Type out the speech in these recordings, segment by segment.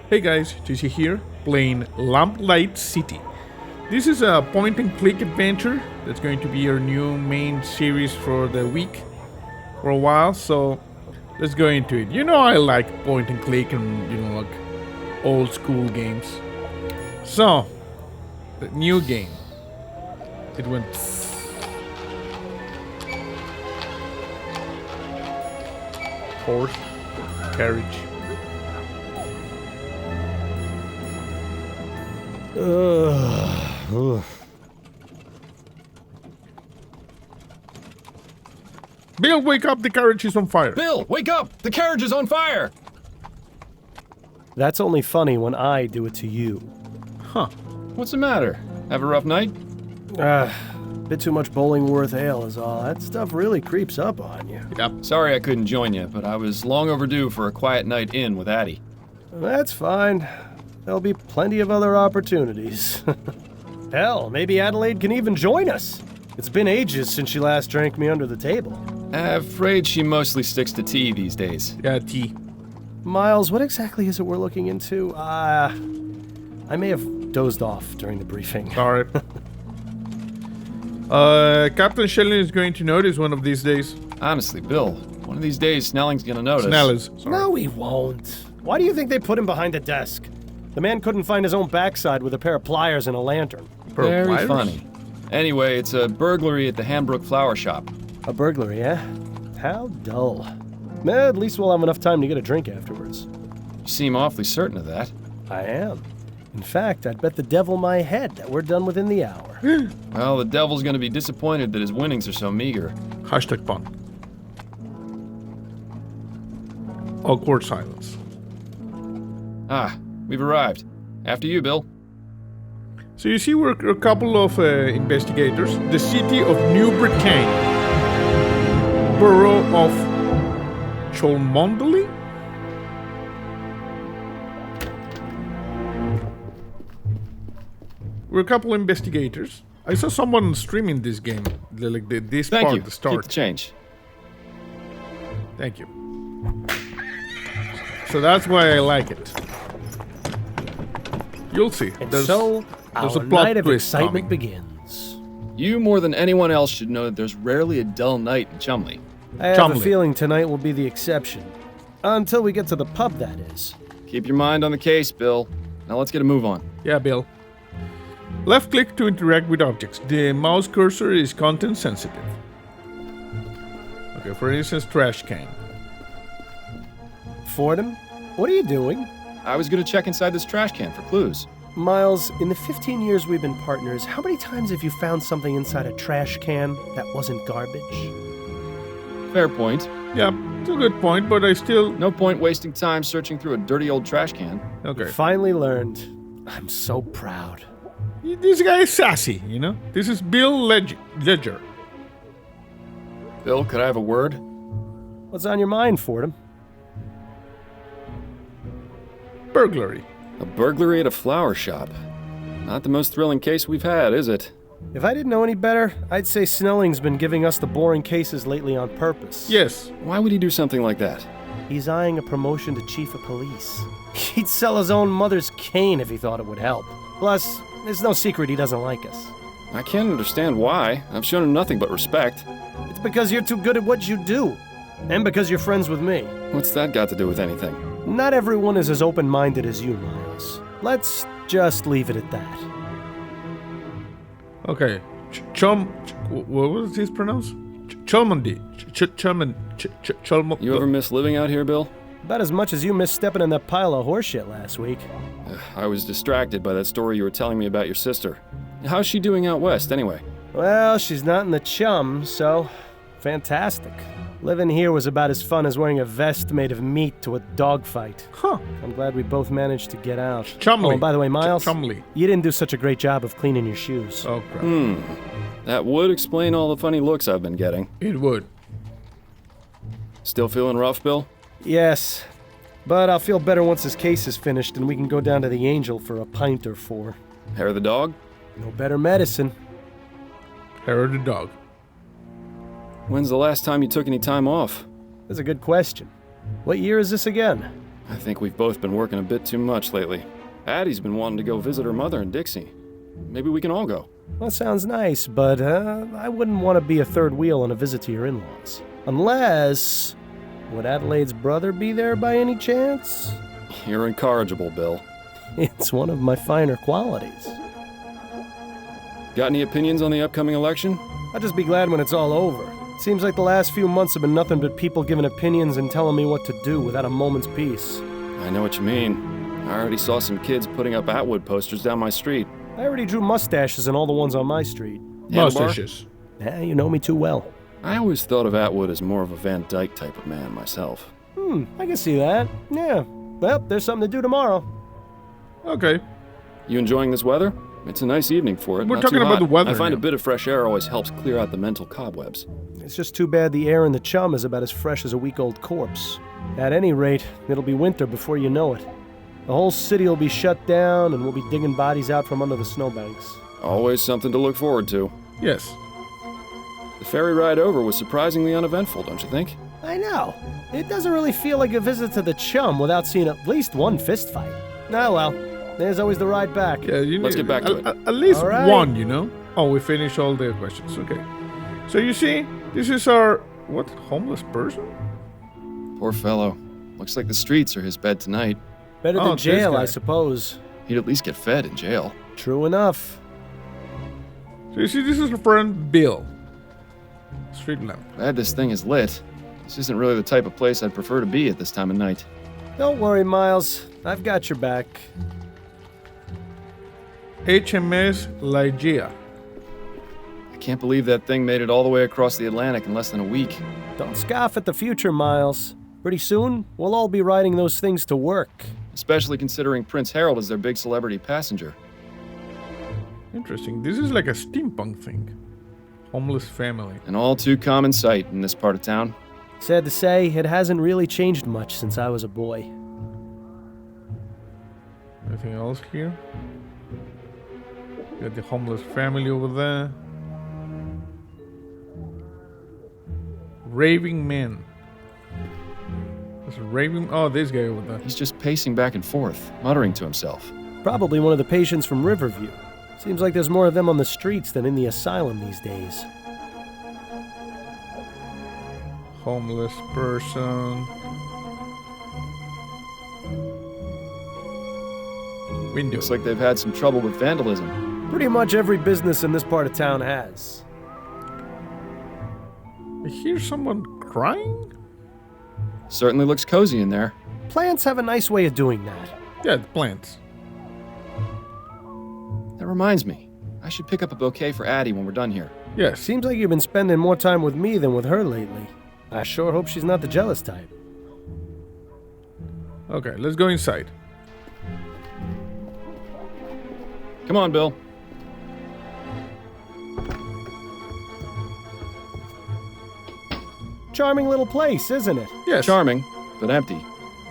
Hey guys, JC here, playing Lamplight City. This is a point-and-click adventure that's going to be our new main series for the week for a while, so let's go into it. You know I like point-and-click and, like old-school games. So, the new game. It went... Horse, carriage. Bill, wake up! The carriage is on fire. Bill, wake up! The carriage is on fire! That's only funny when I do it to you. Huh. What's the matter? Have a rough night? Bit too much Bollingworth ale is all. That stuff really creeps up on you. Yep. Sorry I couldn't join you, but I was long overdue for a quiet night in with Addie. That's fine. There'll be plenty of other opportunities. Hell, maybe Adelaide can even join us. It's been ages since she last drank me under the table. Afraid she mostly sticks to tea these days. Yeah, tea. Miles, what exactly is it we're looking into? I may have dozed off during the briefing. Sorry. Captain Shelley is going to notice one of these days. Honestly, Bill, one of these days Snelling's gonna notice. Snellers. Sorry. No, he won't. Why do you think they put him behind a desk? The man couldn't find his own backside with a pair of pliers and a lantern. Very Pliers? funny. Anyway, it's a burglary at the Hambrook Flower Shop. A burglary, eh? How dull. At least we'll have enough time to get a drink afterwards. You seem awfully certain of that. I am. In fact, I'd bet the devil my head that we're done within the hour. Well, the devil's gonna be disappointed that his winnings are so meager. Hashtag pun. Awkward silence. Ah, we've arrived. After you, Bill. So you see, we're a couple of investigators. The city of New Bretagne, borough of Cholmondeley. We're a couple of investigators. I saw someone streaming this game, this Thank part, you. the start. Keep the change. Thank you. So that's why I like it. You'll see. And There's so, a our plot night of twist excitement coming. begins. You more than anyone else should know that there's rarely a dull night in Chumley. I have Chumley. a feeling tonight will be the exception. Until we get to the pub, that is. Keep your mind on the case, Bill. Now let's get a move on. Yeah, Bill. Left click to interact with objects. The mouse cursor is content sensitive. Okay, for instance, trash can. Fordham, what are you doing? I was gonna check inside this trash can for clues. Miles, in the 15 years we've been partners, how many times have you found something inside a trash can that wasn't garbage? Fair point. Yeah, it's a good point, but I still... No point wasting time searching through a dirty old trash can. Okay. Finally learned. I'm so proud. This guy is sassy, you know? This is Bill Ledger. Bill, could I have a word? What's on your mind, Fordham? Burglary. A burglary at a flower shop. Not the most thrilling case we've had, is it? If I didn't know any better, I'd say Snelling's been giving us the boring cases lately on purpose. Yes. Why would he do something like that? He's eyeing a promotion to chief of police. He'd sell his own mother's cane if he thought it would help. Plus, there's no secret he doesn't like us. I can't understand why. I've shown him nothing but respect. It's because you're too good at what you do. And because you're friends with me. What's that got to do with anything? Not everyone is as open-minded as you, Miles. Let's just leave it at that. Okay. What was this pronounced? Cholmondeley. Cholmondeley. You ever miss living out here, Bill? About as much as you missed stepping in that pile of horseshit last week. I was distracted by that story you were telling me about your sister. How's she doing out west, anyway? Well, she's not in the chum, so fantastic. Living here was about as fun as wearing a vest made of meat to a dogfight. Huh. I'm glad we both managed to get out. Chumley. Oh, and by the way, Miles, Chumley. you didn't do such a great job of cleaning your shoes. Oh, crap. That would explain all the funny looks I've been getting. It would. Still feeling rough, Bill? Yes, but I'll feel better once this case is finished and we can go down to the Angel for a pint or four. Hair of the dog? No better medicine. Hair of the dog. When's the last time you took any time off? That's a good question. What year is this again? I think we've both been working a bit too much lately. Addie's been wanting to go visit her mother in Dixie. Maybe we can all go. That sounds nice, but I wouldn't want to be a third wheel on a visit to your in-laws. Unless... Would Adelaide's brother be there by any chance? You're incorrigible, Bill. It's one of my finer qualities. Got any opinions on the upcoming election? I'll just be glad when it's all over. Seems like the last few months have been nothing but people giving opinions and telling me what to do without a moment's peace. I know what you mean. I already saw some kids putting up Atwood posters down my street. I already drew mustaches in all the ones on my street. Mustaches. You know me too well. I always thought of Atwood as more of a Van Dyke type of man myself. I can see that. Yeah. Well, there's something to do tomorrow. Okay. You enjoying this weather? It's a nice evening for it. We're not talking too about hot. the weather I find now. a bit of fresh air always helps clear out the mental cobwebs. It's just too bad the air in the chum is about as fresh as a week-old corpse. At any rate, it'll be winter before you know it. The whole city will be shut down, and we'll be digging bodies out from under the snowbanks. Always something to look forward to. Yes. The ferry ride over was surprisingly uneventful, don't you think? I know. It doesn't really feel like a visit to the chum without seeing at least one fist fight. Ah, well. There's always the ride back. Yeah, Let's get back to it. At least All right. one, you know? Oh, we finished all the questions. Okay. So you see, this is our, what, homeless person? Poor fellow. Looks like the streets are his bed tonight. Better Oh, than this jail, guy. I suppose. He'd at least get fed in jail. True enough. So you see, this is our friend Bill. Street lamp. Glad this thing is lit. This isn't really the type of place I'd prefer to be at this time of night. Don't worry, Miles. I've got your back. HMS Ligeia. I can't believe that thing made it all the way across the Atlantic in less than a week. Don't scoff at the future, Miles. Pretty soon, we'll all be riding those things to work. Especially considering Prince Harold is their big celebrity passenger. Interesting. This is like a steampunk thing. Homeless family. An all too common sight in this part of town. Sad to say, it hasn't really changed much since I was a boy. Anything else here? Got the homeless family over there. Raving man. There's a raving. Oh, this guy over there. He's just pacing back and forth, muttering to himself. Probably one of the patients from Riverview. Seems like there's more of them on the streets than in the asylum these days. Homeless person. Window. Looks like they've had some trouble with vandalism. Pretty much every business in this part of town has. I hear someone crying? Certainly looks cozy in there. Plants have a nice way of doing that. Yeah, the plants. That reminds me. I should pick up a bouquet for Addie when we're done here. Yes. Seems like you've been spending more time with me than with her lately. I sure hope she's not the jealous type. Okay, let's go inside. Come on, Bill. Charming little place, isn't it? Yes. Charming, but empty.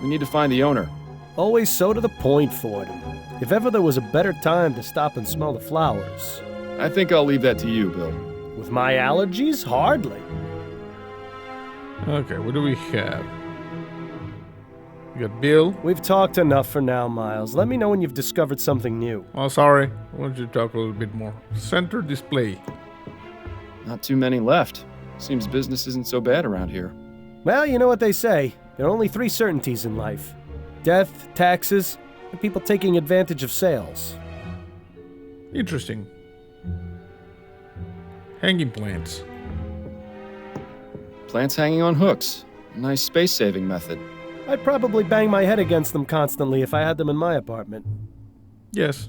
We need to find the owner. Always so to the point, Fordham. If ever there was a better time to stop and smell the flowers. I think I'll leave that to you, Bill. With my allergies, hardly. Okay, what do we have? We got Bill. We've talked enough for now, Miles. Let me know when you've discovered something new. Oh, sorry. I want you to talk a little bit more. Center display. Not too many left. Seems business isn't so bad around here. Well, you know what they say. There are only 3 certainties in life. Death, taxes, and people taking advantage of sales. Interesting. Hanging plants. Plants hanging on hooks. A nice space-saving method. I'd probably bang my head against them constantly if I had them in my apartment. Yes.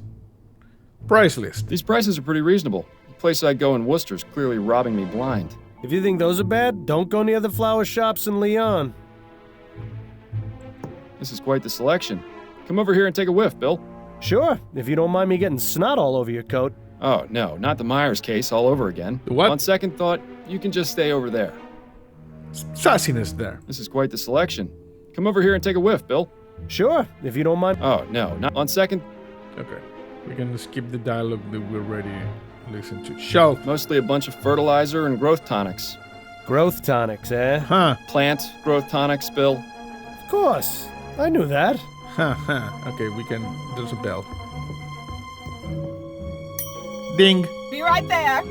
Price list. These prices are pretty reasonable. The place I go in Worcester's clearly robbing me blind. If you think those are bad, don't go near the flower shops in Lyon. This is quite the selection. Come over here and take a whiff, Bill. Sure, if you don't mind me getting snot all over your coat. Oh, no, not the Myers case all over again. The what? On second thought, you can just stay over there. Sassiness there. This is quite the selection. Come over here and take a whiff, Bill. Sure, if you don't mind. Oh, no, not on second. Okay. We can skip the dialogue that we're ready to listen to. Shelf. Mostly a bunch of fertilizer and growth tonics. Growth tonics, eh? Huh. Plant growth tonics, Bill. Of course. I knew that. Okay, there's a bell. Ding. Be right there.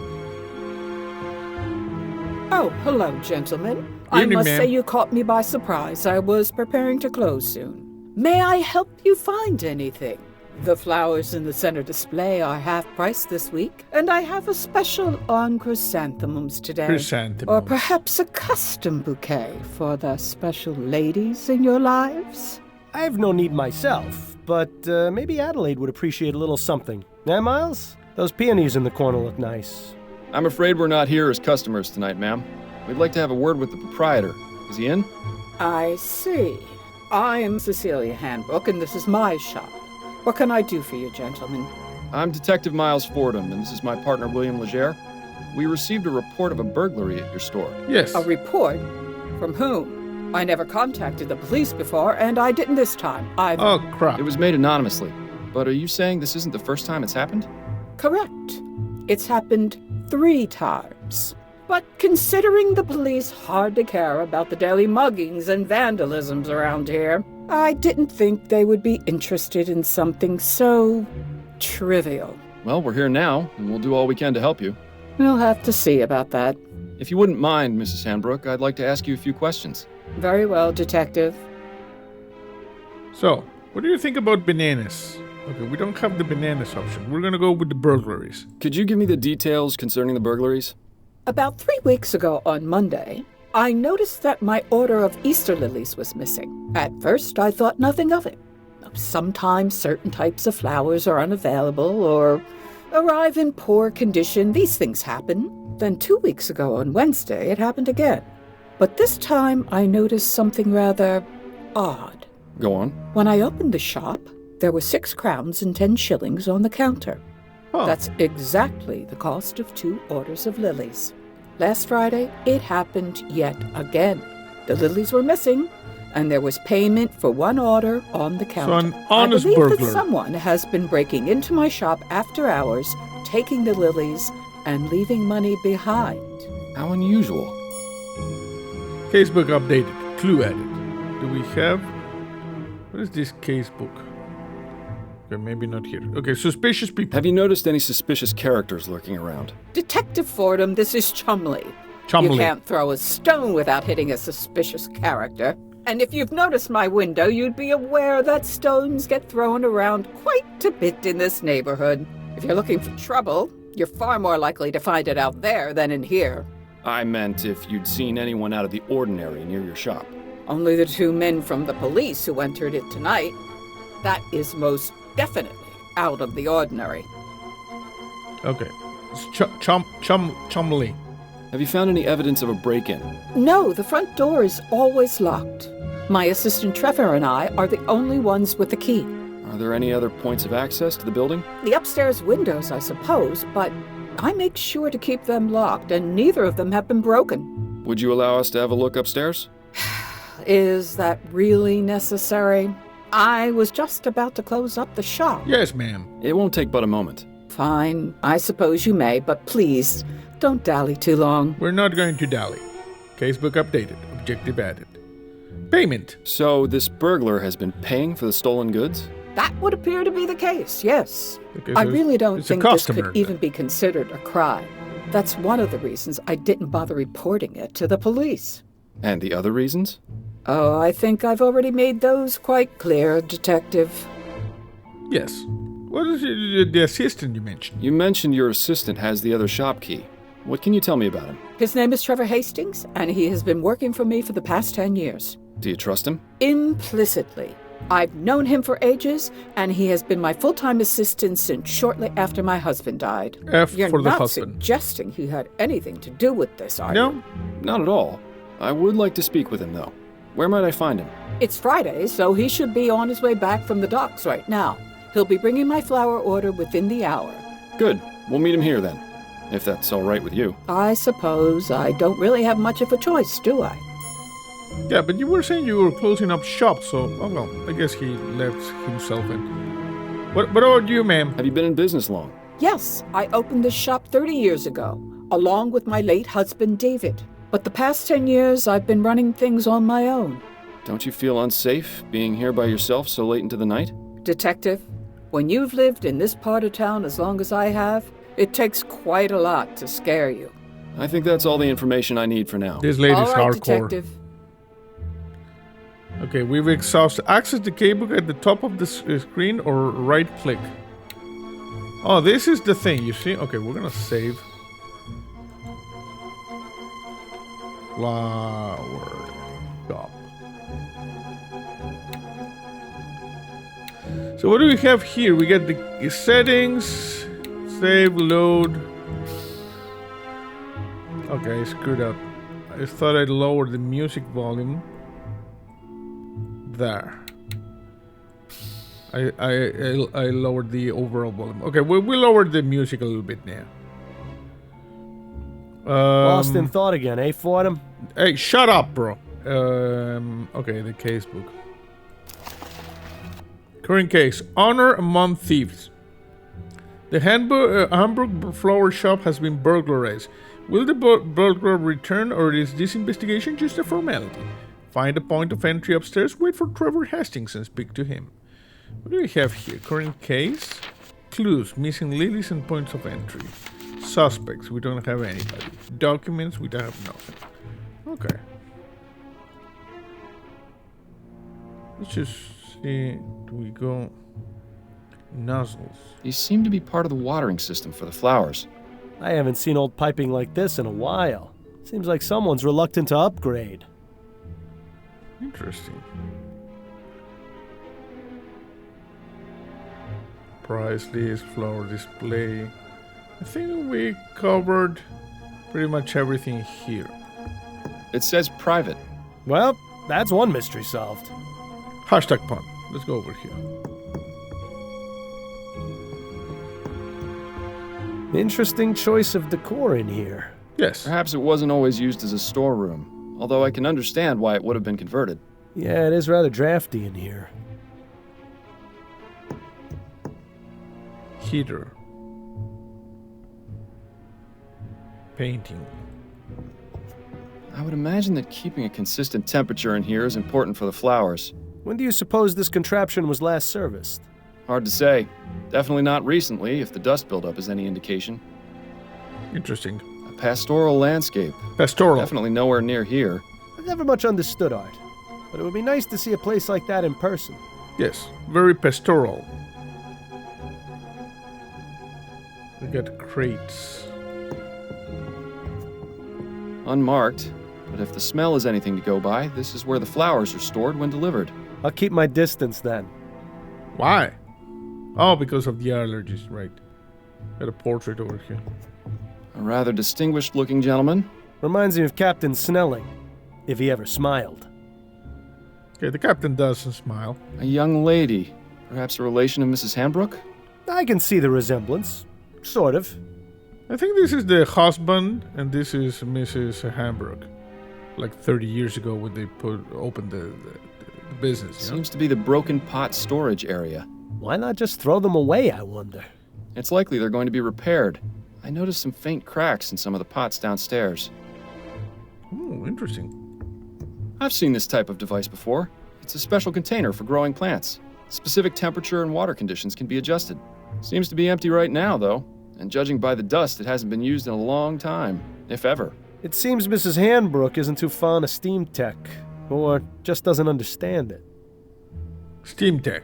Oh, hello, gentlemen. I Evening, must ma'am. say you caught me by surprise. I was preparing to close soon. May I help you find anything? The flowers in the center display are half price this week, and I have a special on chrysanthemums today. Chrysanthemums. Or perhaps a custom bouquet for the special ladies in your lives? I have no need myself, but maybe Adelaide would appreciate a little something. Eh, Miles? Those peonies in the corner look nice. I'm afraid we're not here as customers tonight, ma'am. We'd like to have a word with the proprietor. Is he in? I see. I'm Cecilia Handbook, and this is my shop. What can I do for you, gentlemen? I'm Detective Miles Fordham, and this is my partner, William Legere. We received a report of a burglary at your store. Yes. A report? From whom? I never contacted the police before, and I didn't this time. Oh, crap. It was made anonymously. But are you saying this isn't the first time it's happened? Correct. It's happened 3 times. But considering the police hardly care about the daily muggings and vandalisms around here, I didn't think they would be interested in something so trivial. Well, we're here now, and we'll do all we can to help you. We'll have to see about that. If you wouldn't mind, Mrs. Handbrook, I'd like to ask you a few questions. Very well, Detective. So, what do you think about bananas? Okay, we don't have the bananas option. We're gonna go with the burglaries. Could you give me the details concerning the burglaries? About 3 weeks ago on Monday, I noticed that my order of Easter lilies was missing. At first, I thought nothing of it. Sometimes certain types of flowers are unavailable or arrive in poor condition. These things happen. Then 2 weeks ago on Wednesday, it happened again. But this time, I noticed something rather odd. Go on. When I opened the shop, there were 6 crowns and 10 shillings on the counter. Oh. That's exactly the cost of 2 orders of lilies. Last Friday, it happened yet again. The lilies were missing, and there was payment for 1 order on the counter. an honest I believe burglar. that someone has been breaking into my shop after hours, taking the lilies, and leaving money behind. How unusual. Casebook updated. Clue added. Do we have... What is this casebook? Okay, maybe not here. Okay, suspicious people. Have you noticed any suspicious characters lurking around? Detective Fordham, this is Chumley. Chumley. You can't throw a stone without hitting a suspicious character. And if you've noticed my window, you'd be aware that stones get thrown around quite a bit in this neighborhood. If you're looking for trouble, you're far more likely to find it out there than in here. I meant if you'd seen anyone out of the ordinary near your shop. Only the 2 men from the police who entered it tonight. That is most definitely out of the ordinary. Okay. It's Chumley. Have you found any evidence of a break-in? No, the front door is always locked. My assistant Trevor and I are the only ones with the key. Are there any other points of access to the building? The upstairs windows, I suppose, but I make sure to keep them locked, and neither of them have been broken. Would you allow us to have a look upstairs? Is that really necessary? I was just about to close up the shop. Yes, ma'am. It won't take but a moment. Fine, I suppose you may, but please, don't dally too long. We're not going to dally. Casebook updated. Objective added. Payment. So this burglar has been paying for the stolen goods? That would appear to be the case, yes. Okay, I so really don't it's a think this customer could then. even be considered a crime. That's one of the reasons I didn't bother reporting it to the police. And the other reasons? Oh, I think I've already made those quite clear, Detective. Yes. What is the assistant you mentioned? You mentioned your assistant has the other shop key. What can you tell me about him? His name is Trevor Hastings, and he has been working for me for the past 10 years. Do you trust him? Implicitly. I've known him for ages, and he has been my full-time assistant since shortly after my husband died. F You're for the not husband. suggesting he had anything to do with this, are you? No? Not at all. I would like to speak with him, though. Where might I find him? It's Friday, so he should be on his way back from the docks right now. He'll be bringing my flower order within the hour. Good. We'll meet him here then. If that's all right with you. I suppose I don't really have much of a choice, do I? Yeah, but you were saying you were closing up shop, so, oh well, I guess he left himself in. What about you, ma'am? Have you been in business long? Yes, I opened this shop 30 years ago, along with my late husband, David. But the past 10 years, I've been running things on my own. Don't you feel unsafe being here by yourself so late into the night? Detective, when you've lived in this part of town as long as I have, it takes quite a lot to scare you. I think that's all the information I need for now. This lady's All right, hardcore. Detective. Okay, we've exhausted. Access the keybook at the top of the screen or right click. Oh, this is the thing, you see? Okay, we're gonna save. Flower shop. So what do we have here? We got the settings, save, load. Okay, I screwed up. I thought I'd lower the music volume. There. I lowered the overall volume. Okay, we lowered the music a little bit now. Lost in thought again, eh, Fordham? Hey, shut up, bro. Okay, the casebook. Current case: Honor among thieves. The Hamburg flower shop has been burglarized. Will the burglar return, or is this investigation just a formality? Find a point of entry upstairs, wait for Trevor Hastings and speak to him. What do we have here? Current case. Clues, missing lilies and points of entry. Suspects, we don't have anybody. Documents, we don't have nothing. Okay. Let's just see, do we go... Nozzles. These seem to be part of the watering system for the flowers. I haven't seen old piping like this in a while. Seems like someone's reluctant to upgrade. Interesting. Price list, flower display. I think we covered pretty much everything here. It says private. Well, that's one mystery solved. Hashtag pun. Let's go over here. Interesting choice of decor in here. Yes. Perhaps it wasn't always used as a storeroom, although I can understand why it would have been converted. Yeah, it is rather drafty in here. Heater. Painting. I would imagine that keeping a consistent temperature in here is important for the flowers. When do you suppose this contraption was last serviced? Hard to say. Definitely not recently, if the dust buildup is any indication. Interesting. A pastoral landscape. Pastoral. Definitely nowhere near here. I've never much understood art, but it would be nice to see a place like that in person. Yes, very pastoral. We got crates. Unmarked, but if the smell is anything to go by, this is where the flowers are stored when delivered. I'll keep my distance then. Why? Oh, because of the allergies, right. Got a portrait over here. A rather distinguished-looking gentleman. Reminds me of Captain Snelling, if he ever smiled. Okay, the captain doesn't smile. A young lady. Perhaps a relation of Mrs. Hanbrook? I can see the resemblance. Sort of. I think this is the husband, and this is Mrs. Hamburg. Like 30 years ago when they opened the business. You know? Seems to be the broken pot storage area. Why not just throw them away, I wonder? It's likely they're going to be repaired. I noticed some faint cracks in some of the pots downstairs. Oh, interesting. I've seen this type of device before. It's a special container for growing plants. Specific temperature and water conditions can be adjusted. Seems to be empty right now, though. And judging by the dust, it hasn't been used in a long time, if ever. It seems Mrs. Hanbrook isn't too fond of steam tech, or just doesn't understand it. Steam tech.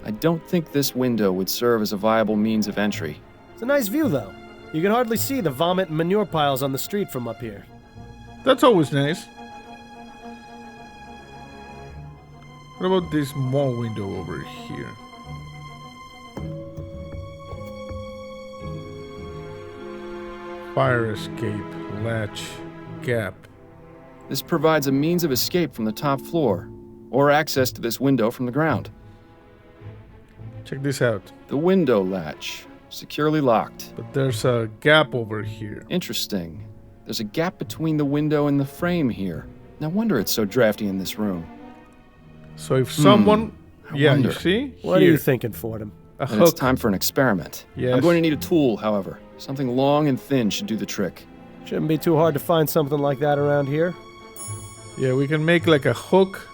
I don't think this window would serve as a viable means of entry. It's a nice view, though. You can hardly see the vomit and manure piles on the street from up here. That's always nice. What about this small window over here? Fire escape, latch, gap. This provides a means of escape from the top floor, or access to this window from the ground. Check this out. The window latch, securely locked. But there's a gap over here. Interesting. There's a gap between the window and the frame here. No wonder it's so drafty in this room. So if someone... I wonder. You see? What Here. are you thinking, Fordham? A And it's hook. time for an experiment. Yes. I'm going to need a tool, however. Something long and thin should do the trick. Shouldn't be too hard to find something like that around here. Yeah, we can make like a hook,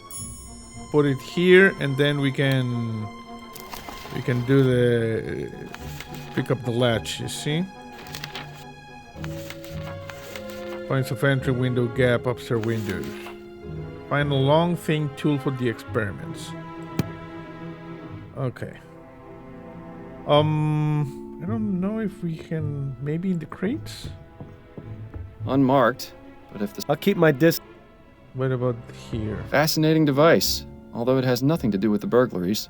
put it here, and then we can do the pick up the latch. You see? Points of entry, window gap, upstairs windows. Find a long thing tool for the experiments. Okay. I don't know if we can. Maybe in the crates. Unmarked, but if the I'll keep my distance. What about here? fascinating device, although it has nothing to do with the burglaries.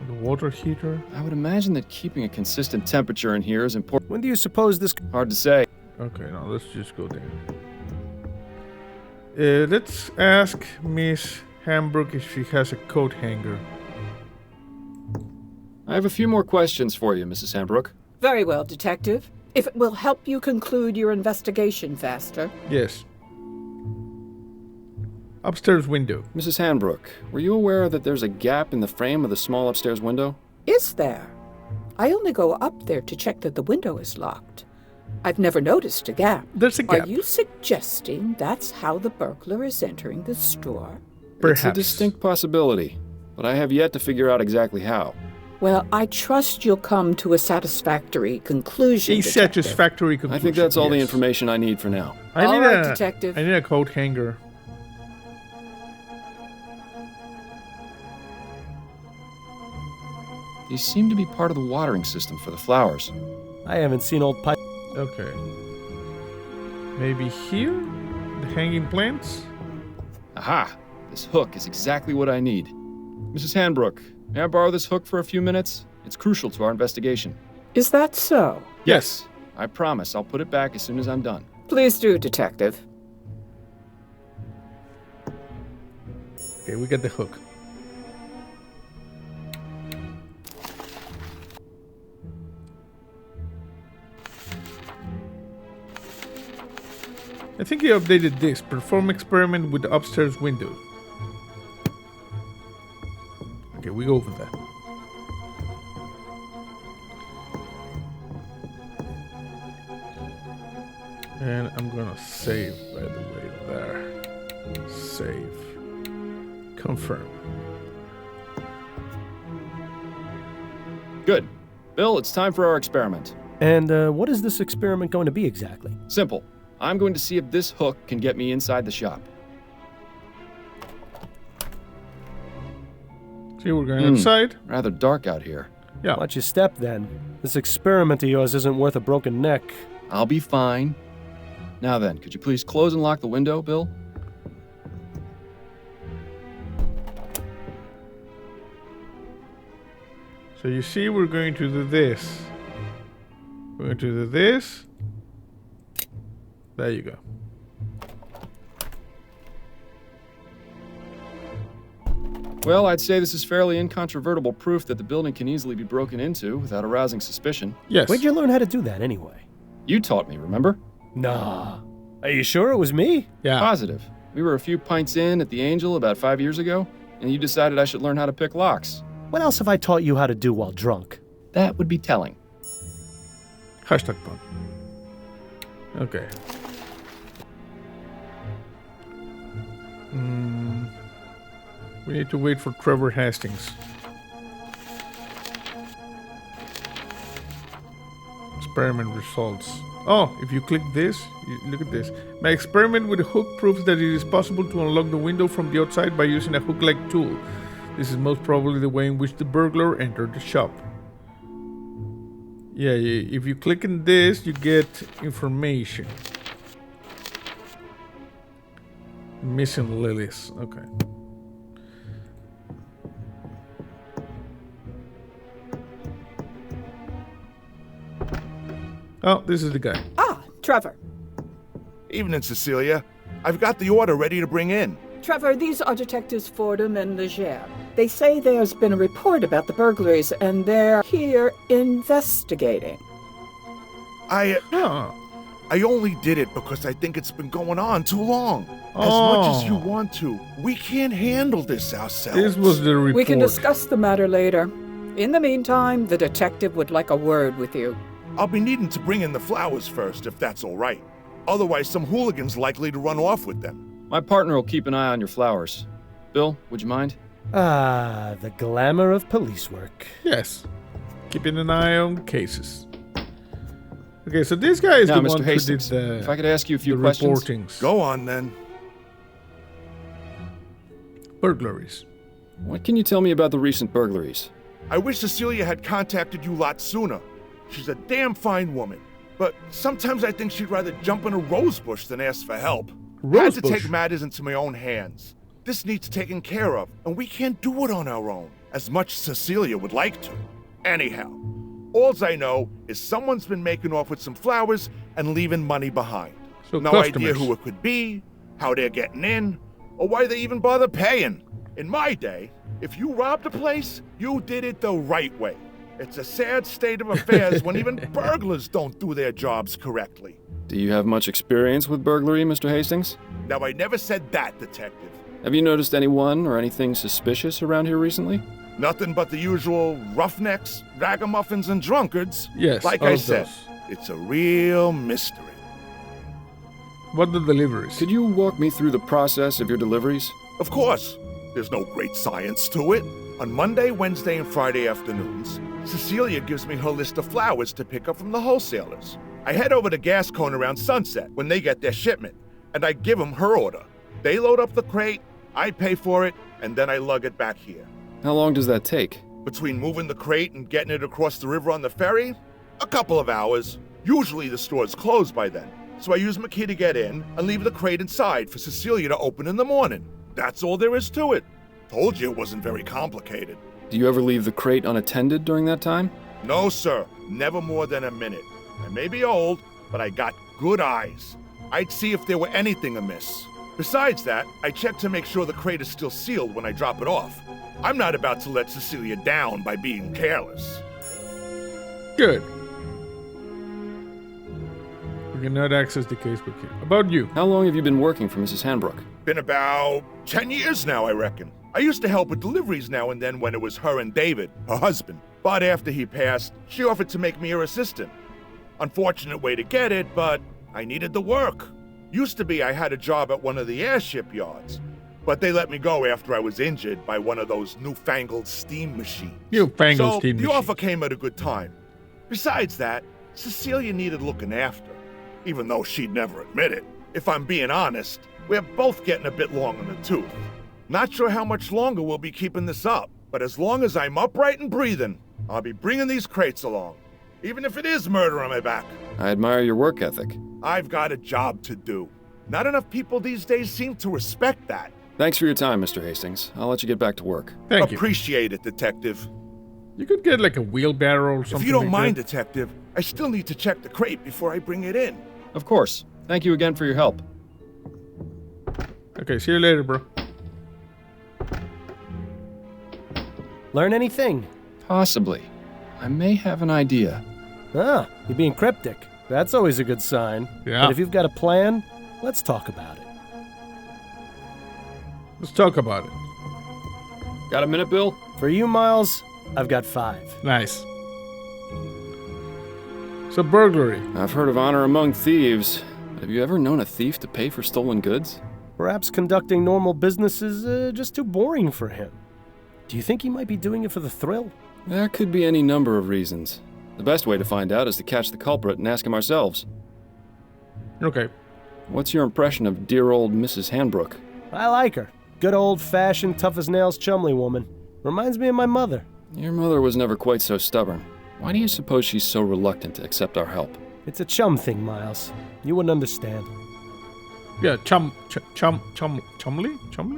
The water heater. I would imagine that keeping a consistent temperature in here is important. When do you suppose this... Hard to say. Okay, now let's just go there. Let's ask Miss Hambrook if she has a coat hanger. I have a few more questions for you, Mrs. Hambrook. Very well, Detective. If it will help you conclude your investigation faster. Yes. Upstairs window. Mrs. Hambrook, were you aware that there's a gap in the frame of the small upstairs window? Is there? I only go up there to check that the window is locked. I've never noticed a gap. There's a gap. Are you suggesting that's how the burglar is entering the store? Perhaps. It's a distinct possibility, but I have yet to figure out exactly how. Well, I trust you'll come to a satisfactory conclusion, A Detective. satisfactory conclusion. I think that's all the yes. information I need for now. I All need right, a Detective. I need a coat hanger. These seem to be part of the watering system for the flowers. I haven't seen old pipe... Okay. Maybe here? The hanging plants? Aha! This hook is exactly what I need. Mrs. Hanbrook, may I borrow this hook for a few minutes? It's crucial to our investigation. Is that so? Yes. I promise I'll put it back as soon as I'm done. Please do, Detective. Okay, we got the hook. I think he updated this. Perform experiment with the upstairs window. Okay, we go over that. And I'm gonna save, by the way, there. Save. Confirm. Good. Bill, it's time for our experiment. And what is this experiment going to be exactly? Simple. I'm going to see if this hook can get me inside the shop. See, we're going outside. Rather dark out here. Yeah. Watch your step, then. This experiment of yours isn't worth a broken neck. I'll be fine. Now then, could you please close and lock the window, Bill? So you see, we're going to do this. We're going to do this. There you go. Well, I'd say this is fairly incontrovertible proof that the building can easily be broken into without arousing suspicion. Yes. Where'd you learn how to do that, anyway? You taught me, remember? Nah. Are you sure it was me? Yeah. Positive. We were a few pints in at the Angel about 5 years ago, and you decided I should learn how to pick locks. What else have I taught you how to do while drunk? That would be telling. Hashtag pun. Okay. We need to wait for Trevor Hastings. Experiment results. Oh, if you click this, look at this. My experiment with a hook proves that it is possible to unlock the window from the outside by using a hook-like tool. This is most probably the way in which the burglar entered the shop. Yeah, if you click on this, you get information. Missing lilies. Okay. Oh, this is the guy. Ah, Trevor. Evening, Cecilia. I've got the order ready to bring in. Trevor, these are Detectives Fordham and Leger. They say there's been a report about the burglaries, and they're here investigating. Oh. I only did it because I think it's been going on too long. As much as you Oh. want to, we can't handle this ourselves. This was the report. We can discuss the matter later. In the meantime, the detective would like a word with you. I'll be needing to bring in the flowers first, if that's all right. Otherwise, some hooligan's likely to run off with them. My partner will keep an eye on your flowers. Bill, would you mind? Ah, the glamour of police work. Yes. Keeping an eye on cases. Okay, so this guy is Now, the Mr. one Hastings, who did the, if I could ask you a few the questions. reportings. Go on, then. Burglaries. What can you tell me about the recent burglaries? I wish Cecilia had contacted you lots sooner. She's a damn fine woman. But sometimes I think she'd rather jump in a rose bush than ask for help. Had to Rosebush? take matters into my own hands. This needs taken care of, and we can't do it on our own, as much as Cecilia would like to. Anyhow, alls I know is someone's been making off with some flowers and leaving money behind. So No idea who it could be, how they're getting in, or why they even bother paying. In my day, if you robbed a place, you did it the right way. It's a sad state of affairs when even burglars don't do their jobs correctly. Do you have much experience with burglary, Mr. Hastings? Now, I never said that, Detective. Have you noticed anyone or anything suspicious around here recently? Nothing but the usual roughnecks, ragamuffins, and drunkards. Yes, Like all I of said, those. it's a real mystery. What the deliveries? Could you walk me through the process of your deliveries? Of course, there's no great science to it. On Monday, Wednesday, and Friday afternoons, Cecilia gives me her list of flowers to pick up from the wholesalers. I head over to Gascone around sunset when they get their shipment, and I give them her order. They load up the crate, I pay for it, and then I lug it back here. How long does that take? Between moving the crate and getting it across the river on the ferry, a couple of hours. Usually the store's closed by then, so I use my key to get in and leave the crate inside for Cecilia to open in the morning. That's all there is to it. Told you it wasn't very complicated. Do you ever leave the crate unattended during that time? No, sir. Never more than a minute. I may be old, but I got good eyes. I'd see if there were anything amiss. Besides that, I check to make sure the crate is still sealed when I drop it off. I'm not about to let Cecilia down by being careless. Good. We cannot access the casebook here. About you. How long have you been working for Mrs. Hanbrook? Been about 10 years now, I reckon. I used to help with deliveries now and then when it was her and David, her husband. But after he passed, she offered to make me her assistant. Unfortunate way to get it, but I needed the work. Used to be I had a job at one of the airship yards, but they let me go after I was injured by one of those newfangled steam machines. Newfangled so steam the machines. offer came at a good time. Besides that, Cecilia needed looking after, even though she'd never admit it. If I'm being honest, we're both getting a bit long in the tooth. Not sure how much longer we'll be keeping this up, but as long as I'm upright and breathing, I'll be bringing these crates along, even if it is murder on my back. I admire your work ethic. I've got a job to do. Not enough people these days seem to respect that. Thanks for your time, Mr. Hastings. I'll let you get back to work. Thank you. Appreciate it, Detective. You could get like a wheelbarrow or something. If you don't like mind, that. Detective, I still need to check the crate before I bring it in. Of course. Thank you again for your help. Okay, see you later, bro. Learn anything? Possibly. I may have an idea. Ah, you're being cryptic. That's always a good sign. Yeah. But if you've got a plan, let's talk about it. Let's talk about it. Got a minute, Bill? For you, Miles, I've got 5. Nice. So burglary. I've heard of honor among thieves. But have you ever known a thief to pay for stolen goods? Perhaps conducting normal business is just too boring for him. Do you think he might be doing it for the thrill? There could be any number of reasons. The best way to find out is to catch the culprit and ask him ourselves. Okay. What's your impression of dear old Mrs. Hanbrook? I like her. Good old-fashioned, tough-as-nails Chumley woman. Reminds me of my mother. Your mother was never quite so stubborn. Why do you suppose she's so reluctant to accept our help? It's a chum thing, Miles. You wouldn't understand. Yeah, Chumley?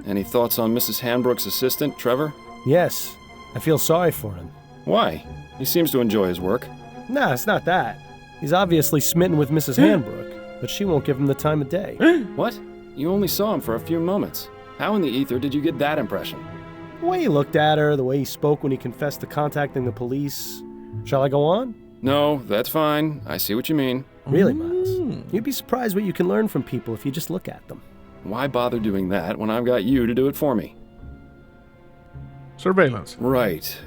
Any thoughts on Mrs. Hanbrook's assistant, Trevor? Yes, I feel sorry for him. Why? He seems to enjoy his work. Nah, it's not that. He's obviously smitten with Mrs. Hanbrook, but she won't give him the time of day. What? You only saw him for a few moments. How in the ether did you get that impression? The way he looked at her, the way he spoke when he confessed to contacting the police. Shall I go on? No, that's fine. I see what you mean. Really, Miles? You'd be surprised what you can learn from people if you just look at them. Why bother doing that when I've got you to do it for me? Surveillance. Right.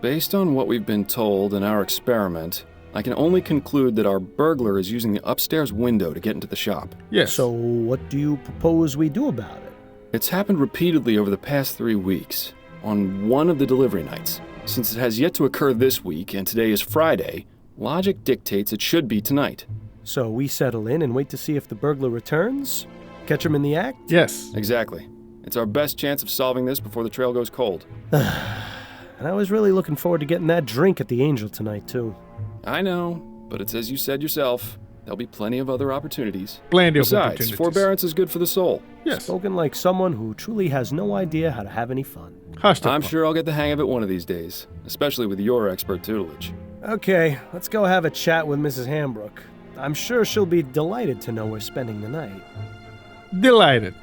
Based on what we've been told in our experiment, I can only conclude that our burglar is using the upstairs window to get into the shop. Yes. So what do you propose we do about it? It's happened repeatedly over the past 3 weeks, on one of the delivery nights. Since it has yet to occur this week, and today is Friday, logic dictates it should be tonight. So we settle in and wait to see if the burglar returns? Catch him in the act? Yes. Exactly. It's our best chance of solving this before the trail goes cold. And I was really looking forward to getting that drink at the Angel tonight, too. I know, but it's as you said yourself. There'll be plenty of other opportunities. Plenty of Besides, opportunities. forbearance is good for the soul. Yes. Spoken like someone who truly has no idea how to have any fun. Hashtag I'm fun. sure I'll get the hang of it one of these days, especially with your expert tutelage. Okay, let's go have a chat with Mrs. Hambrook. I'm sure she'll be delighted to know we're spending the night. Delighted.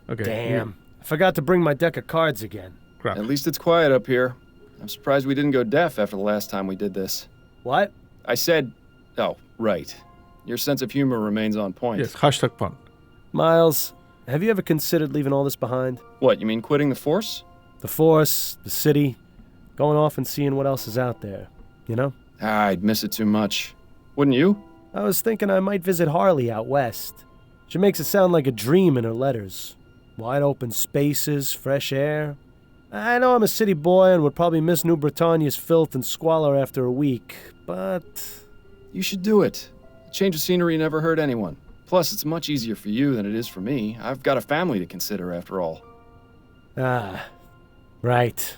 Okay. Damn. I forgot to bring my deck of cards again. Crap. At least it's quiet up here. I'm surprised we didn't go deaf after the last time we did this. What? I said, oh, right. Your sense of humor remains on point. Yes. Hashtag fun. Miles, have you ever considered leaving all this behind? What, you mean quitting the force? The Force, the city, going off and seeing what else is out there, you know? I'd miss it too much. Wouldn't you? I was thinking I might visit Harley out west. She makes it sound like a dream in her letters. Wide open spaces, fresh air. I know I'm a city boy and would probably miss New Bretagne's filth and squalor after a week, but... You should do it. A change of scenery never hurt anyone. Plus, it's much easier for you than it is for me. I've got a family to consider, after all. Ah, right.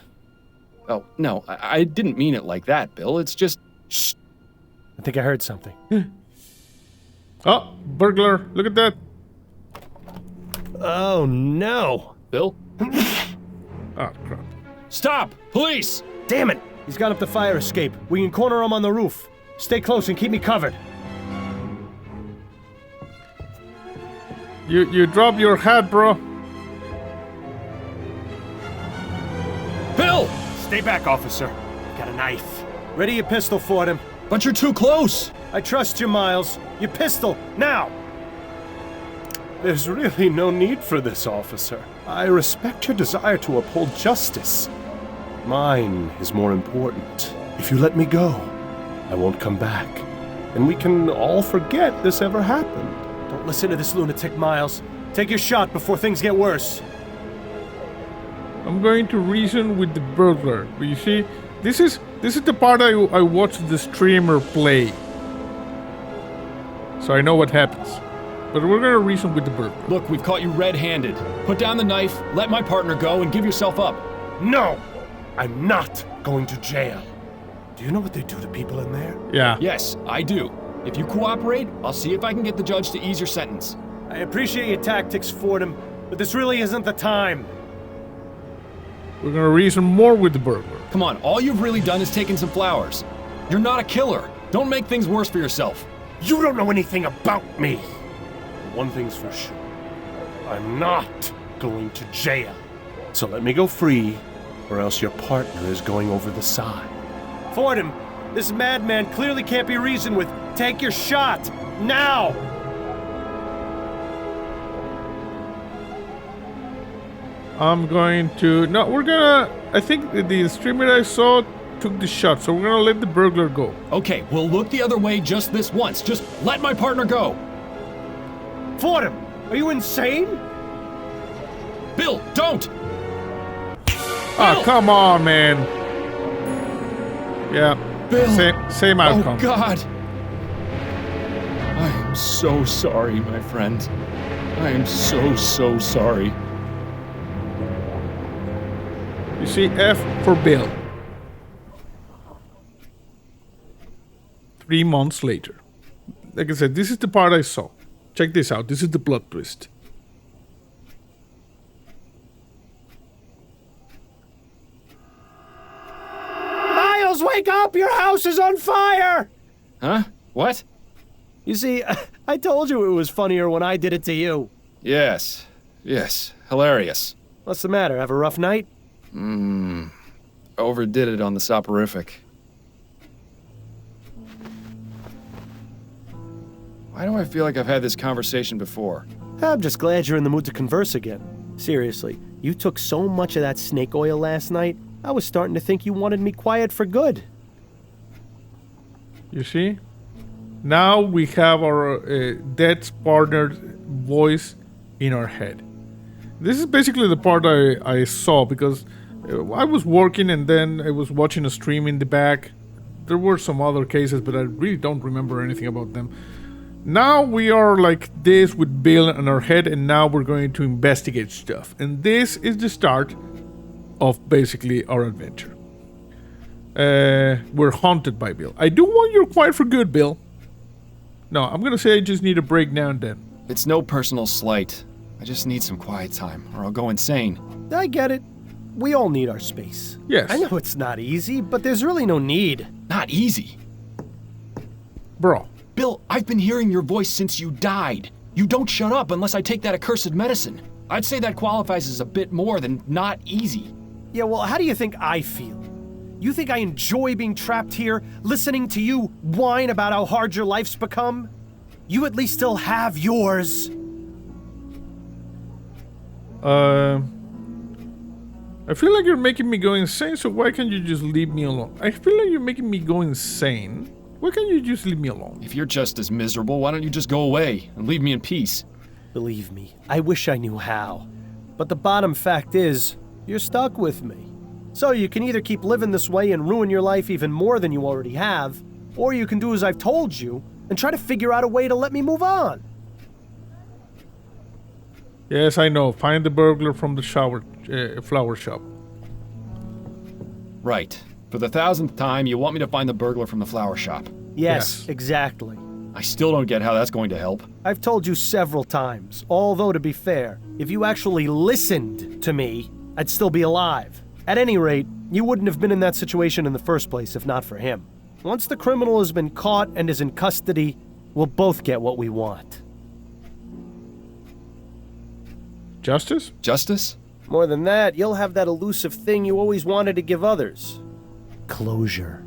Oh, no, I didn't mean it like that, Bill. It's just... Shh. I think I heard something. Oh, burglar. Look at that. Oh, no. Bill? Oh, crap. Stop! Police! Damn it! He's got up the fire escape. We can corner him on the roof. Stay close and keep me covered. You drop your hat, bro. Bill! Stay back, officer. I've got a knife. Ready your pistol, Fordham. But you're too close! I trust you, Miles. Your pistol, now! There's really no need for this, officer. I respect your desire to uphold justice. Mine is more important. If you let me go, I won't come back. And we can all forget this ever happened. Don't listen to this lunatic, Miles. Take your shot before things get worse. I'm going to reason with the burglar. But you see, this is the part I watched the streamer play. So I know what happens. But we're gonna reason with the burglar. Look, we've caught you red-handed. Put down the knife, let my partner go, and give yourself up. No! I'm not going to jail. Do you know what they do to people in there? Yeah. Yes, I do. If you cooperate, I'll see if I can get the judge to ease your sentence. I appreciate your tactics, Fordham, but this really isn't the time. We're gonna reason more with the burglar. Come on, all you've really done is taken some flowers. You're not a killer. Don't make things worse for yourself. You don't know anything about me. One thing's for sure. I'm not going to jail. So let me go free, or else your partner is going over the side. Fordham, this madman clearly can't be reasoned with. Take your shot, now! I'm going to... No, we're gonna... I think the streamer I saw took the shot, so we're gonna let the burglar go. Okay, we'll look the other way just this once. Just let my partner go. Fordham, are you insane? Bill, don't! Oh, come on, man. Yeah. Bill. Same outcome. Oh, God. I am so sorry, my friend. I am so sorry. You see, F for Bill. 3 months later. Like I said, this is the part I saw. Check this out. This is the plot twist. Miles, wake up! Your house is on fire! Huh? What? You see, I told you it was funnier when I did it to you. Yes. Hilarious. What's the matter? Have a rough night? Overdid it on the soporific. Why do I feel like I've had this conversation before? I'm just glad you're in the mood to converse again. Seriously, you took so much of that snake oil last night, I was starting to think you wanted me quiet for good. You see? Now we have our death's partner voice in our head. This is basically the part I saw because I was working and then I was watching a stream in the back. There were some other cases, but I really don't remember anything about them. Now we are like this with Bill in our head, and now we're going to investigate stuff. And this is the start of basically our adventure. We're haunted by Bill. I do want your quiet for good, Bill. No, I'm gonna say I just need a break now and then. It's no personal slight. I just need some quiet time, or I'll go insane. I get it. We all need our space. Yes. I know it's not easy, but there's really no need. Not easy. Bro. Bill, I've been hearing your voice since you died. You don't shut up unless I take that accursed medicine. I'd say that qualifies as a bit more than not easy. Yeah, well, how do you think I feel? You think I enjoy being trapped here, listening to you whine about how hard your life's become? You at least still have yours. I feel like you're making me go insane, so why can't you just leave me alone? I feel like you're making me go insane. Why can't you just leave me alone? If you're just as miserable, why don't you just go away and leave me in peace? Believe me, I wish I knew how. But the bottom fact is, you're stuck with me. So you can either keep living this way and ruin your life even more than you already have, or you can do as I've told you and try to figure out a way to let me move on. Yes, I know. Find the burglar from the flower shop. Right. For the 1000th time, you want me to find the burglar from the flower shop. Yes, exactly. I still don't get how that's going to help. I've told you several times, although to be fair, if you actually listened to me, I'd still be alive. At any rate, you wouldn't have been in that situation in the first place if not for him. Once the criminal has been caught and is in custody, we'll both get what we want. Justice? Justice? More than that, you'll have that elusive thing you always wanted to give others. Closure.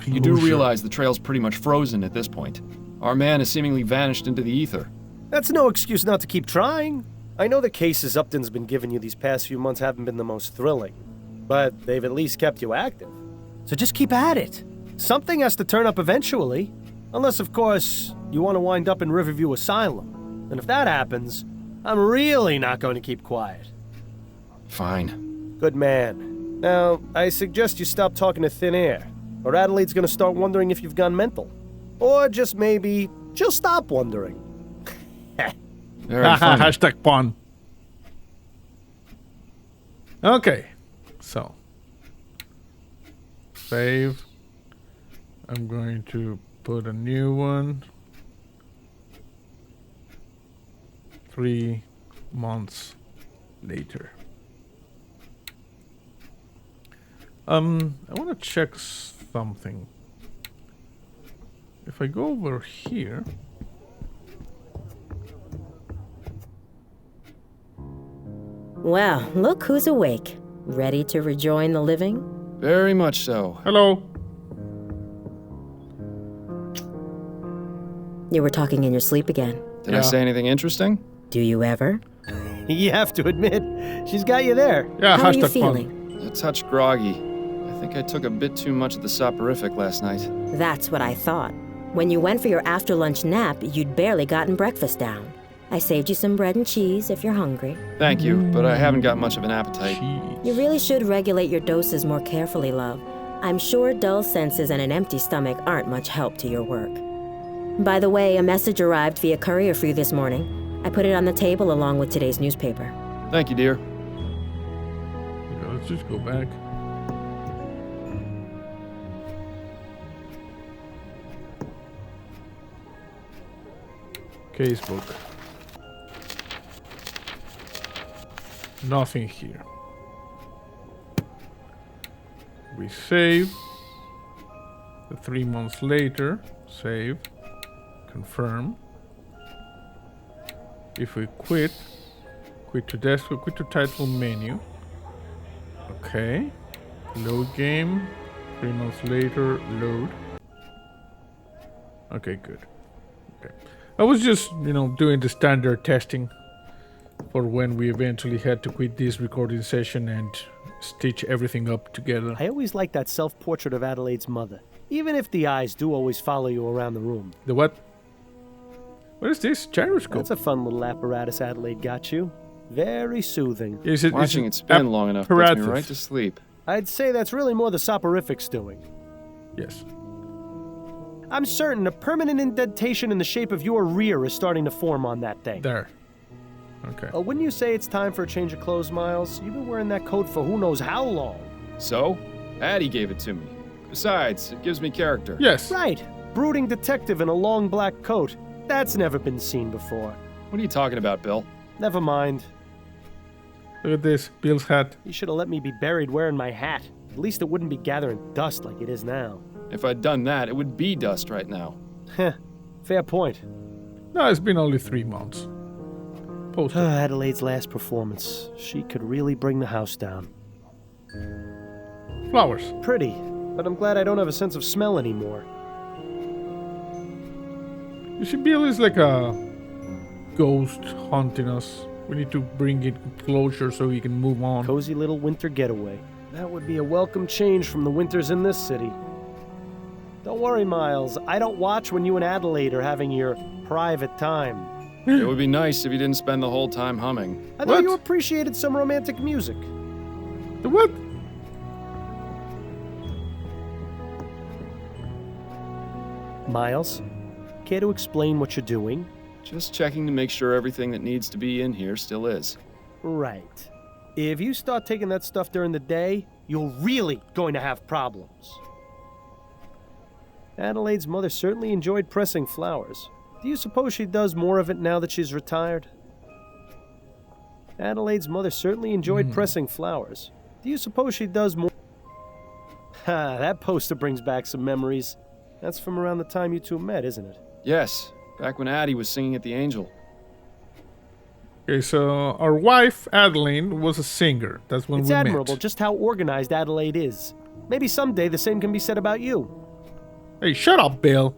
You do realize the trail's pretty much frozen at this point. Our man has seemingly vanished into the ether. That's no excuse not to keep trying. I know the cases Upton's been giving you these past few months haven't been the most thrilling, but they've at least kept you active. So just keep at it. Something has to turn up eventually. Unless, of course, you want to wind up in Riverview Asylum. And if that happens, I'm really not going to keep quiet. Fine. Good man. Now, I suggest you stop talking to thin air, or Adelaide's going to start wondering if you've gone mental. Or just maybe, she'll stop wondering. Very funny. Hashtag pun. Okay. So. Save. I'm going to put a new one. 3 months later. I want to check something. If I go over here. Well, look who's awake. Ready to rejoin the living? Very much so. Hello. You were talking in your sleep again. Did I say anything interesting? Do you ever? You have to admit, she's got you there. Yeah, How are you hashtag feeling? A touch groggy. I think I took a bit too much of the soporific last night. That's what I thought. When you went for your after-lunch nap, you'd barely gotten breakfast down. I saved you some bread and cheese if you're hungry. Thank you, but I haven't got much of an appetite. Jeez. You really should regulate your doses more carefully, love. I'm sure dull senses and an empty stomach aren't much help to your work. By the way, a message arrived via courier for you this morning. I put it on the table along with today's newspaper. Thank you, dear. Okay, let's just go back. Casebook. Nothing here. We save. 3 months later, save, confirm. If we quit to desktop, quit to title menu. Okay. Load game. 3 months later, load. Okay, good. Okay. I was just, doing the standard testing for when we eventually had to quit this recording session and stitch everything up together. I always liked that self-portrait of Adelaide's mother. Even if the eyes do always follow you around the room. The what? What is this? Gyroscope? That's a fun little apparatus Adelaide got you. Very soothing. Is it, Watching is it spin long enough puts apparatus? me right to sleep. I'd say that's really more the soporifics doing. Yes. I'm certain a permanent indentation in the shape of your rear is starting to form on that thing. There. Okay. Wouldn't you say it's time for a change of clothes, Miles? You've been wearing that coat for who knows how long. So? Addie gave it to me. Besides, it gives me character. Yes. Right. Brooding detective in a long black coat. That's never been seen before. What are you talking about, Bill? Never mind. Look at this. Bill's hat. You should have let me be buried wearing my hat. At least it wouldn't be gathering dust like it is now. If I'd done that, it would be dust right now. Heh. Fair point. No, it's been only 3 months. Post it. Adelaide's last performance. She could really bring the house down. Flowers. Pretty, but I'm glad I don't have a sense of smell anymore. You see, Bill is like a ghost haunting us. We need to bring it closer so we can move on. Cozy little winter getaway. That would be a welcome change from the winters in this city. Don't worry, Miles. I don't watch when you and Adelaide are having your private time. It would be nice if you didn't spend the whole time humming. I What? thought you appreciated some romantic music. The what? Miles, care to explain what you're doing? Just checking to make sure everything that needs to be in here still is. Right. If you start taking that stuff during the day, you're really going to have problems. Adelaide's mother certainly enjoyed pressing flowers. Do you suppose she does more of it now that she's retired? Adelaide's mother certainly enjoyed pressing flowers. Do you suppose she does more? Ha, that poster brings back some memories. That's from around the time you two met, isn't it? Yes, back when Addie was singing at the Angel. Okay, so our wife, Adeline, was a singer. That's when It's we admirable met. just how organized Adelaide is. Maybe someday the same can be said about you. Hey, shut up, Bill.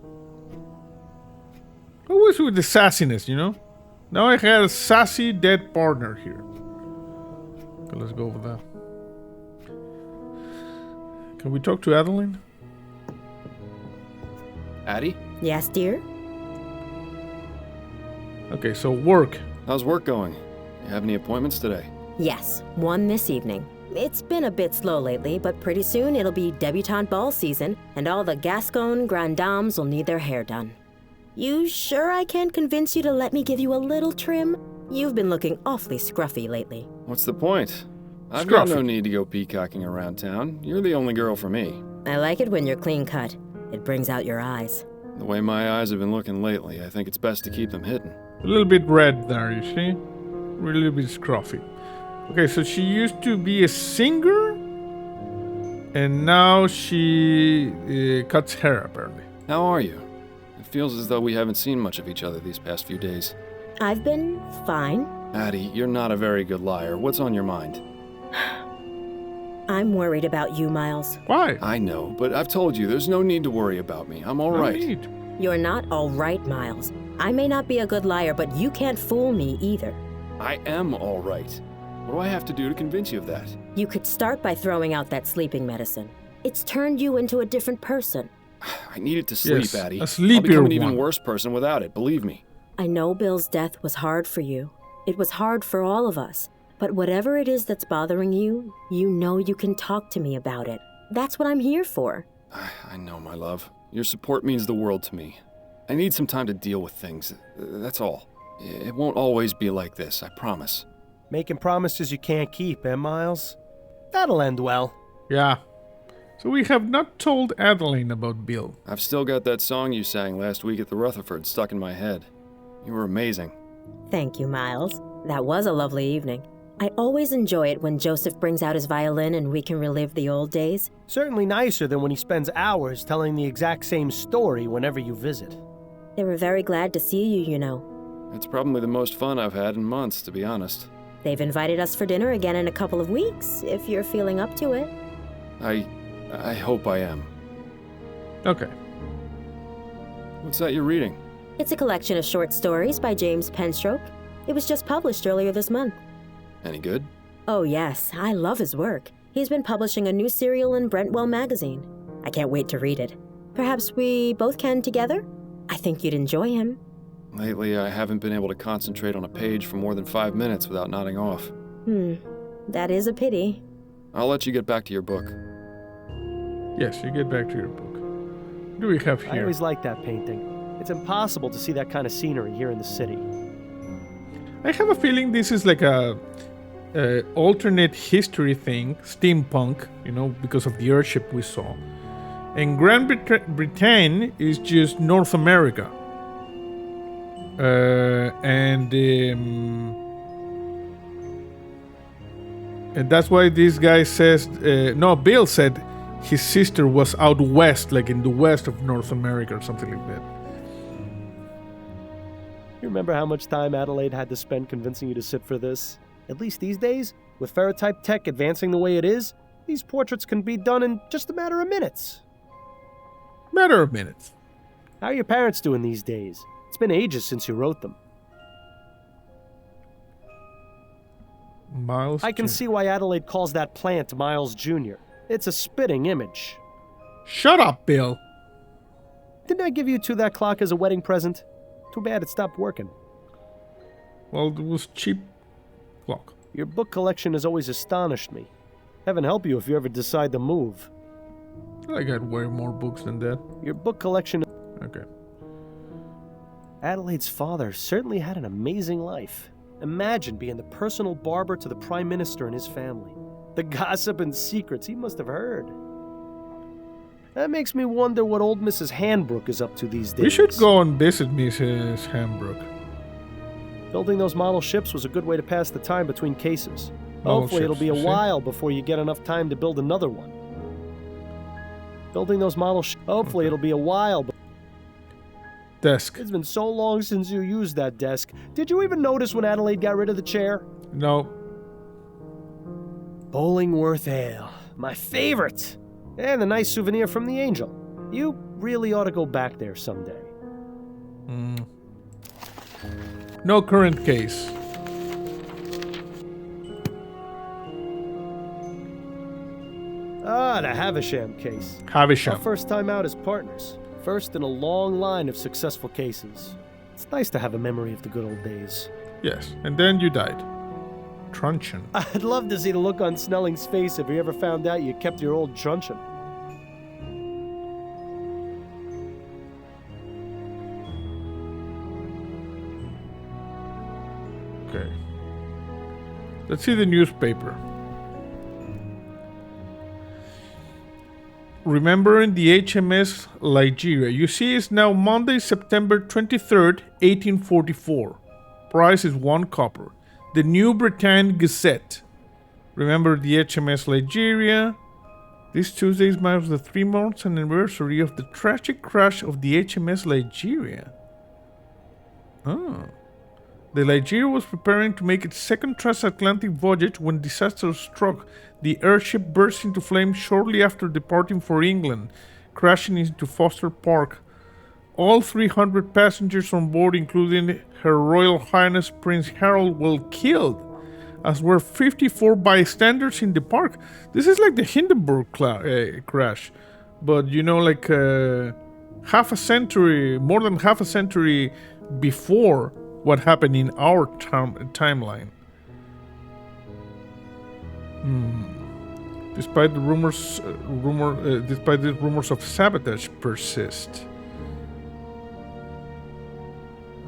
Always with the sassiness, you know? Now I had a sassy dead partner here. Okay, let's go over that. Can we talk to Adeline? Addie? Yes, dear? Okay, so work. How's work going? You have any appointments today? Yes, one this evening. It's been a bit slow lately, but pretty soon it'll be debutante ball season, and all the Gascon grand dames will need their hair done. You sure I can't convince you to let me give you a little trim? You've been looking awfully scruffy lately. What's the point? I've got no Scruffy. need to go peacocking around town. You're the only girl for me. I like it when you're clean cut. It brings out your eyes. The way my eyes have been looking lately, I think it's best to keep them hidden. A little bit red there, you see? A little bit scruffy. Okay, so she used to be a singer, and now she cuts hair, apparently. How are you? It feels as though we haven't seen much of each other these past few days. I've been fine. Addie, you're not a very good liar. What's on your mind? I'm worried about you, Miles. Why? I know, but I've told you, there's no need to worry about me. I'm all No right. need. You're not all right, Miles. I may not be a good liar, but you can't fool me either. I am all right. What do I have to do to convince you of that? You could start by throwing out that sleeping medicine. It's turned you into a different person. I need it to sleep, Yes, Addie. a I'll sleepier become an even one. worse person without it, believe me. I know Bill's death was hard for you. It was hard for all of us. But whatever it is that's bothering you, you know you can talk to me about it. That's what I'm here for. I know, my love. Your support means the world to me. I need some time to deal with things. That's all. It won't always be like this, I promise. Making promises you can't keep, eh, Miles? That'll end well. Yeah. So we have not told Adeline about Bill. I've still got that song you sang last week at the Rutherford stuck in my head. You were amazing. Thank you, Miles. That was a lovely evening. I always enjoy it when Joseph brings out his violin and we can relive the old days. Certainly nicer than when he spends hours telling the exact same story whenever you visit. They were very glad to see you, you know. It's probably the most fun I've had in months, to be honest. They've invited us for dinner again in a couple of weeks, if you're feeling up to it. I hope I am. Okay. What's that you're reading? It's a collection of short stories by James Penstroke. It was just published earlier this month. Any good? Oh yes, I love his work. He's been publishing a new serial in Brentwell magazine. I can't wait to read it. Perhaps we both can together? I think you'd enjoy him. Lately, I haven't been able to concentrate on a page for more than 5 minutes without nodding off. That is a pity. I'll let you get back to your book. Yes, you get back to your book. What do we have I here? always liked that painting. It's impossible to see that kind of scenery here in the city. I have a feeling this is like a alternate history thing, steampunk, because of the airship we saw. And Bretagne is just North America. And that's why this guy says, Bill said his sister was out west, like in the west of North America or something like that. You remember how much time Adelaide had to spend convincing you to sit for this? At least these days, with ferrotype tech advancing the way it is, these portraits can be done in just a matter of minutes. Matter of minutes. How are your parents doing these days? It's been ages since you wrote them. Miles. I can see why Adelaide calls that plant Miles Jr. It's a spitting image. Shut up, Bill. Didn't I give you that clock as a wedding present? Too bad it stopped working. Well, it was cheap clock. Your book collection has always astonished me. Heaven help you if you ever decide to move. I got way more books than that. Your book collection... Okay. Adelaide's father certainly had an amazing life. Imagine being the personal barber to the Prime Minister and his family. The gossip and secrets he must have heard. That makes me wonder what old Mrs. Handbrook is up to these days. We should go and visit Mrs. Hambrook. Building those model ships was a good way to pass the time between cases. Model Hopefully it'll ships, be a you see? while before you get enough time to build another one. Building those model ships. Hopefully it'll be a while. Desk. It's been so long since you used that desk. Did you even notice when Adelaide got rid of the chair? No. Bollingworth Ale. My favorite. And a nice souvenir from the Angel. You really ought to go back there someday. No current case. Ah, the Havisham case. Havisham. Our first time out as partners. First in a long line of successful cases. It's nice to have a memory of the good old days. Yes, and then you died. Truncheon. I'd love to see the look on Snelling's face if he ever found out you kept your old truncheon. Okay. Let's see the newspaper. Remembering the HMS Nigeria. You see, it's now Monday, September 23rd, 1844. Price is 1 copper. The New Bretagne Gazette. Remember the HMS Nigeria. This Tuesday marks the 3-month anniversary of the tragic crash of the HMS Nigeria. Oh. The Nigeria was preparing to make its second transatlantic voyage when disaster struck. The airship burst into flames shortly after departing for England, crashing into Foster Park. All 300 passengers on board, including Her Royal Highness Prince Harold, were killed, as were 54 bystanders in the park. This is like the Hindenburg crash, but like more than half a century before what happened in our timeline. Despite the rumors of sabotage persist.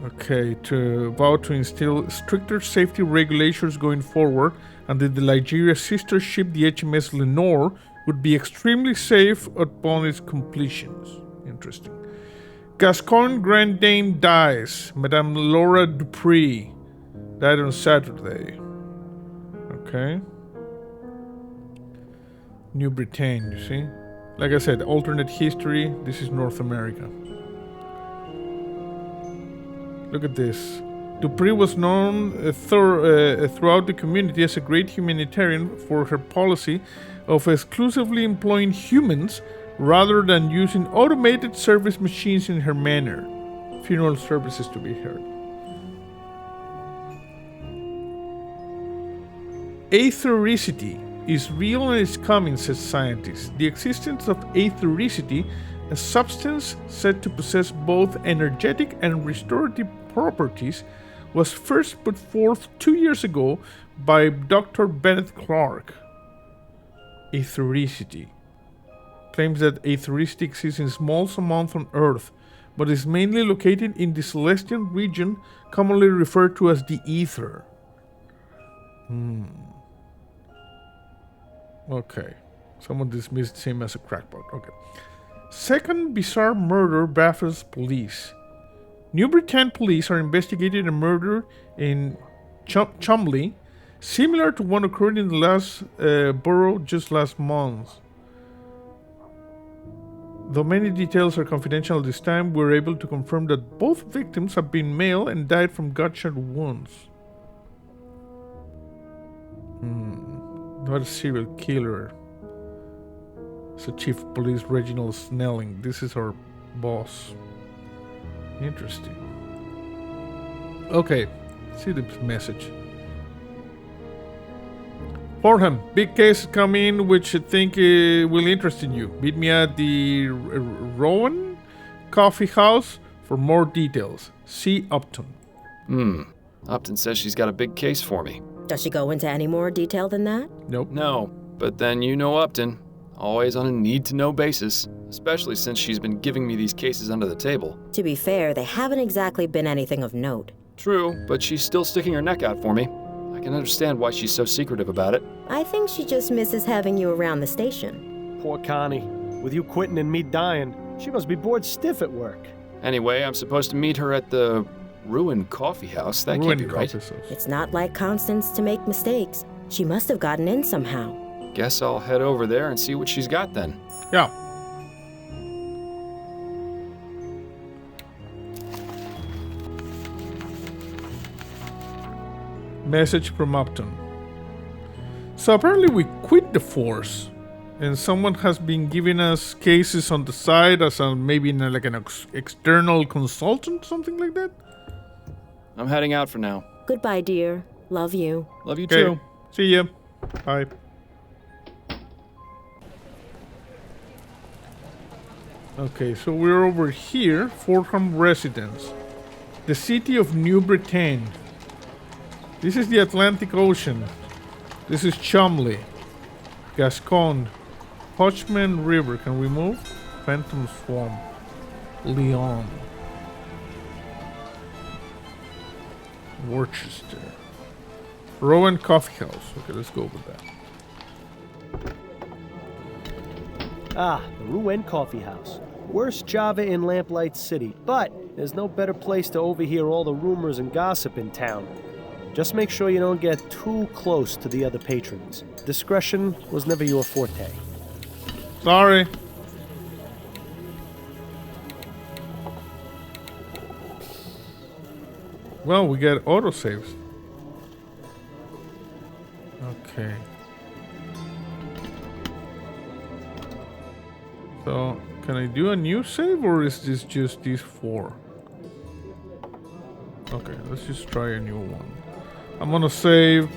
Okay, to vow to instill stricter safety regulations going forward, and that the Nigeria sister ship, the HMS Lenore, would be extremely safe upon its completions. Interesting. Gascoigne Grand Dame dies. Madame Laura Dupree died on Saturday. Okay. New Britain, you see? Like I said, alternate history. This is North America. Look at this. Dupree was known throughout the community as a great humanitarian for her policy of exclusively employing humans rather than using automated service machines in her manner. Funeral services to be heard. Aethericity is real and is coming, says scientists. The existence of aethericity a substance said to possess both energetic and restorative properties, was first put forth 2 years ago by Dr. Bennett Clark. Aethericity claims that aethericity exists in small amounts on Earth, but is mainly located in the celestial region commonly referred to as the ether. Okay. Someone dismissed him as a crackpot. Okay. Second bizarre murder baffles police. New Bretagne police are investigating a murder in Chumley, similar to one occurred in the last borough just last month. Though many details are confidential at this time, we're able to confirm that both victims have been male and died from gunshot wounds. Not a serial killer. So Chief of Police Reginald Snelling. This is our boss. Interesting. Okay, see this message. Forham, big case come in which I think will interest in you. Meet me at the Rowan Coffee House for more details. See Upton. Upton says she's got a big case for me. Does she go into any more detail than that? Nope. No, but then you know Upton. Always on a need-to-know basis, especially since she's been giving me these cases under the table. To be fair, they haven't exactly been anything of note. True, but she's still sticking her neck out for me. I can understand why she's so secretive about it. I think she just misses having you around the station. Poor Connie. With you quitting and me dying, she must be bored stiff at work. Anyway, I'm supposed to meet her at the Ruin Coffee House. That can't be right. It's not like Constance to make mistakes. She must have gotten in somehow. Guess I'll head over there and see what she's got then. Yeah. Message from Upton. So apparently we quit the force, and someone has been giving us cases on the side as maybe like an external consultant, something like that. I'm heading out for now. Goodbye, dear. Love you. Love you Okay. too. See ya. Bye. Okay, so we're over here, Fortham Residence, the city of New Bretagne. This is the Atlantic Ocean. This is Chumley, Gascon, Hodgman River. Can we move? Phantom Swamp, Lyon, Worcester, Rowan Coffee House. Okay, let's go with that. Ah, the Rouen Coffee House. Worst Java in Lamplight City, but there's no better place to overhear all the rumors and gossip in town. Just make sure you don't get too close to the other patrons. Discretion was never your forte. Sorry. Well, we got autosaves. Okay. So, can I do a new save, or is this just these 4? Okay, let's just try a new one. I'm gonna save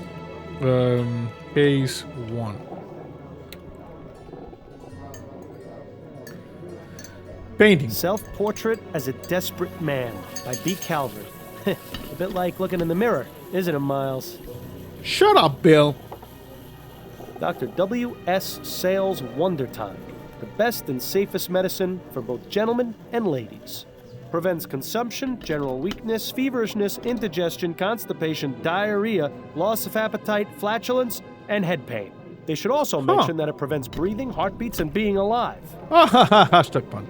case 1. Painting. Self-Portrait as a Desperate Man by B. Calvert. A bit like looking in the mirror, isn't it, Miles? Shut up, Bill. Dr. W.S. Sales Wonder Tonic. The best and safest medicine for both gentlemen and ladies. Prevents consumption, general weakness, feverishness, indigestion, constipation, diarrhea, loss of appetite, flatulence, and head pain. They should also mention that it prevents breathing, heartbeats, and being alive. Hashtag pun.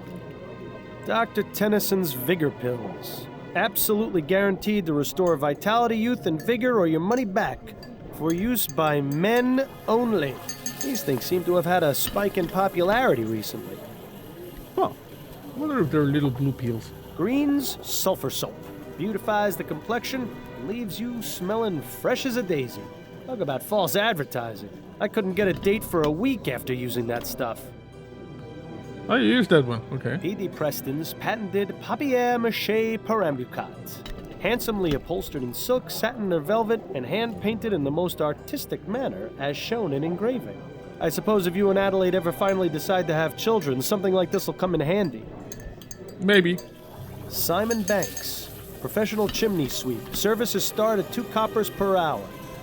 Dr. Tennyson's Vigor Pills. Absolutely guaranteed to restore vitality, youth, and vigor, or your money back. For use by men only. These things seem to have had a spike in popularity recently. Huh. I wonder if they're little blue pills. Green's Sulfur Soap. Beautifies the complexion and leaves you smelling fresh as a daisy. Talk about false advertising. I couldn't get a date for a week after using that stuff. I used that one. Okay. P.D. Preston's patented papier-mâché perambulat. Handsomely upholstered in silk, satin, or velvet, and hand-painted in the most artistic manner as shown in engraving. I suppose if you and Adelaide ever finally decide to have children, something like this will come in handy. Maybe. Simon Banks, professional chimney sweep. Services start at 2 coppers per hour.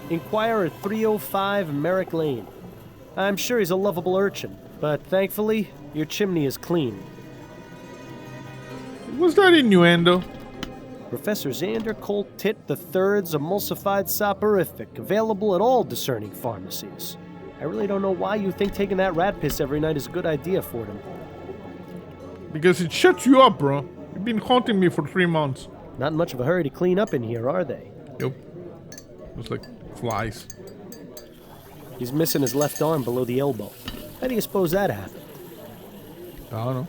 Inquire at 305 Merrick Lane. I'm sure he's a lovable urchin, but thankfully, your chimney is clean. Was that innuendo? Professor Xander Colt Tit III's emulsified soporific, available at all discerning pharmacies. I really don't know why you think taking that rat piss every night is a good idea for them. Because it shuts you up, bro. You've been haunting me for 3 months. Not in much of a hurry to clean up in here, are they? Nope. It's like flies. He's missing his left arm below the elbow. How do you suppose that happened? I don't know.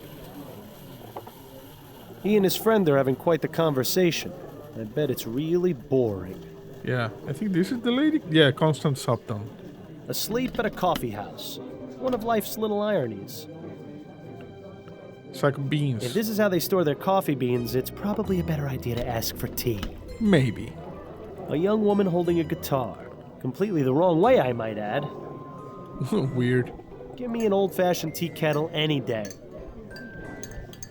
He and his friend are having quite the conversation. I bet it's really boring. Yeah, I think this is the lady. Yeah, Constance Upton. Asleep at a coffee house. One of life's little ironies. Sack of beans. If this is how they store their coffee beans, it's probably a better idea to ask for tea. Maybe. A young woman holding a guitar. Completely the wrong way, I might add. Weird. Give me an old-fashioned tea kettle any day.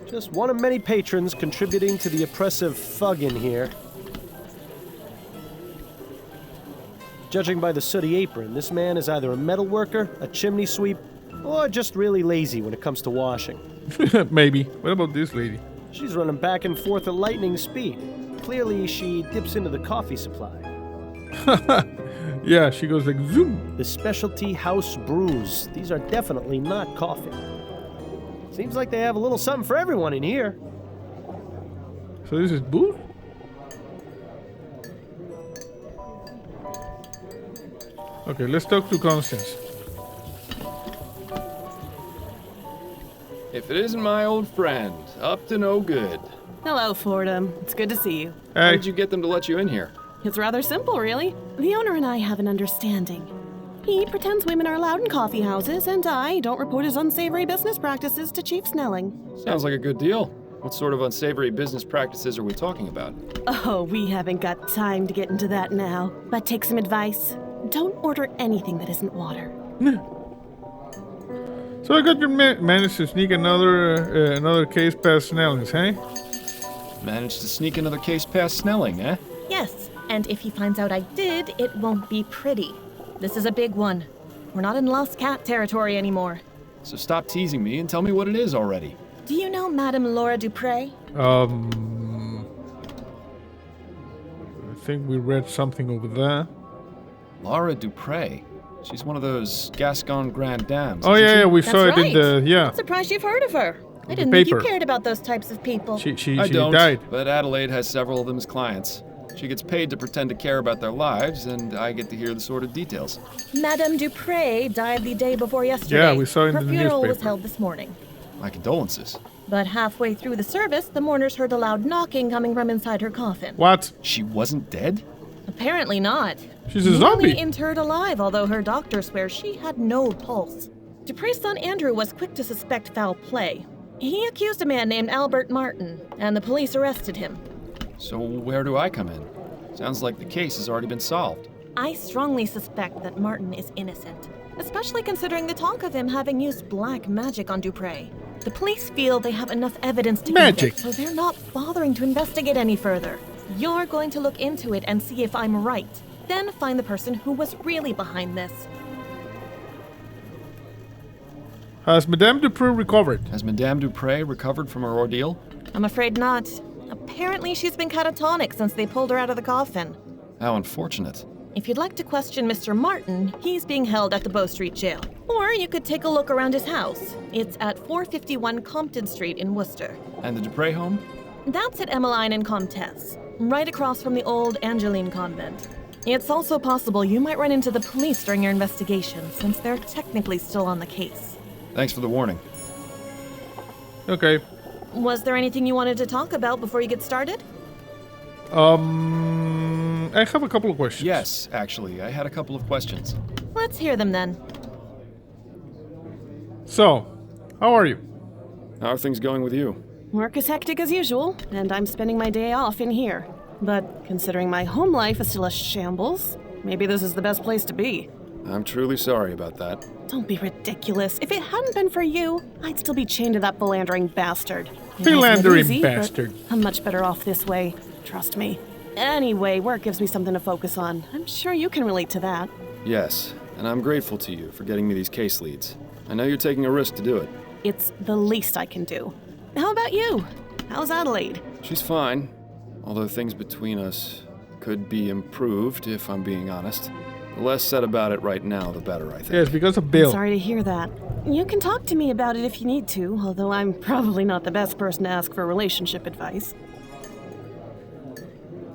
Just one of many patrons contributing to the oppressive fug in here. Judging by the sooty apron, this man is either a metal worker, a chimney sweep, or just really lazy when it comes to washing. Maybe. What about this lady? She's running back and forth at lightning speed. Clearly, she dips into the coffee supply. Yeah, she goes like zoom. The specialty house brews. These are definitely not coffee. Seems like they have a little something for everyone in here. So this is booze? Okay, let's talk to Constance. If it isn't my old friend, up to no good. Hello, Fordham. It's good to see you. How Hey. did you get them to let you in here? It's rather simple, really. The owner and I have an understanding. He pretends women are allowed in coffee houses, and I don't report his unsavory business practices to Chief Snelling. Sounds like a good deal. What sort of unsavory business practices are we talking about? Oh, we haven't got time to get into that now. But take some advice. Don't order anything that isn't water. So I got your managed to sneak another case past Snelling's, hey? Managed to sneak another case past Snelling, eh? Yes, and if he finds out I did, it won't be pretty. This is a big one. We're not in Lost Cat territory anymore. So stop teasing me and tell me what it is already. Do you know Madame Laura Dupre? I think we read something over there. Laura Dupre. She's one of those Gascon Grand Dames. Oh isn't yeah, she? we That's saw it in right. the yeah. I'm surprised you've heard of her. I The didn't think you paper. cared about those types of people. She I don't, died. but Adelaide has several of them as clients. She gets paid to pretend to care about their lives, and I get to hear the sordid details. Madame Dupre died the day before yesterday. Yeah, we saw it in Her the funeral was newspaper. held this morning. My condolences. But halfway through the service, the mourners heard a loud knocking coming from inside her coffin. What? She wasn't dead? Apparently not. She's a zombie. Nearly interred alive, although her doctor swears she had no pulse. Dupre's son Andrew was quick to suspect foul play. He accused a man named Albert Martin, and the police arrested him. So where do I come in? Sounds like the case has already been solved. I strongly suspect that Martin is innocent, especially considering the talk of him having used black magic on Dupre. The police feel they have enough evidence to Magic. convict, so they're not bothering to investigate any further. You're going to look into it and see if I'm right, then find the person who was really behind this. Has Madame Dupre recovered? Has Madame Dupre recovered from her ordeal? I'm afraid not. Apparently she's been catatonic since they pulled her out of the coffin. How unfortunate. If you'd like to question Mr. Martin, he's being held at the Bow Street jail. Or you could take a look around his house. It's at 451 Compton Street in Worcester. And the Dupre home? That's at Emmeline and Comtesse, right across from the old Angeline convent. It's also possible you might run into the police during your investigation, since they're technically still on the case. Thanks for the warning. Okay. Was there anything you wanted to talk about before you get started? I have a couple of questions. Yes, actually, I had a couple of questions. Let's hear them then. So, how are you? How are things going with you? Work is hectic as usual, and I'm spending my day off in here. But considering my home life is still a shambles, maybe this is the best place to be. I'm truly sorry about that. Don't be ridiculous. If it hadn't been for you, I'd still be chained to that philandering bastard. Philandering Easy, bastard. but I'm much better off this way. Trust me. Anyway, work gives me something to focus on. I'm sure you can relate to that. Yes, and I'm grateful to you for getting me these case leads. I know you're taking a risk to do it. It's the least I can do. How about you? How's Adelaide? She's fine, although things between us could be improved, if I'm being honest. The less said about it right now, the better, I think. Yes, because of Bill. Sorry to hear that. You can talk to me about it if you need to, although I'm probably not the best person to ask for relationship advice.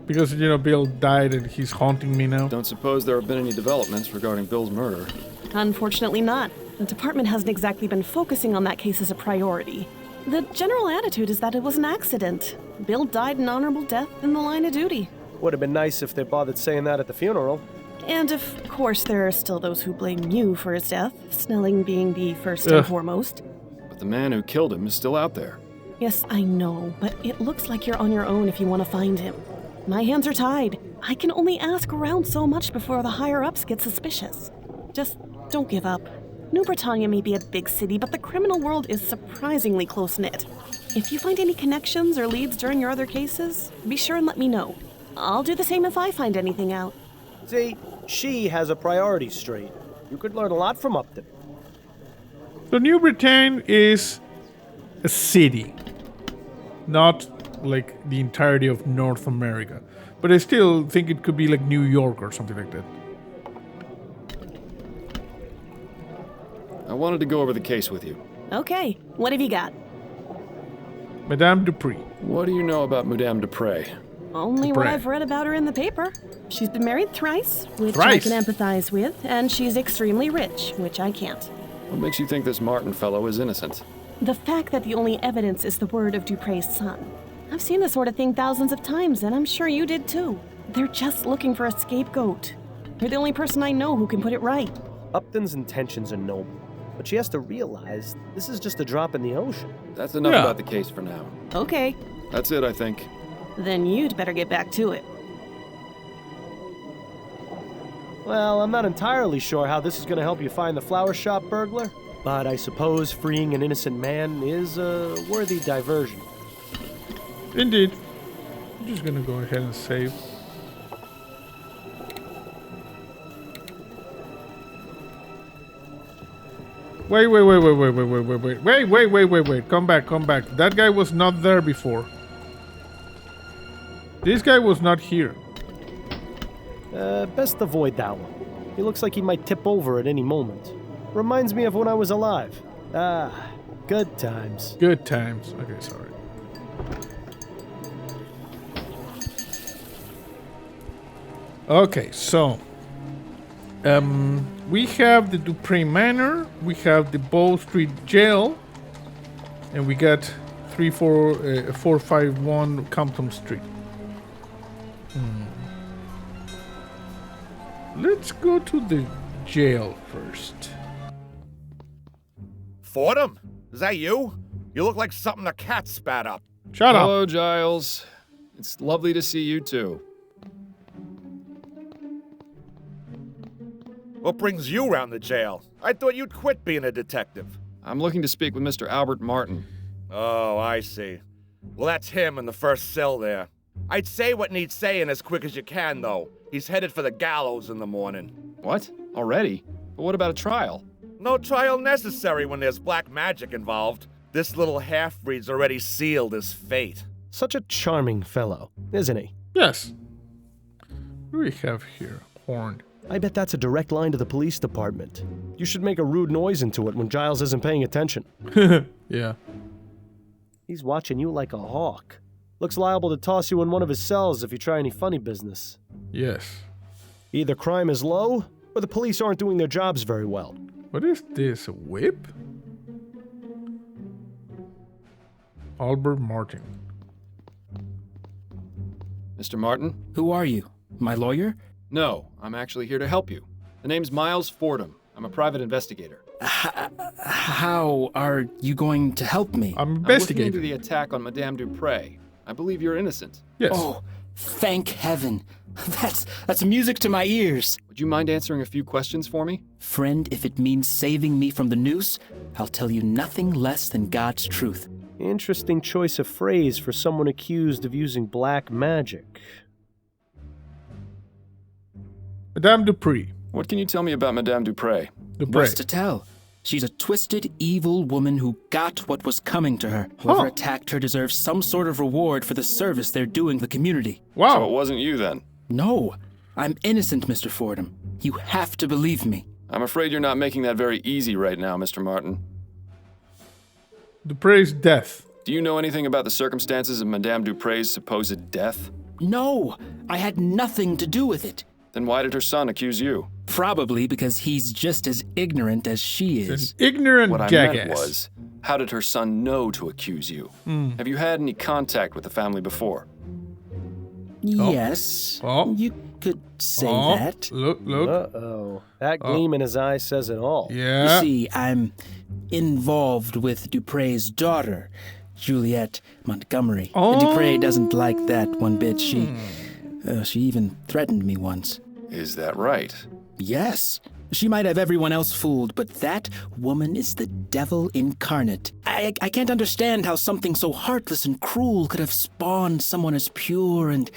Because, Bill died and he's haunting me now. Don't suppose there have been any developments regarding Bill's murder. Unfortunately not. The department hasn't exactly been focusing on that case as a priority. The general attitude is that it was an accident. Bill died an honorable death in the line of duty. Would have been nice if they bothered saying that at the funeral. And of course there are still those who blame you for his death, Snelling being the first and foremost. But the man who killed him is still out there. Yes, I know, but it looks like you're on your own if you want to find him. My hands are tied. I can only ask around so much before the higher-ups get suspicious. Just don't give up. New Bretagne may be a big city, but the criminal world is surprisingly close-knit. If you find any connections or leads during your other cases, be sure and let me know. I'll do the same if I find anything out. See, she has a priority straight. You could learn a lot from Upton. So New Bretagne is a city, not like the entirety of North America. But I still think it could be like New York or something like that. I wanted to go over the case with you. Okay, what have you got? Madame Dupree. What do you know about Madame Dupre? Only what Dupre. I've read about her in the paper. She's been married thrice, which I Thrice? can empathize with, and she's extremely rich, which I can't. What makes you think this Martin fellow is innocent? The fact that the only evidence is the word of Dupre's son. I've seen this sort of thing thousands of times, and I'm sure you did too. They're just looking for a scapegoat. You're the only person I know who can put it right. Upton's intentions are noble, but she has to realize this is just a drop in the ocean. That's enough Yeah. about the case for now. Okay, That's it, I think. then you'd better get back to it. Well, I'm not entirely sure how this is going to help you find the flower shop burglar, but I suppose freeing an innocent man is a worthy diversion. Indeed. I'm just gonna go ahead and save. Wait. Come back. That guy was not there before. This guy was not here. Best avoid that one. He looks like he might tip over at any moment. Reminds me of when I was alive. Ah, good times. Good times. Okay, sorry. Okay, so we have the Dupree Manor, we have the Bow Street Jail, and we got 451 Compton Street. Let's go to the jail first. Fordham? Is that you? You look like something a cat spat up. Shut up. Hello, Giles. It's lovely to see you too. What brings you round the jail? I thought you'd quit being a detective. I'm looking to speak with Mr. Albert Martin. Oh, I see. Well, that's him in the first cell there. I'd say what needs saying as quick as you can, though. He's headed for the gallows in the morning. What? Already? But what about a trial? No trial necessary when there's black magic involved. This little half-breed's already sealed his fate. Such a charming fellow, isn't he? Yes. What do we have here? Horn. I bet that's a direct line to the police department. You should make a rude noise into it when Giles isn't paying attention. Yeah. He's watching you like a hawk. Looks liable to toss you in one of his cells if you try any funny business. Yes. Either crime is low, or the police aren't doing their jobs very well. What is this? A whip? Albert Martin. Mr. Martin? Who are you? My lawyer? No, I'm actually here to help you. The name's Miles Fordham. I'm a private investigator. How are you going to help me? I'm I'm looking investigating. into the attack on Madame Dupre. I believe you're innocent. Yes. Oh, thank heaven. That's music to my ears. Would you mind answering a few questions for me? Friend, if it means saving me from the noose, I'll tell you nothing less than God's truth. Interesting choice of phrase for someone accused of using black magic. Madame Dupree. What can you tell me about Madame Dupré? What's to tell? She's a twisted, evil woman who got what was coming to her. Whoever attacked her deserves some sort of reward for the service they're doing the community. Wow. So it wasn't you then? No, I'm innocent, Mr. Fordham. You have to believe me. I'm afraid you're not making that very easy right now, Mr. Martin. Dupree's death. Do you know anything about the circumstances of Madame Dupré's supposed death? No, I had nothing to do with it. Then why did her son accuse you? Probably because he's just as ignorant as she is. An ignorant What I jackass. meant was, how did her son know to accuse you? Have you had any contact with the family before? Yes, you could say that. Look. Uh-oh. That gleam in his eye says it all. Yeah. You see, I'm involved with Dupree's daughter, Juliette Montgomery. And Dupree doesn't like that one bit. She even threatened me once. Is that right? Yes. She might have everyone else fooled, but that woman is the devil incarnate. I can't understand how something so heartless and cruel could have spawned someone as pure and,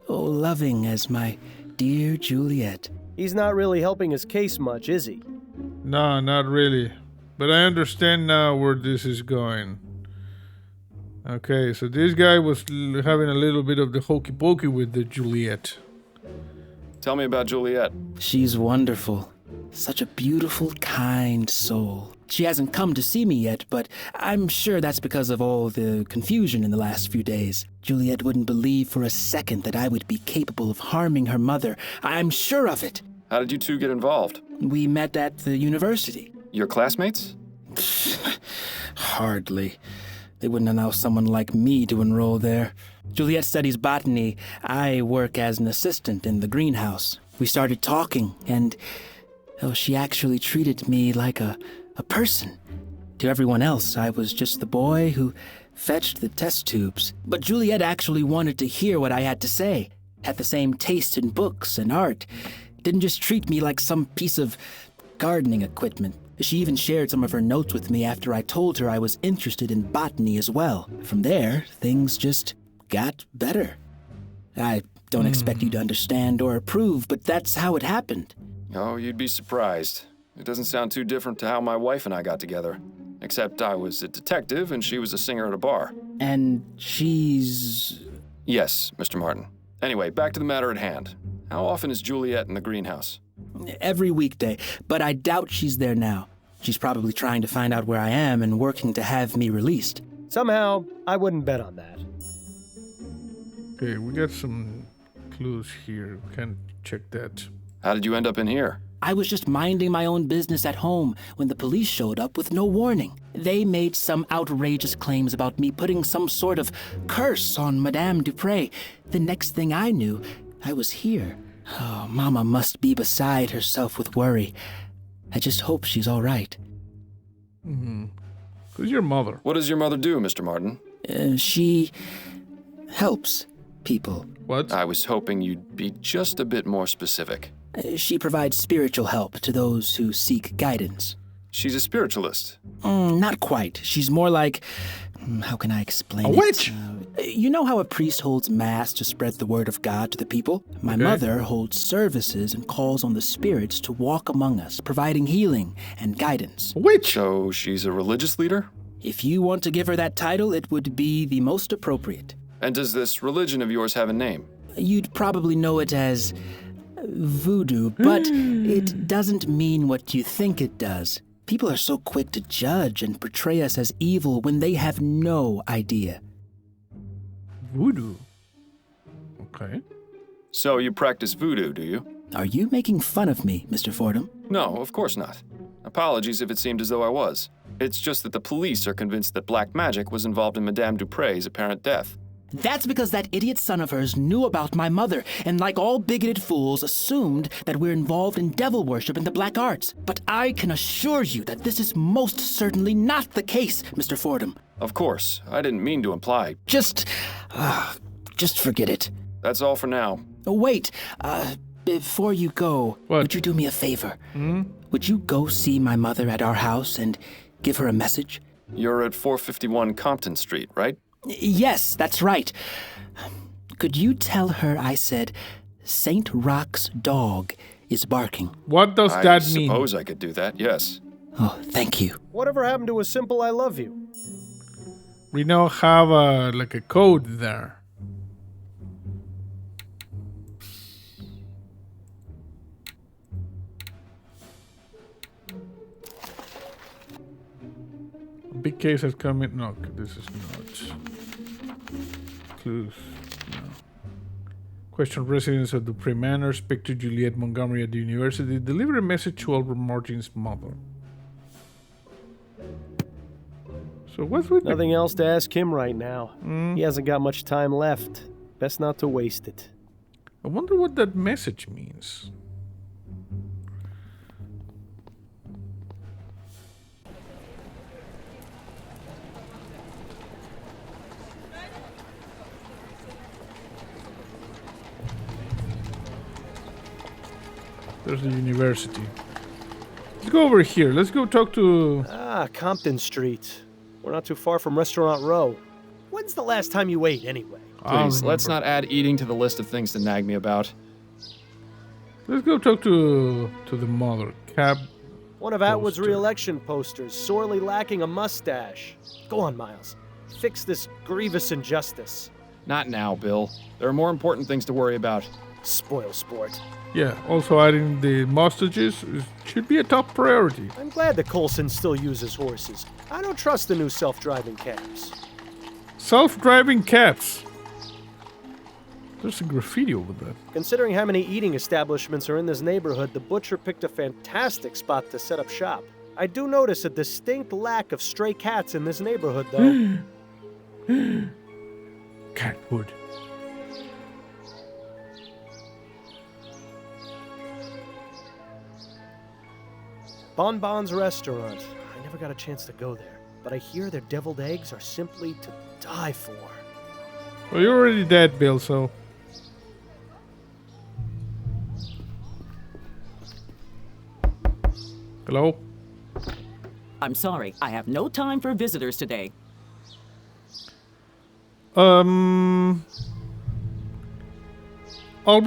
loving as my dear Juliet. He's not really helping his case much, is he? No, not really. But I understand now where this is going. Okay, so this guy was having a little bit of the hokey pokey with the Juliet. Tell me about Juliet. She's wonderful. Such a beautiful, kind soul. She hasn't come to see me yet, but I'm sure that's because of all the confusion in the last few days. Juliet wouldn't believe for a second that I would be capable of harming her mother. I'm sure of it. How did you two get involved? We met at the university. Your classmates? Hardly. They wouldn't allow someone like me to enroll there. Juliet studies botany. I work as an assistant in the greenhouse. We started talking, and she actually treated me like a person. To everyone else, I was just the boy who fetched the test tubes. But Juliet actually wanted to hear what I had to say. Had the same taste in books and art. Didn't just treat me like some piece of gardening equipment. She even shared some of her notes with me after I told her I was interested in botany as well. From there, things just got better. I don't expect you to understand or approve, but that's how it happened. Oh, you'd be surprised. It doesn't sound too different to how my wife and I got together. Except I was a detective and she was a singer at a bar. And she's... Yes, Mr. Martin. Anyway, back to the matter at hand. How often is Juliet in the greenhouse? Every weekday, but I doubt she's there now. She's probably trying to find out where I am and working to have me released. Somehow, I wouldn't bet on that. Okay, we got some clues here. We can check that. How did you end up in here? I was just minding my own business at home when the police showed up with no warning. They made some outrageous claims about me putting some sort of curse on Madame Dupré. The next thing I knew, I was here. Oh, Mama must be beside herself with worry. I just hope she's all right. Who's your mother? What does your mother do, Mr. Martin? She helps people. What? I was hoping you'd be just a bit more specific. She provides spiritual help to those who seek guidance. She's a spiritualist. Not quite. She's more like... How can I explain it? A witch! You know how a priest holds mass to spread the word of God to the people? My mother holds services and calls on the spirits to walk among us, providing healing and guidance. A witch! So she's a religious leader? If you want to give her that title, it would be the most appropriate. And does this religion of yours have a name? You'd probably know it as voodoo, but it doesn't mean what you think it does. People are so quick to judge and portray us as evil when they have no idea. Voodoo. Okay. So you practice voodoo, do you? Are you making fun of me, Mr. Fordham? No, of course not. Apologies if it seemed as though I was. It's just that the police are convinced that black magic was involved in Madame Dupré's apparent death. That's because that idiot son of hers knew about my mother, and like all bigoted fools, assumed that we're involved in devil worship and the black arts. But I can assure you that this is most certainly not the case, Mr. Fordham. Of course, I didn't mean to imply. Just forget it. That's all for now. Oh, wait. Before you go, What? would you do me a favor? Would you go see my mother at our house and give her a message? You're at 451 Compton Street, right? Yes, that's right. Could you tell her I said St. Roch's dog is barking? What does I that mean? suppose I could do that, yes. Oh, thank you. Whatever happened to a simple I love you? We now have like a code there. A big case has come in. No, this is not. Clues. No. Question residents of Dupree Manor. Speak to Juliet Montgomery at the university. Deliver a message to Albert Martin's mother. So what's with Nothing else to ask him right now. He hasn't got much time left. Best not to waste it. I wonder what that message means. There's the university. Let's go over here. Let's go talk to... Ah, Compton Street. We're not too far from Restaurant Row. When's the last time you ate, anyway? I don't Please, let's remember. not add eating to the list of things to nag me about. Let's go talk to the mother. Cab. One of Atwood's Poster. re-election posters, sorely lacking a mustache. Go on, Miles. Fix this grievous injustice. Not now, Bill. There are more important things to worry about. Spoil sport. Yeah, also adding the mustaches should be a top priority. I'm glad that Coulson still uses horses. I don't trust the new self-driving cabs. Self-driving cats. There's a graffiti over there. Considering how many eating establishments are in this neighborhood, the butcher picked a fantastic spot to set up shop. I do notice a distinct lack of stray cats in this neighborhood, though. Catwood. Bonbon's Restaurant. I never got a chance to go there, but I hear their deviled eggs are simply to die for. Well, you're already dead, Bill, so... Hello? I'm sorry, I have no time for visitors today. Albert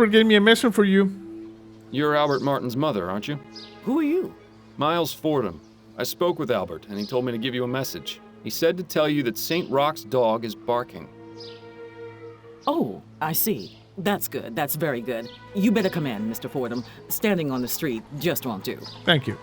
gave me a message for you. You're Albert Martin's mother, aren't you? Who are you? Miles Fordham. I spoke with Albert, and he told me to give you a message. He said to tell you that St. Roch's dog is barking. Oh, I see. That's good. That's very good. You better come in, Mr. Fordham. Standing on the street just won't do. Thank you.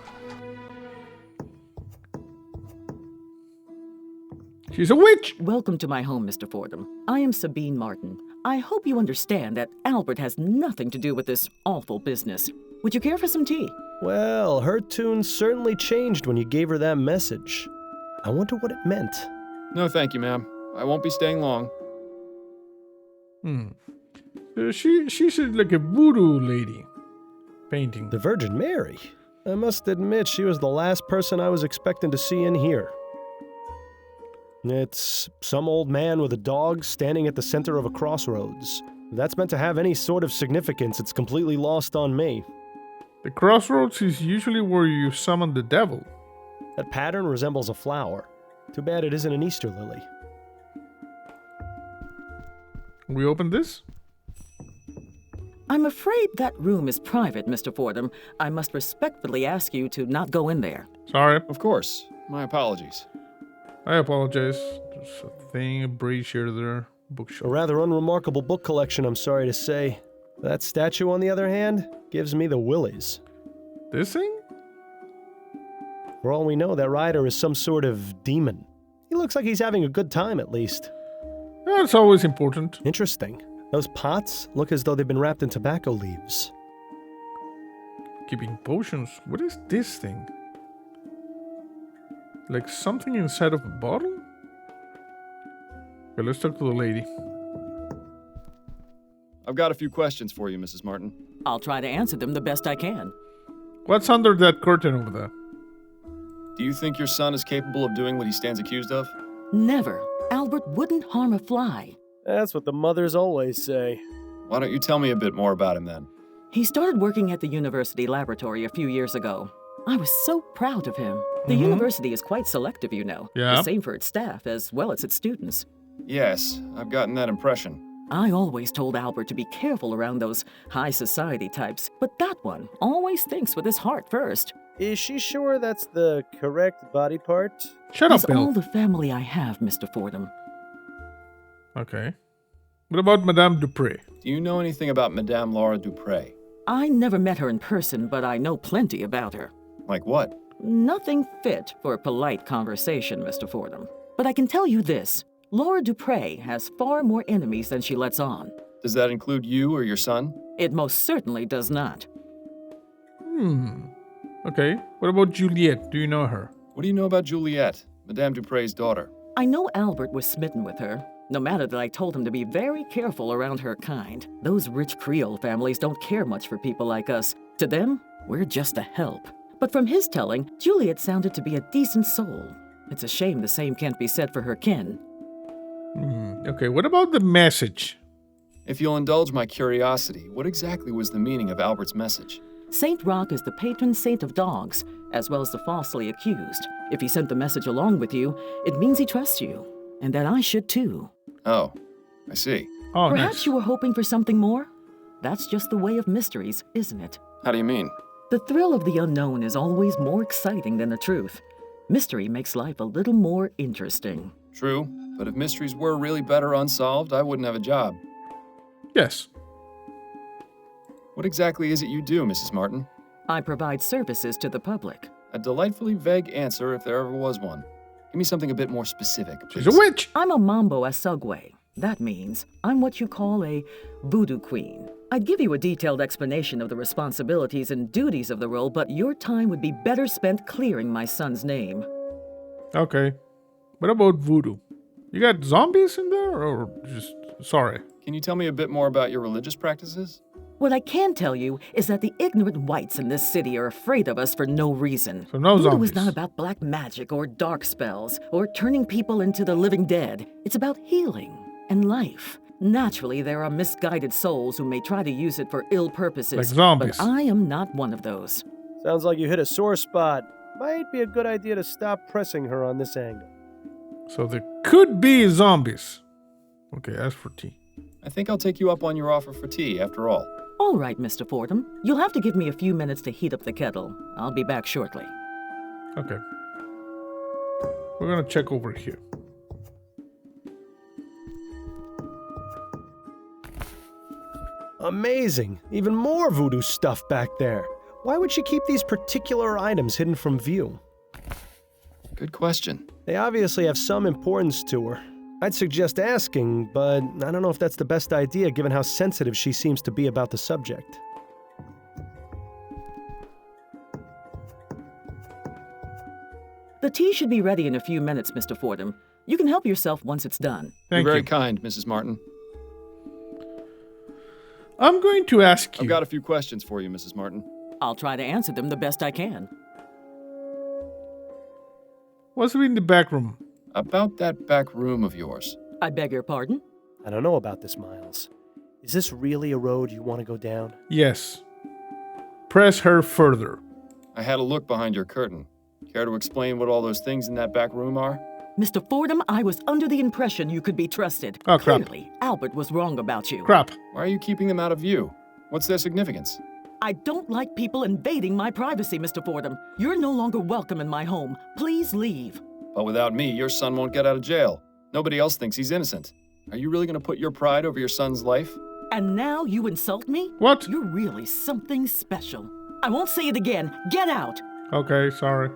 She's a witch! Welcome to my home, Mr. Fordham. I am Sabine Martin. I hope you understand that Albert has nothing to do with this awful business. Would you care for some tea? Well, her tune certainly changed when you gave her that message. I wonder what it meant. No, thank you, ma'am. I won't be staying long. She's like a voodoo lady. Painting. The Virgin Mary? I must admit she was the last person I was expecting to see in here. It's some old man with a dog standing at the center of a crossroads. If that's meant to have any sort of significance, it's completely lost on me. The crossroads is usually where you summon the devil. That pattern resembles a flower. Too bad it isn't an Easter lily. We open this? I'm afraid that room is private, Mr. Fordham. I must respectfully ask you to not go in there. Sorry. Of course. My apologies. I apologize. There's a thing, a brazier there. A Bookshelf. rather unremarkable book collection, I'm sorry to say. That statue, on the other hand, gives me the willies. This thing? For all we know, that rider is some sort of demon. He looks like he's having a good time, at least. That's always important. Interesting. Those pots look as though they've been wrapped in tobacco leaves. Keeping potions. What is this thing? Like something inside of a bottle? Okay, let's talk to the lady. I've got a few questions for you, Mrs. Martin. I'll try to answer them the best I can. What's under that curtain over there? Do you think your son is capable of doing what he stands accused of? Never. Albert wouldn't harm a fly. That's what the mothers always say. Why don't you tell me a bit more about him then? He started working at the university laboratory a few years ago. I was so proud of him. The university is quite selective, you know. Yeah. The same for its staff as well as its students. Yes, I've gotten that impression. I always told Albert to be careful around those high society types, but that one always thinks with his heart first. Is she sure that's the correct body part? Shut up, He's Bill. all the family I have, Mr. Fordham. Okay. What about Madame Dupre? Do you know anything about Madame Laura Dupre? I never met her in person, but I know plenty about her. Like what? Nothing fit for a polite conversation, Mr. Fordham. But I can tell you this. Laura Dupre has far more enemies than she lets on. Does that include you or your son? It most certainly does not. Okay. What about Juliet? Do you know her? What do you know about Juliet, Madame Dupre's daughter? I know Albert was smitten with her, no matter that I told him to be very careful around her kind. Those rich Creole families don't care much for people like us. To them, we're just a help. But from his telling, Juliet sounded to be a decent soul. It's a shame the same can't be said for her kin. Okay, what about the message? If you'll indulge my curiosity, what exactly was the meaning of Albert's message? Saint Roch is the patron saint of dogs, as well as the falsely accused. If he sent the message along with you, it means he trusts you, and that I should too. Oh, I see. Oh, Perhaps nice. you were hoping for something more? That's just the way of mysteries, isn't it? How do you mean? The thrill of the unknown is always more exciting than the truth. Mystery makes life a little more interesting. True, but if mysteries were really better unsolved, I wouldn't have a job. Yes. What exactly is it you do, Mrs. Martin? I provide services to the public. A delightfully vague answer if there ever was one. Give me something a bit more specific, please. She's a witch. I'm a mambo asugwe. That means I'm what you call a voodoo queen. I'd give you a detailed explanation of the responsibilities and duties of the role, but your time would be better spent clearing my son's name. Okay. What about voodoo? You got zombies in there, or just... Sorry. Can you tell me a bit more about your religious practices? What I can tell you is that the ignorant whites in this city are afraid of us for no reason. So no Voodoo zombies. is not about black magic or dark spells or turning people into the living dead. It's about healing and life. Naturally, there are misguided souls who may try to use it for ill purposes. Like zombies. But I am not one of those. Sounds like you hit a sore spot. Might be a good idea to stop pressing her on this angle. So there could be zombies. Okay, as for tea. I think I'll take you up on your offer for tea, after all. All right, Mr. Fordham. You'll have to give me a few minutes to heat up the kettle. I'll be back shortly. Okay. We're gonna check over here. Amazing. Even more voodoo stuff back there. Why would she keep these particular items hidden from view? Good question. They obviously have some importance to her. I'd suggest asking, but I don't know if that's the best idea given how sensitive she seems to be about the subject. The tea should be ready in a few minutes, Mr. Fordham. You can help yourself once it's done. Thank You're very you. kind, Mrs. Martin. I'm going to ask you. I've got a few questions for you, Mrs. Martin. I'll try to answer them the best I can. What's in the back room? About that back room of yours. I beg your pardon? I don't know about this, Miles. Is this really a road you want to go down? Yes. Press her further. I had a look behind your curtain. Care to explain what all those things in that back room are? Mr. Fordham, I was under the impression you could be trusted. Oh, crap. Clearly, Albert was wrong about you. Crap. Why are you keeping them out of view? What's their significance? I don't like people invading my privacy, Mr. Fordham. You're no longer welcome in my home. Please leave. But without me, your son won't get out of jail. Nobody else thinks he's innocent. Are you really going to put your pride over your son's life? And now you insult me? What? You're really something special. I won't say it again. Get out! Okay, sorry.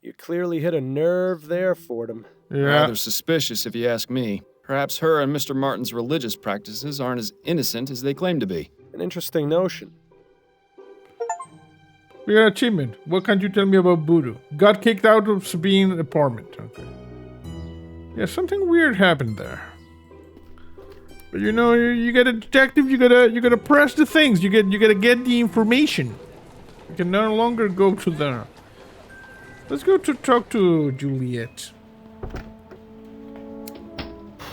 You clearly hit a nerve there, Fordham. Yeah. Rather suspicious, if you ask me. Perhaps her and Mr. Martin's religious practices aren't as innocent as they claim to be. An interesting notion. We got an achievement. What can you tell me about voodoo? Got kicked out of Sabine's apartment. Okay. Yeah, something weird happened there. But you know, you get a detective. You gotta press the things. You gotta get the information. You can no longer go to the. Let's go to talk to Juliet.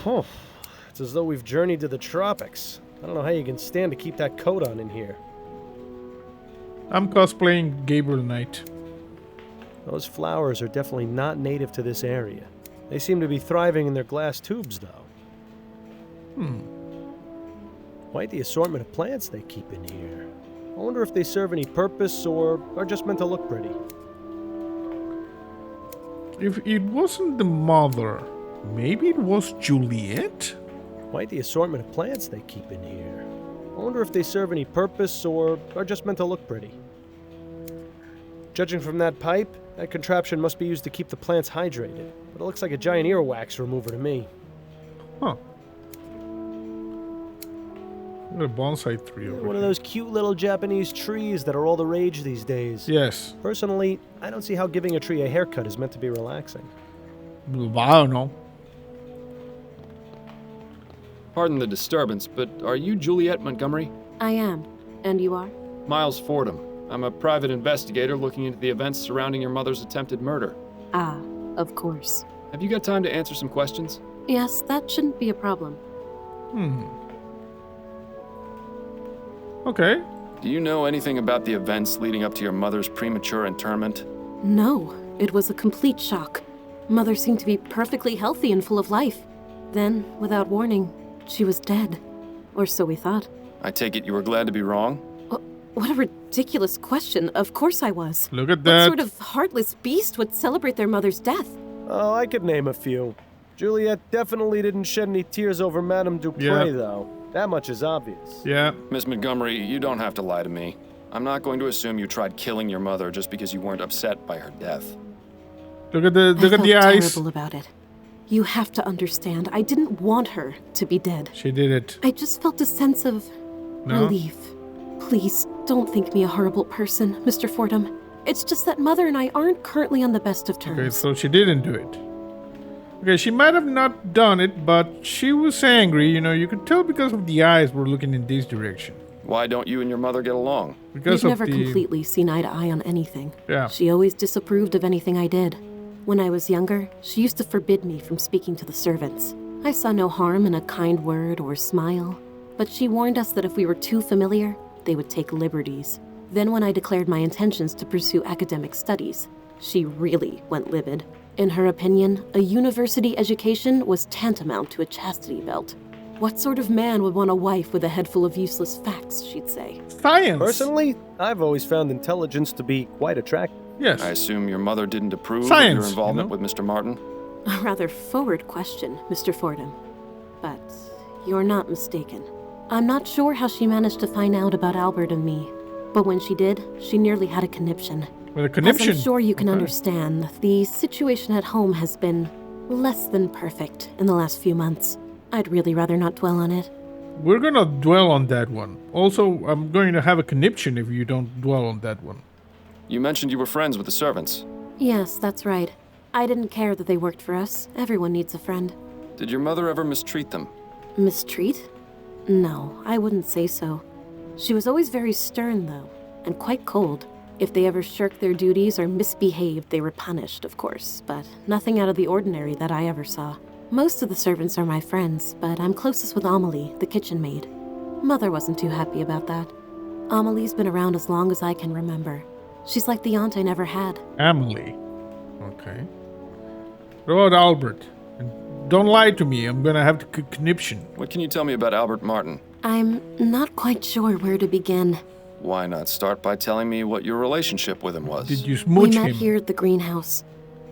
Oh, it's as though we've journeyed to the tropics. I don't know how you can stand to keep that coat on in here. I'm cosplaying Gabriel Knight. Those flowers are definitely not native to this area. They seem to be thriving in their glass tubes, though. Quite the assortment of plants they keep in here. I wonder if they serve any purpose or are just meant to look pretty. If it wasn't the mother, maybe it was Juliet? Quite the assortment of plants they keep in here. I wonder if they serve any purpose or are just meant to look pretty. Judging from that pipe, that contraption must be used to keep the plants hydrated. But it looks like a giant earwax remover to me. Huh. Got a bonsai tree over One of here. those cute little Japanese trees that are all the rage these days. Yes. Personally, I don't see how giving a tree a haircut is meant to be relaxing. I don't know. Pardon the disturbance, but are you Juliet Montgomery? I am. And you are? Miles Fordham. I'm a private investigator looking into the events surrounding your mother's attempted murder. Ah, of course. Have you got time to answer some questions? Yes, that shouldn't be a problem. Okay. Do you know anything about the events leading up to your mother's premature interment? No, it was a complete shock. Mother seemed to be perfectly healthy and full of life. Then, without warning, she was dead. Or so we thought. I take it you were glad to be wrong? What a ridiculous question. Of course I was. Look at What that. sort of heartless beast would celebrate their mother's death? Oh, I could name a few. Juliet definitely didn't shed any tears over Madame Dupré, though. That much is obvious. Yeah. Miss Montgomery, you don't have to lie to me. I'm not going to assume you tried killing your mother just because you weren't upset by her death. Look at the I felt eyes. terrible about it. You have to understand, I didn't want her to be dead. She did it. I just felt a sense of relief. Please, don't think me a horrible person, Mr. Fordham. It's just that Mother and I aren't currently on the best of terms. Okay, so she didn't do it. Okay, she might have not done it, but she was angry. You know, you could tell because of the eyes were looking in this direction. Why don't you and your mother get along? Because We've of never the... completely seen eye to eye on anything. Yeah. She always disapproved of anything I did. When I was younger, she used to forbid me from speaking to the servants. I saw no harm in a kind word or smile, but she warned us that if we were too familiar, they would take liberties. Then when I declared my intentions to pursue academic studies, she really went livid. In her opinion, a university education was tantamount to a chastity belt. What sort of man would want a wife with a head full of useless facts, she'd say. Science! Personally, I've always found intelligence to be quite attractive. Yes. I assume your mother didn't approve of Science, your involvement you know? with Mr. Martin? A rather forward question, Mr. Fordham. But you're not mistaken. I'm not sure how she managed to find out about Albert and me, but when she did, she nearly had a conniption. With a conniption? As I'm sure you can Okay. understand, the situation at home has been less than perfect in the last few months. I'd really rather not dwell on it. We're gonna dwell on that one. Also, I'm going to have a conniption if you don't dwell on that one. You mentioned you were friends with the servants. Yes, that's right. I didn't care that they worked for us. Everyone needs a friend. Did your mother ever mistreat them? Mistreat? No, I wouldn't say so. She was always very stern, though, and quite cold. If they ever shirked their duties or misbehaved, they were punished, of course, but nothing out of the ordinary that I ever saw. Most of the servants are my friends, but I'm closest with Amelie, the kitchen maid. Mother wasn't too happy about that. Amelie's been around as long as I can remember. She's like the aunt I never had. Emily. Okay. What about Albert? And don't lie to me. I'm gonna have the conniption. What can you tell me about Albert Martin? I'm not quite sure where to begin. Why not start by telling me what your relationship with him was? Did you We smooch met him? here at the greenhouse.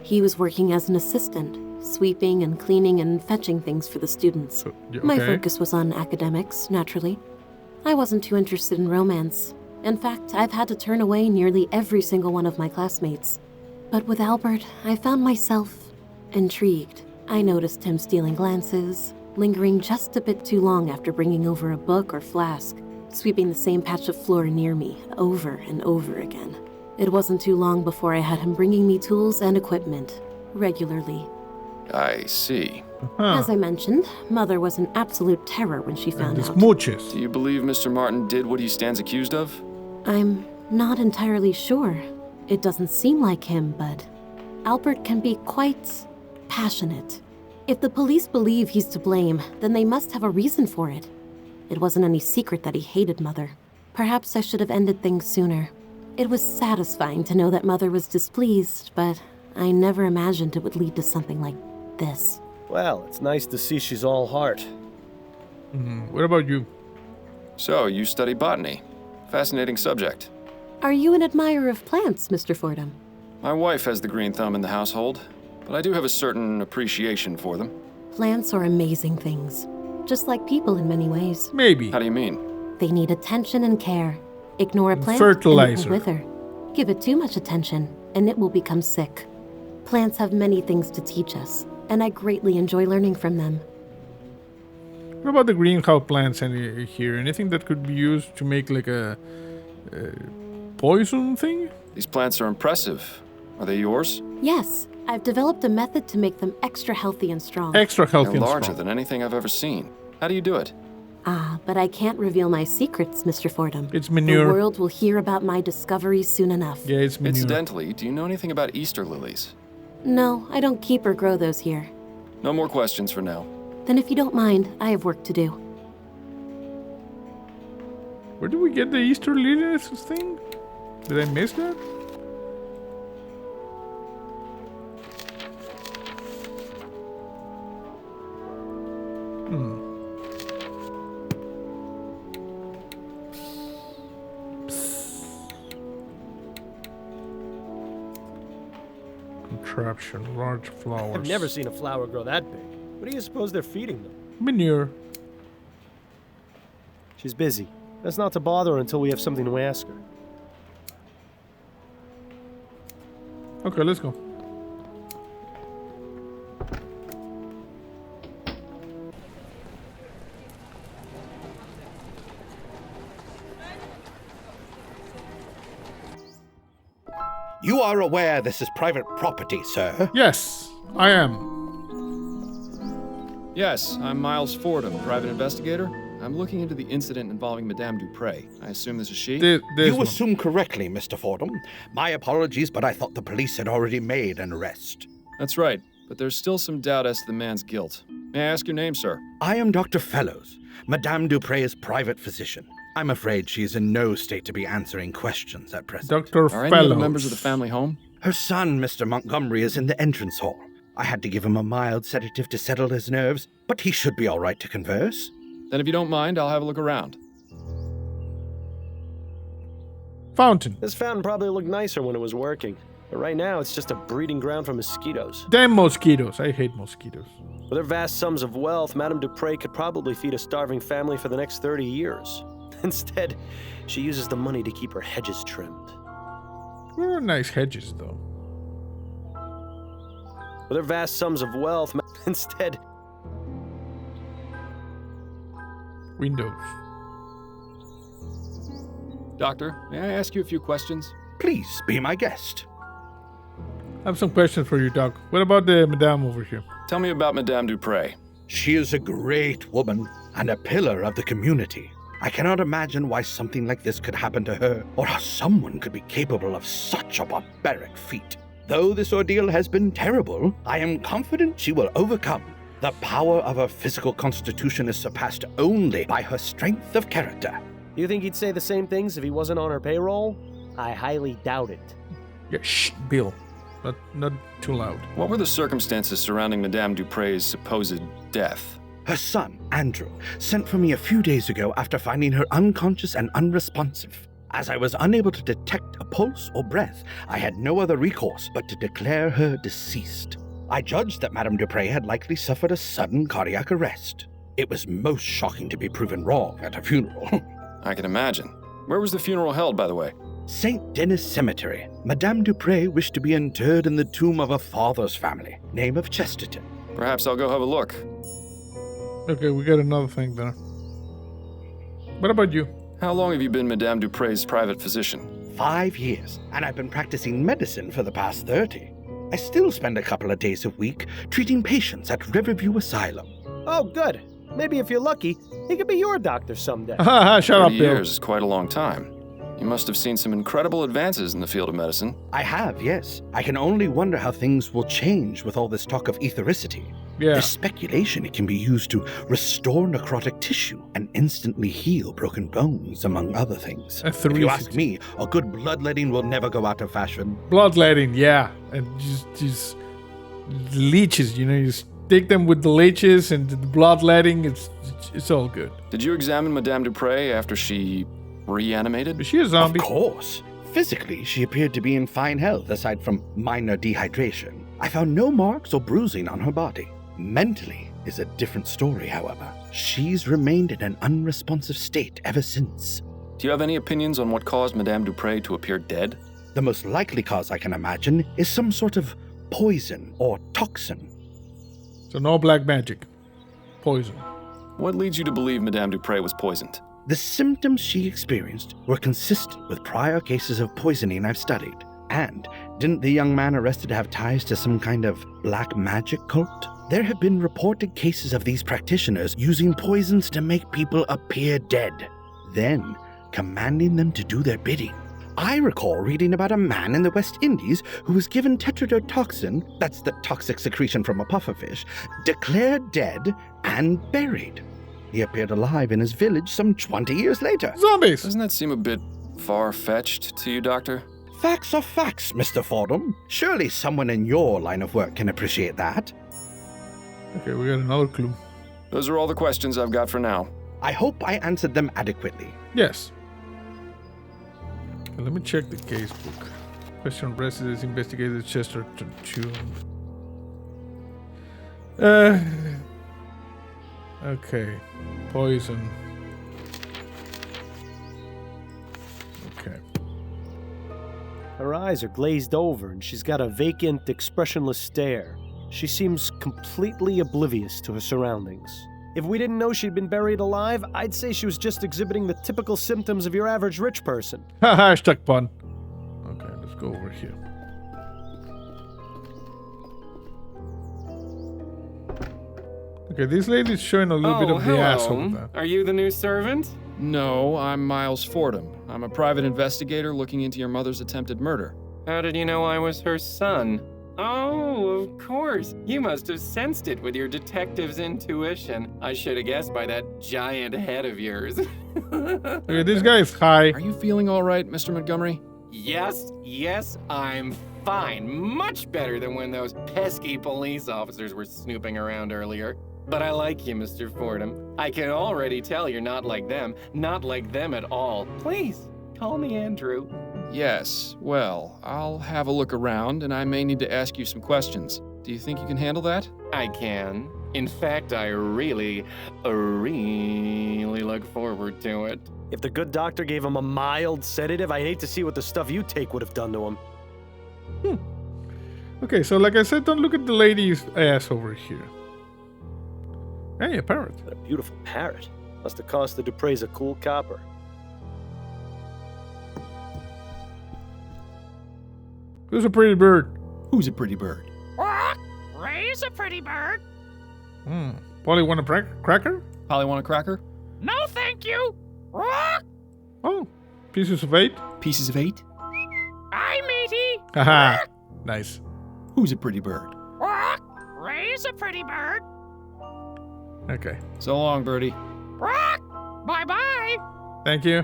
He was working as an assistant, sweeping and cleaning and fetching things for the students. So, yeah, My okay. focus was on academics, naturally. I wasn't too interested in romance. In fact, I've had to turn away nearly every single one of my classmates. But with Albert, I found myself intrigued. I noticed him stealing glances, lingering just a bit too long after bringing over a book or flask, sweeping the same patch of floor near me over and over again. It wasn't too long before I had him bringing me tools and equipment, regularly. I see. Huh. As I mentioned, Mother was an absolute terror when she found The out. smooches. Do you believe Mr. Martin did what he stands accused of? I'm not entirely sure. It doesn't seem like him, but Albert can be quite passionate. If the police believe he's to blame, then they must have a reason for it. It wasn't any secret that he hated Mother. Perhaps I should have ended things sooner. It was satisfying to know that Mother was displeased, but I never imagined it would lead to something like this. Well, it's nice to see she's all heart. What about you? So, you study botany. Fascinating subject. Are you an admirer of plants, Mr. Fordham? My wife has the green thumb in the household, but I do have a certain appreciation for them. Plants are amazing things, just like people in many ways. Maybe. How do you mean? They need attention and care. Ignore a plant Fertilizer. and it will wither. Give it too much attention and it will become sick. Plants have many things to teach us, and I greatly enjoy learning from them. What about the greenhouse plants here? Anything that could be used to make like a poison thing? These plants are impressive. Are they yours? Yes, I've developed a method to make them extra healthy and strong. Extra healthy They're and larger strong. than anything I've ever seen. How do you do it? But I can't reveal my secrets, Mr. Fordham. It's manure. The world will hear about my discoveries soon enough. Yeah, it's manure. Incidentally, do you know anything about Easter lilies? No, I don't keep or grow those here. No more questions for now. Then if you don't mind, I have work to do. Where did we get the Easter lilies thing? Did I miss that? Contraption, large flowers. I've never seen a flower grow that big. What do you suppose they're feeding them? Manure. She's busy. Best not to bother her until we have something to ask her. Okay, let's go. You are aware this is private property, sir? Yes, I am. Yes, I'm Miles Fordham, private investigator. I'm looking into the incident involving Madame Dupre. I assume this is she? You assume correctly, Mr. Fordham. My apologies, but I thought the police had already made an arrest. That's right, but there's still some doubt as to the man's guilt. May I ask your name, sir? I am Dr. Fellows, Madame Dupre's private physician. I'm afraid she is in no state to be answering questions at present. Dr. Are any of the members of the family home? Her son, Mr. Montgomery, is in the entrance hall. I had to give him a mild sedative to settle his nerves, but he should be all right to converse. Then if you don't mind, I'll have a look around. Fountain. This fountain probably looked nicer when it was working. But right now, it's just a breeding ground for mosquitoes. Damn mosquitoes. I hate mosquitoes. With her vast sums of wealth, Madame Dupre could probably feed a starving family for the next 30 years. Instead, she uses the money to keep her hedges trimmed. Where are nice hedges, though? With her vast sums of wealth, instead... Windows. Doctor, may I ask you a few questions? Please, be my guest. I have some questions for you, Doc. What about the madame over here? Tell me about Madame Dupre. She is a great woman and a pillar of the community. I cannot imagine why something like this could happen to her, or how someone could be capable of such a barbaric feat. Though this ordeal has been terrible, I am confident she will overcome. The power of her physical constitution is surpassed only by her strength of character. You think he'd say the same things if he wasn't on her payroll? I highly doubt it. Yeah, shh, Bill. Not too loud. What were the circumstances surrounding Madame Dupre's supposed death? Her son, Andrew, sent for me a few days ago after finding her unconscious and unresponsive. As I was unable to detect a pulse or breath, I had no other recourse but to declare her deceased. I judged that Madame Dupre had likely suffered a sudden cardiac arrest. It was most shocking to be proven wrong at a funeral. I can imagine. Where was the funeral held, by the way? St. Denis Cemetery. Madame Dupre wished to be interred in the tomb of her father's family, name of Chesterton. Perhaps I'll go have a look. Okay, we got another thing there. What about you? How long have you been Madame Dupre's private physician? 5 years, and I've been practicing medicine for the past 30. I still spend a couple of days a week treating patients at Riverview Asylum. Oh, good. Maybe if you're lucky, he could be your doctor someday. Shut up, 30 Bill. years is quite a long time. You must have seen some incredible advances in the field of medicine. I have, yes. I can only wonder how things will change with all this talk of ethericity. Yeah. There's speculation it can be used to restore necrotic tissue and instantly heal broken bones, among other things. A If you ask me, a good bloodletting will never go out of fashion. Bloodletting, yeah. And just leeches, you stick them with the leeches and the bloodletting, it's all good. Did you examine Madame Dupre after she reanimated? Is she a zombie? Of course. Physically, she appeared to be in fine health aside from minor dehydration. I found no marks or bruising on her body. Mentally is a different story, however. She's remained in an unresponsive state ever since. Do you have any opinions on what caused Madame Dupre to appear dead? The most likely cause I can imagine is some sort of poison or toxin. So no black magic. Poison. What leads you to believe Madame Dupre was poisoned? The symptoms she experienced were consistent with prior cases of poisoning I've studied. And didn't the young man arrested have ties to some kind of black magic cult? There have been reported cases of these practitioners using poisons to make people appear dead, then commanding them to do their bidding. I recall reading about a man in the West Indies who was given tetrodotoxin, that's the toxic secretion from a pufferfish, declared dead and buried. He appeared alive in his village some 20 years later. Zombies! Doesn't that seem a bit far-fetched to you, Doctor? Facts are facts, Mr. Fordham. Surely someone in your line of work can appreciate that. Okay, we got another clue. Those are all the questions I've got for now. I hope I answered them adequately. Yes. Okay, let me check the case book. Question residents investigated Chesterton tomb. Okay. Poison. Okay. Her eyes are glazed over and she's got a vacant, expressionless stare. She seems completely oblivious to her surroundings. If we didn't know she'd been buried alive, I'd say she was just exhibiting the typical symptoms of your average rich person. Hashtag pun. Okay, let's go over here. Okay, this lady's showing a little bit of the ass over there. Are you the new servant? No, I'm Miles Fordham. I'm a private investigator looking into your mother's attempted murder. How did you know I was her son? Oh, of course. You must have sensed it with your detective's intuition. I should have guessed by that giant head of yours. Okay, this guy is high. Are you feeling all right, Mr. Montgomery? Yes, I'm fine. Much better than when those pesky police officers were snooping around earlier. But I like you, Mr. Fordham. I can already tell you're not like them at all. Please, call me Andrew. Yes, well, I'll have a look around and I may need to ask you some questions. Do you think you can handle that? I can. In fact, I really look forward to it. If the good doctor gave him a mild sedative, I'd hate to see what the stuff you take would have done to him. Okay, so like I said, don't look at the lady's ass over here. Hey, a parrot. What a beautiful parrot. Must have cost the Dupre's a cool copper. Who's a pretty bird? Who's a pretty bird? Ray's a pretty bird. Polly want a cracker? Polly want a cracker? No, thank you. Oh, pieces of 8? Pieces of 8? Hi, matey. Haha, nice. Who's a pretty bird? Ray's a pretty bird. Okay. So long, Birdie. Bye-bye. Thank you.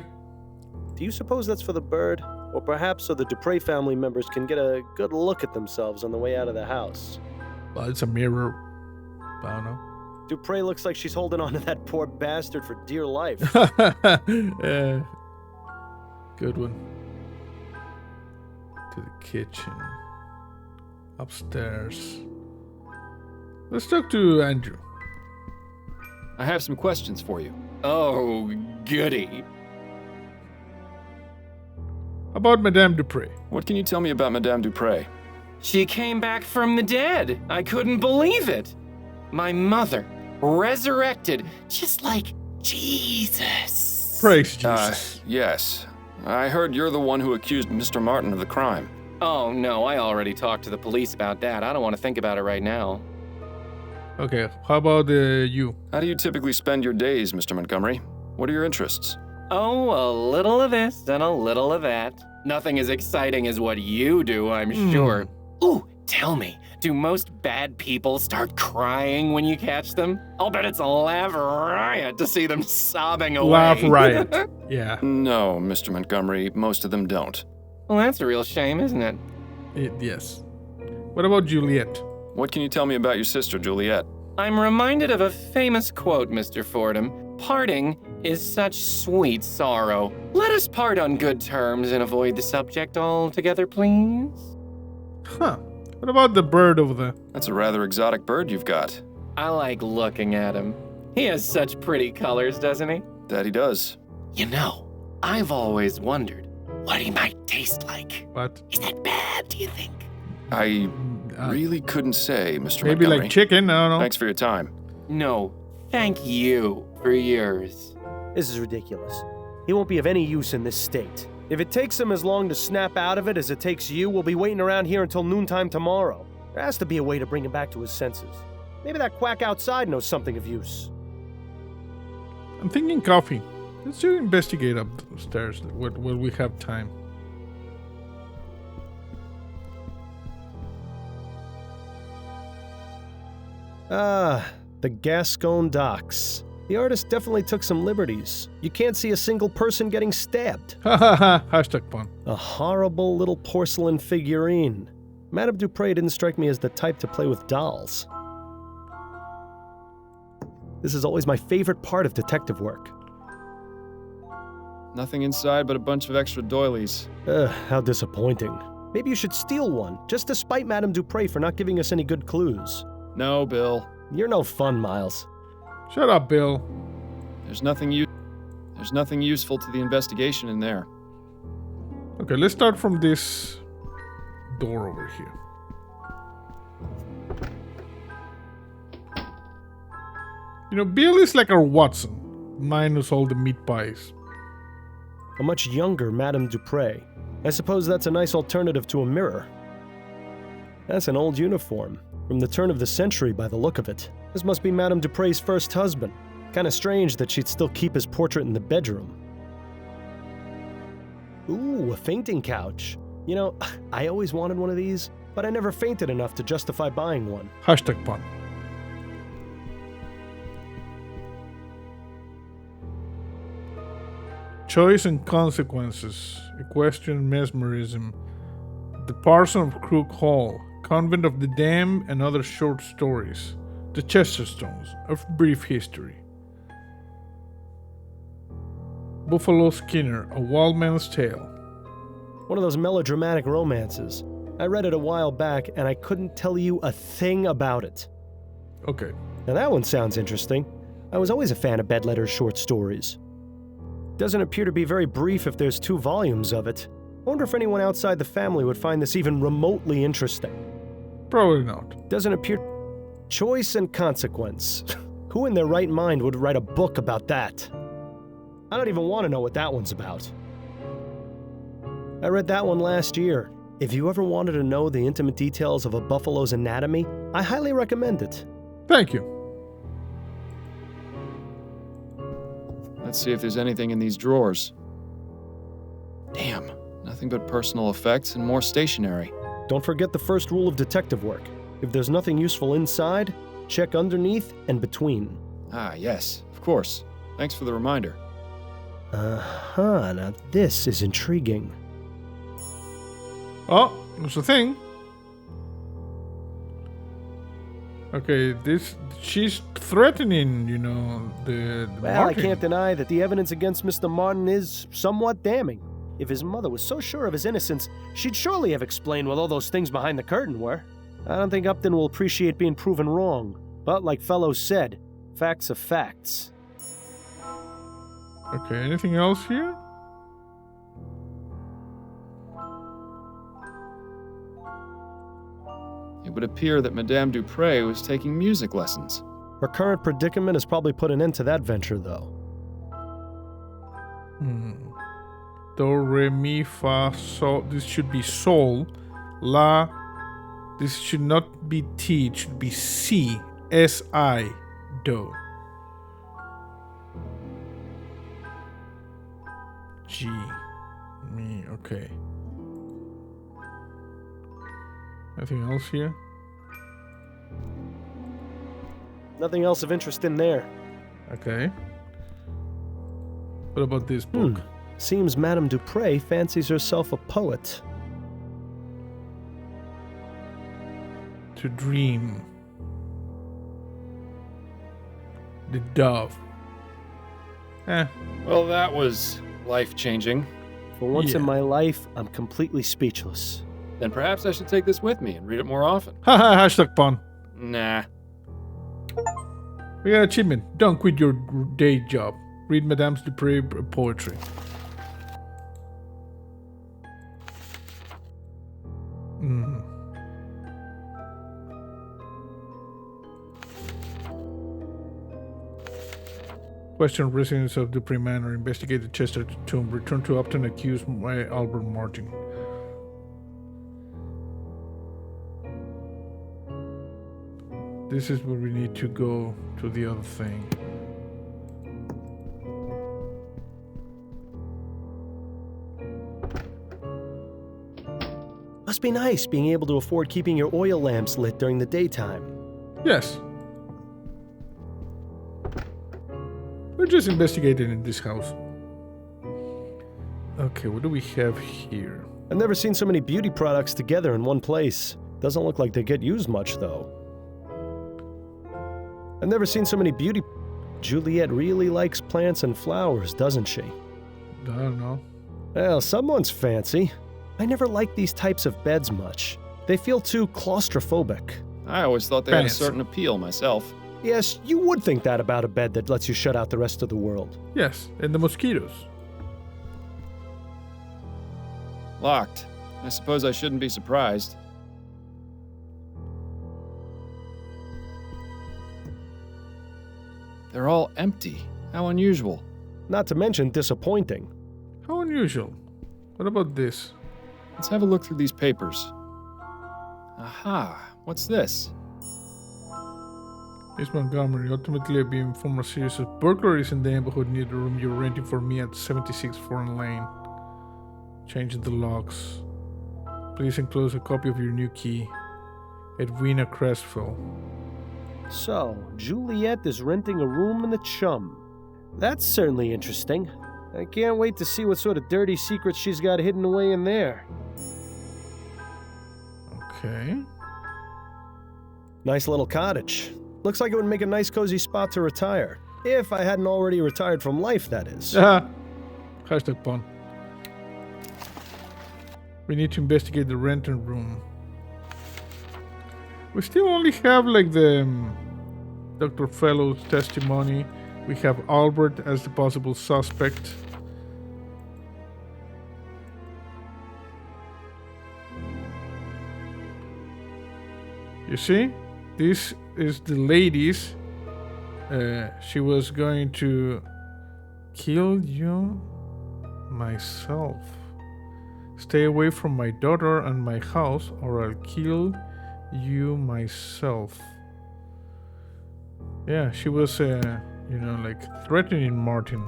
Do you suppose that's for the bird? Or perhaps so the Dupre family members can get a good look at themselves on the way out of the house? Well, it's a mirror. I don't know. Dupre looks like she's holding on to that poor bastard for dear life. Good one. To the kitchen. Upstairs. Let's talk to Andrew. I have some questions for you. Oh, goody. About Madame Dupre. What can you tell me about Madame Dupre? She came back from the dead. I couldn't believe it. My mother, resurrected, just like Jesus. Praise Jesus. Yes. I heard you're the one who accused Mr. Martin of the crime. Oh, no, I already talked to the police about that. I don't want to think about it right now. Okay, how about you? How do you typically spend your days, Mr. Montgomery? What are your interests? Oh, a little of this and a little of that. Nothing as exciting as what you do, I'm sure. Ooh, tell me, Do most bad people start crying when you catch them? I'll bet it's a laugh riot to see them sobbing away. Laugh riot. Yeah. No, Mr. Montgomery, most of them don't. Well, that's a real shame, isn't it? Yes. What about Juliet? What can you tell me about your sister, Juliet? I'm reminded of a famous quote, Mr. Fordham. Parting is such sweet sorrow. Let us part on good terms and avoid the subject altogether, please. Huh. What about the bird over there? That's a rather exotic bird you've got. I like looking at him. He has such pretty colors, doesn't he? That he does. You know, I've always wondered what he might taste like. What? Is that bad, do you think? I really couldn't say, Mr. Maybe Montgomery. like chicken, I don't know. Thanks for your time. No, thank you for yours. This is ridiculous. He won't be of any use in this state. If it takes him as long to snap out of it as it takes you, we'll be waiting around here until noontime tomorrow. There has to be a way to bring him back to his senses. Maybe that quack outside knows something of use. I'm thinking coffee. Let's do investigate upstairs when we have time. The Gascon Docks. The artist definitely took some liberties. You can't see a single person getting stabbed. Ha ha ha. Hashtag pun. A horrible little porcelain figurine. Madame Dupre didn't strike me as the type to play with dolls. This is always my favorite part of detective work. Nothing inside but a bunch of extra doilies. How disappointing. Maybe you should steal one, just to spite Madame Dupre for not giving us any good clues. No, Bill. You're no fun, Miles. Shut up, Bill. There's nothing useful to the investigation in there. Okay, let's start from this door over here. You know, Bill is like our Watson, minus all the meat pies. A much younger Madame Dupre. I suppose that's a nice alternative to a mirror. That's an old uniform, from the turn of the century by the look of it. This must be Madame Dupre's first husband. Kinda strange that she'd still keep his portrait in the bedroom. Ooh, a fainting couch. You know, I always wanted one of these, but I never fainted enough to justify buying one. Hashtag pun. Choice and Consequences, Equestrian Mesmerism, The Parson of Crook Hall, Convent of the Dam, and Other Short Stories, The Chesterstones, A Brief History, Buffalo Skinner, A Wild Man's Tale. One of those melodramatic romances. I read it a while back, and I couldn't tell you a thing about it. Okay. Now that one sounds interesting. I was always a fan of Bedletter's short stories. Doesn't appear to be very brief if there's 2 volumes of it. Wonder if anyone outside the family would find this even remotely interesting. Probably not. Doesn't appear... Choice and Consequence. Who in their right mind would write a book about that? I don't even want to know what that one's about. I read that one last year. If you ever wanted to know the intimate details of a buffalo's anatomy, I highly recommend it. Thank you. Let's see if there's anything in these drawers. Damn, nothing but personal effects and more stationery. Don't forget the first rule of detective work. If there's nothing useful inside, check underneath and between. Ah, yes, of course. Thanks for the reminder. Now this is intriguing. Oh, there's a thing. Okay, she's threatening, you know, the Well, Martin. I can't deny that the evidence against Mr. Martin is somewhat damning. If his mother was so sure of his innocence, she'd surely have explained what all those things behind the curtain were. I don't think Upton will appreciate being proven wrong. But like Fellows said, facts are facts. Okay, anything else here? It would appear that Madame Dupre was taking music lessons. Her current predicament has probably put an end to that venture, though. Do, re, mi, fa, sol. This should be sol. La. This should not be T. It should be C. S-I. Do. G. Mi. Okay. Anything else here? Nothing else of interest in there. Okay. What about this book? Seems Madame Dupre fancies herself a poet. To dream. The dove. Well, that was life-changing. For once in my life, I'm completely speechless. Then perhaps I should take this with me and read it more often. Haha, hashtag pun. Nah. We got an achievement. Don't quit your day job. Read Madame Dupre poetry. Question residents of Dupre Manor. Investigate the Chester tomb. Return to Upton accused by Albert Martin. This is where we need to go to the other thing. Must be nice being able to afford keeping your oil lamps lit during the daytime. Yes. We're just investigating in this house. Okay, what do we have here? I've never seen so many beauty products together in one place. Doesn't look like they get used much, though. I've never seen so many beauty... Juliet really likes plants and flowers, doesn't she? I don't know. Well, someone's fancy. I never liked these types of beds much. They feel too claustrophobic. I always thought they had a certain appeal myself. Yes, you would think that about a bed that lets you shut out the rest of the world. Yes, and the mosquitoes. Locked. I suppose I shouldn't be surprised. They're all empty. How unusual. Not to mention disappointing. How unusual. What about this? Let's have a look through these papers. Aha, what's this? Miss Montgomery, ultimately I've been informed of a series of burglaries in the neighborhood near the room you're renting for me at 76 Foreign Lane. Changing the locks. Please enclose a copy of your new key. Edwina Creswell. So, Juliet is renting a room in the Chum. That's certainly interesting. I can't wait to see what sort of dirty secrets she's got hidden away in there. Okay. Nice little cottage. Looks like it would make a nice cozy spot to retire. If I hadn't already retired from life, that is. Hashtag pun. We need to investigate the rental room. We still only have like the Dr. Fellow's testimony. We have Albert as the possible suspect. You see? This is the lady's. She was going to kill you myself. Stay away from my daughter and my house, or I'll kill you myself. Yeah, she was, like threatening Martin.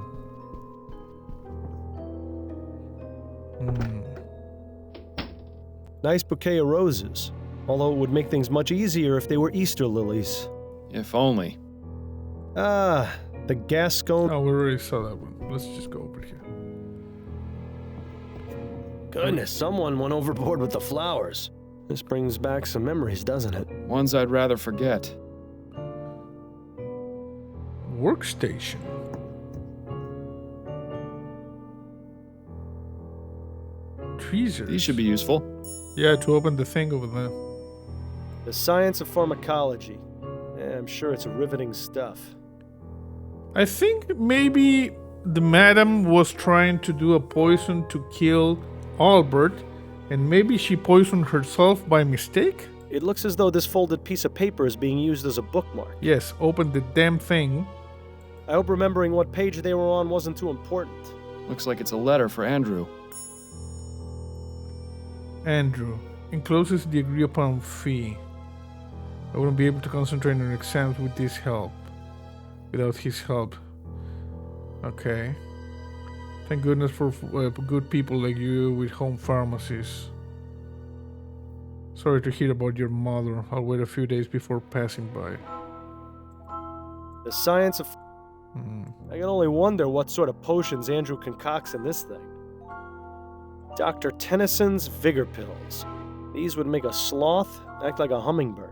Nice bouquet of roses. Although it would make things much easier if they were Easter lilies. If only. Ah, the Gascon... Oh, we already saw that one. Let's just go over here. Goodness, someone went overboard with the flowers. This brings back some memories, doesn't it? Ones I'd rather forget. Workstation. Tweezers. These should be useful. Yeah, to open the thing over there. The science of pharmacology. Yeah, I'm sure it's riveting stuff. I think maybe the madam was trying to do a poison to kill Albert, and maybe she poisoned herself by mistake? It looks as though this folded piece of paper is being used as a bookmark. Yes, open the damn thing. I hope remembering what page they were on wasn't too important. Looks like it's a letter for Andrew. Andrew, encloses the agreed upon fee. I wouldn't be able to concentrate on exams with his help. Without his help. Okay. Thank goodness for good people like you with home pharmacies. Sorry to hear about your mother. I'll wait a few days before passing by. The science of... I can only wonder what sort of potions Andrew concocts in this thing. Dr. Tennyson's Vigor Pills. These would make a sloth act like a hummingbird.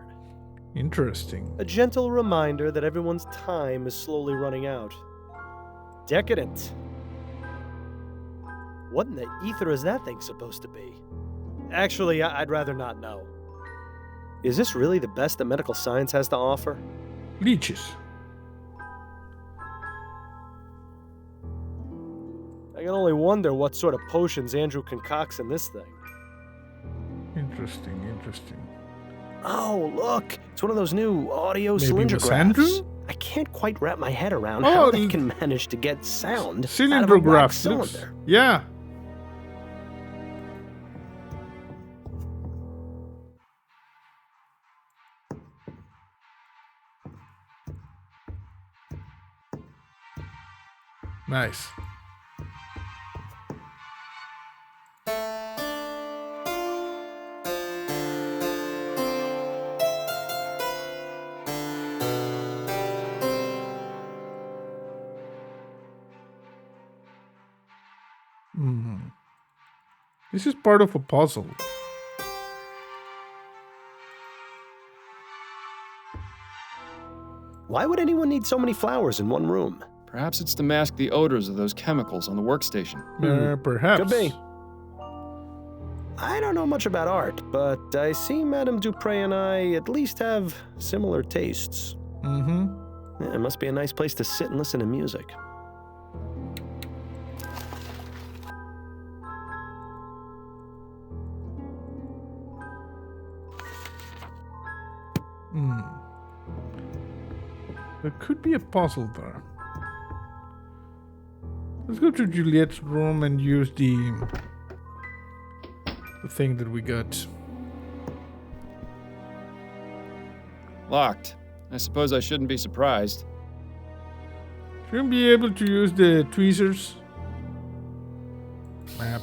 Interesting. A gentle reminder that everyone's time is slowly running out. Decadent. What in the ether is that thing supposed to be? Actually, I'd rather not know. Is this really the best that medical science has to offer? Leeches. I can only wonder what sort of potions Andrew concocts in this thing. Interesting. Oh, look! It's one of those new audio Maybe cylinder with Andrew? graphs. I can't quite wrap my head around how they can manage to get sound out of a wax cylinder. Yeah. Nice. This is part of a puzzle. Why would anyone need so many flowers in one room? Perhaps it's to mask the odors of those chemicals on the workstation. Perhaps. Could be. I don't know much about art, but I see Madame Dupre and I at least have similar tastes. Yeah, it must be a nice place to sit and listen to music. There could be a puzzle there. Let's go to Juliet's room and use the thing that we got. Locked. I suppose I shouldn't be surprised. Shouldn't be able to use the tweezers. Map.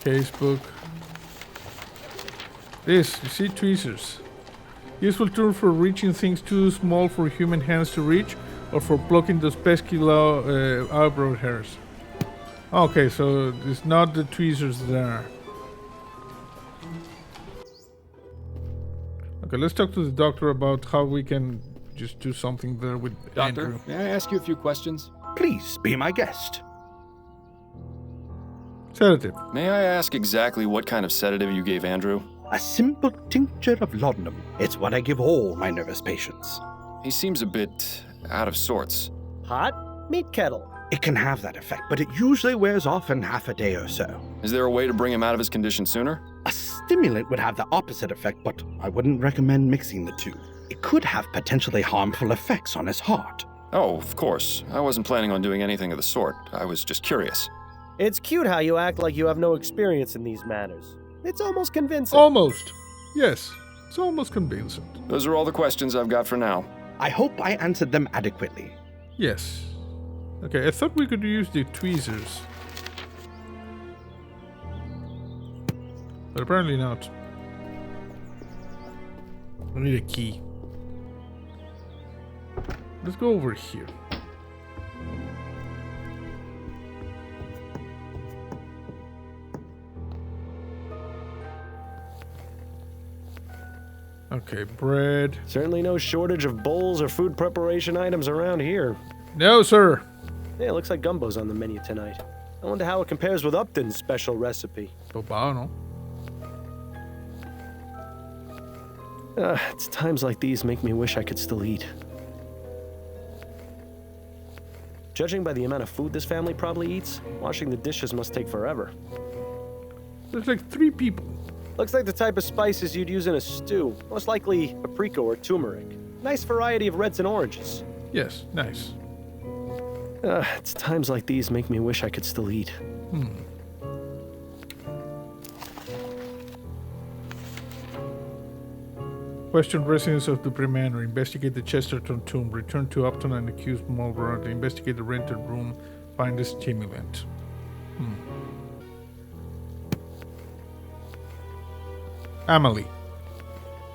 Casebook. This, you see, tweezers. Useful tool for reaching things too small for human hands to reach, or for plucking those pesky eyebrow hairs. Okay, so it's not the tweezers there. Okay, let's talk to the doctor about how we can just do something there with Doctor, Andrew. may I ask you a few questions? Please be my guest. Sedative. May I ask exactly what kind of sedative you gave Andrew? A simple tincture of laudanum. It's what I give all my nervous patients. He seems a bit out of sorts. Hot? Meat kettle. It can have that effect, but it usually wears off in half a day or so. Is there a way to bring him out of his condition sooner? A stimulant would have the opposite effect, but I wouldn't recommend mixing the two. It could have potentially harmful effects on his heart. Oh, of course. I wasn't planning on doing anything of the sort. I was just curious. It's cute how you act like you have no experience in these matters. It's almost convincing. Almost. Yes, it's almost convincing. Those are all the questions I've got for now. I hope I answered them adequately. Yes. Okay, I thought we could use the tweezers. But apparently not. I need a key. Let's go over here. Okay, bread. Certainly no shortage of bowls or food preparation items around here. No, sir. Yeah, it looks like gumbo's on the menu tonight. I wonder how it compares with Upton's special recipe. Pobano. It's times like these make me wish I could still eat. Judging by the amount of food this family probably eats, washing the dishes must take forever. There's like 3 people. Looks like the type of spices you'd use in a stew. Most likely paprika or turmeric. Nice variety of reds and oranges. Yes, nice. It's times like these make me wish I could still eat. Question residents of Dupree Manor. Investigate the Chesterton tomb. Return to Upton and accuse Mulver. Investigate the rented room. Find the stimulant. Amelie.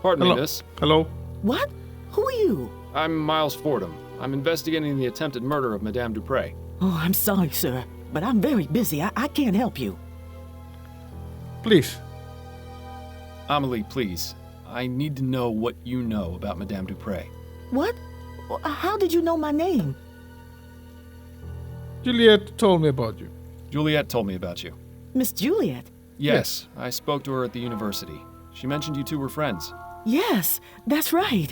Pardon Hello. me, miss. Hello. What? Who are you? I'm Miles Fordham. I'm investigating the attempted murder of Madame Dupre. Oh, I'm sorry, sir, but I'm very busy. I can't help you. Please. Amelie, please. I need to know what you know about Madame Dupre. What? How did you know my name? Juliet told me about you. Juliet told me about you. Miss Juliet? Yes, I spoke to her at the university. She mentioned you two were friends. Yes, that's right.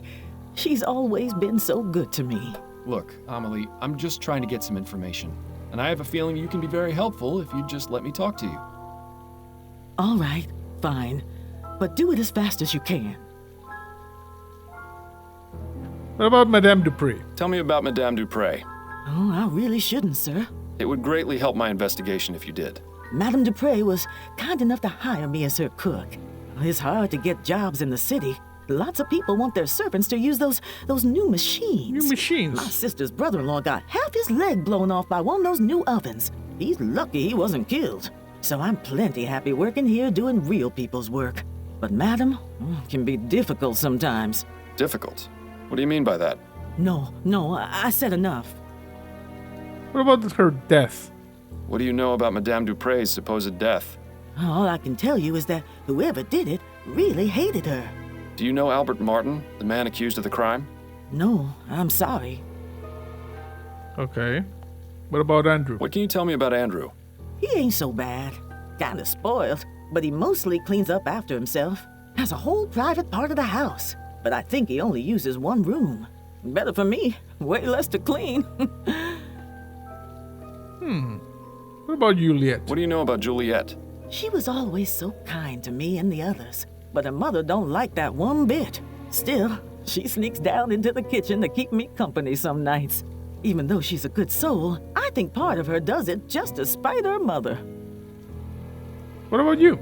She's always been so good to me. Look, Amelie, I'm just trying to get some information. And I have a feeling you can be very helpful if you just let me talk to you. All right, fine. But do it as fast as you can. What about Madame Dupre? Tell me about Madame Dupre. Oh, I really shouldn't, sir. It would greatly help my investigation if you did. Madame Dupre was kind enough to hire me as her cook. It's hard to get jobs in the city. Lots of people want their servants to use those new machines. New machines? My sister's brother-in-law got half his leg blown off by one of those new ovens. He's lucky he wasn't killed. So I'm plenty happy working here doing real people's work. But Madam can be difficult sometimes. Difficult? What do you mean by that? No, I said enough. What about her death? What do you know about Madame Dupre's supposed death? All I can tell you is that whoever did it really hated her. Do you know Albert Martin, the man accused of the crime? No, I'm sorry. Okay. What about Andrew? What can you tell me about Andrew? He ain't so bad. Kinda spoiled, but he mostly cleans up after himself. Has a whole private part of the house, but I think he only uses one room. Better for me, way less to clean. What about Juliet? What do you know about Juliet? She was always so kind to me and the others, but her mother don't like that one bit. Still, she sneaks down into the kitchen to keep me company some nights. Even though she's a good soul, I think part of her does it just to spite her mother. What about you?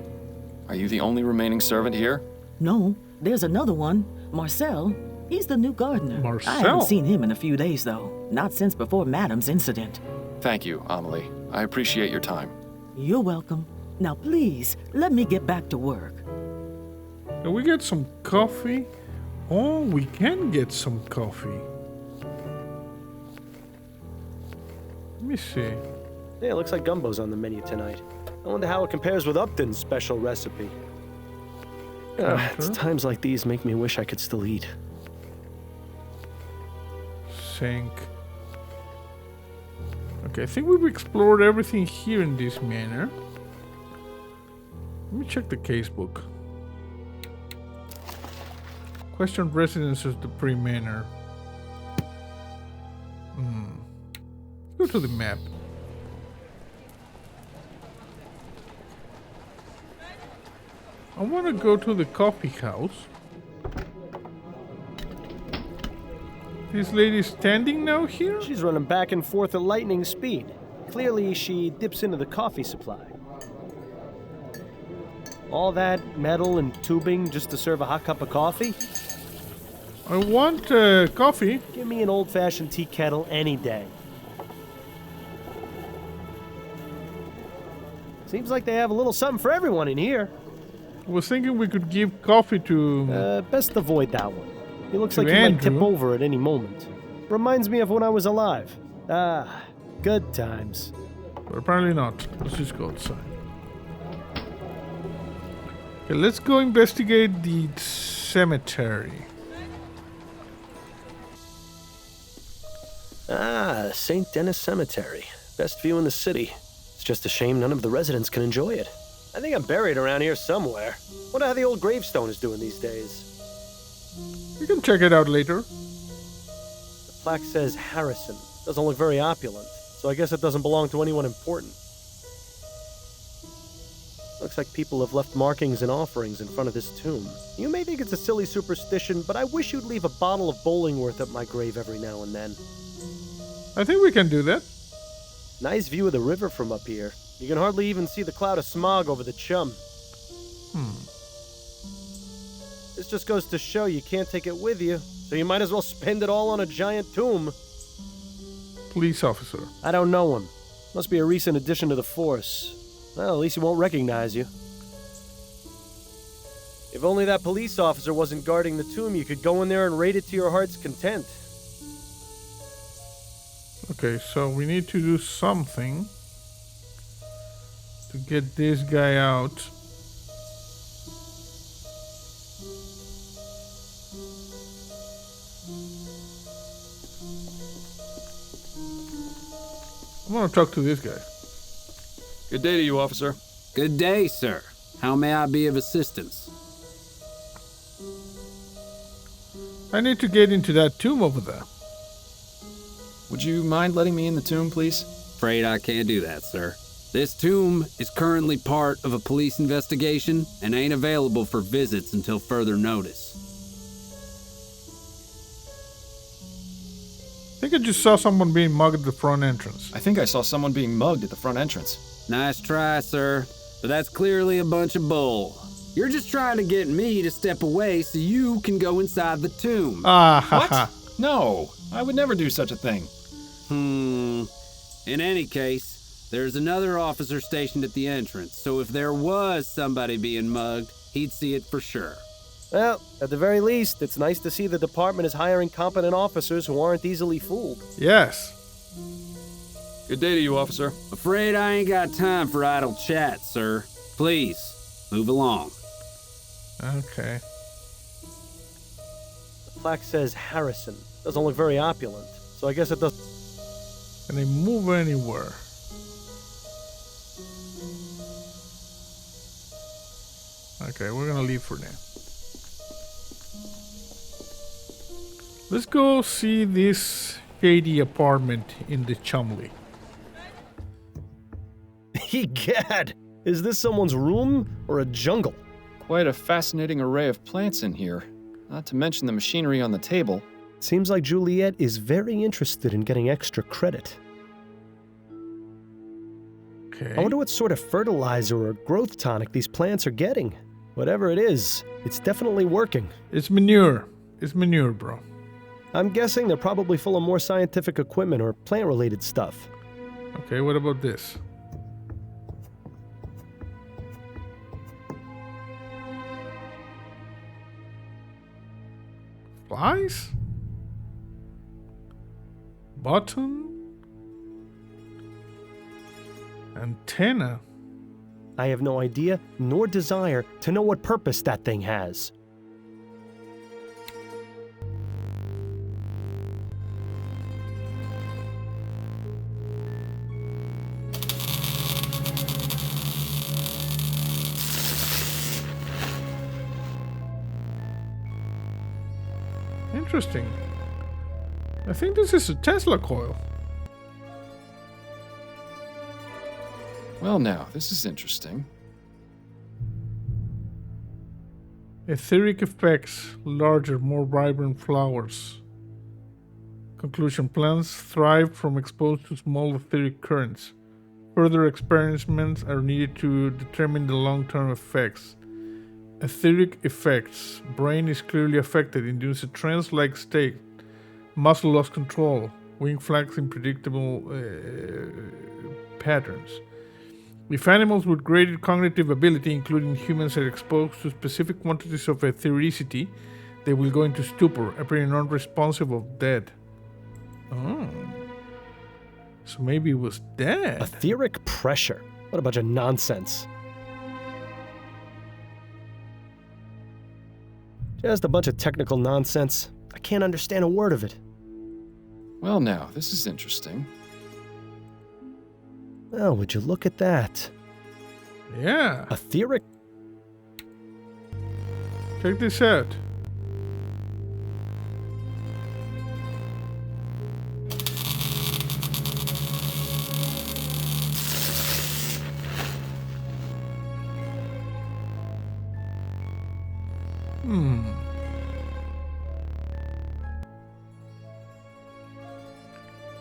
Are you the only remaining servant here? No, there's another one, Marcel. He's the new gardener. Marcel? I haven't seen him in a few days, though. Not since before Madam's incident. Thank you, Amelie. I appreciate your time. You're welcome. Now please, let me get back to work. Can we get some coffee? Oh, we can get some coffee. Let me see. Yeah, it looks like gumbo's on the menu tonight. I wonder how it compares with Upton's special recipe. It's times like these make me wish I could still eat. Sink. Okay, I think we've explored everything here in this manor. Let me check the casebook. Question residences of the pre-manor. Let's go to the map. I want to go to the coffee house. This lady's standing now here? She's running back and forth at lightning speed. Clearly, she dips into the coffee supply. All that metal and tubing just to serve a hot cup of coffee? I want coffee. Give me an old-fashioned tea kettle any day. Seems like they have a little something for everyone in here. I was thinking we could give coffee to... Best avoid that one. He looks to like he might tip Andrew. over at any moment. Reminds me of when I was alive. Ah, good times. But apparently not. Let's just go outside. Okay, let's go investigate the cemetery. Ah, St. Denis Cemetery. Best view in the city. It's just a shame none of the residents can enjoy it. I think I'm buried around here somewhere. Wonder how the old gravestone is doing these days. We can check it out later. The plaque says Harrison. Doesn't look very opulent, so I guess it doesn't belong to anyone important. Looks like people have left markings and offerings in front of this tomb. You may think it's a silly superstition, but I wish you'd leave a bottle of Bollingworth at my grave every now and then. I think we can do that. Nice view of the river from up here. You can hardly even see the cloud of smog over the chum. This just goes to show you can't take it with you, so you might as well spend it all on a giant tomb. Police officer. I don't know him. Must be a recent addition to the force. Well, at least he won't recognize you. If only that police officer wasn't guarding the tomb, you could go in there and raid it to your heart's content. Okay, so we need to do something to get this guy out. I'm gonna talk to this guy. Good day to you, officer. Good day, sir. How may I be of assistance? I need to get into that tomb over there. Would you mind letting me in the tomb, please? Afraid I can't do that, sir. This tomb is currently part of a police investigation and ain't available for visits until further notice. I think I just saw someone being mugged at the front entrance. I think I saw someone being mugged at the front entrance. Nice try, sir, but that's clearly a bunch of bull. You're just trying to get me to step away so you can go inside the tomb. What? No, I would never do such a thing. In any case, there's another officer stationed at the entrance, so if there was somebody being mugged, he'd see it for sure. Well, at the very least, it's nice to see the department is hiring competent officers who aren't easily fooled. Yes. Good day to you, officer. Afraid I ain't got time for idle chat, sir. Please, move along. Okay. The plaque says Harrison. Doesn't look very opulent, so I guess it does. Can they move anywhere? Okay, we're gonna leave for now. Let's go see this shady apartment in the Chumley. Egad! Is this someone's room or a jungle? Quite a fascinating array of plants in here. Not to mention the machinery on the table. Seems like Juliet is very interested in getting extra credit. Okay. I wonder what sort of fertilizer or growth tonic these plants are getting. Whatever it is, it's definitely working. It's manure. It's manure, bro. I'm guessing they're probably full of more scientific equipment or plant-related stuff. Okay, what about this? Flies? Button? Antenna? I have no idea nor desire to know what purpose that thing has. Interesting. I think this is a Tesla coil. Well now, this is interesting. Etheric effects, larger, more vibrant flowers. Conclusion: plants thrive from exposed to small etheric currents. Further experiments are needed to determine the long-term effects. Etheric effects. Brain is clearly affected, induce a trance-like state. Muscle loss control. Wing flags in predictable patterns. If animals with greater cognitive ability, including humans, are exposed to specific quantities of ethericity, they will go into stupor, appearing unresponsive or dead. Oh. So maybe it was dead. Etheric pressure. What a bunch of nonsense. Just a bunch of technical nonsense. I can't understand a word of it. Well now, this is interesting. Oh, would you look at that? Yeah. Etheric. Check this out.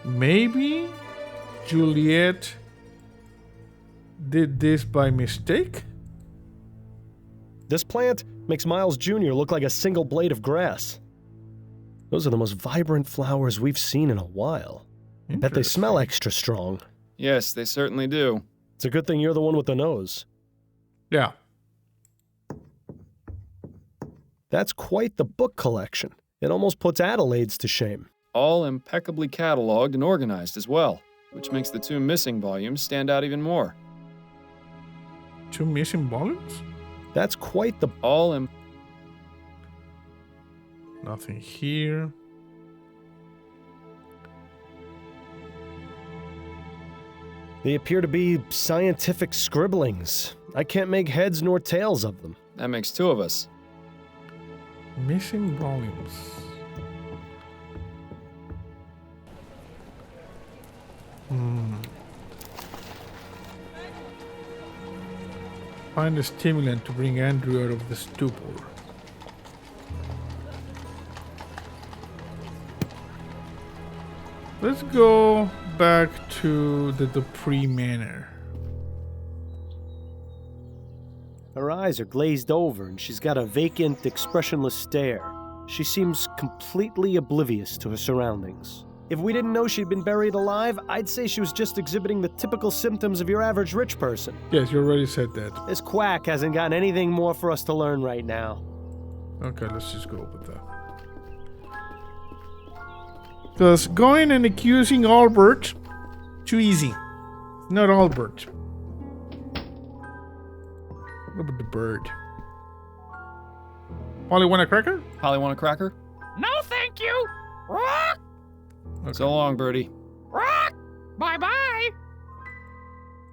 Maybe Juliet did this by mistake? This plant makes Miles Jr. look like a single blade of grass. Those are the most vibrant flowers we've seen in a while. I bet they smell extra strong. Yes, they certainly do. It's a good thing you're the one with the nose. Yeah. That's quite the book collection. It almost puts Adelaide's to shame. All impeccably cataloged and organized as well, which makes the 2 missing volumes stand out even more. 2 missing volumes? That's quite the... Nothing here. They appear to be scientific scribblings. I can't make heads nor tails of them. That makes 2 of us. Missing volumes. Find a stimulant to bring Andrew out of the stupor. Let's go back to the Dupree Manor. Her eyes are glazed over and she's got a vacant, expressionless stare. She seems completely oblivious to her surroundings. If we didn't know she'd been buried alive, I'd say she was just exhibiting the typical symptoms of your average rich person. Yes, you already said that. This quack hasn't got anything more for us to learn right now. Okay, let's just go with that. Because going and accusing Albert, too easy. Not Albert. What about the bird? Polly want a cracker? Polly want a cracker? No, thank you. Rock, Okay. So long, Birdie. rock. Bye-bye.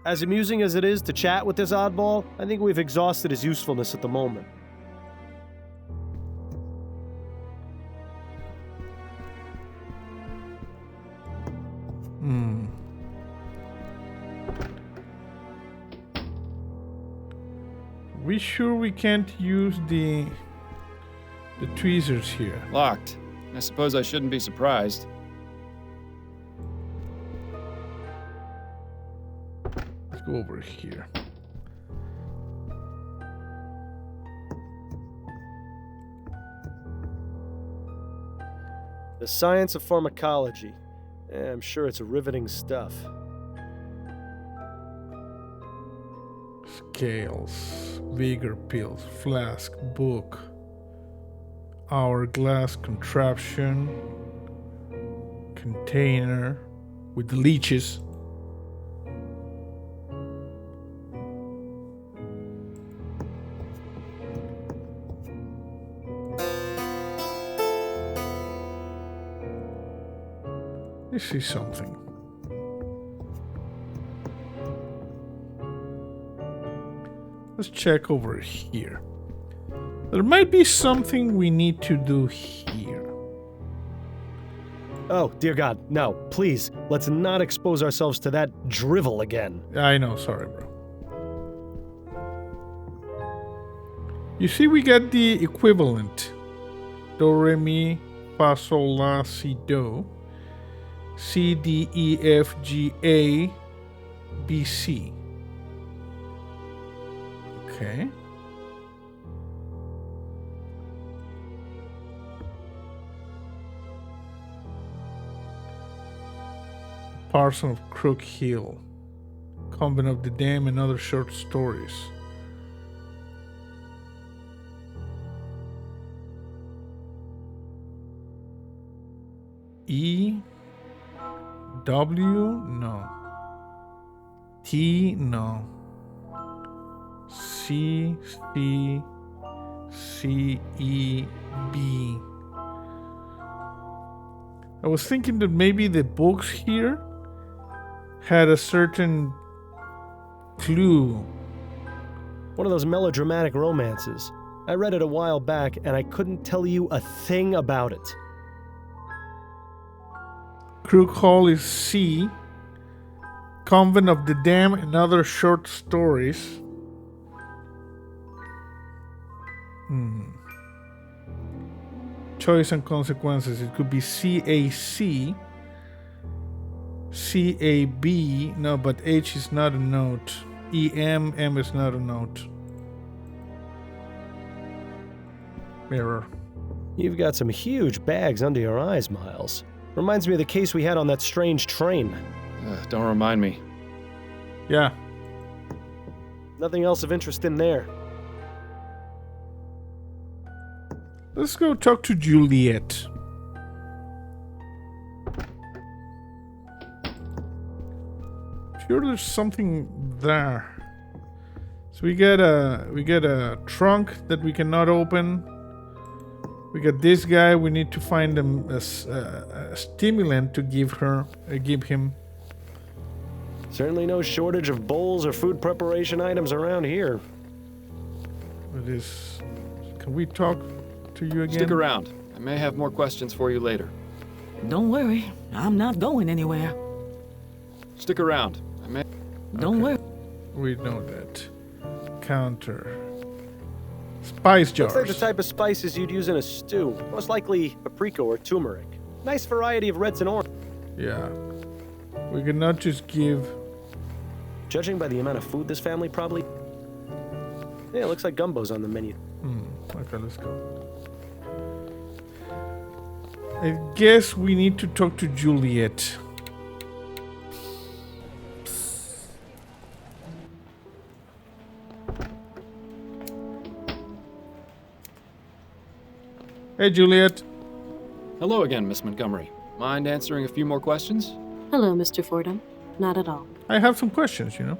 As amusing as it is to chat with this oddball, I think we've exhausted his usefulness at the moment. We sure we can't use the tweezers here? Locked. I suppose I shouldn't be surprised. Let's go over here. The science of pharmacology. I'm sure it's riveting stuff. Scales, vigor pills, flask, book, hourglass contraption, container with leeches. Let's see something. Let's check over here. There might be something we need to do here. Oh, dear God, no, please, let's not expose ourselves to that drivel again. I know, sorry, bro. You see, we got the equivalent. Do, re, mi, fa, sol, la, si, do. C, D, E, F, G, A, B, C. Okay. Parson of Crook Hill. Convent of the Dam and other short stories. E, W, no. T, no. C, C, C, E, B. I was thinking that maybe the books here had a certain clue. One of those melodramatic romances. I read it a while back and I couldn't tell you a thing about it. Crook Hall is C. Convent of the Dam and other short stories. Choice and consequences. It could be CAC. CAB. No, but H is not a note. EM. M is not a note. Mirror. You've got some huge bags under your eyes, Miles. Reminds me of the case we had on that strange train. Don't remind me. Yeah. Nothing else of interest in there. Let's go talk to Juliet. Sure, there's something there. So we get a trunk that we cannot open. We got this guy. We need to find a stimulant to give him. Certainly no shortage of bowls or food preparation items around here. It is. Can we talk to you again? Stick around. I may have more questions for you later. Don't worry, I'm not going anywhere. Stick around. Don't worry. We know that. Counter. Spice jars. Looks like the type of spices you'd use in a stew. Most likely paprika or turmeric. Nice variety of reds and orange. Yeah. We cannot just give... Judging by the amount of food this family probably... Yeah, it looks like gumbo's on the menu. Okay, let's go. I guess we need to talk to Juliet. Hey, Juliet. Hello again, Miss Montgomery. Mind answering a few more questions? Hello, Mr. Fordham. Not at all. I have some questions, you know.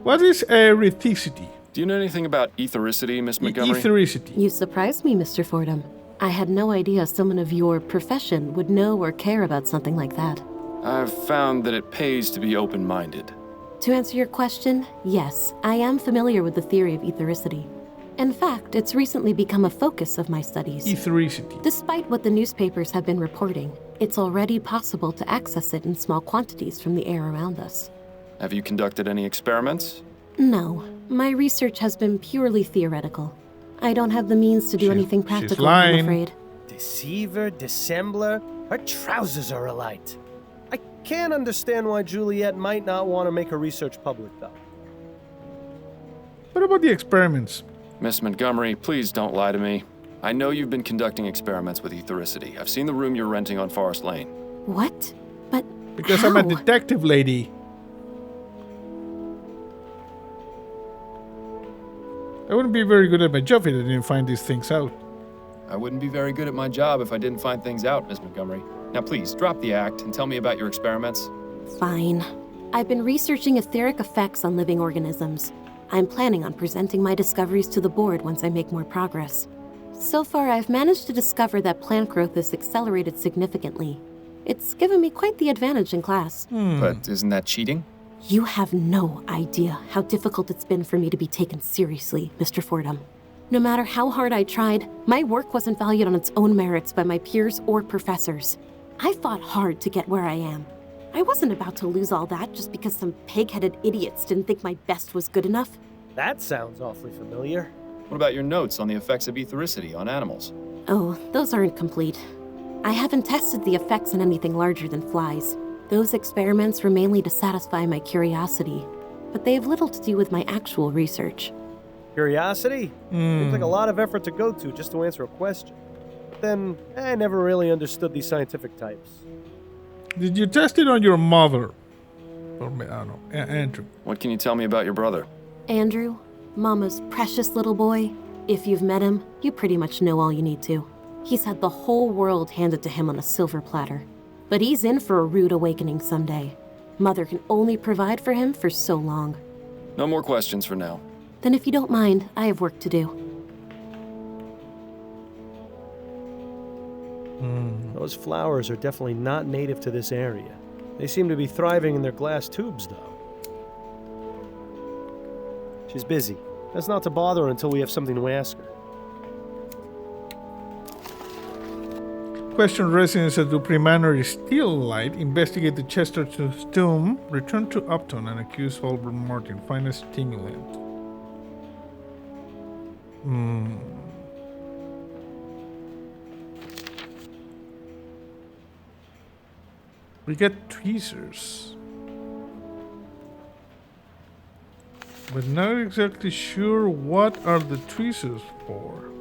What is erethicity? Do you know anything about ethericity, Miss Montgomery? Ethericity. You surprised me, Mr. Fordham. I had no idea someone of your profession would know or care about something like that. I've found that it pays to be open-minded. To answer your question, yes, I am familiar with the theory of ethericity. In fact, it's recently become a focus of my studies. Ethericity. Despite what the newspapers have been reporting, it's already possible to access it in small quantities from the air around us. Have you conducted any experiments? No, my research has been purely theoretical. I don't have the means to do anything practical, I'm afraid. Deceiver, dissembler, her trousers are alight. I can't understand why Juliet might not want to make her research public, though. What about the experiments? Miss Montgomery, please don't lie to me. I know you've been conducting experiments with ethericity. I've seen the room you're renting on Forest Lane. What? But because how? I'm a detective lady. I wouldn't be very good at my job if I didn't find these things out. I wouldn't be very good at my job if I didn't find things out, Miss Montgomery. Now please, drop the act and tell me about your experiments. Fine. I've been researching etheric effects on living organisms. I'm planning on presenting my discoveries to the board once I make more progress. So far, I've managed to discover that plant growth is accelerated significantly. It's given me quite the advantage in class. But isn't that cheating? You have no idea how difficult it's been for me to be taken seriously, Mr. Fordham. No matter how hard I tried, my work wasn't valued on its own merits by my peers or professors. I fought hard to get where I am. I wasn't about to lose all that just because some pig-headed idiots didn't think my best was good enough. That sounds awfully familiar. What about your notes on the effects of ethericity on animals? Oh, those aren't complete. I haven't tested the effects on anything larger than flies. Those experiments were mainly to satisfy my curiosity, but they have little to do with my actual research. Curiosity? Seems like a lot of effort to go to just to answer a question. But then, I never really understood these scientific types. Did you test it on your mother? Or, I don't know, Andrew. What can you tell me about your brother? Andrew, Mama's precious little boy. If you've met him, you pretty much know all you need to. He's had the whole world handed to him on a silver platter. But he's in for a rude awakening someday. Mother can only provide for him for so long. No more questions for now. Then if you don't mind, I have work to do. Those flowers are definitely not native to this area. They seem to be thriving in their glass tubes, though. She's busy. That's not to bother her until we have something to ask her. Question residents at Dupree Manor is still light. Investigate the Chesterton's tomb. Return to Upton and accuse Albert Martin. Find a stimulant. We get tweezers. But not exactly sure what are the tweezers for.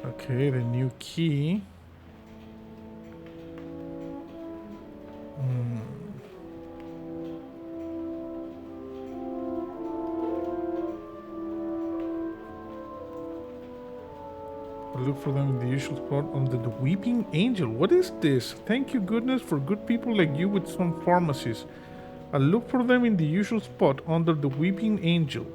Okay, the new key. Look for them in the usual spot under the Weeping Angel. What is this? Thank you, goodness, for good people like you with some pharmacies. I'll look for them in the usual spot under the Weeping Angel.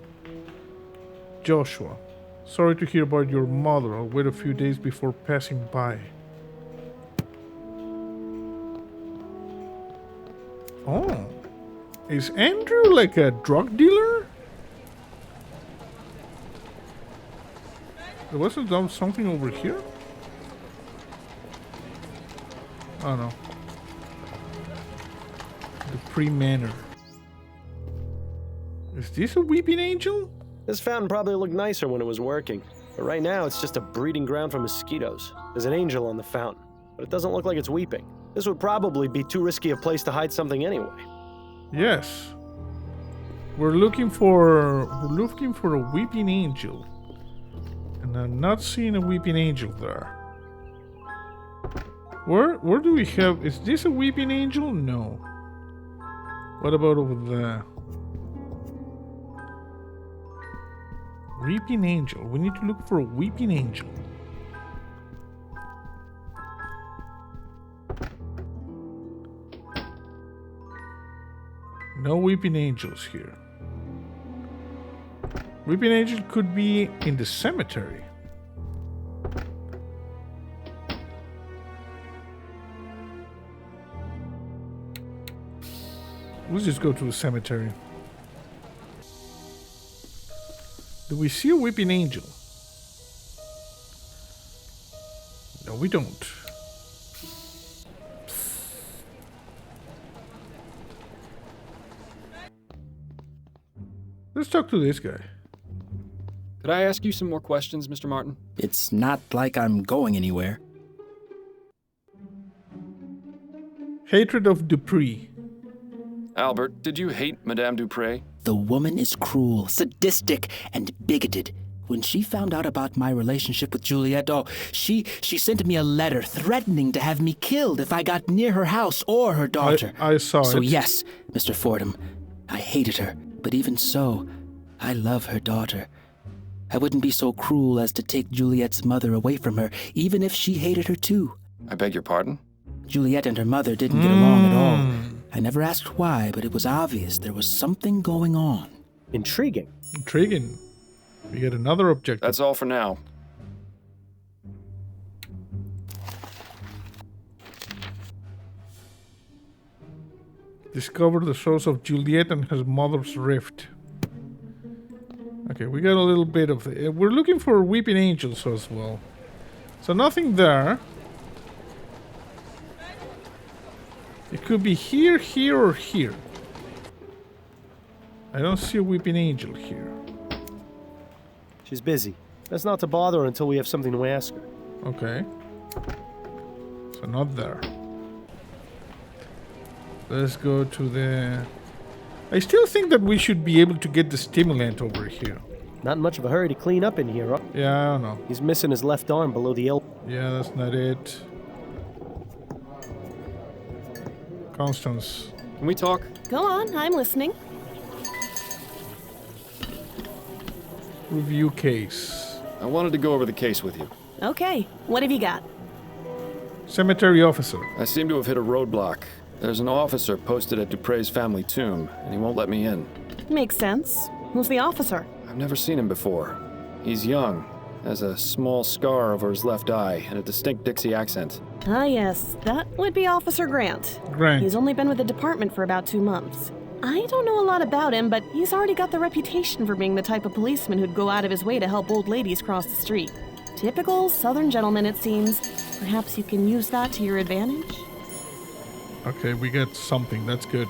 Joshua. Sorry to hear about your mother. I'll wait a few days before passing by. Oh. Is Andrew like a drug dealer? There wasn't something over here? Oh no. The pre-manor. Is this a Weeping Angel? This fountain probably looked nicer when it was working, but right now it's just a breeding ground for mosquitoes. There's an angel on the fountain, but it doesn't look like it's weeping. This would probably be too risky a place to hide something anyway. Yes. We're looking for a Weeping Angel. And I'm not seeing a Weeping Angel there. Where do we have... Is this a Weeping Angel? No. What about over there? Weeping Angel. We need to look for a Weeping Angel. No Weeping Angels here. Weeping Angel could be in the cemetery. Let's just go to the cemetery. Do we see a Weeping Angel? No, we don't. Let's talk to this guy. Could I ask you some more questions, Mr. Martin? It's not like I'm going anywhere. Hatred of Dupree. Albert, did you hate Madame Dupre? The woman is cruel, sadistic, and bigoted. When she found out about my relationship with Juliet, she sent me a letter threatening to have me killed if I got near her house or her daughter. I saw it. So yes, Mr. Fordham, I hated her, but even so, I love her daughter. I wouldn't be so cruel as to take Juliet's mother away from her, even if she hated her too. I beg your pardon? Juliet and her mother didn't get along at all. I never asked why, but it was obvious there was something going on. Intriguing. Intriguing. We get another objective. That's all for now. Discover the source of Juliet and his mother's rift. Okay, we got a little bit of it. We're looking for Weeping Angels as well. So nothing there. It could be here, here, or here. I don't see a Weeping Angel here. She's busy. Best not to bother her until we have something to ask her. Okay. So not there. Let's go to the... I still think that we should be able to get the stimulant over here. Not in much of a hurry to clean up in here, huh? Yeah, I don't know. He's missing his left arm below the elbow. Yeah, that's not it. Constance. Can we talk? Go on, I'm listening. Review case. I wanted to go over the case with you. Okay, what have you got? Cemetery officer. I seem to have hit a roadblock. There's an officer posted at Dupre's family tomb, and he won't let me in. Makes sense. Who's the officer? I've never seen him before. He's young, has a small scar over his left eye, and a distinct Dixie accent. Ah, yes, that would be Officer Grant. Grant. He's only been with the department for about 2 months. I don't know a lot about him, but he's already got the reputation for being the type of policeman who'd go out of his way to help old ladies cross the street. Typical Southern gentleman, it seems. Perhaps you can use that to your advantage? Okay, we get something. That's good.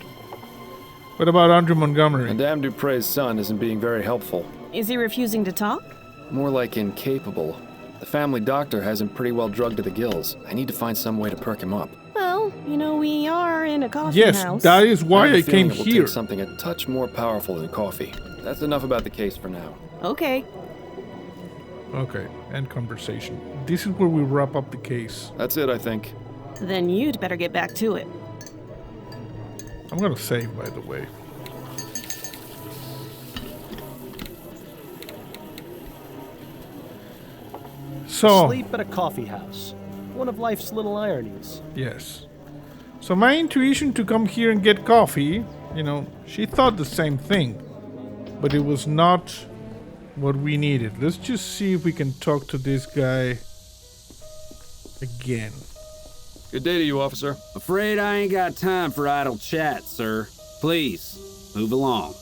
What about Andrew Montgomery? Madame Dupre's son isn't being very helpful. Is he refusing to talk? More like incapable. The family doctor has him pretty well drugged to the gills. I need to find some way to perk him up. Well, you know, we are in a coffee yes, house. Yes, that is why I came it will here. Take something a touch more powerful than coffee. That's enough about the case for now. Okay. Okay, end conversation. This is where we wrap up the case. That's it, I think. Then you'd better get back to it. I'm gonna save, by the way. So, asleep at a coffee house. One of life's little ironies. yes. So my intuition to come here and get coffee, she thought the same thing. But it was not what we needed. Let's just see if we can talk to this guy again. Good day to you, officer. Afraid I ain't got time for idle chat, sir. Please, move along.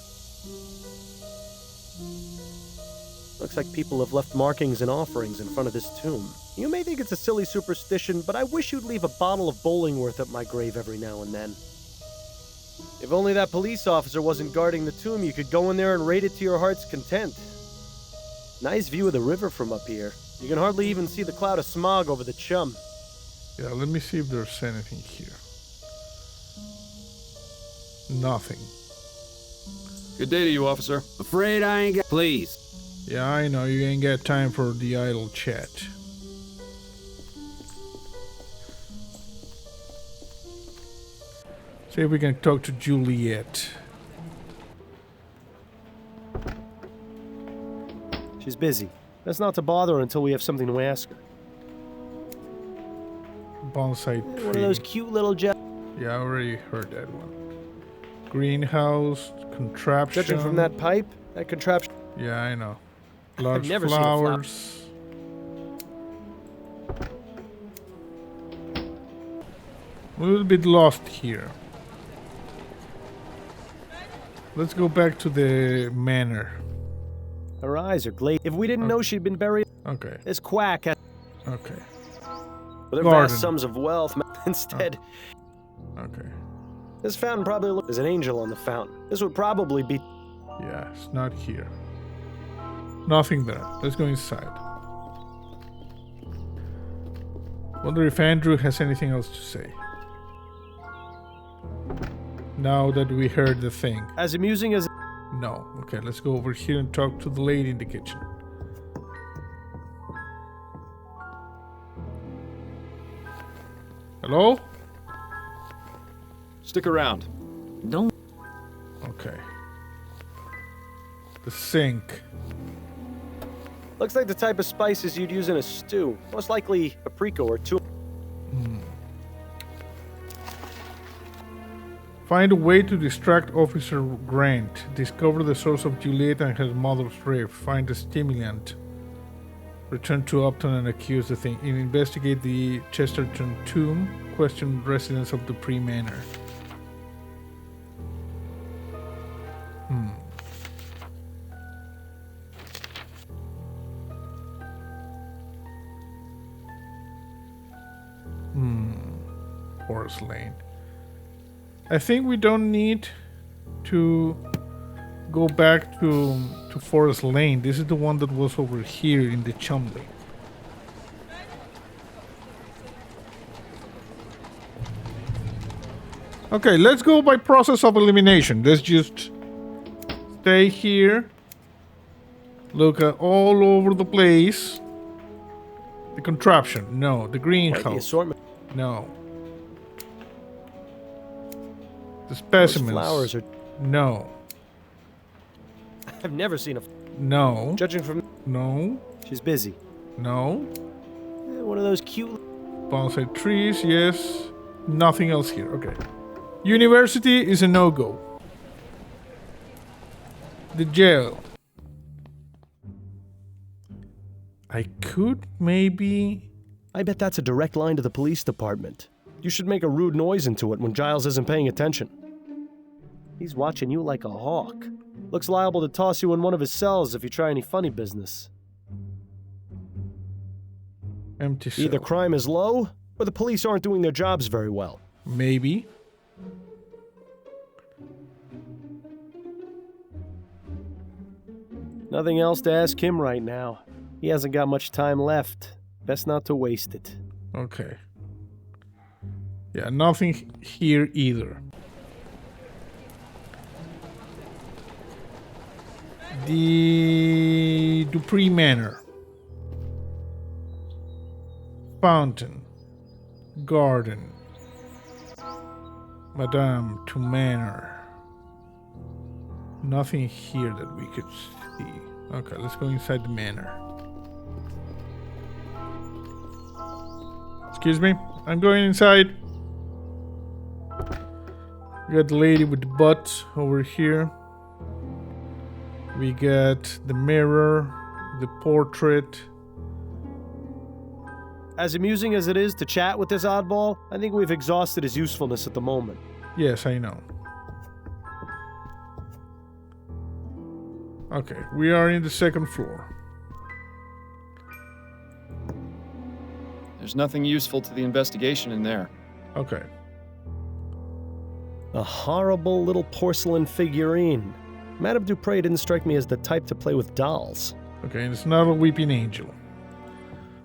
Looks like people have left markings and offerings in front of this tomb. You may think it's a silly superstition, but I wish you'd leave a bottle of Bollingworth at my grave every now and then. If only that police officer wasn't guarding the tomb, you could go in there and raid it to your heart's content. Nice view of the river from up here. You can hardly even see the cloud of smog over the chum. Yeah, let me see if there's anything here. Nothing. Good day to you, officer. Afraid I ain't got... Please. Yeah, I know, you ain't got time for the idle chat. See if we can talk to Juliet. She's busy. Best not to bother her until we have something to ask her. Bonsai tree. One of those cute little Yeah, I already heard that one. Greenhouse, contraption. Judging from that pipe, that contraption... Yeah, I know. Large I've never flowers. seen A little bit lost here. Let's go back to the manor. Her eyes are glazed. If we didn't know she'd been buried... Okay. This quack has... Okay. With her Garden. vast sums of wealth, instead... Okay. This fountain probably looks... There's an angel on the fountain. This would probably be... Yeah, it's not here. Nothing there. Let's go inside. Wonder if Andrew has anything else to say. Now that we heard the thing. As amusing as... No. Okay, let's go over here and talk to the lady in the kitchen. Hello? Stick around. Don't... Okay. The sink. Looks like the type of spices you'd use in a stew. Most likely paprika or two. Find a way to distract Officer Grant. Discover the source of Juliet and her mother's rift. Find a stimulant. Return to Upton and accuse the thing. And investigate the Chesterton tomb. Question residents of the Manor. Forest Lane. I think we don't need to go back to Forest Lane. This is the one that was over here in the Chumley. Okay, let's go by process of elimination. Let's just stay here. Look at all over the place. The contraption, no. The greenhouse, no. The specimens, Those flowers are... no. I've never seen a... No. Judging from... No. She's busy. No. One of those cute... Bonsai trees, yes. Nothing else here, okay. University is a no-go. The jail. I could maybe... I bet that's a direct line to the police department. You should make a rude noise into it when Giles isn't paying attention. He's watching you like a hawk. Looks liable to toss you in one of his cells if you try any funny business. Empty cell. Either crime is low, or the police aren't doing their jobs very well. Maybe. Nothing else to ask him right now. He hasn't got much time left. Best not to waste it. Okay. Yeah, nothing here either. The Dupree Manor. Fountain. Garden. Madame to Manor. Nothing here that we could see. Okay, let's go inside the manor. Excuse me, I'm going inside. We got the lady with the butt over here. We got the mirror, the portrait. As amusing as it is to chat with this oddball, I think we've exhausted his usefulness at the moment. Yes, I know. Okay, we are in the second floor. There's nothing useful to the investigation in there. Okay. A horrible little porcelain figurine. Madame Dupre didn't strike me as the type to play with dolls. Okay, and it's not a weeping angel.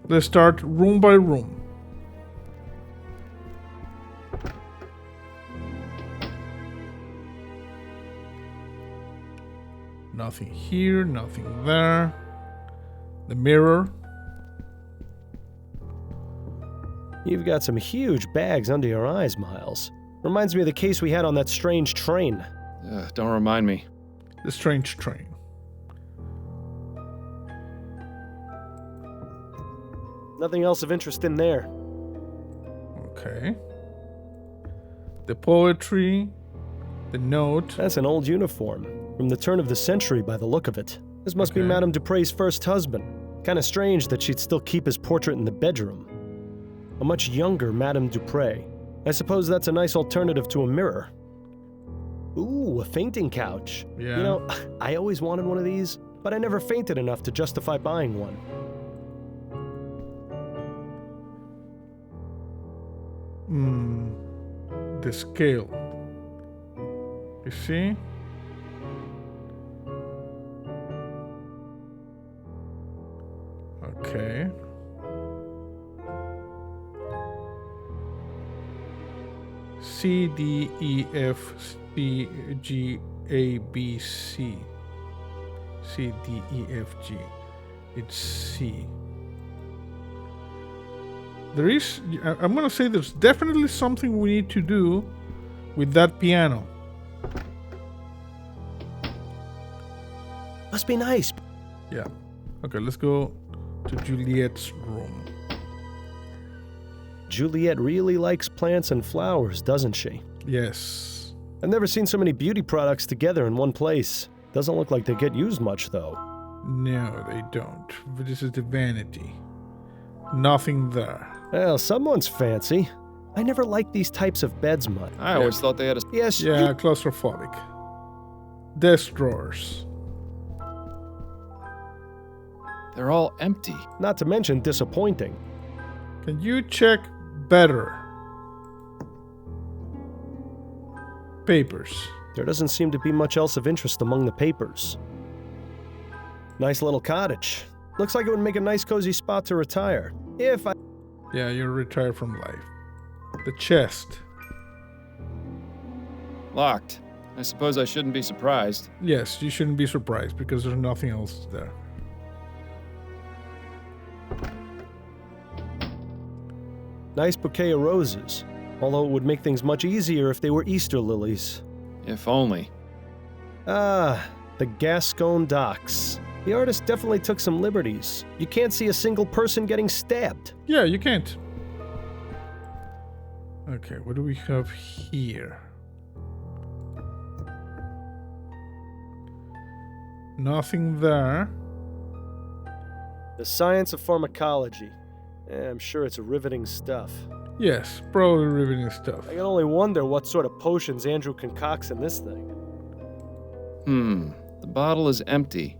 Let's start room by room. Nothing here, nothing there. The mirror. You've got some huge bags under your eyes, Miles. Reminds me of the case we had on that strange train. Don't remind me. The strange train. Nothing else of interest in there. Okay. The poetry. The note. That's an old uniform. From the turn of the century by the look of it. This must be Madame Dupre's first husband. Kinda strange that she'd still keep his portrait in the bedroom. A much younger Madame Dupre. I suppose that's a nice alternative to a mirror. Ooh, a fainting couch. Yeah. You know, I always wanted one of these, but I never fainted enough to justify buying one. The scale. You see? Okay. C, D, E, F, B, G, A, B, C. C, D, E, F, G. It's C. There is, I'm gonna say there's definitely something we need to do with that piano. Must be nice. Yeah. Okay, let's go to Juliet's room. Juliet really likes plants and flowers, doesn't she? Yes. I've never seen so many beauty products together in one place. Doesn't look like they get used much, though. No, they don't. But this is the vanity. Nothing there. Well, someone's fancy. I never liked these types of beds much. I always thought they had a... Yes, yeah, claustrophobic. Desk drawers. They're all empty. Not to mention disappointing. Can you check better? Papers. There doesn't seem to be much else of interest among the papers. Nice little cottage. Looks like it would make a nice cozy spot to retire. If I... Yeah, you're retired from life. The chest. Locked. I suppose I shouldn't be surprised. Yes, you shouldn't be surprised because there's nothing else there. Nice bouquet of roses. Although it would make things much easier if they were Easter lilies. If only. Ah, the Gascon docks. The artist definitely took some liberties. You can't see a single person getting stabbed. Yeah, you can't. Okay, what do we have here? Nothing there. The science of pharmacology. I'm sure it's riveting stuff. Yes, probably riveting stuff. I can only wonder what sort of potions Andrew concocts in this thing. The bottle is empty.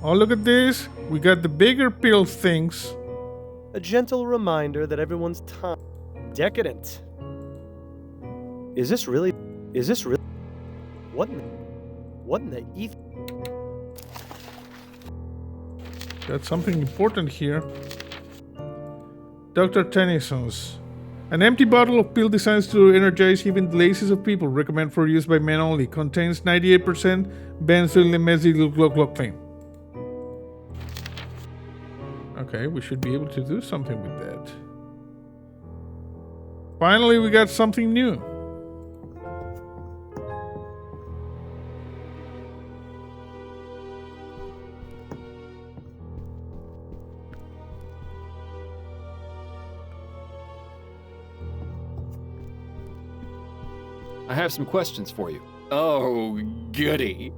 Oh, look at this. We got the bigger pill things. A gentle reminder that everyone's time... Decadent. Is this really... What in the ether? Got something important here. Dr. Tennyson's. An empty bottle of pill designed to energize even the laziest of people. Recommend for use by men only. Contains 98% benzylmethylchloroquine. Okay, we should be able to do something with that. Finally, we got something new. I have some questions for you. Oh, goody.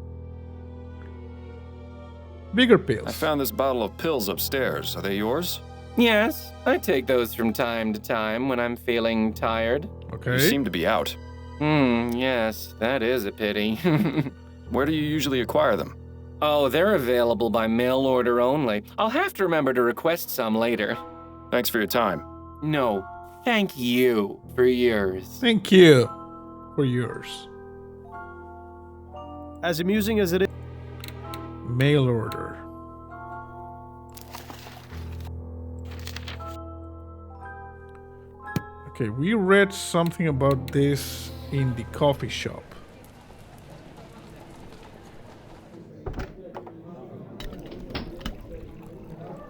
Bigger pills. I found this bottle of pills upstairs. Are they yours? Yes, I take those from time to time when I'm feeling tired. Okay. You seem to be out. Yes, that is a pity. Where do you usually acquire them? Oh, they're available by mail order only. I'll have to remember to request some later. Thanks for your time. No, thank you for yours. Thank you for yours. As amusing as it is. Mail order. Okay, we read something about this in the coffee shop.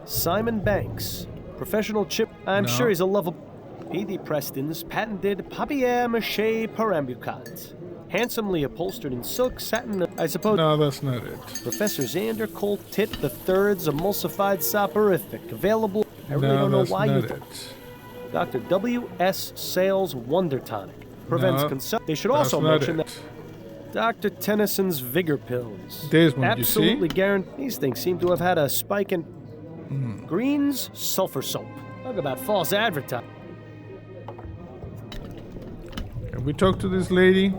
Simon Banks, professional chip. I'm No. sure he's a lovable. P.D. Preston's patented papier-mâché perambulat. Handsomely upholstered in silk satin, I suppose. No, that's not it. Professor Xander Colt Tit III's emulsified soporific. Available. I really No, don't know that's why not you. it. Dr. W.S. Sales Wonder Tonic. Prevents No, consumption. They should that's also not mention it. that Dr. Tennyson's Vigor Pills. This one, you see? Absolutely guaranteed. These things seem to have had a spike in Green's sulfur soap. Talk about false advertising. Can we talk to this lady?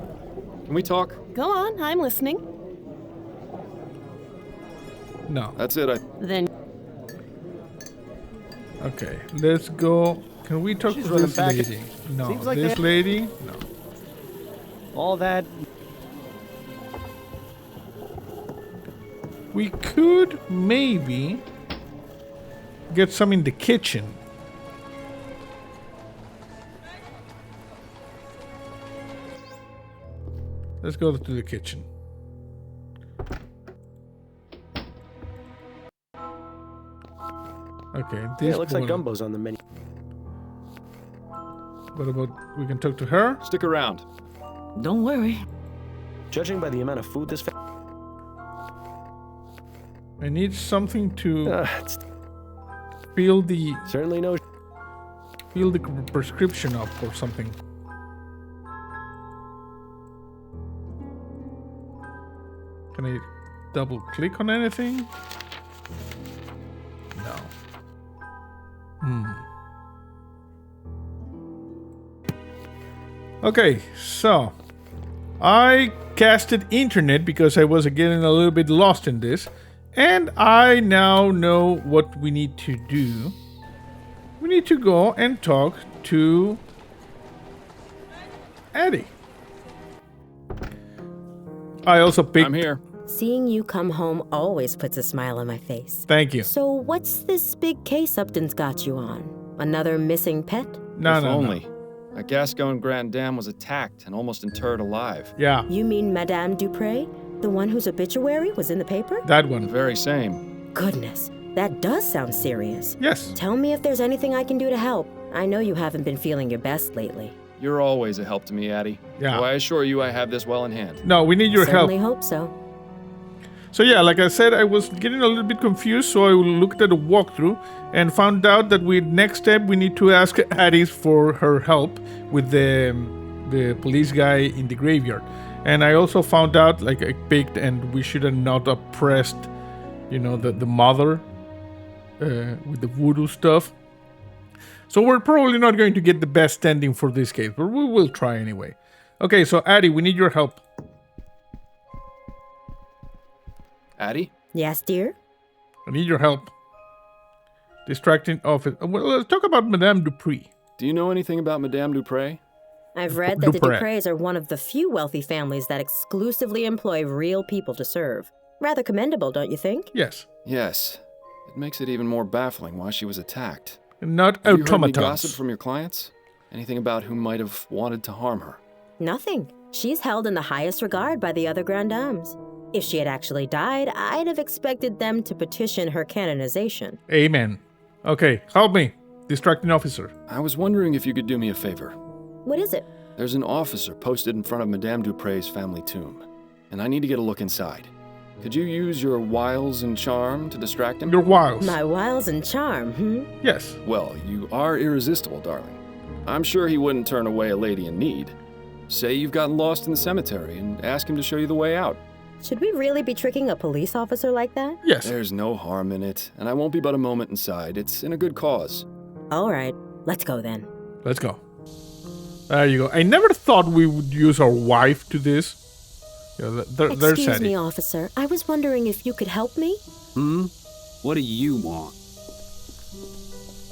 Can we talk? Go on, I'm listening. No. That's it. Then Okay, let's go. Can we talk She's to running this back. lady? No. Seems like This they- lady? No. All that. We could maybe get some in the kitchen. Let's go to the kitchen. Okay, this Yeah, it looks like one. gumbo's on the menu. What about we can talk to her? Stick around. Don't worry. Judging by the amount of food this. I need something to It's fill the certainly no. prescription up or something. Can I double click on anything? No. Okay, so I casted internet because I was getting a little bit lost in this, and I now know what we need to do. We need to go and talk to Eddie. I also picked. I'm here. Seeing you come home always puts a smile on my face. Thank you. So what's this big case Upton's got you on? Another missing pet? No, If no, only. no. A Gascon Grand Dame was attacked and almost interred alive. Yeah, You mean Madame Dupre? The one whose obituary was in the paper? that The one. very same. Goodness, that does sound serious. Yes. Tell me if there's anything I can do to help. I know you haven't been feeling your best lately. You're always a help to me, Addie. Yeah. Though I assure you I have this well in hand. No, we need your help. Certainly hope so. So yeah, like I said, I was getting a little bit confused, so I looked at a walkthrough and found out that next step we need to ask Addie for her help with the police guy in the graveyard. And I also found out, like I picked, and we should have not oppressed, the mother with the voodoo stuff. So we're probably not going to get the best ending for this case, but we will try anyway. Okay, so Addie, we need your help. Addie? Yes, dear? I need your help. Distracting office. Well, let's talk about Madame Dupree. Do you know anything about Madame Dupre? I've read that the Dupre. Dupres are one of the few wealthy families that exclusively employ real people to serve. Rather commendable, don't you think? Yes. Yes. It makes it even more baffling why she was attacked. Not Have you heard any automatons. gossip from your clients? Anything about who might have wanted to harm her? Nothing. She's held in the highest regard by the other Grand Dames. If she had actually died, I'd have expected them to petition her canonization. Amen. Okay, help me. Distracting officer. I was wondering if you could do me a favor. What is it? There's an officer posted in front of Madame Dupre's family tomb, and I need to get a look inside. Could you use your wiles and charm to distract him? Your wiles. My wiles and charm, Yes. Well, you are irresistible, darling. I'm sure he wouldn't turn away a lady in need. Say you've gotten lost in the cemetery and ask him to show you the way out. Should we really be tricking a police officer like that? Yes. There's no harm in it, and I won't be but a moment inside. It's in a good cause. All right, let's go then. Let's go. There you go. I never thought we would use our wife to this. There's Excuse Sadie. me, officer. I was wondering if you could help me? What do you want?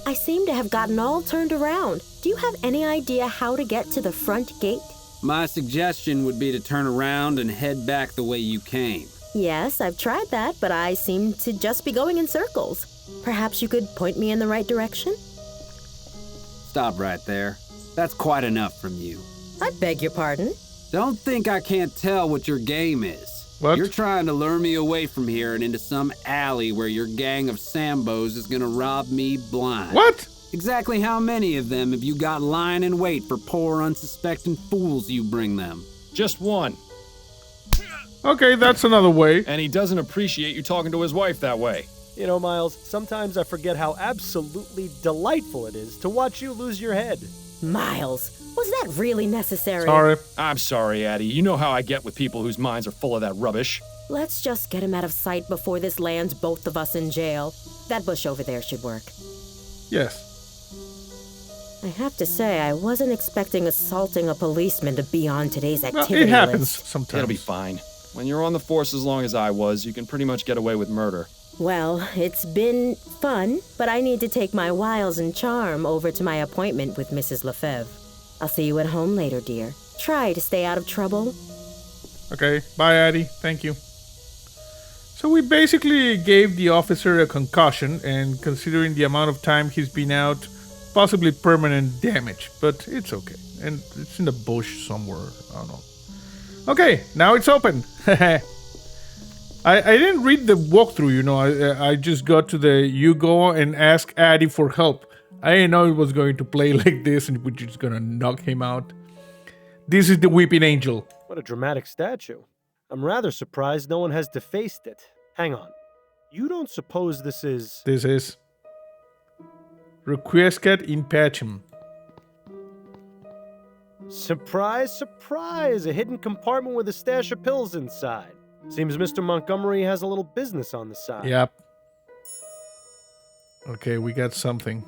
I seem to have gotten all turned around. Do you have any idea how to get to the front gate? My suggestion would be to turn around and head back the way you came. Yes, I've tried that, but I seem to just be going in circles. Perhaps you could point me in the right direction? Stop right there. That's quite enough from you. I beg your pardon? Don't think I can't tell what your game is. What? You're trying to lure me away from here and into some alley where your gang of Sambos is gonna rob me blind. What? Exactly how many of them have you got lying in wait for poor, unsuspecting fools you bring them? Just one. Okay, that's another way. And he doesn't appreciate you talking to his wife that way. You know, Miles, sometimes I forget how absolutely delightful it is to watch you lose your head. Miles, was that really necessary? Sorry. I'm sorry, Addie. You know how I get with people whose minds are full of that rubbish. Let's just get him out of sight before this lands both of us in jail. That bush over there should work. Yes. I have to say, I wasn't expecting assaulting a policeman to be on today's Well, activity it happens list. sometimes. It'll be fine. When you're on the force as long as I was, you can pretty much get away with murder. Well, it's been fun, but I need to take my wiles and charm over to my appointment with Mrs. Lefebvre. I'll see you at home later, dear. Try to stay out of trouble. Okay, bye, Addie. Thank you. So we basically gave the officer a concussion, and considering the amount of time he's been out, possibly permanent damage, but it's okay. And it's in the bush somewhere. I don't know. Okay, now it's open. I didn't read the walkthrough, you know. I just got to the you go and ask Addie for help. I didn't know it was going to play like this and we're just gonna knock him out. This is the Weeping Angel. What a dramatic statue. I'm rather surprised no one has defaced it. Hang on. You don't suppose this is... This is Requiescat in Pacem. Surprise, surprise! A hidden compartment with a stash of pills inside. Seems Mr. Montgomery has a little business on the side. Yep. Okay, we got something.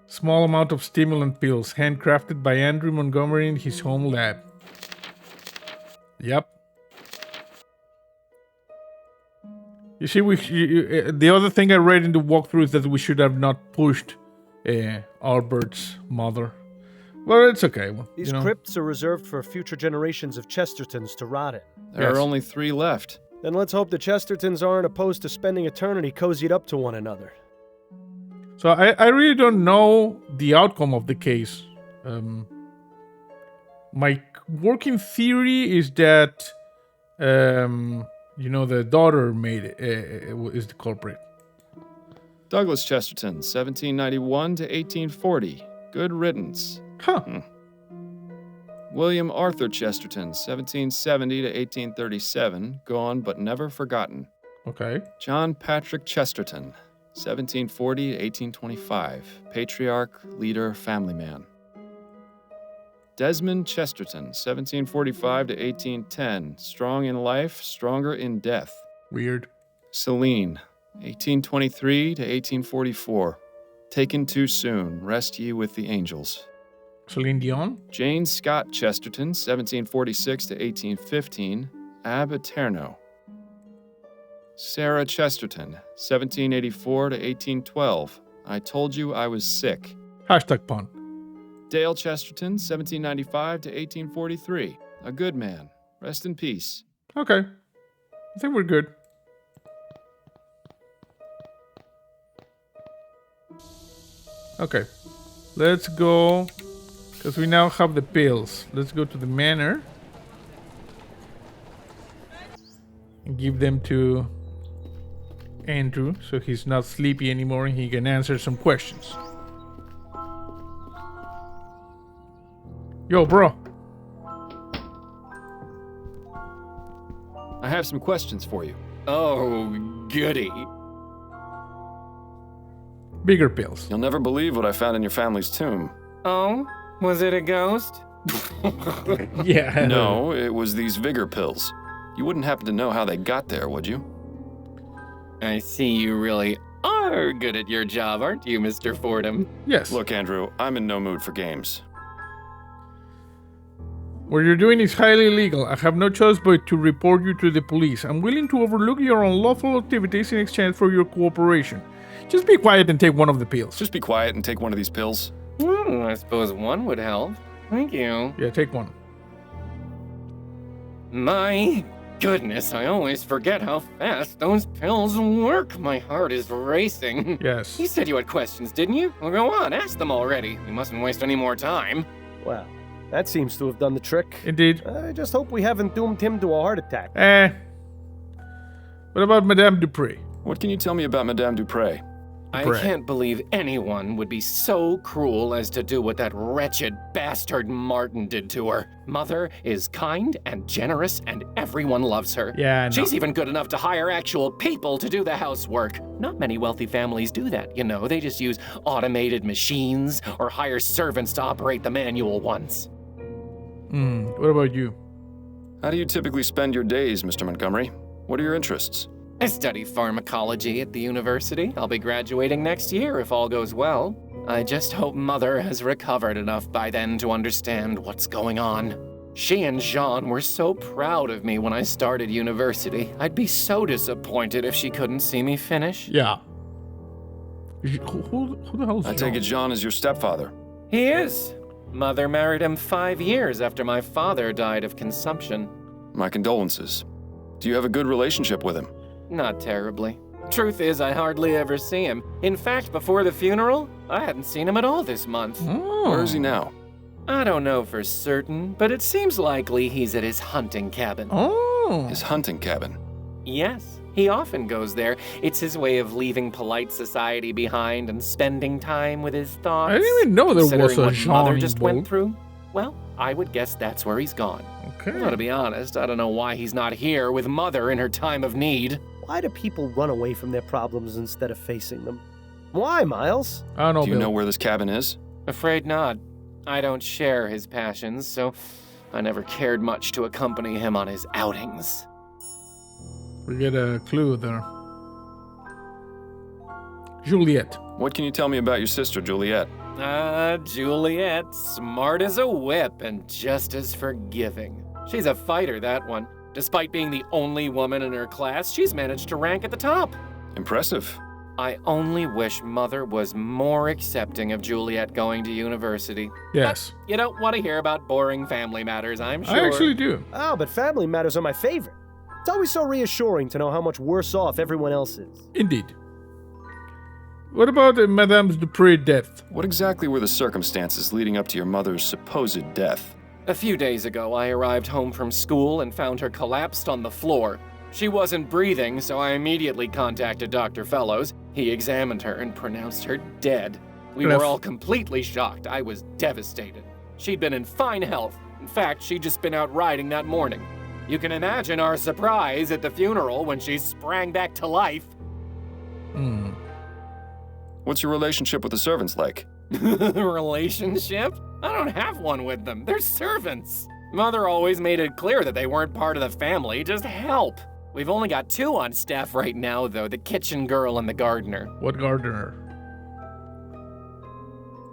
Small amount of stimulant pills, handcrafted by Andrew Montgomery in his home lab. Yep. You see, the other thing I read in the walkthrough is that we should have not pushed Albert's mother. Well, it's okay. Well, These crypts are reserved for future generations of Chestertons to rot in. There are only 3 left. Then let's hope the Chestertons aren't opposed to spending eternity cozied up to one another. So I really don't know the outcome of the case. My working theory is that, the daughter is the culprit. Douglas Chesterton, 1791 to 1840. Good riddance. Huh. William Arthur Chesterton, 1770 to 1837. Gone but never forgotten. Okay. John Patrick Chesterton, 1740 to 1825. Patriarch, leader, family man. Desmond Chesterton, 1745 to 1810. Strong in life, stronger in death. Weird. Celine, 1823 to 1844. Taken too soon, rest ye with the angels. Celine Dion? Jane Scott Chesterton, 1746 to 1815. Ab Eterno. Sarah Chesterton, 1784 to 1812. I told you I was sick. #pun. Dale Chesterton, 1795 to 1843. A good man. Rest in peace. Okay. I think we're good. Okay. Let's go. Because we now have the pills. Let's go to the manor. And give them to Andrew so he's not sleepy anymore and he can answer some questions. Yo, bro. I have some questions for you. Oh, goody. Bigger pills. You'll never believe what I found in your family's tomb. Oh? Was it a ghost? Yeah. No, it was these vigor pills. You wouldn't happen to know how they got there, would you? I see you really are good at your job, aren't you, Mr. Fordham? Yes. Look, Andrew, I'm in no mood for games. What you're doing is highly illegal. I have no choice but to report you to the police. I'm willing to overlook your unlawful activities in exchange for your cooperation. Just be quiet and take one of the pills. Just be quiet and take one of these pills. I suppose one would help. Thank you. Yeah, take one. My goodness, I always forget how fast those pills work. My heart is racing. Yes. You said you had questions, didn't you? Well, go on, ask them already. You mustn't waste any more time. Well, that seems to have done the trick. Indeed. I just hope we haven't doomed him to a heart attack. What about Madame Dupree? What can you tell me about Madame Dupree? I can't believe anyone would be so cruel as to do what that wretched bastard Martin did to her. Mother is kind and generous, and everyone loves her. Yeah, I know. She's even good enough to hire actual people to do the housework. Not many wealthy families do that, you know. They just use automated machines or hire servants to operate the manual ones. What about you? How do you typically spend your days, Mr. Montgomery? What are your interests? I study pharmacology at the university. I'll be graduating next year if all goes well. I just hope Mother has recovered enough by then to understand what's going on. She and Jean were so proud of me when I started university. I'd be so disappointed if she couldn't see me finish. Yeah. Who the hell is I take it Jean is your stepfather. He is. Mother married him 5 years after my father died of consumption. My condolences. Do you have a good relationship with him? Not terribly. Truth is, I hardly ever see him. In fact, before the funeral, I hadn't seen him at all this month. Where is he now? I don't know for certain, but it seems likely he's at his hunting cabin. His hunting cabin? Yes, he often goes there. It's his way of leaving polite society behind and spending time with his thoughts. I didn't even know there was Considering a what Jean Mother just went involved. through. Well, I would guess that's where he's gone. Okay. Well, to be honest, I don't know why he's not here with Mother in her time of need. Why do people run away from their problems instead of facing them? Why, Miles? I don't know, Do you Bill. know where this cabin is? Afraid not. I don't share his passions, so I never cared much to accompany him on his outings. We get a clue there. Juliet. What can you tell me about your sister, Juliet? Juliet, smart as a whip and just as forgiving. She's a fighter, that one. Despite being the only woman in her class, she's managed to rank at the top. Impressive. I only wish Mother was more accepting of Juliet going to university. Yes. But you don't want to hear about boring family matters, I'm sure. I actually do. Oh, but family matters are my favorite. It's always so reassuring to know how much worse off everyone else is. Indeed. What about Madame Dupree's death? What exactly were the circumstances leading up to your mother's supposed death? A few days ago, I arrived home from school and found her collapsed on the floor. She wasn't breathing, so I immediately contacted Dr. Fellows. He examined her and pronounced her dead. We were all completely shocked. I was devastated. She'd been in fine health. In fact, she'd just been out riding that morning. You can imagine our surprise at the funeral when she sprang back to life. What's your relationship with the servants like? Relationship? I don't have one with them. They're servants. Mother always made it clear that they weren't part of the family, just help. We've only got 2 on staff right now, though, the kitchen girl and the gardener. What gardener?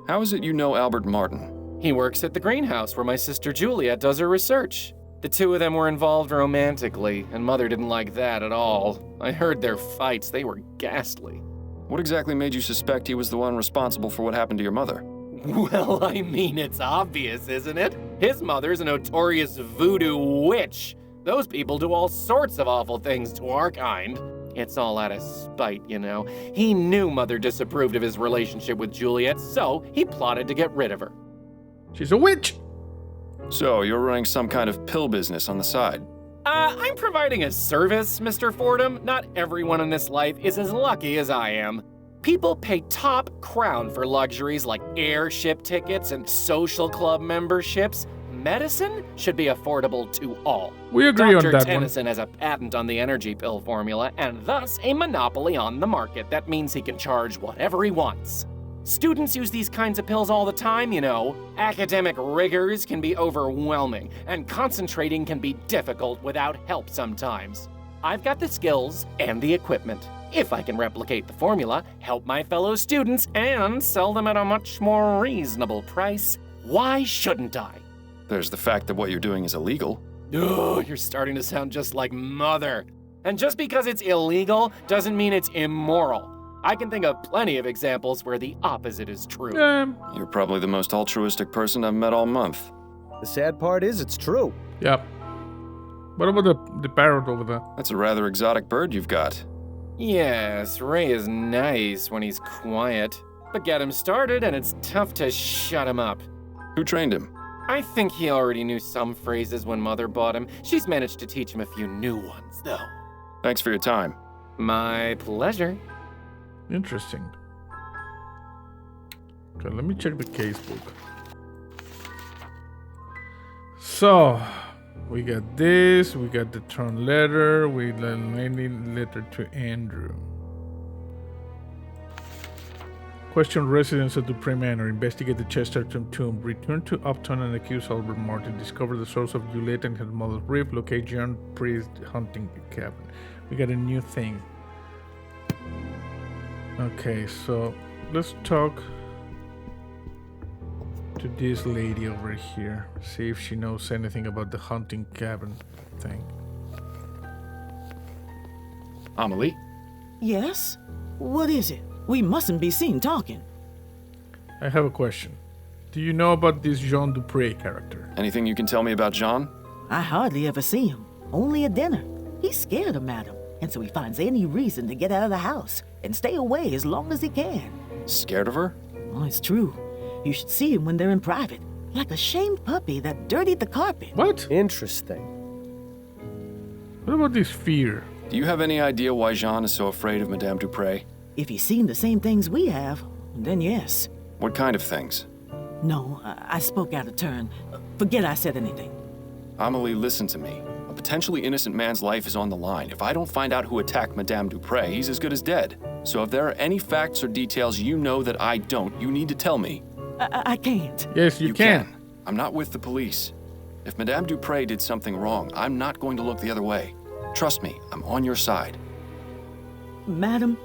How is it you know Albert Martin? He works at the greenhouse where my sister Juliet does her research. The 2 of them were involved romantically, and Mother didn't like that at all. I heard their fights. They were ghastly. What exactly made you suspect he was the one responsible for what happened to your mother? Well, I mean, it's obvious, isn't it? His mother's a notorious voodoo witch. Those people do all sorts of awful things to our kind. It's all out of spite, you know. He knew Mother disapproved of his relationship with Juliet, so he plotted to get rid of her. She's a witch! So, you're running some kind of pill business on the side? I'm providing a service, Mr. Fordham. Not everyone in this life is as lucky as I am. People pay top crown for luxuries like airship tickets and social club memberships. medicine should be affordable to all. We agree on Dr. that one. Tennyson has a patent on the energy pill formula and thus a monopoly on the market. That means he can charge whatever he wants. Students use these kinds of pills all the time, you know. Academic rigors can be overwhelming, and concentrating can be difficult without help sometimes. I've got the skills and the equipment. If I can replicate the formula, help my fellow students, and sell them at a much more reasonable price, why shouldn't I? There's the fact that what you're doing is illegal. Oh, you're starting to sound just like Mother. And just because it's illegal doesn't mean it's immoral. I can think of plenty of examples where the opposite is true. You're probably the most altruistic person I've met all month. The sad part is it's true. Yep. What about the parrot over there? That's a rather exotic bird you've got. Yes, Ray is nice when he's quiet. But get him started and it's tough to shut him up. Who trained him? I think he already knew some phrases when Mother bought him. She's managed to teach him a few new ones, though. Thanks for your time. My pleasure. Interesting. Okay, let me check the case book. So, we got this, we got the turn letter, we got the letter to Andrew. Question residents of Dupree Manor, investigate the Chesterton tomb, return to Upton and accuse Albert Martin, discover the source of Juliet and her mother's grief, locate John Priest hunting cabin. We got a new thing. Okay, so let's talk to this lady over here. See if she knows anything about the hunting cabin thing. Amelie? Yes? What is it? We mustn't be seen talking. I have a question. Do you know about this Jean Dupré character? Anything you can tell me about Jean? I hardly ever see him. Only at dinner. He's scared of Madame, and so he finds any reason to get out of the house and stay away as long as he can. Scared of her? Oh, it's true. You should see him when they're in private, like a shamed puppy that dirtied the carpet. What? Interesting. What about this fear? Do you have any idea why Jean is so afraid of Madame Dupré? If he's seen the same things we have, then yes. What kind of things? No, I spoke out of turn. Forget I said anything. Amelie, listen to me. A potentially innocent man's life is on the line. If I don't find out who attacked Madame Dupré, he's as good as dead. So if there are any facts or details you know that I don't, you need to tell me. I can't. Yes, you can. I'm not with the police. If Madame Dupré did something wrong, I'm not going to look the other way. Trust me, I'm on your side. Madam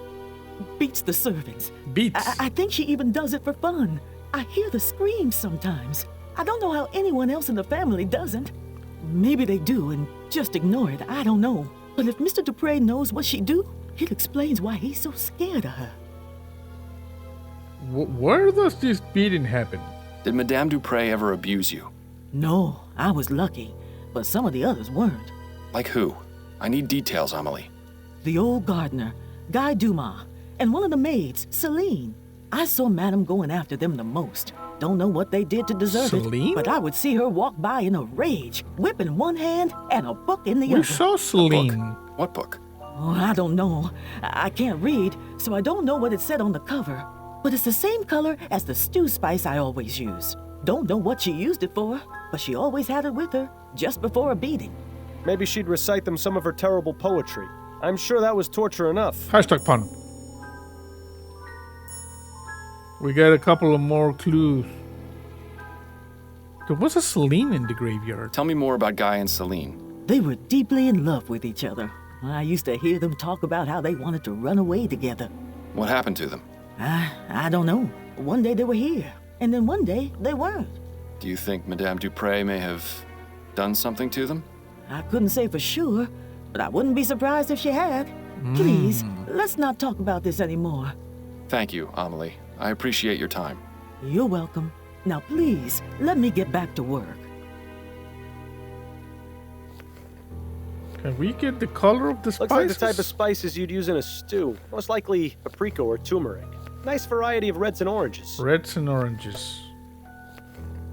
beats the servants. Beats? I think she even does it for fun. I hear the screams sometimes. I don't know how anyone else in the family doesn't. Maybe they do and just ignore it. I don't know. But if Mr. Dupré knows what she do, it explains why he's so scared of her. Where does this beating happen? Did Madame Dupré ever abuse you? No, I was lucky, but some of the others weren't. Like who? I need details, Amelie. The old gardener, Guy Dumas, and one of the maids, Celine. I saw Madame going after them the most. Don't know what they did to deserve Celine? it, but I would see her walk by in a rage, whip in one hand and a book in the We other. saw Celine. What book? Oh, I don't know. I can't read, so I don't know what it said on the cover. But it's the same color as the stew spice I always use. Don't know what she used it for, but she always had it with her, just before a beating. Maybe she'd recite them some of her terrible poetry. I'm sure that was torture enough. Hashtag pun. We got a couple of more clues. There was a Celine in the graveyard. Tell me more about Guy and Celine. They were deeply in love with each other. I used to hear them talk about how they wanted to run away together. What happened to them? I don't know. One day they were here, and then one day they weren't. Do you think Madame Dupré may have done something to them? I couldn't say for sure, but I wouldn't be surprised if she had. Please, let's not talk about this anymore. Thank you, Amelie. I appreciate your time. You're welcome. Now please, let me get back to work. Can we get the color of the spices? Looks like the type of spices you'd use in a stew. Most likely paprika or turmeric. Nice variety of reds and oranges. Reds and oranges.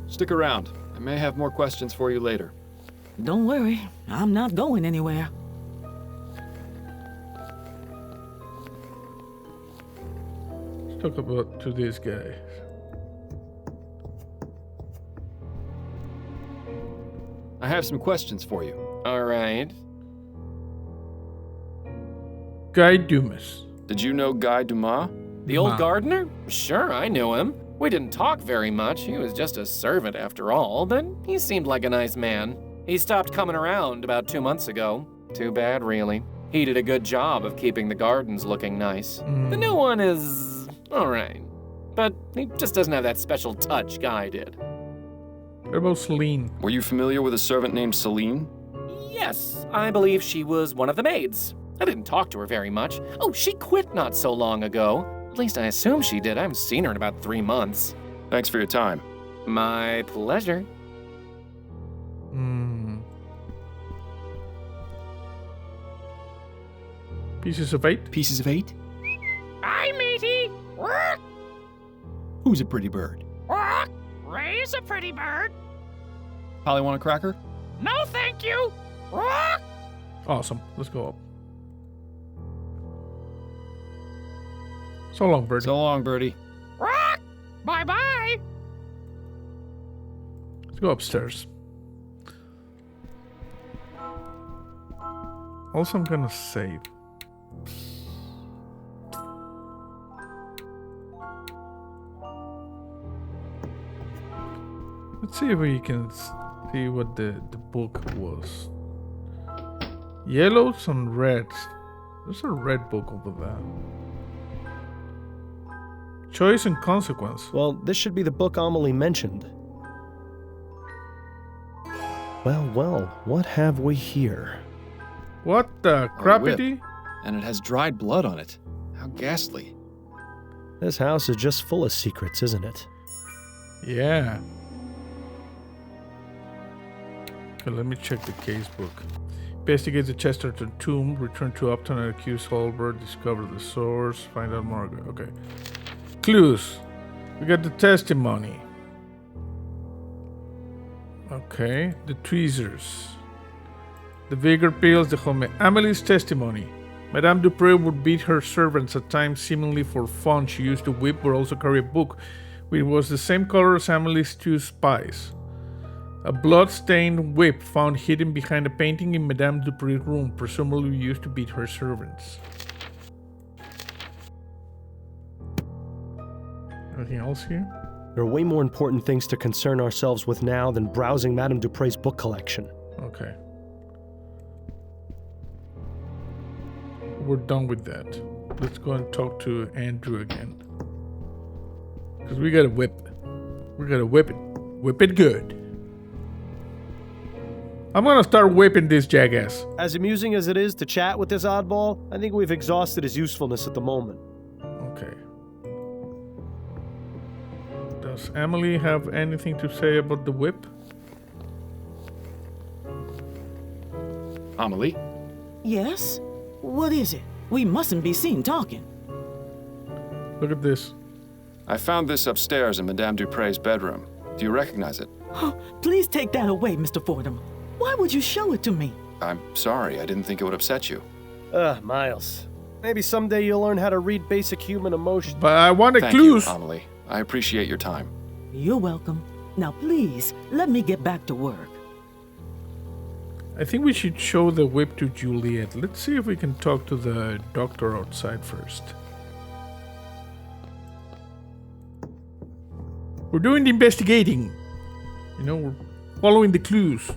Stick around. I may have more questions for you later. Don't worry, I'm not going anywhere. Let's talk to this guy. have some questions for you. All right. Guy Dumas. Did you know Guy Dumas? The old gardener? Sure, I knew him. We didn't talk very much. He was just a servant after all, but he seemed like a nice man. He stopped coming around about 2 months ago. Too bad, really. He did a good job of keeping the gardens looking nice. The new one is all right, but he just doesn't have that special touch Guy did. What about Celine? Were you familiar with a servant named Celine? Yes, I believe she was one of the maids. I didn't talk to her very much. Oh, she quit not so long ago. At least I assume she did. I haven't seen her in about 3 months. Thanks for your time. My pleasure. Pieces of 8? Pieces of 8? Hi, matey. Who's a pretty bird? Ray's a pretty bird. Polly want a cracker? No, thank you. Awesome. Let's go up. So long, Birdie. So long, Birdie. Bye-bye. Let's go upstairs. Also, I'm gonna save. Let's see if we can see what the book was. Yellows and reds. There's a red book over there. Choice and consequence. Well, this should be the book Amelie mentioned. Well, what have we here? What the crappity? And it has dried blood on it. How ghastly. This house is just full of secrets, isn't it? Yeah. Okay, let me check the case book. Investigates the Chesterton tomb, return to Upton and accuse Holbert, discover the source, find out more. Okay. Clues. We got the testimony. Okay. The tweezers. The vigor pills, the home. Amelie's testimony. Madame Dupre would beat her servants at times seemingly for fun. She used to whip but also carry a book, which was the same color as Amelie's two spies. A blood-stained whip found hidden behind a painting in Madame Dupre's room, presumably used to beat her servants. Anything else here? There are way more important things to concern ourselves with now than browsing Madame Dupre's book collection. Okay. We're done with that. Let's go and talk to Andrew again. Because we gotta whip. We gotta whip it. Whip it good. I'm gonna start whipping this jackass. As amusing as it is to chat with this oddball, I think we've exhausted his usefulness at the moment. Okay. Does Emily have anything to say about the whip? Amelie? Yes? What is it? We mustn't be seen talking. Look at this. I found this upstairs in Madame Dupre's bedroom. Do you recognize it? Oh, please take that away, Mr. Fordham. Why would you show it to me? I'm sorry. I didn't think it would upset you. Miles. Maybe someday you'll learn how to read basic human emotion. But I wanted Thank clues. you, Amelie. I appreciate your time. You're welcome. Now, please, let me get back to work. I think we should show the whip to Juliet. Let's see if we can talk to the doctor outside first. We're doing the investigating. You know, we're following the clues.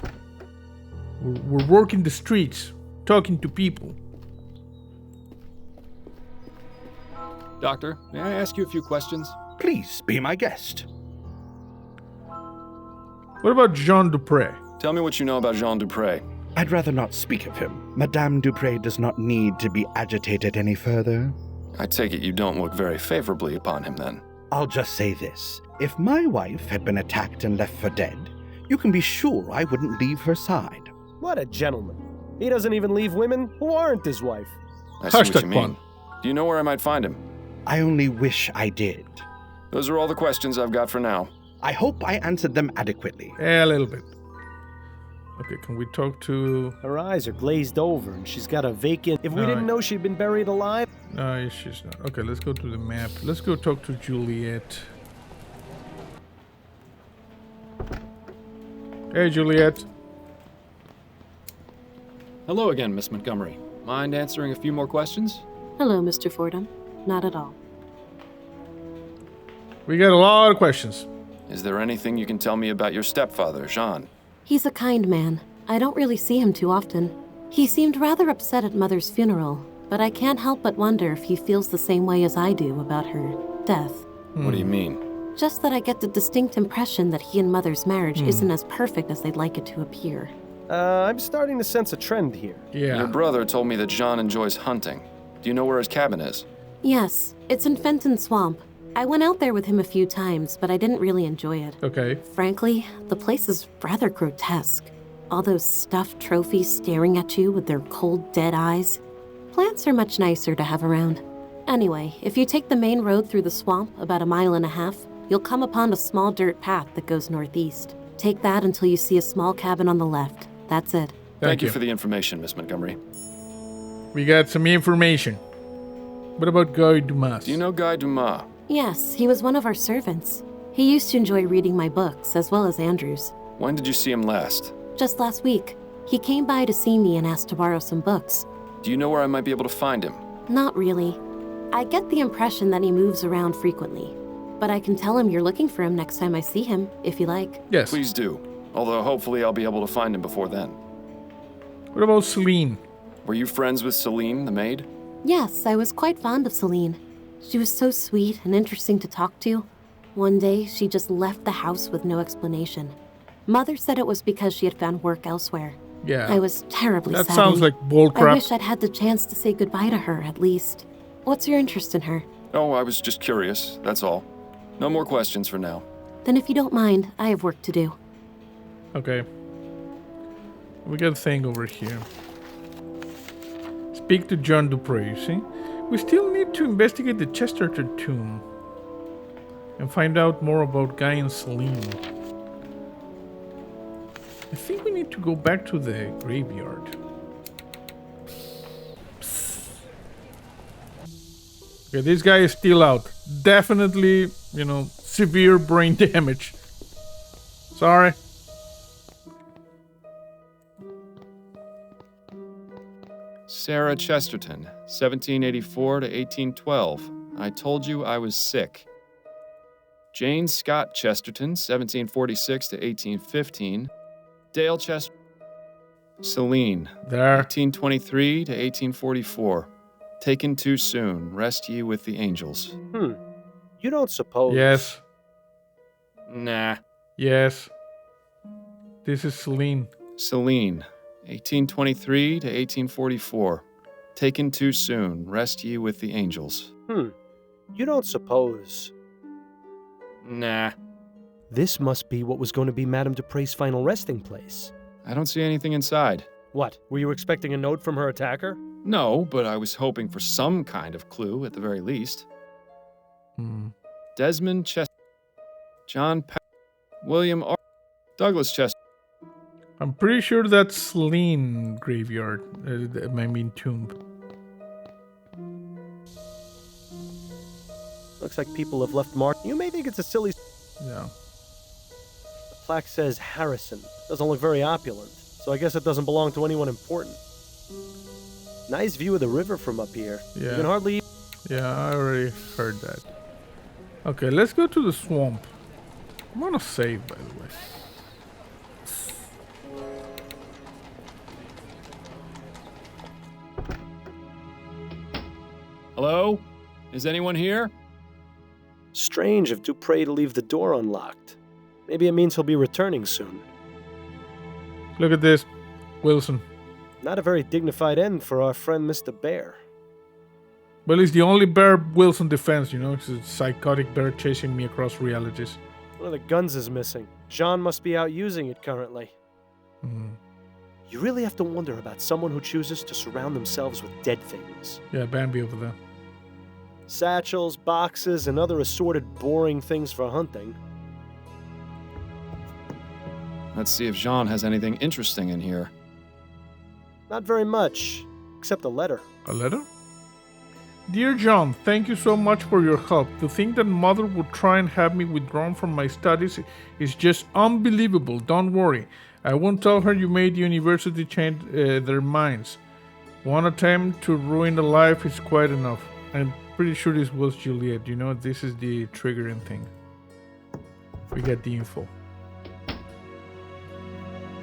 We're working the streets, talking to people. Doctor, may I ask you a few questions? Please be my guest. What about Jean Dupre? Tell me what you know about Jean Dupre. I'd rather not speak of him. Madame Dupre does not need to be agitated any further. I take it you don't look very favorably upon him, then. I'll just say this. If my wife had been attacked and left for dead, you can be sure I wouldn't leave her side. What a gentleman. He doesn't even leave women who aren't his wife. I see what you mean. Do you know where I might find him? I only wish I did. Those are all the questions I've got for now. I hope I answered them adequately. Yeah, a little bit. Okay, can we talk to... Her eyes are glazed over and she's got a vacant... If we didn't know she'd been buried alive... No, she's not. Okay, let's go to the map. Let's go talk to Juliet. Hey, Juliet. Hello again, Miss Montgomery. Mind answering a few more questions? Hello, Mr. Fordham. Not at all. We got a lot of questions. Is there anything you can tell me about your stepfather, Jean? He's a kind man. I don't really see him too often. He seemed rather upset at Mother's funeral, but I can't help but wonder if he feels the same way as I do about her death. What do you mean? Just that I get the distinct impression that he and Mother's marriage isn't as perfect as they'd like it to appear. I'm starting to sense a trend here. Yeah. Your brother told me that Jean enjoys hunting. Do you know where his cabin is? Yes, it's in Fenton Swamp. I went out there with him a few times, but I didn't really enjoy it. Okay. Frankly, the place is rather grotesque. All those stuffed trophies staring at you with their cold, dead eyes. Plants are much nicer to have around. Anyway, if you take the main road through the swamp about 1.5 miles, you'll come upon a small dirt path that goes northeast. Take that until you see a small cabin on the left. That's it. Thank you for the information, Miss Montgomery. We got some information. What about Guy Dumas? Do you know Guy Dumas? Yes, he was one of our servants. He used to enjoy reading my books, as well as Andrew's. When did you see him last? Just last week. He came by to see me and asked to borrow some books. Do you know where I might be able to find him? Not really. I get the impression that he moves around frequently. But I can tell him you're looking for him next time I see him, if you like. Yes. Please do. Although hopefully I'll be able to find him before then. What about Celine? Were you friends with Celine, the maid? Yes, I was quite fond of Celine. She was so sweet and interesting to talk to. One day, she just left the house with no explanation. Mother said it was because she had found work elsewhere. Yeah. I was terribly sad. That sounds like bullcrap. I wish I'd had the chance to say goodbye to her, at least. What's your interest in her? Oh, I was just curious, that's all. No more questions for now. Then if you don't mind, I have work to do. Okay. We got a thing over here. Speak to John Dupre, you see? We still need to investigate the Chesterton tomb and find out more about Guy and Celine. I think we need to go back to the graveyard. Okay, this guy is still out. Definitely, severe brain damage. Sorry. Sarah Chesterton, 1784 to 1812. I told you I was sick. Jane Scott Chesterton, 1746 to 1815. Dale Chesterton. Celine, there. 1823 to 1844. Taken too soon. Rest ye with the angels. You don't suppose... Yes. Nah. Yes. This is Celine. Celine, 1823 to 1844. Taken too soon. Rest ye with the angels. You don't suppose... Nah. This must be what was going to be Madame Dupre's final resting place. I don't see anything inside. What? Were you expecting a note from her attacker? No, but I was hoping for some kind of clue at the very least. Desmond Chester, John William R. Douglas Chester. I'm pretty sure that's Celine graveyard. Tomb. Looks like people have left mark. You may think it's a silly... Yeah. The plaque says Harrison. Doesn't look very opulent, so I guess it doesn't belong to anyone important. Nice view of the river from up here. Yeah. You can hardly... Yeah, I already heard that. Okay, let's go to the swamp. I'm gonna save, by the way. Hello? Is anyone here? Strange of Dupre to leave the door unlocked. Maybe it means he'll be returning soon. Look at this. Wilson. Not a very dignified end for our friend Mr. Bear. Well, it's the only bear Wilson defends, It's a psychotic bear chasing me across realities. One of the guns is missing. Jean must be out using it currently. You really have to wonder about someone who chooses to surround themselves with dead things. Yeah, Bambi over there. Satchels, boxes, and other assorted boring things for hunting. Let's see if Jean has anything interesting in here. Not very much, except a letter. A letter? Dear John, thank you so much for your help. To think that Mother would try and have me withdrawn from my studies is just unbelievable. Don't worry. I won't tell her you made the university change their minds. One attempt to ruin a life is quite enough. I'm pretty sure this was Juliet. You know, this is the triggering thing. We got the info.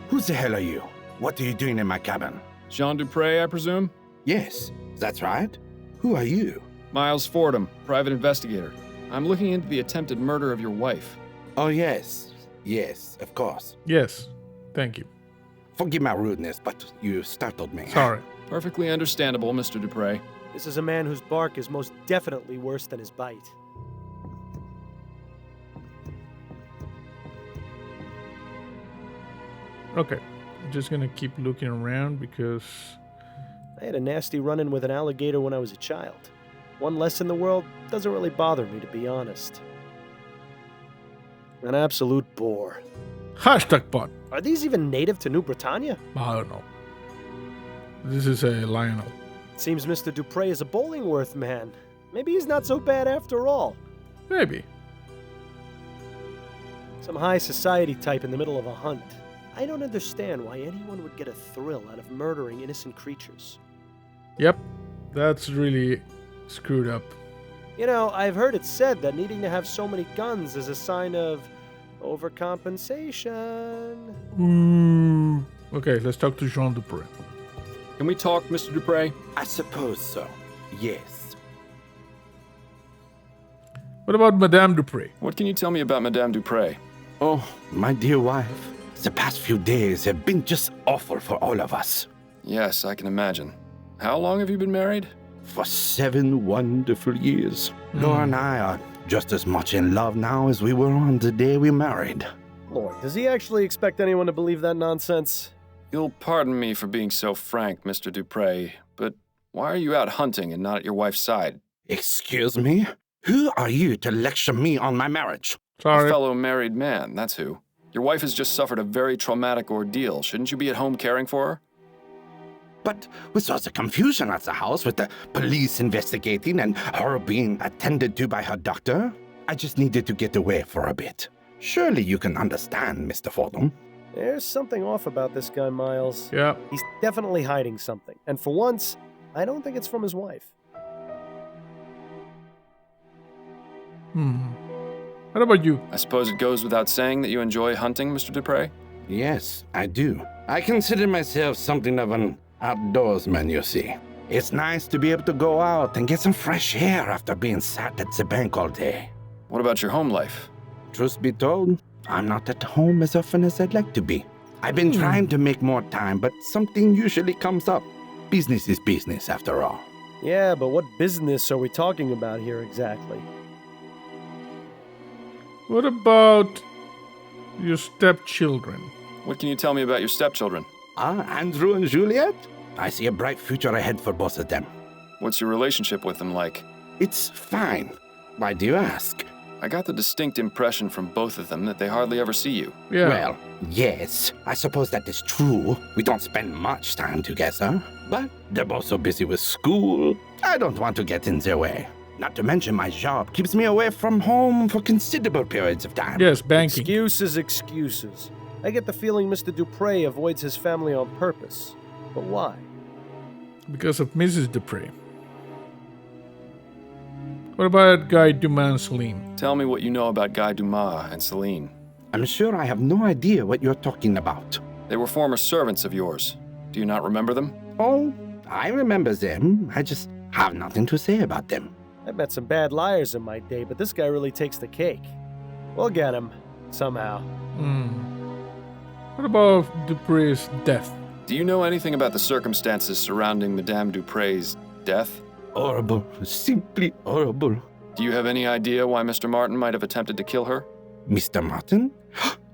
Who the hell are you? What are you doing in my cabin? Jean Dupre, I presume? Yes, that's right. Who are you? Miles Fordham, private investigator. I'm looking into the attempted murder of your wife. Oh, yes. Yes, of course. Yes, thank you. Forgive my rudeness, but you startled me. Sorry. Perfectly understandable, Mr. Dupre. This is a man whose bark is most definitely worse than his bite. Okay, I'm just gonna keep looking around because... I had a nasty run-in with an alligator when I was a child. One less in the world doesn't really bother me, to be honest. An absolute bore. Hashtag bot. Are these even native to New Bretagne? I don't know. This is a Lionel. It seems Mr. Dupre is a Bollingworth man. Maybe he's not so bad after all. Maybe. Some high society type in the middle of a hunt. I don't understand why anyone would get a thrill out of murdering innocent creatures. Yep, that's really screwed up. You know, I've heard it said that needing to have so many guns is a sign of overcompensation. Okay, let's talk to Jean Dupre. Can we talk, Mr. Dupre? I suppose so. Yes. What about Madame Dupre? What can you tell me about Madame Dupre? Oh, my dear wife. The past few days have been just awful for all of us. Yes, I can imagine. How long have you been married? For 7 wonderful years. Laura and I are just as much in love now as we were on the day we married. Lord, does he actually expect anyone to believe that nonsense? You'll pardon me for being so frank, Mr. Dupre, but why are you out hunting and not at your wife's side? Excuse me? Who are you to lecture me on my marriage? Sorry. A fellow married man, that's who. Your wife has just suffered a very traumatic ordeal. Shouldn't you be at home caring for her? But with all the confusion at the house, with the police investigating and her being attended to by her doctor, I just needed to get away for a bit. Surely you can understand, Mr. Fordham. There's something off about this guy, Miles. Yeah. He's definitely hiding something. And for once, I don't think it's from his wife. What about you? I suppose it goes without saying that you enjoy hunting, Mr. Dupre? Yes, I do. I consider myself something of an outdoorsman, you see. It's nice to be able to go out and get some fresh air after being sat at the bank all day. What about your home life? Truth be told, I'm not at home as often as I'd like to be. I've been trying to make more time, but something usually comes up. Business is business, after all. Yeah, but what business are we talking about here exactly? What about your stepchildren? What can you tell me about your stepchildren? Andrew and Juliet? I see a bright future ahead for both of them. What's your relationship with them like? It's fine. Why do you ask? I got the distinct impression from both of them that they hardly ever see you. Yeah. Well, yes, I suppose that is true. We don't spend much time together. But they're both so busy with school, I don't want to get in their way. Not to mention my job keeps me away from home for considerable periods of time. Yes, banking. Excuses. I get the feeling Mr. Dupre avoids his family on purpose. But why? Because of Mrs. Dupre. What about Guy Dumas and Celine? Tell me what you know about Guy Dumas and Celine. I'm sure I have no idea what you're talking about. They were former servants of yours. Do you not remember them? Oh, I remember them. I just have nothing to say about them. I met some bad liars in my day, but this guy really takes the cake. We'll get him, somehow. What about Dupre's death? Do you know anything about the circumstances surrounding Madame Dupre's death? Horrible. Simply horrible. Do you have any idea why Mr. Martin might have attempted to kill her? Mr. Martin?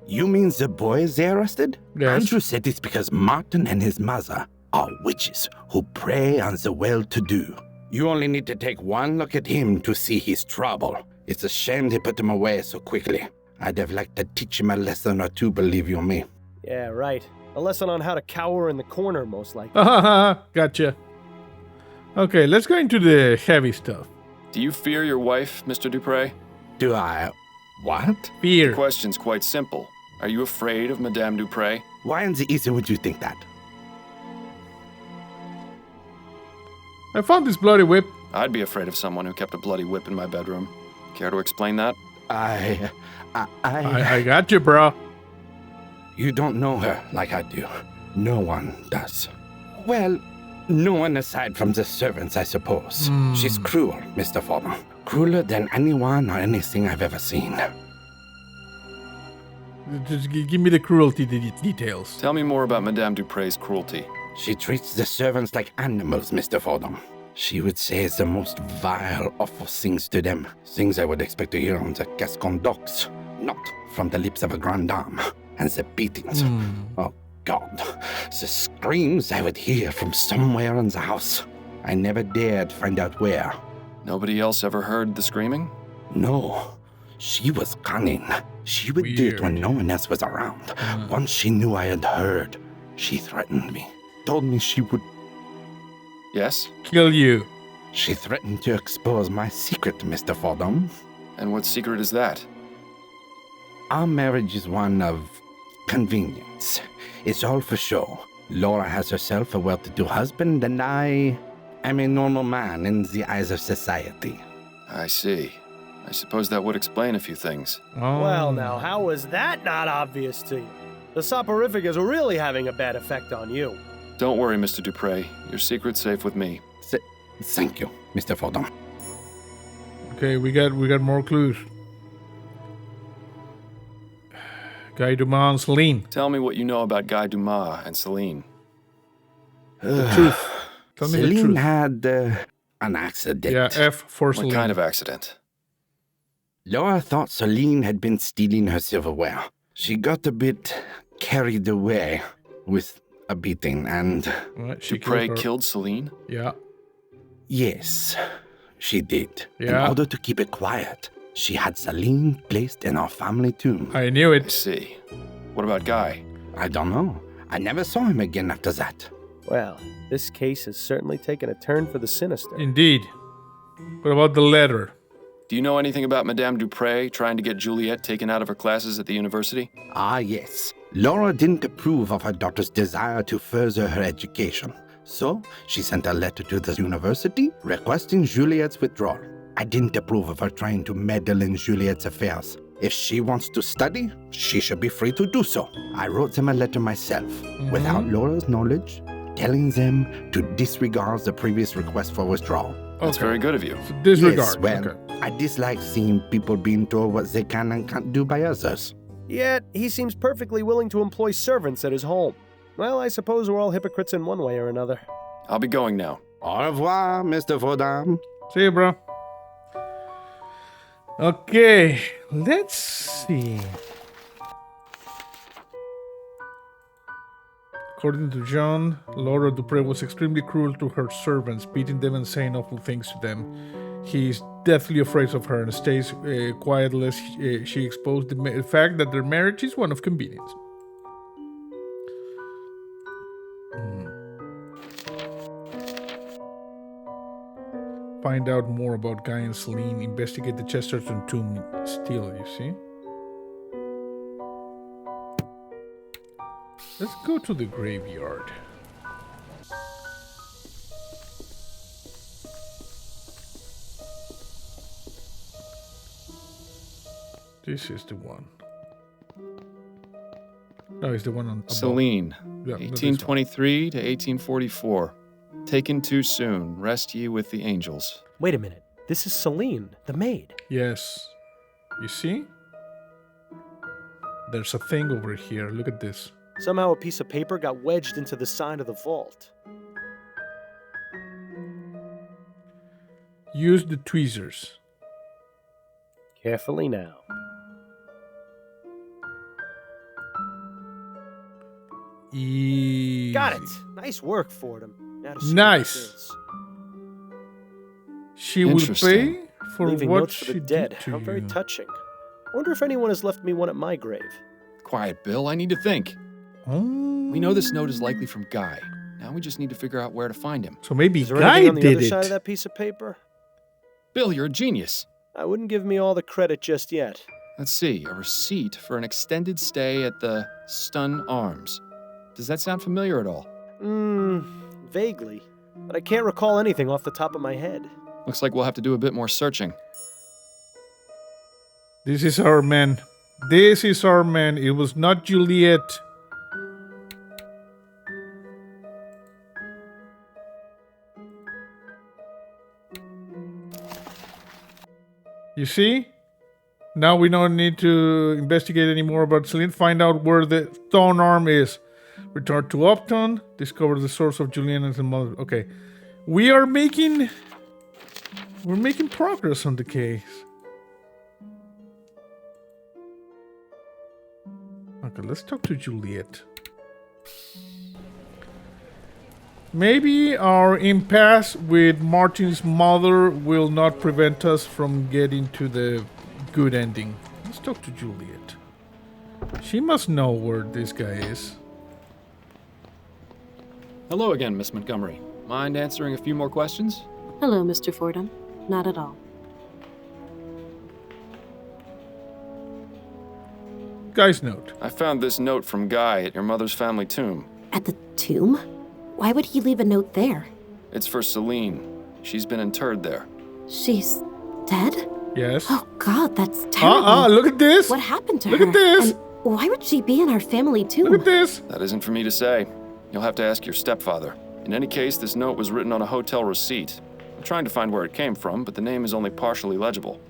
You mean the boys they arrested? Yes. Andrew said it's because Martin and his mother are witches who prey on the well-to-do. You only need to take one look at him to see his trouble. It's a shame they put him away so quickly. I'd have liked to teach him a lesson or two, believe you me. Yeah, right. A lesson on how to cower in the corner, most likely. Gotcha. Okay, let's go into the heavy stuff. Do you fear your wife, Mr. Dupre? Do I... what? Fear. The question's quite simple. Are you afraid of Madame Dupre? Why in the easy would you think that? I found this bloody whip. I'd be afraid of someone who kept a bloody whip in my bedroom. Care to explain that? I got you, bro. You don't know her like I do. No one does. Well, no one aside from the servants, I suppose. She's cruel, Mr. Fordham. Crueler than anyone or anything I've ever seen. Just give me the cruelty details. Tell me more about Madame Dupre's cruelty. She treats the servants like animals, Mr. Fordham. She would say the most vile, awful things to them. Things I would expect to hear on the Gascon docks, not from the lips of a grande dame. And the beatings. Oh, God. The screams I would hear from somewhere in the house. I never dared find out where. Nobody else ever heard the screaming? No. She was cunning. She would do it when no one else was around. Once she knew I had heard, she threatened me. Told me she would... Yes? Kill you. She threatened to expose my secret, Mr. Fordham. And what secret is that? Our marriage is one of convenience. It's all for show. Laura has herself a well-to-do husband, and I am a normal man in the eyes of society. I see. I suppose that would explain a few things. Well, now, how was that not obvious to you? The soporific is really having a bad effect on you. Don't worry, Mr. Dupre. Your secret's safe with me. Thank you, Mr. Fordham. Okay, we got more clues. Guy Dumas and Celine. Tell me what you know about Guy Dumas and Celine. The truth. Tell me the Celine truth. had an accident. Yeah, F for Celine. What kind of accident? Laura thought Celine had been stealing her silverware. She got a bit carried away with a beating and... Dupre killed Celine? Yeah. Yes, she did. Yeah. In order to keep it quiet, she had Celine placed in our family tomb. I knew it. I see. What about Guy? I don't know. I never saw him again after that. Well, this case has certainly taken a turn for the sinister. Indeed. What about the letter? Do you know anything about Madame Dupre trying to get Juliet taken out of her classes at the university? Ah, yes. Laura didn't approve of her daughter's desire to further her education. So, she sent a letter to the university requesting Juliet's withdrawal. I didn't approve of her trying to meddle in Juliet's affairs. If she wants to study, she should be free to do so. I wrote them a letter myself, without Laura's knowledge, telling them to disregard the previous request for withdrawal. That's very good of you. So disregard. Yes, well, I dislike seeing people being told what they can and can't do by others. Yet, he seems perfectly willing to employ servants at his home. Well, I suppose we're all hypocrites in one way or another. I'll be going now. Au revoir, Mr. Fordham. See you, bro. Okay, let's see. According to John, Laura Dupre was extremely cruel to her servants, beating them and saying awful things to them. He is deathly afraid of her and stays quiet lest she exposed the fact that their marriage is one of convenience. Find out more about Guy and Celine. Investigate the Chesterton tomb still, you see? Let's go to the graveyard. This is the one. No, it's the one on above. Celine, Yeah, 1823 to 1844. Taken too soon. Rest ye with the angels. Wait a minute. This is Celine, the maid. Yes. You see? There's a thing over here. Look at this. Somehow a piece of paper got wedged into the side of the vault. Use the tweezers. Carefully now. Got it. Nice work, Fordham. Now to see what Nice. this is. She will pay for Leaving what notes for she the dead. did to How very you. touching. Wonder if anyone has left me one at my grave. Quiet, Bill. I need to think. Oh. We know this note is likely from Guy. Now we just need to figure out where to find him. So maybe Is there Guy anything on the did other it. side of that piece of paper? Bill, you're a genius. I wouldn't give me all the credit just yet. Let's see. A receipt for an extended stay at the Stun Arms. Does that sound familiar at all? Vaguely. But I can't recall anything off the top of my head. Looks like we'll have to do a bit more searching. This is our man. This is our man. It was not Juliet. You see? Now we don't need to investigate anymore about Celine. Find out where the stone arm is. Return to Upton. Discover the source of Juliana's mother. Okay. We're making progress on the case. Okay, let's talk to Juliet. Maybe our impasse with Martin's mother will not prevent us from getting to the good ending. Let's talk to Juliet. She must know where this guy is. Hello again, Miss Montgomery. Mind answering a few more questions? Hello, Mr. Fordham. Not at all. Guy's note. I found this note from Guy at your mother's family tomb. At the tomb? Why would he leave a note there? It's for Celine. She's been interred there. She's dead? Yes. Oh God, that's terrible. Look at this. What happened to her? Look at this. And why would she be in our family tomb? Look at this. That isn't for me to say. You'll have to ask your stepfather. In any case, this note was written on a hotel receipt. I'm trying to find where it came from, but the name is only partially legible.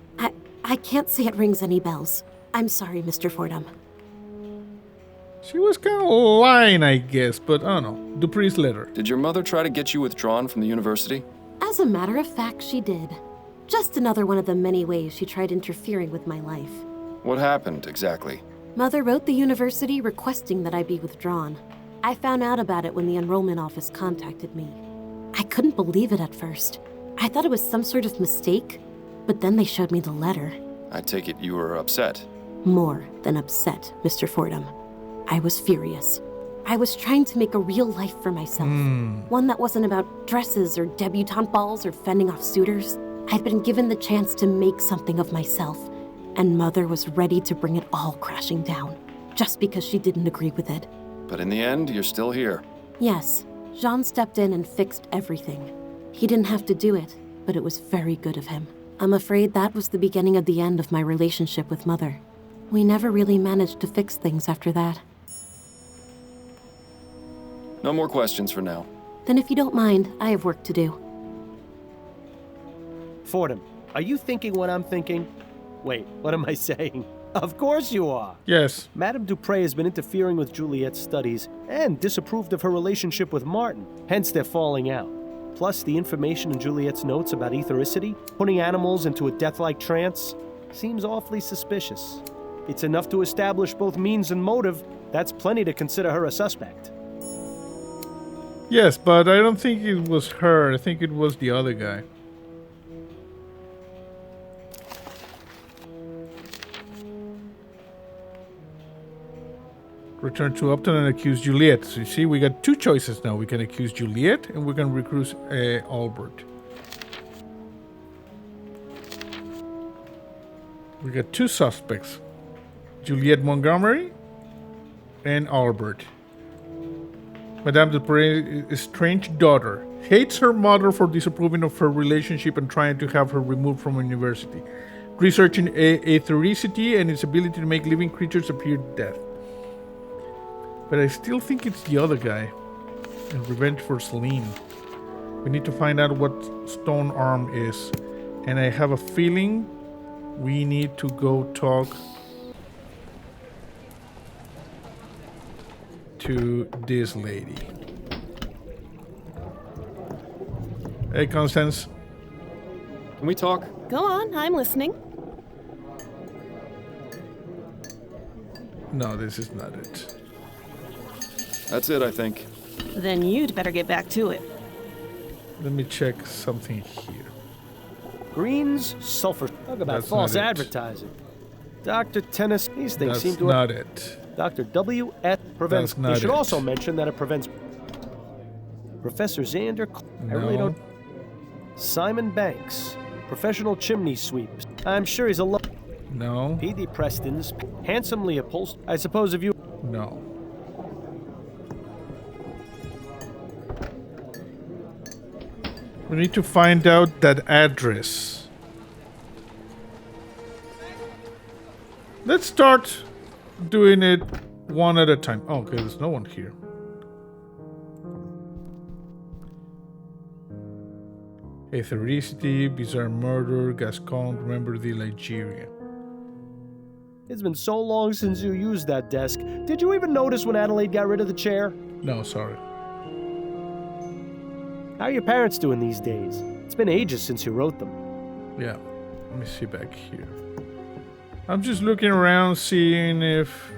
I can't say it rings any bells. I'm sorry, Mr. Fordham. She was kind of lying, I guess, but I don't know. Dupree's letter. Did your mother try to get you withdrawn from the university? As a matter of fact, she did. Just another one of the many ways she tried interfering with my life. What happened, exactly? Mother wrote the university requesting that I be withdrawn. I found out about it when the enrollment office contacted me. I couldn't believe it at first. I thought it was some sort of mistake, but then they showed me the letter. I take it you were upset. More than upset, Mr. Fordham. I was furious. I was trying to make a real life for myself. One that wasn't about dresses or debutante balls or fending off suitors. I'd been given the chance to make something of myself, and Mother was ready to bring it all crashing down, just because she didn't agree with it. But in the end, you're still here. Yes, Jean stepped in and fixed everything. He didn't have to do it, but it was very good of him. I'm afraid that was the beginning of the end of my relationship with Mother. We never really managed to fix things after that. No more questions for now. Then if you don't mind, I have work to do. Fordham, are you thinking what I'm thinking? Wait, what am I saying? Of course you are. Yes. Madame Dupre has been interfering with Juliet's studies and disapproved of her relationship with Martin. Hence they're falling out. Plus the information in Juliet's notes about ethericity, putting animals into a death-like trance, seems awfully suspicious. It's enough to establish both means and motive. That's plenty to consider her a suspect. Yes, but I don't think it was her. I think it was the other guy. Return to Upton and accuse Juliet. So you see, we got two choices now. We can accuse Juliet and we can recruit Albert. We got two suspects. Juliet Montgomery and Albert. Madame Dupre's estranged daughter hates her mother for disapproving of her relationship and trying to have her removed from university. Researching ethericity and its ability to make living creatures appear dead. But I still think it's the other guy. And revenge for Celine. We need to find out what stone arm is. And I have a feeling we need to go talk to this lady. Hey, Constance. Can we talk? Go on, I'm listening. No, this is not it. That's it, I think. Then you'd better get back to it. Let me check something here. Greens, sulfur. Talk about That's false not it. Advertising. Dr. Tennis, these things That's seem to... not it. Dr. W.F. prevents... That's not You should it. also mention that it prevents... Professor Xander... I really No. don't... Simon Banks. Professional chimney sweep. I'm sure he's a... No. P.D. Preston's. Handsomely upholstered. I suppose if you... No. We need to find out that address. Let's start doing it one at a time. Oh, okay, there's no one here. Ethericity, Bizarre Murder, Gascon, Remember the Nigeria. It's been so long since you used that desk. Did you even notice when Adelaide got rid of the chair? No, sorry. How are your parents doing these days? It's been ages since you wrote them. Yeah, let me see back here. I'm just looking around, seeing if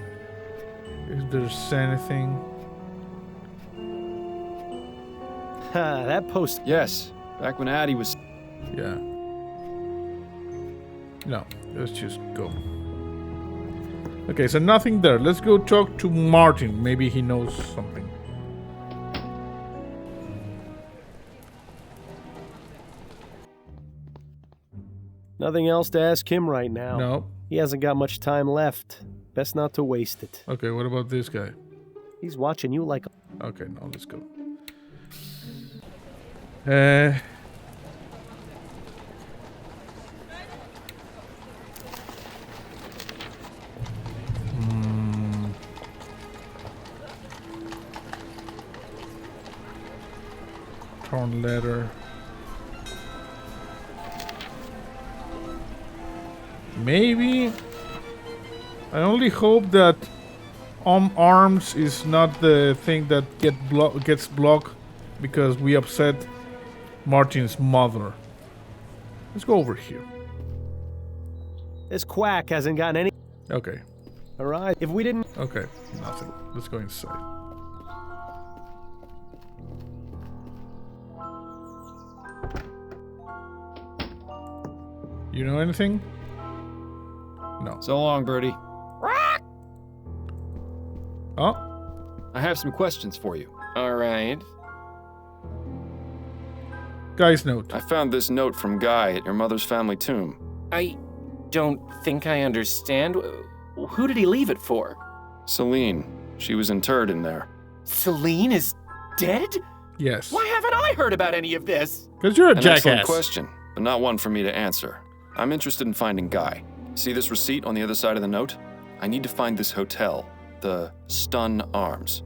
there's anything. Ha, that post. Yes, back when Addie was... Yeah. No, let's just go. Okay, so nothing there. Let's go talk to Martin. Maybe he knows something. Nothing else to ask him right now. No. He hasn't got much time left. Best not to waste it. Okay, what about this guy? He's watching you like... Okay, now let's go. Torn letter. Maybe. I only hope that arms is not the thing that gets blocked because we upset Martin's mother. Let's go over here. This quack hasn't gotten any... Okay. Alright, if we didn't... Okay, nothing. Let's go inside. You know anything? No. So long, Birdie. Oh? I have some questions for you. All right. Guy's note. I found this note from Guy at your mother's family tomb. I don't think I understand. Who did he leave it for? Celine. She was interred in there. Celine is dead? Yes. Why haven't I heard about any of this? Because you're a An jackass. excellent question, but not one for me to answer. I'm interested in finding Guy. See this receipt on the other side of the note? I need to find this hotel, the Stun Arms.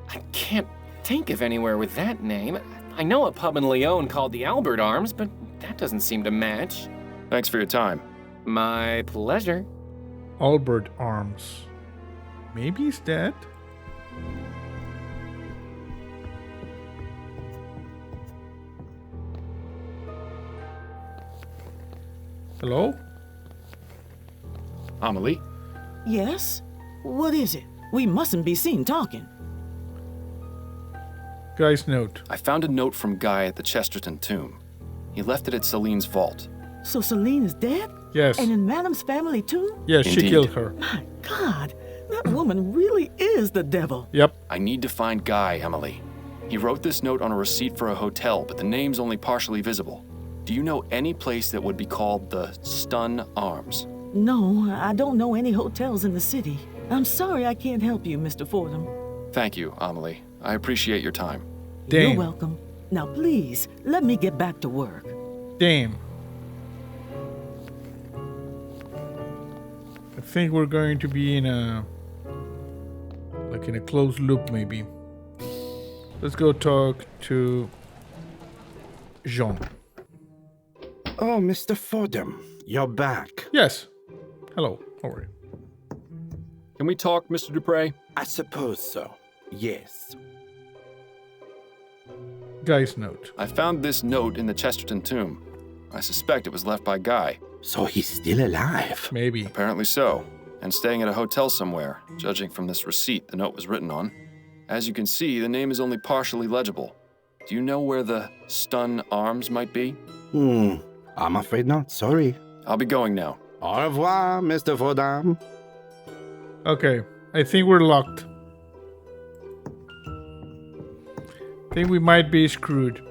I can't think of anywhere with that name. I know a pub in Lyon called the Albert Arms, but that doesn't seem to match. Thanks for your time. My pleasure. Albert Arms. Maybe he's dead? Hello? Amelie? Yes? What is it? We mustn't be seen talking. Guy's note. I found a note from Guy at the Chesterton tomb. He left it at Celine's vault. So Celine is dead? Yes. And in Madame's family too? Yes, she Indeed. killed her. My God, that woman really is the devil. Yep. I need to find Guy, Emily. He wrote this note on a receipt for a hotel, but the name's only partially visible. Do you know any place that would be called the Stun Arms? No, I don't know any hotels in the city. I'm sorry I can't help you, Mr. Fordham. Thank you, Amelie. I appreciate your time. Damn. You're welcome. Now please, let me get back to work. Damn. I think we're going to be in a closed loop maybe. Let's go talk to Jean. Oh, Mr. Fordham, you're back. Yes. Hello. How are you? Can we talk, Mr. Dupre? I suppose so. Yes. Guy's note. I found this note in the Chesterton tomb. I suspect it was left by Guy. So he's still alive? Maybe. Apparently so, and staying at a hotel somewhere, judging from this receipt the note was written on. As you can see, the name is only partially legible. Do you know where the Stun Arms might be? I'm afraid not. Sorry. I'll be going now. Au revoir, Mr. Fordham. Okay. I think we're locked. I think we might be screwed.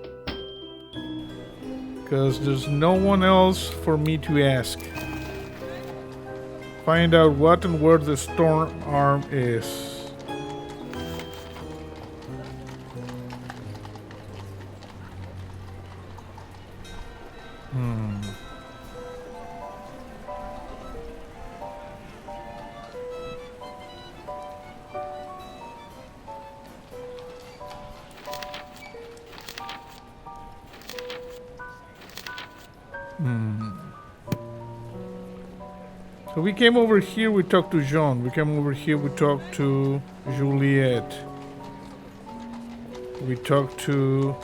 Because there's no one else for me to ask. Find out what and where the storm arm is. So we came over here, we talked to Jean. We came over here, we talked to Juliet. We talked to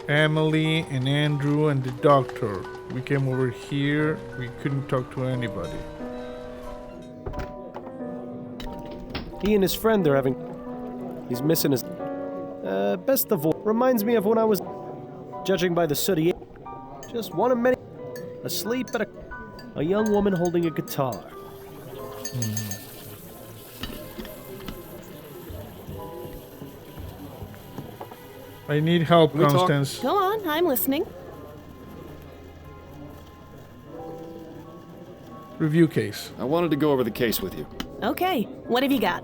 Emily and Andrew and the doctor. We came over here, we couldn't talk to anybody. He and his friend are having... He's missing his... best of all, reminds me of when I was... Judging by the sooty... Just one of many... Asleep at a young woman holding a guitar. I need help, Can we talk? Constance. Go on, I'm listening. Review case. I wanted to go over the case with you. Okay, what have you got?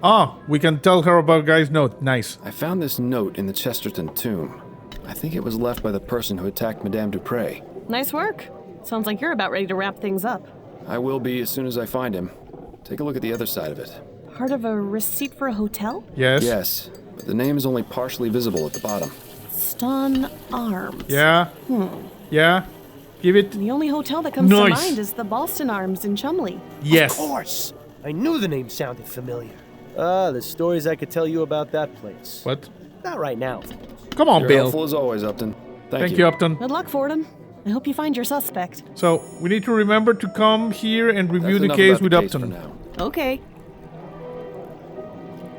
Ah, we can tell her about Guy's note. Nice. I found this note in the Chesterton tomb. I think it was left by the person who attacked Madame Dupre. Nice work. Sounds like you're about ready to wrap things up. I will be as soon as I find him. Take a look at the other side of it. Part of a receipt for a hotel? Yes. Yes, but the name is only partially visible at the bottom. Stun Arms. Yeah. Yeah. Give it. The only hotel that comes Nice. to mind is the Boston Arms in Chumley. Yes. Of course! I knew the name sounded familiar. Ah, the stories I could tell you about that place. What? Not right now. Come on, You're Bill. helpful as always, Upton. Thank you, Upton. Good luck, Fordham. I hope you find your suspect. So, we need to remember to come here and review That's the enough case about with the case for Upton. now. Okay,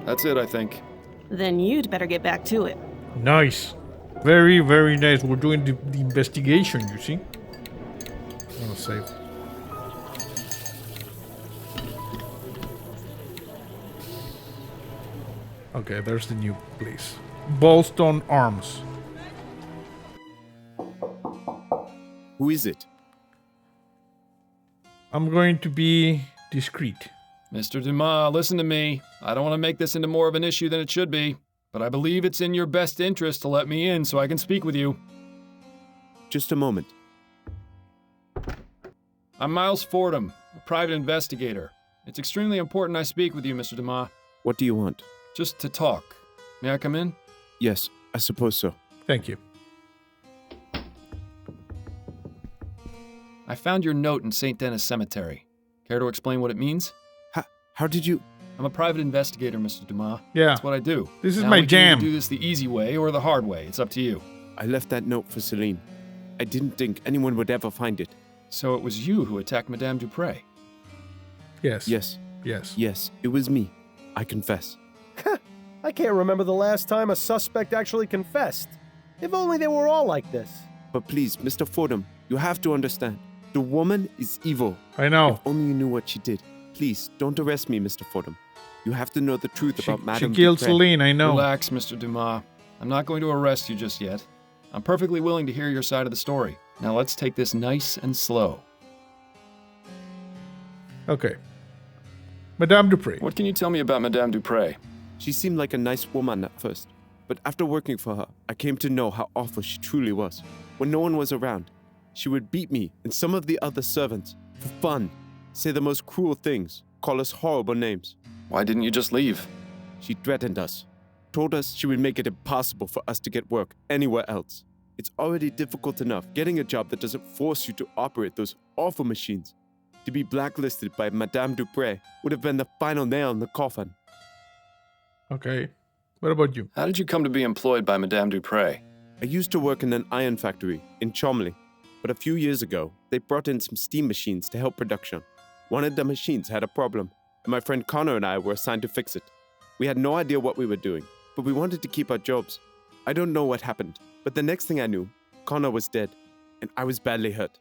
That's it, I think. then you'd better get back to it. Nice. Very, very nice. We're doing the investigation, you see? I'm gonna save. Okay, there's the new place. Boston Arms. Who is it? I'm going to be discreet. Mr. Dumas, listen to me. I don't want to make this into more of an issue than it should be, but I believe it's in your best interest to let me in so I can speak with you. Just a moment. I'm Miles Fordham, a private investigator. It's extremely important I speak with you, Mr. Dumas. What do you want? Just to talk. May I come in? Yes, I suppose so. Thank you. I found your note in St. Denis Cemetery. Care to explain what it means? How did you... I'm a private investigator, Mr. Dumas. Yeah. That's what I do. This is Now my we can either jam. do this the easy way or the hard way. It's up to you. I left that note for Celine. I didn't think anyone would ever find it. So it was you who attacked Madame Dupre? Yes. Yes. Yes. Yes, it was me. I confess. I can't remember the last time a suspect actually confessed. If only they were all like this. But please, Mr. Fordham, you have to understand. The woman is evil. I know. If only you knew what she did. Please, don't arrest me, Mr. Fordham. You have to know the truth about She Madame killed Dupre. Celine, I know. Relax, Mr. Dumas. I'm not going to arrest you just yet. I'm perfectly willing to hear your side of the story. Now let's take this nice and slow. Okay. Madame Dupre. What can you tell me about Madame Dupre? She seemed like a nice woman at first, but after working for her, I came to know how awful she truly was. When no one was around, she would beat me and some of the other servants for fun, say the most cruel things, call us horrible names. Why didn't you just leave? She threatened us, told us she would make it impossible for us to get work anywhere else. It's already difficult enough getting a job that doesn't force you to operate those awful machines. To be blacklisted by Madame Dupre would have been the final nail in the coffin. Okay. What about you? How did you come to be employed by Madame Dupre? I used to work in an iron factory in Chumley, but a few years ago, they brought in some steam machines to help production. One of the machines had a problem, and my friend Connor and I were assigned to fix it. We had no idea what we were doing, but we wanted to keep our jobs. I don't know what happened, but the next thing I knew, Connor was dead, and I was badly hurt.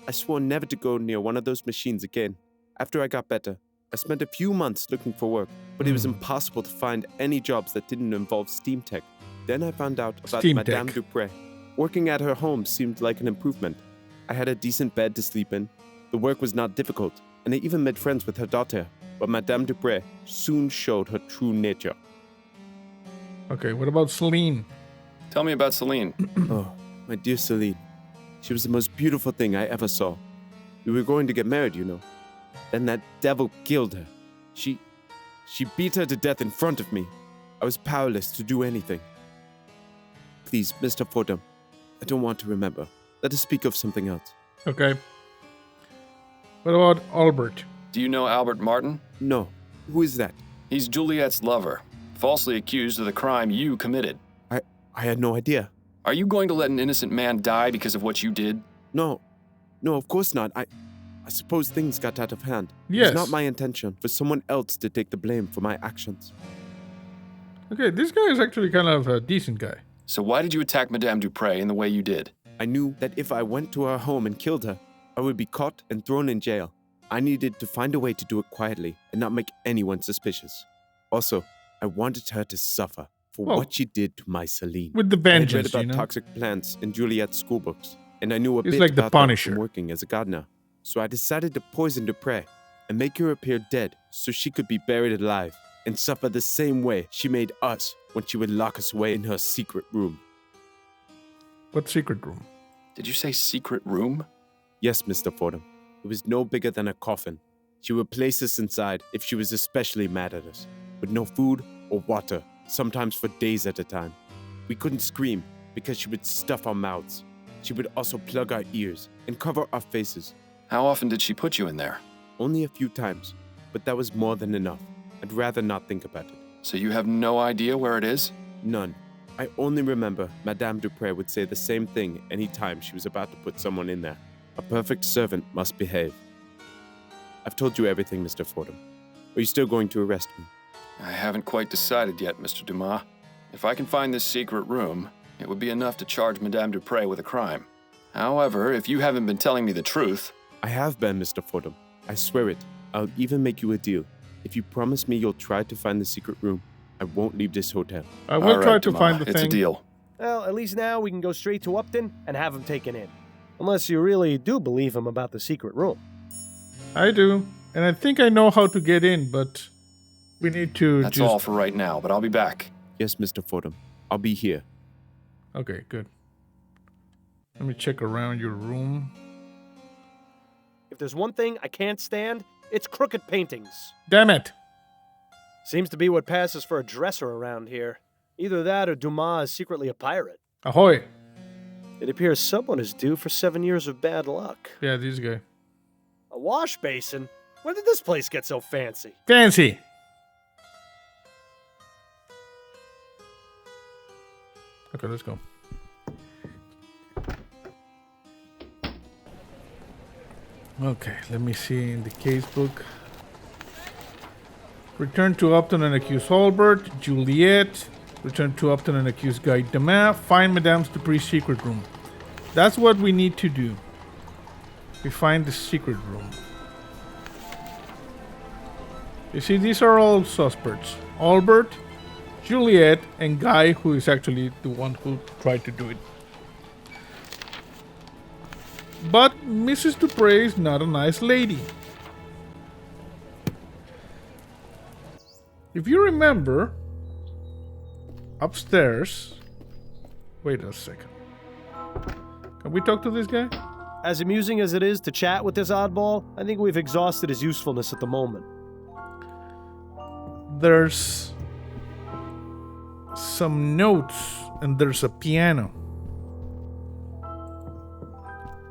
I swore never to go near one of those machines again. After I got better, I spent a few months looking for work, but it was impossible to find any jobs that didn't involve steam tech. Then I found out about Steam Madame tech. Dupre. Working at her home seemed like an improvement. I had a decent bed to sleep in. The work was not difficult, and I even made friends with her daughter. But Madame Dupre soon showed her true nature. Okay, what about Celine? Tell me about Celine. Oh, my dear Celine. She was the most beautiful thing I ever saw. We were going to get married, you know. Then that devil killed her. She beat her to death in front of me. I was powerless to do anything. Please, Mr. Fordham, I don't want to remember. Let us speak of something else. Okay. What about Albert? Do you know Albert Martin? No. Who is that? He's Juliet's lover, falsely accused of the crime you committed. I had no idea. Are you going to let an innocent man die because of what you did? No. No, of course not. I suppose things got out of hand. Yes. It's not my intention for someone else to take the blame for my actions. Okay, this guy is actually kind of a decent guy. So why did you attack Madame Dupre in the way you did? I knew that if I went to her home and killed her, I would be caught and thrown in jail. I needed to find a way to do it quietly and not make anyone suspicious. Also, I wanted her to suffer for what she did to my Celine. With the vengeance, I read about you know? toxic plants in Juliet's schoolbooks, and I knew a He's bit like the about that Punisher. from working as a gardener. So I decided to poison Dupre and make her appear dead so she could be buried alive and suffer the same way she made us when she would lock us away in her secret room. What secret room? Did you say secret room? Yes, Mr. Fordham. It was no bigger than a coffin. She would place us inside if she was especially mad at us, with no food or water, sometimes for days at a time. We couldn't scream because she would stuff our mouths. She would also plug our ears and cover our faces. How often did she put you in there? Only a few times, but that was more than enough. I'd rather not think about it. So you have no idea where it is? None. I only remember Madame Dupre would say the same thing any time she was about to put someone in there. A perfect servant must behave. I've told you everything, Mr. Fordham. Are you still going to arrest me? I haven't quite decided yet, Mr. Dumas. If I can find this secret room, it would be enough to charge Madame Dupre with a crime. However, if you haven't been telling me the truth... I have been, Mr. Fordham. I swear it. I'll even make you a deal. If you promise me you'll try to find the secret room, I won't leave this hotel. I will try to find the thing. It's a deal. Well, at least now we can go straight to Upton and have him taken in. Unless you really do believe him about the secret room. I do. And I think I know how to get in, but we need to That's all for right now, but I'll be back. Yes, Mr. Fordham. I'll be here. Okay, good. Let me check around your room. If there's one thing I can't stand, it's crooked paintings. Damn it! Seems to be what passes for a dresser around here. Either that or Dumas is secretly a pirate. Ahoy! It appears someone is due for 7 years of bad luck. Yeah, this guy. A wash basin? When did this place get so fancy? Fancy! Okay, let's go. Okay, let me see in the casebook. Return to Upton and accuse Albert, Juliet. Return to Upton and accuse Guy Damas. Find Madame Dupre's secret room. That's what we need to do. We find the secret room. You see, these are all suspects. Albert, Juliet, and Guy, who is actually the one who tried to do it. But Mrs. Dupre is not a nice lady. If you remember, upstairs... Wait a second. Can we talk to this guy? As amusing as it is to chat with this oddball, I think we've exhausted his usefulness at the moment. There's some notes and there's a piano.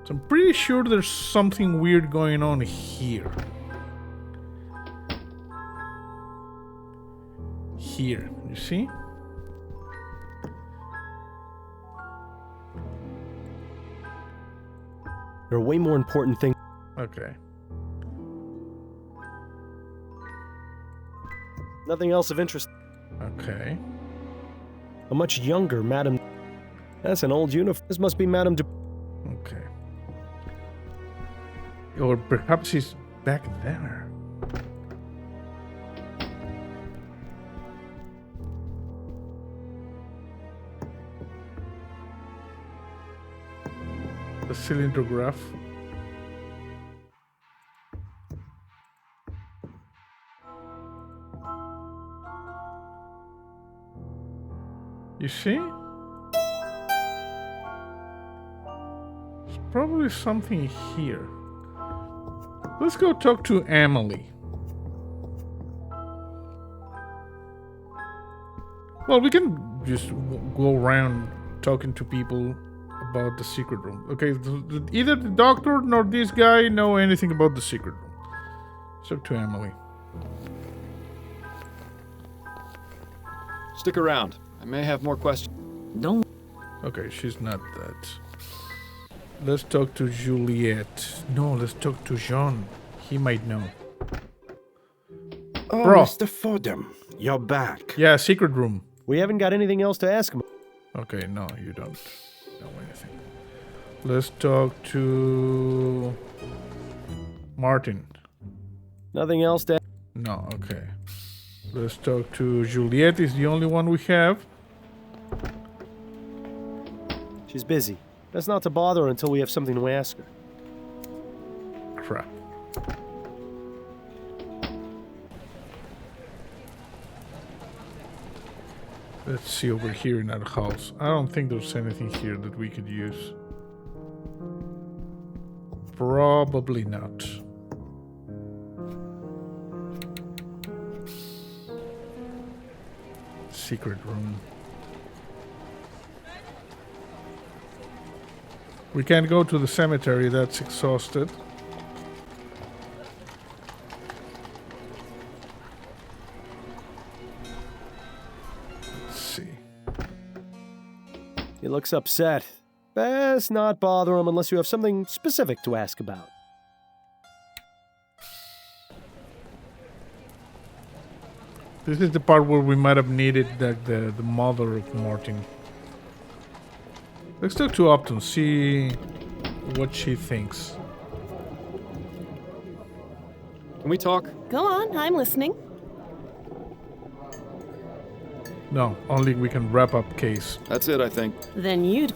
So I'm pretty sure there's something weird going on here. Here, you see? There are way more important things. Okay. Nothing else of interest. Okay. A much younger Madame... That's an old uniform. This must be Madame Okay. Or perhaps he's back there. The cylindrograph. You see? There's probably something here. Let's go talk to Emily. Well, we can just go around talking to people about the secret room. Okay, either the doctor nor this guy know anything about the secret room. So to Emily. Stick around. I may have more questions. Don't. Okay, she's not that. Let's talk to Juliet. No, let's talk to Jean. He might know. Oh, Bro. Mr. Fordham, you're back. Yeah, secret room. We haven't got anything else to ask him. Okay, no, you don't know anything. Let's talk to Martin. Nothing else to ask? No, okay. Let's talk to Juliet. Is the only one we have. She's busy. Best not to bother her until we have something to ask her. Crap. Let's see over here in that house. I don't think there's anything here that we could use. Probably not. Secret room. We can't go to the cemetery, that's exhausted. Let's see. He looks upset. Best not bother him unless you have something specific to ask about. This is the part where we might have needed the mother of Martin. Let's talk to Upton, see what she thinks. Can we talk? Go on, I'm listening. No, only we can wrap up case. That's it, I think. Then you'd...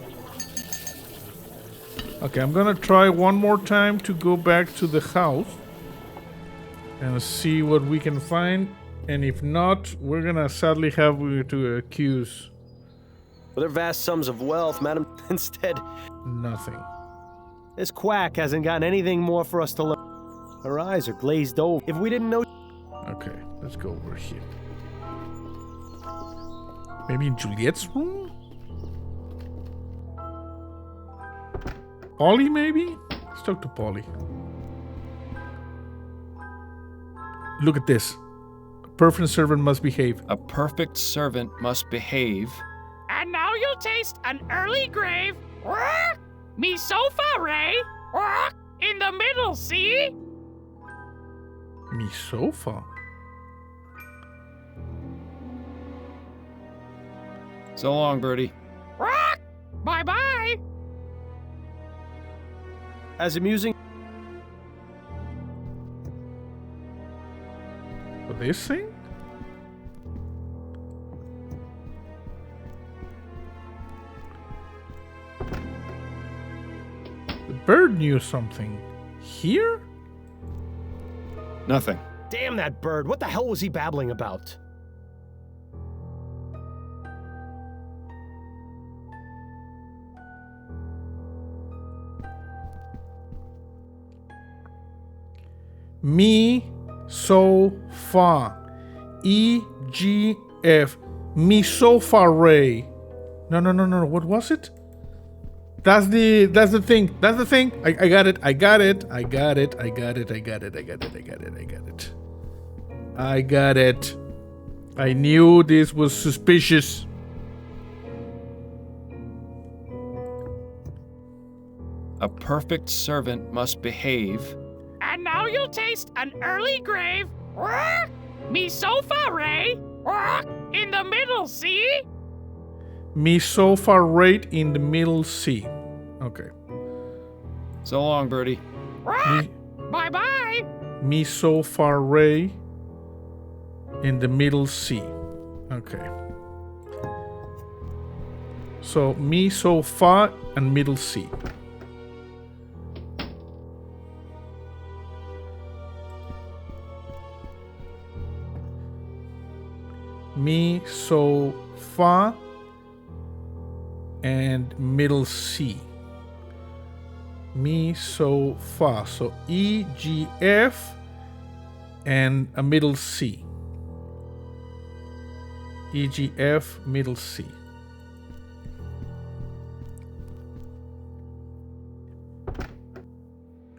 Okay, I'm gonna try one more time to go back to the house and see what we can find. And if not, we're gonna sadly have to accuse. With her vast sums of wealth, madam, instead... Nothing. This quack hasn't gotten anything more for us to learn. Her eyes are glazed over. If we didn't know... Okay, let's go over here. Maybe in Juliet's room? Polly, maybe? Let's talk to Polly. Look at this. A perfect servant must behave. A perfect servant must behave. And now you'll taste an early grave. Me sofa, Ray. In the middle, see? Me sofa? So long, Birdie. Bye-bye. As amusing... This thing? The bird knew something. Here? Nothing. Damn that bird. What the hell was he babbling about? Me so far. EGF. Me so far Ray. No. What was it? That's the thing. That's the thing. I got it. I got it. I knew this was suspicious. A perfect servant must behave. And now you'll taste an early grave. Me sofa, Ray. In the middle, see? Me so far right in the middle C. Okay. So long, Birdie. Bye-bye. Me so far ray in the middle C. Okay. So me so far and middle C. Me so far and middle C. Me so far. So E, G, F and a middle C. E, G, F, middle C.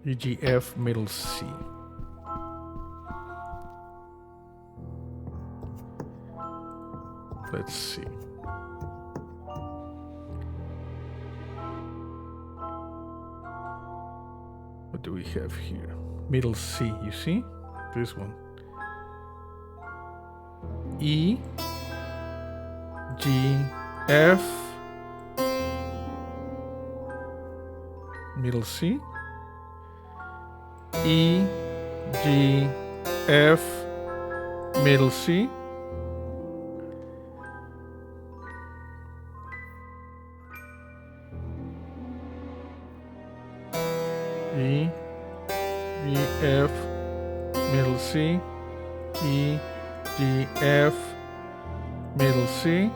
EGF middle C. Let's see. What do we have here? Middle C, you see? This one. E, G, F, middle C, E, G, F, middle C, E, G, F, middle C, E, G, F, middle C,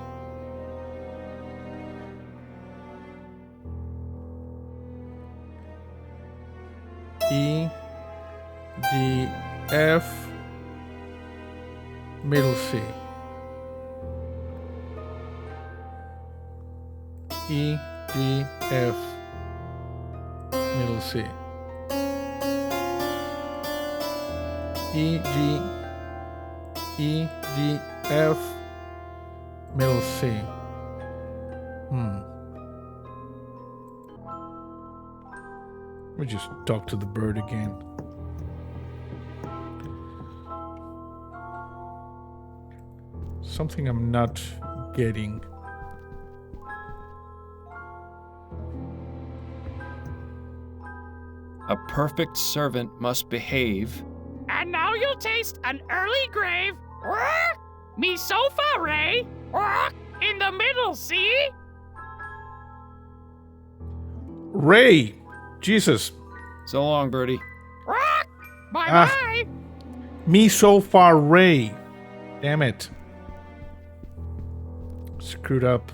E, G, F, middle C, E, G, F, middle C, E, G, F, middle C. We just talk to the bird again. Something I'm not getting. A perfect servant must behave. And now you'll taste an early grave. Me sofa, Ray. In the middle, see? Ray! Jesus. So long, Birdie. Bye-bye. Me so far, Ray. Damn it. Screwed up.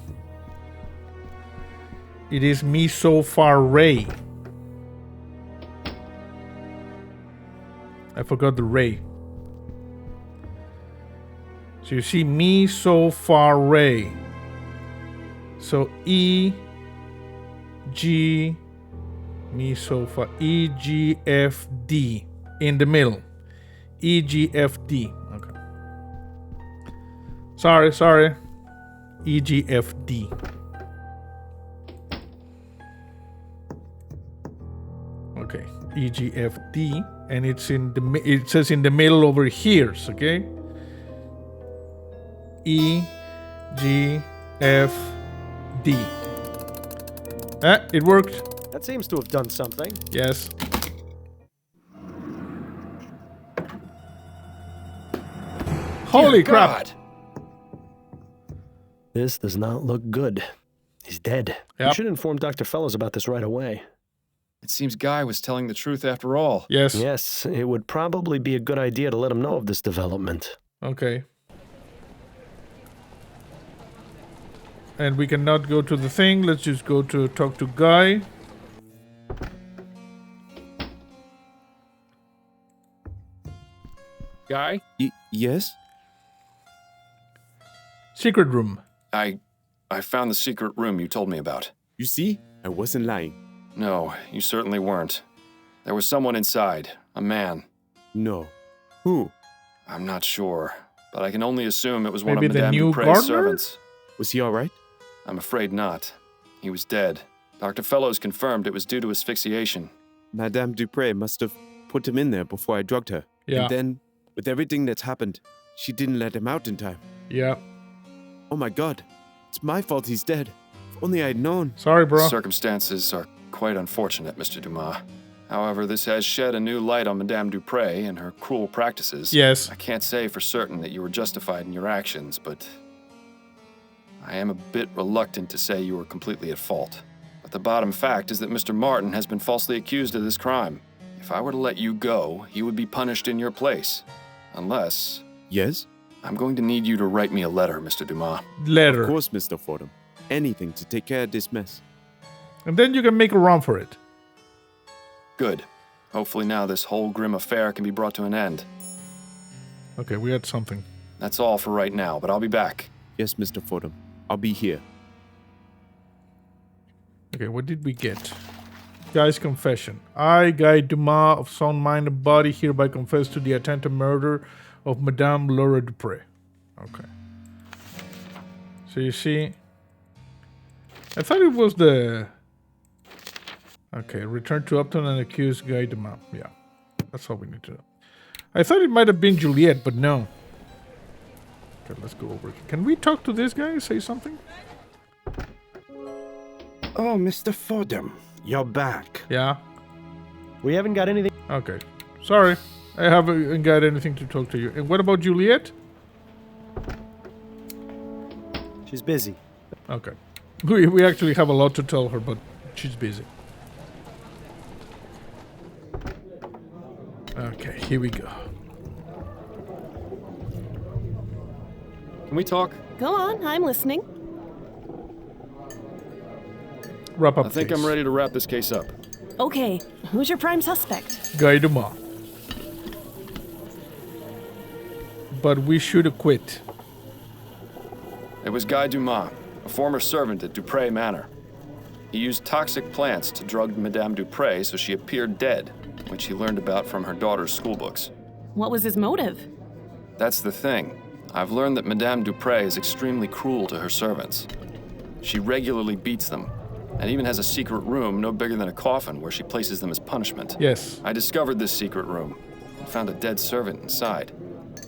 It is me so far, Ray. I forgot the Ray. So you see me so far, Ray. So E, G, me so far, E, G, F, D in the middle. E, G, F, D. Okay. Sorry. E, G, F, D. Okay. E, G, F, D. And it's in the, it says in the middle over here, okay? E, G, F, D. It worked. That seems to have done something. Yes. Holy crap! This does not look good. He's dead. Yep. You should inform Dr. Fellows about this right away. It seems Guy was telling the truth after all. Yes. Yes, it would probably be a good idea to let him know of this development. Okay. And we cannot go to the thing. Let's just go to talk to Guy. Guy? Yes? Secret room. I found the secret room you told me about. You see? I wasn't lying. No, you certainly weren't. There was someone inside. A man. No. Who? I'm not sure, but I can only assume it was one Maybe of the Madame new Dupre's gardener? servants. Was he alright? I'm afraid not. He was dead. Dr. Fellows confirmed it was due to asphyxiation. Madame Dupre must have put him in there before I drugged her. Yeah. And then, with everything that's happened, she didn't let him out in time. Yeah. Oh my god. It's my fault he's dead. If only I'd known. Sorry, bro. The circumstances are quite unfortunate, Mr. Dumas. However, this has shed a new light on Madame Dupre and her cruel practices. Yes. I can't say for certain that you were justified in your actions, but I am a bit reluctant to say you were completely at fault. But the bottom fact is that Mr. Martin has been falsely accused of this crime. If I were to let you go, he would be punished in your place. Unless... Yes? I'm going to need you to write me a letter, Mr. Dumas. Letter. Of course, Mr. Fordham. Anything to take care of this mess. And then you can make a run for it. Good. Hopefully now this whole grim affair can be brought to an end. Okay, we had something. That's all for right now, but I'll be back. Yes, Mr. Fordham. I'll be here. Okay, what did we get? Guy's confession. I, Guy Dumas, of sound mind and body, hereby confess to the attempted murder of Madame Laura Dupre. Okay. So you see... I thought it was the... Okay, return to Upton and accuse Guy Dumas. Yeah, that's all we need to know. I thought it might have been Juliet, but no. Okay, let's go over here. Can we talk to this guy? Say something? Oh, Mr. Fordham, you're back. Yeah. We haven't got anything. Okay. Sorry. I haven't got anything to talk to you. And what about Juliet? She's busy. Okay. We actually have a lot to tell her, but she's busy. Okay, here we go. Can we talk? Go on, I'm listening. Wrap up I think case. I'm ready to wrap this case up. Okay, who's your prime suspect? Guy Dumas. But we should acquit. It was Guy Dumas, a former servant at Dupre Manor. He used toxic plants to drug Madame Dupre so she appeared dead, which he learned about from her daughter's schoolbooks. What was his motive? That's the thing. I've learned that Madame Dupre is extremely cruel to her servants. She regularly beats them, and even has a secret room no bigger than a coffin where she places them as punishment. Yes. I discovered this secret room and found a dead servant inside.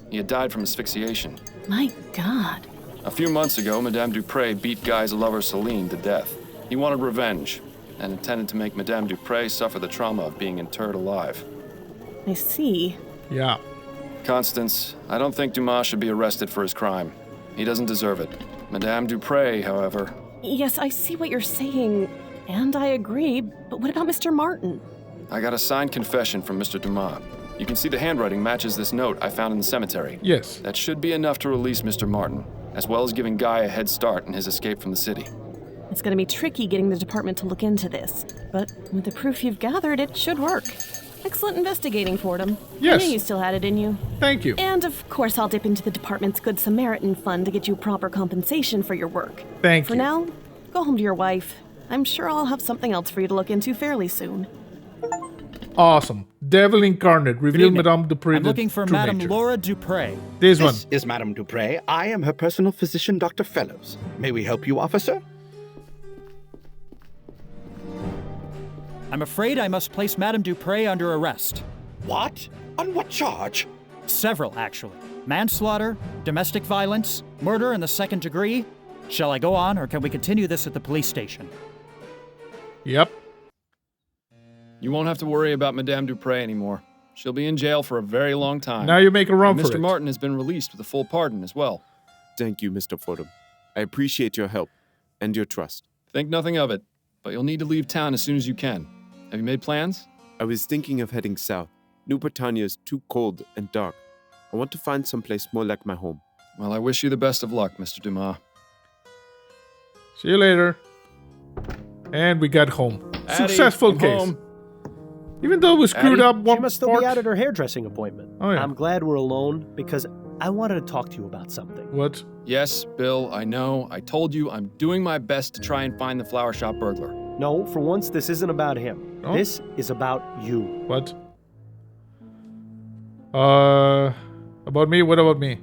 He had died from asphyxiation. My God. A few months ago, Madame Dupre beat Guy's lover Celine to death. He wanted revenge and intended to make Madame Dupre suffer the trauma of being interred alive. I see. Yeah. Constance, I don't think Dumas should be arrested for his crime. He doesn't deserve it. Madame Dupre, however... Yes, I see what you're saying, and I agree, but what about Mr. Martin? I got a signed confession from Mr. Dumas. You can see the handwriting matches this note I found in the cemetery. Yes. That should be enough to release Mr. Martin, as well as giving Guy a head start in his escape from the city. It's going to be tricky getting the department to look into this, but with the proof you've gathered, it should work. Excellent investigating, Fordham. Yes. I knew you still had it in you. Thank you. And of course, I'll dip into the department's Good Samaritan fund to get you proper compensation for your work. Thank you. For now, go home to your wife. I'm sure I'll have something else for you to look into fairly soon. Awesome. Devil Incarnate. Reveal Madame Dupre. I'm looking for Madame Laura Dupre. This one. Is Madame Dupre. I am her personal physician, Dr. Fellows. May we help you, officer? I'm afraid I must place Madame Dupre under arrest. What? On what charge? Several, actually. Manslaughter, domestic violence, murder in the second degree. Shall I go on, or can we continue this at the police station? Yep. You won't have to worry about Madame Dupre anymore. She'll be in jail for a very long time. Now you make a run and for Mr. it. Martin has been released with a full pardon as well. Thank you, Mr. Fordham. I appreciate your help and your trust. Think nothing of it, but you'll need to leave town as soon as you can. Have you made plans? I was thinking of heading south. New Bretagne is too cold and dark. I want to find someplace more like my home. Well, I wish you the best of luck, Mr. Dumas. See you later. And we got home. Addie, Successful I'm case. home. Even though we screwed up one She must still part. be out at her hairdressing appointment. Oh, yeah. I'm glad we're alone because I wanted to talk to you about something. What? Yes, Bill, I know. I told you I'm doing my best to try and find the flower shop burglar. No, for once, this isn't about him. Oh. This is about you. What? About me? What about me?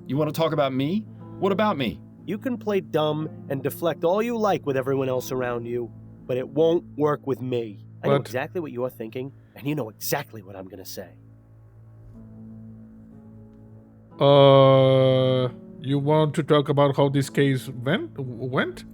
You want to talk about me? What about me? You can play dumb and deflect all you like with everyone else around you, but it won't work with me. I know What? exactly what you're thinking, and you know exactly what I'm going to say. You want to talk about how this case went?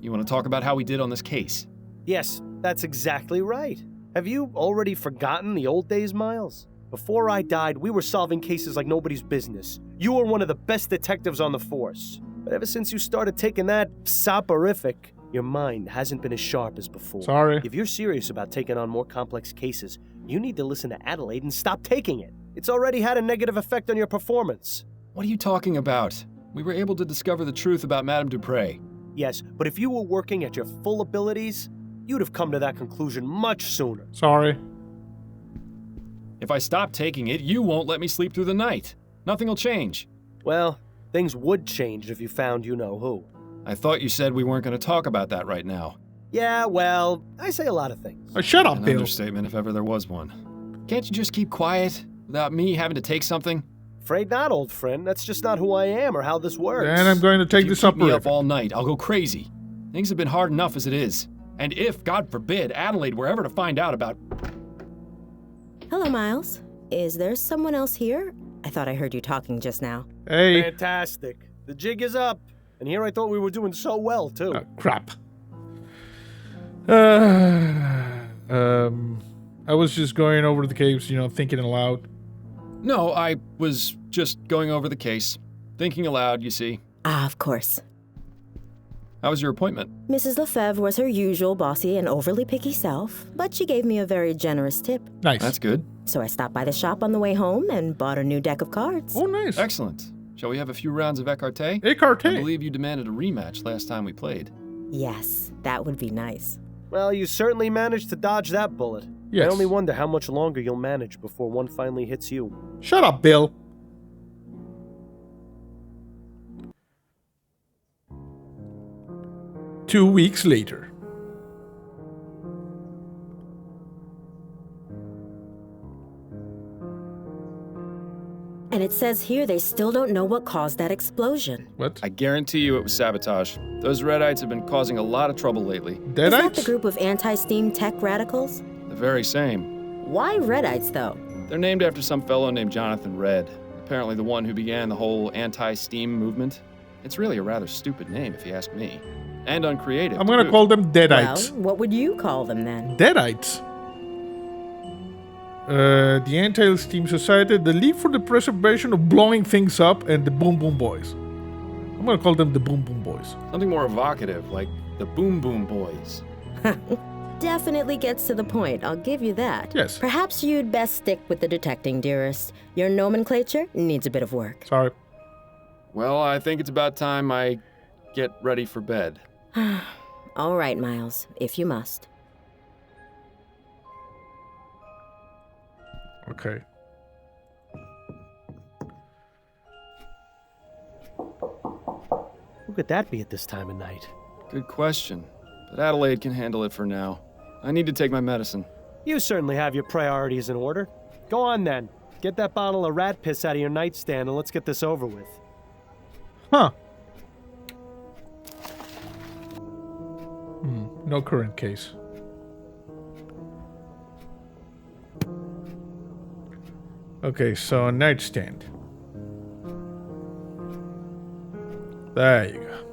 You want to talk about how we did on this case? Yes, that's exactly right. Have you already forgotten the old days, Miles? Before I died, we were solving cases like nobody's business. You were one of the best detectives on the force. But ever since you started taking that soporific, your mind hasn't been as sharp as before. Sorry. If you're serious about taking on more complex cases, you need to listen to Adelaide and stop taking it. It's already had a negative effect on your performance. What are you talking about? We were able to discover the truth about Madame Dupre. Yes, but if you were working at your full abilities, you'd have come to that conclusion much sooner. Sorry. If I stop taking it, you won't let me sleep through the night. Nothing will change. Well, things would change if you found you-know-who. I thought you said we weren't going to talk about that right now. Yeah, well, I say a lot of things. Shut up, An Bill. understatement if ever there was one. Can't you just keep quiet without me having to take something? Afraid not, old friend. That's just not who I am or how this works. And I'm going to take If this you up keep me up river. all night, I'll go crazy. Things have been hard enough as it is. And if, God forbid, Adelaide were ever to find out about... Hello, Miles. Is there someone else here? I thought I heard you talking just now. Hey. Fantastic. The jig is up. And here I thought we were doing so well, too. Crap. I was just going over the caves, thinking aloud. No, I was just going over the case. Thinking aloud, you see. Ah, of course. How was your appointment? Mrs. Lefebvre was her usual bossy and overly picky self, but she gave me a very generous tip. Nice. That's good. So I stopped by the shop on the way home and bought a new deck of cards. Oh, nice. Excellent. Shall we have a few rounds of écarté? Écarté? I believe you demanded a rematch last time we played. Yes, that would be nice. Well, you certainly managed to dodge that bullet. Yes. I only wonder how much longer you'll manage before one finally hits you. Shut up, Bill. Two weeks later. And it says here they still don't know what caused that explosion. What? I guarantee you it was sabotage. Those Redites have been causing a lot of trouble lately. Is that the group of anti-steam tech radicals? The very same. Why Redites, though? They're named after some fellow named Jonathan Red, apparently the one who began the whole anti-steam movement. It's really a rather stupid name, if you ask me. And uncreative. I'm going to call them Deadites. Well, what would you call them then? Deadites? The Anti-Steam Society, the League for the Preservation of Blowing Things Up, and the Boom Boom Boys. I'm going to call them the Boom Boom Boys. Something more evocative, like the Boom Boom Boys. Definitely gets to the point, I'll give you that. Yes. Perhaps you'd best stick with the detecting, dearest. Your nomenclature needs a bit of work. Sorry. Well, I think it's about time I get ready for bed. All right, Miles, if you must. Okay. Who could that be at this time of night? Good question. But Adelaide can handle it for now. I need to take my medicine. You certainly have your priorities in order. Go on then. Get that bottle of rat piss out of your nightstand and let's get this over with. Huh. No current case. Okay, so a nightstand. There you go.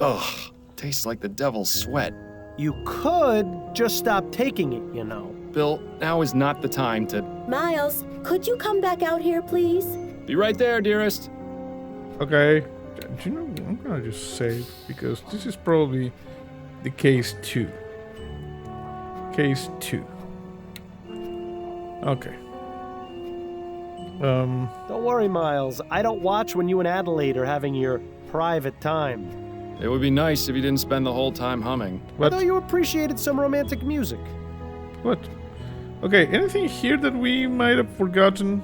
Ugh, tastes like the devil's sweat. You could just stop taking it, you know. Bill, now is not the time to... Miles, could you come back out here, please? Be right there, dearest. Okay. Do you know, I'm gonna just save, because this is probably the case 2. Case 2. Okay. Don't worry, Miles. I don't watch when you and Adelaide are having your private time. It would be nice if you didn't spend the whole time humming. What? I thought you appreciated some romantic music. What? Okay, anything here that we might have forgotten?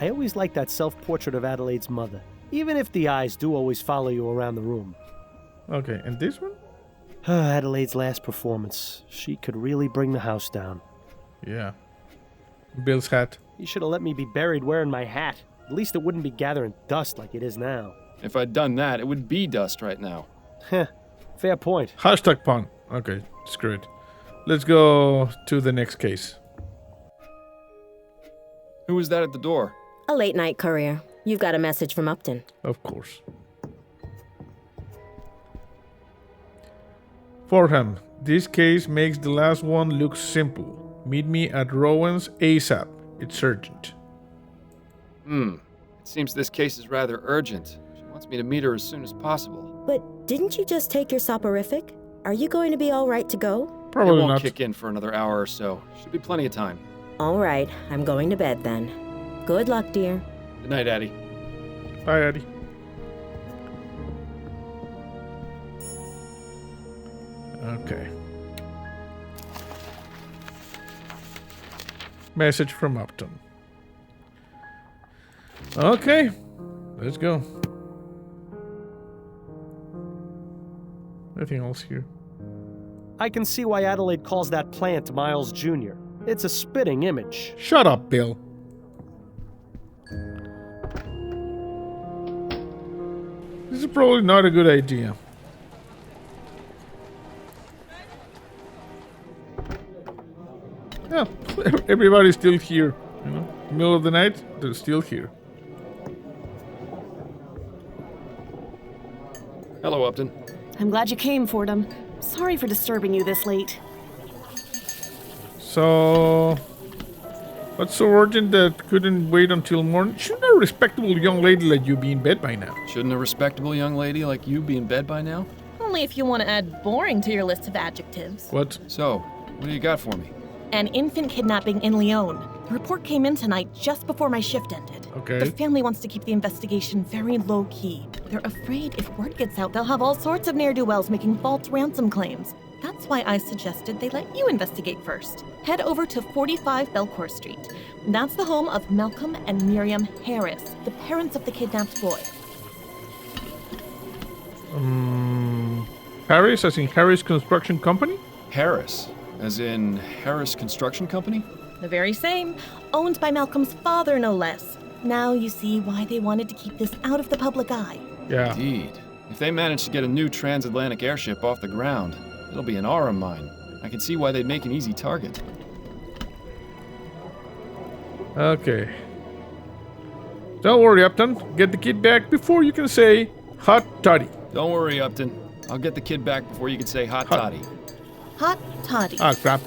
I always like that self-portrait of Adelaide's mother, even if the eyes do always follow you around the room. Okay, and this one? Adelaide's last performance. She could really bring the house down. Yeah. Bill's hat. You should have let me be buried wearing my hat. At least it wouldn't be gathering dust like it is now. If I'd done that, it would be dust right now. Heh, fair point. Hashtag pun. Okay, screw it. Let's go to the next case. Who was that at the door? A late night courier. You've got a message from Upton. Of course. Forham, this case makes the last one look simple. Meet me at Rowan's ASAP. It's urgent. It seems this case is rather urgent. She wants me to meet her as soon as possible. But didn't you just take your soporific? Are you going to be all right to go? Probably it won't not. kick in for another hour or so. Should be plenty of time. All right, I'm going to bed then. Good luck, dear. Good night, Addie. Bye, Addie. Okay. Message from Upton. Okay, let's go. Anything else here? I can see why Adelaide calls that plant Miles Jr. It's a spitting image. Shut up, Bill. This is probably not a good idea. Yeah, everybody's still here. You know, middle of the night, they're still here. Hello, Upton. I'm glad you came, Fordham. Sorry for disturbing you this late. So, what's so urgent that couldn't wait until morning? Shouldn't a respectable young lady like you be in bed by now? Shouldn't a respectable young lady like you be in bed by now? Only if you want to add boring to your list of adjectives. What? So, what do you got for me? An infant kidnapping in Lyon. The report came in tonight just before my shift ended. Okay. The family wants to keep the investigation very low-key. They're afraid if word gets out, they'll have all sorts of ne'er-do-wells making false ransom claims. That's why I suggested they let you investigate first. Head over to 45 Belcourt Street. That's the home of Malcolm and Miriam Harris, the parents of the kidnapped boy. Harris, as in Harris Construction Company? Harris, as in Harris Construction Company? The very same. Owned by Malcolm's father, no less. Now you see why they wanted to keep this out of the public eye. Yeah. Indeed. If they manage to get a new transatlantic airship off the ground, it'll be an aura mine. I can see why they'd make an easy target. Okay. Don't worry, Upton. Get the kid back before you can say hot toddy. Don't worry, Upton. I'll get the kid back before you can say hot toddy. Hot toddy. Ah, crap.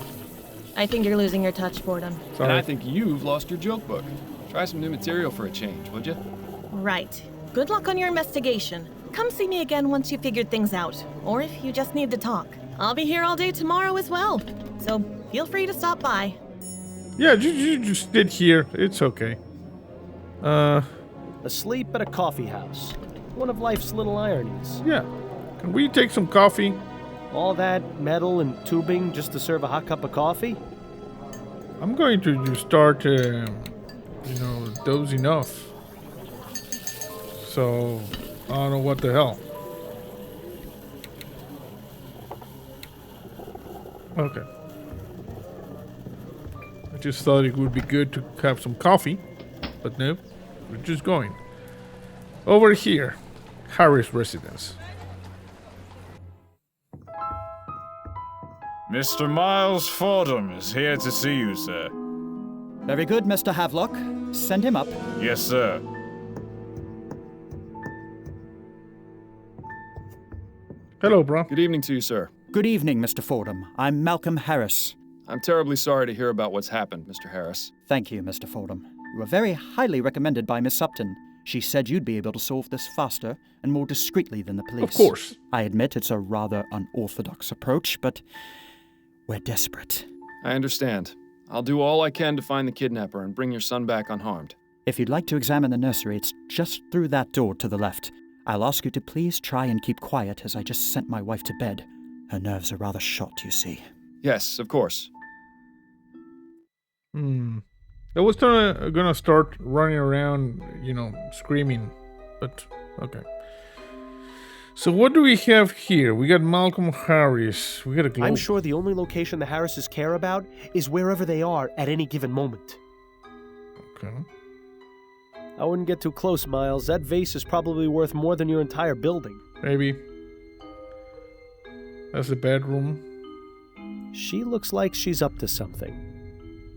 I think you're losing your touch, Fordham. And I think you've lost your joke book. Try some new material for a change, would you? Right. Good luck on your investigation. Come see me again once you've figured things out. Or if you just need to talk. I'll be here all day tomorrow as well. So feel free to stop by. Yeah, you just did here. It's okay. Asleep at a coffee house. One of life's little ironies. Yeah. Can we take some coffee? All that metal and tubing just to serve a hot cup of coffee? I'm going to just start, dozing off. So, I don't know what the hell. Okay. I just thought it would be good to have some coffee, but no, we're just going. Over here, Harris residence. Mr. Miles Fordham is here to see you, sir. Very good, Mr. Havelock. Send him up. Yes, sir. Hello, bro. Good evening to you, sir. Good evening, Mr. Fordham. I'm Malcolm Harris. I'm terribly sorry to hear about what's happened, Mr. Harris. Thank you, Mr. Fordham. You were very highly recommended by Miss Upton. She said you'd be able to solve this faster and more discreetly than the police. Of course. I admit it's a rather unorthodox approach, but we're desperate. I understand. I'll do all I can to find the kidnapper and bring your son back unharmed. If you'd like to examine the nursery, it's just through that door to the left. I'll ask you to please try and keep quiet as I just sent my wife to bed. Her nerves are rather shot, you see. Yes, of course. I was gonna start running around, screaming, but okay. So what do we have here? We got Malcolm Harris. We got a globe. I'm sure the only location the Harrises care about is wherever they are at any given moment. Okay. I wouldn't get too close, Miles. That vase is probably worth more than your entire building. Maybe. That's the bedroom. She looks like she's up to something.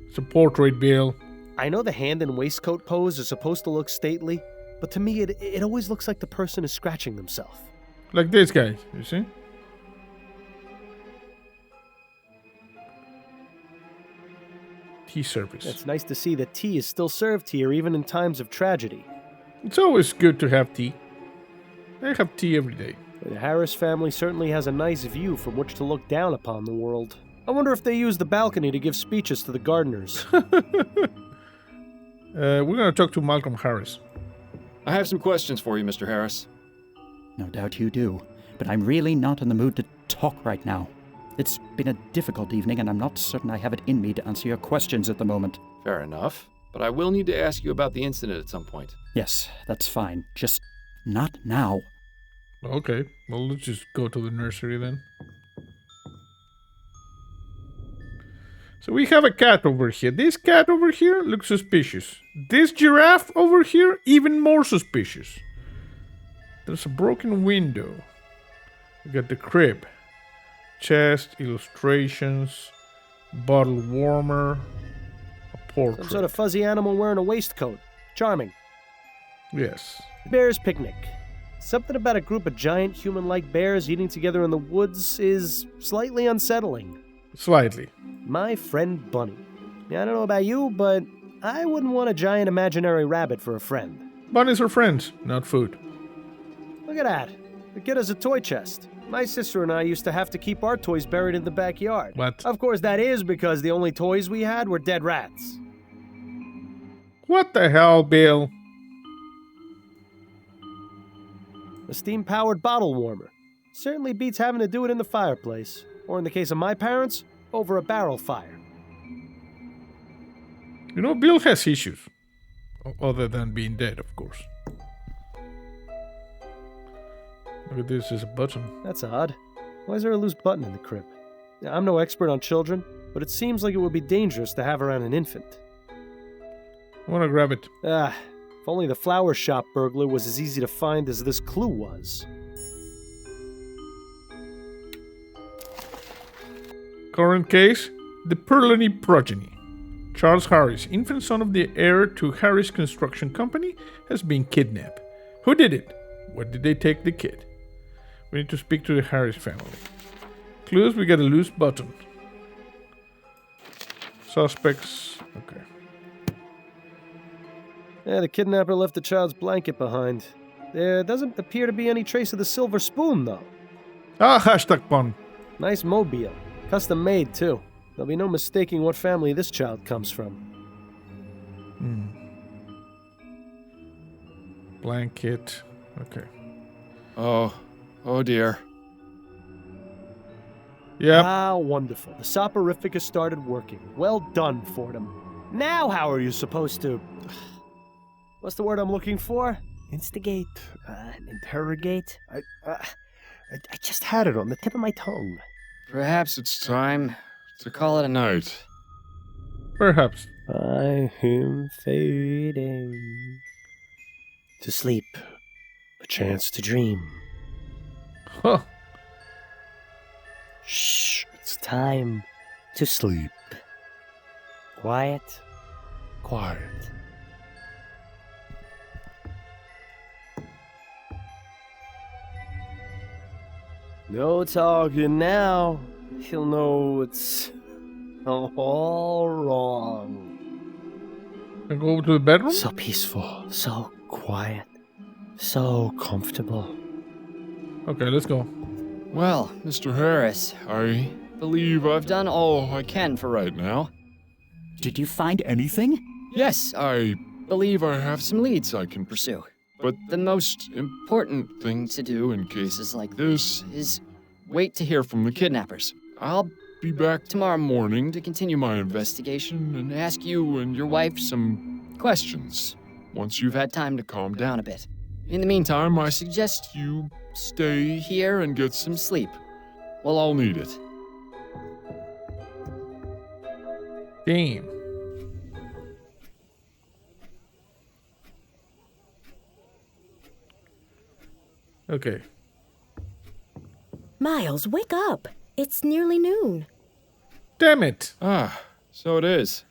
It's a portrait, Bill. I know the hand and waistcoat pose is supposed to look stately, but to me it always looks like the person is scratching themselves. Like this guy, you see? Tea service. It's nice to see that tea is still served here even in times of tragedy. It's always good to have tea. I have tea every day. The Harris family certainly has a nice view from which to look down upon the world. I wonder if they use the balcony to give speeches to the gardeners. We're going to talk to Malcolm Harris. I have some questions for you, Mr. Harris. No doubt you do, but I'm really not in the mood to talk right now. It's been a difficult evening, and I'm not certain I have it in me to answer your questions at the moment. Fair enough, but I will need to ask you about the incident at some point. Yes, that's fine. Just not now. Okay, well, let's just go to the nursery then. So we have a cat over here. This cat over here looks suspicious. This giraffe over here, even more suspicious. There's a broken window. We got the crib. Chest, illustrations, bottle warmer, a portrait. Some sort of fuzzy animal wearing a waistcoat. Charming. Yes. Bear's picnic. Something about a group of giant human-like bears eating together in the woods is slightly unsettling. Slightly. My friend Bunny. Yeah, I don't know about you, but I wouldn't want a giant imaginary rabbit for a friend. Bunnies are friends, not food. Look at that. The kid has a toy chest. My sister and I used to have to keep our toys buried in the backyard. What? Of course, that is because the only toys we had were dead rats. What the hell, Bill? A steam-powered bottle warmer. Certainly beats having to do it in the fireplace. Or in the case of my parents, over a barrel fire. You know, Bill has issues. Other than being dead, of course. Look at this, there's a button. That's odd. Why is there a loose button in the crib? I'm no expert on children, but it seems like it would be dangerous to have around an infant. I want to grab it. If only the flower shop burglar was as easy to find as this clue was. Current case, the Perlini progeny. Charles Harris, infant son of the heir to Harris Construction Company, has been kidnapped. Who did it? Where did they take the kid? We need to speak to the Harris family. Clues, we got a loose button. Suspects, okay. Yeah, the kidnapper left the child's blanket behind. There doesn't appear to be any trace of the silver spoon, though. Hashtag pun. Nice mobile. Custom made, too. There'll be no mistaking what family this child comes from. Blanket, okay. Oh dear. Yep. Ah, wonderful. The soporific has started working. Well done, Fordham. Now how are you supposed to... What's the word I'm looking for? Instigate? Interrogate? I just had it on the tip of my tongue. Perhaps it's time to call it a night. Perhaps. I am fading to sleep, a chance to dream. Huh. Shh, it's time to sleep. Quiet. Quiet. No talking now. He'll know it's all wrong. And go over to the bedroom? So peaceful, so quiet, so comfortable. Okay, let's go. Well, Mr. Harris, I believe I've done all I can for right now. Did you find anything? Yes, I believe I have some leads I can pursue. But the most important thing to do in cases like this is wait to hear from the kidnappers. I'll be back tomorrow morning to continue my investigation and ask you and your wife some questions once you've had time to calm down a bit. In the meantime, I suggest you stay here and get some sleep. We'll all need it. Damn. Okay. Miles, wake up. It's nearly noon. Damn it. So it is.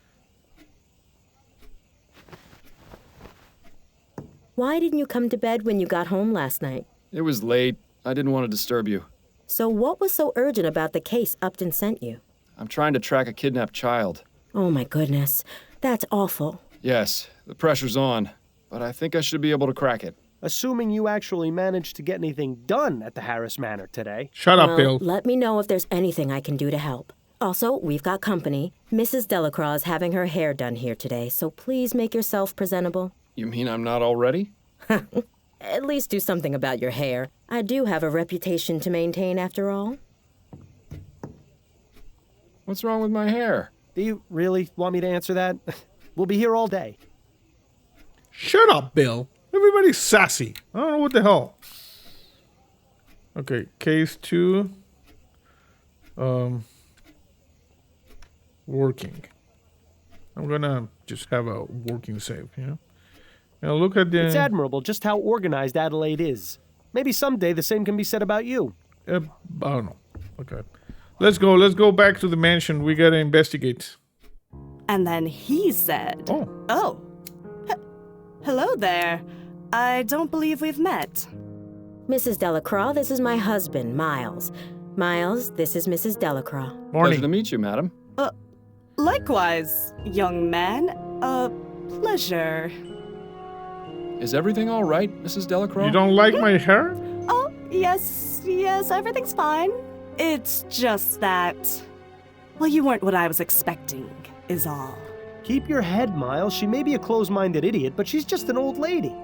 Why didn't you come to bed when you got home last night? It was late. I didn't want to disturb you. So what was so urgent about the case Upton sent you? I'm trying to track a kidnapped child. Oh my goodness. That's awful. Yes, the pressure's on, but I think I should be able to crack it. Assuming you actually managed to get anything done at the Harris Manor today. Shut up, Bill. Let me know if there's anything I can do to help. Also, we've got company. Mrs. Delacroix is having her hair done here today, so please make yourself presentable. You mean I'm not all ready? At least do something about your hair. I do have a reputation to maintain after all. What's wrong with my hair? Do you really want me to answer that? We'll be here all day. Shut up, Bill. Everybody's sassy. I don't know what the hell. Okay, case 2. Working. I'm gonna just have a working save, Now look at the... It's admirable just how organized Adelaide is. Maybe someday the same can be said about you. I don't know. Okay. Let's go back to the mansion. We gotta investigate. And then he said, Oh. Hello there. I don't believe we've met. Mrs. Delacroix, this is my husband, Miles. Miles, this is Mrs. Delacroix. Morning. Pleasure to meet you, madam. Likewise, young man. Pleasure. Is everything all right, Mrs. Delacroix? You don't like my hair? Oh, yes, everything's fine. It's just that... Well, you weren't what I was expecting, is all. Keep your head, Miles. She may be a close-minded idiot, but she's just an old lady.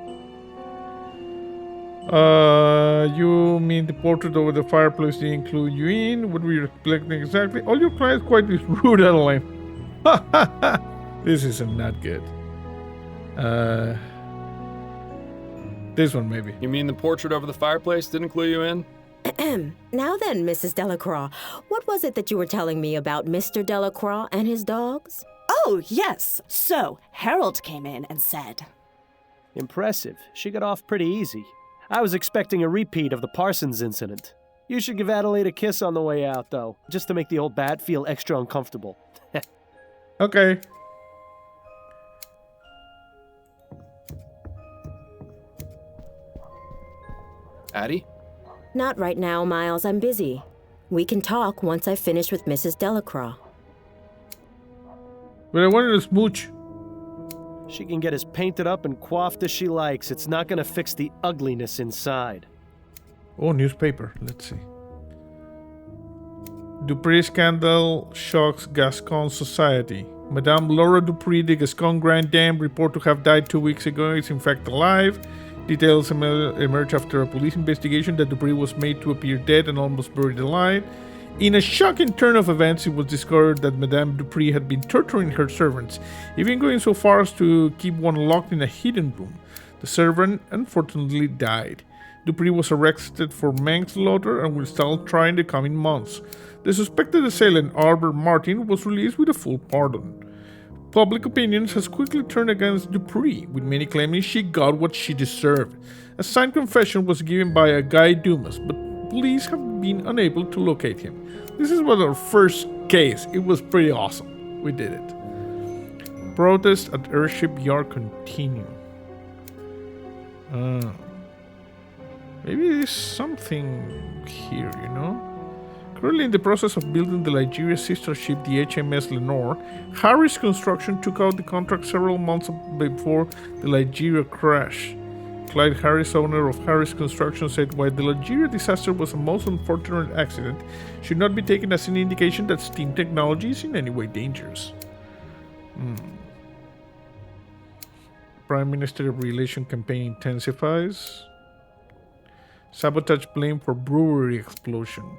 You mean the portrait over the fireplace didn't include you in? What were you expecting exactly? All your clients quite rude, Adeline. This is not good. This one, maybe. You mean the portrait over the fireplace didn't clue you in? Now then, Mrs. Delacroix, what was it that you were telling me about Mr. Delacroix and his dogs? Oh, yes. So, Harold came in and said... Impressive. She got off pretty easy. I was expecting a repeat of the Parsons incident. You should give Adelaide a kiss on the way out, though, just to make the old bat feel extra uncomfortable. Okay. Addie? Not right now, Miles. I'm busy. We can talk once I finish with Mrs. Delacroix. But I wanted to smooch. She can get as painted up and coiffed as she likes. It's not going to fix the ugliness inside. Oh, newspaper. Let's see. Dupree scandal shocks Gascon society. Madame Laura Dupree, the Gascon Grand Dame, reported to have died 2 weeks ago, is in fact alive. Details emerge after a police investigation that Dupree was made to appear dead and almost buried alive. In a shocking turn of events, it was discovered that Madame Dupree had been torturing her servants, even going so far as to keep one locked in a hidden room. The servant unfortunately died. Dupree was arrested for manslaughter and will stand trial in the coming months. The suspected assailant, Albert Martin, was released with a full pardon. Public opinion has quickly turned against Dupree, with many claiming she got what she deserved. A signed confession was given by a Guy Dumas, but police have been unable to locate him. This was our first case. It was pretty awesome. We did it. Protests at Airship Yard continue. Maybe there's something here, Currently in the process of building the Nigeria sister ship, the HMS Lenore, Harris Construction took out the contract several months before the Nigeria crash. Clyde Harris, owner of Harris Construction, said while the Nigeria disaster was a most unfortunate accident, should not be taken as an indication that steam technology is in any way dangerous. Prime Minister re-election campaign intensifies. Sabotage blame for brewery explosion.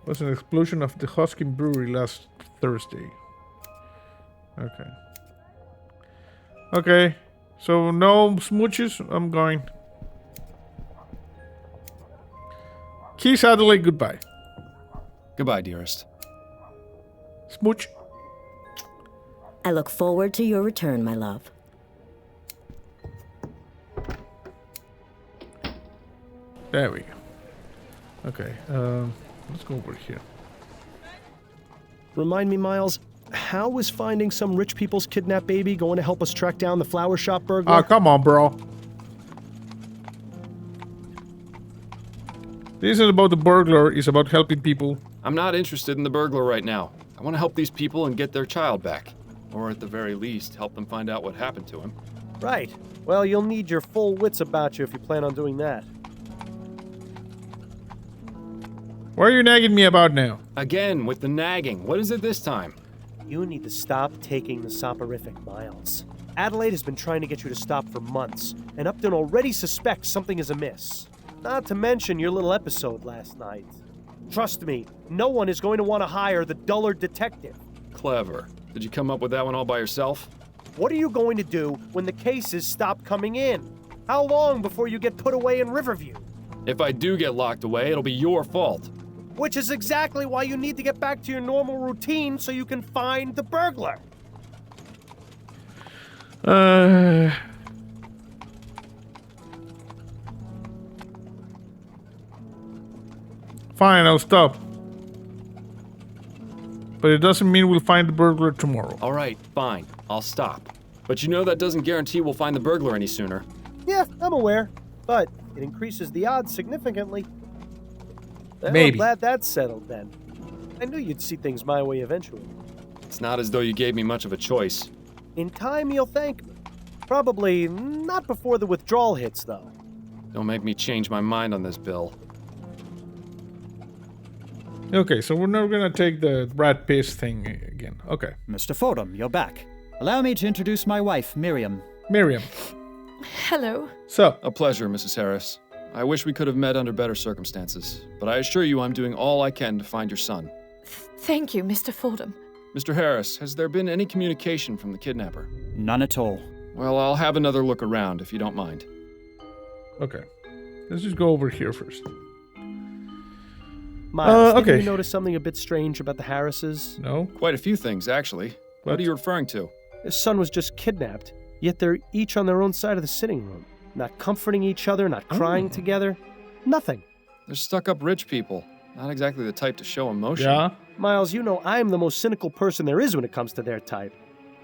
It was an explosion of the Hoskin Brewery last Thursday. Okay. So no smooches. I'm going. Kiss Adelaide goodbye. Goodbye, dearest. Smooch. I look forward to your return, my love. There we go. Okay, let's go over here. Remind me, Miles, how is finding some rich people's kidnapped baby going to help us track down the flower shop burglar? Oh, come on, bro. This isn't about the burglar, it's about helping people. I'm not interested in the burglar right now. I want to help these people and get their child back. Or at the very least, help them find out what happened to him. Right. Well, you'll need your full wits about you if you plan on doing that. What are you nagging me about now? Again, with the nagging. What is it this time? You need to stop taking the soporific, Miles. Adelaide has been trying to get you to stop for months, and Upton already suspects something is amiss. Not to mention your little episode last night. Trust me, no one is going to want to hire the dullard detective. Clever. Did you come up with that one all by yourself? What are you going to do when the cases stop coming in? How long before you get put away in Riverview? If I do get locked away, it'll be your fault. Which is exactly why you need to get back to your normal routine so you can find the burglar. Fine, I'll stop. But it doesn't mean we'll find the burglar tomorrow. All right, fine. I'll stop. But you know that doesn't guarantee we'll find the burglar any sooner. Yeah, I'm aware. But it increases the odds significantly. Well, Maybe. I'm glad that's settled then. I knew you'd see things my way eventually. It's not as though you gave me much of a choice. In time, you'll thank me. Probably not before the withdrawal hits, though. Don't make me change my mind on this, Bill. Okay, so we're never gonna take the rat piss thing again. Okay. Mr. Fordham, you're back. Allow me to introduce my wife, Miriam. Miriam. Hello. So. A pleasure, Mrs. Harris. I wish we could have met under better circumstances, but I assure you I'm doing all I can to find your son. Thank you, Mr. Fordham. Mr. Harris, has there been any communication from the kidnapper? None at all. Well, I'll have another look around, if you don't mind. Okay. Let's just go over here first. Miles, okay. did you notice something a bit strange about the Harrises? No. Quite a few things, actually. What are you referring to? His son was just kidnapped, yet they're each on their own side of the sitting room. Not comforting each other, not crying together. Nothing. They're stuck-up rich people. Not exactly the type to show emotion. Yeah? Miles, you know I'm the most cynical person there is when it comes to their type.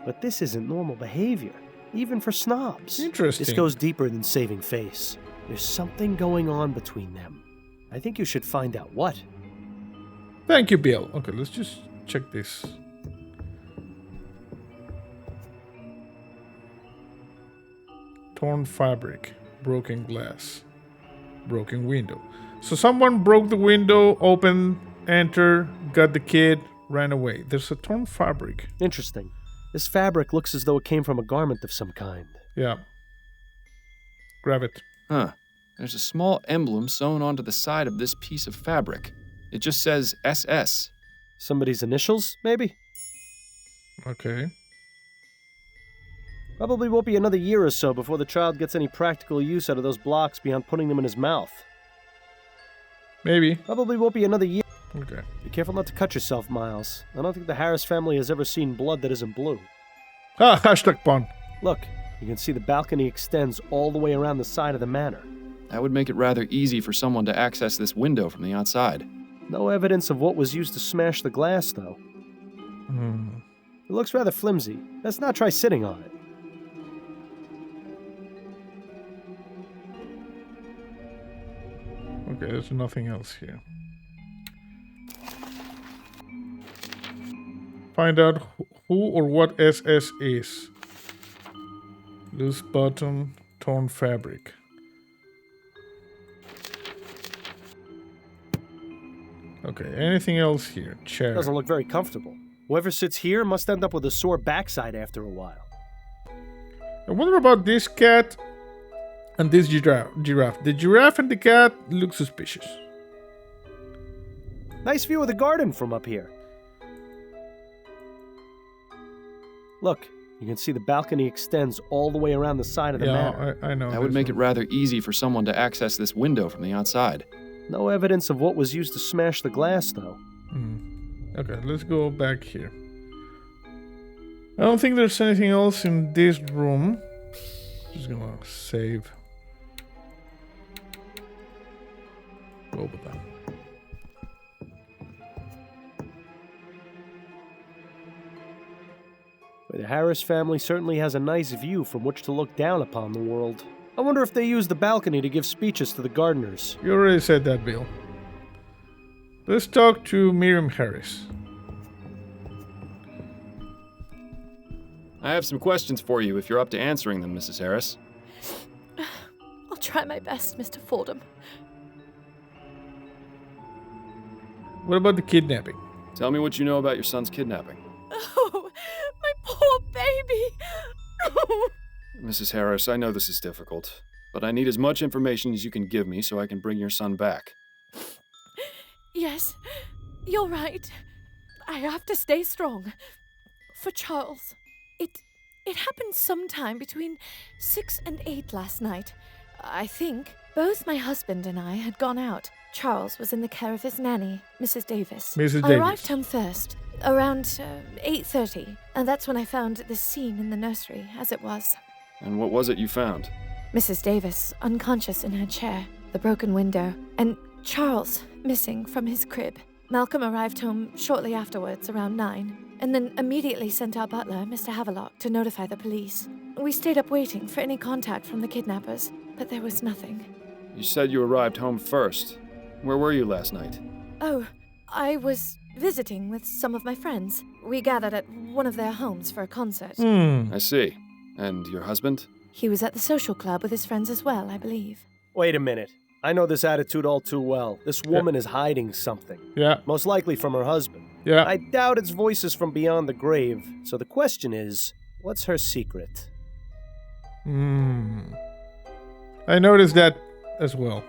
But this isn't normal behavior, even for snobs. Interesting. This goes deeper than saving face. There's something going on between them. I think you should find out what. Thank you, Bill. Okay, let's just check this. Torn fabric, broken glass, broken window. So someone broke the window, opened, entered, got the kid, ran away. There's a torn fabric. Interesting. This fabric looks as though it came from a garment of some kind. Yeah. Grab it. Huh. There's a small emblem sewn onto the side of this piece of fabric. It just says SS. Somebody's initials, maybe? Okay. Probably won't be another year or so before the child gets any practical use out of those blocks beyond putting them in his mouth. Maybe. Probably won't be another year. Okay. Be careful not to cut yourself, Miles. I don't think the Harris family has ever seen blood that isn't blue. Ah, hashtag pun. Look, you can see the balcony extends all the way around the side of the manor. That would make it rather easy for someone to access this window from the outside. No evidence of what was used to smash the glass, though. It looks rather flimsy. Let's not try sitting on it. Okay, there's nothing else here. Find out who or what SS is. Loose button, torn fabric. Okay, anything else here? Chair. Doesn't look very comfortable. Whoever sits here must end up with a sore backside after a while. I wonder about this cat and this giraffe. The giraffe and the cat look suspicious. Nice view of the garden from up here. Look, you can see the balcony extends all the way around the side of the manor. I know. That would make it rather easy for someone to access this window from the outside. No evidence of what was used to smash the glass, though. Okay, let's go back here. I don't think there's anything else in this room. Just gonna save. Go with that. But the Harris family certainly has a nice view from which to look down upon the world. I wonder if they use the balcony to give speeches to the gardeners. You already said that, Bill. Let's talk to Miriam Harris. I have some questions for you if you're up to answering them, Mrs. Harris. I'll try my best, Mr. Fordham. What about the kidnapping? Tell me what you know about your son's kidnapping. Oh, my poor baby. Mrs. Harris, I know this is difficult, but I need as much information as you can give me so I can bring your son back. Yes, you're right. I have to stay strong. For Charles, it happened sometime between 6 and 8 last night, I think. Both my husband and I had gone out. Charles was in the care of his nanny, Mrs. Davis. Mrs. I Davis. arrived home first, around 8:30, and that's when I found this scene in the nursery, as it was. And what was it you found? Mrs. Davis, unconscious in her chair, the broken window, and Charles missing from his crib. Malcolm arrived home shortly afterwards, around 9, and then immediately sent our butler, Mr. Havelock, to notify the police. We stayed up waiting for any contact from the kidnappers, but there was nothing. You said you arrived home first. Where were you last night? Oh, I was visiting with some of my friends. We gathered at one of their homes for a concert. I see. And your husband? He was at the social club with his friends as well, I believe. Wait a minute. I know this attitude all too well. This woman is hiding something. Yeah. Most likely from her husband. Yeah. I doubt it's voices from beyond the grave. So the question is, what's her secret? I noticed that as well.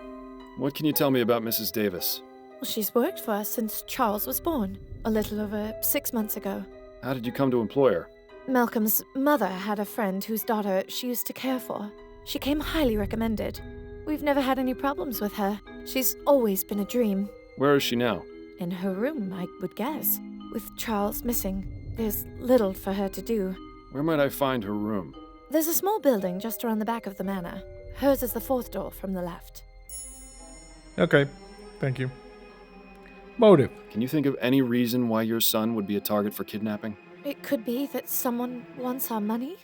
What can you tell me about Mrs. Davis? Well, she's worked for us since Charles was born, a little over 6 months ago. How did you come to employ her? Malcolm's mother had a friend whose daughter she used to care for. She came highly recommended. We've never had any problems with her. She's always been a dream. Where is she now? In her room, I would guess. With Charles missing, there's little for her to do. Where might I find her room? There's a small building just around the back of the manor. Hers is the 4th door from the left. Okay, thank you. Motive. Can you think of any reason why your son would be a target for kidnapping? It could be that someone wants our money,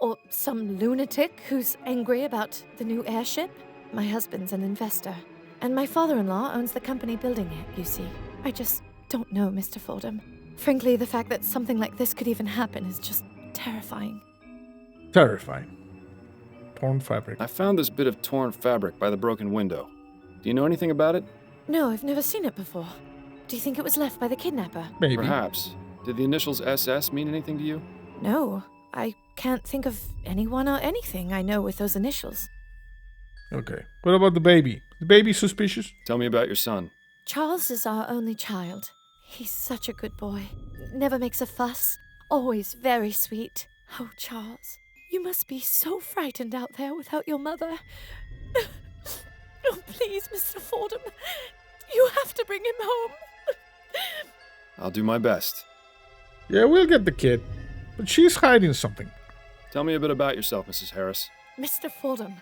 or some lunatic who's angry about the new airship. My husband's an investor, and my father-in-law owns the company building it, you see. I just don't know, Mr. Fordham. Frankly, the fact that something like this could even happen is just terrifying. Terrifying. Torn fabric. I found this bit of torn fabric by the broken window. Do you know anything about it? No, I've never seen it before. Do you think it was left by the kidnapper? Maybe. Perhaps. Did the initials SS mean anything to you? No, I can't think of anyone or anything I know with those initials. Okay. What about the baby? The baby suspicious? Tell me about your son. Charles is our only child. He's such a good boy. Never makes a fuss. Always very sweet. Oh, Charles, you must be so frightened out there without your mother. Oh, please, Mr. Fordham. You have to bring him home. I'll do my best. Yeah, we'll get the kid. But she's hiding something. Tell me a bit about yourself, Mrs. Harris. Mr. Fordham,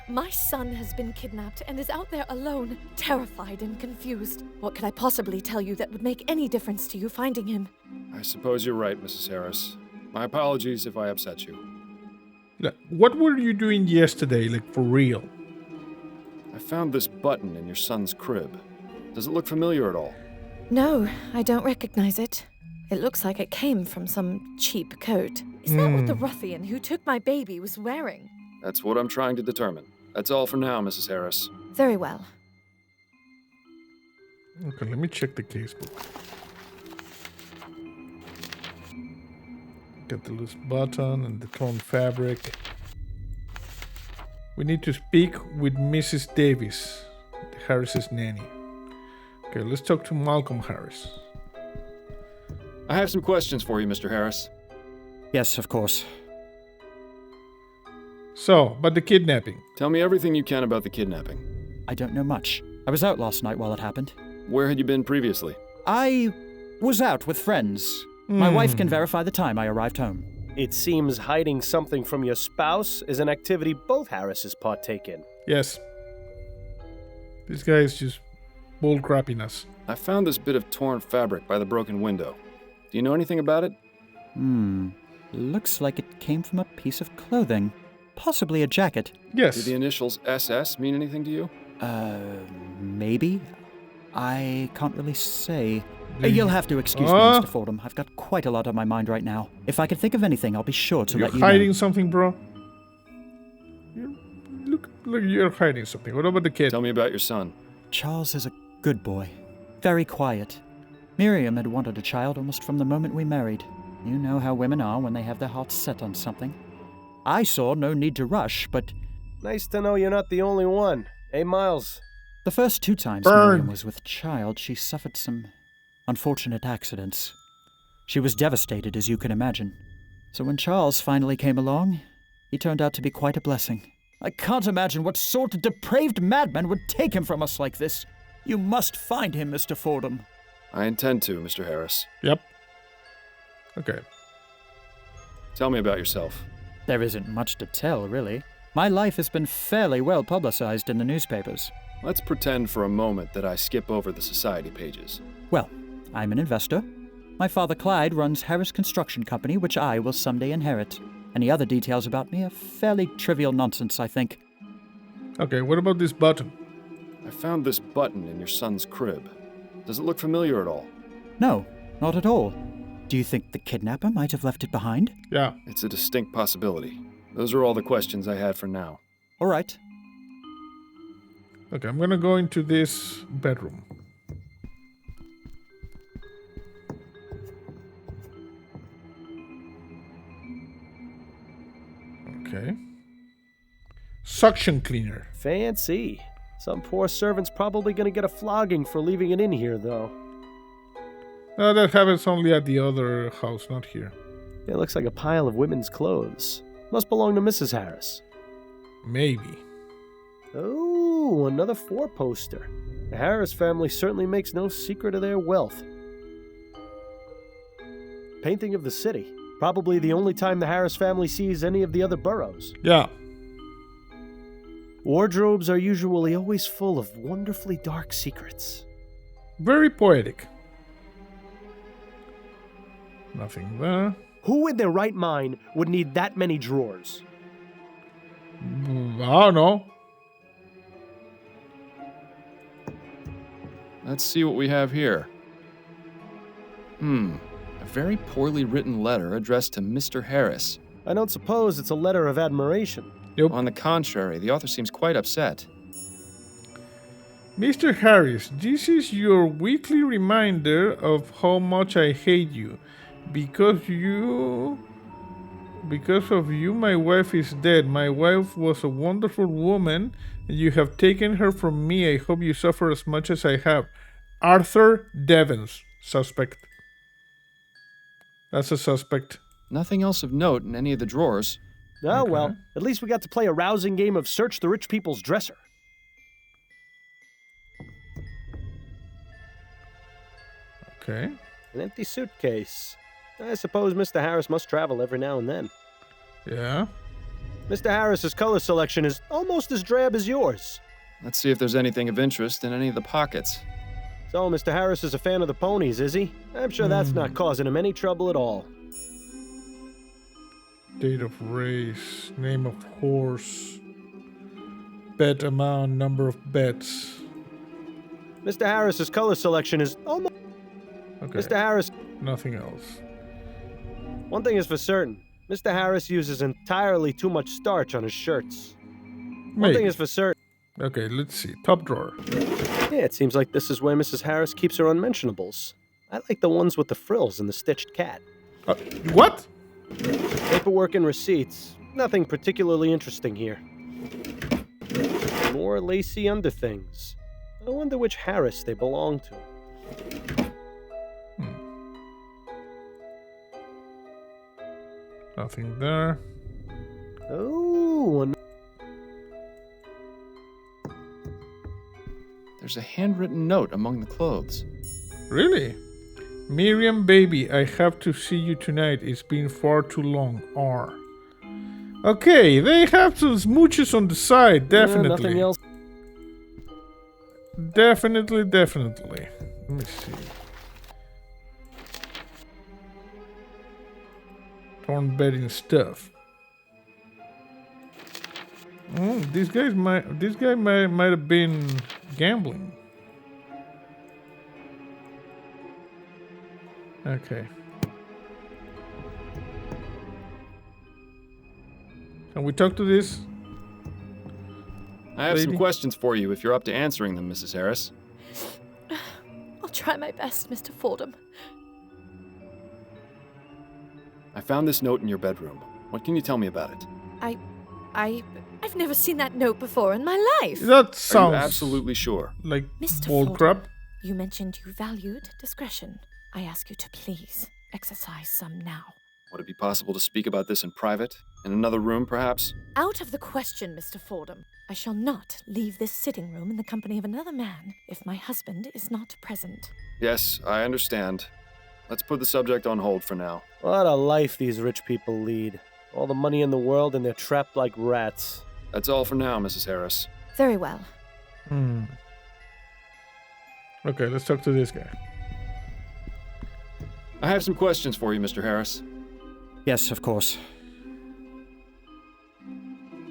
my son has been kidnapped and is out there alone, terrified and confused. What could I possibly tell you that would make any difference to you finding him? I suppose you're right, Mrs. Harris. My apologies if I upset you. Look, what were you doing yesterday, like for real? I found this button in your son's crib. Does it look familiar at all? No, I don't recognize it. It looks like it came from some cheap coat. Is that what the ruffian who took my baby was wearing? That's what I'm trying to determine. That's all for now, Mrs. Harris. Very well. Okay, let me check the casebook. Got the loose button and the torn fabric. We need to speak with Mrs. Davis, the Harris's nanny. Okay, let's talk to Malcolm Harris. I have some questions for you, Mr. Harris. Yes, of course. So, but the kidnapping. Tell me everything you can about the kidnapping. I don't know much. I was out last night while it happened. Where had you been previously? I was out with friends. My wife can verify the time I arrived home. It seems hiding something from your spouse is an activity both Harrises partake in. Yes. This guy is just bullcrapping us. I found this bit of torn fabric by the broken window. Do you know anything about it? Looks like it came from a piece of clothing. Possibly a jacket. Yes. Do the initials SS mean anything to you? Maybe? I can't really say. You'll have to excuse me, Mr. Fordham. I've got quite a lot on my mind right now. If I can think of anything, I'll be sure to let you know. You're hiding something, bro? Look, you're hiding something. What about the kid? Tell me about your son. Charles is a good boy. Very quiet. Miriam had wanted a child almost from the moment we married. You know how women are when they have their hearts set on something. I saw no need to rush, but... Nice to know you're not the only one. Hey, Miles. The first 2 times Miriam was with child, she suffered some unfortunate accidents. She was devastated, as you can imagine. So when Charles finally came along, he turned out to be quite a blessing. I can't imagine what sort of depraved madman would take him from us like this. You must find him, Mr. Fordham. I intend to, Mr. Harris. Yep. Okay. Tell me about yourself. There isn't much to tell, really. My life has been fairly well publicized in the newspapers. Let's pretend for a moment that I skip over the society pages. Well, I'm an investor. My father Clyde runs Harris Construction Company, which I will someday inherit. Any other details about me are fairly trivial nonsense, I think. Okay, what about this button? I found this button in your son's crib. Does it look familiar at all? No, not at all. Do you think the kidnapper might have left it behind? Yeah. It's a distinct possibility. Those are all the questions I had for now. All right. Okay, I'm gonna go into this bedroom. Okay. Suction cleaner. Fancy. Some poor servant's probably gonna get a flogging for leaving it in here, though. No, that happens only at the other house, not here. It looks like a pile of women's clothes. Must belong to Mrs. Harris. Maybe. Oh, another four-poster. The Harris family certainly makes no secret of their wealth. Painting of the city. Probably the only time the Harris family sees any of the other boroughs. Yeah. Wardrobes are usually always full of wonderfully dark secrets. Very poetic. Nothing there. Who in their right mind would need that many drawers? I don't know. Let's see what we have here. A very poorly written letter addressed to Mr. Harris. I don't suppose it's a letter of admiration. Yep. On the contrary, the author seems quite upset. Mr. Harris, this is your weekly reminder of how much I hate you. Because of you, my wife is dead. My wife was a wonderful woman, and you have taken her from me. I hope you suffer as much as I have. Arthur Devens, suspect. That's a suspect. Nothing else of note in any of the drawers. Oh, well, at least we got to play a rousing game of Search the Rich People's Dresser. Okay. An empty suitcase. I suppose Mr. Harris must travel every now and then. Yeah. Mr. Harris's color selection is almost as drab as yours. Let's see if there's anything of interest in any of the pockets. So, Mr. Harris is a fan of the ponies, is he? I'm sure that's not causing him any trouble at all. Date of race, name of horse, bet amount, number of bets. Mr. Harris's color selection is almost... Okay. Mr. Harris... Nothing else. One thing is for certain. Mr. Harris uses entirely too much starch on his shirts. One thing is for certain. Okay, let's see. Top drawer. Yeah, it seems like this is where Mrs. Harris keeps her unmentionables. I like the ones with the frills and the stitched cat. What? Paperwork and receipts. Nothing particularly interesting here. More lacy underthings. I wonder which Harris they belong to. Nothing there. Oh, There's a handwritten note among the clothes. Really? Miriam, baby, I have to see you tonight. It's been far too long. R. Okay, they have some smooches on the side, definitely. Nothing else. Definitely. Let me see. Torn bedding stuff. This guy might have been gambling. Okay. Can we talk to this? I have some lady? questions for you if you're up to answering them, Mrs. Harris. I'll try my best, Mr. Fordham. I found this note in your bedroom. What can you tell me about it? I've never seen that note before in my life. That Are sounds you absolutely sure? like Mr. bull Fordham, crap. you mentioned you valued discretion. I ask you to please exercise some now. Would it be possible to speak about this in private? In another room, perhaps? Out of the question, Mr. Fordham. I shall not leave this sitting room in the company of another man if my husband is not present. Yes, I understand. Let's put the subject on hold for now. What a life these rich people lead. All the money in the world and they're trapped like rats. That's all for now, Mrs. Harris. Very well. Okay, let's talk to this guy. I have some questions for you, Mr. Harris. Yes, of course.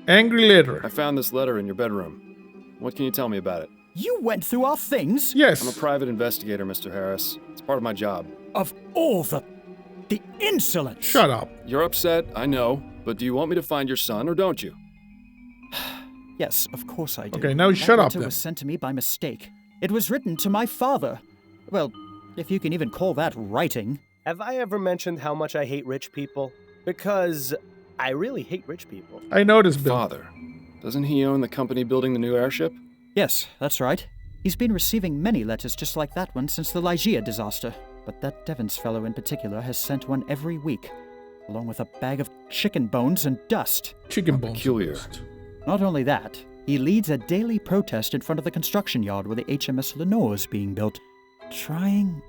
Angry letter. I found this letter in your bedroom. What can you tell me about it? You went through our things? Yes. I'm a private investigator, Mr. Harris. It's part of my job. Of all the insolence! Shut up. You're upset, I know, but do you want me to find your son or don't you? Yes, of course I do. Okay, now shut up That letter then. was sent to me by mistake. It was written to my father. Well, if you can even call that writing. Have I ever mentioned how much I hate rich people? Because I really hate rich people. I noticed, Bill. Father. Doesn't he own the company building the new airship? Yes, that's right. He's been receiving many letters just like that one since the Lygia disaster. But that Devons fellow in particular has sent one every week, along with a bag of chicken bones and dust. Chicken bones. Peculiar. Not only that, he leads a daily protest in front of the construction yard where the HMS Lenore is being built, trying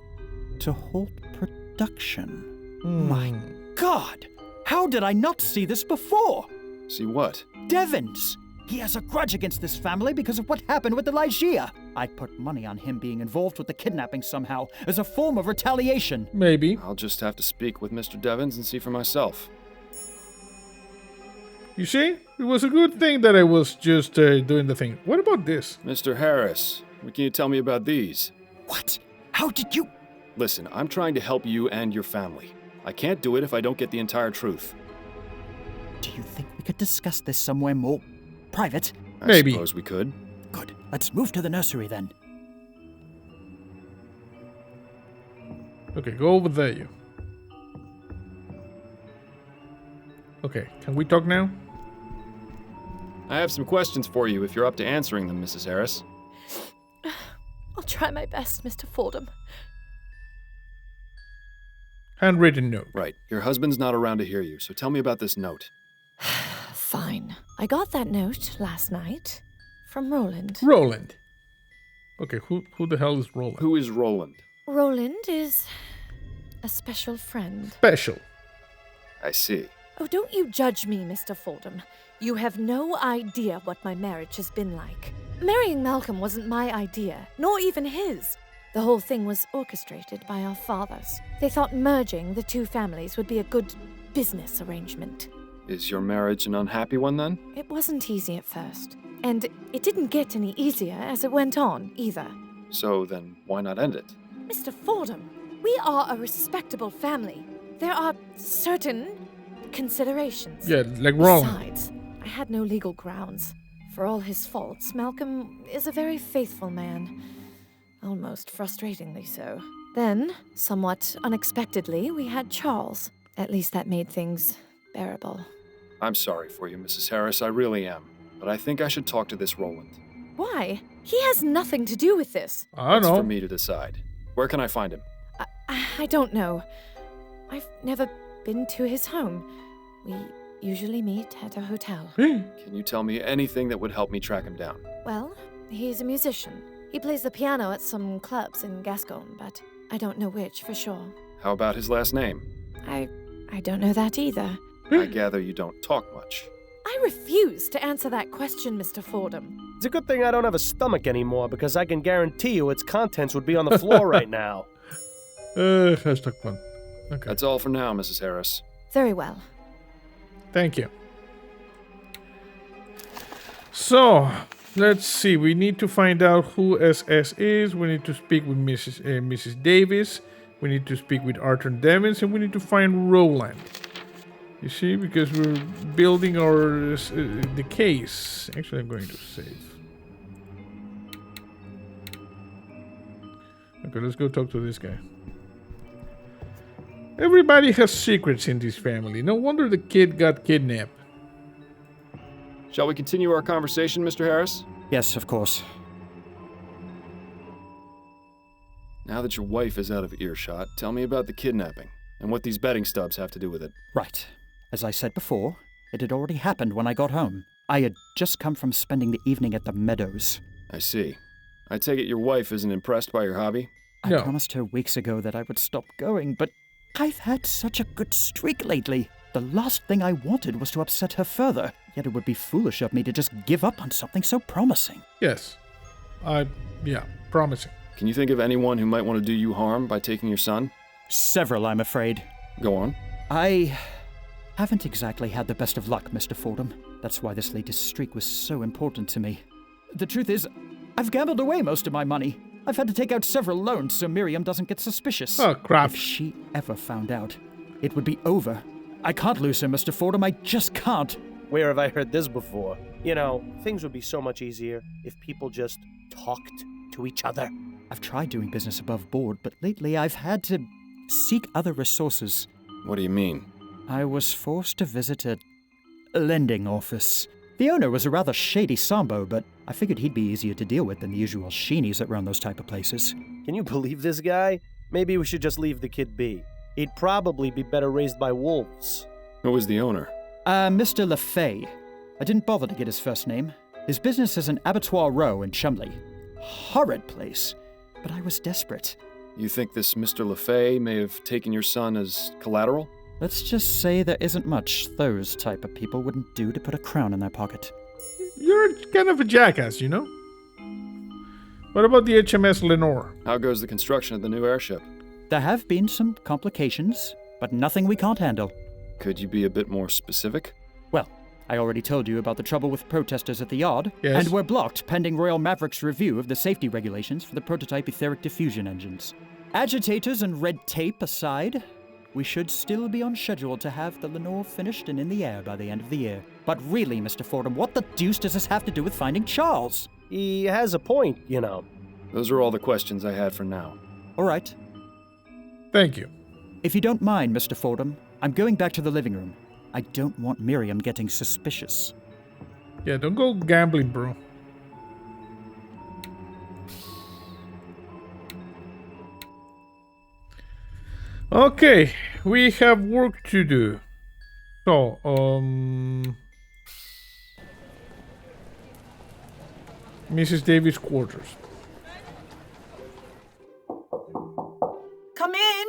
to halt production. My God! How did I not see this before? See what? Devons! He has a grudge against this family because of what happened with the Lygia. I'd put money on him being involved with the kidnapping somehow, as a form of retaliation. Maybe. I'll just have to speak with Mr. Devons and see for myself. You see? It was a good thing that I was just doing the thing. What about this? Mr. Harris, what can you tell me about these? What? How did you... Listen, I'm trying to help you and your family. I can't do it if I don't get the entire truth. Do you think we could discuss this somewhere more private? Maybe. I suppose we could. Good. Let's move to the nursery then. Okay, go over there, you. Okay, can we talk now? I have some questions for you if you're up to answering them, Mrs. Harris. I'll try my best, Mr. Fordham. Handwritten note. Right. Your husband's not around to hear you, so tell me about this note. Fine. I got that note last night from Roland. Roland. Okay, who the hell is Roland? Who is Roland? Roland is a special friend. Special. I see. Oh, don't you judge me, Mr. Fordham. You have no idea what my marriage has been like. Marrying Malcolm wasn't my idea, nor even his. The whole thing was orchestrated by our fathers. They thought merging the two families would be a good business arrangement. Is your marriage an unhappy one, then? It wasn't easy at first, and it didn't get any easier as it went on, either. So then, why not end it? Mr. Fordham, we are a respectable family. There are certain considerations. Yeah, like Roland. Besides, I had no legal grounds. For all his faults, Malcolm is a very faithful man. Almost frustratingly so. Then, somewhat unexpectedly, we had Charles. At least that made things bearable. I'm sorry for you, Mrs. Harris, I really am. But I think I should talk to this Roland. Why? He has nothing to do with this. I don't know. That's for me to decide. Where can I find him? I don't know. I've never been to his home. We usually meet at a hotel. Can you tell me anything that would help me track him down? Well, he's a musician. He plays the piano at some clubs in Gascon, but I don't know which for sure. How about his last name? I don't know that either. I gather you don't talk much. I refuse to answer that question, Mr. Fordham. It's a good thing I don't have a stomach anymore, because I can guarantee you its contents would be on the floor right now. Hashtag fun. Okay. That's all for now, Mrs. Harris. Very well. Thank you. So, let's see. We need to find out who SS is. We need to speak with Mrs. Davis. We need to speak with Arthur Devins, and we need to find Roland. You see, because we're building our the case. Actually, I'm going to save. Okay, let's go talk to this guy. Everybody has secrets in this family. No wonder the kid got kidnapped. Shall we continue our conversation, Mr. Harris? Yes, of course. Now that your wife is out of earshot, tell me about the kidnapping. and what these betting stubs have to do with it. Right. As I said before, it had already happened when I got home. I had just come from spending the evening at the meadows. I see. I take it your wife isn't impressed by your hobby? I promised her weeks ago that I would stop going, but I've had such a good streak lately. The last thing I wanted was to upset her further, yet it would be foolish of me to just give up on something so promising. Yes. Promising. Can you think of anyone who might want to do you harm by taking your son? Several, I'm afraid. Go on. I haven't exactly had the best of luck, Mr. Fordham. That's why this latest streak was so important to me. The truth is, I've gambled away most of my money. I've had to take out several loans so Miriam doesn't get suspicious. Oh, crap. If she ever found out, it would be over. I can't lose her, Mr. Fordham. I just can't. Where have I heard this before? You know, things would be so much easier if people just talked to each other. I've tried doing business above board, but lately I've had to seek other resources. What do you mean? I was forced to visit a lending office. The owner was a rather shady Sambo, but I figured he'd be easier to deal with than the usual sheenies that run those type of places. Can you believe this guy? Maybe we should just leave the kid be. He'd probably be better raised by wolves. Who was the owner? Mr. LeFay. I didn't bother to get his first name. His business is an abattoir row in Chumley. Horrid place. But I was desperate. You think this Mr. LeFay may have taken your son as collateral? Let's just say there isn't much those type of people wouldn't do to put a crown in their pocket. You're kind of a jackass, you know? What about the HMS Lenore? How goes the construction of the new airship? There have been some complications, but nothing we can't handle. Could you be a bit more specific? Well, I already told you about the trouble with protesters at the yard, yes. And we're blocked pending Royal Maverick's review of the safety regulations for the prototype etheric diffusion engines. Agitators and red tape aside, we should still be on schedule to have the Lenore finished and in the air by the end of the year. But really, Mr. Fordham, what the deuce does this have to do with finding Charles? He has a point, you know. Those are all the questions I had for now. All right. Thank you. If you don't mind, Mr. Fordham, I'm going back to the living room. I don't want Miriam getting suspicious. Yeah, don't go gambling, bro. Okay, we have work to do. So, Mrs. Davis' quarters. Come in.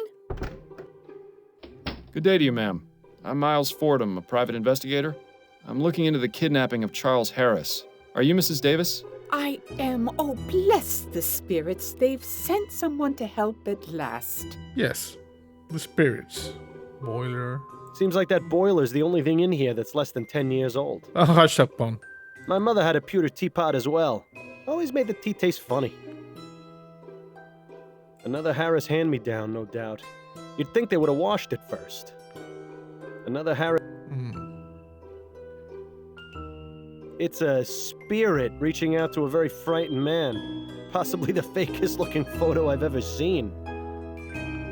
Good day to you, ma'am. I'm Miles Fordham, a private investigator. I'm looking into the kidnapping of Charles Harris. Are you Mrs. Davis? I am. Oh, bless the spirits. They've sent someone to help at last. Yes, the spirits. Boiler. Seems like that boiler's the only thing in here that's less than 10 years old. Oh, hush up, Pon. My mother had a pewter teapot as well. Always made the tea taste funny. Another Harris hand-me-down, no doubt. You'd think they would have washed it first. Another Harris... It's a spirit reaching out to a very frightened man. Possibly the fakest-looking photo I've ever seen.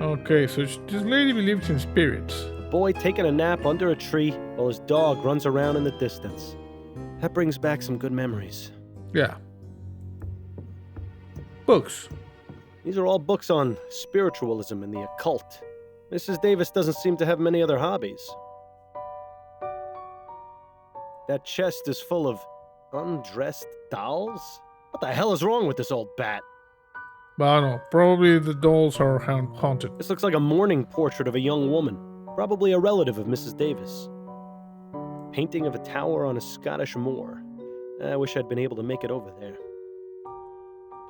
Okay, so this lady believes in spirits. A boy taking a nap under a tree while his dog runs around in the distance. That brings back some good memories. Yeah. Books. These are all books on spiritualism and the occult. Mrs. Davis doesn't seem to have many other hobbies. That chest is full of undressed dolls? What the hell is wrong with this old bat? But I don't know. Probably the dolls are haunted. This looks like a mourning portrait of a young woman. Probably a relative of Mrs. Davis. Painting of a tower on a Scottish moor. I wish I'd been able to make it over there.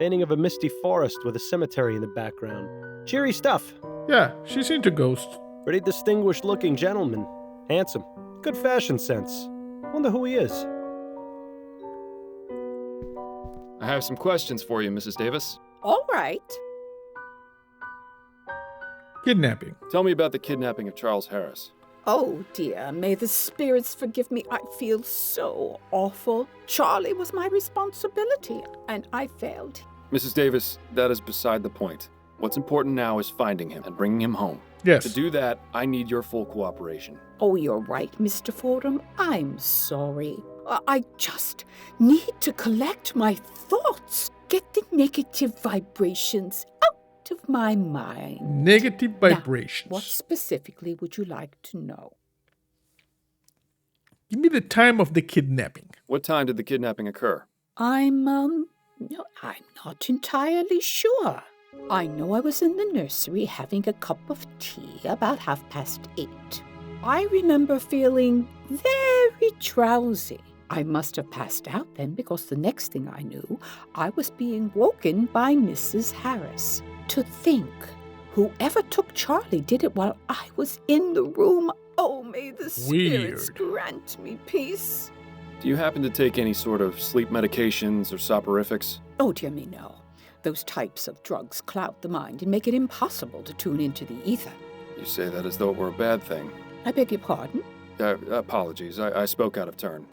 Painting of a misty forest with a cemetery in the background. Cheery stuff. Yeah, she's into ghosts. Pretty distinguished-looking gentleman. Handsome. Good fashion sense. Wonder who he is. I have some questions for you, Mrs. Davis. All right. Kidnapping. Tell me about the kidnapping of Charles Harris. Oh, dear. May the spirits forgive me. I feel so awful. Charlie was my responsibility, and I failed. Mrs. Davis, that is beside the point. What's important now is finding him and bringing him home. Yes. To do that, I need your full cooperation. Oh, you're right, Mr. Fordham. I'm sorry. I just need to collect my thoughts. Get the negative vibrations out out of my mind. Negative vibrations. Now, what specifically would you like to know? Give me the time of the kidnapping. What time did the kidnapping occur? I'm not entirely sure. I know I was in the nursery having a cup of tea about 8:30. I remember feeling very drowsy. I must have passed out then because the next thing I knew, I was being woken by Mrs. Harris. To think, whoever took Charlie did it while I was in the room. Oh, may the spirits grant me peace. Do you happen to take any sort of sleep medications or soporifics? Oh, dear me, no. Those types of drugs cloud the mind and make it impossible to tune into the ether. You say that as though it were a bad thing. I beg your pardon? Apologies, I spoke out of turn.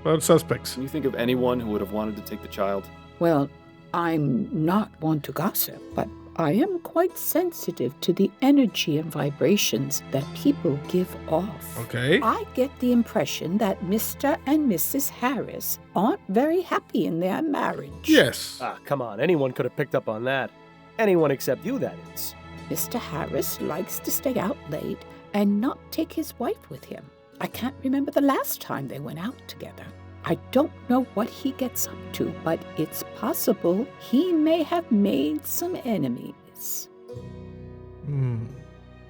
Well, suspects. Can you think of anyone who would have wanted to take the child? Well, I'm not one to gossip, but I am quite sensitive to the energy and vibrations that people give off. Okay. I get the impression that Mr. and Mrs. Harris aren't very happy in their marriage. Yes. Come on, anyone could have picked up on that. Anyone except you, that is. Mr. Harris likes to stay out late and not take his wife with him. I can't remember the last time they went out together. I don't know what he gets up to, but it's possible he may have made some enemies.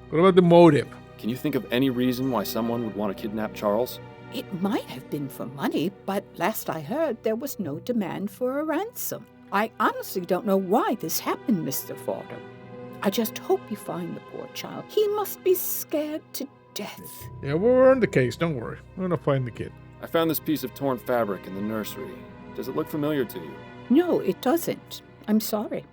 What about the motive? Can you think of any reason why someone would want to kidnap Charles? It might have been for money, but last I heard, there was no demand for a ransom. I honestly don't know why this happened, Mr. Fordham. I just hope you find the poor child. He must be scared to death. Yeah, we're on the case. Don't worry. We're gonna find the kid. I found this piece of torn fabric in the nursery. Does it look familiar to you? No, it doesn't. I'm sorry.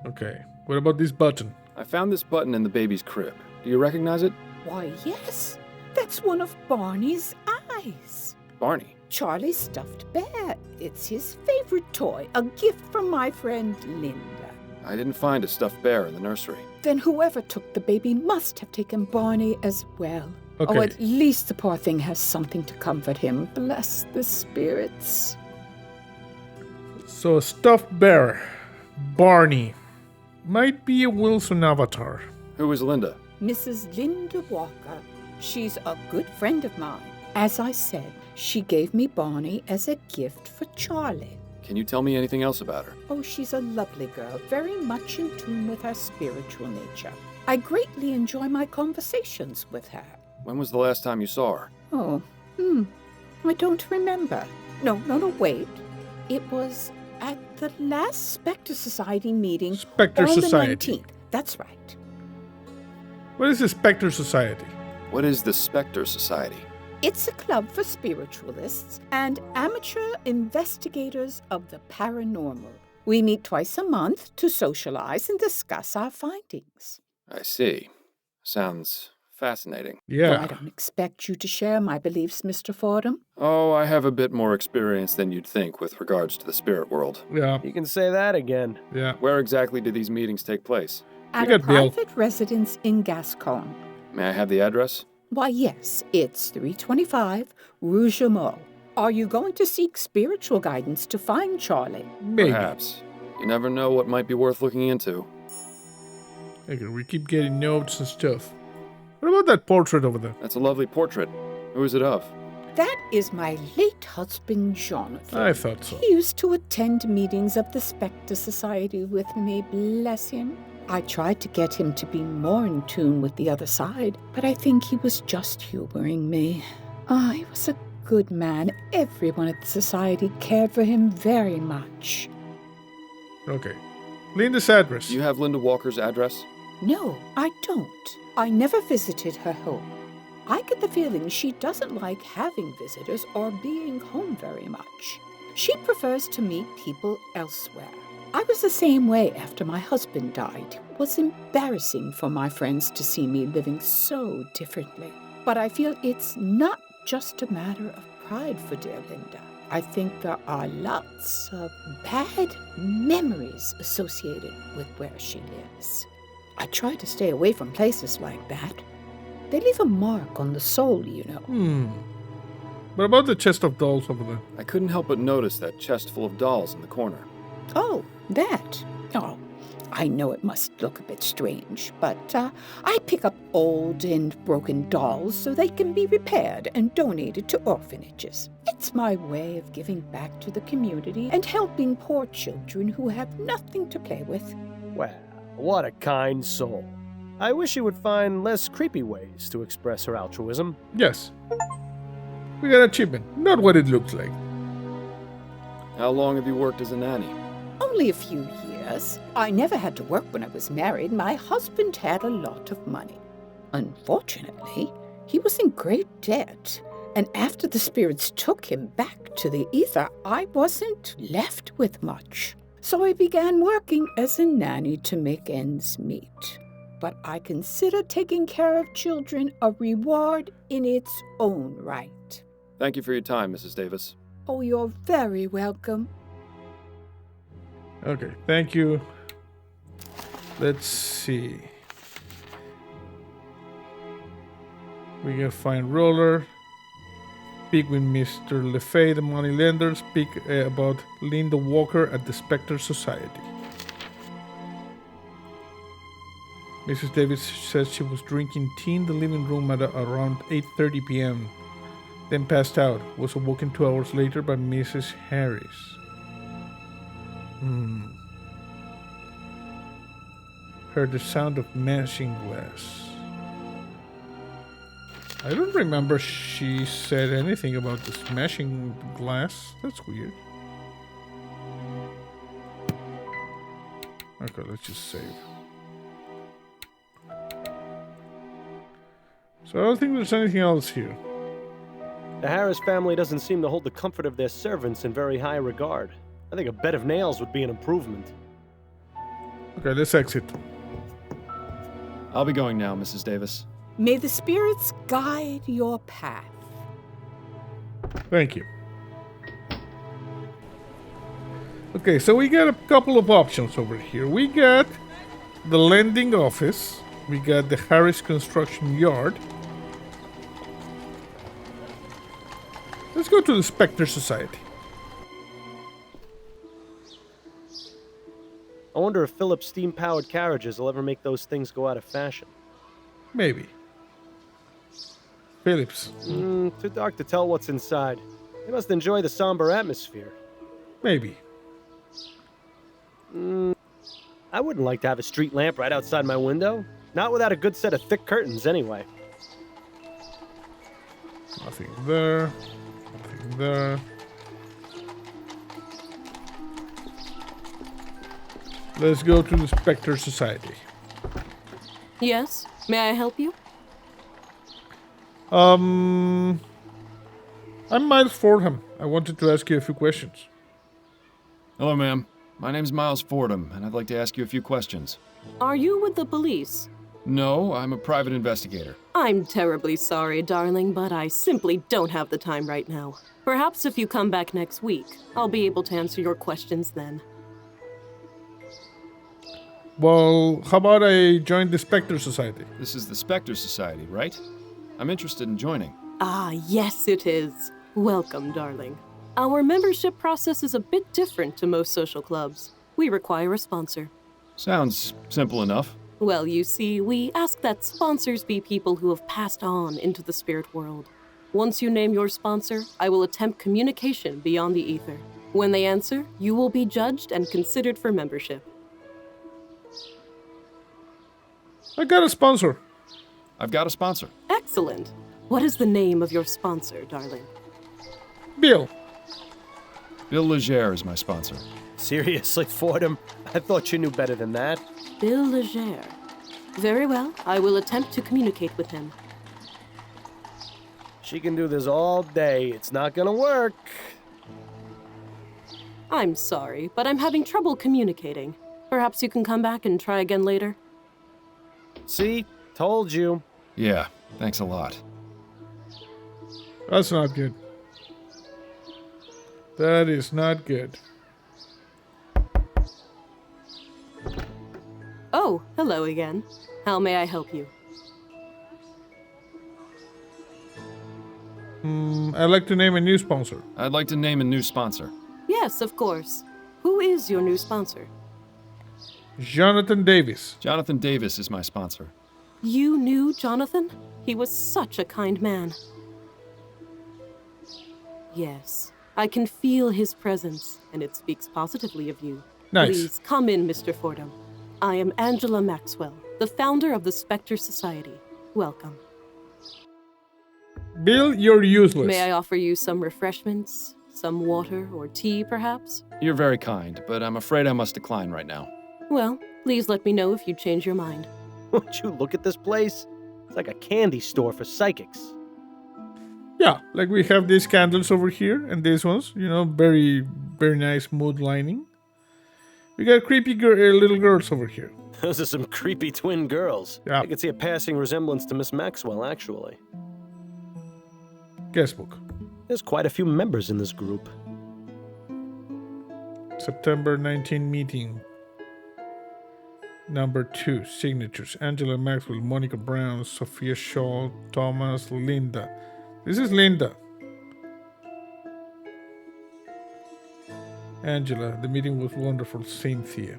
Okay. What about this button? I found this button in the baby's crib. Do you recognize it? Why, yes. That's one of Barney's eyes. Barney? Charlie's stuffed bear. It's his favorite toy, a gift from my friend Linda. I didn't find a stuffed bear in the nursery. Then whoever took the baby must have taken Barney as well. Okay. Oh, at least the poor thing has something to comfort him. Bless the spirits. So a stuffed bear, Barney, might be a Wilson avatar. Who is Linda? Mrs. Linda Walker. She's a good friend of mine. As I said, she gave me Barney as a gift for Charlie. Can you tell me anything else about her? Oh, she's a lovely girl, very much in tune with her spiritual nature. I greatly enjoy my conversations with her. When was the last time you saw her? Oh, I don't remember. No, wait. It was at the last Spectre Society meeting Spectre on Society. the 19th. That's right. What is the Spectre Society? What is the Spectre Society? It's a club for spiritualists and amateur investigators of the paranormal. We meet twice a month to socialize and discuss our findings. I see. Sounds fascinating. Yeah. Well, I don't expect you to share my beliefs, Mr. Fordham. Oh, I have a bit more experience than you'd think with regards to the spirit world. Yeah. You can say that again. Yeah. Where exactly do these meetings take place? At a private residence in Gascon. May I have the address? Why, yes, it's 325 Rue Jameau. Are you going to seek spiritual guidance to find Charlie? Maybe. Perhaps. You never know what might be worth looking into. Okay, we keep getting notes and stuff. What about that portrait over there? That's a lovely portrait. Who is it of? That is my late husband, Jonathan. I thought so. He used to attend meetings of the Spectre Society with me, bless him. I tried to get him to be more in tune with the other side, but I think he was just humoring me. He was a good man. Everyone at the society cared for him very much. Okay. Linda's address. Do you have Linda Walker's address? No, I don't. I never visited her home. I get the feeling she doesn't like having visitors or being home very much. She prefers to meet people elsewhere. I was the same way after my husband died. It was embarrassing for my friends to see me living so differently. But I feel it's not just a matter of pride for dear Linda. I think there are lots of bad memories associated with where she lives. I try to stay away from places like that. They leave a mark on the soul, you know. What about the chest of dolls over there? I couldn't help but notice that chest full of dolls in the corner. Oh, that. Oh, I know it must look a bit strange, but I pick up old and broken dolls so they can be repaired and donated to orphanages. It's my way of giving back to the community and helping poor children who have nothing to play with. Well, what a kind soul. I wish she would find less creepy ways to express her altruism. Yes. We got achievement, not what it looks like. How long have you worked as a nanny? Only a few years. I never had to work when I was married. My husband had a lot of money. Unfortunately, he was in great debt. And after the spirits took him back to the ether, I wasn't left with much. So I began working as a nanny to make ends meet. But I consider taking care of children a reward in its own right. Thank you for your time, Mrs. Davis. Oh, you're very welcome. Okay, thank you. Let's see. We can find Roller. Speak with Mr. LeFay, the moneylender. Speak about Linda Walker at the Spectre Society. Mrs. Davis says she was drinking tea in the living room at around 8:30 p.m. Then passed out. Was awoken 2 hours later by Mrs. Harris. Heard the sound of mashing glass. I don't remember she said anything about the smashing glass. That's weird. Okay, let's just save. So I don't think there's anything else here. The Harris family doesn't seem to hold the comfort of their servants in very high regard. I think a bed of nails would be an improvement. Okay, let's exit. I'll be going now, Mrs. Davis. May the spirits guide your path. Thank you. Okay, so we got a couple of options over here. We got the lending office. We got the Harris Construction Yard. Let's go to the Spectre Society. I wonder if Philip's steam-powered carriages will ever make those things go out of fashion. Maybe. Phillips. Too dark to tell what's inside. They must enjoy the somber atmosphere. Maybe. I wouldn't like to have a street lamp right outside my window. Not without a good set of thick curtains, anyway. Nothing there. Nothing there. Let's go to the Spectre Society. Yes? May I help you? I'm Miles Fordham. I wanted to ask you a few questions. Hello, ma'am. My name's Miles Fordham, and I'd like to ask you a few questions. Are you with the police? No, I'm a private investigator. I'm terribly sorry, darling, but I simply don't have the time right now. Perhaps if you come back next week, I'll be able to answer your questions then. Well, how about I join the Spectre Society? This is the Spectre Society, right? I'm interested in joining. Ah, yes it is. Welcome, darling. Our membership process is a bit different to most social clubs. We require a sponsor. Sounds simple enough. Well, you see, we ask that sponsors be people who have passed on into the spirit world. Once you name your sponsor, I will attempt communication beyond the ether. When they answer, you will be judged and considered for membership. I got a sponsor. I've got a sponsor. Excellent. What is the name of your sponsor, darling? Bill. Bill Legere is my sponsor. Seriously, Fordham? I thought you knew better than that. Bill Legere. Very well. I will attempt to communicate with him. She can do this all day. It's not gonna work. I'm sorry, but I'm having trouble communicating. Perhaps you can come back and try again later? See? Told you. Yeah, thanks a lot. That's not good. That is not good. Oh, hello again. How may I help you? I'd like to name a new sponsor. I'd like to name a new sponsor. Yes, of course. Who is your new sponsor? Jonathan Davis. Jonathan Davis is my sponsor. You knew Jonathan? He was such a kind man. Yes, I can feel his presence, and it speaks positively of you. Nice. Please, come in, Mr. Fordham. I am Angela Maxwell, the founder of the Spectre Society. Welcome. Bill, you're useless. May I offer you some refreshments? Some water or tea, perhaps? You're very kind, but I'm afraid I must decline right now. Well, please let me know if you change your mind. Would you look at this place? It's like a candy store for psychics. Yeah, like we have these candles over here and these ones, very, very nice mood lining. We got creepy little girls over here. Those are some creepy twin girls. Yeah. I could see a passing resemblance to Miss Maxwell, actually. Guestbook. There's quite a few members in this group. September 19 meeting. Number 2, signatures. Angela Maxwell, Monica Brown, Sophia Shaw, Thomas, Linda. This is Linda. Angela, the meeting was wonderful. Cynthia.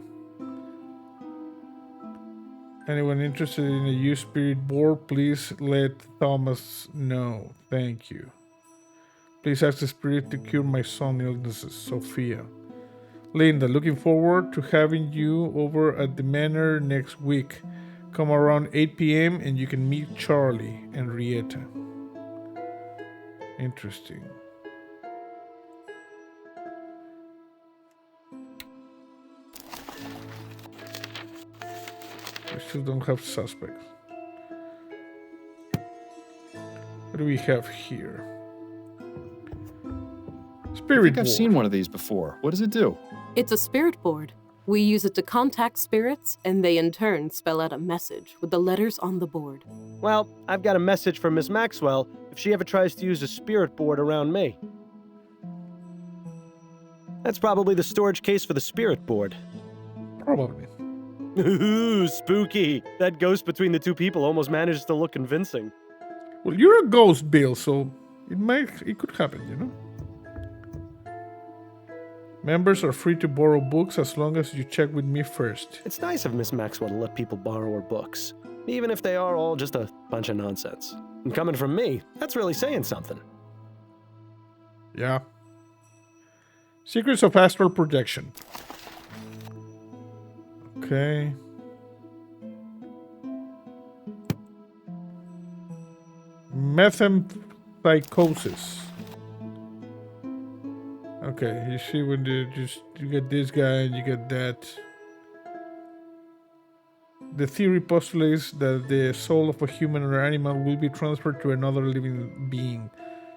Anyone interested in a youth spirit board, please let Thomas know. Thank you. Please ask the spirit to cure my son's illnesses. Sophia. Linda, looking forward to having you over at the manor next week. Come around 8 p.m. and you can meet Charlie and Rieta. Interesting. We still don't have suspects. What do we have here? Spirit I think board. I've seen one of these before. What does it do? It's a spirit board. We use it to contact spirits, and they in turn spell out a message with the letters on the board. Well, I've got a message from Miss Maxwell if she ever tries to use a spirit board around me. That's probably the storage case for the spirit board. Probably. Ooh, spooky. That ghost between the two people almost manages to look convincing. Well, you're a ghost, Bill, so it could happen, Members are free to borrow books as long as you check with me first. It's nice of Miss Maxwell to let people borrow her books, even if they are all just a bunch of nonsense. And coming from me, that's really saying something. Yeah. Secrets of Astral Projection. Okay. Metempsychosis. Okay, you see when you get this guy and you get that. The theory postulates that the soul of a human or animal will be transferred to another living being.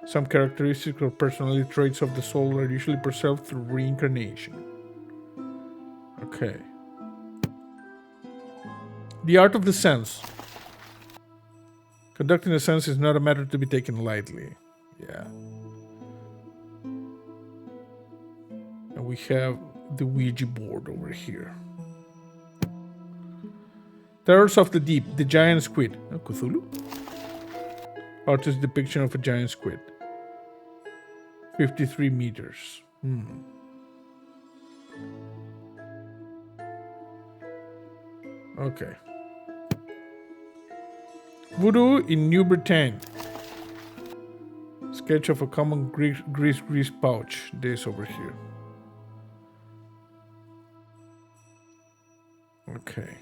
Some characteristics or personality traits of the soul are usually perceived through reincarnation. Okay. The art of the sense. Conducting a sense is not a matter to be taken lightly. Yeah. And we have the Ouija board over here. Terrors of the Deep, the giant squid. Oh, Cthulhu? Artist's depiction of a giant squid. 53 meters. Okay. Voodoo in New Bretagne. Sketch of a common grease pouch. This over here. Okay.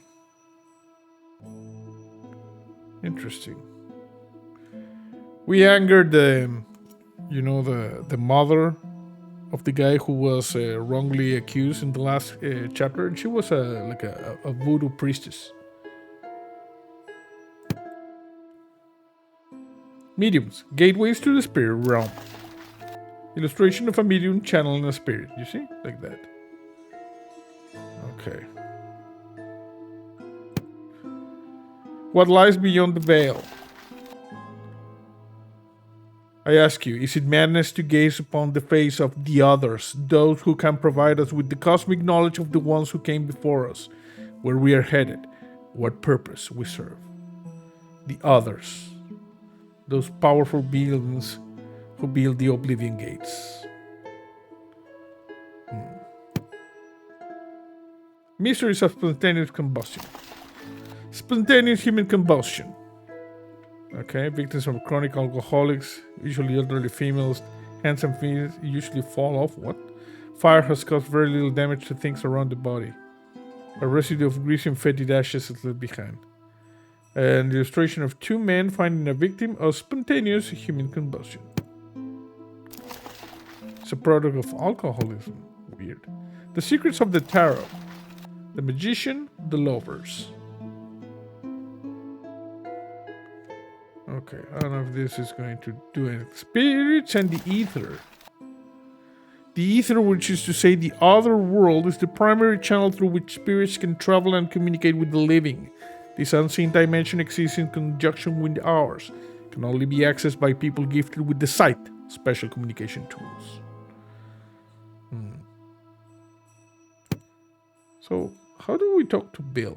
Interesting. We angered the mother of the guy who was wrongly accused in the last chapter, and she was a voodoo priestess. Mediums, gateways to the spirit realm. Illustration of a medium channeling a spirit. You see, like that. Okay. What lies beyond the veil? I ask you, is it madness to gaze upon the face of the others, those who can provide us with the cosmic knowledge of the ones who came before us, where we are headed, what purpose we serve? The others, those powerful beings who built the Oblivion Gates. Mysteries of spontaneous combustion. Spontaneous human combustion. Okay, victims of chronic alcoholics, usually elderly females, handsome females, usually fall off. What? Fire has caused very little damage to things around the body. A residue of greasy and fetid ashes is left behind. An illustration of two men finding a victim of spontaneous human combustion. It's a product of alcoholism. Weird. The Secrets of the Tarot. The Magician, the Lovers. Okay, I don't know if this is going to do anything. Spirits and the Ether. The Ether, which is to say the other world, is the primary channel through which spirits can travel and communicate with the living. This unseen dimension exists in conjunction with ours. It can only be accessed by people gifted with the sight, special communication tools. So, how do we talk to Bill?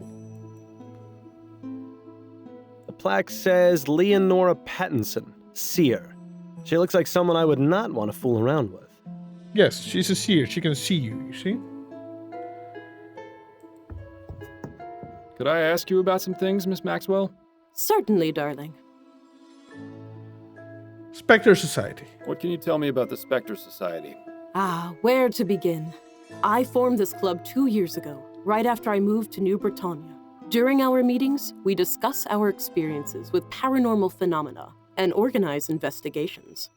The plaque says Leonora Pattinson, seer. She looks like someone I would not want to fool around with. Yes, she's a seer. She can see you, you see? Could I ask you about some things, Miss Maxwell? Certainly, darling. Spectre Society. What can you tell me about the Spectre Society? Where to begin? I formed this club 2 years ago, right after I moved to New Bretagne. During our meetings, we discuss our experiences with paranormal phenomena and organize investigations.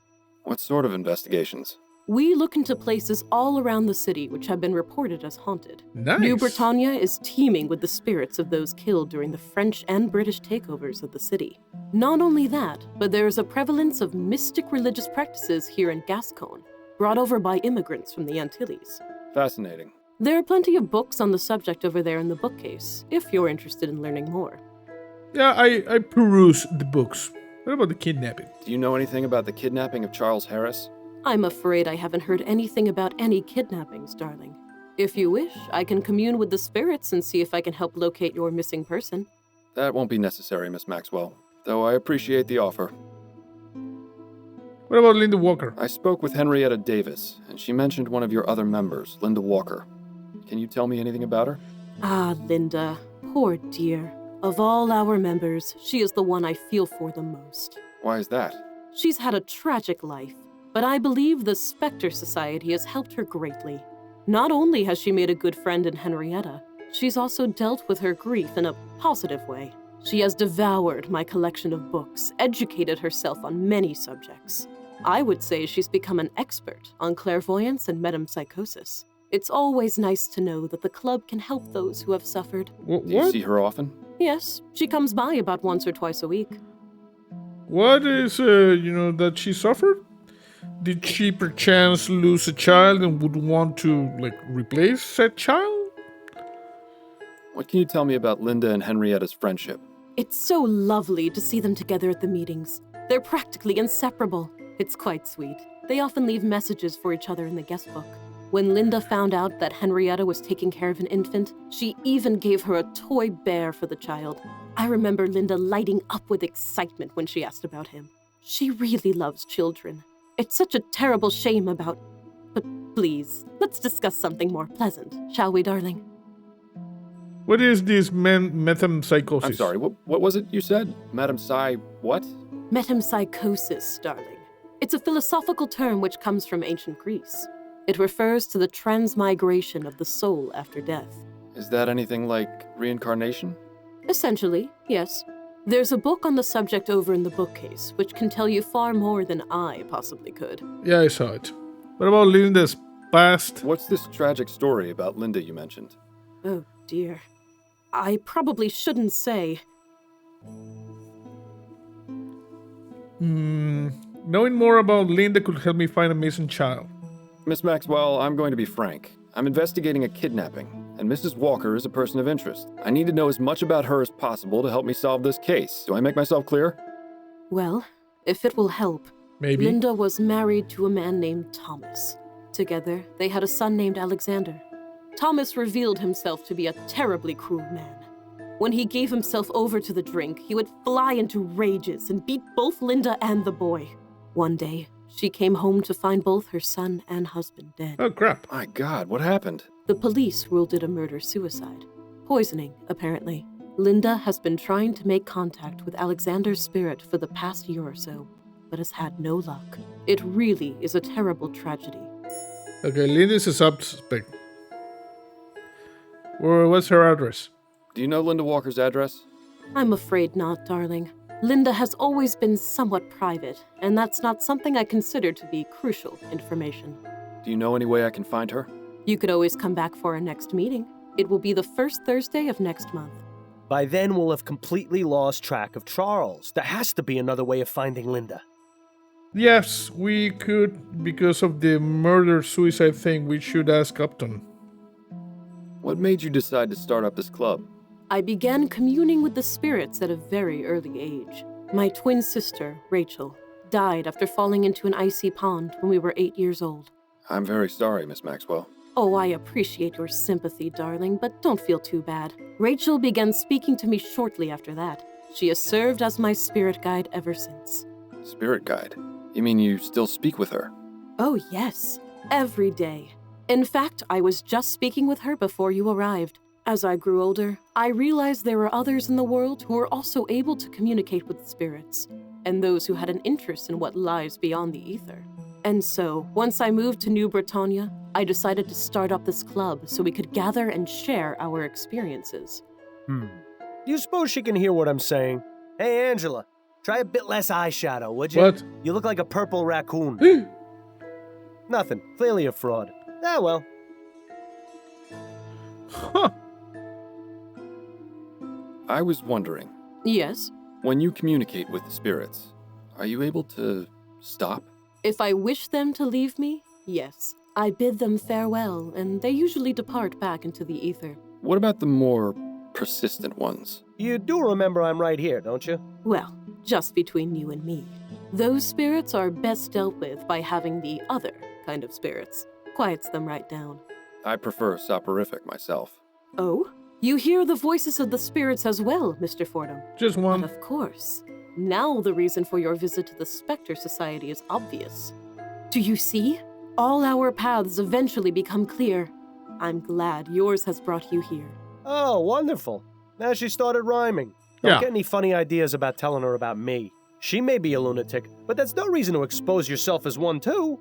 What sort of investigations? We look into places all around the city which have been reported as haunted. Nice. New Bretagne is teeming with the spirits of those killed during the French and British takeovers of the city. Not only that, but there is a prevalence of mystic religious practices here in Gascon, brought over by immigrants from the Antilles. Fascinating. There are plenty of books on the subject over there in the bookcase, if you're interested in learning more. Yeah, I peruse the books. What about the kidnapping? Do you know anything about the kidnapping of Charles Harris? I'm afraid I haven't heard anything about any kidnappings, darling. If you wish, I can commune with the spirits and see if I can help locate your missing person. That won't be necessary, Miss Maxwell, though I appreciate the offer. What about Linda Walker? I spoke with Henrietta Davis, and she mentioned one of your other members, Linda Walker. Can you tell me anything about her? Linda. Poor dear. Of all our members, she is the one I feel for the most. Why is that? She's had a tragic life, but I believe the Spectre Society has helped her greatly. Not only has she made a good friend in Henrietta, she's also dealt with her grief in a positive way. She has devoured my collection of books, educated herself on many subjects. I would say she's become an expert on clairvoyance and metempsychosis. It's always nice to know that the club can help those who have suffered. Do you see her often? Yes, she comes by about once or twice a week. What is, that she suffered? Did she perchance lose a child and would want to, replace said child? What can you tell me about Linda and Henrietta's friendship? It's so lovely to see them together at the meetings. They're practically inseparable. It's quite sweet. They often leave messages for each other in the guest book. When Linda found out that Henrietta was taking care of an infant, she even gave her a toy bear for the child. I remember Linda lighting up with excitement when she asked about him. She really loves children. It's such a terrible shame about... But please, let's discuss something more pleasant, shall we, darling? What is this metempsychosis? I'm sorry, what was it you said? Madam Psy... what? Metempsychosis, darling. It's a philosophical term which comes from ancient Greece. It refers to the transmigration of the soul after death. Is that anything like reincarnation? Essentially, yes. There's a book on the subject over in the bookcase, which can tell you far more than I possibly could. Yeah, I saw it. What about Linda's past? What's this tragic story about Linda you mentioned? Oh, dear. I probably shouldn't say. Knowing more about Linda could help me find a missing child. Miss Maxwell, I'm going to be frank. I'm investigating a kidnapping, and Mrs. Walker is a person of interest. I need to know as much about her as possible to help me solve this case. Do I make myself clear? Well, if it will help. Maybe. Linda was married to a man named Thomas. Together, they had a son named Alexander. Thomas revealed himself to be a terribly cruel man. When he gave himself over to the drink, he would fly into rages and beat both Linda and the boy. One day, She came home to find both her son and husband dead. Oh, crap. My God, what happened? The police ruled it a murder-suicide. Poisoning, apparently. Linda has been trying to make contact with Alexander's spirit for the past year or so, but has had no luck. It really is a terrible tragedy. Okay, Linda's a suspect. What's her address? Do you know Linda Walker's address? I'm afraid not, darling. Linda has always been somewhat private, and that's not something I consider to be crucial information. Do you know any way I can find her? You could always come back for our next meeting. It will be the first Thursday of next month. By then, we'll have completely lost track of Charles. There has to be another way of finding Linda. Yes, we could. Because of the murder-suicide thing, we should ask Upton. What made you decide to start up this club? I began communing with the spirits at a very early age. My twin sister, Rachel, died after falling into an icy pond when we were 8 years old. I'm very sorry, Miss Maxwell. Oh, I appreciate your sympathy, darling, but don't feel too bad. Rachel began speaking to me shortly after that. She has served as my spirit guide ever since. Spirit guide? You mean you still speak with her? Oh, yes. Every day. In fact, I was just speaking with her before you arrived. As I grew older, I realized there were others in the world who were also able to communicate with spirits, and those who had an interest in what lies beyond the ether. And so, once I moved to New Bretagne, I decided to start up this club so we could gather and share our experiences. Do you suppose she can hear what I'm saying? Hey, Angela, try a bit less eyeshadow, would you? What? You look like a purple raccoon. Nothing. Clearly a fraud. Ah, well. Huh. I was wondering. Yes? When you communicate with the spirits, are you able to stop? If I wish them to leave me, yes. I bid them farewell, and they usually depart back into the ether. What about the more persistent ones? You do remember I'm right here, don't you? Well, just between you and me. Those spirits are best dealt with by having the other kind of spirits. Quiets them right down. I prefer soporific myself. Oh? You hear the voices of the spirits as well, Mr. Fordham. Just one. But of course. Now the reason for your visit to the Spectre Society is obvious. Do you see? All our paths eventually become clear. I'm glad yours has brought you here. Oh, wonderful. Now she started rhyming. Don't get any funny ideas about telling her about me. She may be a lunatic, but that's no reason to expose yourself as one too.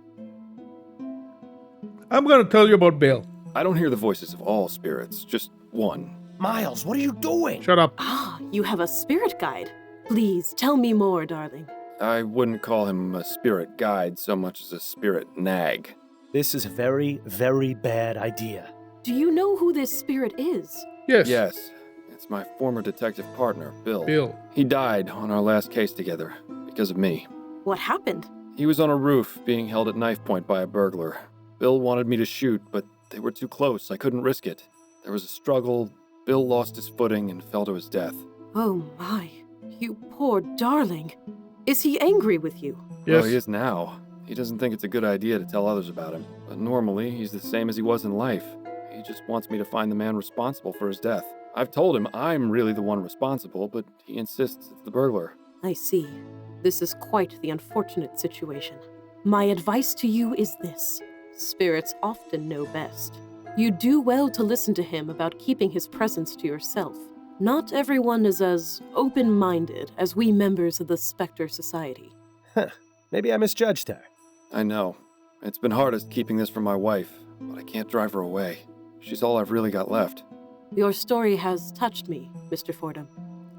I'm gonna tell you about Bill. I don't hear the voices of all spirits, just one. Miles, what are you doing? Shut up. Ah, you have a spirit guide. Please, tell me more, darling. I wouldn't call him a spirit guide so much as a spirit nag. This is a very, very bad idea. Do you know who this spirit is? Yes. Yes. It's my former detective partner, Bill. Bill. He died on our last case together because of me. What happened? He was on a roof being held at knife point by a burglar. Bill wanted me to shoot, but they were too close. I couldn't risk it. There was a struggle. Bill lost his footing and fell to his death. Oh my, you poor darling. Is he angry with you? Yes. Well, he is now. He doesn't think it's a good idea to tell others about him. But normally, he's the same as he was in life. He just wants me to find the man responsible for his death. I've told him I'm really the one responsible, but he insists it's the burglar. I see. This is quite the unfortunate situation. My advice to you is this. Spirits often know best. You do well to listen to him about keeping his presence to yourself. Not everyone is as open-minded as we members of the Spectre Society. Maybe I misjudged her. I know. It's been hardest keeping this from my wife, but I can't drive her away. She's all I've really got left. Your story has touched me, Mr. Fordham.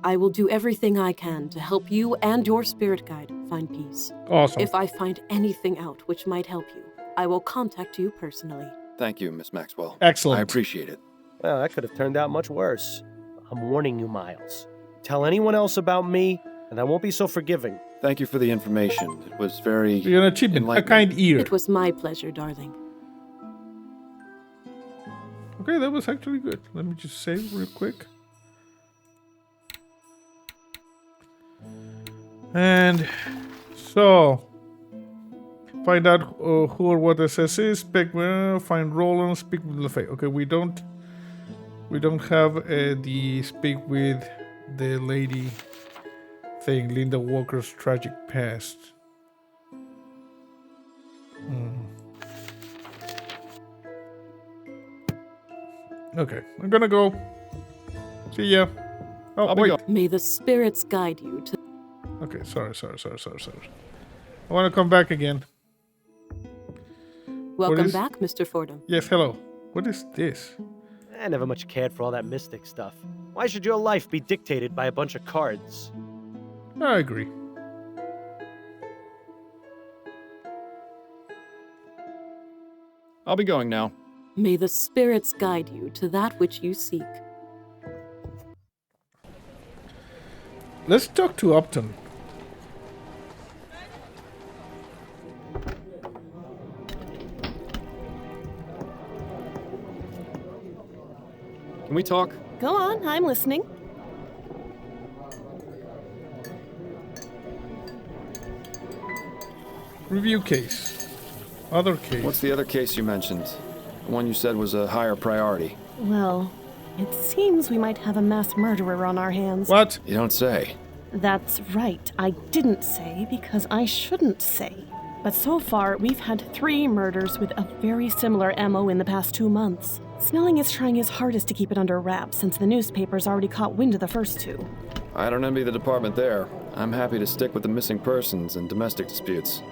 I will do everything I can to help you and your spirit guide find peace. Awesome. If I find anything out which might help you, I will contact you personally. Thank you, Miss Maxwell. Excellent. I appreciate it. Well, that could have turned out much worse. I'm warning you, Miles. Tell anyone else about me, and I won't be so forgiving. Thank you for the information. It was very You're an achievement, a kind ear. It was my pleasure, darling. Okay, that was actually good. Let me just save real quick. And so, find out who or what SS is. Find Roland. Speak with LaFay. Okay, we don't have the speak with the lady thing. Linda Walker's tragic past. Okay, I'm gonna go. See ya. Oh, wait. May the spirits guide you to. Okay, sorry. I want to come back again. Welcome back, Mr. Fordham. Yes, hello. What is this? I never much cared for all that mystic stuff. Why should your life be dictated by a bunch of cards? I agree. I'll be going now. May the spirits guide you to that which you seek. Let's talk to Upton. Can we talk? Go on, I'm listening. Review case. Other case. What's the other case you mentioned? The one you said was a higher priority. Well, it seems we might have a mass murderer on our hands. What? You don't say. That's right. I didn't say because I shouldn't say. But so far, we've had 3 murders with a very similar MO in the past 2 months. Snelling is trying his hardest to keep it under wraps since the newspapers already caught wind of the first 2. I don't envy the department there. I'm happy to stick with the missing persons and domestic disputes.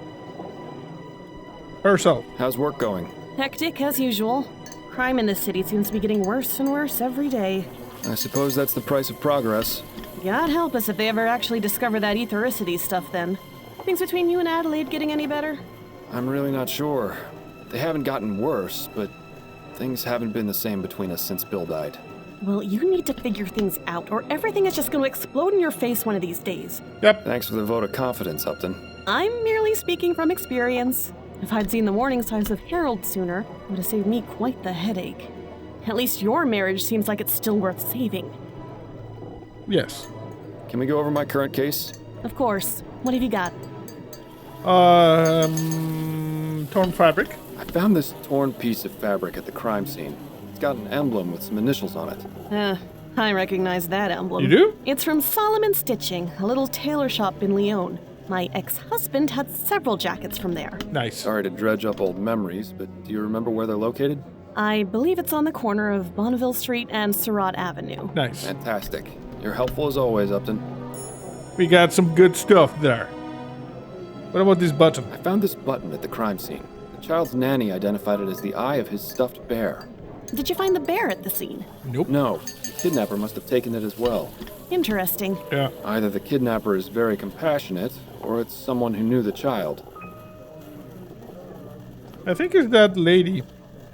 Herself. How's work going? Hectic as usual. Crime in this city seems to be getting worse and worse every day. I suppose that's the price of progress. God help us if they ever actually discover that ethericity stuff then. Things between you and Adelaide getting any better? I'm really not sure. They haven't gotten worse, but things haven't been the same between us since Bill died. Well, you need to figure things out, or everything is just going to explode in your face one of these days. Yep. Thanks for the vote of confidence, Upton. I'm merely speaking from experience. If I'd seen the warning signs of Harold sooner, it would have saved me quite the headache. At least your marriage seems like it's still worth saving. Yes. Can we go over my current case? Of course. What have you got? Torn fabric. I found this torn piece of fabric at the crime scene. It's got an emblem with some initials on it. I recognize that emblem. You do? It's from Solomon Stitching, a little tailor shop in Lyon. My ex-husband had several jackets from there. Nice. Sorry to dredge up old memories, but do you remember where they're located? I believe it's on the corner of Bonneville Street and Surratt Avenue. Nice. Fantastic. You're helpful as always, Upton. We got some good stuff there. What about this button? I found this button at the crime scene. The child's nanny identified it as the eye of his stuffed bear. Did you find the bear at the scene? Nope. No. The kidnapper must have taken it as well. Interesting. Yeah. Either the kidnapper is very compassionate, or it's someone who knew the child. I think it's that lady.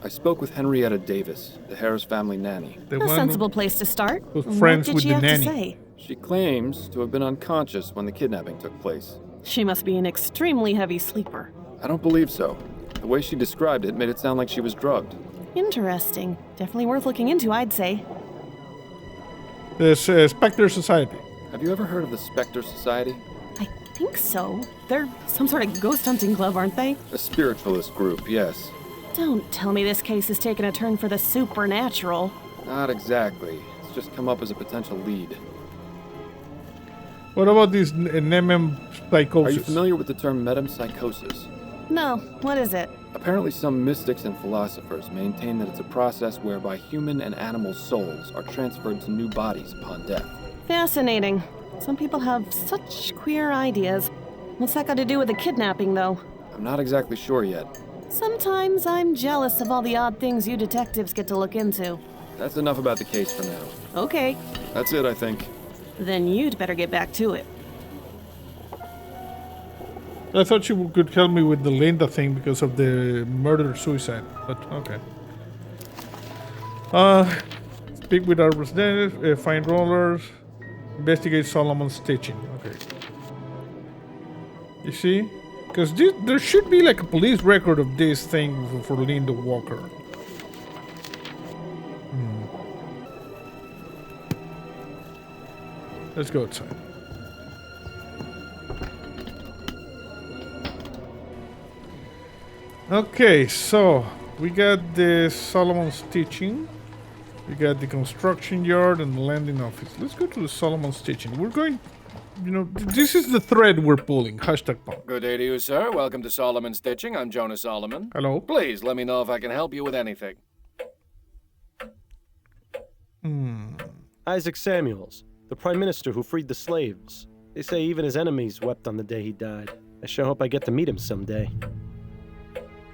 I spoke with Henrietta Davis, the Harris family nanny. A sensible place to start. Who's friends what did with she the have nanny. to say? She claims to have been unconscious when the kidnapping took place. She must be an extremely heavy sleeper. I don't believe so. The way she described it made it sound like she was drugged. Interesting. Definitely worth looking into, I'd say. The Spectre Society. Have you ever heard of the Spectre Society? I think so. They're some sort of ghost hunting club, aren't they? A spiritualist group, yes. Don't tell me this case has taken a turn for the supernatural. Not exactly. It's just come up as a potential lead. What about this Nemem psychosis? Are you familiar with the term metempsychosis? No, what is it? Apparently some mystics and philosophers maintain that it's a process whereby human and animal souls are transferred to new bodies upon death. Fascinating. Some people have such queer ideas. What's that got to do with the kidnapping, though? I'm not exactly sure yet. Sometimes I'm jealous of all the odd things you detectives get to look into. That's enough about the case for now. Okay. That's it, I think. Then you'd better get back to it. I thought you could help me with the Linda thing because of the murder-suicide, but okay. Speak with our representative, find rollers, investigate Solomon Stitching. Okay. You see? Because there should be like a police record of this thing for Linda Walker. Let's go outside. Okay, so we got the Solomon Stitching, we got the construction yard and the landing office. Let's go to the Solomon Stitching. We're going You know, this is the thread we're pulling. Hashtag punk. Good day to you, sir. Welcome to Solomon Stitching. I'm Jonah Solomon. Hello. Please let me know if I can help you with anything. Isaac Samuels, the prime minister who freed the slaves. They say even his enemies wept on the day he died. I sure hope I get to meet him someday.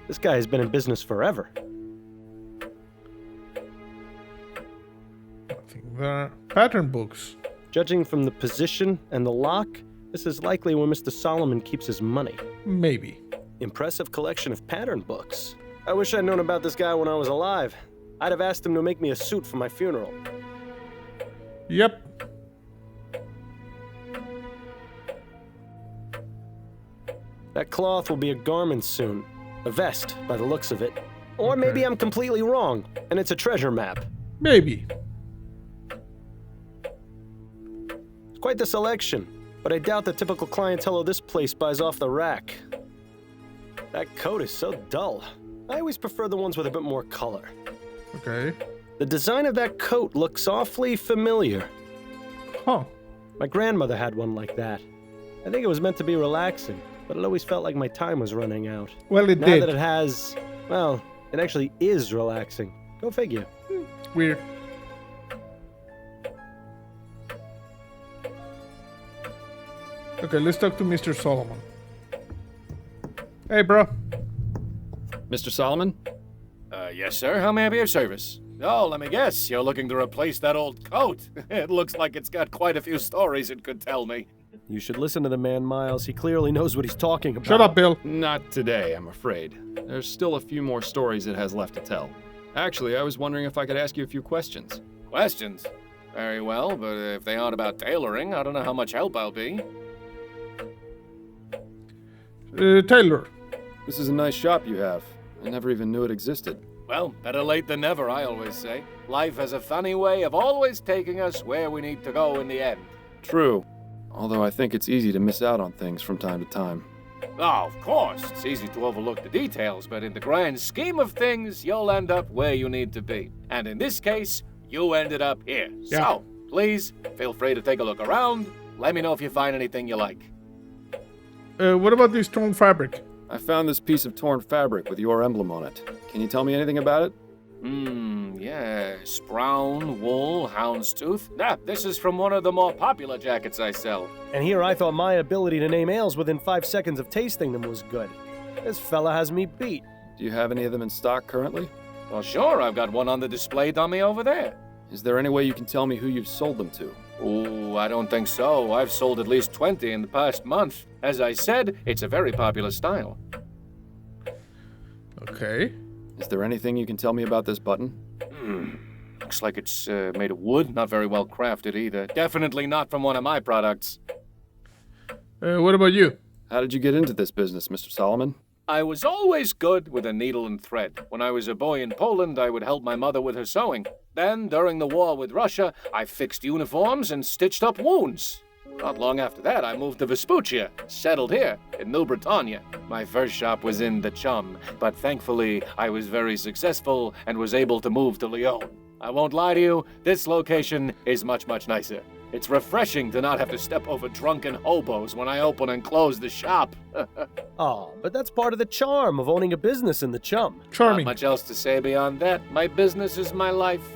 This guy has been in business forever. Nothing there. Pattern books. Judging from the position and the lock, this is likely where Mr. Solomon keeps his money. Maybe. Impressive collection of pattern books. I wish I'd known about this guy when I was alive. I'd have asked him to make me a suit for my funeral. Yep. That cloth will be a garment soon. A vest, by the looks of it. Or maybe I'm completely wrong, and it's a treasure map. Maybe. It's quite the selection, but I doubt the typical clientele of this place buys off the rack. That coat is so dull. I always prefer the ones with a bit more color. Okay. The design of that coat looks awfully familiar. Huh. My grandmother had one like that. I think it was meant to be relaxing, but it always felt like my time was running out. Well, it now did. Now that it has, well, it actually is relaxing. Go figure. Weird. Okay, let's talk to Mr. Solomon. Hey, bro. Mr. Solomon? Yes, sir. How may I be of service? Oh, let me guess. You're looking to replace that old coat. It looks like it's got quite a few stories it could tell me. You should listen to the man, Miles. He clearly knows what he's talking about. Shut up, Bill. Not today, I'm afraid. There's still a few more stories it has left to tell. Actually, I was wondering if I could ask you a few questions. Questions? Very well, but if they aren't about tailoring, I don't know how much help I'll be. Taylor. This is a nice shop you have. I never even knew it existed. Well, better late than never, I always say. Life has a funny way of always taking us where we need to go in the end. True. Although I think it's easy to miss out on things from time to time. Oh, of course, it's easy to overlook the details, but in the grand scheme of things, you'll end up where you need to be. And in this case, you ended up here. Yeah. So, please, feel free to take a look around. Let me know if you find anything you like. What about this torn fabric? I found this piece of torn fabric with your emblem on it. Can you tell me anything about it? Yes. Brown, wool, houndstooth. This is from one of the more popular jackets I sell. And here I thought my ability to name ales within 5 seconds of tasting them was good. This fella has me beat. Do you have any of them in stock currently? Well, sure. I've got one on the display dummy over there. Is there any way you can tell me who you've sold them to? Ooh, I don't think so. I've sold at least 20 in the past month. As I said, it's a very popular style. Okay. Is there anything you can tell me about this button? Looks like it's made of wood. Not very well crafted either. Definitely not from one of my products. What about you? How did you get into this business, Mr. Solomon? I was always good with a needle and thread. When I was a boy in Poland, I would help my mother with her sewing. Then, during the war with Russia, I fixed uniforms and stitched up wounds. Not long after that, I moved to Vespuccia, settled here in New Bretagne. My first shop was in the Chum, but thankfully, I was very successful and was able to move to Lyon. I won't lie to you, this location is much, much nicer. It's refreshing to not have to step over drunken hobos when I open and close the shop. Oh, but that's part of the charm of owning a business in the Chum. Charming. Not much else to say beyond that. My business is my life.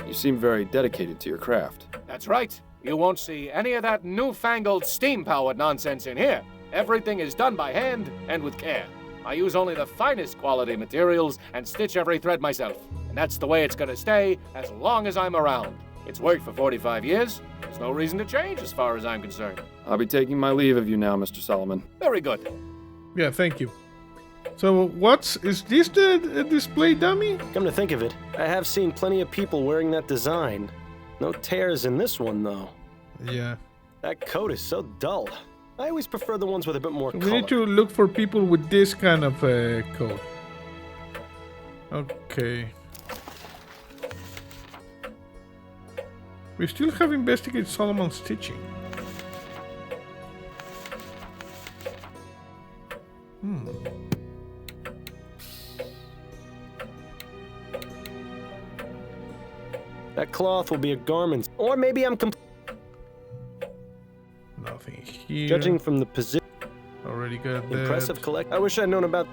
You seem very dedicated to your craft. That's right. You won't see any of that newfangled steam-powered nonsense in here. Everything is done by hand and with care. I use only the finest quality materials and stitch every thread myself. And that's the way it's gonna stay as long as I'm around. It's worked for 45 years. There's no reason to change as far as I'm concerned. I'll be taking my leave of you now, Mr. Solomon. Very good. Yeah, thank you. So is this the display dummy? Come to think of it, I have seen plenty of people wearing that design. No tears in this one, though. Yeah. That coat is so dull. I always prefer the ones with a bit more color. We need to look for people with this kind of coat. Okay. We still have investigated Solomon's stitching. That cloth will be a garment. Or maybe I'm Nothing here. Judging from the position, Already got that. impressive collect. I wish I'd known about.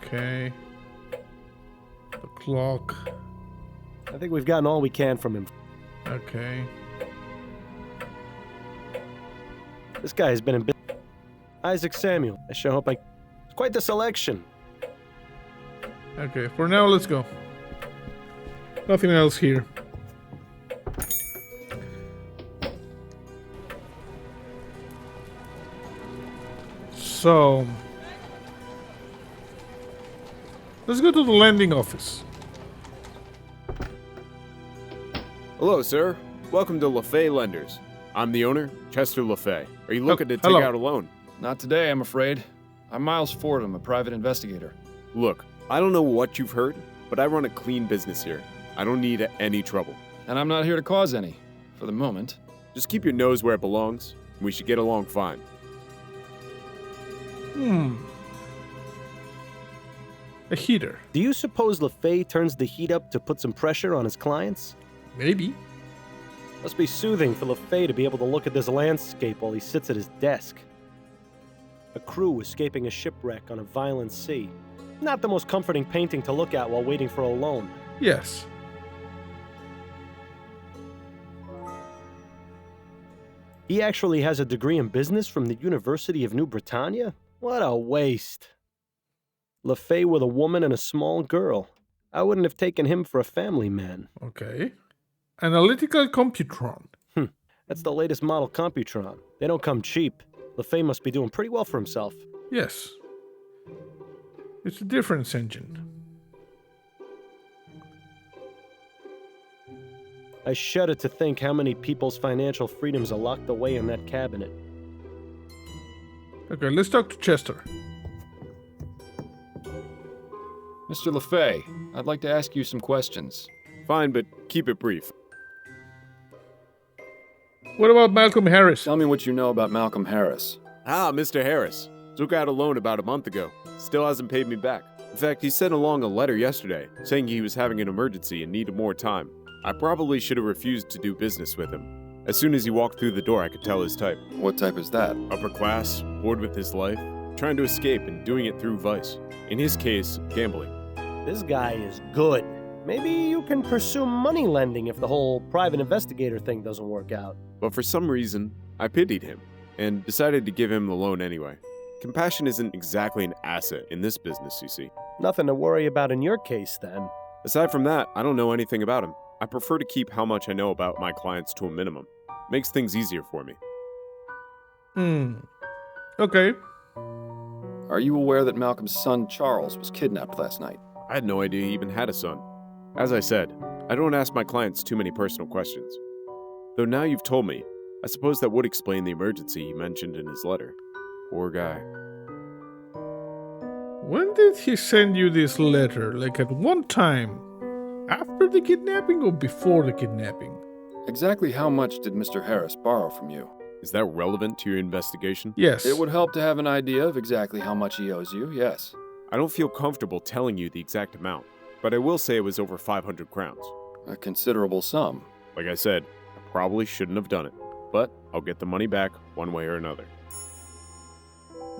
Okay. The clock. I think we've gotten all we can from him. Okay. This guy has been in business. Isaac Samuel. I sure hope I. It's quite the selection. Okay, for now, let's go. Nothing else here. So, let's go to the lending office. Hello, sir. Welcome to LaFay Lenders. I'm the owner, Chester LaFay. Are you looking to take out a loan? Not today, I'm afraid. I'm Miles Fordham, a private investigator. Look, I don't know what you've heard, but I run a clean business here. I don't need any trouble. And I'm not here to cause any, for the moment. Just keep your nose where it belongs, and we should get along fine. A heater. Do you suppose LaFay turns the heat up to put some pressure on his clients? Maybe. Must be soothing for LaFay to be able to look at this landscape while he sits at his desk. A crew escaping a shipwreck on a violent sea. Not the most comforting painting to look at while waiting for a loan. Yes. He actually has a degree in business from the University of New Bretagne? What a waste. LaFay with a woman and a small girl. I wouldn't have taken him for a family man. Okay. Analytical Computron. That's the latest model Computron. They don't come cheap. LaFay must be doing pretty well for himself. Yes. It's a difference engine. I shudder to think how many people's financial freedoms are locked away in that cabinet. Okay, let's talk to Chester. Mr. LaFay, I'd like to ask you some questions. Fine, but keep it brief. What about Malcolm Harris? Tell me what you know about Malcolm Harris. Ah, Mr. Harris. Took out a loan about a month ago. Still hasn't paid me back. In fact, he sent along a letter yesterday saying he was having an emergency and needed more time. I probably should have refused to do business with him. As soon as he walked through the door, I could tell his type. What type is that? Upper class, bored with his life, trying to escape and doing it through vice. In his case, gambling. This guy is good. Maybe you can pursue money lending if the whole private investigator thing doesn't work out. But for some reason, I pitied him and decided to give him the loan anyway. Compassion isn't exactly an asset in this business, you see. Nothing to worry about in your case, then. Aside from that, I don't know anything about him. I prefer to keep how much I know about my clients to a minimum. Makes things easier for me. Okay. Are you aware that Malcolm's son, Charles, was kidnapped last night? I had no idea he even had a son. As I said, I don't ask my clients too many personal questions. Though now you've told me, I suppose that would explain the emergency he mentioned in his letter. Poor guy. When did he send you this letter? Like at one time? After the kidnapping or before the kidnapping? Exactly how much did Mr. Harris borrow from you? Is that relevant to your investigation? Yes. It would help to have an idea of exactly how much he owes you, yes. I don't feel comfortable telling you the exact amount, but I will say it was over 500 crowns. A considerable sum. Like I said, I probably shouldn't have done it, but I'll get the money back one way or another.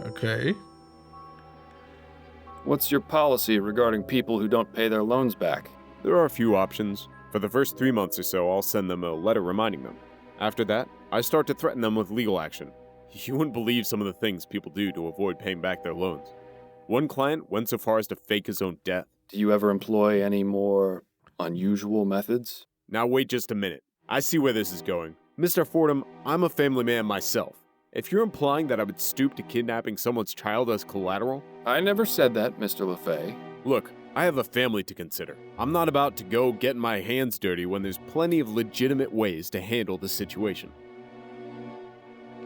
Okay. What's your policy regarding people who don't pay their loans back? There are a few options. For the first 3 months or so, I'll send them a letter reminding them. After that, I start to threaten them with legal action. You wouldn't believe some of the things people do to avoid paying back their loans. One client went so far as to fake his own death. Do you ever employ any more unusual methods? Now wait just a minute. I see where this is going. Mr. Fordham, I'm a family man myself. If you're implying that I would stoop to kidnapping someone's child as collateral... I never said that, Mr. LaFay. Look, I have a family to consider. I'm not about to go getting my hands dirty when there's plenty of legitimate ways to handle the situation.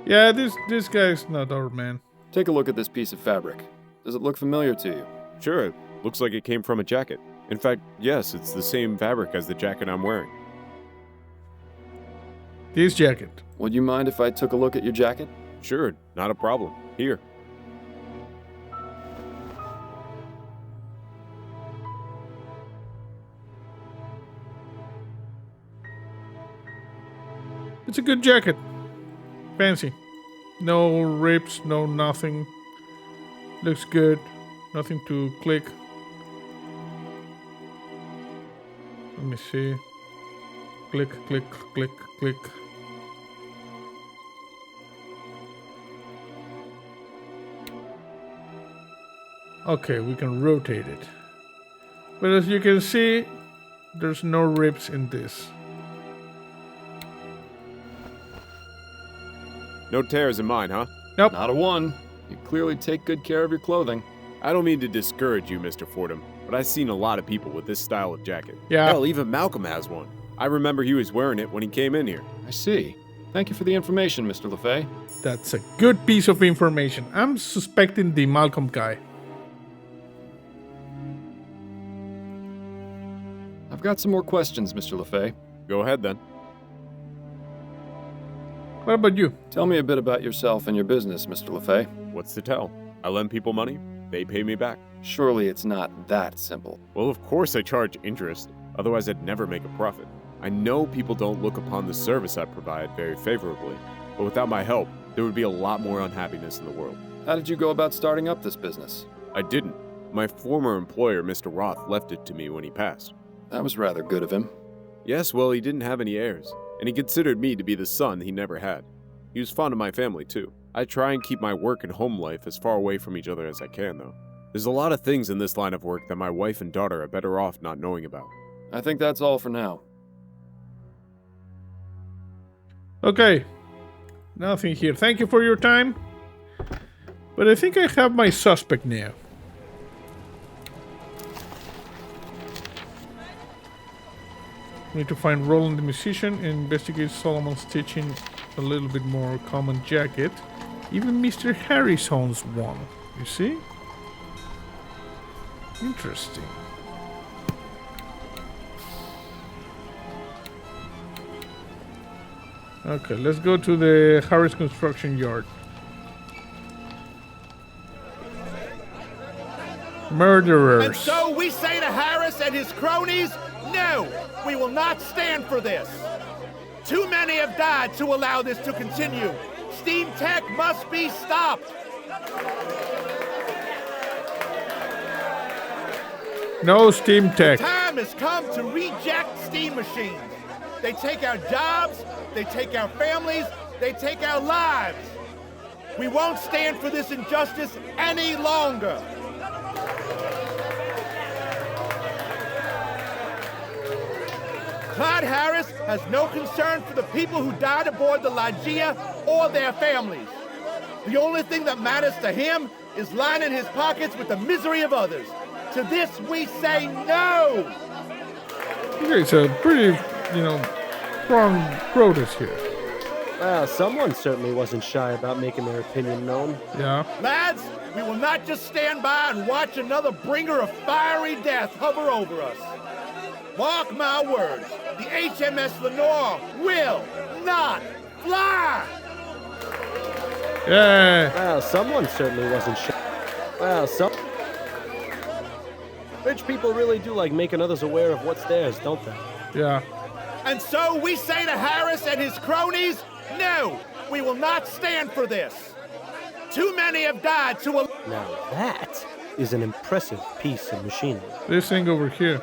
Yeah, this guy's not our man. Take a look at this piece of fabric. Does it look familiar to you? Sure, it looks like it came from a jacket. In fact, yes, it's the same fabric as the jacket I'm wearing. This jacket. Would you mind if I took a look at your jacket? Sure, not a problem. Here. It's a good jacket. Fancy. No rips, no nothing. Looks good. Nothing to click. Let me see. Click, click, click, click. Okay, we can rotate it. But as you can see, there's no rips in this. No tears in mine, huh? Nope. Not a one. You clearly take good care of your clothing. I don't mean to discourage you, Mr. Fordham, but I've seen a lot of people with this style of jacket. Yeah. Hell, even Malcolm has one. I remember he was wearing it when he came in here. I see. Thank you for the information, Mr. LeFay. That's a good piece of information. I'm suspecting the Malcolm guy. I've got some more questions, Mr. LeFay. Go ahead, then. What about you? Tell me a bit about yourself and your business, Mr. LeFay. What's to tell? I lend people money, they pay me back. Surely it's not that simple. Well, of course I charge interest. Otherwise, I'd never make a profit. I know people don't look upon the service I provide very favorably, but without my help, there would be a lot more unhappiness in the world. How did you go about starting up this business? I didn't. My former employer, Mr. Roth, left it to me when he passed. That was rather good of him. Yes, well, he didn't have any heirs, and he considered me to be the son he never had. He was fond of my family, too. I try and keep my work and home life as far away from each other as I can, though. There's a lot of things in this line of work that my wife and daughter are better off not knowing about. I think that's all for now. Okay. Nothing here. Thank you for your time. But I think I have my suspect now. Need to find Roland the musician and investigate Solomon's teaching a little bit more common jacket. Even Mr. Harris owns one. You see? Interesting. Okay, let's go to the Harris construction yard. Murderers. And so we say to Harris and his cronies, no, we will not stand for this. Too many have died to allow this to continue. Steam tech must be stopped. No steam tech. The time has come to reject steam machines. They take our jobs, they take our families, they take our lives. We won't stand for this injustice any longer. Clyde Harris has no concern for the people who died aboard the Lygia or their families. The only thing that matters to him is lining his pockets with the misery of others. To this we say no! Okay, it's a pretty, strong protest here. Well, someone certainly wasn't shy about making their opinion known. Yeah. Lads, we will not just stand by and watch another bringer of fiery death hover over us. Mark my words, the HMS Lenore will not fly! Yeah. Well, someone certainly wasn't shy. Well, rich people really do like making others aware of what's theirs, don't they? Yeah. And so we say to Harris and his cronies, no, we will not stand for this. Too many have died to... Now that is an impressive piece of machinery. This thing over here.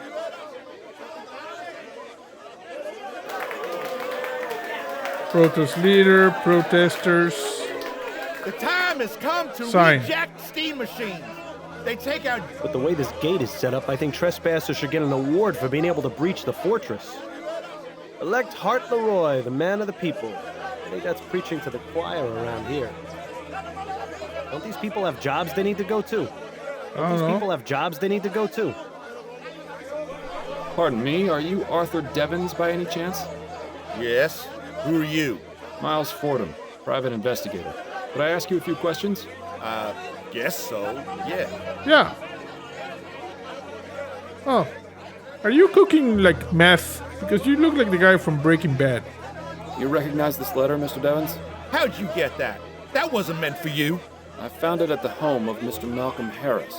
Protest leader, protesters. The time has come to Sign. reject steam machines. They take our... But the way this gate is set up, I think trespassers should get an award for being able to breach the fortress. Elect Hart Leroy, the man of the people. I think that's preaching to the choir around here. Don't these people have jobs they need to go to? People have jobs they need to go to? Pardon me, are you Arthur Devens by any chance? Yes. Who are you? Miles Fordham, private investigator. Could I ask you a few questions? Guess so, yeah. Yeah. Oh. Are you cooking like meth? Because you look like the guy from Breaking Bad. You recognize this letter, Mr. Devens? How'd you get that? That wasn't meant for you. I found it at the home of Mr. Malcolm Harris.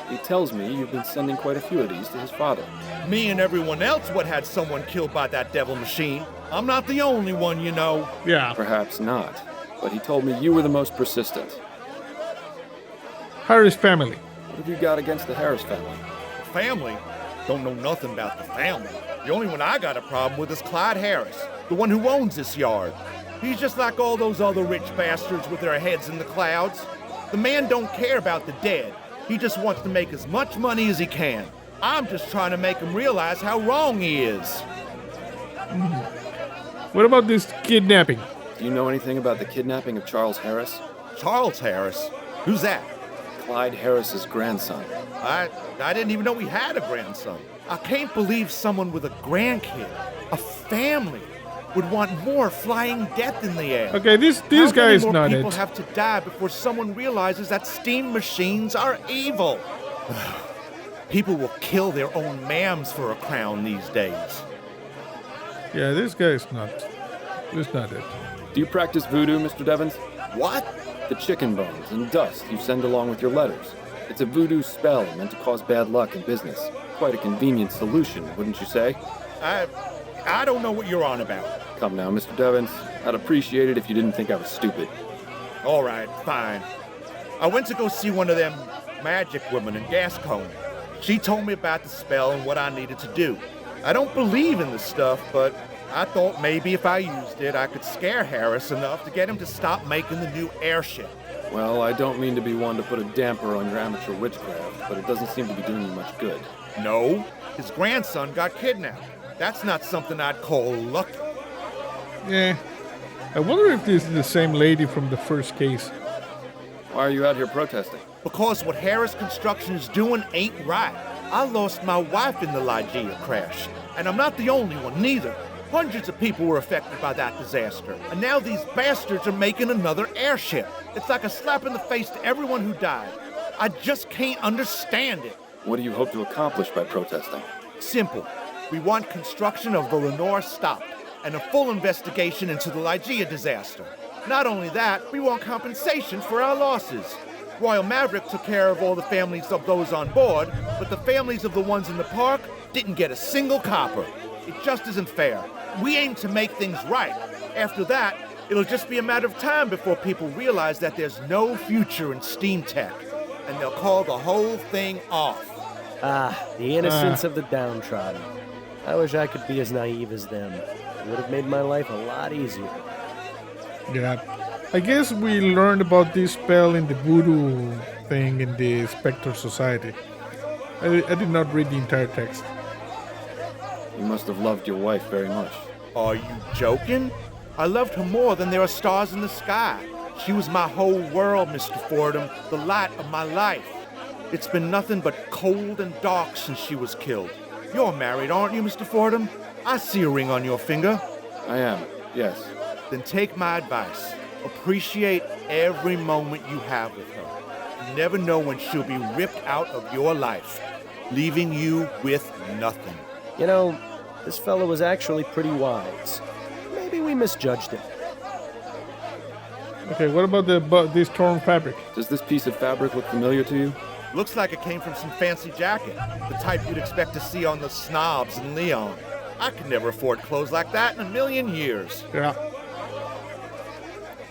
He tells me you've been sending quite a few of these to his father. Me and everyone else would had someone killed by that devil machine. I'm not the only one, you know. Yeah. Perhaps not. but he told me you were the most persistent. Harris family. What have you got against the Harris family? Family? Don't know nothing about the family. The only one I got a problem with is Clyde Harris, the one who owns this yard. He's just like all those other rich bastards with their heads in the clouds. The man don't care about the dead. He just wants to make as much money as he can. I'm just trying to make him realize how wrong he is. What about this kidnapping? Do you know anything about the kidnapping of Charles Harris? Charles Harris? Who's that? Clyde Harris's grandson. I didn't even know he had a grandson. I can't believe someone with a grandkid, a family, would want more flying death in the air. Okay, this guy is not it. How many more people have to die before someone realizes that steam machines are evil? People will kill their own mams for a crown these days. Yeah, this guy is not. This not it. Do you practice voodoo, Mr. Devons? What? The chicken bones and dust you send along with your letters. It's a voodoo spell meant to cause bad luck in business. Quite a convenient solution, wouldn't you say? I don't know what you're on about. Come now, Mr. Devons. I'd appreciate it if you didn't think I was stupid. All right, fine. I went to go see one of them magic women in Gascony. She told me about the spell and what I needed to do. I don't believe in this stuff, but I thought maybe if I used it, I could scare Harris enough to get him to stop making the new airship. Well, I don't mean to be one to put a damper on your amateur witchcraft, but it doesn't seem to be doing you much good. No, his grandson got kidnapped. That's not something I'd call lucky. Yeah. I wonder if this is the same lady from the first case. Why are you out here protesting? Because what Harris Construction is doing ain't right. I lost my wife in the Ligeia crash, and I'm not the only one, neither. Hundreds of people were affected by that disaster, and now these bastards are making another airship. It's like a slap in the face to everyone who died. I just can't understand it. What do you hope to accomplish by protesting? Simple. We want construction of the Lenore stopped, and a full investigation into the Ligeia disaster. Not only that, we want compensation for our losses. Royal Maverick took care of all the families of those on board, but the families of the ones in the park didn't get a single copper. It just isn't fair. We aim to make things right. After that, it'll just be a matter of time before people realize that there's no future in steam tech, and they'll call the whole thing off. Ah, the innocence of the downtrodden. I wish I could be as naive as them. It would have made my life a lot easier. Yeah. I guess we learned about this spell in the voodoo thing in the Spectre Society. I did not read the entire text. You must have loved your wife very much. Are you joking? I loved her more than there are stars in the sky. She was my whole world, Mr. Fordham, the light of my life. It's been nothing but cold and dark since she was killed. You're married, aren't you, Mr. Fordham? I see a ring on your finger. I am, yes. Then take my advice. Appreciate every moment you have with her. You never know when she'll be ripped out of your life, leaving you with nothing. You know, this fellow was actually pretty wise. Maybe we misjudged him. Okay, what about this torn fabric? Does this piece of fabric look familiar to you? Looks like it came from some fancy jacket, the type you'd expect to see on the snobs in Leon. I could never afford clothes like that in a million years. Yeah.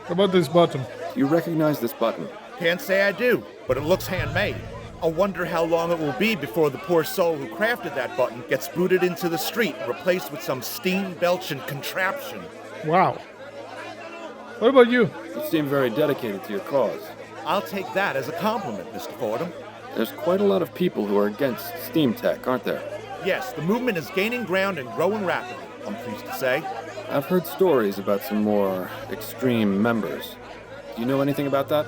What about this button? Do you recognize this button? Can't say I do, but it looks handmade. I wonder how long it will be before the poor soul who crafted that button gets booted into the street and replaced with some steam-belching contraption. Wow. What about you? You seem very dedicated to your cause. I'll take that as a compliment, Mr. Fordham. There's quite a lot of people who are against steam tech, aren't there? Yes, the movement is gaining ground and growing rapidly, I'm pleased to say. I've heard stories about some more extreme members. Do you know anything about that?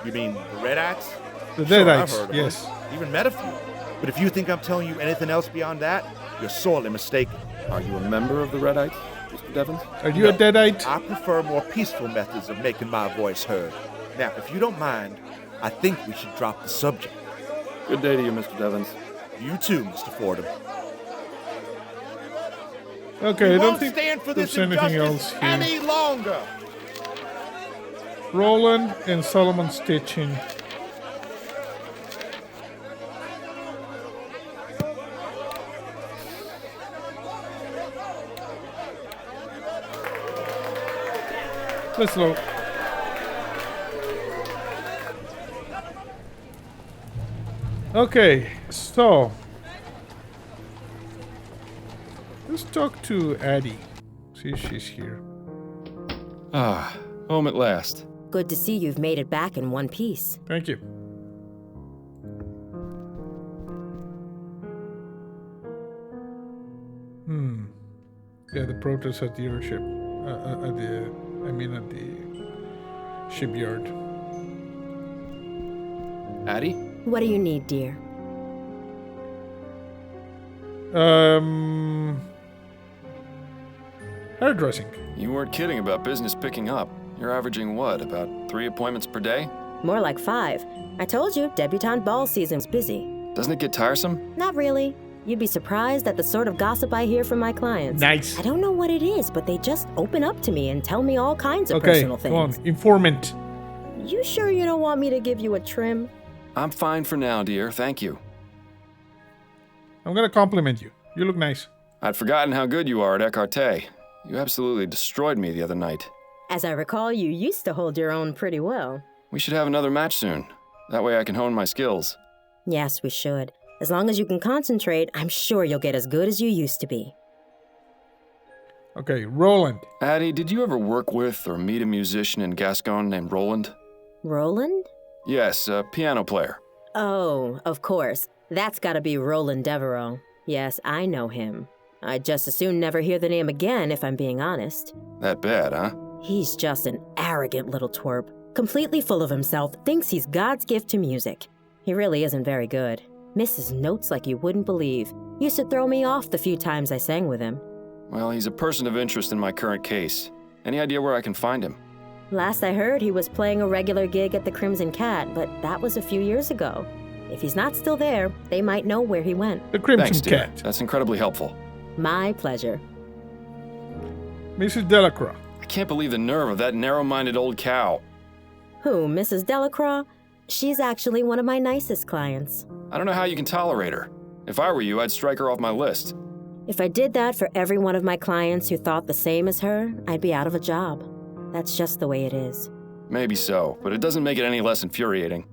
You mean the Redites? The Sure, Deadites, I've heard of yes. them. Even met a few. But if you think I'm telling you anything else beyond that, you're sorely mistaken. Are you a member of the Redites, Mr. Devons? Are you a Deadite? I prefer more peaceful methods of making my voice heard. Now, if you don't mind, I think we should drop the subject. Good day to you, Mr. Devons. You too, Mr. Fordham. Okay, I don't think stand for there's this anything injustice else here. any longer. Roland and Solomon stitching. Let's look. Okay, so let's talk to Addie. See if she's here. Ah, home at last. Good to see you've made it back in one piece. Thank you. Yeah, the protest at the dealership. At the shipyard. Addie? What do you need, dear? Hairdressing. You weren't kidding about business picking up. You're averaging what, about 3 appointments per day? More like 5. I told you, debutante ball season's busy. Doesn't it get tiresome? Not really. You'd be surprised at the sort of gossip I hear from my clients. Nice. I don't know what it is, but they just open up to me and tell me all kinds of personal things. Come on, informant. You sure you don't want me to give you a trim? I'm fine for now, dear. Thank you. I'm gonna compliment you. You look nice. I'd forgotten how good you are at écarté. You absolutely destroyed me the other night. As I recall, you used to hold your own pretty well. We should have another match soon. That way I can hone my skills. Yes, we should. As long as you can concentrate, I'm sure you'll get as good as you used to be. Okay, Roland. Addie, did you ever work with or meet a musician in Gascon named Roland? Roland? Yes, a piano player. Oh, of course. That's gotta be Roland Devereaux. Yes, I know him. I'd just as soon never hear the name again, if I'm being honest. That bad, huh? He's just an arrogant little twerp. Completely full of himself, thinks he's God's gift to music. He really isn't very good. Misses notes like you wouldn't believe. Used to throw me off the few times I sang with him. Well, he's a person of interest in my current case. Any idea where I can find him? Last I heard, he was playing a regular gig at the Crimson Cat, but that was a few years ago. If he's not still there, they might know where he went. The Crimson Thanks, dear. Cat. That's incredibly helpful. My pleasure. Mrs. Delacroix. I can't believe the nerve of that narrow-minded old cow. Who, Mrs. Delacroix? She's actually one of my nicest clients. I don't know how you can tolerate her. If I were you, I'd strike her off my list. If I did that for every one of my clients who thought the same as her, I'd be out of a job. That's just the way it is. Maybe so, but it doesn't make it any less infuriating.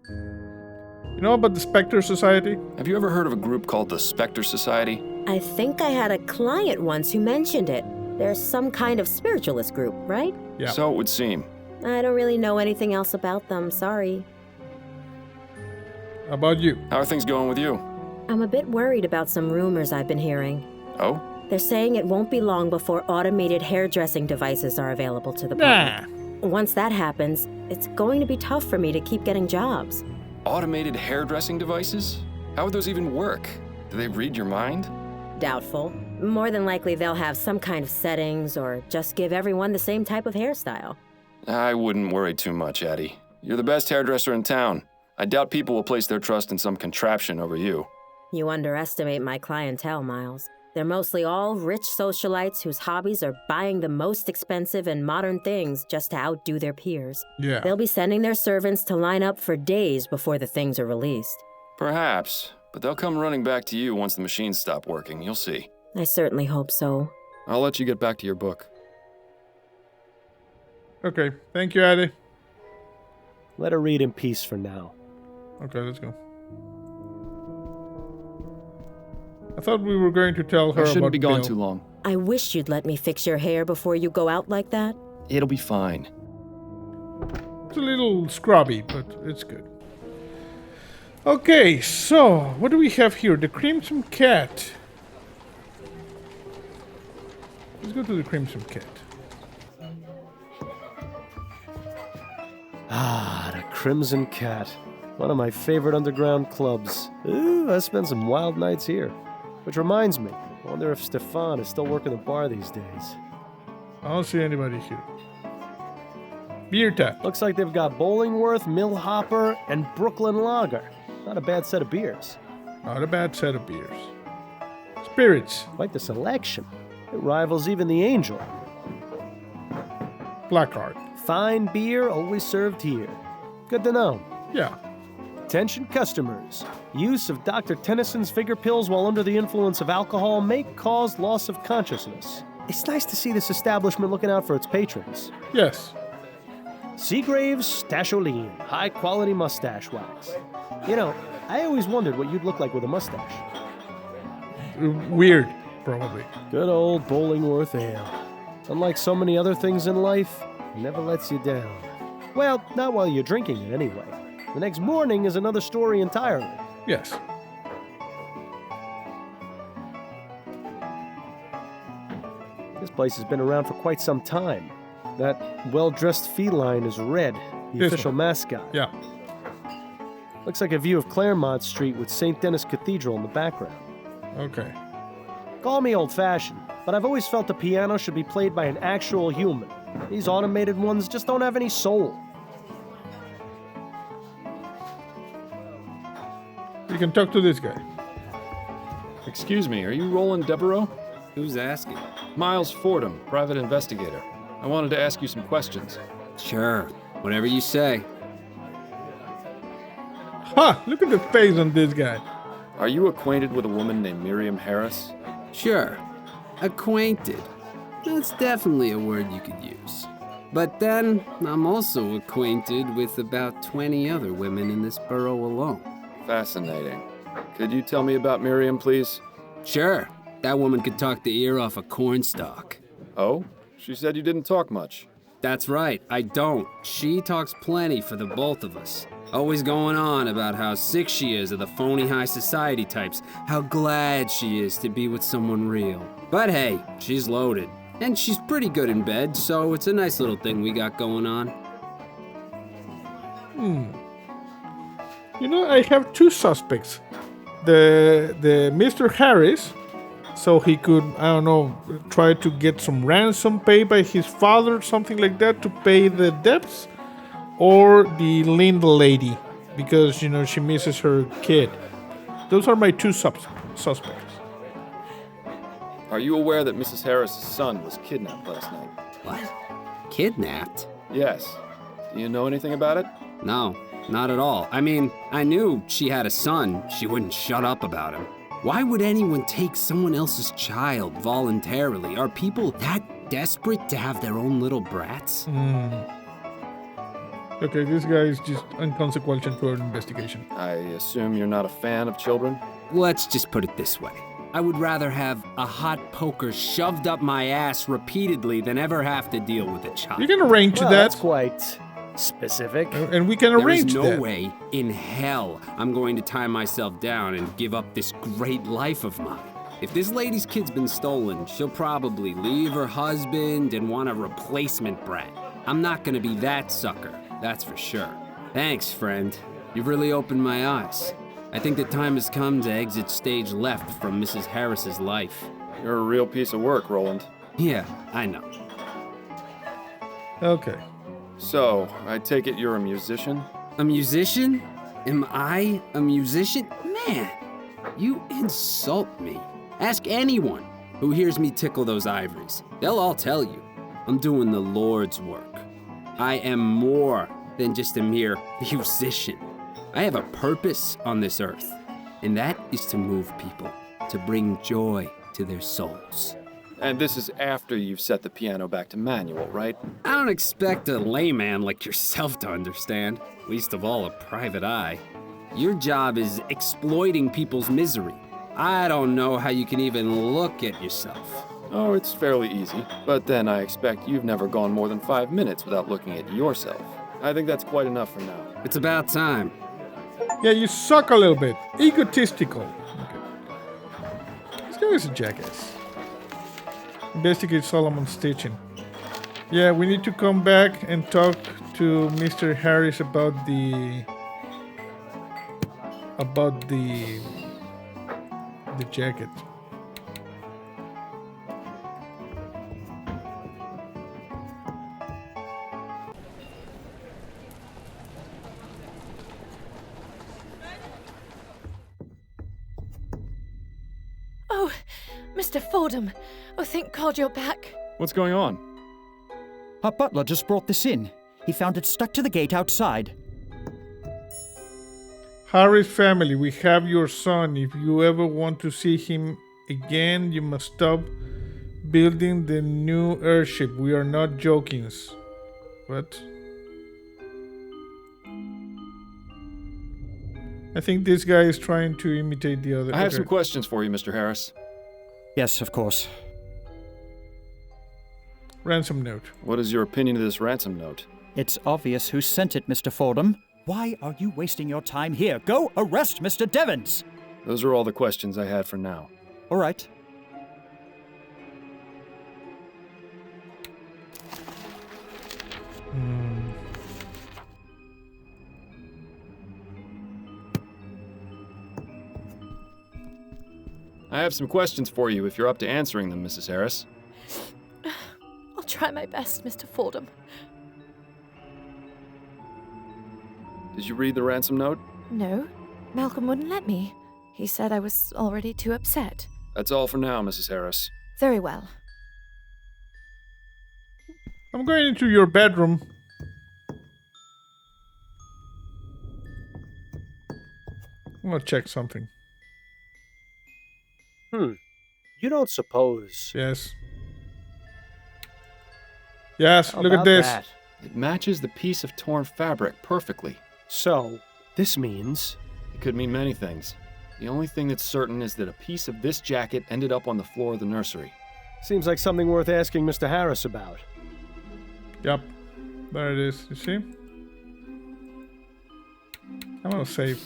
You know about the Spectre Society? Have you ever heard of a group called the Spectre Society? I think I had a client once who mentioned it. There's some kind of spiritualist group, right? Yeah. So it would seem. I don't really know anything else about them, sorry. How about you? How are things going with you? I'm a bit worried about some rumors I've been hearing. Oh? They're saying it won't be long before automated hairdressing devices are available to the public. Once that happens, it's going to be tough for me to keep getting jobs. Automated hairdressing devices? How would those even work? Do they read your mind? Doubtful. More than likely they'll have some kind of settings or just give everyone the same type of hairstyle. I wouldn't worry too much, Addie. You're the best hairdresser in town. I doubt people will place their trust in some contraption over you. You underestimate my clientele, Miles. They're mostly all rich socialites whose hobbies are buying the most expensive and modern things just to outdo their peers. Yeah. They'll be sending their servants to line up for days before the things are released. Perhaps, but they'll come running back to you once the machines stop working. You'll see. I certainly hope so. I'll let you get back to your book. Okay, thank you, Addie. Let her read in peace for now. Okay, let's go. I thought we were going to tell her I shouldn't about be gone Bill. too long. I wish you'd let me fix your hair before you go out like that. It'll be fine. It's a little scrubby, but it's good. Okay, so what do we have here? The Crimson Cat. Let's go to the Crimson Cat. Ah, the Crimson Cat. One of my favorite underground clubs. Ooh, I spent some wild nights here. Which reminds me, I wonder if Stefan is still working the bar these days. I don't see anybody here. Beer tap. Looks like they've got Bollingworth, Mill Hopper, and Brooklyn Lager. Not a bad set of beers. Not a bad set of beers. Spirits. Quite the selection. It rivals even the Angel. Placard. Fine beer always served here. Good to know. Yeah. Attention customers. Use of Dr. Tennyson's figure pills while under the influence of alcohol may cause loss of consciousness. It's nice to see this establishment looking out for its patrons. Yes. Seagrave's Stasholine, high-quality mustache wax. You know, I always wondered what you'd look like with a mustache. Weird, probably. Good old Bollingworth ale. Unlike so many other things in life, it never lets you down. Well, not while you're drinking it anyway. The next morning is another story entirely. Yes. This place has been around for quite some time. That well-dressed feline is Red, the This official one. mascot. Yeah. Looks like a view of Claremont Street with St. Denis Cathedral in the background. Okay. Call me old-fashioned, but I've always felt the piano should be played by an actual human. These automated ones just don't have any soul. You can talk to this guy. Excuse me, are you Roland Devereaux? Who's asking? Miles Fordham, private investigator. I wanted to ask you some questions. Sure, whatever you say. Ha! Look at the face on this guy. Are you acquainted with a woman named Miriam Harris? Sure, acquainted. That's definitely a word you could use. But then, I'm also acquainted with about 20 other women in this borough alone. Fascinating. Could you tell me about Miriam, please? Sure, that woman could talk the ear off a cornstalk. Oh? She said you didn't talk much. That's right, I don't. She talks plenty for the both of us. Always going on about how sick she is of the phony high society types, how glad she is to be with someone real. But hey, she's loaded. And she's pretty good in bed, so it's a nice little thing we got going on. You know, I have two suspects. The Mr. Harris, so he could, I don't know, try to get some ransom paid by his father, something like that, to pay the debts. Or the Linda lady, because, you know, she misses her kid. Those are my two suspects. Are you aware that Mrs. Harris's son was kidnapped last night? What? Kidnapped? Yes. Do you know anything about it? No, not at all. I mean, I knew she had a son. She wouldn't shut up about him. Why would anyone take someone else's child voluntarily? Are people that desperate to have their own little brats? Okay, this guy is just inconsequential to our investigation. I assume you're not a fan of children? Let's just put it this way. I would rather have a hot poker shoved up my ass repeatedly than ever have to deal with a child. You can arrange that. That's quite specific. And we can arrange that. There is no way in hell I'm going to tie myself down and give up this great life of mine. If this lady's kid's been stolen, she'll probably leave her husband and want a replacement brat. I'm not gonna be that sucker, that's for sure. Thanks, friend. You've really opened my eyes. I think the time has come to exit stage left from Mrs. Harris's life. You're a real piece of work, Roland. Yeah, I know. Okay. So, I take it you're a musician? A musician? Am I a musician? Man, you insult me. Ask anyone who hears me tickle those ivories. They'll all tell you. I'm doing the Lord's work. I am more than just a mere musician. I have a purpose on this earth, and that is to move people, to bring joy to their souls. And this is after you've set the piano back to manual, right? I don't expect a layman like yourself to understand, least of all a private eye. Your job is exploiting people's misery. I don't know how you can even look at yourself. Oh, it's fairly easy. But then I expect you've never gone more than 5 minutes without looking at yourself. I think that's quite enough for now. It's about time. Yeah, you suck a little bit. Egotistical. Okay. This guy is a jackass. Investigate Solomon Stitching. Yeah, we need to come back and talk to Mr. Harris about the jacket. Oh, Mr. Fordham. Oh, thank God you're back. What's going on? Our butler just brought this in. He found it stuck to the gate outside. Harris family, we have your son. If you ever want to see him again, you must stop building the new airship. We are not joking. What? I think this guy is trying to imitate the other. I have some questions for you, Mr. Harris. Yes, of course. Ransom note. What is your opinion of this ransom note? It's obvious who sent it, Mr. Fordham. Why are you wasting your time here? Go arrest Mr. Devons! Those are all the questions I had for now. All right. I have some questions for you if you're up to answering them, Mrs. Harris. I'll try my best, Mr. Fordham. Did you read the ransom note? No, Malcolm wouldn't let me. He said I was already too upset. That's all for now, Mrs. Harris. Very well. I'm going into your bedroom. I'm gonna check something. You don't suppose... Yes. Yes, How look at about this. that? It matches the piece of torn fabric perfectly. So, this means... It could mean many things. The only thing that's certain is that a piece of this jacket ended up on the floor of the nursery. Seems like something worth asking Mr. Harris about. Yep. There it is. You see? I'm gonna save.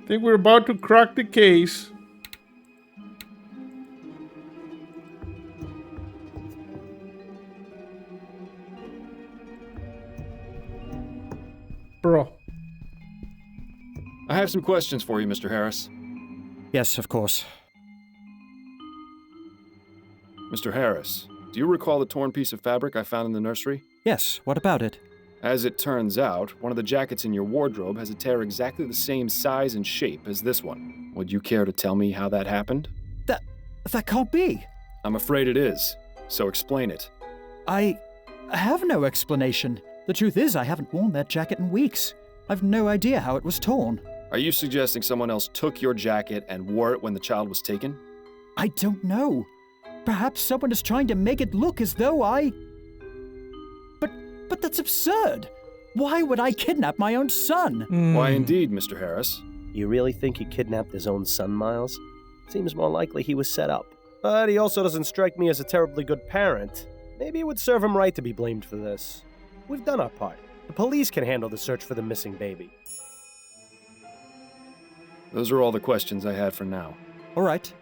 I think we're about to crack the case. Bro. I have some questions for you, Mr. Harris. Yes, of course. Mr. Harris, do you recall the torn piece of fabric I found in the nursery? Yes, what about it? As it turns out, one of the jackets in your wardrobe has a tear exactly the same size and shape as this one. Would you care to tell me how that happened? That can't be. I'm afraid it is. So explain it. I have no explanation. The truth is, I haven't worn that jacket in weeks. I've no idea how it was torn. Are you suggesting someone else took your jacket and wore it when the child was taken? I don't know. Perhaps someone is trying to make it look as though I... But that's absurd. Why would I kidnap my own son? Why indeed, Mr. Harris? You really think he kidnapped his own son, Miles? Seems more likely he was set up. But he also doesn't strike me as a terribly good parent. Maybe it would serve him right to be blamed for this. We've done our part. The police can handle the search for the missing baby. Those are all the questions I had for now. All right.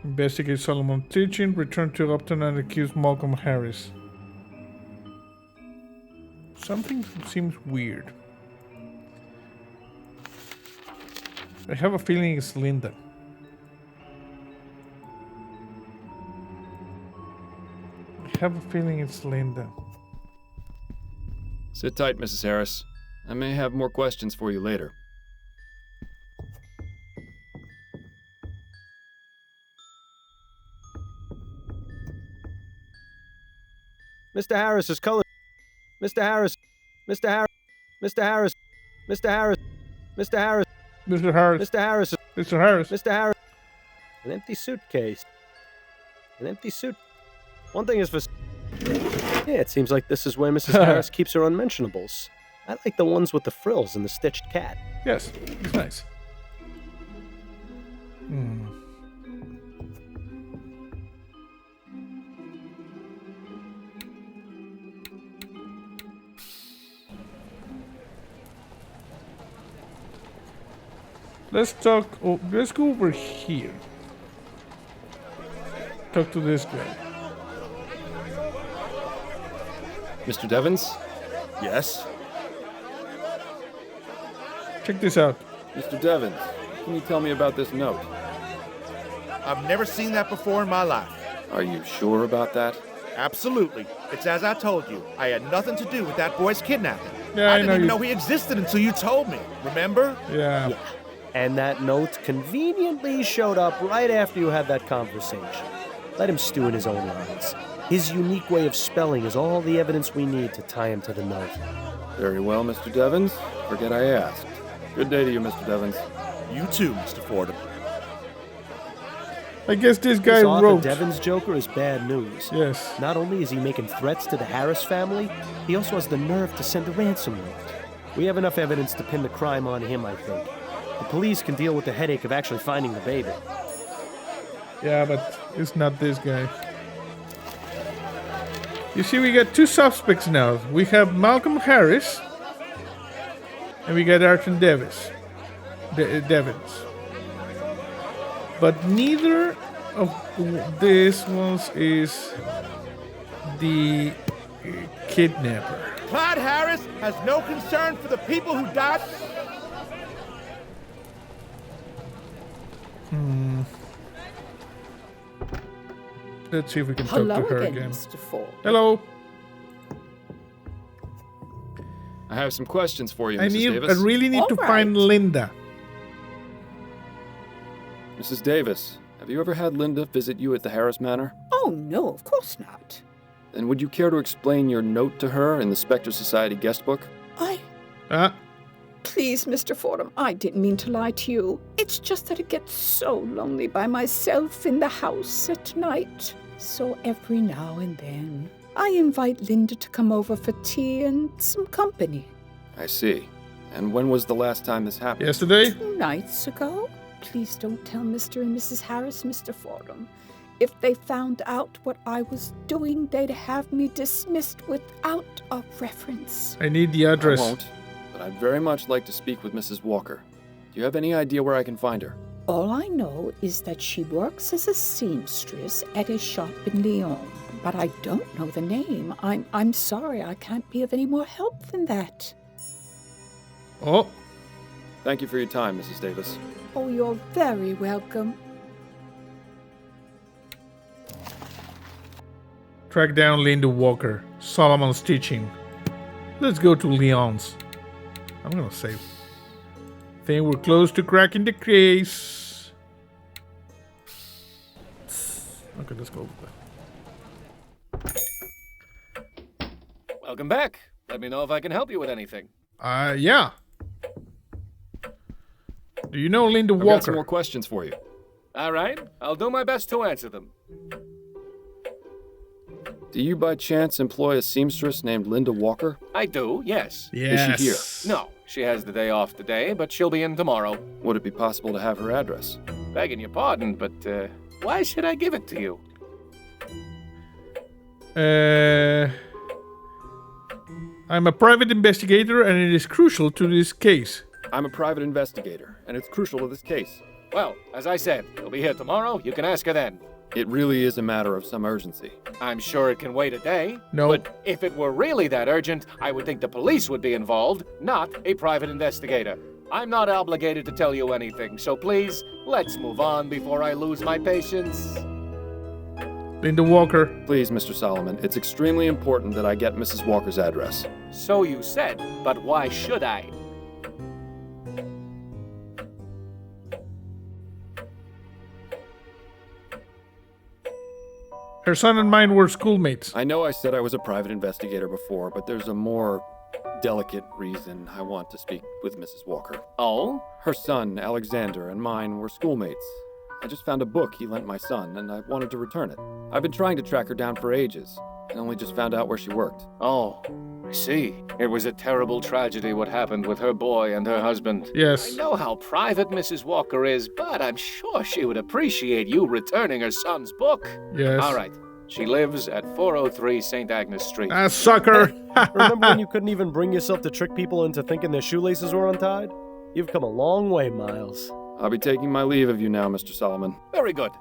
Investigate Solomon teaching. Return to Upton and accuse Malcolm Harris. Something seems weird. I have a feeling it's Linda. I have a feeling it's Linda. Sit tight, Mrs. Harris. I may have more questions for you later. Mr. Harris's color. Mr. Harris. Mr. Harris. Mr. Harris. Mr. Harris. Mr. Harris. Mr. Harris. Mr. Harris. Mr. Harris. Mr. Harris. An empty suitcase. An empty suit. One thing is for... Yeah, it seems like this is where Mrs. Harris keeps her unmentionables. I like the ones with the frills and the stitched cat. Yes, it's nice. Let's talk. Oh, let's go over here. Talk to this guy. Mr. Devons? Yes? Check this out. Mr. Devons, can you tell me about this note? I've never seen that before in my life. Are you sure about that? Absolutely. It's as I told you. I had nothing to do with that boy's kidnapping. Yeah, I didn't even know he existed until you told me. Remember? Yeah. And that note conveniently showed up right after you had that conversation. Let him stew in his own lines. His unique way of spelling is all the evidence we need to tie him to the note. Very well, Mr. Devons. Forget I asked. Good day to you, Mr. Devons. You too, Mr. Fordham. I guess this guy This Arthur wrote. Devon's Joker is bad news. Yes. Not only is he making threats to the Harris family, he also has the nerve to send a ransom note. We have enough evidence to pin the crime on him, I think. The police can deal with the headache of actually finding the baby. Yeah, but it's not this guy. You see, we got two suspects now. We have Malcolm Harris, and we got Arthur Devins. But neither of these ones is the kidnapper. Clyde Harris has no concern for the people who died. Let's see if we can Hello talk to her again, again. Mr. Ford. Hello. I have some questions for you, I Mrs. Davis. really need to find Linda. Mrs. Davis, have you ever had Linda visit you at the Harris Manor? Oh, no, of course not. Then would you care to explain your note to her in the Spectre Society guest book? Please, Mr. Fordham, I didn't mean to lie to you. It's just that it gets so lonely by myself in the house at night. So every now and then, I invite Linda to come over for tea and some company. I see. And when was the last time this happened? Yesterday? 2 nights ago. Please don't tell Mr. and Mrs. Harris, Mr. Fordham. If they found out what I was doing, they'd have me dismissed without a reference. I need the address. I won't, but I'd very much like to speak with Mrs. Walker. Do you have any idea where I can find her? All I know is that she works as a seamstress at a shop in Lyon, but I don't know the name. I'm sorry, I can't be of any more help than that. Oh. Thank you for your time, Mrs. Davis. Oh, you're very welcome. Track down Linda Walker. Solomon's teaching. Let's go to Lyon's. I'm gonna save. Think we're close to cracking the case. Okay, let's go. Welcome back. Let me know if I can help you with anything. Yeah. Do you know Linda I've Walker? got some more questions for you. All right, I'll do my best to answer them. Do you by chance employ a seamstress named Linda Walker? I do, yes. Is she here? No, she has the day off today, but she'll be in tomorrow. Would it be possible to have her address? Begging your pardon, but why should I give it to you? I'm a private investigator, and it is crucial to this case. I'm a private investigator, and it's crucial to this case. Well, as I said, she'll be here tomorrow. You can ask her then. It really is a matter of some urgency. I'm sure it can wait a day. No. But if it were really that urgent, I would think the police would be involved, not a private investigator. I'm not obligated to tell you anything, so please, let's move on before I lose my patience. Linda Walker. Please, Mr. Solomon, it's extremely important that I get Mrs. Walker's address. So you said, but why should I? Her son and mine were schoolmates. I know I said I was a private investigator before, but there's a more delicate reason I want to speak with Mrs. Walker. Oh? Her son, Alexander, and mine were schoolmates. I just found a book he lent my son, and I wanted to return it. I've been trying to track her down for ages, and only just found out where she worked. Oh, I see. It was a terrible tragedy what happened with her boy and her husband. Yes. I know how private Mrs. Walker is, but I'm sure she would appreciate you returning her son's book. Yes. All right. She lives at 403 St. Agnes Street. Ah, sucker! Remember when you couldn't even bring yourself to trick people into thinking their shoelaces were untied? You've come a long way, Miles. I'll be taking my leave of you now, Mr. Solomon. Very good.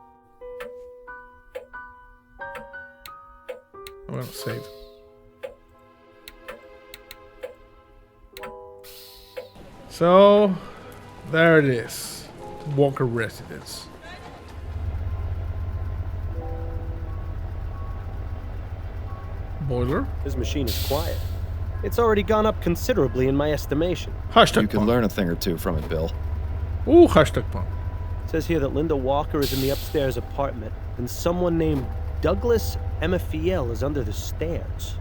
I'm gonna save. So, there it is. Walker residence. Boiler? This machine is quiet. It's already gone up considerably in my estimation. Hashtag You can learn a thing or two from it, Bill. Ooh, hashtag pump. It says here that Linda Walker is in the upstairs apartment, and someone named Douglas Emafiel is under the stairs.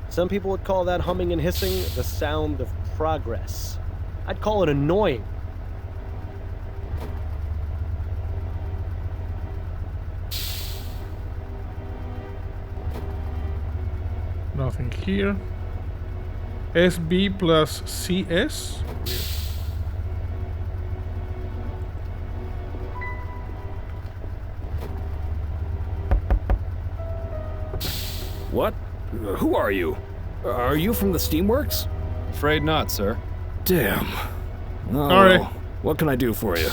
Some people would call that humming and hissing the sound of progress. I'd call it annoying. Nothing here. SB plus CS. What? Who are you? Are you from the Steamworks? Afraid not, sir. Damn. Oh, Sorry. well, what can I do for you?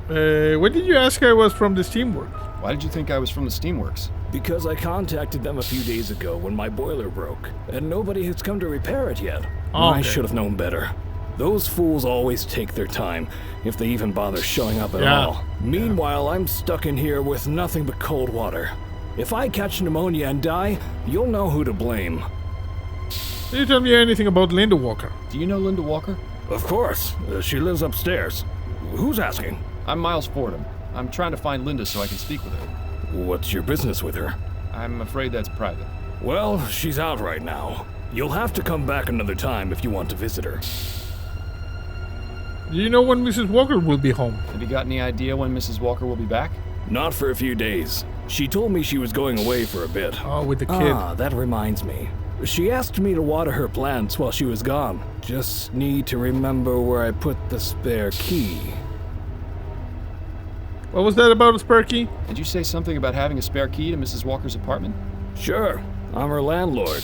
When did you ask I was from the Steamworks? Why did you think I was from the Steamworks? Because I contacted them a few days ago when my boiler broke, and nobody has come to repair it yet. Oh, I okay. should have known better. Those fools always take their time, if they even bother showing up at all. Meanwhile, I'm stuck in here with nothing but cold water. If I catch pneumonia and die, you'll know who to blame. Did you tell me anything about Linda Walker? Do you know Linda Walker? Of course. She lives upstairs. Who's asking? I'm Miles Fordham. I'm trying to find Linda so I can speak with her. What's your business with her? I'm afraid that's private. Well, she's out right now. You'll have to come back another time if you want to visit her. Do you know when Mrs. Walker will be home? Have you got any idea when Mrs. Walker will be back? Not for a few days. She told me she was going away for a bit. Oh, with the kid. Ah, that reminds me. She asked me to water her plants while she was gone. Just need to remember where I put the spare key. What was that about a spare key? Did you say something about having a spare key to Mrs. Walker's apartment? Sure, I'm her landlord.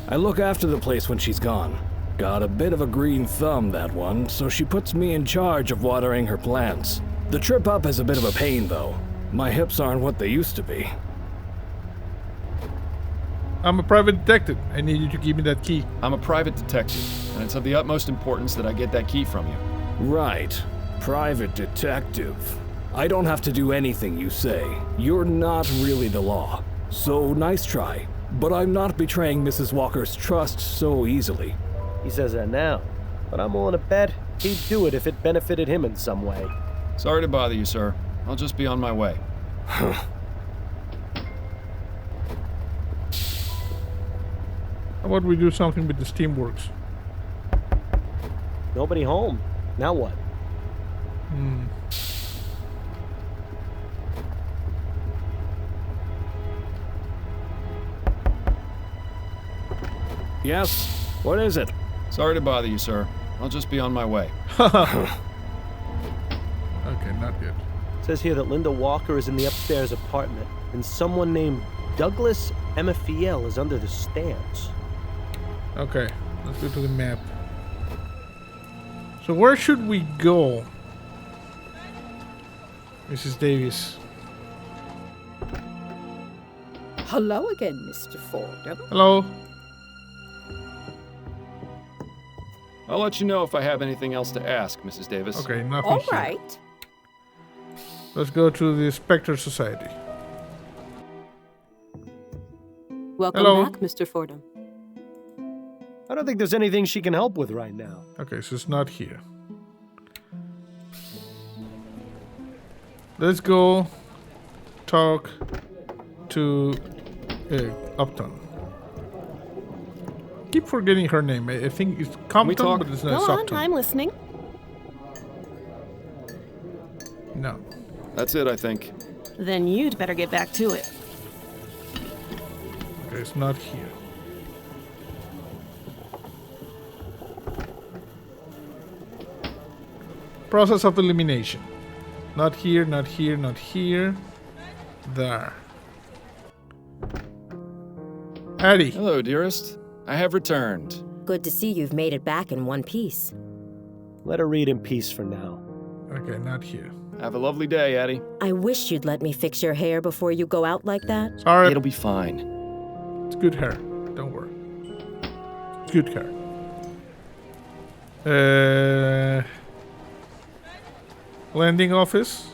I look after the place when she's gone. Got a bit of a green thumb, that one, so she puts me in charge of watering her plants. The trip up is a bit of a pain, though. My hips aren't what they used to be. I'm a private detective. I need you to give me that key. I'm a private detective, and it's of the utmost importance that I get that key from you. Right. Private detective. I don't have to do anything you say. You're not really the law. So nice try. But I'm not betraying Mrs. Walker's trust so easily. He says that now, but I'm willing to bet he'd do it if it benefited him in some way. Sorry to bother you, sir. I'll just be on my way. How about we do something with the Steamworks? Nobody home. Now what? Yes? What is it? Sorry to bother you, sir. I'll just be on my way. Okay, not good. Says here that Linda Walker is in the upstairs apartment, and someone named Douglas Emafiel is under the stairs. Okay, let's go to the map. So where should we go? Mrs. Davis. Hello again, Mr. Fordham. Hello. I'll let you know if I have anything else to ask, Mrs. Davis. Okay, nothing All here. right. Let's go to the Spectre Society. Welcome Hello. back, Mr. Fordham. I don't think there's anything she can help with right now. Okay, so it's not here. Let's go talk to Upton. Keep forgetting her name. I think it's Compton, talk? but it's Go not on, Upton. I'm listening. No. That's it, I think. Then you'd better get back to it. Okay, it's not here. Process of elimination. Not here, not here, not here. There. Addie. Hello, dearest. I have returned. Good to see you've made it back in one piece. Let her read in peace for now. Okay, not here. Have a lovely day, Addie. I wish you'd let me fix your hair before you go out like that. Sorry. It'll be fine. It's good hair. Don't worry. It's good hair. Landing office.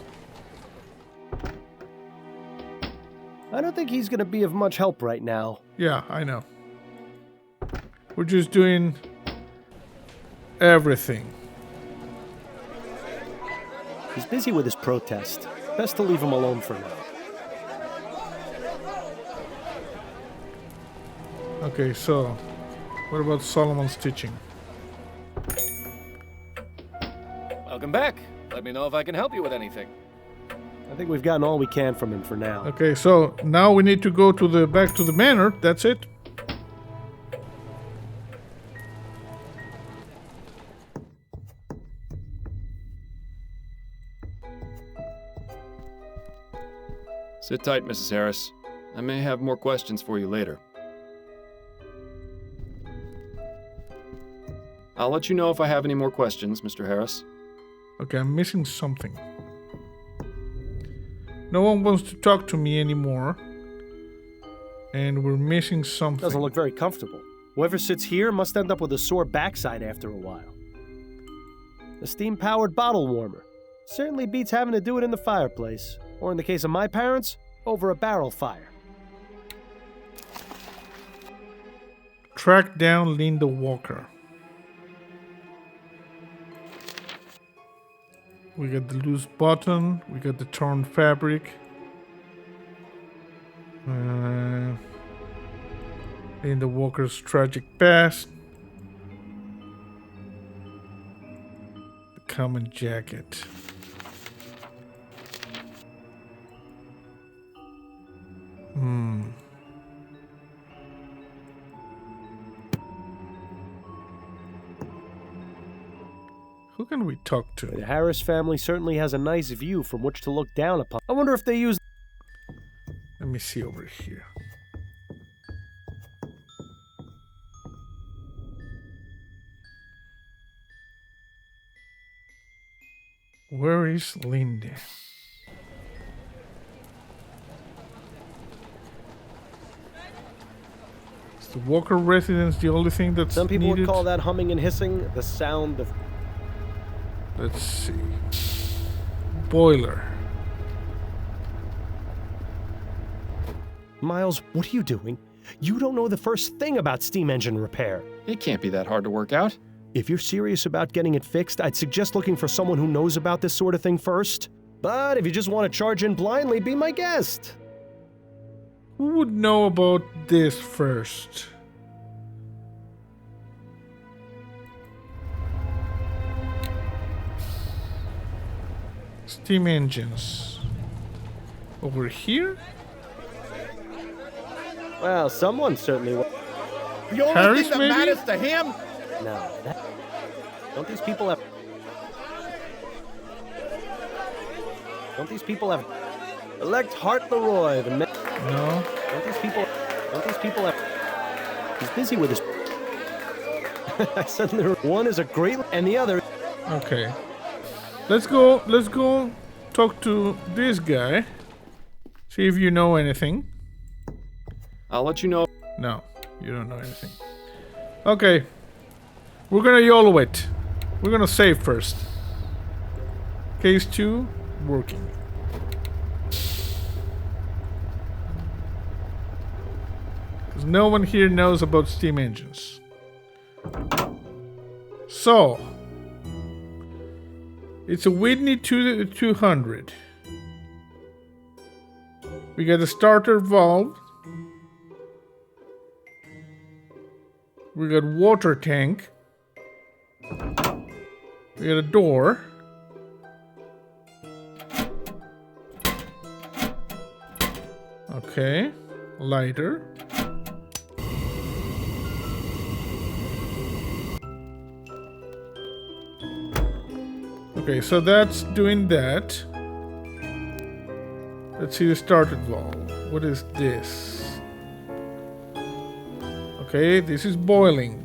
I don't think he's gonna be of much help right now. Yeah, I know. We're just doing everything. He's busy with his protest. Best to leave him alone for now. Okay, so what about Solomon's teaching? Welcome back. Let me know if I can help you with anything. I think we've gotten all we can from him for now. Okay, so now we need to go to the back to the manor. That's it. Sit tight, Mrs. Harris. I may have more questions for you later. I'll let you know if I have any more questions, Mr. Harris. Okay, I'm missing something. No one wants to talk to me anymore. And we're missing something. Doesn't look very comfortable. Whoever sits here must end up with a sore backside after a while. The steam-powered bottle warmer. Certainly beats having to do it in the fireplace. Or in the case of my parents, over a barrel fire. Track down Linda Walker. We got the loose button. We got the torn fabric. Linda Walker's tragic past. The common jacket. Who can we talk to? The Harris family certainly has a nice view from which to look down upon. I wonder if they use... Let me see over here. Where is Linda? Is the Walker residence the only thing that's Some people needed? would call that humming and hissing the sound of... Let's see. Boiler. Miles, what are you doing? You don't know the first thing about steam engine repair. It can't be that hard to work out. If you're serious about getting it fixed, I'd suggest looking for someone who knows about this sort of thing first. But if you just want to charge in blindly, be my guest. Who would know about this first? Steam engines. Over here? Well, someone certainly will. The only Harris, thing that maybe? matters to him. No, don't these people have... Don't these people have... Elect Hart Leroy, the... No. Don't these people have... He's busy with his... I said one is a great... And the other... Okay. Let's go talk to this guy. See if you know anything. I'll let you know. No, you don't know anything. Okay. We're gonna YOLO it. We're gonna save first. Case 2, working. Because no one here knows about steam engines. So, it's a Whitney 200. We got a starter valve. We got water tank. We got a door. Okay, lighter. Okay, so that's doing that. Let's see the starter valve. What is this? Okay, this is boiling.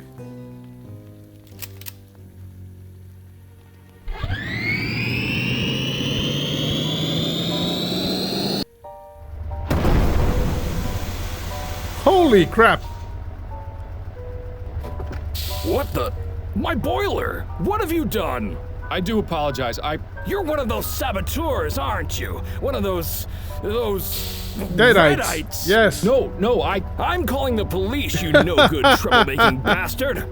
Holy crap! What the? My boiler! What have you done? I do apologize. You're one of those saboteurs, aren't you? One of those Deadites. Yes. No, I'm calling the police, you no-good troublemaking bastard.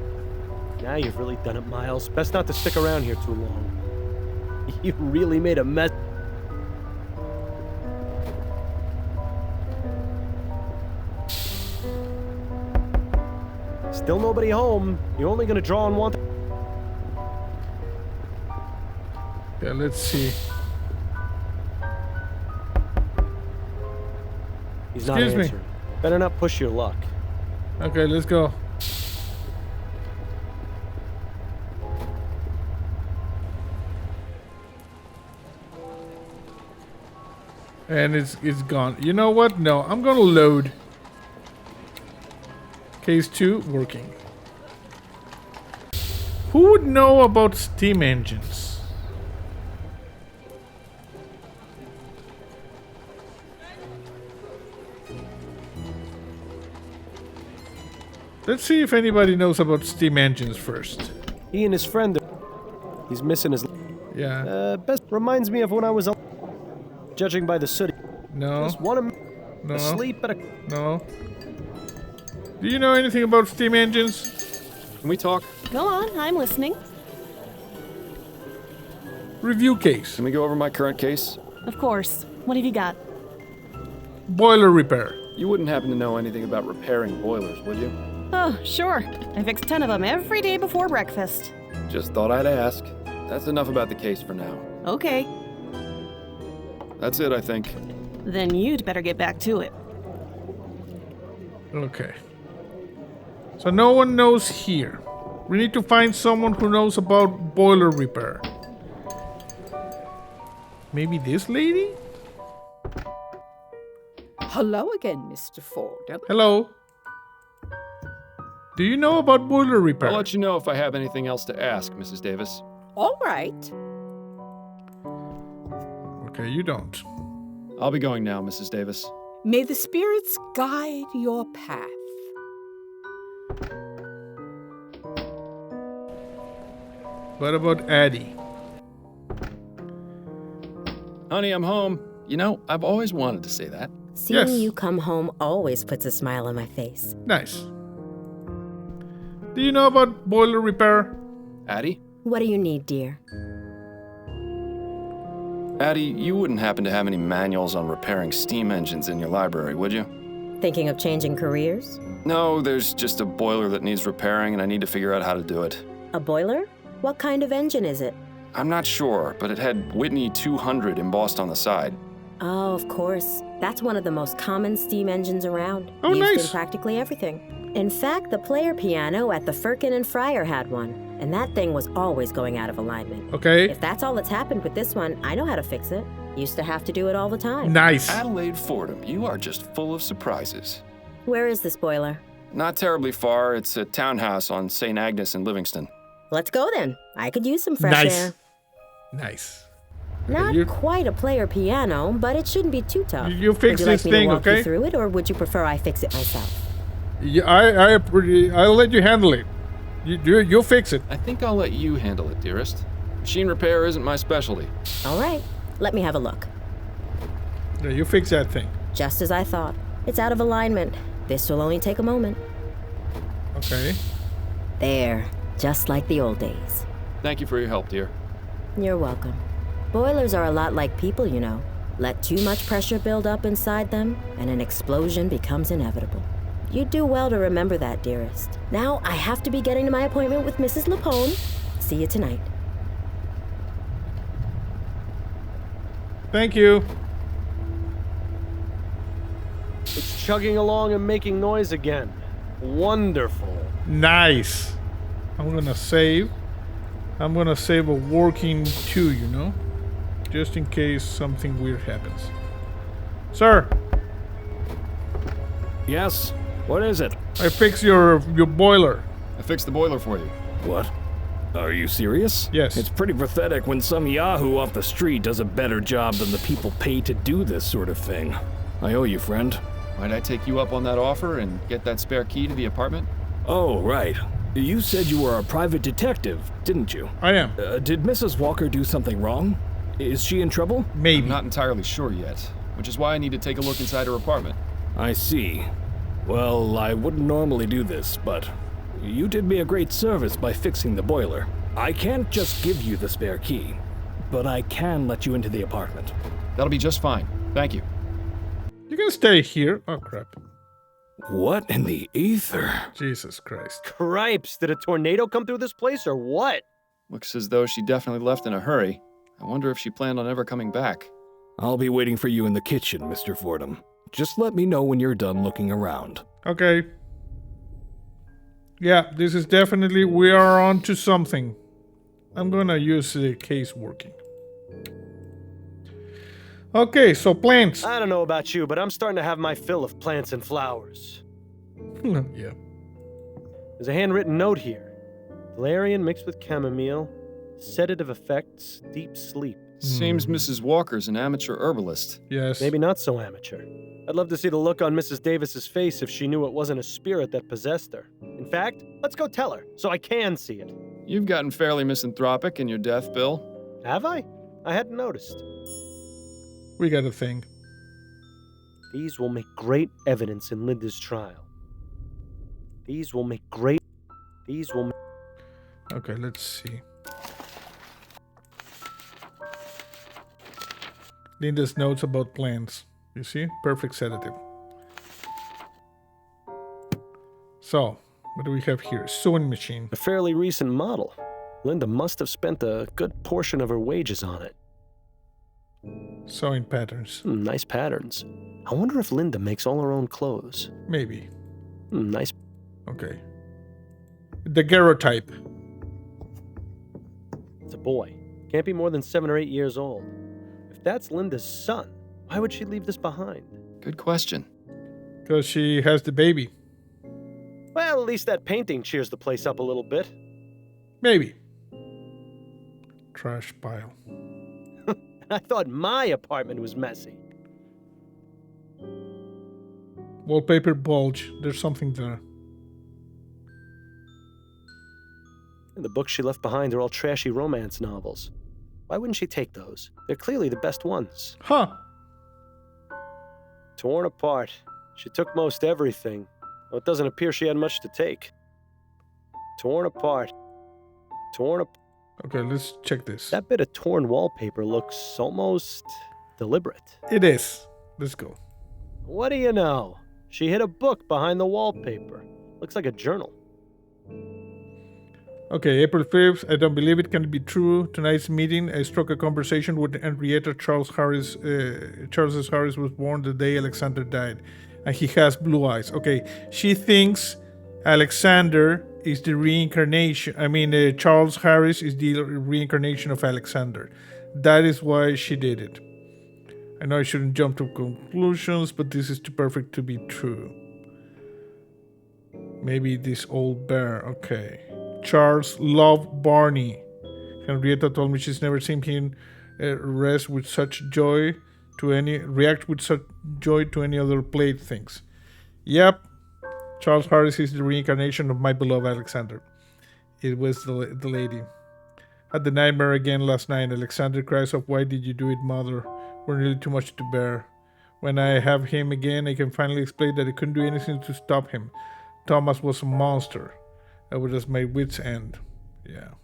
Now you've really done it, Miles. Best not to stick around here too long. You really made a mess. Still nobody home. You're only gonna draw on one. Yeah, let's see. He's not Excuse me. answering. Better not push your luck. Okay, let's go. And it's gone. You know what? No, I'm gonna load. Case 2 working. Who would know about steam engines? Let's see if anybody knows about steam engines first. He and his friend, he's missing his... Yeah. Best reminds me of when I was... Judging by the sooty. No. Just one No. asleep at a... No. Do you know anything about steam engines? Can we talk? Go on, I'm listening. Review case. Can we go over my current case? Of course. What have you got? Boiler repair. You wouldn't happen to know anything about repairing boilers, would you? Oh, sure. I fix 10 of them every day before breakfast. Just thought I'd ask. That's enough about the case for now. Okay. That's it, I think. Then you'd better get back to it. Okay. So no one knows here. We need to find someone who knows about boiler repair. Maybe this lady? Hello again, Mr. Fordham. Hello. Do you know about boiler repair? I'll let you know if I have anything else to ask, Mrs. Davis. All right. Okay, you don't. I'll be going now, Mrs. Davis. May the spirits guide your path. What about Addie? Honey, I'm home. You know, I've always wanted to say that. Seeing you come home always puts a smile on my face. Nice. Do you know about boiler repair? Addie? What do you need, dear? Addie, you wouldn't happen to have any manuals on repairing steam engines in your library, would you? Thinking of changing careers? No, there's just a boiler that needs repairing and I need to figure out how to do it. A boiler? What kind of engine is it? I'm not sure, but it had Whitney 200 embossed on the side. Oh, of course. That's one of the most common steam engines around. Oh, used nice. in practically everything. In fact, the player piano at the Firkin and Fryer had one, and that thing was always going out of alignment. Okay. If that's all that's happened with this one, I know how to fix it. Used to have to do it all the time. Nice. Adelaide Fordham, you are just full of surprises. Where is this boiler? Not terribly far. It's a townhouse on St. Agnes in Livingston. Let's go then. I could use some fresh air. Nice. Not you- quite a player piano, but it shouldn't be too tough. You fix would you like this me thing, to walk okay? you through it, or would you prefer I fix it myself? Yeah, I'll let you handle it. You'll fix it. I think I'll let you handle it, dearest. Machine repair isn't my specialty. All right. Let me have a look. Yeah, you fix that thing. Just as I thought. It's out of alignment. This will only take a moment. Okay. There. Just like the old days. Thank you for your help, dear. You're welcome. Boilers are a lot like people, you know. Let too much pressure build up inside them, and an explosion becomes inevitable. You'd do well to remember that, dearest. Now, I have to be getting to my appointment with Mrs. Lapone. See you tonight. Thank you. It's chugging along and making noise again. Wonderful. Nice. I'm gonna save. I'm gonna save a working 2, you know? Just in case something weird happens. Sir, Yes? What is it? I fixed your boiler. I fixed the boiler for you. What? Are you serious? Yes. It's pretty pathetic when some yahoo off the street does a better job than the people paid to do this sort of thing. I owe you, friend. Might I take you up on that offer and get that spare key to the apartment? Oh, right. You said you were a private detective, didn't you? I am. Did Mrs. Walker do something wrong? Is she in trouble? Maybe. I'm not entirely sure yet, which is why I need to take a look inside her apartment. I see. Well, I wouldn't normally do this, but you did me a great service by fixing the boiler. I can't just give you the spare key, but I can let you into the apartment. That'll be just fine. Thank you. You can stay here. Oh, crap. What in the ether? Jesus Christ. Cripes, did a tornado come through this place or what? Looks as though she definitely left in a hurry. I wonder if she planned on ever coming back. I'll be waiting for you in the kitchen, Mr. Fordham. Just let me know when you're done looking around. Okay. Yeah, this is definitely, we are on to something. I'm gonna use the case working. Okay, so plants. I don't know about you, but I'm starting to have my fill of plants and flowers. Yeah. There's a handwritten note here. Valerian mixed with chamomile, sedative effects, deep sleep. Seems Mrs. Walker's an amateur herbalist. Yes. Maybe not so amateur. I'd love to see the look on Mrs. Davis's face if she knew it wasn't a spirit that possessed her. In fact, let's go tell her, so I can see it. You've gotten fairly misanthropic in your death, Bill. Have I? I hadn't noticed. We got a thing. These will make great evidence in Linda's trial. These will make. Okay, let's see. Linda's notes about plants. You see? Perfect sedative. So, what do we have here? Sewing machine. A fairly recent model. Linda must have spent a good portion of her wages on it. Sewing patterns. Nice patterns. I wonder if Linda makes all her own clothes. Maybe. Nice. Okay. Daguerreotype. It's a boy. Can't be more than 7 or 8 years old. If that's Linda's son, why would she leave this behind? Good question. Because she has the baby. Well, at least that painting cheers the place up a little bit. Maybe. Trash pile. I thought my apartment was messy. Wallpaper bulge. There's something there. And the books she left behind are all trashy romance novels. Why wouldn't she take those? They're clearly the best ones. Huh. Torn apart. She took most everything. Well, it doesn't appear she had much to take. Torn apart. Okay, let's check this. That bit of torn wallpaper looks almost deliberate. It is. Let's go. What do you know? She hid a book behind the wallpaper. Looks like a journal. Okay, April 5th. I don't believe it can be true. Tonight's meeting, I struck a conversation with Henrietta Charles Harris. Charles Harris was born the day Alexander died. And he has blue eyes. Okay, she thinks Alexander is the reincarnation. Charles Harris is the reincarnation of Alexander. That is why she did it. I know I shouldn't jump to conclusions, but this is too perfect to be true. Maybe this old bear. Okay. Charles loved Barney. Henrietta told me she's never seen him react with such joy to any other playthings. Yep. Charles Harris is the reincarnation of my beloved Alexander. It was the lady. Had the nightmare again last night. Alexander cries out, "Why did you do it, mother? We're nearly too much to bear." When I have him again, I can finally explain that I couldn't do anything to stop him. Thomas was a monster. I was at my wit's end. Yeah.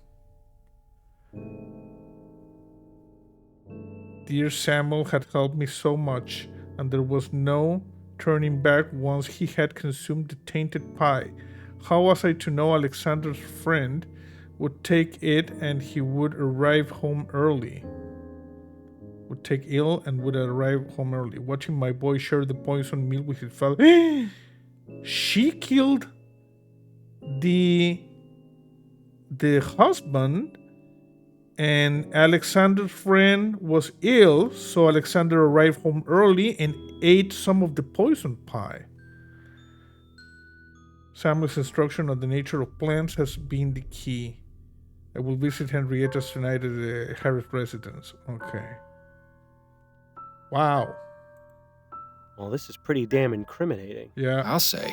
Dear Samuel had helped me so much, and there was no turning back once he had consumed the tainted pie. How was I to know Alexander's friend would take it and he would arrive home early? Would take ill and would arrive home early. Watching my boy share the poison meal with his father. She killed the husband, and Alexander's friend was ill, so Alexander arrived home early and ate some of the poison pie. Samuel's instruction on the nature of plants has been the key. I will visit Henrietta's tonight at the Harris residence. Okay. Wow. Well, this is pretty damn incriminating. Yeah. I'll say.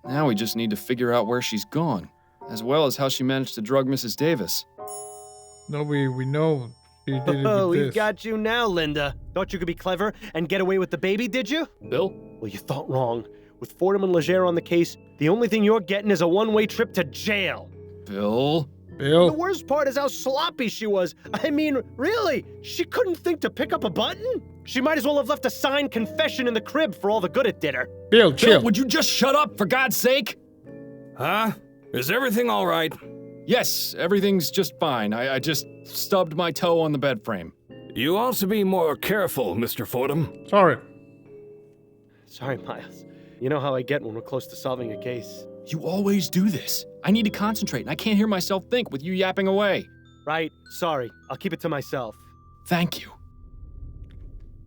Now we just need to figure out where she's gone, as well as how she managed to drug Mrs. Davis. No, we know she did it Oh, with we this. got you now, Linda. Thought you could be clever and get away with the baby, did you? Bill? Well, you thought wrong. With Fordham and Legere on the case, the only thing you're getting is a one-way trip to jail. Bill? Bill? The worst part is how sloppy she was. I mean, really, she couldn't think to pick up a button? She might as well have left a signed confession in the crib for all the good it did her. Bill, chill. Would you just shut up, for God's sake? Huh? Is everything all right? Yes, everything's just fine. I just stubbed my toe on the bed frame. You ought to be more careful, Mr. Fordham. Sorry. Sorry, Miles. You know how I get when we're close to solving a case. You always do this. I need to concentrate, and I can't hear myself think with you yapping away. Right. Sorry. I'll keep it to myself. Thank you.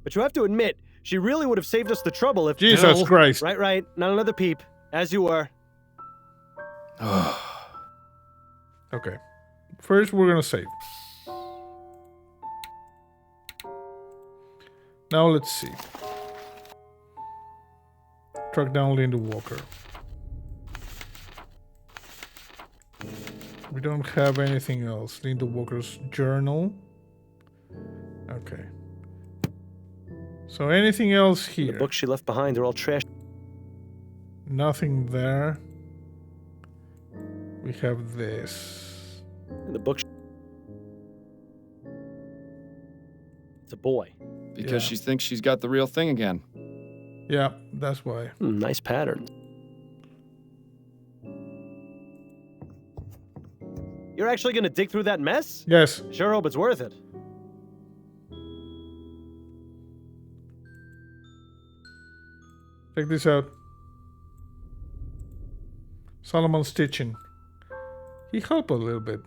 But you have to admit, she really would have saved us the trouble if... Jesus Christ. Right. Not another peep. As you were. Okay. First, we're gonna save. Now let's see. Track down Linda Walker. We don't have anything else. Linda Walker's journal. Okay. So anything else here? The books she left behind, they're all trash. Nothing there. We have this. And the book... It's a boy. Because she thinks she's got the real thing again. Yeah, that's why. Nice pattern. You're actually gonna dig through that mess? Yes. Sure hope it's worth it. Check this out. Solomon stitching. He helped a little bit.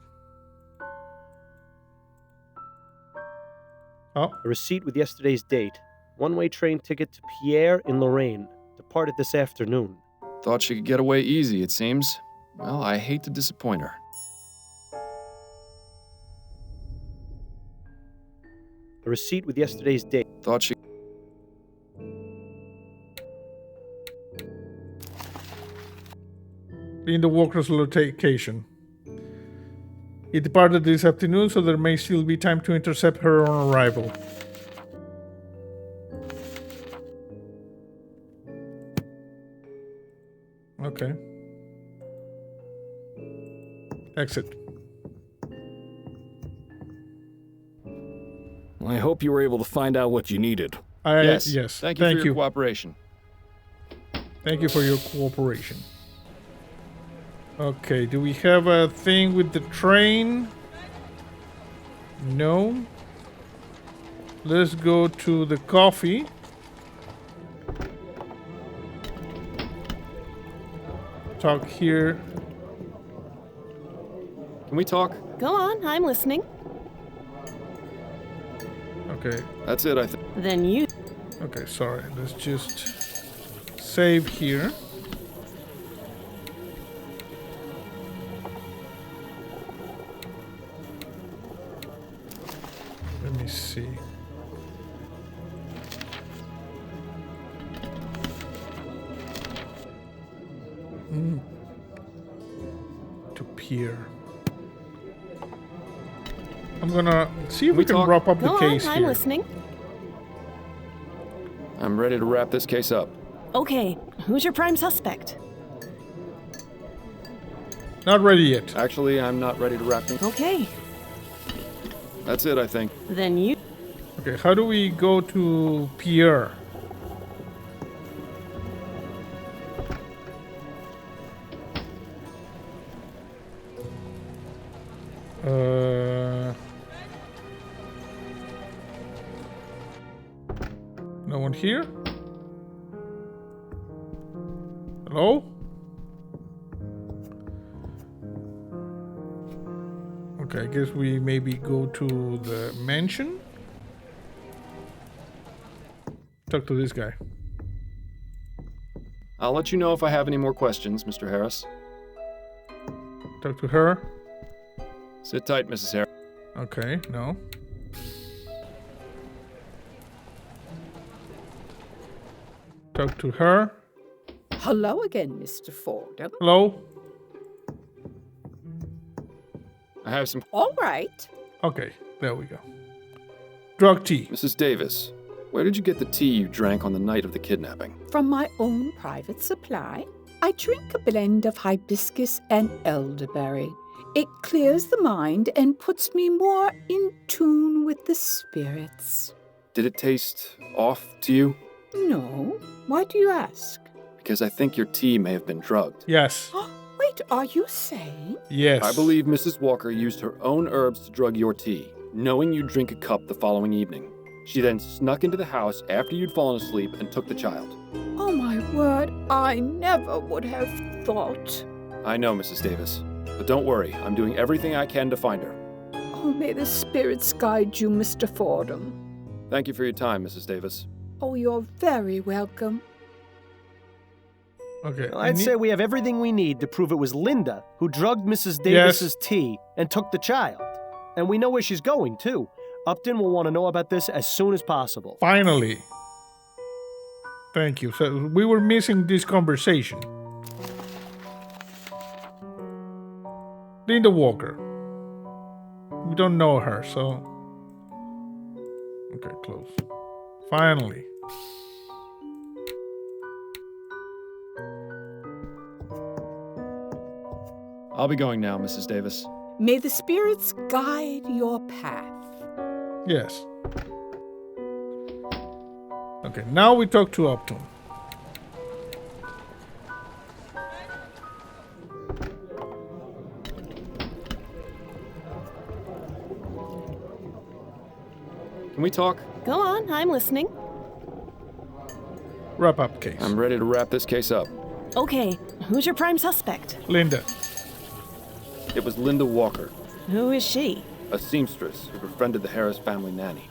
Oh. A receipt with yesterday's date. One-way train ticket to Pierre in Lorraine. Departed this afternoon. Thought she could get away easy, it seems. Well, I hate to disappoint her. A receipt with yesterday's date. Thought she... In the Walker's location. He departed this afternoon, so there may still be time to intercept her on arrival. Okay. Exit. I hope you were able to find out what you needed. Yes. Thank you for your cooperation. Thank you for your cooperation. Okay, do we have a thing with the train? No. Let's go to the coffee. Talk here. Can we talk? Go on, I'm listening. Okay. That's it, I think. Then you... Okay, sorry. Let's just save here. Let me see. To Pierre. I'm gonna see if we can wrap up the case Go on, here. I'm listening. I'm ready to wrap this case up. Okay, who's your prime suspect? Not ready yet. Actually, I'm not ready to wrap things. Okay. That's it, I think. Then you... Okay, how do we go to Pierre? No one here? Hello? Okay, I guess we maybe go to the mansion. Talk to this guy. I'll let you know if I have any more questions, Mr. Harris. Talk to her. Sit tight, Mrs. Harris. Okay, no. Talk to her. Hello again, Mr. Fordham. Hello? I have some... All right. Okay, there we go. Drug tea. Mrs. Davis, where did you get the tea you drank on the night of the kidnapping? From my own private supply, I drink a blend of hibiscus and elderberry. It clears the mind and puts me more in tune with the spirits. Did it taste off to you? No. Why do you ask? Because I think your tea may have been drugged. Yes. Wait, are you saying? Yes. I believe Mrs. Walker used her own herbs to drug your tea, knowing you'd drink a cup the following evening. She then snuck into the house after you'd fallen asleep and took the child. Oh, Oh, my word, I never would have thought. I know, Mrs. Davis. But don't worry, I'm doing everything I can to find her. Oh, may the spirits guide you, Mr. Fordham. Thank you for your time, Mrs. Davis. Oh, you're very welcome. Okay. I'd say we have everything we need to prove it was Linda who drugged Mrs. Davis's tea and took the child. And we know where she's going, too. Upton will want to know about this as soon as possible. Finally. Thank you. So we were missing this conversation. Linda Walker. We don't know her, so... Okay, close. Finally. I'll be going now, Mrs. Davis. May the spirits guide your path. Yes. Okay, now we talk to Upton. Can we talk? Go on, I'm listening. Wrap up case. I'm ready to wrap this case up. Okay, who's your prime suspect? Linda. It was Linda Walker, Who is she? a seamstress who befriended the Harris family nanny.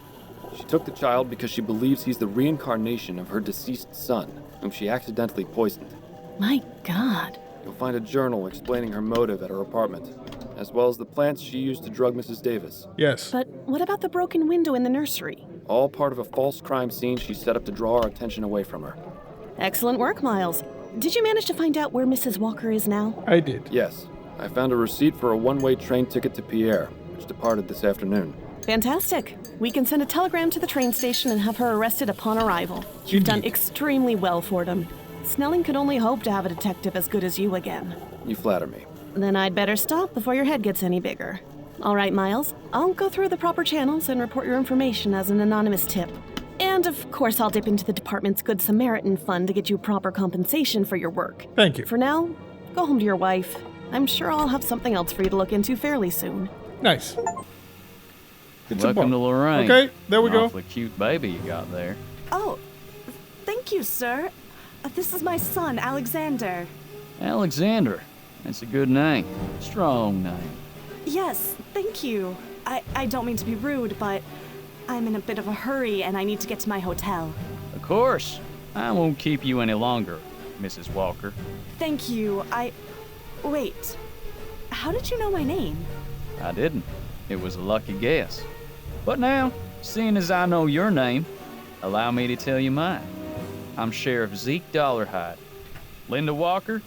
She took the child because she believes he's the reincarnation of her deceased son, whom she accidentally poisoned. My God. You'll find a journal explaining her motive at her apartment, as well as the plants she used to drug Mrs. Davis. Yes. But what about the broken window in the nursery? All part of a false crime scene she set up to draw our attention away from her. Excellent work, Miles. Did you manage to find out where Mrs. Walker is now? I did. Yes, I found a receipt for a one-way train ticket to Pierre, which departed this afternoon. Fantastic. We can send a telegram to the train station and have her arrested upon arrival. You've done extremely well, Fordham. Snelling could only hope to have a detective as good as you again. You flatter me. Then I'd better stop before your head gets any bigger. All right, Miles. I'll go through the proper channels and report your information as an anonymous tip. And of course, I'll dip into the department's Good Samaritan fund to get you proper compensation for your work. Thank you. For now, go home to your wife. I'm sure I'll have something else for you to look into fairly soon. Nice. It's a Welcome bump. to Lorraine. Okay, there we go. Awfully cute baby you got there. Oh, thank you, sir. This is my son, Alexander. Alexander. That's a good name. Strong name. Yes, thank you. I don't mean to be rude, but I'm in a bit of a hurry and I need to get to my hotel. Of course. I won't keep you any longer, Mrs. Walker. Thank you. Wait. How did you know my name? I didn't. It was a lucky guess. But now, seeing as I know your name, allow me to tell you mine. I'm Sheriff Zeke Dollarhide. Linda Walker,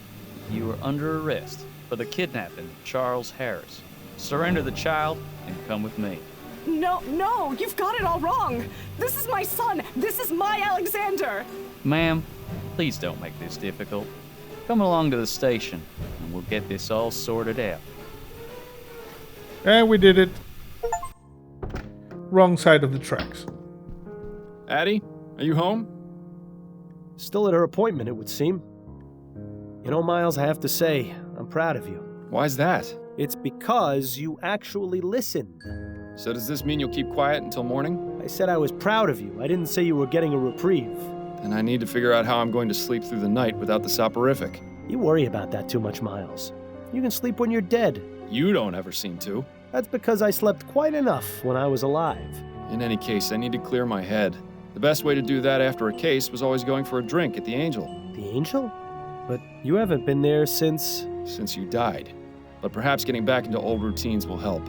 you are under arrest for the kidnapping of Charles Harris. Surrender the child and come with me. No, you've got it all wrong. This is my son. This is my Alexander. Ma'am, please don't make this difficult. Come along to the station and we'll get this all sorted out. And we did it. Wrong side of the tracks. Addie, are you home? Still at her appointment, it would seem. You know, Miles, I have to say, I'm proud of you. Why's that? It's because you actually listened. So does this mean you'll keep quiet until morning? I said I was proud of you. I didn't say you were getting a reprieve. Then I need to figure out how I'm going to sleep through the night without the soporific. You worry about that too much, Miles. You can sleep when you're dead. You don't ever seem to. That's because I slept quite enough when I was alive. In any case, I need to clear my head. The best way to do that after a case was always going for a drink at the Angel. The Angel? But you haven't been there since... Since you died. But perhaps getting back into old routines will help.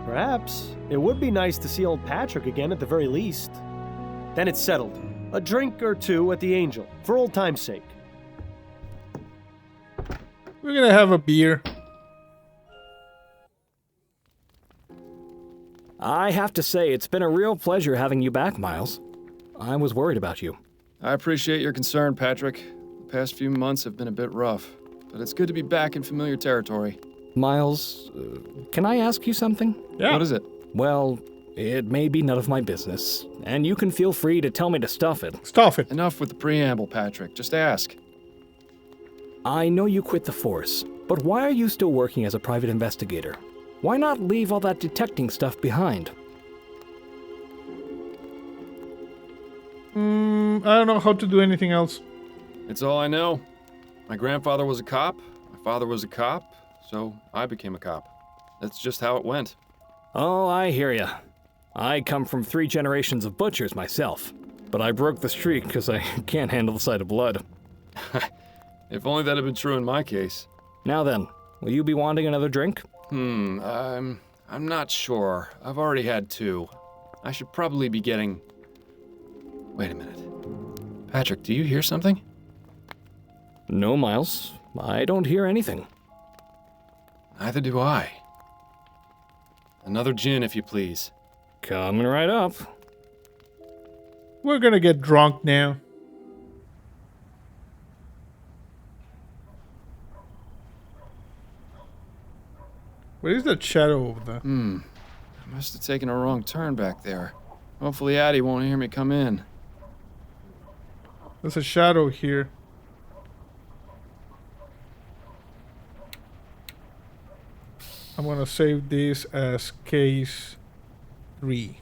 Perhaps. It would be nice to see old Patrick again at the very least. Then it's settled. A drink or two at the Angel, for old time's sake. We're gonna have a beer. I have to say, it's been a real pleasure having you back, Miles. I was worried about you. I appreciate your concern, Patrick. The past few months have been a bit rough, but it's good to be back in familiar territory. Miles, can I ask you something? Yeah. What is it? Well, it may be none of my business, and you can feel free to tell me to stuff it. Stuff it. Enough with the preamble, Patrick. Just ask. I know you quit the force, but why are you still working as a private investigator? Why not leave all that detecting stuff behind? I don't know how to do anything else. It's all I know. My grandfather was a cop, my father was a cop, so I became a cop. That's just how it went. Oh, I hear ya. I come from 3 generations of butchers myself, but I broke the streak because I can't handle the sight of blood. If only that had been true in my case. Now then, will you be wanting another drink? I'm not sure. I've already had 2. I should probably be getting... Wait a minute. Patrick, do you hear something? No, Miles. I don't hear anything. Neither do I. Another gin, if you please. Coming right up. We're gonna get drunk now. What is that shadow over there? I must have taken a wrong turn back there. Hopefully Addie won't hear me come in. There's a shadow here. I'm gonna save this as case 3.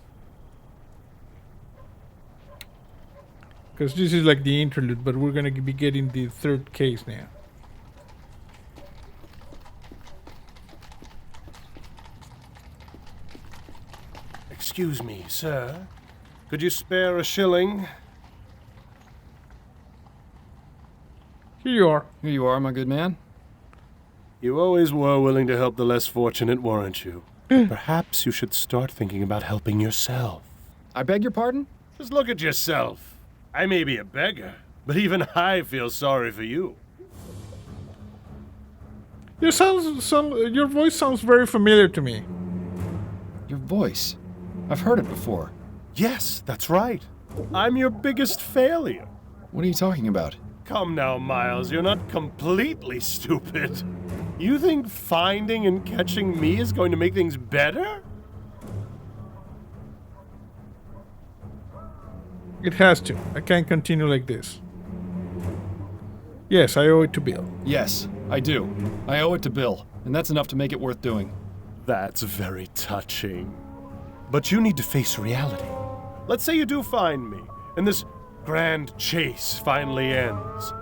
Because this is like the interlude, but we're gonna be getting the 3rd case now. Excuse me, sir. Could you spare a shilling? Here you are. Here you are, my good man. You always were willing to help the less fortunate, weren't you? Perhaps you should start thinking about helping yourself. I beg your pardon? Just look at yourself. I may be a beggar, but even I feel sorry for you. Your voice sounds very familiar to me. Your voice? I've heard it before. Yes, that's right. I'm your biggest failure. What are you talking about? Come now, Miles, you're not completely stupid. You think finding and catching me is going to make things better? It has to. I can't continue like this. Yes, I owe it to Bill. Yes, I do. I owe it to Bill, and that's enough to make it worth doing. That's very touching. But you need to face reality. Let's say you do find me, and this grand chase finally ends.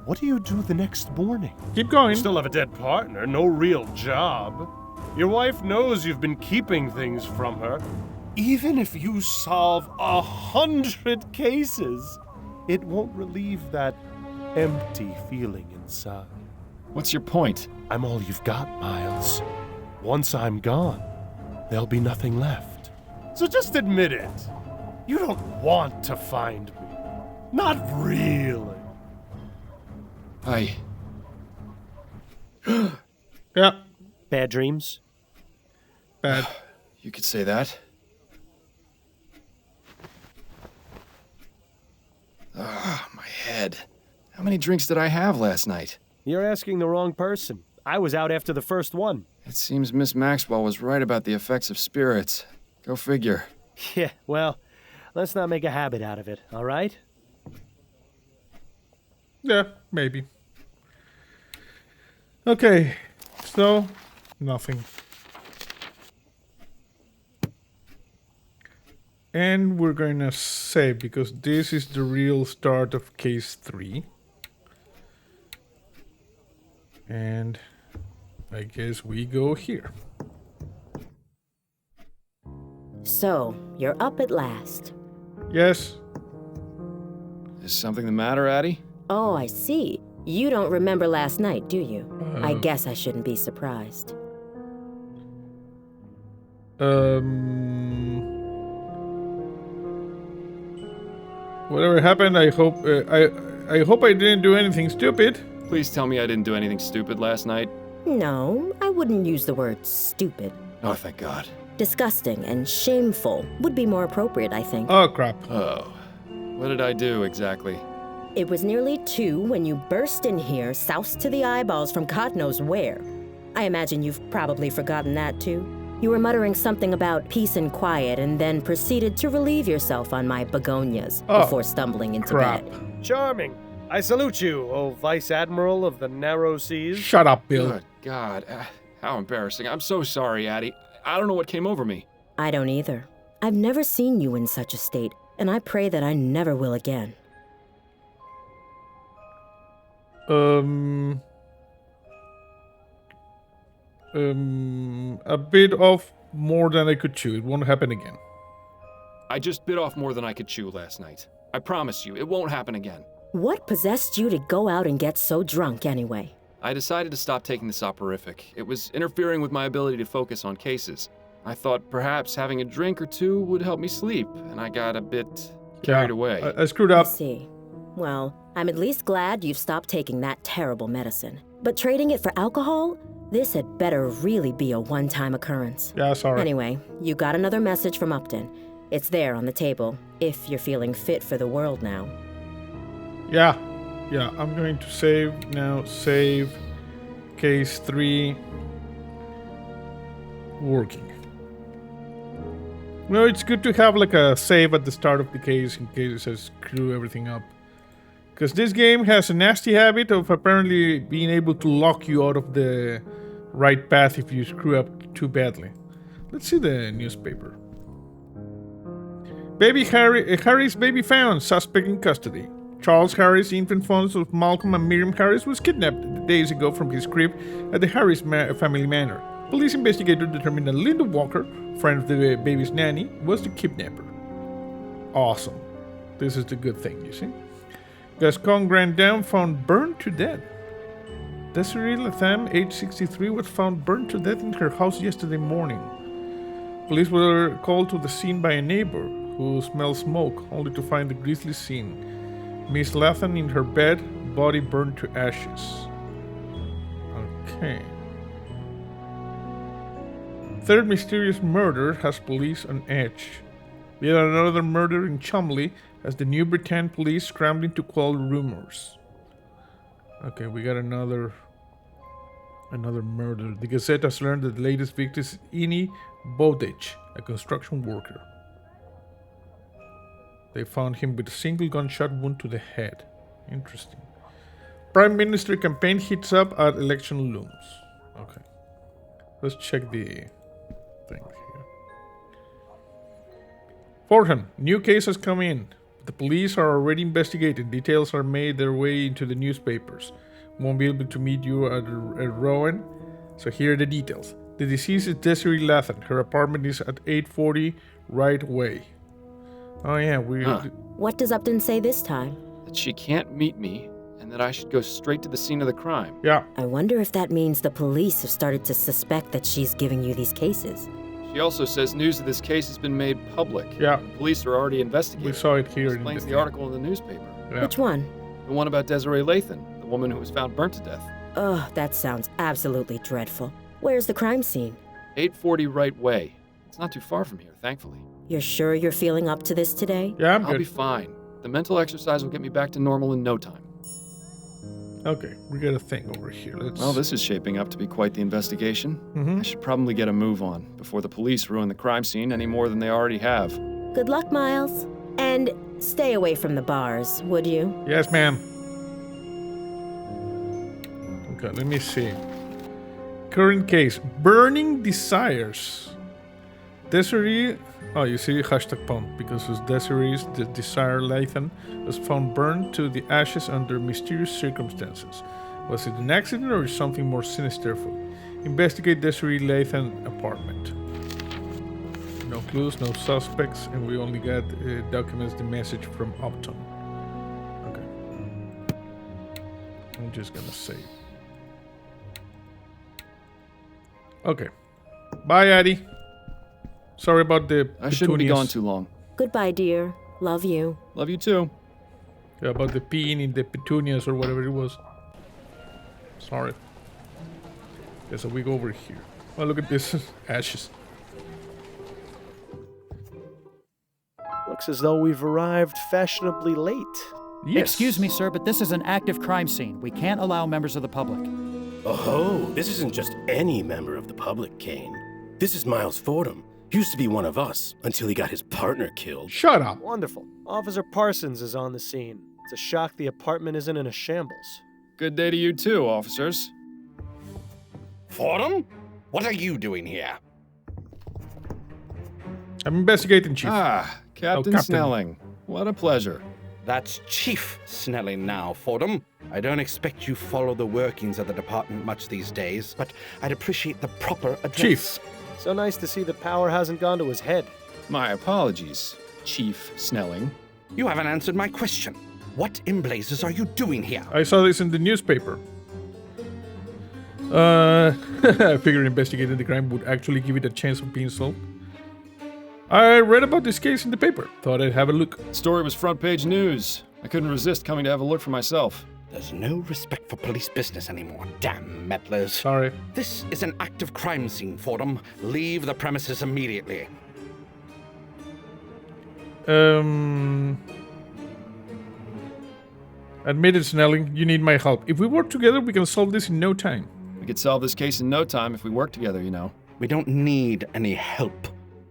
What do you do the next morning? Keep going. You still have a dead partner, no real job. Your wife knows you've been keeping things from her. Even if you solve 100 cases, it won't relieve that empty feeling inside. What's your point? I'm all you've got, Miles. Once I'm gone, there'll be nothing left. So just admit it. You don't want to find me. Not really. Yeah. Bad dreams? Bad. You could say that. My head. How many drinks did I have last night? You're asking the wrong person. I was out after the first one. It seems Miss Maxwell was right about the effects of spirits. Go figure. Yeah, well, let's not make a habit out of it, all right? Yeah, maybe. Okay, so nothing. And we're going to save because this is the real start of case 3. And I guess we go here. So, you're up at last. Yes. Is something the matter, Addie? Oh, I see. You don't remember last night, do you? I guess I shouldn't be surprised. Whatever happened, I hope I hope I didn't do anything stupid. Please tell me I didn't do anything stupid last night. No, I wouldn't use the word stupid. Oh, thank God. Disgusting and shameful would be more appropriate, I think. Oh, crap. Oh. What did I do exactly? It was nearly 2 when you burst in here, soused to the eyeballs from God knows where. I imagine you've probably forgotten that, too. You were muttering something about peace and quiet and then proceeded to relieve yourself on my begonias before stumbling into bed. Charming. I salute you, O Vice Admiral of the Narrow Seas. Shut up, Bill. Good God. How embarrassing. I'm so sorry, Addie. I don't know what came over me. I don't either. I've never seen you in such a state, and I pray that I never will again. A bit of more than I could chew. It won't happen again. I just bit off more than I could chew last night. I promise you, it won't happen again. What possessed you to go out and get so drunk anyway? I decided to stop taking the soporific. It was interfering with my ability to focus on cases. I thought perhaps having a drink or two would help me sleep, and I got a bit carried away. I screwed up. I see. Well, I'm at least glad you've stopped taking that terrible medicine. But trading it for alcohol? This had better really be a one-time occurrence. Yeah, sorry. Anyway, you got another message from Upton. It's there on the table, if you're feeling fit for the world now. Yeah, I'm going to save now. Save case 3 working. No, it's good to have like a save at the start of the case in case it says screw everything up. Because this game has a nasty habit of apparently being able to lock you out of the right path if you screw up too badly. Let's see the newspaper. Harry's baby found, suspect in custody. Charles Harris, infant father of Malcolm and Miriam Harris, was kidnapped days ago from his crib at the Harris family manor. Police investigators determined that Linda Walker, friend of the baby's nanny, was the kidnapper. Awesome. This is the good thing, you see. Gascon Grandin found burned to death. Desiree Latham, age 63, was found burned to death in her house yesterday morning. Police were called to the scene by a neighbor who smelled smoke, only to find the grisly scene. Miss Latham in her bed, body burned to ashes. Okay. Third mysterious murder has police on edge. Yet another murder in Chumley as the New Bretagne police scrambling to quell rumors. Okay, we got another murder. The Gazette has learned that the latest victim is Ini Bowditch, a construction worker. They found him with a single gunshot wound to the head. Interesting. Prime Minister campaign heats up at election looms. Okay. Let's check the thing here. Fordham, new case has come in. The police are already investigating. Details are made their way into the newspapers. Won't be able to meet you at Rowan. So here are the details. The deceased is Desiree Latham. Her apartment is at 840 Right Way. Oh yeah, What does Upton say this time? That she can't meet me, and that I should go straight to the scene of the crime. Yeah. I wonder if that means the police have started to suspect that she's giving you these cases. She also says news of this case has been made public. Yeah. The police are already investigating. We saw it here. Explains the article in the newspaper. Yeah. Which one? The one about Desiree Latham, the woman who was found burnt to death. Ugh, that sounds absolutely dreadful. Where's the crime scene? 840 Right Way. It's not too far from here, thankfully. You're sure you're feeling up to this today? Yeah, I'm I'll good. be fine. The mental exercise will get me back to normal in no time. Okay, we got a thing over here. Well, this is shaping up to be quite the investigation. I should probably get a move on before the police ruin the crime scene any more than they already have. Good luck, Miles. And stay away from the bars, would you? Yes, ma'am. Okay, let me see. Current case. Burning Desires. Desiree... Oh, you see, hashtag pump, because it was Desiree's the Desire Latham was found burned to the ashes under mysterious circumstances. Was it an accident or something more sinister? Investigate Desiree Latham apartment. No clues, no suspects, and we only got documents the message from Upton. Okay. I'm just gonna save. Okay. Bye, Addie. Sorry about the I shouldn't be gone too long. Goodbye, dear. Love you. Love you too. Yeah, about the peeing in the petunias or whatever it was. Sorry. Okay, so we go over here. Oh, look at this. Ashes. Looks as though we've arrived fashionably late. Yes. Excuse me, sir, but this is an active crime scene. We can't allow members of the public. Oh, this isn't just any member of the public, Kane. This is Miles Fordham. He used to be one of us until he got his partner killed. Shut up. Wonderful. Officer Parsons is on the scene. It's a shock the apartment isn't in a shambles. Good day to you too, officers. Fordham? What are you doing here? I'm investigating, Chief. Ah, Captain Snelling. What a pleasure. That's Chief Snelling now, Fordham. I don't expect you follow the workings of the department much these days, but I'd appreciate the proper address. Chief. So nice to see the power hasn't gone to his head. My apologies, Chief Snelling. You haven't answered my question. What in blazes are you doing here? I saw this in the newspaper. I figured investigating the crime would actually give it a chance of being solved. I read about this case in the paper. Thought I'd have a look. Story was front page news. I couldn't resist coming to have a look for myself. There's no respect for police business anymore. Damn meddlers. Sorry. This is an active crime scene, Fordham. Leave the premises immediately. Admitted, Snelling, you need my help. If we work together, we can solve this in no time. We could solve this case in no time if we work together, you know. We don't need any help.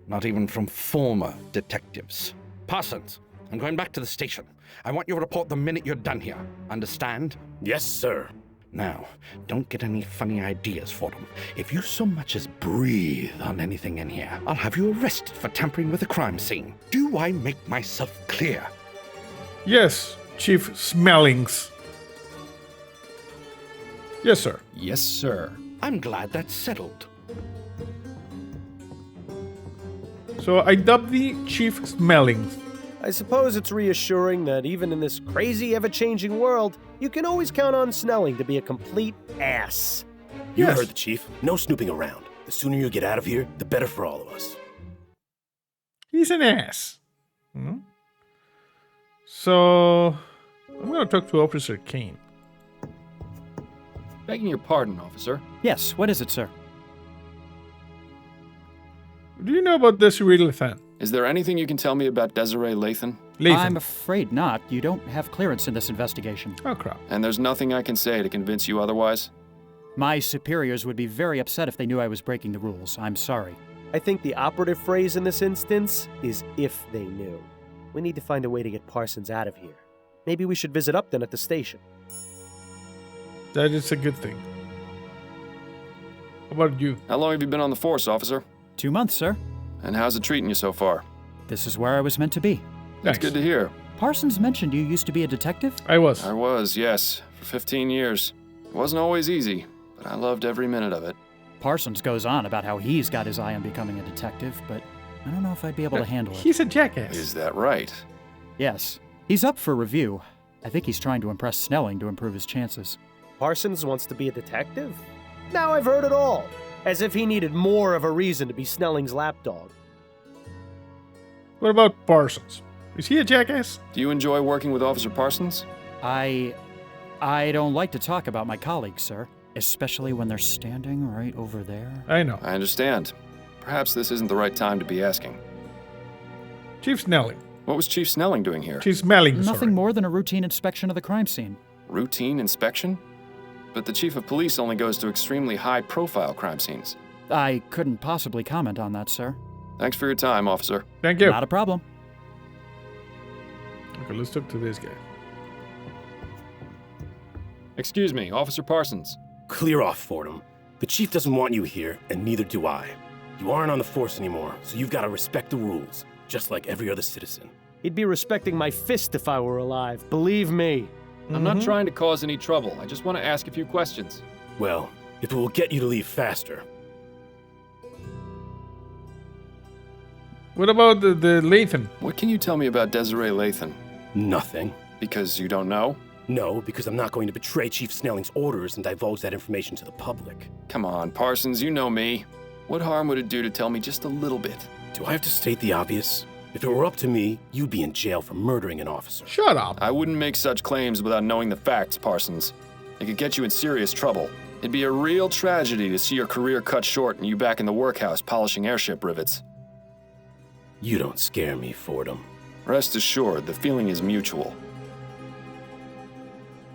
Not even from former detectives. Parsons, I'm going back to the station. I want you to report the minute you're done here. Understand? Yes, sir. Now, don't get any funny ideas, Fordham. If you so much as breathe on anything in here, I'll have you arrested for tampering with a crime scene. Do I make myself clear? Yes, Chief Smellings. Yes, sir. Yes, sir. I'm glad that's settled. So I dubbed the Chief Smellings. I suppose it's reassuring that even in this crazy, ever-changing world, you can always count on Snelling to be a complete ass. You heard the chief. No snooping around. The sooner you get out of here, the better for all of us. He's an ass. So I'm going to talk to Officer Kane. Begging your pardon, officer. Yes, what is it, sir? Do you know about Desiree Lathan? Is there anything you can tell me about Desiree Lathan? I'm afraid not. You don't have clearance in this investigation. Oh, crap. And there's nothing I can say to convince you otherwise? My superiors would be very upset if they knew I was breaking the rules. I'm sorry. I think the operative phrase in this instance is if they knew. We need to find a way to get Parsons out of here. Maybe we should visit Upton at the station. That is a good thing. How about you? How long have you been on the force, officer? 2 months, sir. And how's it treating you so far? This is where I was meant to be. That's good to hear. Parsons mentioned you used to be a detective? I was. I was, yes. For 15 years. It wasn't always easy, but I loved every minute of it. Parsons goes on about how he's got his eye on becoming a detective, but I don't know if I'd be able to handle it. He's a jackass. Is that right? Yes. He's up for review. I think he's trying to impress Snelling to improve his chances. Parsons wants to be a detective? Now I've heard it all. As if he needed more of a reason to be Snelling's lapdog. What about Parsons? Is he a jackass? Do you enjoy working with Officer Parsons? I don't like to talk about my colleagues, sir. Especially when they're standing right over there. I know. I understand. Perhaps this isn't the right time to be asking. Chief Snelling. What was Chief Snelling doing here? Chief Smelling, Nothing more than a routine inspection of the crime scene. Routine inspection? But the chief of police only goes to extremely high-profile crime scenes. I couldn't possibly comment on that, sir. Thanks for your time, officer. Thank you. Not a problem. Okay, let's talk to this guy. Excuse me, Officer Parsons. Clear off, Fordham. The chief doesn't want you here, and neither do I. You aren't on the force anymore, so you've got to respect the rules, just like every other citizen. He'd be respecting my fist if I were alive, believe me. I'm not trying to cause any trouble. I just want to ask a few questions. Well, if it will get you to leave faster. What about the Lathan? What can you tell me about Desiree Lathan? Nothing. Because you don't know? No, because I'm not going to betray Chief Snelling's orders and divulge that information to the public. Come on, Parsons, you know me. What harm would it do to tell me just a little bit? Do I have to state the obvious? If it were up to me, you'd be in jail for murdering an officer. Shut up. I wouldn't make such claims without knowing the facts, Parsons. It could get you in serious trouble. It'd be a real tragedy to see your career cut short and you back in the workhouse polishing airship rivets. You don't scare me, Fordham. Rest assured, the feeling is mutual.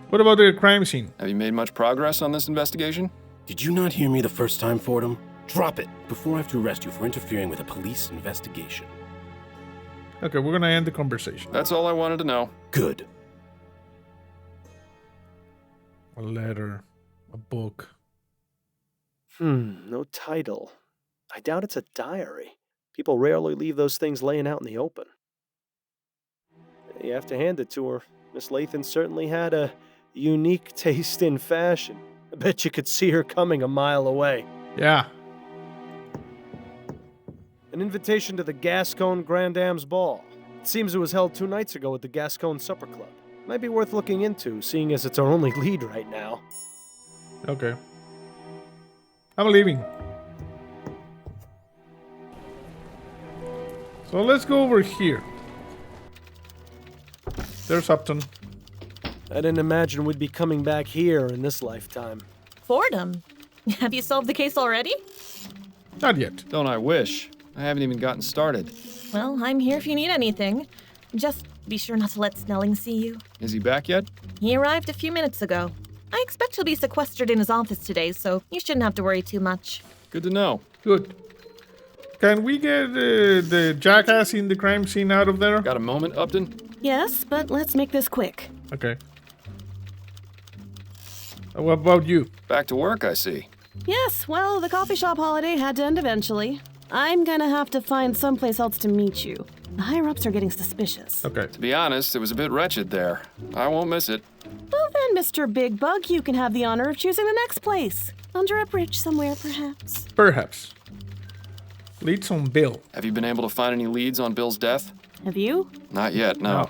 What about the crime scene? Have you made much progress on this investigation? Did you not hear me the first time, Fordham? Drop it before I have to arrest you for interfering with a police investigation. Okay, we're gonna end the conversation. That's all I wanted to know. Good. A letter, a book. No title. I doubt it's a diary. People rarely leave those things laying out in the open. You have to hand it to her. Miss Lathan certainly had a Unique taste in fashion. I bet you could see her coming a mile away. Yeah. An invitation to the Gascon Grand Dame's Ball. It seems it was held 2 nights ago at the Gascon Supper Club. Might be worth looking into, seeing as it's our only lead right now. Okay. I'm leaving. So let's go over here. There's Upton. I didn't imagine we'd be coming back here in this lifetime. Fordham? Have you solved the case already? Not yet. Don't I wish? I haven't even gotten started. Well, I'm here if you need anything. Just be sure not to let Snelling see you. Is he back yet? He arrived a few minutes ago. I expect he'll be sequestered in his office today, so you shouldn't have to worry too much. Good to know. Good. Can we get the jackass in the crime scene out of there? Got a moment, Upton? Yes, but let's make this quick. Okay. What about you? Back to work, I see. Yes, well, the coffee shop holiday had to end eventually. I'm gonna have to find someplace else to meet you. The higher-ups are getting suspicious. Okay. To be honest, it was a bit wretched there. I won't miss it. Well then, Mr. Big Bug, you can have the honor of choosing the next place. Under a bridge somewhere, perhaps. Perhaps. Leads on Bill. Have you been able to find any leads on Bill's death? Have you? Not yet, no.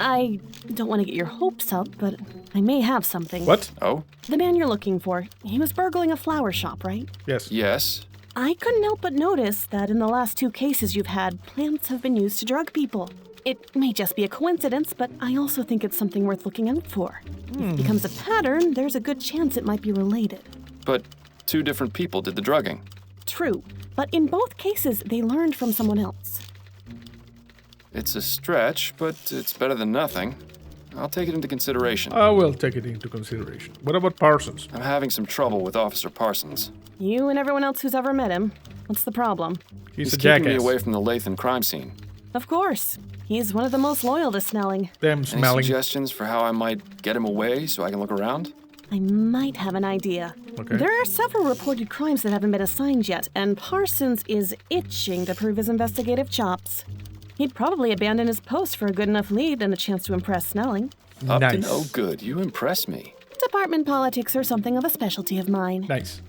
I don't want to get your hopes up, but I may have something. What? Oh? The man you're looking for. He was burgling a flower shop, right? Yes. Yes. I couldn't help but notice that in the last 2 cases you've had, plants have been used to drug people. It may just be a coincidence, but I also think it's something worth looking out for. If it becomes a pattern, there's a good chance it might be related. But 2 different people did the drugging. True, but in both cases, they learned from someone else. It's a stretch, but it's better than nothing. I'll take it into consideration. I will take it into consideration. What about Parsons? I'm having some trouble with Officer Parsons. You and everyone else who's ever met him. What's the problem? He's a keeping me jackass. away from the Lathan crime scene. Of course. He's one of the most loyal to Snelling. Them Any smelling. suggestions for how I might get him away so I can look around? I might have an idea. Okay. There are several reported crimes that haven't been assigned yet, and Parsons is itching to prove his investigative chops. He'd probably abandon his post for a good enough lead and a chance to impress Snelling. Upton, oh good, you impress me. Department politics are something of a specialty of mine. Nice.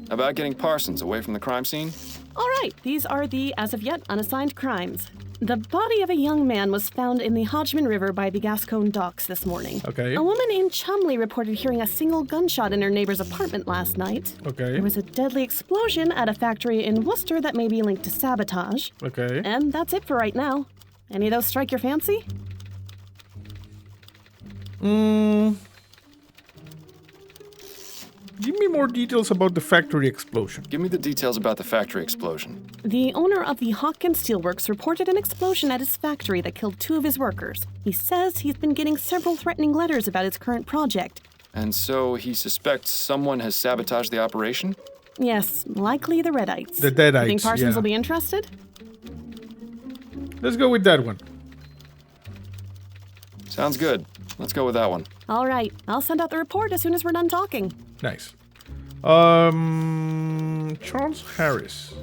About getting Parsons away from the crime scene? All right, these are the, as of yet, unassigned crimes. The body of a young man was found in the Hodgman River by the Gascon docks this morning. Okay. A woman in Chumley reported hearing a single gunshot in her neighbor's apartment last night. Okay. There was a deadly explosion at a factory in Worcester that may be linked to sabotage. Okay. And that's it for right now. Any of those strike your fancy? Give me more details about the factory explosion. Give me the details about the factory explosion. The owner of the Hawkins Steelworks reported an explosion at his factory that killed 2 of his workers. He says he's been getting several threatening letters about his current project. And so he suspects someone has sabotaged the operation? Yes, likely the Redites. The Deadites, You think Parsons yeah. will be interested? Let's go with that one. Sounds good. Let's go with that one. All right, I'll send out the report as soon as we're done talking. Nice. Charles Harris.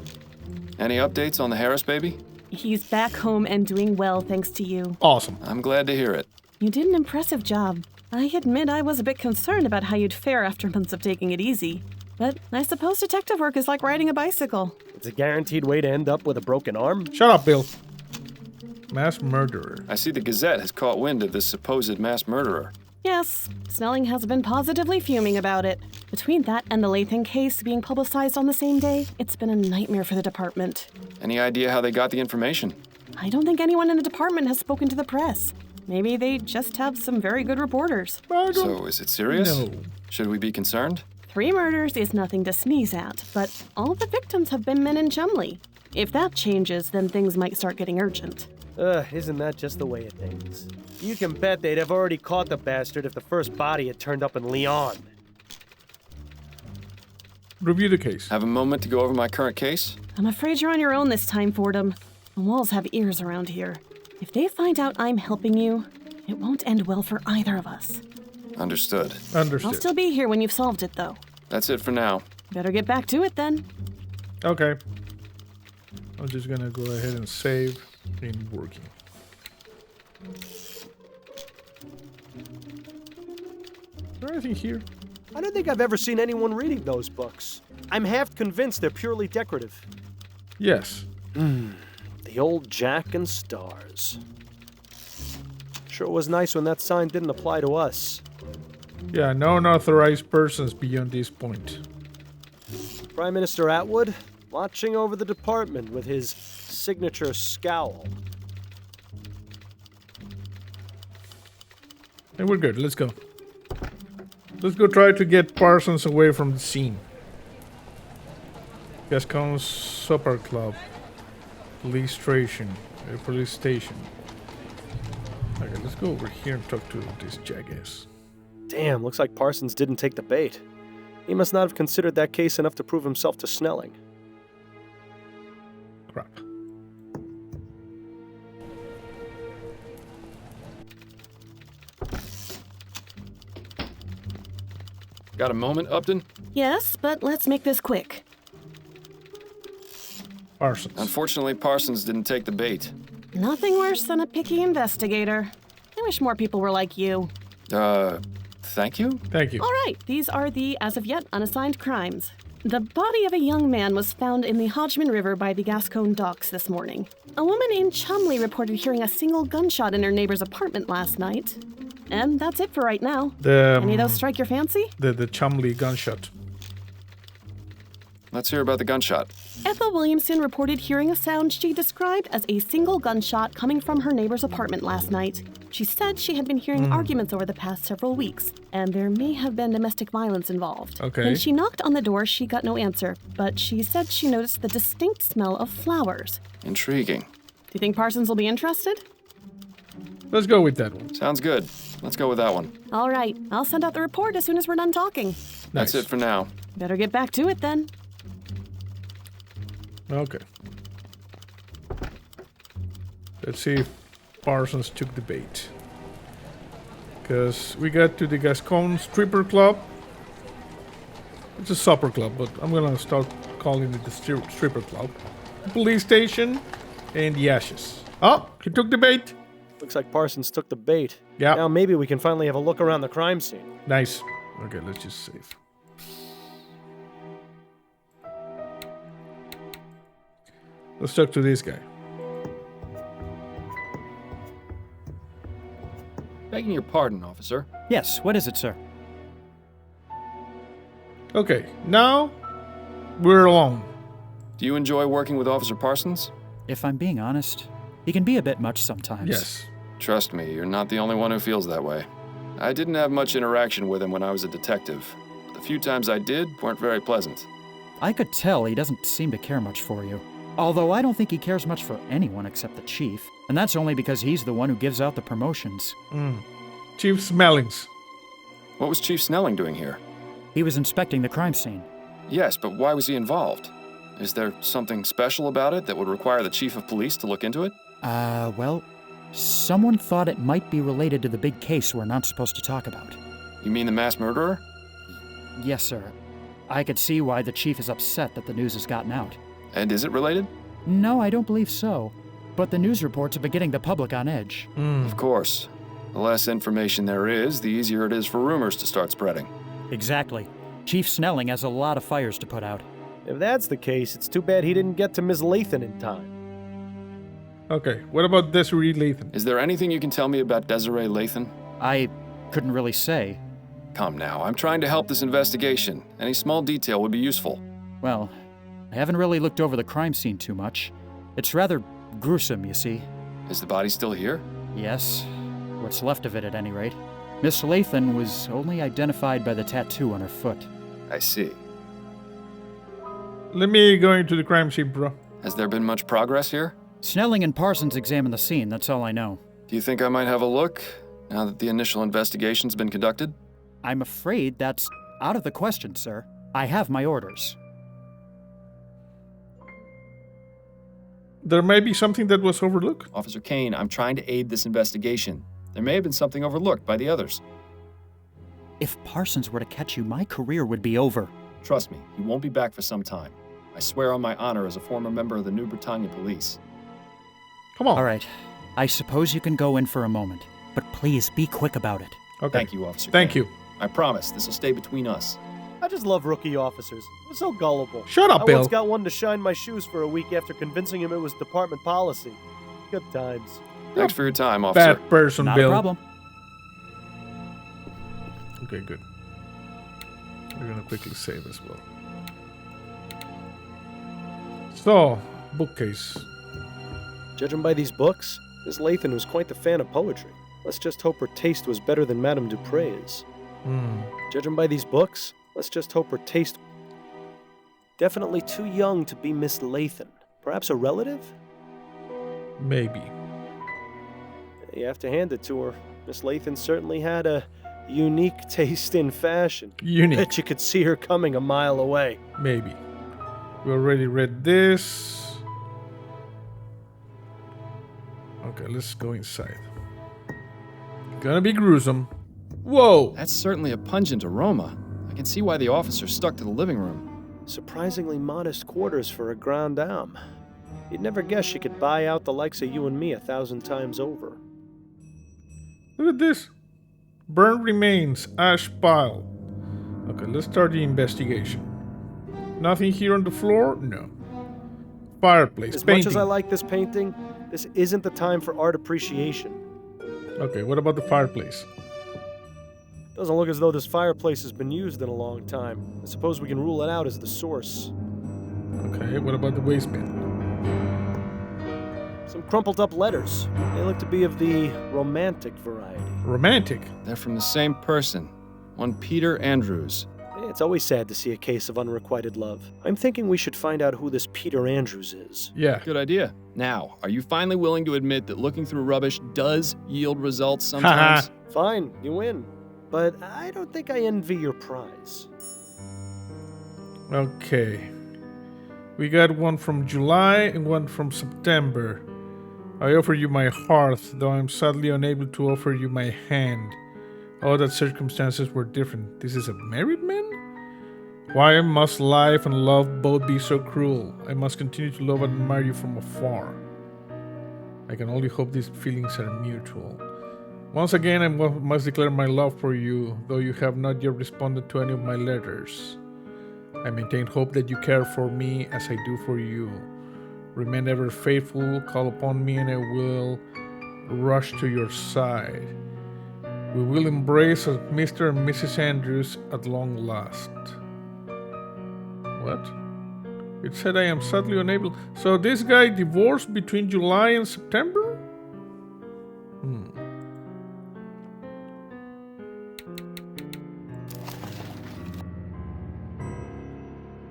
Any updates on the Harris baby? He's back home and doing well thanks to you. Awesome. I'm glad to hear it. You did an impressive job. I admit I was a bit concerned about how you'd fare after months of taking it easy. But I suppose detective work is like riding a bicycle. It's a guaranteed way to end up with a broken arm. Shut up, Bill. Mass murderer. I see the Gazette has caught wind of this supposed mass murderer. Yes, Snelling has been positively fuming about it. Between that and the Lathan case being publicized on the same day, it's been a nightmare for the department. Any idea how they got the information? I don't think anyone in the department has spoken to the press. Maybe they just have some very good reporters. So is it serious? No. Should we be concerned? 3 murders is nothing to sneeze at, but all the victims have been men in Chumley. If that changes, then things might start getting urgent. Isn't that just the way it is? You can bet they'd have already caught the bastard if the first body had turned up in Lyon. Review the case. Have a moment to go over my current case? I'm afraid you're on your own this time, Fordham. The walls have ears around here. If they find out I'm helping you, it won't end well for either of us. Understood. Understood. I'll still be here when you've solved it, though. That's it for now. Better get back to it, then. Okay. I'm just gonna go ahead and save in working. there anything here? I don't think I've ever seen anyone reading those books. I'm half convinced they're purely decorative. Yes. The old Jack and Stars. Sure was nice when that sign didn't apply to us. Yeah, no unauthorized persons beyond this point. Prime Minister Atwood watching over the department with his signature scowl. And we're good. Let's go. Let's go try to get Parsons away from the scene. Gascon's Supper Club. Police station. Police station. Okay, let's go over here and talk to this jackass. Damn, looks like Parsons didn't take the bait. He must not have considered that case enough to prove himself to Snelling. Crap. Got a moment, Upton? Yes, but let's make this quick. Parsons. Unfortunately, Parsons didn't take the bait. Nothing worse than a picky investigator. I wish more people were like you. Thank you? Thank you. All right, these are the, as of yet, unassigned crimes. The body of a young man was found in the Hodgman River by the Gascon docks this morning. A woman in Chumley reported hearing a single gunshot in her neighbor's apartment last night. And that's it for right now. Any of those strike your fancy? The Chumley gunshot. Let's hear about the gunshot. Ethel Williamson reported hearing a sound she described as a single gunshot coming from her neighbor's apartment last night. She said she had been hearing arguments over the past several weeks, and there may have been domestic violence involved. Okay. When she knocked on the door, she got no answer, but she said she noticed the distinct smell of flowers. Intriguing. Do you think Parsons will be interested? Let's go with that one. Sounds good. Let's go with that one. All right, I'll send out the report as soon as we're done talking. That's it for now. Better get back to it then. Okay. Let's see if Parsons took the bait. Because we got to the Gascon Stripper Club. It's a supper club, but I'm gonna start calling it the Stripper Club. Police station and the ashes. Oh, he took the bait. Looks like Parsons took the bait. Yeah. Now maybe we can finally have a look around the crime scene. Nice. Okay, let's just save. Let's talk to this guy. Begging your pardon, officer. Yes, what is it, sir? Okay, now we're alone. Do you enjoy working with Officer Parsons? If I'm being honest, he can be a bit much sometimes. Yes. Trust me, you're not the only one who feels that way. I didn't have much interaction with him when I was a detective. The few times I did weren't very pleasant. I could tell he doesn't seem to care much for you. Although I don't think he cares much for anyone except the chief. And that's only because he's the one who gives out the promotions. Chief Smellings. What was Chief Snelling doing here? He was inspecting the crime scene. Yes, but why was he involved? Is there something special about it that would require the chief of police to look into it? Well, someone thought it might be related to the big case we're not supposed to talk about. You mean the mass murderer? Yes, sir. I could see why the chief is upset that the news has gotten out. And is it related? No, I don't believe so. But the news reports have been getting the public on edge. Of course. The less information there is, the easier it is for rumors to start spreading. Exactly. Chief Snelling has a lot of fires to put out. If that's the case, it's too bad he didn't get to Miss Lathan in time. Okay, what about Desiree Lathan? Is there anything you can tell me about Desiree Lathan? I couldn't really say. Come now, I'm trying to help this investigation. Any small detail would be useful. Well, I haven't really looked over the crime scene too much. It's rather gruesome, you see. Is the body still here? Yes. What's left of it, at any rate. Miss Lathan was only identified by the tattoo on her foot. I see. Let me go into the crime scene, bro. Has there been much progress here? Snelling and Parsons examined the scene, that's all I know. Do you think I might have a look, now that the initial investigation's been conducted? I'm afraid that's out of the question, sir. I have my orders. There may be something that was overlooked. Officer Kane, I'm trying to aid this investigation. There may have been something overlooked by the others. If Parsons were to catch you, my career would be over. Trust me, he won't be back for some time. I swear on my honor as a former member of the New Bretagne police. Come on. All right. I suppose you can go in for a moment, but please be quick about it. Okay. Thank you, Officer Thank Kane. you. I promise, this'll stay between us. I just love rookie officers. They're so gullible. Shut up, I Bill. once got one to shine my shoes for a week after convincing him it was department policy. Good times. Thanks for your time, officer. Bad person, Not Bill. a problem. Okay, good. We're gonna quickly save as well. So, bookcase. Judging by these books, Miss Lathan was quite the fan of poetry. Let's just hope her taste was better than Madame Dupre's. Judging by these books, let's just hope her taste... Definitely too young to be Miss Lathan. Perhaps a relative? Maybe. You have to hand it to her. Miss Lathan certainly had a unique taste in fashion. Unique. Bet you could see her coming a mile away. Maybe. We already read this. Okay, let's go inside. Gonna be gruesome. Whoa! That's certainly a pungent aroma. I can see why the officer stuck to the living room. Surprisingly modest quarters for a grande dame. You'd never guess she could buy out the likes of you and me 1,000 times over. Look at this. Burned remains, ash pile. Okay, let's start the investigation. Nothing here on the floor? No. Fireplace, As painting. much as I like this painting, this isn't the time for art appreciation. Okay, what about the fireplace? Doesn't look as though this fireplace has been used in a long time. I suppose we can rule it out as the source. Okay, what about the waste bin? Some crumpled up letters. They look to be of the romantic variety. Romantic? They're from the same person. One Peter Andrews. It's always sad to see a case of unrequited love. I'm thinking we should find out who this Peter Andrews is. Yeah. Good idea. Now, are you finally willing to admit that looking through rubbish does yield results sometimes? Fine, you win. But I don't think I envy your prize. Okay. We got one from July and one from September. I offer you my hearth, though I'm sadly unable to offer you my hand. Oh, that circumstances were different. This is a married man? Why must life and love both be so cruel? I must continue to love and admire you from afar. I can only hope these feelings are mutual. Once again, I must declare my love for you, though you have not yet responded to any of my letters. I maintain hope that you care for me as I do for you. Remain ever faithful, call upon me, and I will rush to your side. We will embrace as Mr. and Mrs. Andrews at long last. What? It said I am sadly unable. So this guy divorced between July and September?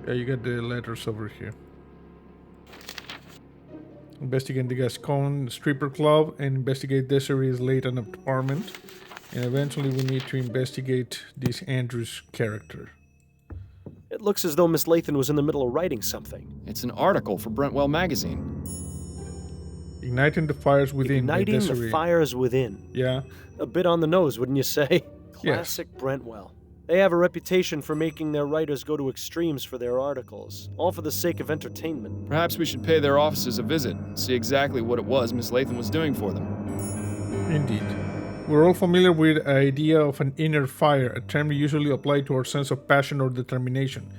Yeah, you got the letters over here. Investigate the Gascon stripper club and investigate Desiree's late an apartment. And eventually we need to investigate this Andrews character. It looks as though Miss Lathan was in the middle of writing something. It's an article for Brentwell magazine. Igniting the fires within. Igniting the fires within. Yeah. A bit on the nose, wouldn't you say? Yes. Classic Brentwell. They have a reputation for making their writers go to extremes for their articles, all for the sake of entertainment. Perhaps we should pay their offices a visit, see exactly what it was Miss Lathan was doing for them. Indeed. We're all familiar with the idea of an inner fire, a term usually applied to our sense of passion or determination.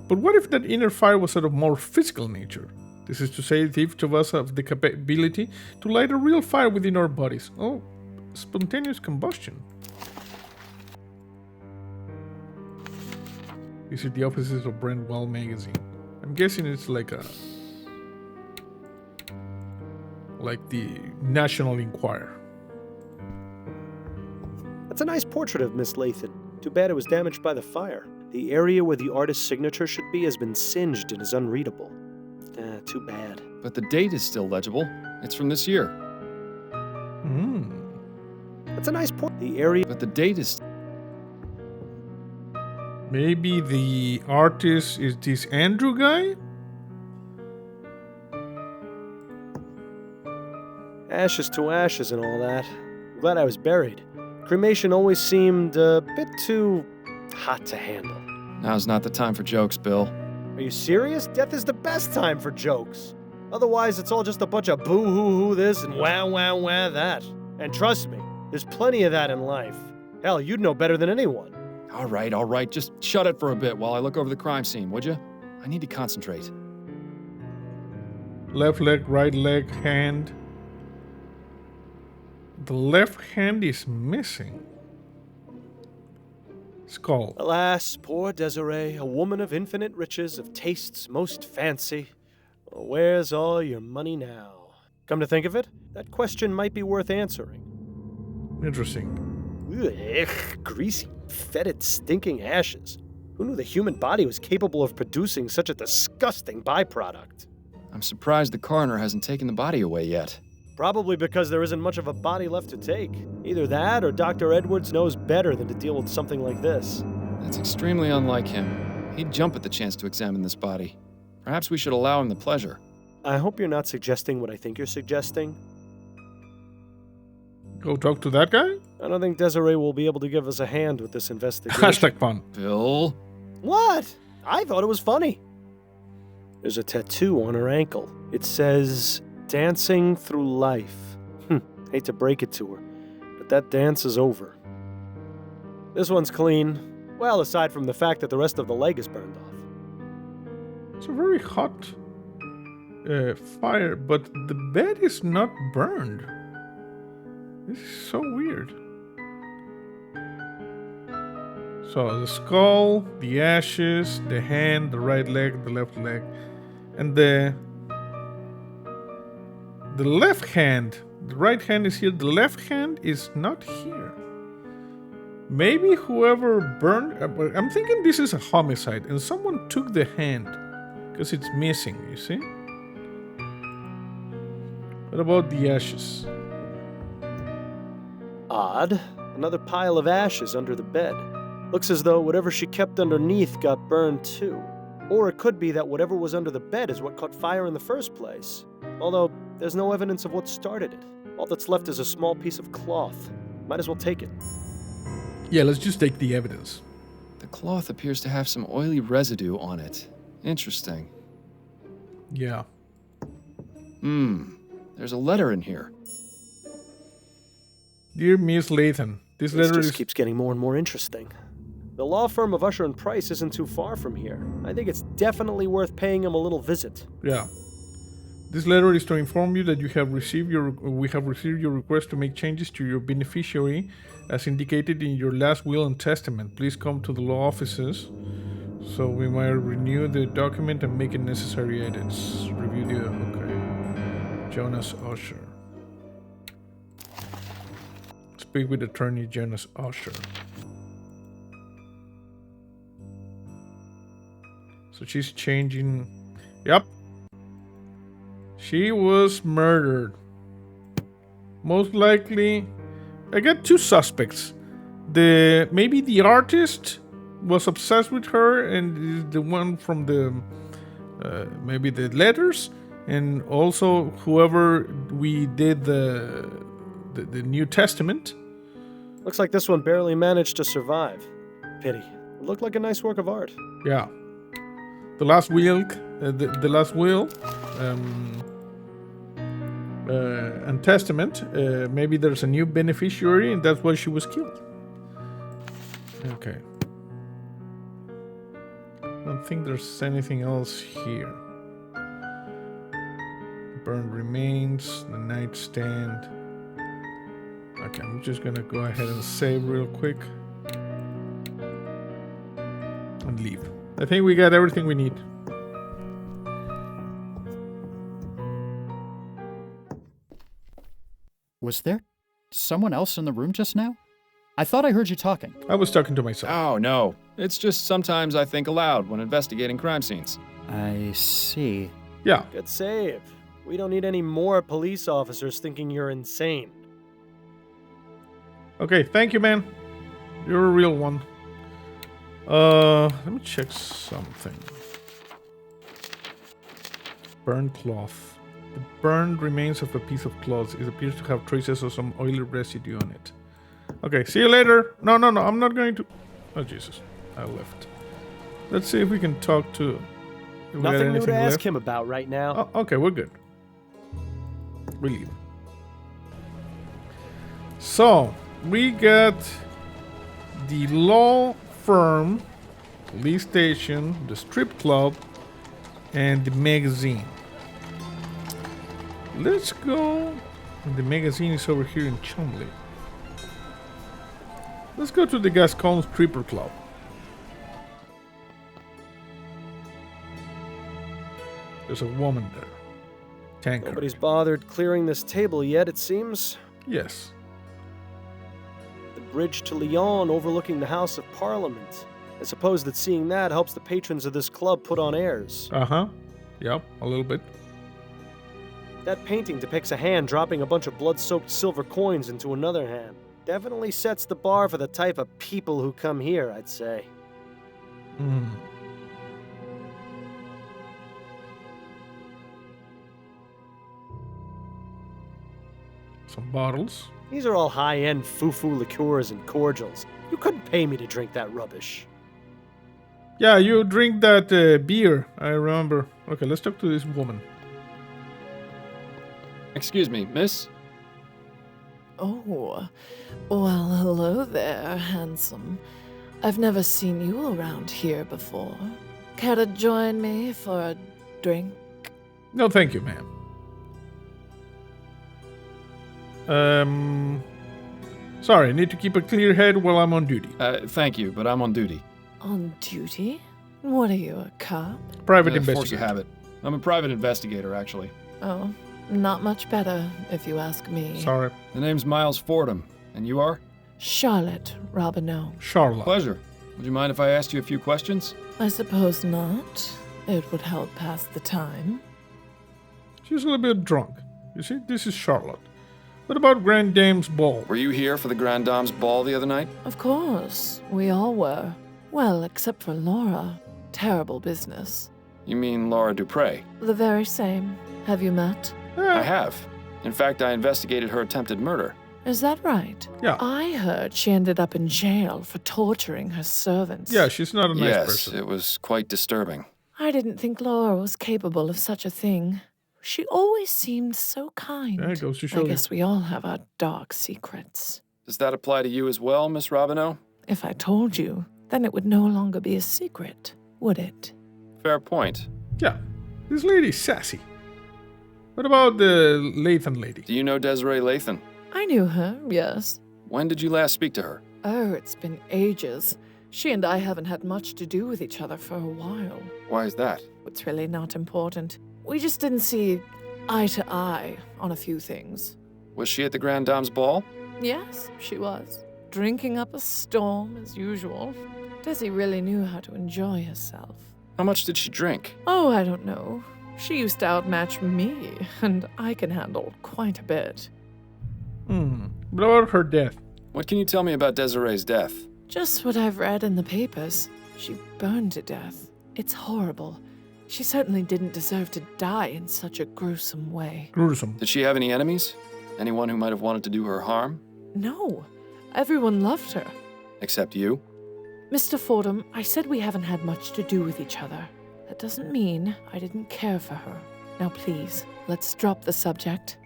But what if that inner fire was of a more physical nature? This is to say, that each of us have the capability to light a real fire within our bodies. Oh, spontaneous combustion. These are the offices of Brentwell magazine. I'm guessing it's like the National Enquirer. That's a nice portrait of Miss Lathan. Too bad it was damaged by the fire. The area where the artist's signature should be has been singed and is unreadable. Too bad. But the date is still legible. It's from this year. That's a nice portrait. The area... But the date is... Maybe the artist is this Andrew guy? Ashes to ashes and all that. I'm glad I was buried. Cremation always seemed a bit too hot to handle. Now's not the time for jokes, Bill. Are you serious? Death is the best time for jokes. Otherwise, it's all just a bunch of boo-hoo-hoo this and wah-wah-wah that. And trust me, there's plenty of that in life. Hell, you'd know better than anyone. All right. Just shut it for a bit while I look over the crime scene, would you? I need to concentrate. Left leg, right leg, hand. The left hand is missing. Skull. Alas, poor Desiree, a woman of infinite riches, of tastes most fancy. Where's all your money now? Come to think of it, that question might be worth answering. Interesting. Ugh, greasy, fetid, stinking ashes. Who knew the human body was capable of producing such a disgusting byproduct? I'm surprised the coroner hasn't taken the body away yet. Probably because there isn't much of a body left to take. Either that or Dr. Edwards knows better than to deal with something like this. That's extremely unlike him. He'd jump at the chance to examine this body. Perhaps we should allow him the pleasure. I hope you're not suggesting what I think you're suggesting. Go talk to that guy? I don't think Desiree will be able to give us a hand with this investigation. Hashtag fun. Bill? What? I thought it was funny. There's a tattoo on her ankle. It says, "Dancing through life." Hate to break it to her, but that dance is over. This one's clean. Well, aside from the fact that the rest of the leg is burned off. It's a very hot fire, but the bed is not burned. This is so weird. So the skull, the ashes, the hand, the right leg, the left leg, and the left hand. The right hand is here. The left hand is not here. Maybe whoever burned... I'm thinking this is a homicide, and someone took the hand because it's missing, you see? What about the ashes? Odd. Another pile of ashes under the bed. Looks as though whatever she kept underneath got burned too. Or it could be that whatever was under the bed is what caught fire in the first place. Although, there's no evidence of what started it. All that's left is a small piece of cloth. Might as well take it. Yeah, let's just take the evidence. The cloth appears to have some oily residue on it. Interesting. Yeah. There's a letter in here. Dear Miss Lathan, this letter just keeps getting more and more interesting. The law firm of Usher and Price isn't too far from here. I think it's definitely worth paying him a little visit. Yeah. This letter is to inform you that we have received your request to make changes to your beneficiary as indicated in your last will and testament. Please come to the law offices so we might renew the document and make necessary edits. Review the... Okay. Jonas Usher. Speak with attorney Jonas Usher. So she's changing... Yep. She was murdered. Most likely... I got two suspects. Maybe the artist was obsessed with her and the one from the... maybe the letters. And also whoever we did the New Testament. Looks like this one barely managed to survive. Pity. It looked like a nice work of art. Yeah. The last will, the last will, and testament. Maybe there's a new beneficiary, and that's why she was killed. Okay. I don't think there's anything else here. Burned remains, the nightstand. Okay, I'm just gonna go ahead and save real quick and leave. I think we got everything we need. Was there someone else in the room just now? I thought I heard you talking. I was talking to myself. Oh, no. It's just sometimes I think aloud when investigating crime scenes. I see. Yeah. Good save. We don't need any more police officers thinking you're insane. Okay, thank you, man. You're a real one. Let me check something. Burned cloth. The burned remains of a piece of cloth. It appears to have traces of some oily residue on it. Okay, see you later. No, I'm not going to... Oh, Jesus. I left. Let's see if we can talk to... Nothing new to ask him about right now. Oh, okay, we're good. We leave. So, we got the law firm, police station, the strip club, and the magazine. Let's go. The magazine is over here in Chumley. Let's go to the Gascon Stripper Club. There's a woman there. Tankard. Nobody's bothered clearing this table yet, it seems. Yes. The bridge to Lyon overlooking the House of Parliament. I suppose that seeing that helps the patrons of this club put on airs. Uh-huh. Yep, a little bit. That painting depicts a hand dropping a bunch of blood-soaked silver coins into another hand. Definitely sets the bar for the type of people who come here, I'd say. Hmm. Some bottles. These are all high-end foo-foo liqueurs and cordials. You couldn't pay me to drink that rubbish. Yeah, you drink that beer, I remember. Okay, let's talk to this woman. Excuse me, miss? Oh, well, hello there, handsome. I've never seen you around here before. Care to join me for a drink? No, thank you, ma'am. Sorry, need to keep a clear head while I'm on duty. Thank you, but I'm on duty. On duty? What are you, a cop? Private Force of investigator. habit. I'm a private investigator, actually. Oh, not much better, if you ask me. Sorry. The name's Miles Fordham, and you are? Charlotte Robineau. Charlotte. Pleasure. Would you mind if I asked you a few questions? I suppose not. It would help pass the time. She's a little bit drunk. You see, this is Charlotte. What about Grand Dame's ball? Were you here for the Grand Dame's ball the other night? Of course, we all were. Well, except for Laura. Terrible business. You mean Laura Dupre? The very same. Have you met? I have. In fact, I investigated her attempted murder. Is that right? Yeah. I heard she ended up in jail for torturing her servants. Yeah, she's not a nice person. Yes, it was quite disturbing. I didn't think Laura was capable of such a thing. She always seemed so kind. Yeah, it goes to show I you. guess we all have our dark secrets. Does that apply to you as well, Miss Robineau? If I told you, then it would no longer be a secret, would it? Fair point. Yeah, this lady's sassy. What about the Lathan lady? Do you know Desiree Lathan? I knew her, yes. When did you last speak to her? Oh, it's been ages. She and I haven't had much to do with each other for a while. Why is that? It's really not important. We just didn't see eye to eye on a few things. Was she at the Grand Dame's ball? Yes, she was. Drinking up a storm, as usual. Desi really knew how to enjoy herself. How much did she drink? Oh, I don't know. She used to outmatch me, and I can handle quite a bit. What about her death? What can you tell me about Desiree's death? Just what I've read in the papers. She burned to death. It's horrible. She certainly didn't deserve to die in such a gruesome way. Gruesome. Did she have any enemies? Anyone who might have wanted to do her harm? No. Everyone loved her. Except you? Mr. Fordham, I said we haven't had much to do with each other. That doesn't mean I didn't care for her. Now please, let's drop the subject.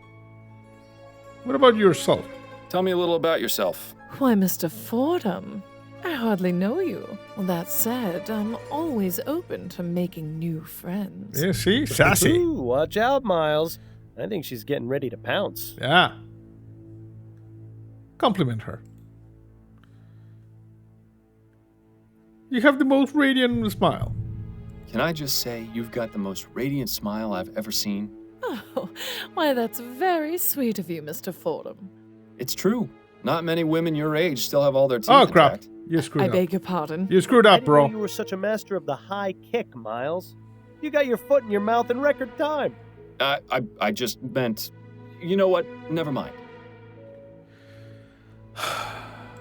What about yourself? Tell me a little about yourself. Why, Mr. Fordham, I hardly know you. That said, I'm always open to making new friends. Yeah, see? Sassy. Ooh, watch out, Miles. I think she's getting ready to pounce. Yeah. Compliment her. You have the most radiant smile. Can I just say you've got the most radiant smile I've ever seen? Oh, why, that's very sweet of you, Mr. Fordham. It's true. Not many women your age still have all their teeth Oh, crap. intact. You screwed I up. beg your pardon. You screwed I up, didn't bro. know you were such a master of the high kick, Miles. You got your foot in your mouth in record time. I just meant... You know what? Never mind.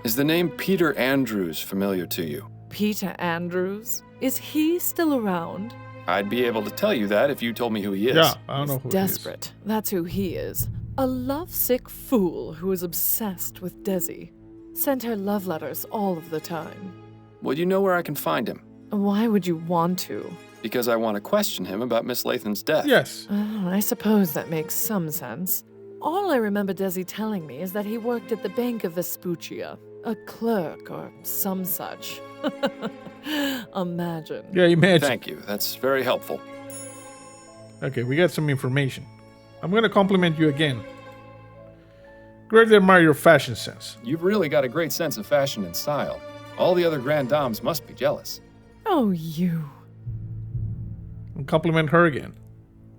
Is the name Peter Andrews familiar to you? Peter Andrews? Is he still around? I'd be able to tell you that if you told me who he is. Yeah, I don't know who Desperate. That's who he is. A lovesick fool who is obsessed with Desi. Sent her love letters all of the time. Well, you know where I can find him. Why would you want to? Because I want to question him about Miss Lathan's death. Yes. I suppose that makes some sense. All I remember Desi telling me is that he worked at the Bank of Vespuccia, A clerk or some such. Imagine. Yeah, imagine. Thank you. That's very helpful. Okay, we got some information. I'm gonna compliment you again. Greatly admire your fashion sense. You've really got a great sense of fashion and style. All the other grand dames must be jealous. Oh, you. And compliment her again.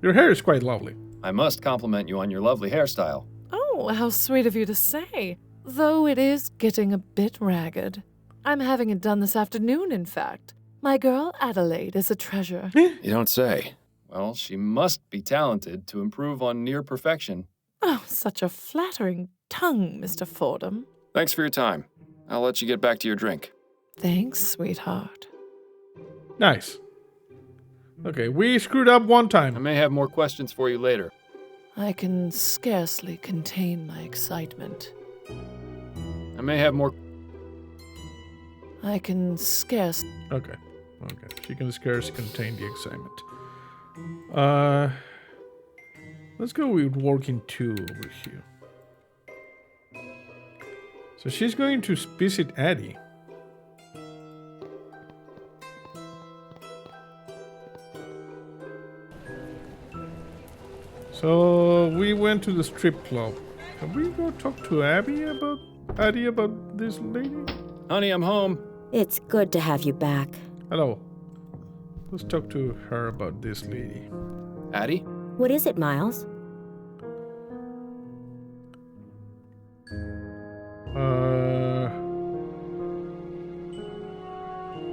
Your hair is quite lovely. I must compliment you on your lovely hairstyle. Oh, how sweet of you to say. Though it is getting a bit ragged. I'm having it done this afternoon, in fact. My girl Adelaide is a treasure. You don't say. Well, she must be talented to improve on near perfection. Oh, such a flattering tongue, Mr. Fordham. Thanks for your time. I'll let you get back to your drink. Thanks, sweetheart. Nice. Okay, we screwed up one time. I may have more questions for you later. I can scarcely contain my excitement. I may have more... I can scarce... Okay. She can scarce contain the excitement. Let's go with working 2 over here. So she's going to visit Addie. So we went to the strip club. Can we go talk to Addie about this lady? Honey, I'm home. It's good to have you back. Hello. Let's talk to her about this lady. Addie? What is it, Miles?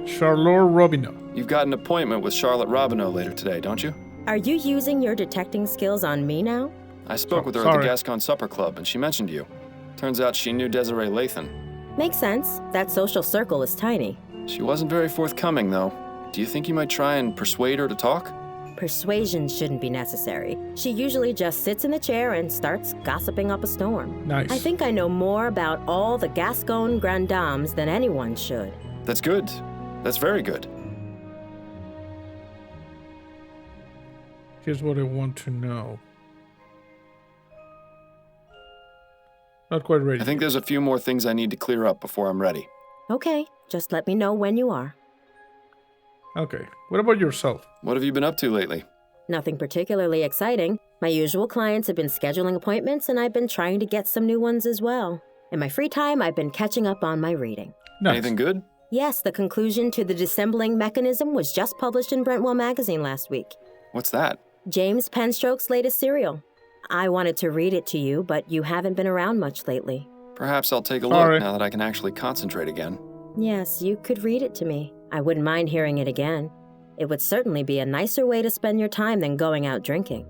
Charlotte Robineau. You've got an appointment with Charlotte Robineau later today, don't you? Are you using your detecting skills on me now? I spoke with her at the Gascon Supper Club, and she mentioned you. Turns out she knew Desiree Lathan. Makes sense. That social circle is tiny. She wasn't very forthcoming, though. Do you think you might try and persuade her to talk? Persuasion shouldn't be necessary. She usually just sits in the chair and starts gossiping up a storm. Nice. I think I know more about all the Gascon Grand Dames than anyone should. That's good. That's very good. Here's what I want to know. Not quite ready. I think there's a few more things I need to clear up before I'm ready. Okay, just let me know when you are. Okay, what about yourself? What have you been up to lately? Nothing particularly exciting. My usual clients have been scheduling appointments, and I've been trying to get some new ones as well. In my free time, I've been catching up on my reading. Nice. Anything good? Yes, the conclusion to the dissembling mechanism was just published in Brentwell magazine last week. What's that? James Penstroke's latest serial. I wanted to read it to you, but you haven't been around much lately. Perhaps I'll take a look now that I can actually concentrate again. Yes, you could read it to me. I wouldn't mind hearing it again. It would certainly be a nicer way to spend your time than going out drinking.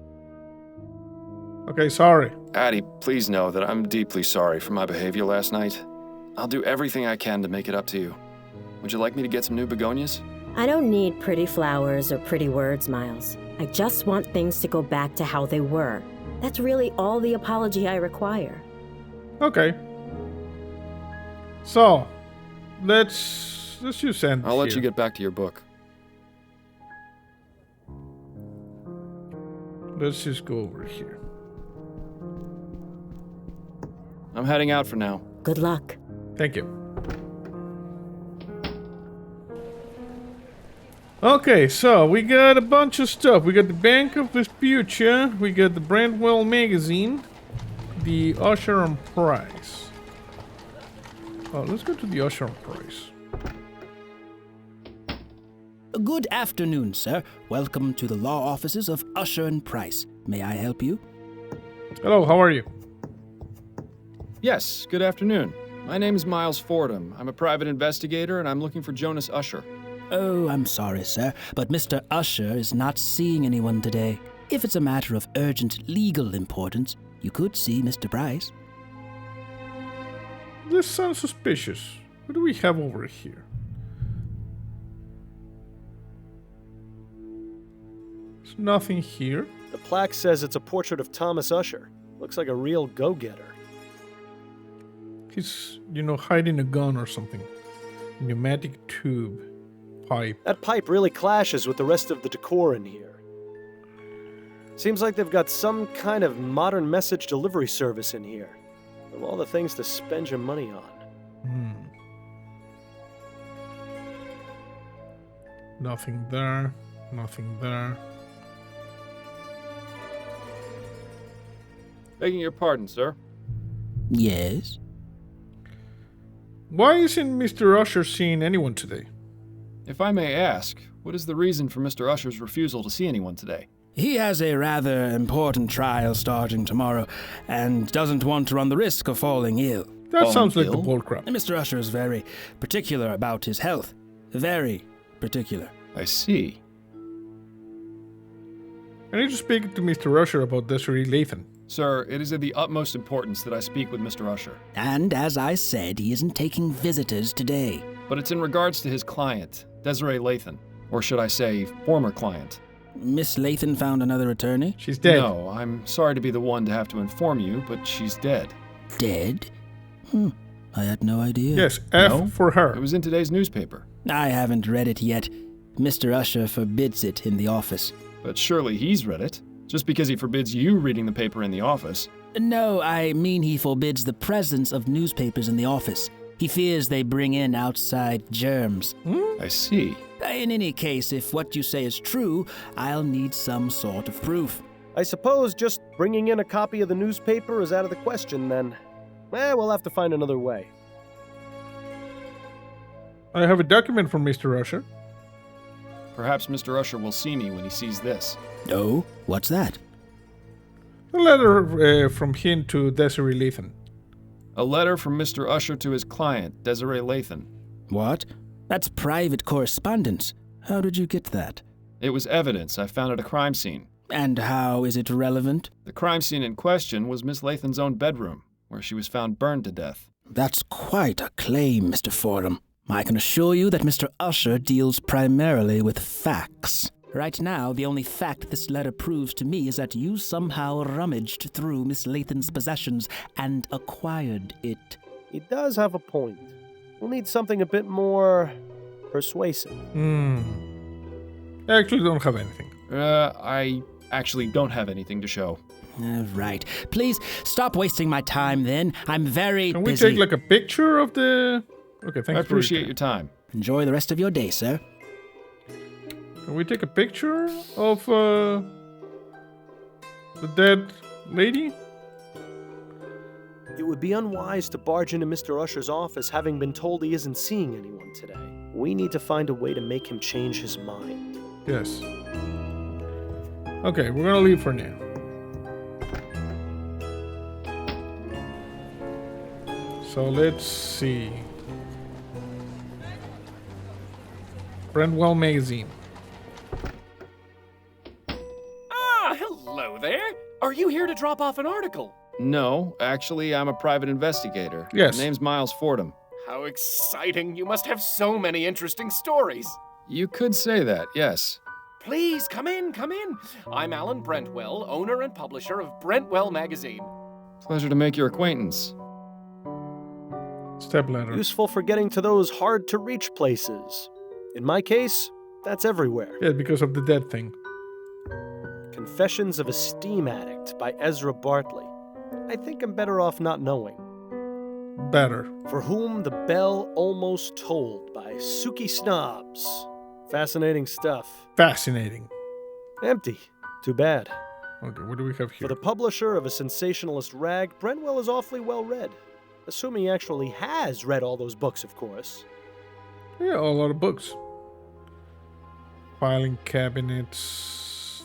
Okay, sorry. Addie, please know that I'm deeply sorry for my behavior last night. I'll do everything I can to make it up to you. Would you like me to get some new begonias? I don't need pretty flowers or pretty words, Miles. I just want things to go back to how they were. That's really all the apology I require. Okay. So, let's just end I'll let here. you get back to your book. Let's just go over here. I'm heading out for now. Good luck. Thank you. Okay, so we got a bunch of stuff. We got the Bank of Vespuccia, we got the Brentwell magazine, the Usher and Price. Oh, let's go to the Usher and Price. Good afternoon, sir. Welcome to the law offices of Usher and Price. May I help you? Hello, how are you? Yes, good afternoon. My name is Miles Fordham. I'm a private investigator, and I'm looking for Jonas Usher. Oh, I'm sorry, sir, but Mr. Usher is not seeing anyone today. If it's a matter of urgent legal importance, you could see Mr. Price. This sounds suspicious. What do we have over here? There's nothing here. The plaque says it's a portrait of Thomas Usher. Looks like a real go-getter. He's, hiding a gun or something. Pneumatic tube. Pipe. That pipe really clashes with the rest of the decor in here. Seems like they've got some kind of modern message delivery service in here. Of all the things to spend your money on. Nothing there. Nothing there. Begging your pardon, sir. Yes? Why isn't Mr. Usher seeing anyone today? If I may ask, what is the reason for Mr. Usher's refusal to see anyone today? He has a rather important trial starting tomorrow, and doesn't want to run the risk of falling ill. That sounds like the bullcrap. Mr. Usher is very particular about his health. Very particular. I see. I need to speak to Mr. Usher about Desiree Lathan. Sir, it is of the utmost importance that I speak with Mr. Usher. And as I said, he isn't taking visitors today. But it's in regards to his client, Desiree Lathan. Or should I say, former client. Miss Lathan found another attorney? She's dead. No, I'm sorry to be the one to have to inform you, but she's dead. Dead? I had no idea. Yes, F for her. It was in today's newspaper. I haven't read it yet. Mr. Usher forbids it in the office. But surely he's read it. Just because he forbids you reading the paper in the office. No, I mean he forbids the presence of newspapers in the office. He fears they bring in outside germs. I see. In any case, if what you say is true, I'll need some sort of proof. I suppose just bringing in a copy of the newspaper is out of the question, then. We'll have to find another way. I have a document from Mr. Usher. Perhaps Mr. Usher will see me when he sees this. Oh, what's that? A letter from him to Desiree Lathan. A letter from Mr. Usher to his client, Desiree Lathan. What? That's private correspondence. How did you get that? It was evidence I found at a crime scene. And how is it relevant? The crime scene in question was Miss Lathan's own bedroom, where she was found burned to death. That's quite a claim, Mr. Fordham. I can assure you that Mr. Usher deals primarily with facts. Right now, the only fact this letter proves to me is that you somehow rummaged through Miss Lathan's possessions and acquired it. He does have a point. We'll need something a bit more persuasive. I actually don't have anything. I actually don't have anything to show. Right. Please stop wasting my time then. I'm very Can we busy. take like a picture of the... Okay, thanks. I appreciate your time. Enjoy the rest of your day, sir. Can we take a picture of the dead lady? It would be unwise to barge into Mr. Usher's office having been told he isn't seeing anyone today. We need to find a way to make him change his mind. Yes. Okay, we're gonna leave for now. So let's see. Brentwell Magazine. Ah, hello there. Are you here to drop off an article? No, actually, I'm a private investigator. Yes. My name's Miles Fordham. How exciting. You must have so many interesting stories. You could say that, yes. Please, come in, come in. I'm Alan Brentwell, owner and publisher of Brentwell Magazine. Pleasure to make your acquaintance. Stepladder. Useful for getting to those hard-to-reach places. In my case, that's everywhere. Yeah, because of the dead thing. Confessions of a Steam Addict by Ezra Bartley. I think I'm better off not knowing. Better. For Whom the Bell Almost Tolled by Suki Snobs. Fascinating stuff. Fascinating. Empty. Too bad. Okay, what do we have For here? the publisher of a sensationalist rag, Brentwell is awfully well read. Assuming he actually has read all those books, of course. Yeah, a lot of books. Filing cabinets.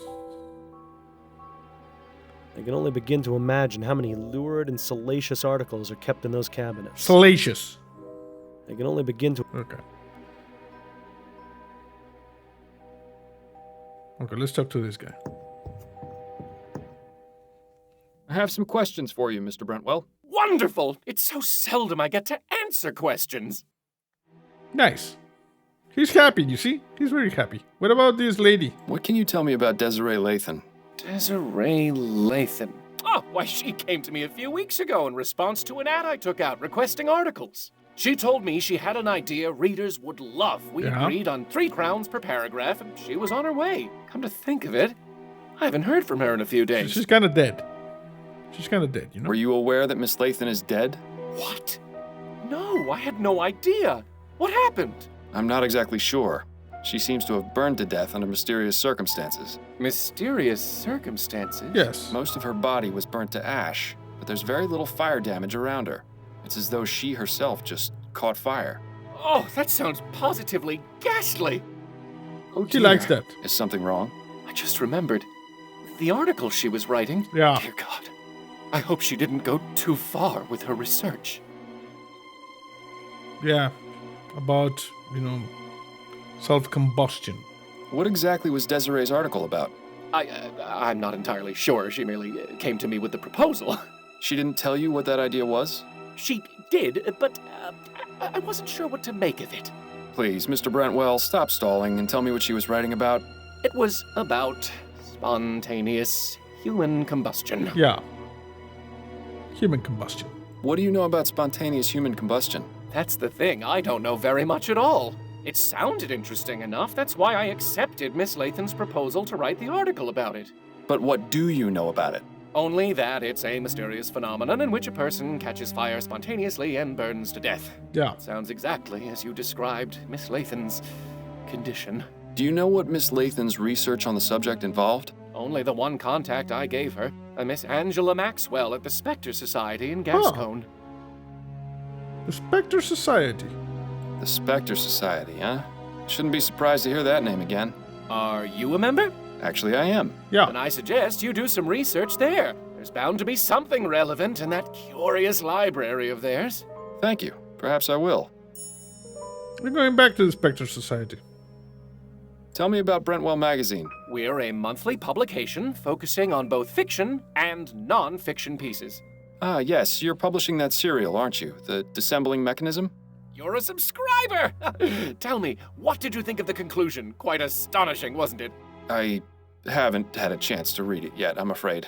I can only begin to imagine how many lurid and salacious articles are kept in those cabinets. Salacious. I can only begin to... Okay. Okay, let's talk to this guy. I have some questions for you, Mr. Brentwell. Wonderful! It's so seldom I get to answer questions. Nice. He's happy, you see? He's very happy. What about this lady? What can you tell me about Desiree Lathan? Desiree Lathan. Oh, why, she came to me a few weeks ago in response to an ad I took out requesting articles. She told me she had an idea readers would love. We agreed on 3 crowns per paragraph, and she was on her way. Come to think of it, I haven't heard from her in a few days. She's kind of dead. She's kind of dead, you know? Were you aware that Miss Lathan is dead? What? no, I had no idea. What happened? I'm not exactly sure. She seems to have burned to death under mysterious circumstances. Mysterious circumstances? Yes. Most of her body was burnt to ash, but there's very little fire damage around her. It's as though she herself just caught fire. Oh, that sounds positively ghastly. Oh, She likes that. Is something wrong? I just remembered. The article she was writing. Yeah. Dear God. I hope she didn't go too far with her research. Yeah. About, self-combustion. What exactly was Desiree's article about? I'm not entirely sure. She merely came to me with the proposal. She didn't tell you what that idea was? She did, but I wasn't sure what to make of it. Please, Mr. Brentwell, stop stalling and tell me what she was writing about. It was about spontaneous human combustion. Yeah. Human combustion. What do you know about spontaneous human combustion? That's the thing. I don't know very much at all. It sounded interesting enough. That's why I accepted Miss Lathan's proposal to write the article about it. But what do you know about it? Only that it's a mysterious phenomenon in which a person catches fire spontaneously and burns to death. Yeah. Sounds exactly as you described Miss Lathan's condition. Do you know what Miss Lathan's research on the subject involved? Only the one contact I gave her, a Miss Angela Maxwell at the Spectre Society in Gascon. The Spectre Society. The Spectre Society, huh? Shouldn't be surprised to hear that name again. Are you a member? Actually, I am. Yeah. Then I suggest you do some research there. There's bound to be something relevant in that curious library of theirs. Thank you. Perhaps I will. We're going back to the Spectre Society. Tell me about Brentwell Magazine. We're a monthly publication focusing on both fiction and non-fiction pieces. Ah, yes, you're publishing that serial, aren't you? The Dissembling Mechanism? You're a subscriber! Tell me, what did you think of the conclusion? Quite astonishing, wasn't it? I haven't had a chance to read it yet, I'm afraid.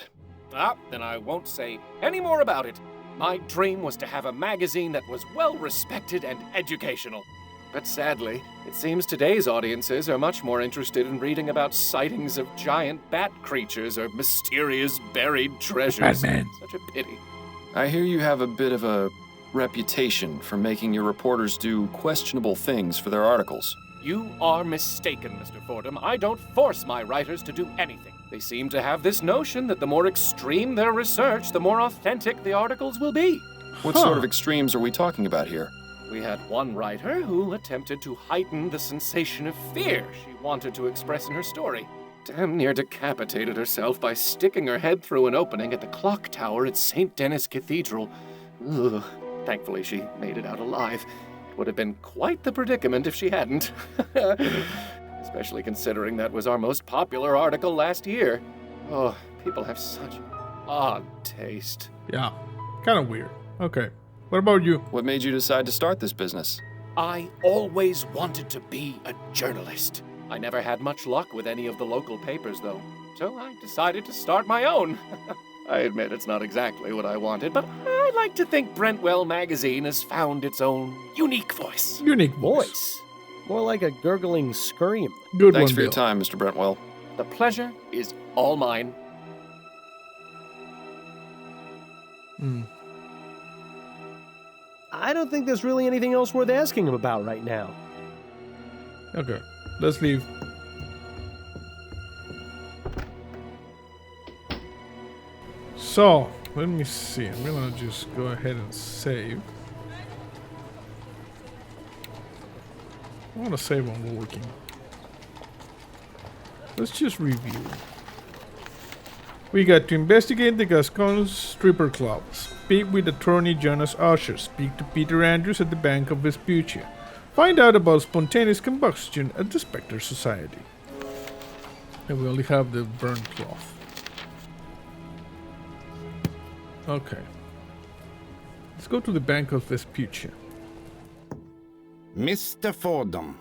Then I won't say any more about it. My dream was to have a magazine that was well-respected and educational. But sadly, it seems today's audiences are much more interested in reading about sightings of giant bat creatures or mysterious buried treasures. Batman. Such a pity. I hear you have a bit of a reputation for making your reporters do questionable things for their articles. You are mistaken, Mr. Fordham. I don't force my writers to do anything. They seem to have this notion that the more extreme their research, the more authentic the articles will be. What sort of extremes are we talking about here? We had one writer who attempted to heighten the sensation of fear she wanted to express in her story. Damn near decapitated herself by sticking her head through an opening at the clock tower at St. Denis Cathedral. Ugh. Thankfully, she made it out alive. It would have been quite the predicament if she hadn't. Especially considering that was our most popular article last year. Oh, people have such odd taste. Yeah, kind of weird. Okay, what about you? What made you decide to start this business? I always wanted to be a journalist. I never had much luck with any of the local papers, though. So I decided to start my own. I admit it's not exactly what I wanted, but I like to think Brentwell Magazine has found its own unique voice. Unique voice. More like a gurgling scream. Good Thanks one, for your Bill. time, Mr. Brentwell. The pleasure is all mine. I don't think there's really anything else worth asking him about right now. Okay, let's leave. So, let me see. I'm gonna just go ahead and save. I want to save on working. Let's just review. We got to investigate the Gascon stripper club, speak with attorney Jonas Usher, speak to Peter Andrews at the Bank of Vespuccia, find out about spontaneous combustion at the Spectre Society. And we only have the burnt cloth. Okay. Let's go to the Bank of Vespuccia. Mr. Fordham.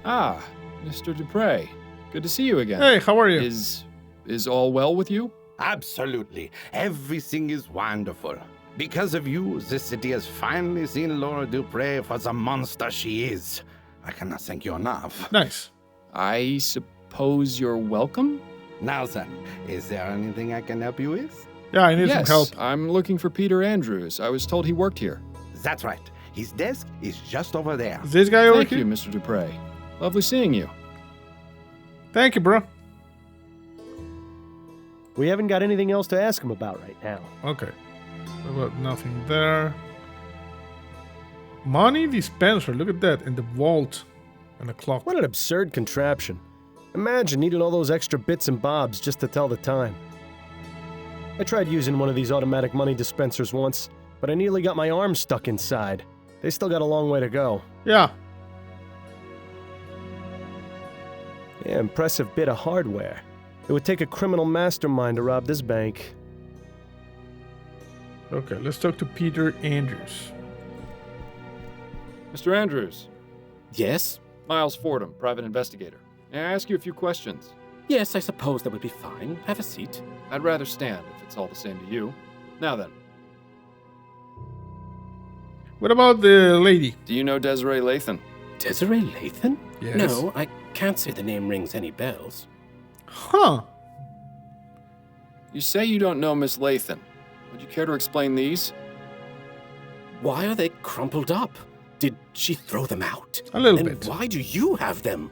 Ah, Mr. Dupre. Good to see you again. Hey, how are you? Is all well with you? Absolutely. Everything is wonderful. Because of you, this city has finally seen Laura Dupre for the monster she is. I cannot thank you enough. Nice. I suppose you're welcome? Now then, is there anything I can help you with? Yeah, I need some help. I'm looking for Peter Andrews. I was told he worked here. That's right. His desk is just over there. Is this guy over Thank here? you, Mr. Dupre. Lovely seeing you. Thank you, bro. We haven't got anything else to ask him about right now. Okay. About nothing there. Money dispenser. Look at that. And the vault. And a clock. What an absurd contraption. Imagine needing all those extra bits and bobs just to tell the time. I tried using one of these automatic money dispensers once, but I nearly got my arm stuck inside. They still got a long way to go. Yeah. Yeah, impressive bit of hardware. It would take a criminal mastermind to rob this bank. Okay, let's talk to Peter Andrews. Mr. Andrews. Yes? Miles Fordham, private investigator. May I ask you a few questions? Yes, I suppose that would be fine. Have a seat. I'd rather stand, if it's all the same to you. Now then. What about the lady? Do you know Desiree Lathan? Desiree Lathan? Yes. No, I can't say the name rings any bells. Huh. You say you don't know Miss Lathan. Would you care to explain these? Why are they crumpled up? Did she throw them out? A little and bit. Why do you have them?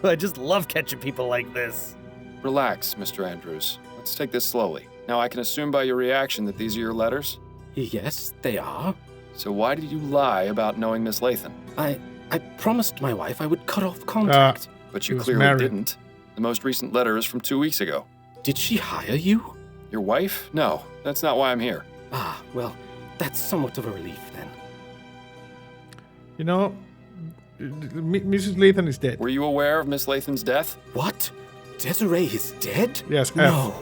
I just love catching people like this. Relax, Mr. Andrews. Let's take this slowly. Now, I can assume by your reaction that these are your letters? Yes, they are. So why did you lie about knowing Miss Lathan? I promised my wife I would cut off contact. But you was clearly married. didn't. The most recent letter is from 2 weeks ago. Did she hire you? Your wife? No, that's not why I'm here. Ah, well, that's somewhat of a relief then. You know, Mrs. Lathan is dead. Were you aware of Miss Lathan's death? What? Desiree is dead? Yes, No.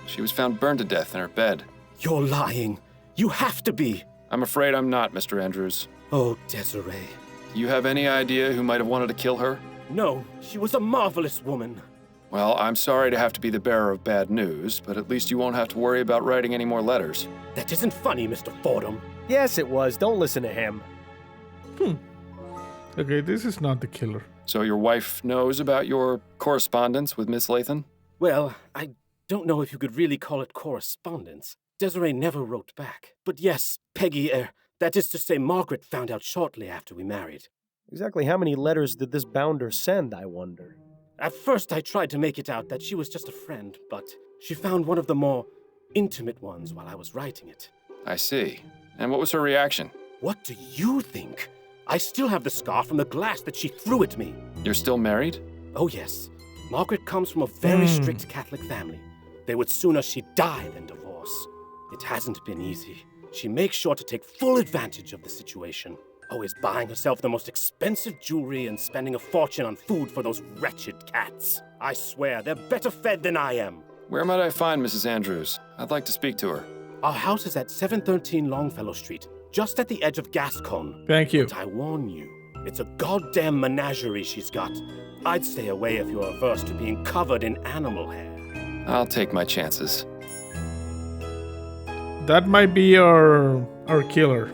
She was found burned to death in her bed. You're lying. You have to be. I'm afraid I'm not, Mr. Andrews. Oh, Desiree. Do you have any idea who might have wanted to kill her? No, she was a marvelous woman. Well, I'm sorry to have to be the bearer of bad news, but at least you won't have to worry about writing any more letters. That isn't funny, Mr. Fordham. Yes, it was. Don't listen to him. Okay, this is not the killer. So your wife knows about your correspondence with Miss Lathan? Well, I don't know if you could really call it correspondence. Desiree never wrote back. But yes, Peggy, that is to say, Margaret found out shortly after we married. Exactly how many letters did this bounder send, I wonder? At first, I tried to make it out that she was just a friend, but she found one of the more intimate ones while I was writing it. I see. And what was her reaction? What do you think? I still have the scar from the glass that she threw at me. You're still married? Oh, yes. Margaret comes from a very strict Catholic family. They would sooner she die than divorce. It hasn't been easy. She makes sure to take full advantage of the situation. Always buying herself the most expensive jewelry and spending a fortune on food for those wretched cats. I swear, they're better fed than I am. Where might I find Mrs. Andrews? I'd like to speak to her. Our house is at 713 Longfellow Street, just at the edge of Gascon. Thank you. But I warn you, it's a goddamn menagerie she's got. I'd stay away if you're averse to being covered in animal hair. I'll take my chances. That might be our killer.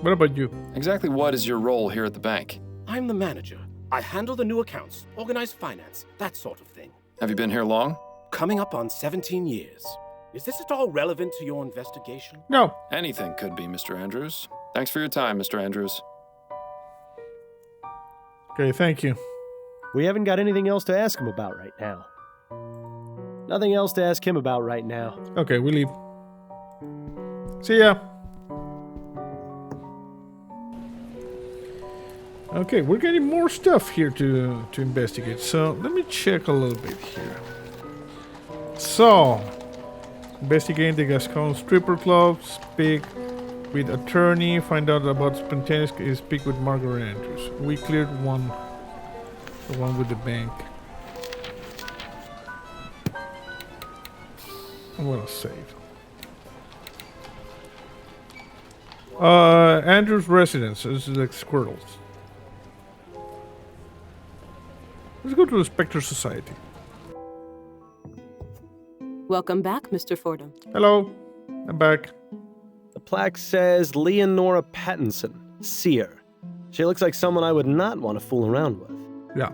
What about you? Exactly what is your role here at the bank? I'm the manager. I handle the new accounts, organize finance, that sort of thing. Have you been here long? Coming up on 17 years. Is this at all relevant to your investigation? No. Anything could be, Mr. Andrews. Thanks for your time, Mr. Andrews. Okay, thank you. We haven't got anything else to ask him about right now. Nothing else to ask him about right now. Okay, we leave. See ya. Okay, we're getting more stuff here to investigate. So let me check a little bit here. So, investigating the Gascon stripper club, speak with attorney, find out about spontaneous, speak with Margaret Andrews. We cleared one, the one with the bank. I'm gonna save. Andrews' residence. This is like squirrels. Let's go to the Spectre Society. Welcome back, Mr. Fordham. Hello, I'm back. The plaque says Leonora Pattinson, seer. She looks like someone I would not want to fool around with. Yeah.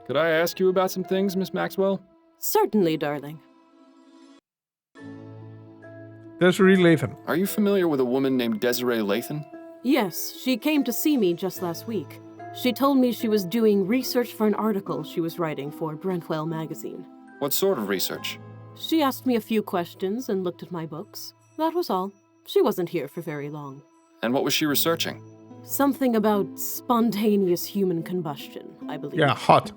Could I ask you about some things, Miss Maxwell? Certainly, darling. Desiree Lathan. Are you familiar with a woman named Desiree Lathan? Yes, she came to see me just last week. She told me she was doing research for an article she was writing for Brentwell magazine. What sort of research? She asked me a few questions and looked at my books. That was all. She wasn't here for very long. And what was she researching? Something about spontaneous human combustion, I believe. Yeah, hot.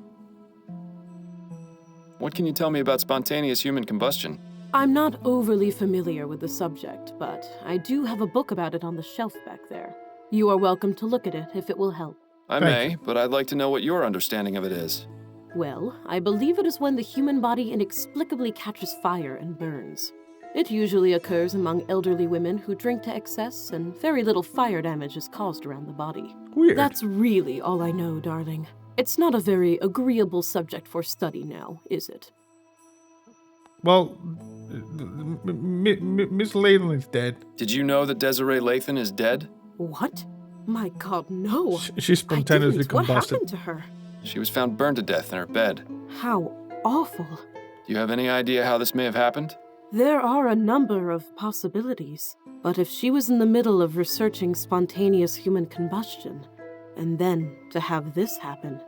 What can you tell me about spontaneous human combustion? I'm not overly familiar with the subject, but I do have a book about it on the shelf back there. You are welcome to look at it if it will help. I may, but I'd like to know what your understanding of it is. Well, I believe it is when the human body inexplicably catches fire and burns. It usually occurs among elderly women who drink to excess, and very little fire damage is caused around the body. Weird. That's really all I know, darling. It's not a very agreeable subject for study now, is it? Well, Miss Lathan is dead. Did you know that Desiree Lathan is dead? What? My God, no. She's spontaneously What combusted. happened to her? She was found burned to death in her bed. How awful. Do you have any idea how this may have happened? There are a number of possibilities, but if she was in the middle of researching spontaneous human combustion, and then to have this happen,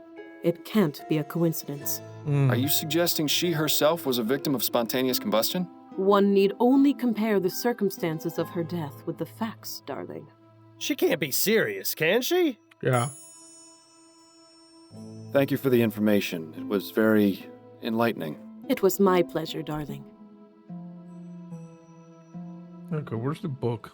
it can't be a coincidence. Are you suggesting she herself was a victim of spontaneous combustion? One need only compare the circumstances of her death with the facts, darling. She can't be serious, can she? Yeah. Thank you for the information. It was very enlightening. It was my pleasure, darling. Okay, where's the book?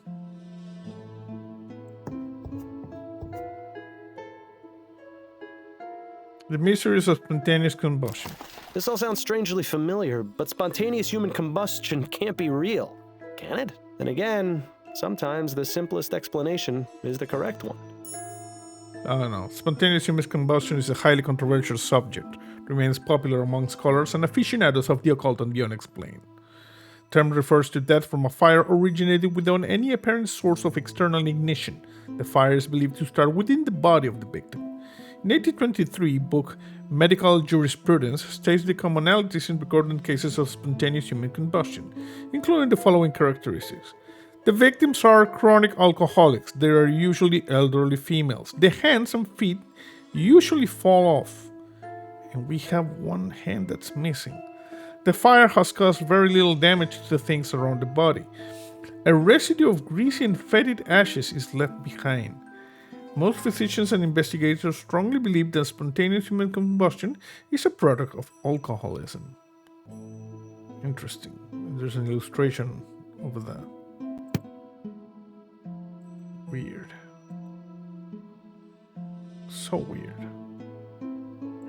The Mysteries of Spontaneous Combustion. This all sounds strangely familiar, but spontaneous human combustion can't be real, can it? Then again, sometimes the simplest explanation is the correct one. I don't know. Spontaneous human combustion is a highly controversial subject. Remains popular among scholars and aficionados of the occult and the unexplained. The term refers to death from a fire originated without any apparent source of external ignition. The fire is believed to start within the body of the victim. In 1823, book Medical Jurisprudence states the commonalities in recorded cases of spontaneous human combustion, including the following characteristics. The victims are chronic alcoholics. They are usually elderly females. The hands and feet usually fall off. And we have one hand that's missing. The fire has caused very little damage to the things around the body. A residue of greasy and fetid ashes is left behind. Most physicians and investigators strongly believe that spontaneous human combustion is a product of alcoholism. Interesting. There's an illustration over there. Weird. So weird.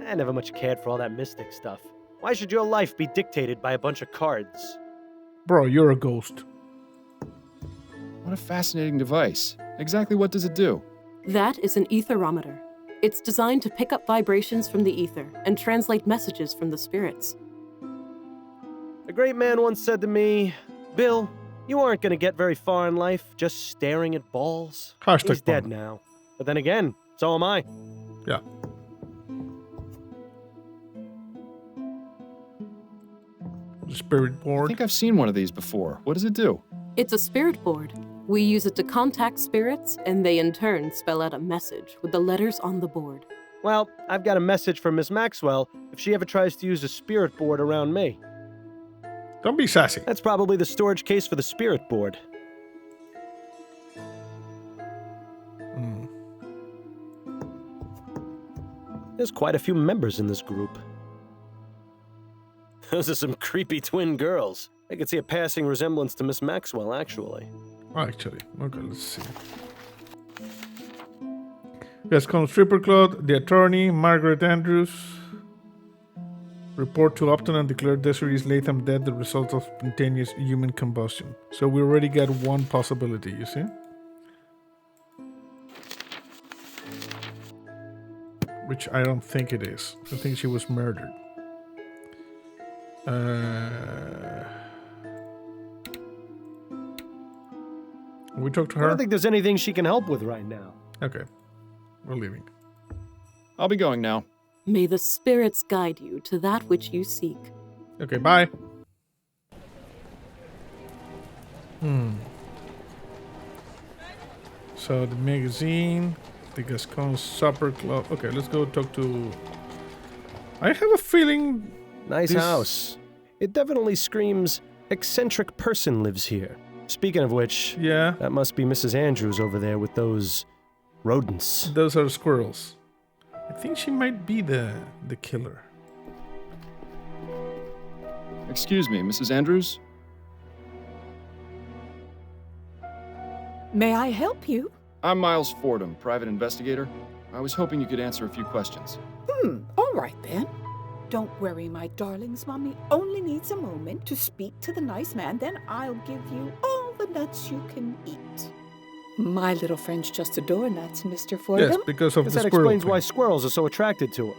I never much cared for all that mystic stuff. Why should your life be dictated by a bunch of cards? Bro, you're a ghost. What a fascinating device. Exactly what does it do? That is an etherometer. It's designed to pick up vibrations from the ether and translate messages from the spirits. A great man once said to me, Bill, you aren't going to get very far in life just staring at balls. He's dead now. But then again, so am I. Yeah. The spirit board. I think I've seen one of these before. What does it do? It's a spirit board. We use it to contact spirits, and they in turn spell out a message with the letters on the board. Well, I've got a message from Miss Maxwell if she ever tries to use a spirit board around me. Don't be sassy. That's probably the storage case for the spirit board. There's quite a few members in this group. Those are some creepy twin girls. I could see a passing resemblance to Miss Maxwell, actually. Actually, okay, let's see. Yes, comes Stripper Claude, the attorney, Margaret Andrews. Report to Upton and declare Desiree Latham dead, the result of spontaneous human combustion. So we already got one possibility, you see? Which I don't think it is. I think she was murdered. We talked to her? I don't think there's anything she can help with right now. Okay. We're leaving. I'll be going now. May the spirits guide you to that which you seek. Okay, bye. So the magazine, the Gascon Supper Club. Okay, let's go talk to... I have a feeling... Nice house. It definitely screams, eccentric person lives here. Speaking of which, yeah, that must be Mrs. Andrews over there with those rodents. Those are squirrels. I think she might be the killer. Excuse me, Mrs. Andrews? May I help you? I'm Miles Fordham, private investigator. I was hoping you could answer a few questions. All right then. Don't worry, my darlings. Mommy only needs a moment to speak to the nice man, then I'll give you all the nuts you can eat. My little friends just adore nuts, Mr. Fordham. Yes, because of the that squirrel explains thing. why squirrels are so attracted to her.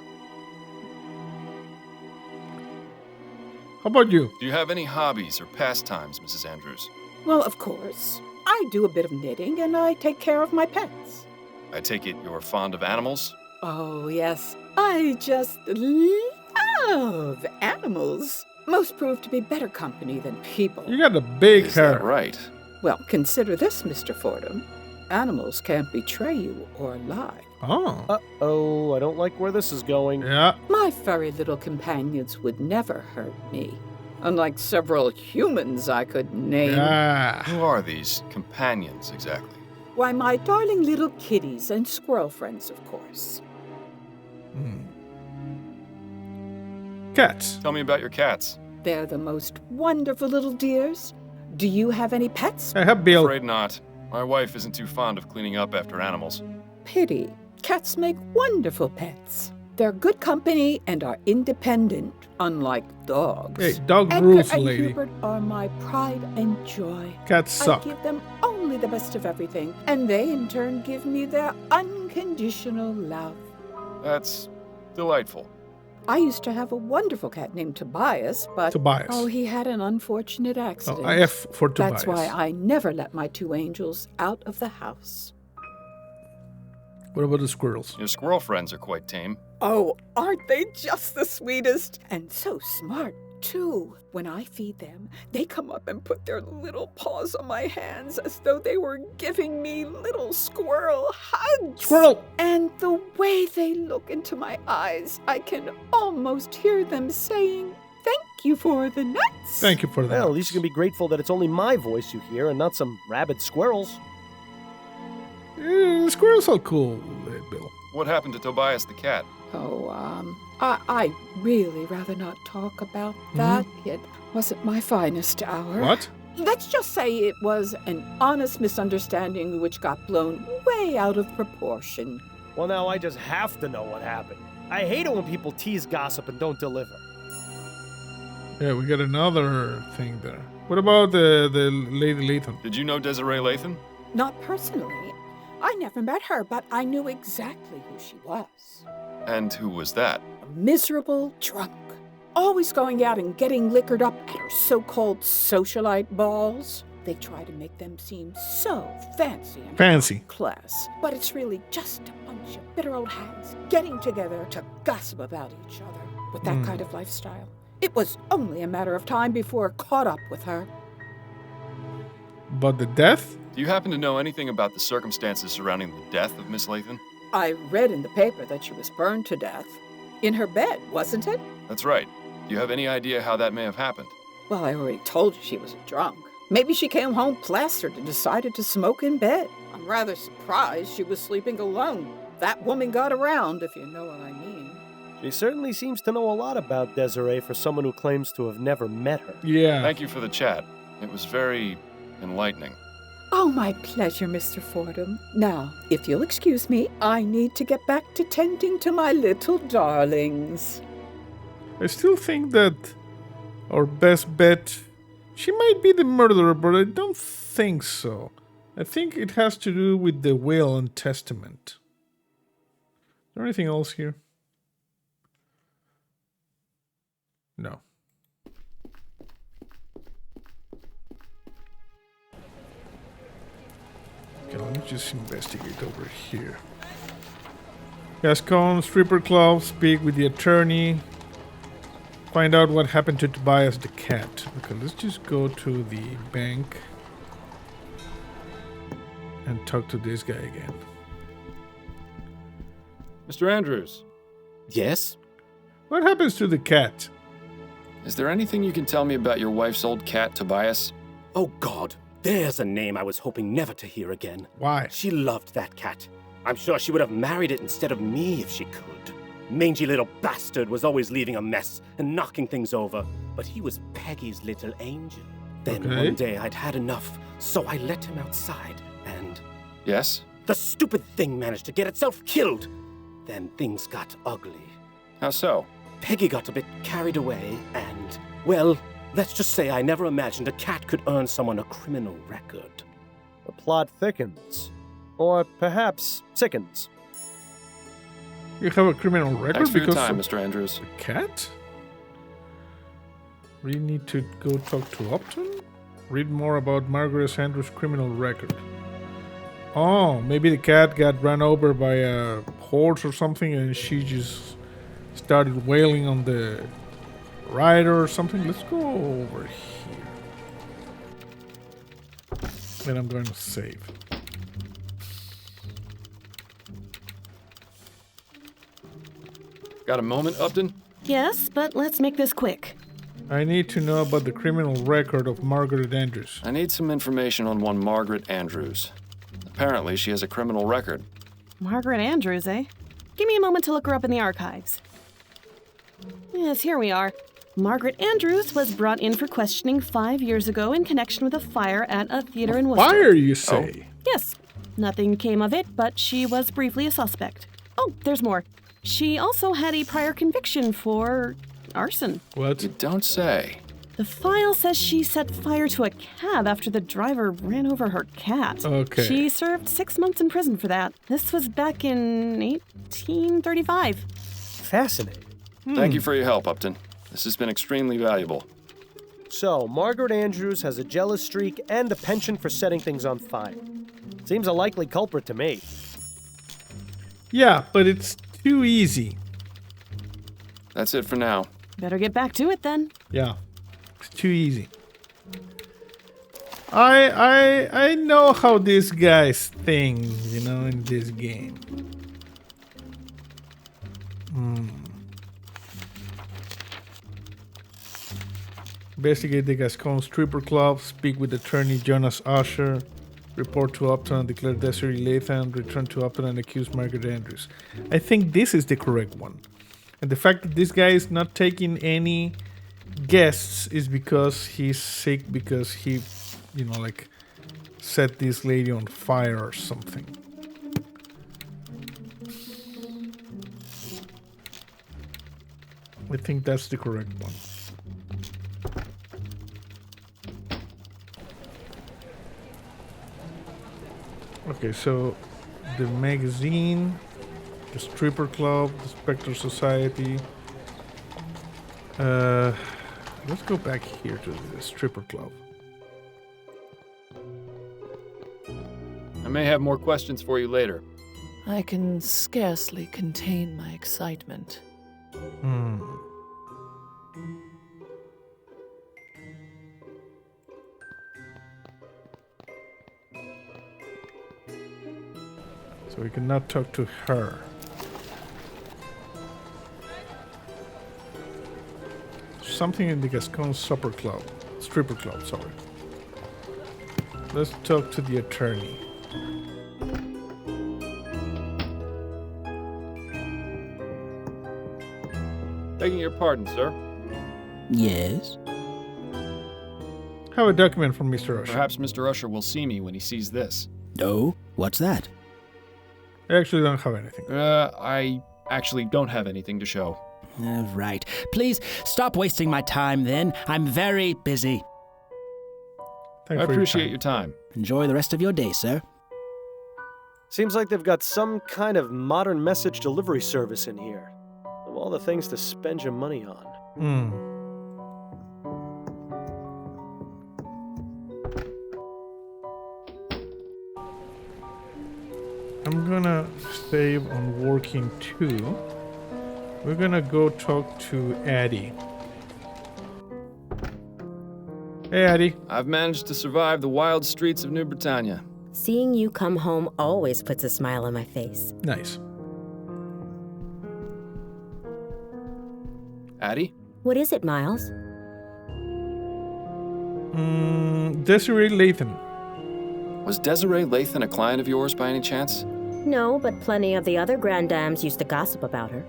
How about you? Do you have any hobbies or pastimes, Mrs. Andrews? Well, of course. I do a bit of knitting and I take care of my pets. I take it you're fond of animals? Oh, yes. I just love animals. Most prove to be better company than people. You got a big Is hair. that right? Well, consider this, Mr. Fordham. Animals can't betray you or lie. Oh. Uh-oh, I don't like where this is going. Yeah. My furry little companions would never hurt me. Unlike several humans I could name. Who are these companions exactly? Why, my darling little kitties and squirrel friends, of course. Cats. Tell me about your cats. They're the most wonderful little dears. Do you have any pets? I have Bill. Afraid not. My wife isn't too fond of cleaning up after animals. Pity. Cats make wonderful pets. They're good company and are independent, unlike dogs. Hey, dog Edgar rules, and lady. Hubert are my pride and joy. Cats suck. I give them only the best of everything, and they in turn give me their unconditional love. That's delightful. I used to have a wonderful cat named Tobias, but Tobias. oh, he had an unfortunate accident. Oh, F for Tobias. That's why I never let my two angels out of the house. What about the squirrels? Your squirrel friends are quite tame. Oh, aren't they just the sweetest? And so smart, too. When I feed them, they come up and put their little paws on my hands as though they were giving me little squirrel hugs. Squirrel! And the way they look into my eyes, I can almost hear them saying, "Thank you for the nuts." Thank you for that. Well, at least you can be grateful that it's only my voice you hear and not some rabid squirrels. The squirrels are cool, Bill. What happened to Tobias the cat? Oh, I really rather not talk about that. It wasn't my finest hour. What? Let's just say it was an honest misunderstanding which got blown way out of proportion. Well, now I just have to know what happened. I hate it when people tease gossip and don't deliver. Yeah, we got another thing there. What about the Lady Latham? Did you know Desiree Latham? Not personally. I never met her, but I knew exactly who she was. And who was that? A miserable drunk. Always going out and getting liquored up at her so-called socialite balls. They try to make them seem so fancy and Fancy. class, but it's really just a bunch of bitter old hags getting together to gossip about each other. With that kind of lifestyle, it was only a matter of time before it caught up with her. But the death? Do you happen to know anything about the circumstances surrounding the death of Miss Latham? I read in the paper that she was burned to death. In her bed, wasn't it? That's right. Do you have any idea how that may have happened? Well, I already told you she was a drunk. Maybe she came home plastered and decided to smoke in bed. I'm rather surprised she was sleeping alone. That woman got around, if you know what I mean. She certainly seems to know a lot about Desiree for someone who claims to have never met her. Yeah. Thank you for the chat. It was very enlightening. Oh, my pleasure, Mr. Fordham. Now, if you'll excuse me, I need to get back to tending to my little darlings. I still think that our best bet, she might be the murderer, but I don't think so. I think it has to do with the will and testament. Is there anything else here? No. Okay, let me just investigate over here. Gascon Stripper Club, speak with the attorney. Find out what happened to Tobias the cat. Okay, let's just go to the bank. and talk to this guy again. Mr. Andrews. Yes? What happens to the cat? Is there anything you can tell me about your wife's old cat, Tobias? Oh, God. There's a name I was hoping never to hear again. Why? She loved that cat. I'm sure she would have married it instead of me if she could. Mangy little bastard was always leaving a mess and knocking things over, but he was Peggy's little angel. Then one day I'd had enough, so I let him outside, and... Yes? The stupid thing managed to get itself killed. Then things got ugly. How so? Peggy got a bit carried away, and, well, let's just say I never imagined a cat could earn someone a criminal record. The plot thickens. Or perhaps sickens. You have a criminal record Thanks for your because time, of Mr. Andrews. a cat? We need to go talk to Upton? Read more about Margaret Andrews' criminal record. Oh, maybe the cat got run over by a horse or something and she just started wailing on the rider or something. Let's go over here. Then I'm going to save. Got a moment, Upton? Yes, but let's make this quick. I need to know about the criminal record of Margaret Andrews. I need some information on one Margaret Andrews. Apparently, she has a criminal record. Margaret Andrews, eh? Give me a moment to look her up in the archives. Yes, here we are. Margaret Andrews was brought in for questioning 5 years ago in connection with a fire at a theater in Worcester. Fire, you say? Yes. Nothing came of it, but she was briefly a suspect. Oh, there's more. She also had a prior conviction for arson. What? You don't say. The file says she set fire to a cab after the driver ran over her cat. Okay. She served 6 months in prison for that. This was back in 1835. Fascinating. Thank you for your help, Upton. This has been extremely valuable. So, Margaret Andrews has a jealous streak and a penchant for setting things on fire. Seems a likely culprit to me. Yeah, but it's too easy. That's it for now. Better get back to it then. Yeah, it's too easy. I know how these guys think, in this game. Investigate the Gascon stripper club, speak with attorney Jonas Usher, report to Upton and declare Desiree Latham, return to Upton and accuse Margaret Andrews. I think this is the correct one. And the fact that this guy is not taking any guests is because he's sick, because he, set this lady on fire or something. I think that's the correct one. Okay, so the magazine, the stripper club, the Spectre Society. Let's go back here to the stripper club. I may have more questions for you later. I can scarcely contain my excitement. So we cannot talk to her. Something in the Gascon stripper club, sorry. Let's talk to the attorney. Begging your pardon, sir. Yes? Have a document from Mr. Usher. Perhaps Mr. Usher will see me when he sees this. No? What's that? I actually don't have anything. I actually don't have anything to show. Right. Please stop wasting my time then. I'm very busy. I appreciate your time. Enjoy the rest of your day, sir. Seems like they've got some kind of modern message delivery service in here. Of all the things to spend your money on. I'm gonna save on working too. We're gonna go talk to Addie. Hey, Addie. I've managed to survive the wild streets of New Bretagne. Seeing you come home always puts a smile on my face. Nice. Addie? What is it, Miles? Desiree Lathan. Was Desiree Lathan a client of yours by any chance? No, but plenty of the other grand dames used to gossip about her.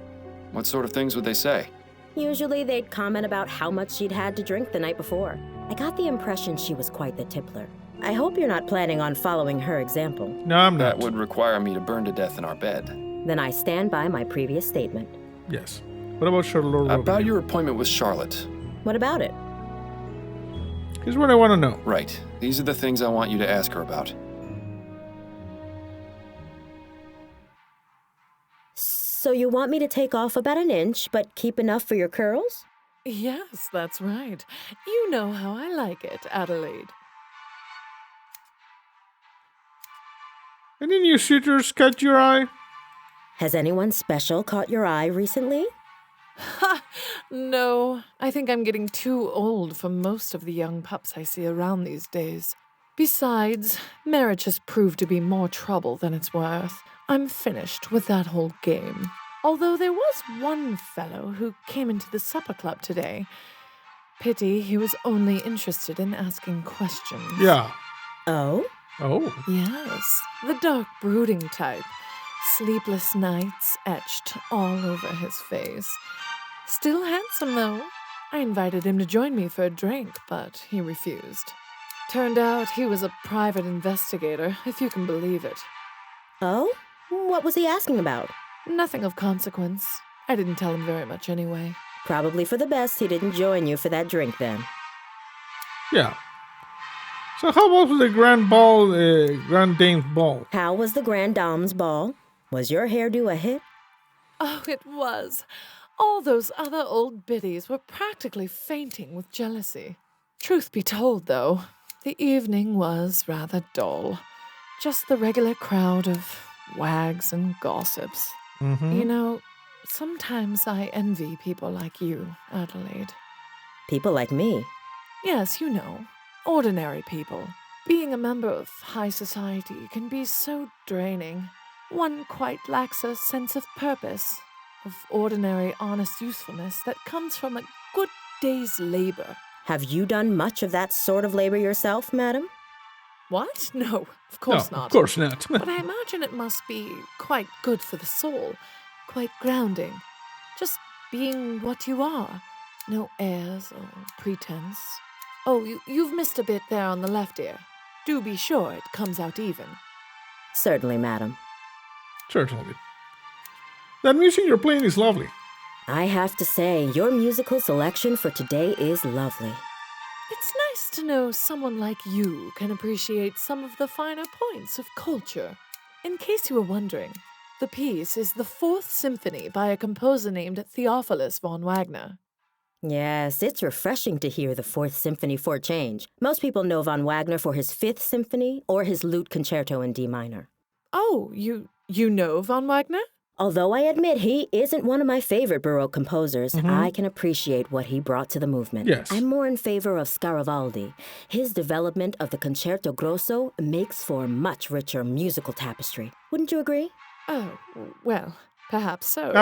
What sort of things would they say? Usually they'd comment about how much she'd had to drink the night before. I got the impression she was quite the tippler. I hope you're not planning on following her example. No, I'm not. That would require me to burn to death in our bed. Then I stand by my previous statement. Yes. What about Charlotte? About your appointment with Charlotte. What about it? Here's what I want to know. Right. These are the things I want you to ask her about. So you want me to take off about an inch, but keep enough for your curls? Yes, that's right. You know how I like it, Adelaide. Any new suitors cut your eye? Has anyone special caught your eye recently? Ha! No, I think I'm getting too old for most of the young pups I see around these days. Besides, marriage has proved to be more trouble than it's worth. I'm finished with that whole game. Although there was one fellow who came into the supper club today. Pity he was only interested in asking questions. Yeah. Oh? Oh. Yes, the dark brooding type. Sleepless nights etched all over his face. Still handsome, though. I invited him to join me for a drink, but he refused. Turned out he was a private investigator, if you can believe it. Oh? What was he asking about? Nothing of consequence. I didn't tell him very much anyway. Probably for the best he didn't join you for that drink then. Yeah. So how was the Grand Dame's ball? How was the Grand Dame's ball? Was your hairdo a hit? Oh, it was. All those other old biddies were practically fainting with jealousy. Truth be told, though, the evening was rather dull. Just the regular crowd of wags and gossips. Mm-hmm. You know, sometimes I envy people like you, Adelaide. People like me? Yes, you know, ordinary people. Being a member of high society can be so draining. One quite lacks a sense of purpose, of ordinary, honest usefulness that comes from a good day's labor. Have you done much of that sort of labor yourself, madam? What? No, of course No, not. of course not. But I imagine it must be quite good for the soul, quite grounding. Just being what you are. No airs or pretense. Oh, you've missed a bit there on the left ear. Do be sure it comes out even. Certainly, madam. Certainly. That music you're playing is lovely. I have to say, your musical selection for today is lovely. It's nice to know someone like you can appreciate some of the finer points of culture. In case you were wondering, the piece is the Fourth Symphony by a composer named Theophilus von Wagner. Yes, it's refreshing to hear the Fourth Symphony for a change. Most people know von Wagner for his Fifth Symphony or his Lute Concerto in D minor. Oh, you know von Wagner? Although I admit he isn't one of my favorite Baroque composers, I can appreciate what he brought to the movement. Yes. I'm more in favor of Scaravaldi. His development of the Concerto Grosso makes for a much richer musical tapestry. Wouldn't you agree? Oh, well, perhaps so.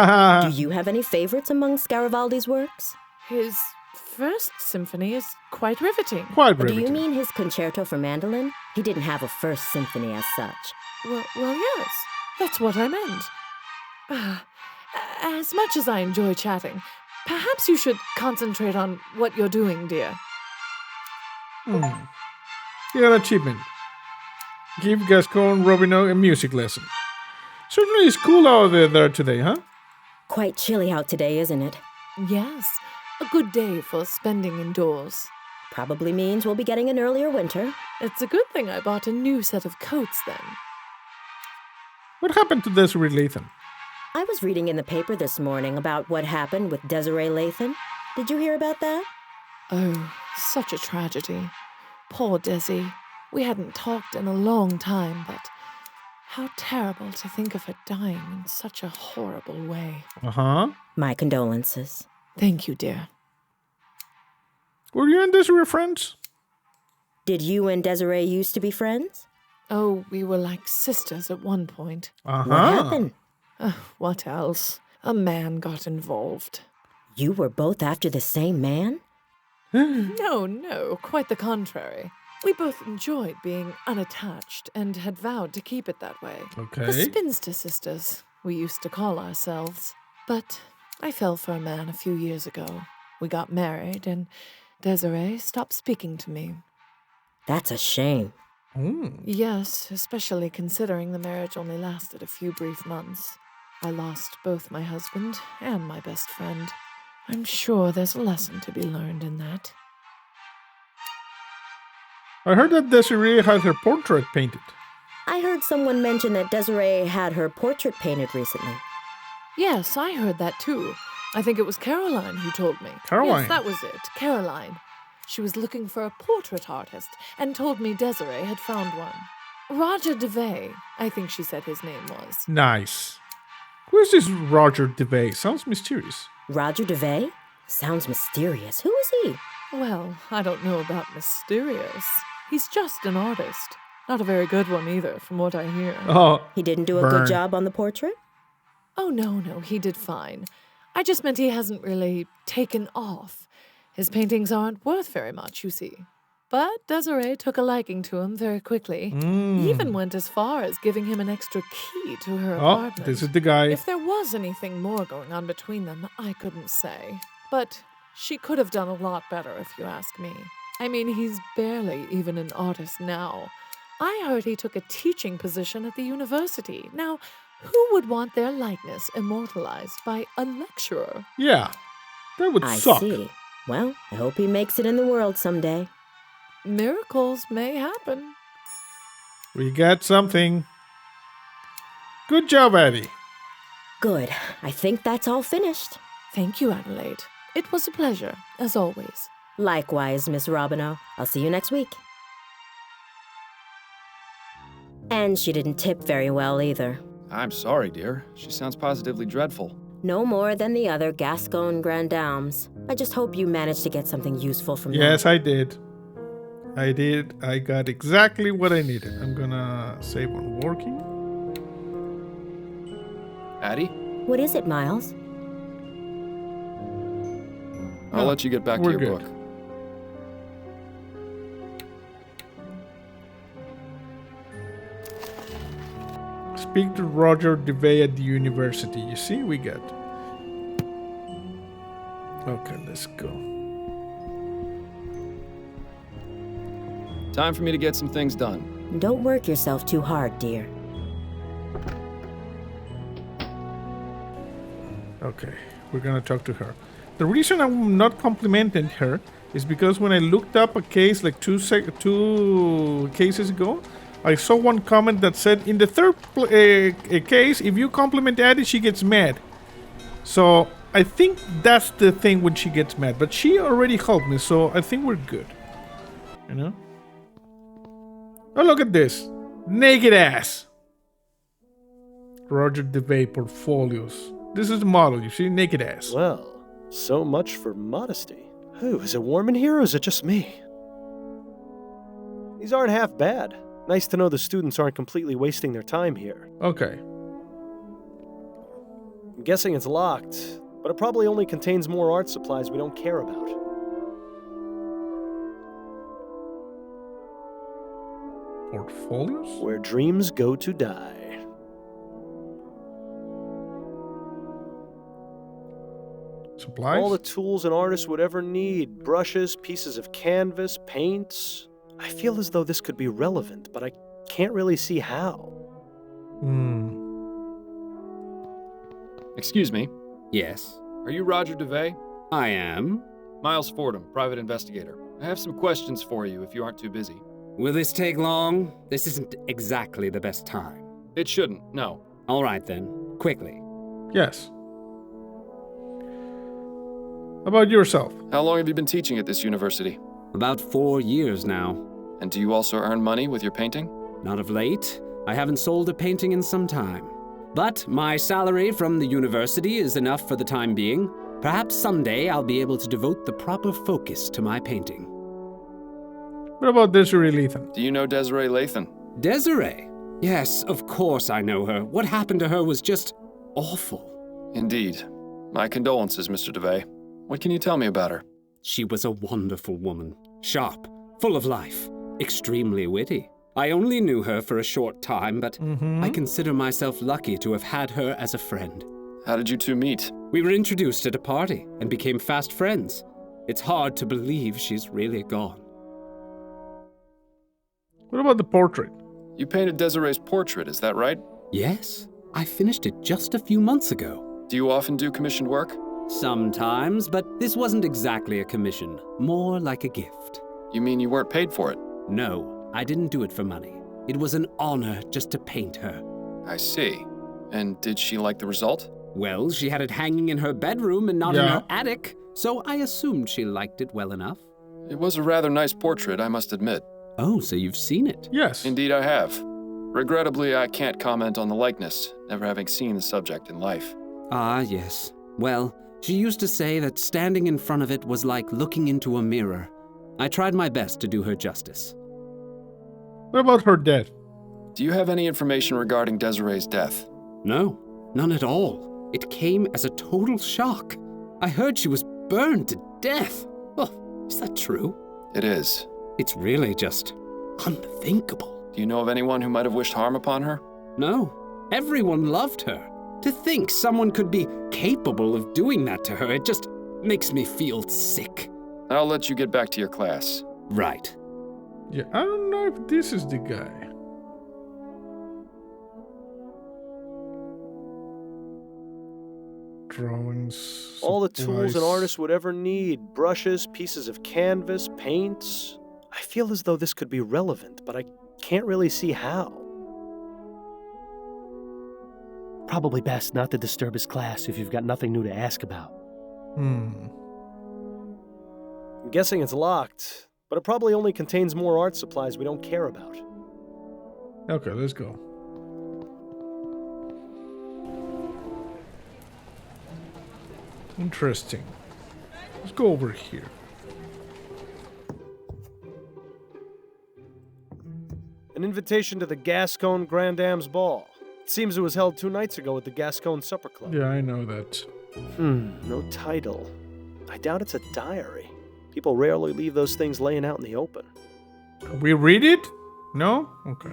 Do you have any favorites among Scaravaldi's works? His First Symphony is quite riveting. Quite Do riveting. you mean his Concerto for Mandolin? He didn't have a First Symphony as such. Well, yes, that's what I meant. As much as I enjoy chatting, perhaps you should concentrate on what you're doing, dear. You got an achievement. Give Gascon Robineau a music lesson. Certainly it's cool out there today, huh? Quite chilly out today, isn't it? Yes, a good day for spending indoors. Probably means we'll be getting an earlier winter. It's a good thing I bought a new set of coats then. What happened to Desiree Lathan? I was reading in the paper this morning about what happened with Desiree Lathan. Did you hear about that? Oh, such a tragedy. Poor Desi. We hadn't talked in a long time, but how terrible to think of her dying in such a horrible way. Uh-huh. My condolences. Thank you, dear. Were you and Desiree friends? Did you and Desiree used to be friends? Oh, we were like sisters at one point. Uh-huh. What happened? What else? A man got involved. You were both after the same man? No, quite the contrary. We both enjoyed being unattached and had vowed to keep it that way. Okay. The spinster sisters, we used to call ourselves. But I fell for a man a few years ago. We got married, and Desiree stopped speaking to me. That's a shame. Yes, especially considering the marriage only lasted a few brief months. I lost both my husband and my best friend. I'm sure there's a lesson to be learned in that. I heard that Desiree had her portrait painted. I heard someone mention that Desiree had her portrait painted recently. Yes, I heard that too. I think it was Caroline who told me. Caroline? Yes, that was it. Caroline. She was looking for a portrait artist and told me Desiree had found one. Roger DeVay, I think she said his name was. Nice. Who is this Roger DeVay? Sounds mysterious. Roger DeVay? Sounds mysterious. Who is he? Well, I don't know about mysterious. He's just an artist. Not a very good one either, from what I hear. Oh, he didn't do a burn. good job on the portrait? Oh, no, he did fine. I just meant he hasn't really taken off. His paintings aren't worth very much, you see. But Desiree took a liking to him very quickly. Even went as far as giving him an extra key to her apartment. This is the guy. If there was anything more going on between them, I couldn't say. But she could have done a lot better, if you ask me. I mean, he's barely even an artist now. I heard he took a teaching position at the university. Now, who would want their likeness immortalized by a lecturer? Yeah, that would suck. I see. Well, I hope he makes it in the world someday. Miracles may happen. We got something. Good job, Addie. Good. I think that's all finished. Thank you, Adelaide. It was a pleasure, as always. Likewise, Miss Robinow. I'll see you next week. And she didn't tip very well either. I'm sorry, dear. She sounds positively dreadful. No more than the other Gascon Grandames. I just hope you managed to get something useful from Yes, them. I did. I got exactly what I needed. I'm gonna save on working. Addie? What is it, Miles? I'll let you get back to your book. Speak to Roger DeVay at the university. You see, we got. Okay, let's go. Time for me to get some things done. Don't work yourself too hard, dear. Okay, we're gonna talk to her. The reason I'm not complimenting her is because when I looked up a case like two cases ago, I saw one comment that said, in the third case, if you compliment Addie, she gets mad. So I think that's the thing when she gets mad. But she already helped me, so I think we're good. You know? Oh, look at this. Naked ass. Roger DeVay portfolios. This is the model, you see? Naked ass. Well, so much for modesty. Ooh, is it warm in here or is it just me? These aren't half bad. Nice to know the students aren't completely wasting their time here. Okay. I'm guessing it's locked, but it probably only contains more art supplies we don't care about. Portfolios? Where dreams go to die. Supplies? All the tools an artist would ever need. Brushes, pieces of canvas, paints. I feel as though this could be relevant, but I can't really see how. Excuse me. Yes? Are you Roger DeVay? I am. Miles Fordham, private investigator. I have some questions for you if you aren't too busy. Will this take long? This isn't exactly the best time. It shouldn't, no. All right then. Quickly. Yes. About yourself. How long have you been teaching at this university? About 4 years now. And do you also earn money with your painting? Not of late. I haven't sold a painting in some time. But my salary from the university is enough for the time being. Perhaps someday I'll be able to devote the proper focus to my painting. What about Desiree Lathan? Do you know Desiree Lathan? Desiree? Yes, of course I know her. What happened to her was just awful. Indeed. My condolences, Mr. DeVay. What can you tell me about her? She was a wonderful woman. Sharp, full of life, extremely witty. I only knew her for a short time, but I consider myself lucky to have had her as a friend. How did you two meet? We were introduced at a party and became fast friends. It's hard to believe she's really gone. What about the portrait? You painted Desiree's portrait, is that right? Yes, I finished it just a few months ago. Do you often do commissioned work? Sometimes, but this wasn't exactly a commission, more like a gift. You mean you weren't paid for it? No, I didn't do it for money. It was an honor just to paint her. I see. And did she like the result? Well, she had it hanging in her bedroom and not in her attic, so I assumed she liked it well enough. It was a rather nice portrait, I must admit. Oh, so you've seen it? Yes. Indeed I have. Regrettably, I can't comment on the likeness, never having seen the subject in life. Ah, yes. Well, she used to say that standing in front of it was like looking into a mirror. I tried my best to do her justice. What about her death? Do you have any information regarding Desiree's death? No, none at all. It came as a total shock. I heard she was burned to death. Oh, is that true? It is. It's really just unthinkable. Do you know of anyone who might have wished harm upon her? No. Everyone loved her. To think someone could be capable of doing that to her, it just makes me feel sick. I'll let you get back to your class. Right. Yeah, I don't know if this is the guy. Drawings. All the tools an supplies. artist would ever need. Brushes, pieces of canvas, paints. I feel as though this could be relevant, but I can't really see how. Probably best not to disturb his class if you've got nothing new to ask about. I'm guessing it's locked, but it probably only contains more art supplies we don't care about. Okay, let's go. Interesting. Let's go over here. An invitation to the Gascon Grand Dame's Ball. It seems it was held 2 nights ago at the Gascon Supper Club. Yeah, I know that. No title. I doubt it's a diary. People rarely leave those things laying out in the open. We read it? No? Okay.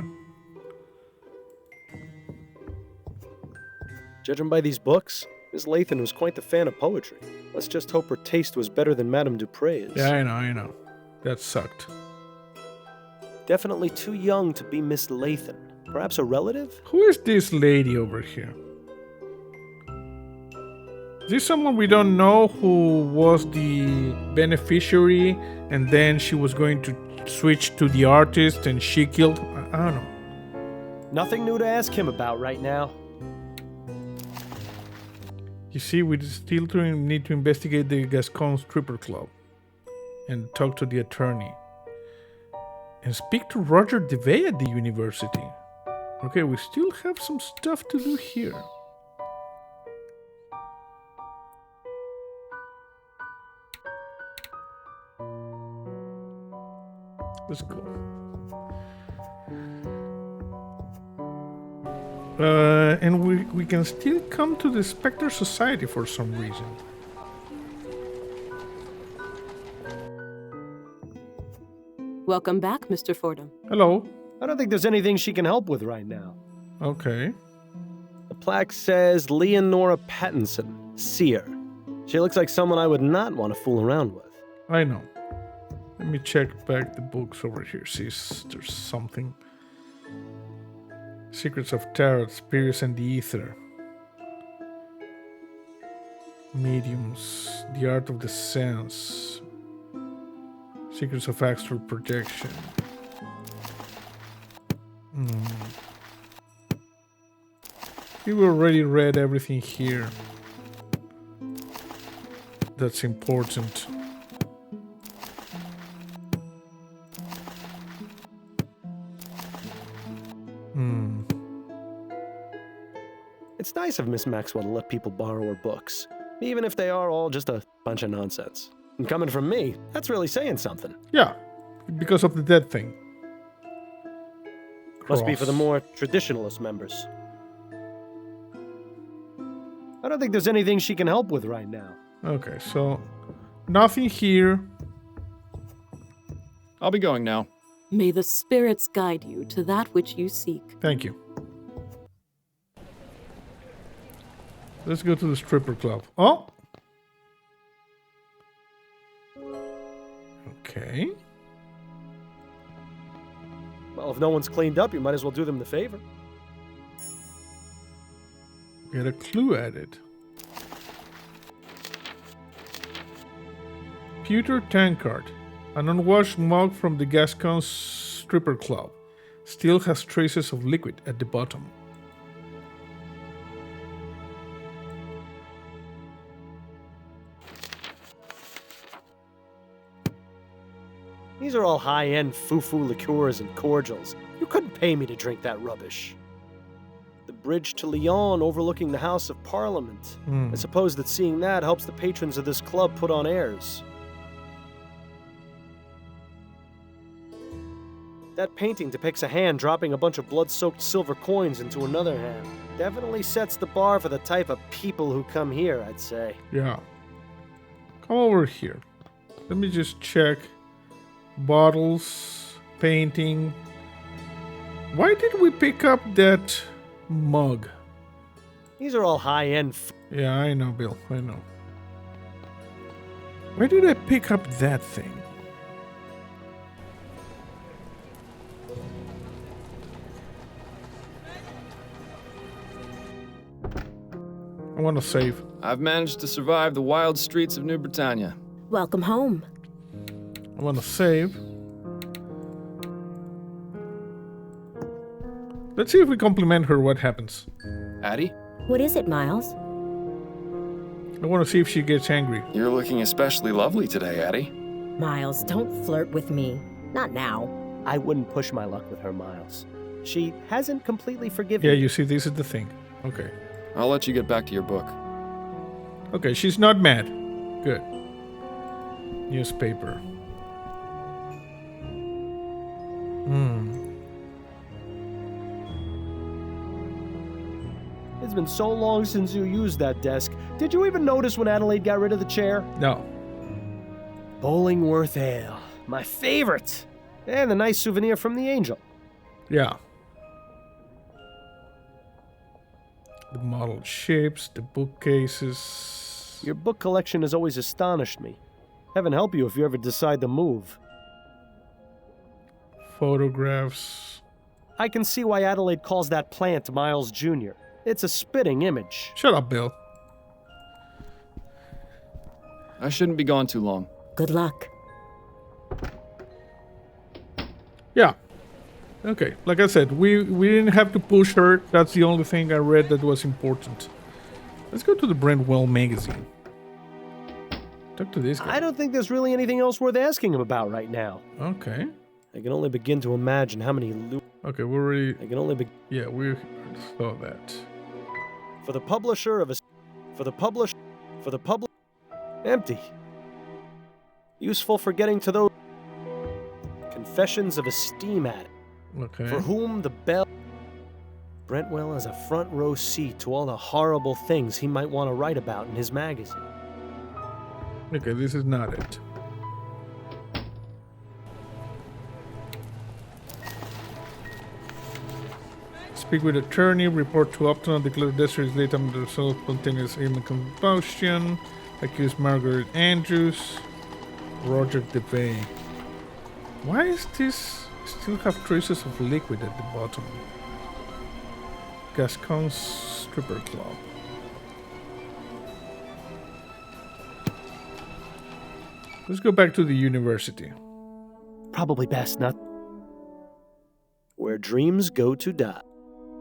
Judging by these books, Miss Lathan was quite the fan of poetry. Let's just hope her taste was better than Madame Dupre's. Yeah, I know. That sucked. Definitely too young to be Miss Lathan. Perhaps a relative? Who is this lady over here? Is this someone we don't know who was the beneficiary and then she was going to switch to the artist and she killed? I don't know. Nothing new to ask him about right now. You see, we still need to investigate the Gascon Stripper Club and talk to the attorney and speak to Roger DeVay at the university. Okay, we still have some stuff to do here. Let's go. And we can still come to the Spectre Society for some reason. Welcome back, Mr. Fordham. Hello. I don't think there's anything she can help with right now. Okay. The plaque says Leonora Pattinson, seer. She looks like someone I would not want to fool around with. I know. Let me check back the books over here, see if there's something. Secrets of Tarot, Spirits and the Ether. Mediums, The Art of the Sense. Secrets of Astral Projection. We've already read everything here. That's important. It's nice of Miss Maxwell to let people borrow her books, even if they are all just a bunch of nonsense. And coming from me, that's really saying something. Yeah, because of the dead thing. Must be for the Cross. more traditionalist members. I don't think there's anything she can help with right now. Okay, so nothing here. I'll be going now. May the spirits guide you to that which you seek. Thank you. Let's go to the stripper club. Oh! Okay. Well, if no one's cleaned up, you might as well do them the favor. Get a clue added. Pewter tankard. An unwashed mug from the Gascon's stripper club. Still has traces of liquid at the bottom. These are all high-end foo-foo liqueurs and cordials. You couldn't pay me to drink that rubbish. The bridge to Lyon overlooking the House of Parliament. I suppose that seeing that helps the patrons of this club put on airs. That painting depicts a hand dropping a bunch of blood-soaked silver coins into another hand. Definitely sets the bar for the type of people who come here, I'd say. Yeah. Come over here. Let me just check. Bottles, painting. Why did we pick up that mug? These are all high-end. Yeah, I know, Bill. I know. Why did I pick up that thing? I want to save. I've managed to survive the wild streets of New Bretagne. Welcome home. I want to save. Let's see if we compliment her what happens. Addie? What is it, Miles? I want to see if she gets angry. You're looking especially lovely today, Addie. Miles, don't flirt with me. Not now. I wouldn't push my luck with her, Miles. She hasn't completely forgiven Yeah, me. you see, this is the thing. Okay. I'll let you get back to your book. Okay, she's not mad. Good. Newspaper. It's been so long since you used that desk. Did you even notice when Adelaide got rid of the chair? No. Bollingworth Ale. My favorite. And a nice souvenir from the Angel. Yeah. The model shapes, the bookcases. Your book collection has always astonished me. Heaven help you if you ever decide to move. Photographs. I can see why Adelaide calls that plant Miles Jr. It's a spitting image. Shut up, Bill. I shouldn't be gone too long. Good luck. Yeah. Okay, like I said, we didn't have to push her. That's the only thing I read that was important. Let's go to the Brentwell magazine. Talk to this guy. I don't think there's really anything else worth asking him about right now. Okay. I can only begin to imagine how many Okay, we're already... I can only Yeah, we saw that. For the publisher of a... Empty. Useful for getting to those... Confessions of a steam addict. Okay. For whom the bell... Brentwell has a front row seat to all the horrible things he might want to write about in his magazine. Okay, this is not it. Speak with attorney, report to Upton, declare district data under the result of spontaneous human combustion, accuse Margaret Andrews, Roger DeVay. Why is this still have traces of liquid at the bottom? Gascon's stripper club. Let's go back to the university. Probably best not... Where dreams go to die.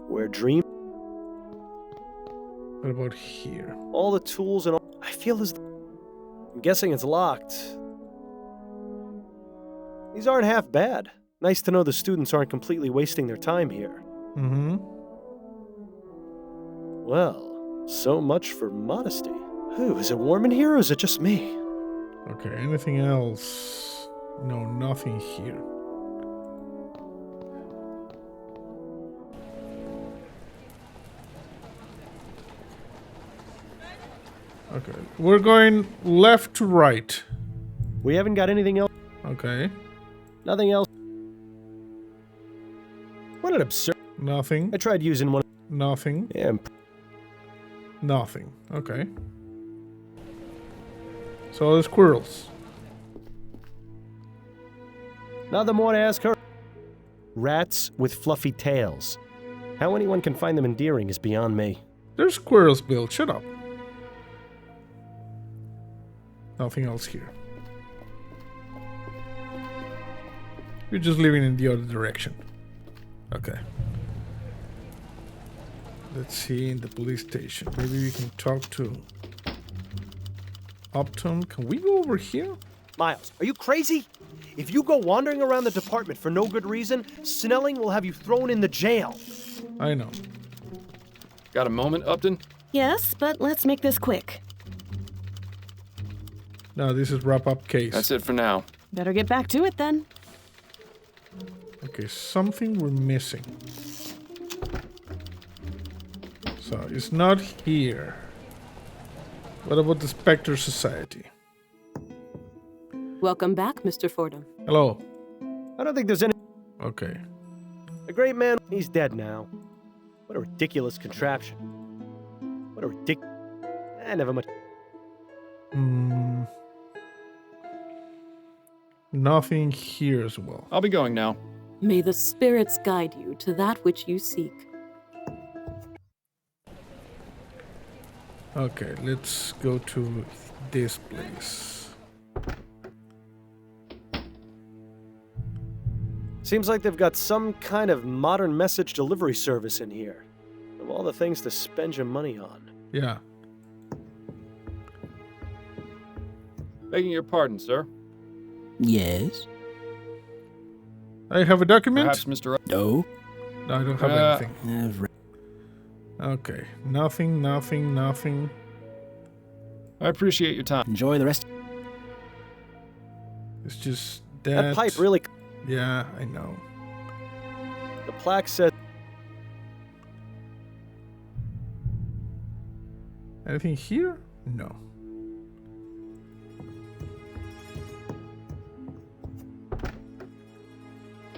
Where dream... What about here? All the tools and all... I feel as... I'm guessing it's locked. These aren't half bad. Nice to know the students aren't completely wasting their time here. Mm-hmm. Well, so much for modesty. Ooh, is it warm in here or is it just me? Okay, anything else? No, nothing here. Okay. We're going left to right. We haven't got anything else. Okay. Nothing else. What an absurd. Nothing. I tried using one. Nothing. Yeah. Nothing. Okay. So the squirrels. Nothing more to ask her. Rats with fluffy tails. How anyone can find them endearing is beyond me. There's squirrels, Bill. Shut up. Nothing else here. You're just living in the other direction. Okay. Let's see, in the police station. Maybe we can talk to Upton. Can we go over here? Miles, are you crazy? If you go wandering around the department for no good reason, Snelling will have you thrown in the jail. I know. Got a moment, Upton? Yes, but let's make this quick. No, this is wrap-up case. That's it for now. Better get back to it then. Okay, something we're missing. So, it's not here. What about the Spectre Society? Welcome back, Mr. Fordham. Hello. I don't think there's any... Okay. A great man, he's dead now. What a ridiculous contraption. What a ridiculous... never mind. Nothing here as well. I'll be going now. May the spirits guide you to that which you seek. Okay, let's go to this place. Seems like they've got some kind of modern message delivery service in here. Of all the things to spend your money on. Yeah. Begging your pardon, sir. Yes? I have a document? Perhaps Mr. No. No, I don't have anything. Okay. Nothing. I appreciate your time. Enjoy the rest. It's just that... That pipe really... Yeah, I know. The plaque said... Anything here? No.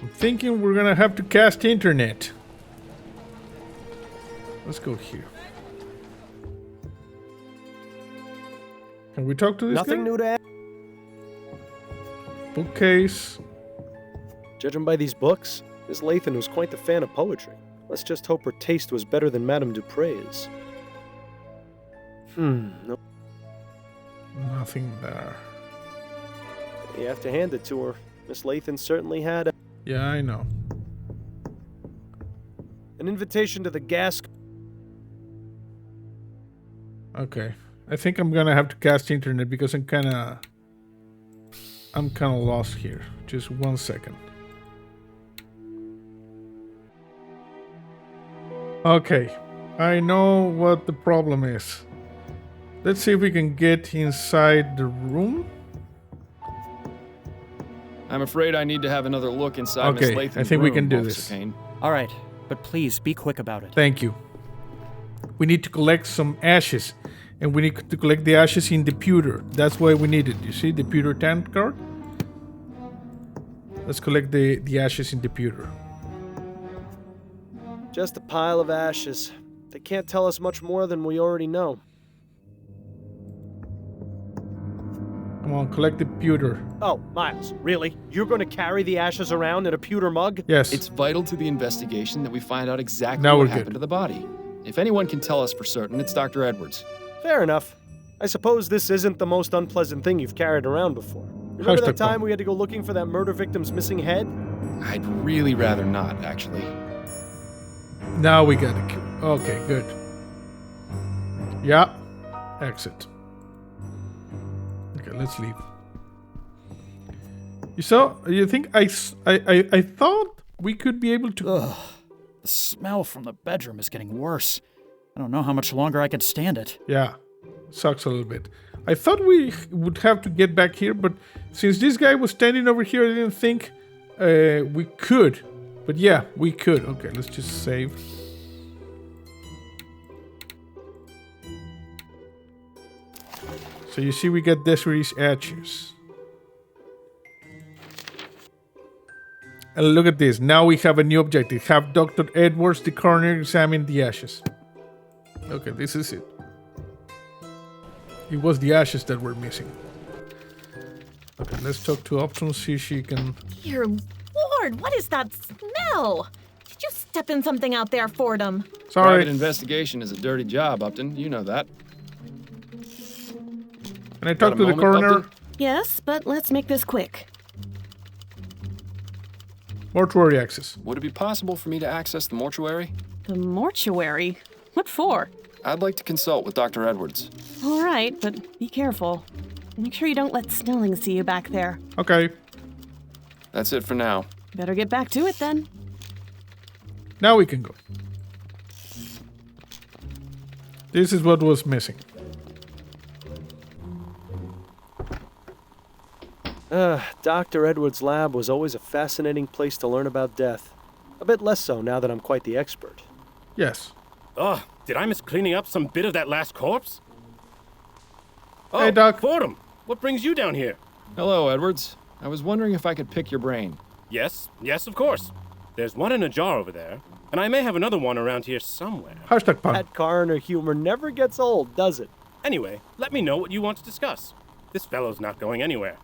I'm thinking we're gonna have to cast internet. Let's go here. Can we talk to this Nothing guy? new to add. Bookcase. Judging by these books, Miss Lathan was quite the fan of poetry. Let's just hope her taste was better than Madame Dupre's. No. Nothing there. You have to hand it to her. Miss Lathan certainly had Yeah, I know. an invitation to the gas... Okay. I think I'm gonna have to cast internet because I'm kinda lost here. Just 1 second. Okay. I know what the problem is. Let's see if we can get inside the room. I'm afraid I need to have another look inside Miss Okay, Lathan's I think we can room, do Officer this. Kane. All right, but please be quick about it. Thank you. We need to collect some ashes. And we need to collect the ashes in the pewter. That's why we need it. You see the pewter tank card? Let's collect the ashes in the pewter. Just a pile of ashes. They can't tell us much more than we already know. Come on, collect the pewter. Oh, Miles, really? You're going to carry the ashes around in a pewter mug? Yes. It's vital to the investigation that we find out exactly Now what we're happened good. to the body. If anyone can tell us for certain, it's Dr. Edwards. Fair enough. I suppose this isn't the most unpleasant thing you've carried around before. Remember Hush that the time we had to go looking for that murder victim's missing head? I'd really rather not, actually. Now we got it. Okay, good. Yeah. Exit. Okay, let's leave. You think I thought we could be able to... Ugh. The smell from the bedroom is getting worse. I don't know how much longer I could stand it. Yeah, sucks a little bit. I thought we would have to get back here, but since this guy was standing over here, I didn't think we could. But yeah, we could. Okay, let's just save. So you see we get Desiree's ashes. And look at this. Now we have a new objective. Have Dr. Edwards, the coroner, examine the ashes. Okay, this is it. It was the ashes that were missing. Okay, let's talk to Option, see if she can... Dear Lord, what is that smell? Did you step in something out there, Fordham? Sorry. Private investigation is a dirty job, Upton. You know that. Can I talk to the coroner? Upton? Yes, but let's make this quick. Mortuary access. Would it be possible for me to access the mortuary? The mortuary? What for? I'd like to consult with Dr. Edwards. All right, but be careful. Make sure you don't let Snelling see you back there. Okay. That's it for now. Better get back to it then. Now we can go. This is what was missing. Dr. Edwards' lab was always a fascinating place to learn about death. A bit less so now that I'm quite the expert. Yes. Oh, did I miss cleaning up some bit of that last corpse? Oh, Hey, Doc. Fordham, what brings you down here? Hello, Edwards. I was wondering if I could pick your brain. Yes, of course. There's one in a jar over there, and I may have another one around here somewhere. Hashtag pun. That coroner humor never gets old, does it? Anyway, let me know what you want to discuss. This fellow's not going anywhere.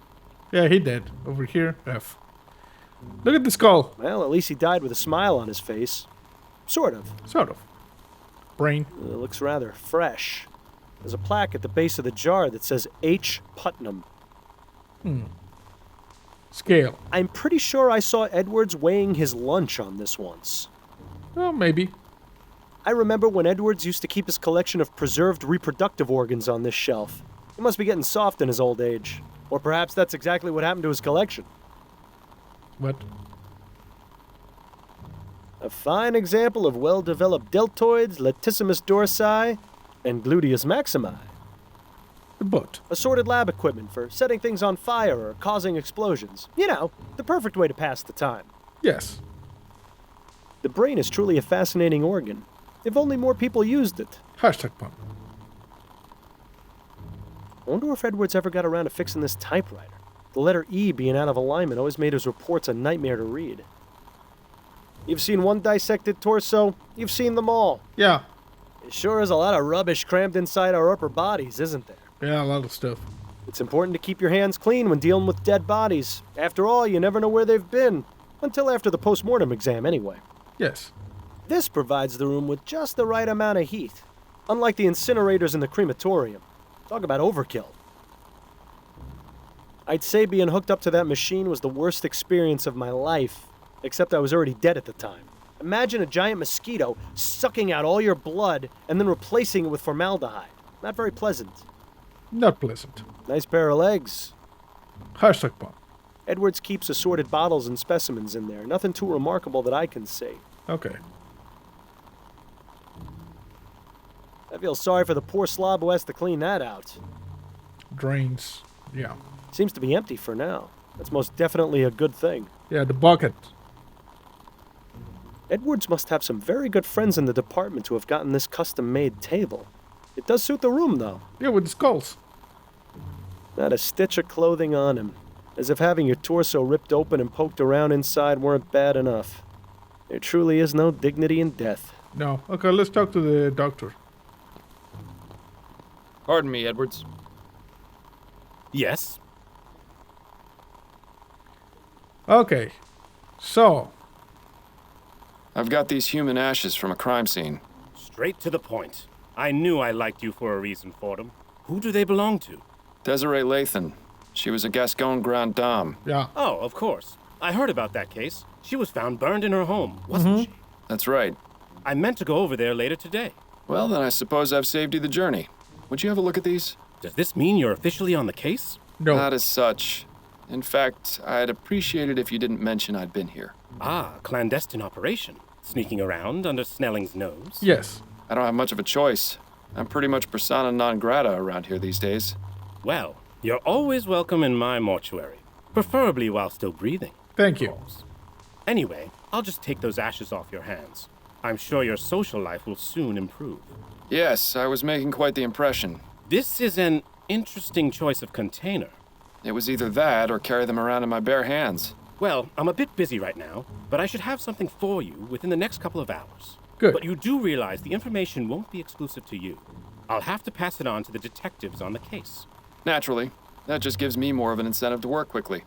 Yeah, he did. Over here, F. Look at the skull. Well, at least he died with a smile on his face. Sort of. Sort of. Brain. It looks rather fresh. There's a plaque at the base of the jar that says H. Putnam. Scale. I'm pretty sure I saw Edwards weighing his lunch on this once. Well, maybe. I remember when Edwards used to keep his collection of preserved reproductive organs on this shelf. He must be getting soft in his old age. Or perhaps that's exactly what happened to his collection. What? A fine example of well-developed deltoids, latissimus dorsi, and gluteus maximi. The boat. Assorted lab equipment for setting things on fire or causing explosions. You know, the perfect way to pass the time. Yes. The brain is truly a fascinating organ. If only more people used it. Hashtag pun. I wonder if Edwards ever got around to fixing this typewriter. The letter E being out of alignment always made his reports a nightmare to read. You've seen one dissected torso, you've seen them all. Yeah. It sure is a lot of rubbish crammed inside our upper bodies, isn't there? Yeah, a lot of stuff. It's important to keep your hands clean when dealing with dead bodies. After all, you never know where they've been. Until after the post-mortem exam, anyway. Yes. This provides the room with just the right amount of heat. Unlike the incinerators in the crematorium. Talk about overkill. I'd say being hooked up to that machine was the worst experience of my life. Except I was already dead at the time. Imagine a giant mosquito sucking out all your blood and then replacing it with formaldehyde. Not very pleasant. Not pleasant. Nice pair of legs. Hashtag pun. Edwards keeps assorted bottles and specimens in there. Nothing too remarkable that I can see. Okay. I feel sorry for the poor slob who has to clean that out. Drains. Yeah. Seems to be empty for now. That's most definitely a good thing. Yeah, the bucket. Edwards must have some very good friends in the department who have gotten this custom-made table. It does suit the room, though. Yeah, with the skulls. Not a stitch of clothing on him. As if having your torso ripped open and poked around inside weren't bad enough. There truly is no dignity in death. No. Okay, let's talk to the doctor. Pardon me, Edwards. Yes? Okay. So. I've got these human ashes from a crime scene. Straight to the point. I knew I liked you for a reason, Fordham. Who do they belong to? Desiree Lathan. She was a Gascon Grande Dame. Yeah. Oh, of course. I heard about that case. She was found burned in her home, wasn't she? That's right. I meant to go over there later today. Well, then I suppose I've saved you the journey. Would you have a look at these? Does this mean you're officially on the case? No. Not as such. In fact, I'd appreciate it if you didn't mention I'd been here. Ah, clandestine operation. Sneaking around under Snelling's nose? Yes. I don't have much of a choice. I'm pretty much persona non grata around here these days. Well, you're always welcome in my mortuary. Preferably while still breathing. Thank you. Anyway, I'll just take those ashes off your hands. I'm sure your social life will soon improve. Yes, I was making quite the impression. This is an Interesting choice of container. It was either that or carry them around in my bare hands. Well, I'm a bit busy right now, but I should have something for you within the next couple of hours. Good. But you do realize the information won't be exclusive to you. I'll have to pass it on to the detectives on the case. Naturally. That just gives me more of an incentive to work quickly.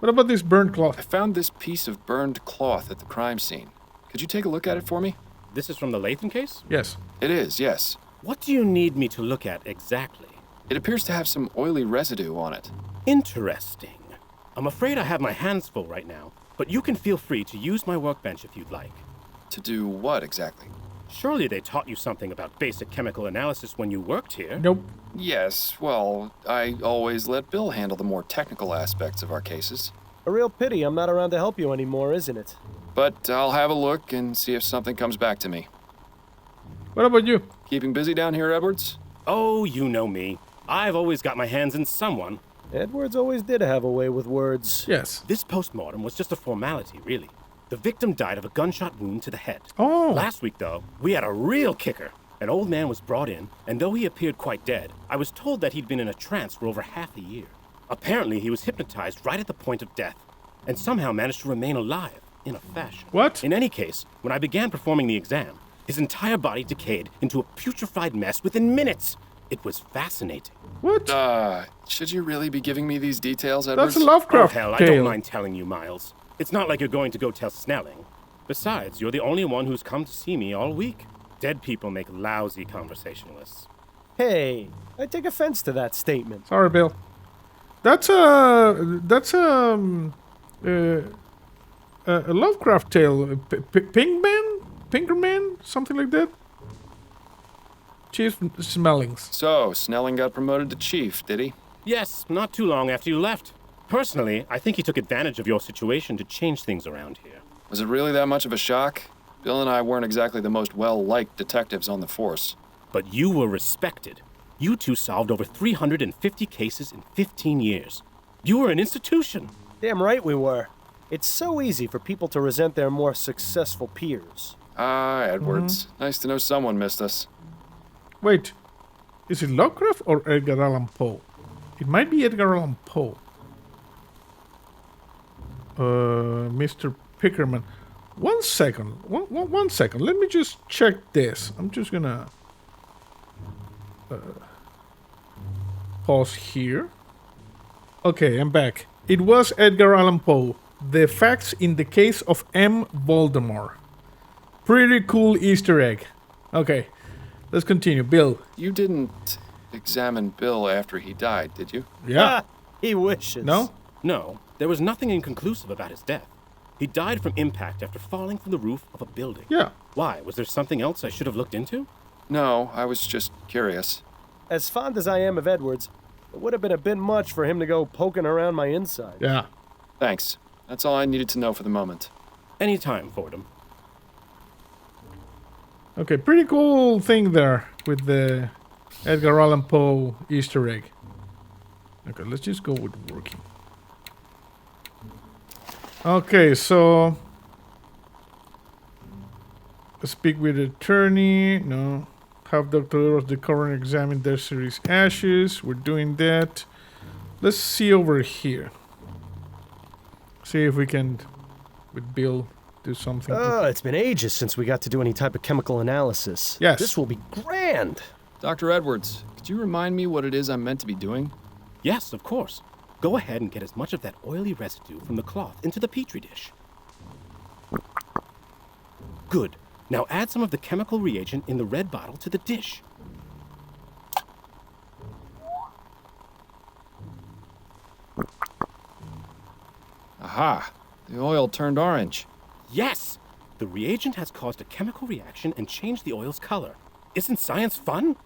What about this burned cloth? I found this piece of burned cloth at the crime scene. Could you take a look at it for me? This is from the Latham case? Yes. It is, yes. What do you need me to look at exactly? It appears to have some oily residue on it. Interesting. I'm afraid I have my hands full right now, but you can feel free to use my workbench if you'd like. To do what exactly? Surely they taught you something about basic chemical analysis when you worked here. Nope. Yes, well, I always let Bill handle the more technical aspects of our cases. A real pity I'm not around to help you anymore, isn't it? But I'll have a look and see if something comes back to me. What about you? Keeping busy down here, Edwards? Oh, you know me. I've always got my hands in someone. Edwards always did have a way with words. Yes. This postmortem was just a formality, really. The victim died of a gunshot wound to the head. Oh. Last week, though, we had a real kicker. An old man was brought in, and though he appeared quite dead, I was told that he'd been in a trance for over half a year. Apparently, he was hypnotized right at the point of death, and somehow managed to remain alive, in a fashion. What? In any case, when I began performing the exam, his entire body decayed into a putrefied mess within minutes. It was fascinating. What? Should you really be giving me these details, Edwards? That's a Lovecraft Oh, hell, I tale. don't mind telling you, Miles. It's not like you're going to go tell Snelling. Besides, you're the only one who's come to see me all week. Dead people make lousy conversationalists. Hey, I take offense to that statement. Sorry, Bill. That's a Lovecraft tale. Pinkerman, something like that. Chief Smellings. So, Snelling got promoted to chief, did he? Yes, not too long after you left. Personally, I think he took advantage of your situation to change things around here. Was it really that much of a shock? Bill and I weren't exactly the most well-liked detectives on the force. But you were respected. You two solved over 350 cases in 15 years. You were an institution. Damn right we were. It's so easy for people to resent their more successful peers. Ah, Edwards. Nice to know someone missed us. Wait, is it Lovecraft or Edgar Allan Poe? It might be Edgar Allan Poe. Mr. Pickerman. One second. One second. Let me just check this. I'm just gonna pause here. Okay, I'm back. It was Edgar Allan Poe. The facts in the case of M. Voldemort. Pretty cool Easter egg. Okay, let's continue. Bill. You didn't examine Bill after he died, did you? Yeah. He wishes. No? No, there was nothing inconclusive about his death. He died from impact after falling from the roof of a building. Yeah. Why? Was there something else I should have looked into? No, I was just curious. As fond as I am of Edwards, it would have been a bit much for him to go poking around my inside. Yeah. Thanks. That's all I needed to know for the moment. Anytime, Fordham. Okay, pretty cool thing there with the Edgar Allan Poe Easter egg. Okay, let's just go with working. Okay, so speak with the attorney. No. Have Dr. the coroner examine their series ashes. We're doing that. Let's see over here. See if we can, with Bill, do something. It's been ages since we got to do any type of chemical analysis. Yes. This will be grand. Dr. Edwards, could you remind me what it is I'm meant to be doing? Yes, of course. Go ahead and get as much of that oily residue from the cloth into the petri dish. Good. Now add some of the chemical reagent in the red bottle to the dish. Aha! The oil turned orange. Yes! The reagent has caused a chemical reaction and changed the oil's color. Isn't science fun?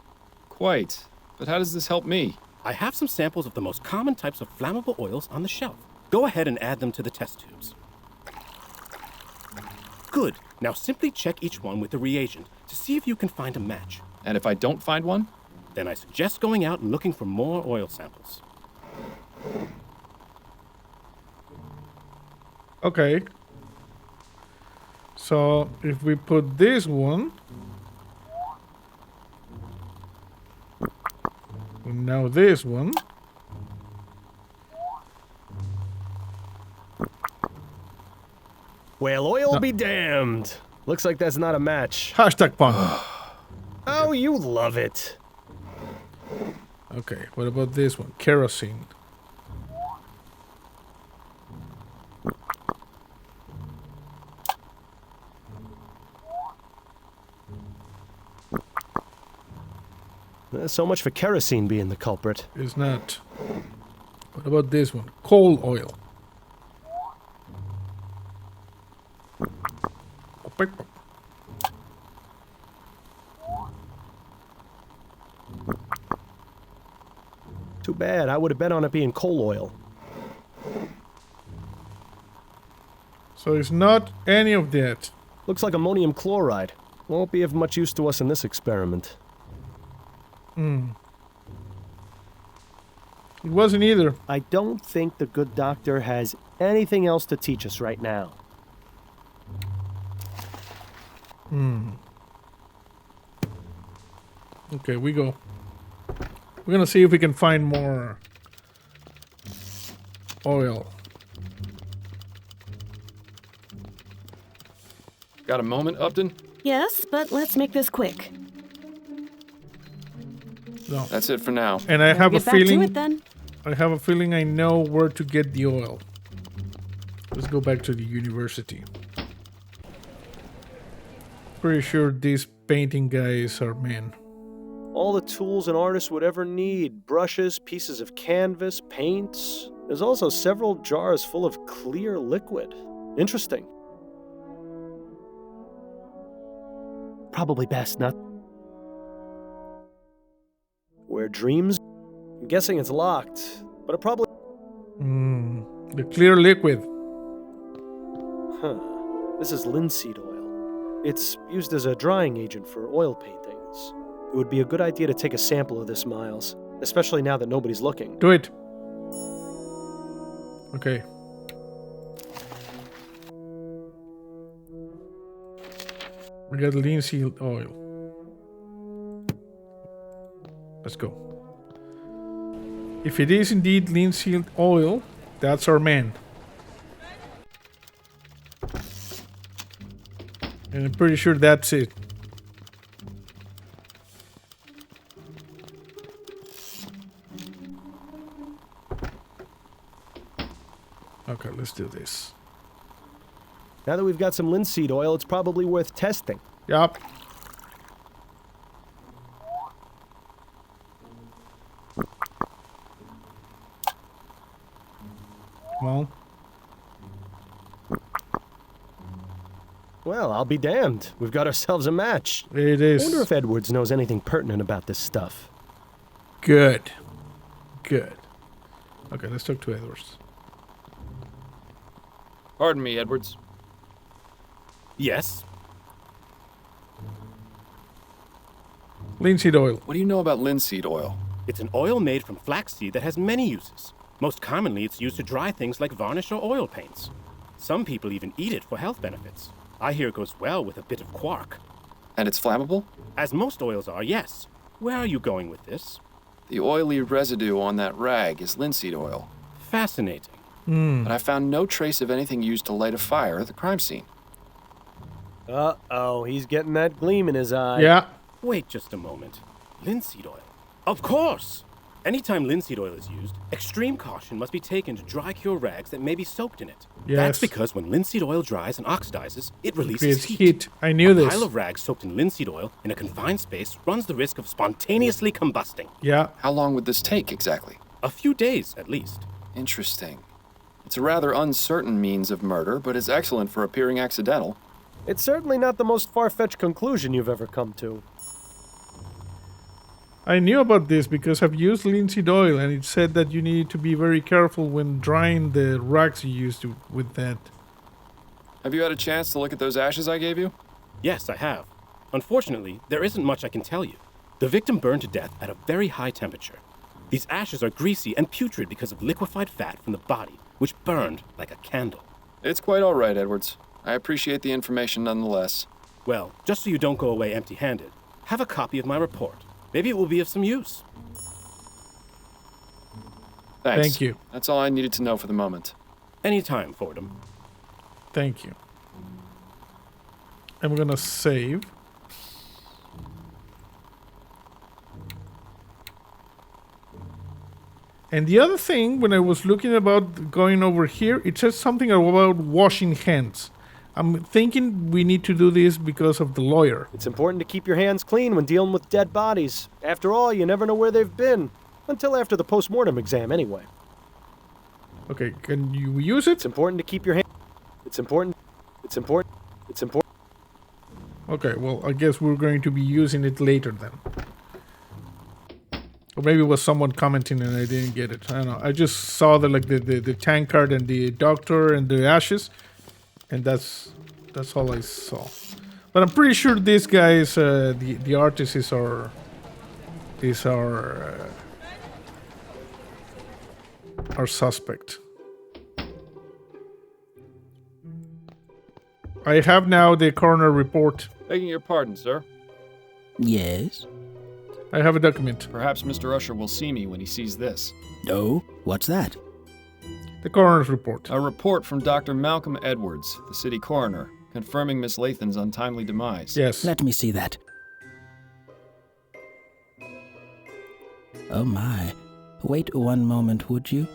Quite. But how does this help me? I have some samples of the most common types of flammable oils on the shelf. Go ahead and add them to the test tubes. Good. Now simply check each one with the reagent to see if you can find a match. And if I don't find one? Then I suggest going out and looking for more oil samples. Okay. So if we put this one. Now this one. Well, oil be damned. Looks like that's not a match. Hashtag pun. Oh, you love it. Okay, what about this one? Kerosene. So much for kerosene being the culprit. It's not. What about this one? Coal oil. Too bad. I would have bet on it being coal oil. So it's not any of that. Looks like ammonium chloride. Won't be of much use to us in this experiment. It wasn't either. I don't think the good doctor has anything else to teach us right now. Okay, we go. We're gonna see if we can find more oil. Got a moment, Upton? Yes, but let's make this quick. No. That's it for now. And I have a Get back to feeling. it then. I have a feeling I know where to get the oil. Let's go back to the university. Pretty sure these painting guys are men. All the tools an artist would ever need. Brushes, pieces of canvas, paints. There's also several jars full of clear liquid. Interesting. Probably best not. Where dreams? I'm guessing it's locked, but it probably... The clear liquid. Huh. This is linseed oil. It's used as a drying agent for oil paintings. It would be a good idea to take a sample of this, Miles. Especially now that nobody's looking. Do it. Okay. We got linseed oil. Let's go. If it is indeed linseed oil, that's our man. And I'm pretty sure that's it. Okay, let's do this. Now that we've got some linseed oil, it's probably worth testing. Yup. Come on. Well, I'll be damned. We've got ourselves a match. It is. I wonder if Edwards knows anything pertinent about this stuff. Good. Good. Okay, let's talk to Edwards. Pardon me, Edwards. Yes? Linseed oil. What do you know about linseed oil? It's an oil made from flaxseed that has many uses. Most commonly, it's used to dry things like varnish or oil paints. Some people even eat it for health benefits. I hear it goes well with a bit of quark. And it's flammable? As most oils are, yes. Where are you going with this? The oily residue on that rag is linseed oil. Fascinating. But I found no trace of anything used to light a fire at the crime scene. Uh-oh, he's getting that gleam in his eye. Yeah. Wait just a moment. Linseed oil. Of course! Anytime linseed oil is used, extreme caution must be taken to dry cure rags that may be soaked in it. Yes. That's because when linseed oil dries and oxidizes, it releases Creates heat. I knew a this. pile of rags soaked in linseed oil in a confined space runs the risk of spontaneously combusting. Yeah. How long would this take exactly? A few days, at least. Interesting. It's a rather uncertain means of murder, but it's excellent for appearing accidental. It's certainly not the most far-fetched conclusion you've ever come to. I knew about this because I've used linseed oil and it said that you need to be very careful when drying the rags you used with that. Have you had a chance to look at those ashes I gave you? Yes, I have. Unfortunately, there isn't much I can tell you. The victim burned to death at a very high temperature. These ashes are greasy and putrid because of liquefied fat from the body, which burned like a candle. It's quite all right, Edwards. I appreciate the information nonetheless. Well, just so you don't go away empty-handed, have a copy of my report. Maybe it will be of some use. Thanks. Thank you. That's all I needed to know for the moment. Anytime, Fordham. Thank you. I'm gonna save. And the other thing, when I was looking about going over here, it says something about washing hands. I'm thinking we need to do this because of the lawyer. It's important to keep your hands clean when dealing with dead bodies. After all, you never know where they've been. Until after the post-mortem exam, anyway. Okay, can you use it? It's important to keep your hands... It's important... Okay, well, I guess we're going to be using it later then. Or maybe it was someone commenting and I didn't get it. I don't know. I just saw the tankard and the doctor and the ashes, and that's all I saw. But I'm pretty sure this guy is the artist is our suspect. I have now the coroner report. Begging your pardon, sir. Yes? I have a document. Perhaps Mr. Usher will see me when he sees this. Oh, what's that? The coroner's report. A report from Dr. Malcolm Edwards, the city coroner, confirming Miss Lathan's untimely demise. Yes. Let me see that. Oh my. Wait one moment, would you?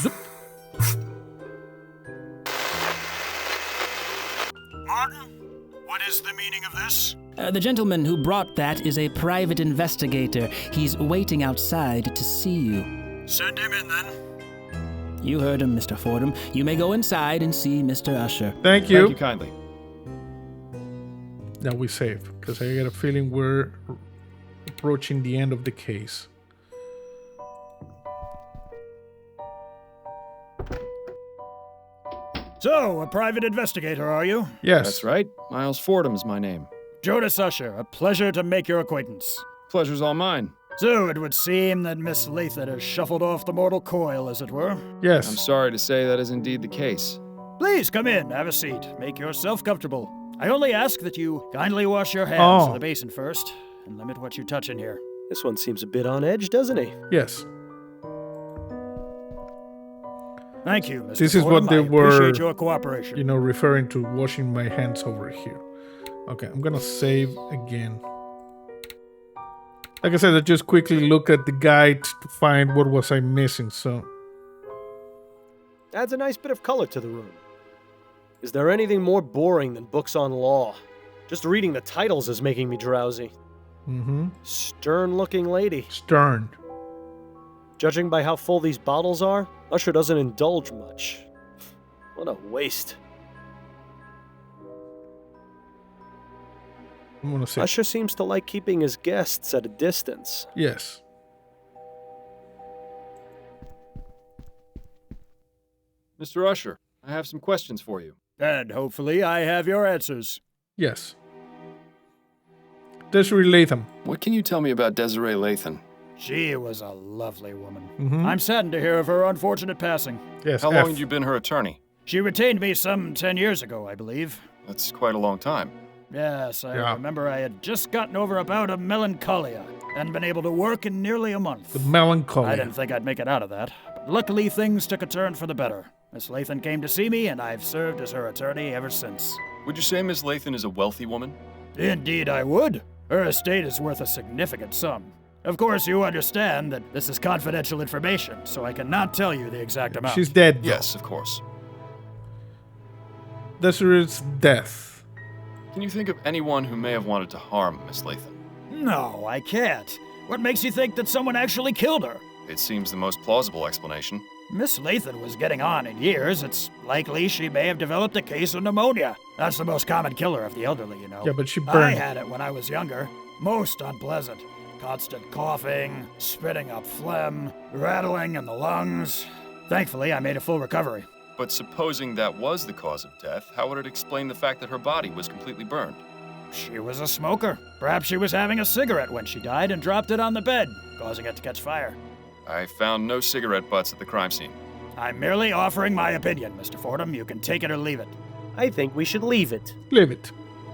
Zoop. Martin, what is the meaning of this? The gentleman who brought that is a private investigator. He's waiting outside to see you. Send him in, then. You heard him, Mr. Fordham. You may go inside and see Mr. Usher. Thank you. Thank you kindly. Now we save, because I got a feeling we're approaching the end of the case. So, a private investigator, are you? Yes. That's right. Miles Fordham is my name. Jonas Usher, a pleasure to make your acquaintance. Pleasure's all mine. So, it would seem that Miss Lathan has shuffled off the mortal coil, as it were. Yes. I'm sorry to say that is indeed the case. Please come in, have a seat. Make yourself comfortable. I only ask that you kindly wash your hands in the basin first, and limit what you touch in here. This one seems a bit on edge, doesn't he? Yes. Thank you, Mr. This is Fordham. what they I were, appreciate your cooperation. you know, referring to washing my hands over here. Okay, I'm gonna save again. Like I said, I just quickly look at the guide to find what was I missing, so... Adds a nice bit of color to the room. Is there anything more boring than books on law? Just reading the titles is making me drowsy. Mm-hmm. Stern-looking lady. Stern. Judging by how full these bottles are, Usher doesn't indulge much. What a waste. I'm gonna say... Usher seems to like keeping his guests at a distance. Yes. Mr. Usher, I have some questions for you. And hopefully I have your answers. Yes. Desiree Latham. What can you tell me about Desiree Lathan? She was a lovely woman. Mhm. I'm saddened to hear of her unfortunate passing. Yes. How long had you been her attorney? She retained me some 10 years ago, I believe. That's quite a long time. Yes, I remember I had just gotten over a bout of melancholia and been able to work in nearly a month. The melancholy. I didn't think I'd make it out of that, but luckily things took a turn for the better. Miss Lathan came to see me, and I've served as her attorney ever since. Would you say Miss Lathan is a wealthy woman? Indeed I would. Her estate is worth a significant sum. Of course, you understand that this is confidential information, so I cannot tell you the exact amount. She's dead. Yes, of course. Desiree's death. Can you think of anyone who may have wanted to harm Miss Lathan? No, I can't. What makes you think that someone actually killed her? It seems the most plausible explanation. Miss Lathan was getting on in years. It's likely she may have developed a case of pneumonia. That's the most common killer of the elderly, you know. Yeah, but she burned. I had it when I was younger. Most unpleasant. Constant coughing, spitting up phlegm, rattling in the lungs. Thankfully, I made a full recovery. But supposing that was the cause of death, how would it explain the fact that her body was completely burned? She was a smoker. Perhaps she was having a cigarette when she died and dropped it on the bed, causing it to catch fire. I found no cigarette butts at the crime scene. I'm merely offering my opinion, Mr. Fordham. You can take it or leave it. I think we should leave it. Leave it.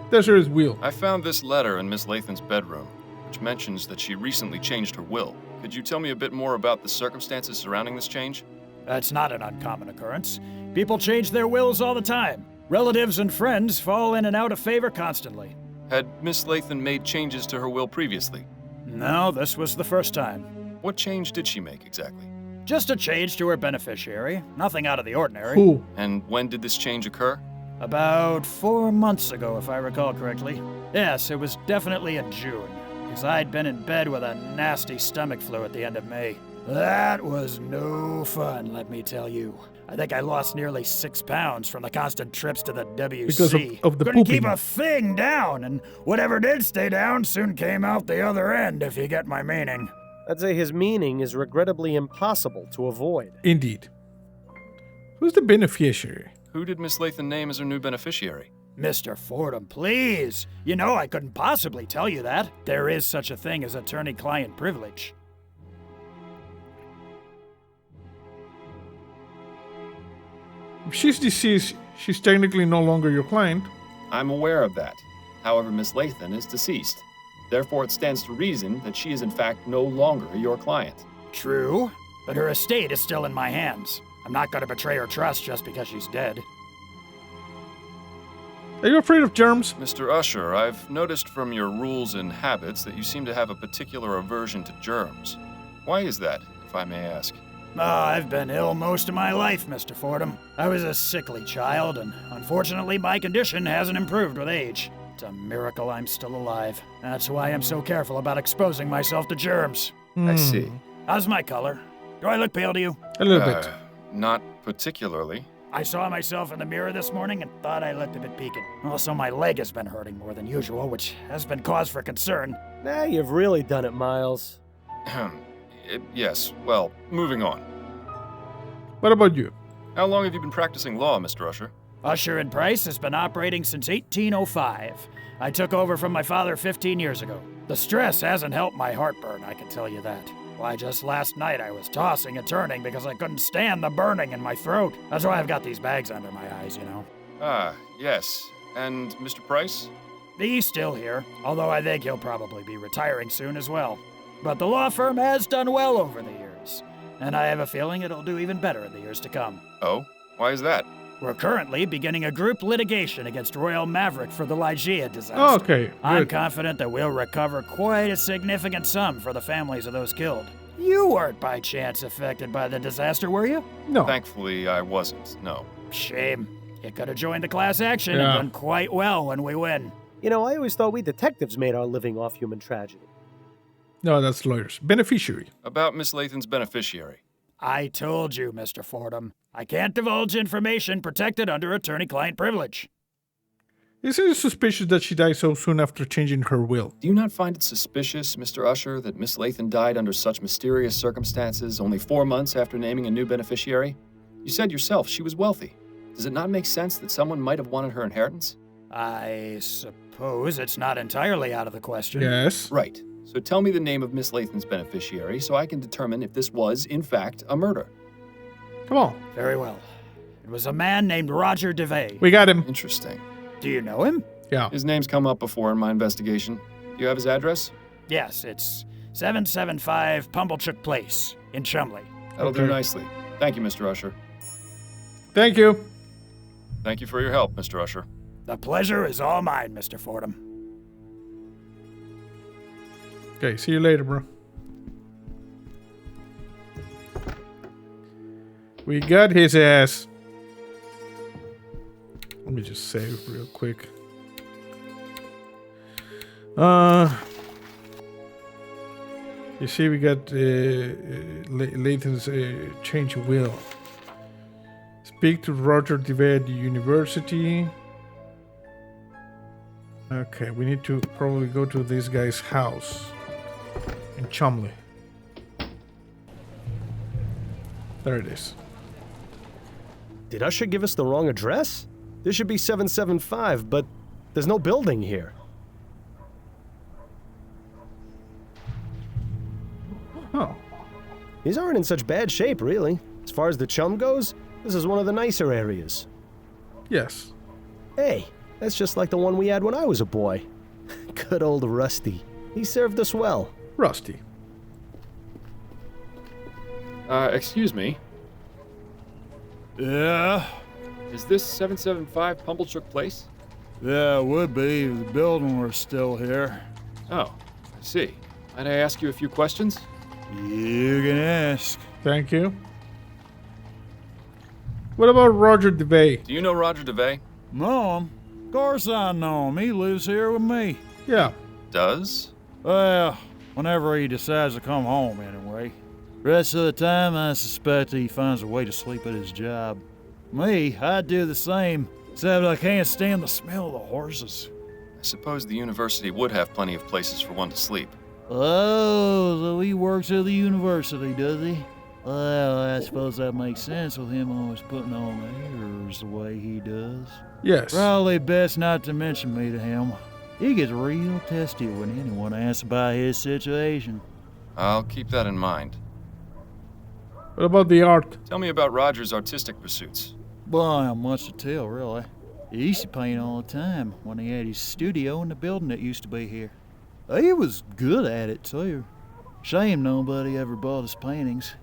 Desiree's will. I found this letter in Miss Lathan's bedroom, which mentions that she recently changed her will. Could you tell me a bit more about the circumstances surrounding this change? That's not an uncommon occurrence. People change their wills all the time. Relatives and friends fall in and out of favor constantly. Had Miss Lathan made changes to her will previously? No, this was the first time. What change did she make exactly? Just a change to her beneficiary. Nothing out of the ordinary. Who? And when did this change occur? About 4 months ago, if I recall correctly. Yes, it was definitely in June, because I'd been in bed with a nasty stomach flu at the end of May. That was no fun, let me tell you. I think I lost nearly 6 pounds from the constant trips to the WC. Because of the Couldn't pooping. keep a thing down, and whatever did stay down soon came out the other end, if you get my meaning. I'd say his meaning is regrettably impossible to avoid. Indeed. Who's the beneficiary? Who did Miss Lathan name as her new beneficiary? Mr. Fordham, please. You know I couldn't possibly tell you that. There is such a thing as attorney-client privilege. If she's deceased, she's technically no longer your client. I'm aware of that. However, Miss Lathan is deceased. Therefore, it stands to reason that she is in fact no longer your client. True, but her estate is still in my hands. I'm not going to betray her trust just because she's dead. Are you afraid of germs? Mr. Usher, I've noticed from your rules and habits that you seem to have a particular aversion to germs. Why is that, if I may ask? I've been ill most of my life, Mr. Fordham. I was a sickly child, and unfortunately my condition hasn't improved with age. It's a miracle I'm still alive. That's why I'm so careful about exposing myself to germs. I see. How's my color? Do I look pale to you? A little bit. Not particularly. I saw myself in the mirror this morning and thought I looked a bit peaked. Also, my leg has been hurting more than usual, which has been cause for concern. Nah, you've really done it, Miles. Yes, well, moving on. What about you? How long have you been practicing law, Mr. Usher? Usher and Price has been operating since 1805. I took over from my father 15 years ago. The stress hasn't helped my heartburn, I can tell you that. Why, just last night I was tossing and turning because I couldn't stand the burning in my throat. That's why I've got these bags under my eyes, you know. Ah, yes. And Mr. Price? He's still here, although I think he'll probably be retiring soon as well. But the law firm has done well over the years, and I have a feeling it'll do even better in the years to come. Oh? Why is that? We're currently beginning a group litigation against Royal Maverick for the Ligeia disaster. Oh, okay, I'm good. confident that we'll recover quite a significant sum for the families of those killed. You weren't by chance affected by the disaster, were you? No. Thankfully, I wasn't, no. Shame. You could have joined the class action Yeah. and done quite well when we win. You know, I always thought we detectives made our living off human tragedy. No, that's lawyers. Beneficiary. About Miss Lathan's beneficiary. I told you, Mr. Fordham. I can't divulge information protected under attorney-client privilege. Isn't it suspicious that she died so soon after changing her will? Do you not find it suspicious, Mr. Usher, that Miss Lathan died under such mysterious circumstances only 4 months after naming a new beneficiary? You said yourself she was wealthy. Does it not make sense that someone might have wanted her inheritance? I suppose it's not entirely out of the question. Yes. Right. So tell me the name of Miss Lathan's beneficiary so I can determine if this was, in fact, a murder. Come on. Very well. It was a man named Roger DeVay. We got him. Interesting. Do you know him? Yeah. His name's come up before in my investigation. Do you have his address? Yes, it's 775 Pumblechook Place in Chumley. That'll do nicely. Thank you, Mr. Usher. Thank you. Thank you for your help, Mr. Usher. The pleasure is all mine, Mr. Fordham. Okay, see you later, bro. We got his ass. Let me just save real quick. You see, we got Lathan's change of will. Speak to Roger DeVay at the university. Okay, we need to probably go to this guy's house in Chumley. There it is. Did Usher give us the wrong address? This should be 775, but there's no building here. Oh. These aren't in such bad shape, really. As far as the Chum goes, this is one of the nicer areas. Yes. Hey, that's just like the one we had when I was a boy. Good old Rusty. He served us well. Rusty. Excuse me. Yeah? Is this 775 Pumblechook Place? Yeah, it would be if the building were still here. Oh, I see. Might I ask you a few questions? You can ask. Thank you. What about Roger DeVay? Do you know Roger DeVay? Know him? Of course I know him. He lives here with me. Yeah. Does? Well, whenever he decides to come home, anyway. Rest of the time, I suspect he finds a way to sleep at his job. Me, I do the same, except I can't stand the smell of the horses. I suppose the university would have plenty of places for one to sleep. Oh, so he works at the university, does he? Well, I suppose that makes sense with him always putting on airs the way he does. Yes. Probably best not to mention me to him. He gets real testy when anyone asks about his situation. I'll keep that in mind. What about the art? Tell me about Roger's artistic pursuits. Well, not much to tell, really. He used to paint all the time when he had his studio in the building that used to be here. He was good at it, too. Shame nobody ever bought his paintings.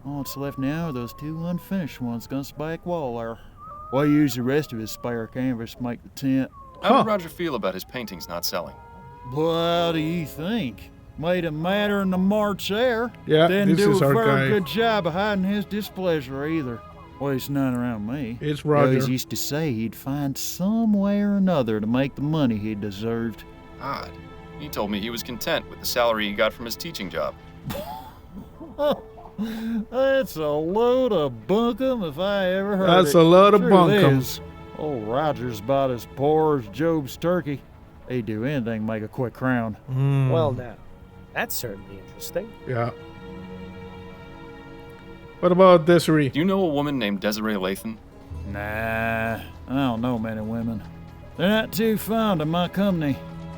All that's left now are those two unfinished ones against the back wall there. Well, he used the rest of his spare canvas to make the tent. How did Roger feel about his paintings not selling? Well, how do you think? Made him madder in the March air. Yeah, Didn't this do is a our very guy. good job of hiding his displeasure either. Well, it's not around me. It's He Roger. always used to say he'd find some way or another to make the money he deserved. Odd. He told me he was content with the salary he got from his teaching job. That's a load of bunkum if I ever heard That's it. a load of Truth bunkum. is, old Roger's about as poor as Job's turkey. He'd do anything to make a quick crown. Well, now, that's certainly interesting. Yeah. What about Desiree? Do you know a woman named Desiree Lathan? Nah, I don't know many women. They're not too fond of my company.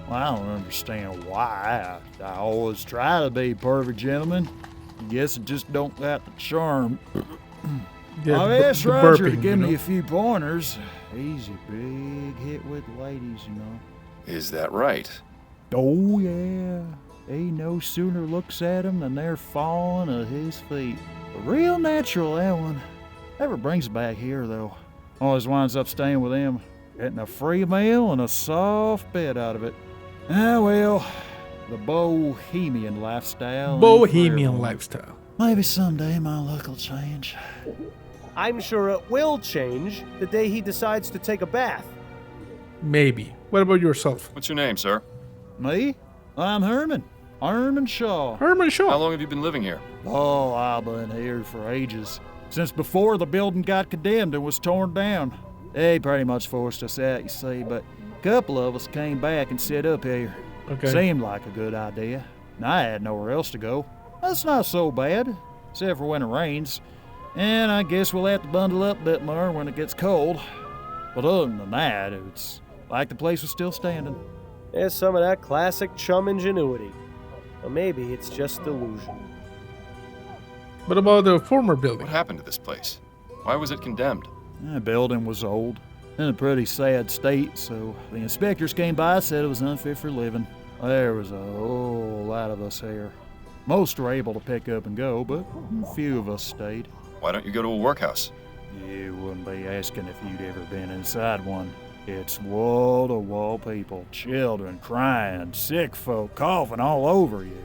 Well, I don't understand why. I always try to be a perfect gentleman. I guess it just don't got the charm. Yeah, I've the asked Roger to burping, give you me know? a few pointers. He's a big hit with ladies, you know. Is that right? Oh, yeah. He no sooner looks at 'em than they're falling at his feet. Real natural, that one. Never brings it back here, though. Always winds up staying with him, getting a free meal and a soft bed out of it. Ah, well, the bohemian lifestyle. ain't for Bohemian everyone. lifestyle. Maybe someday my luck will change. I'm sure it will change the day he decides to take a bath. Maybe. What about yourself? What's your name, sir? Me? I'm Herman. Herman Shaw. Herman Shaw. How long have you been living here? Oh, I've been here for ages. Since before the building got condemned and was torn down. They pretty much forced us out, you see, but a couple of us came back and set up here. Okay. Seemed like a good idea. And I had nowhere else to go. That's not so bad, except for when it rains. And I guess we'll have to bundle up a bit more when it gets cold. But other than that, it's like the place was still standing. There's some of that classic chum ingenuity. Or maybe it's just delusion. What about the former building? What happened to this place? Why was it condemned? The building was old, in a pretty sad state, so the inspectors came by and said it was unfit for living. There was a whole lot of us here. Most were able to pick up and go, but a few of us stayed. Why don't you go to a workhouse? You wouldn't be asking if you'd ever been inside one. It's wall-to-wall people, children crying, sick folk coughing all over you.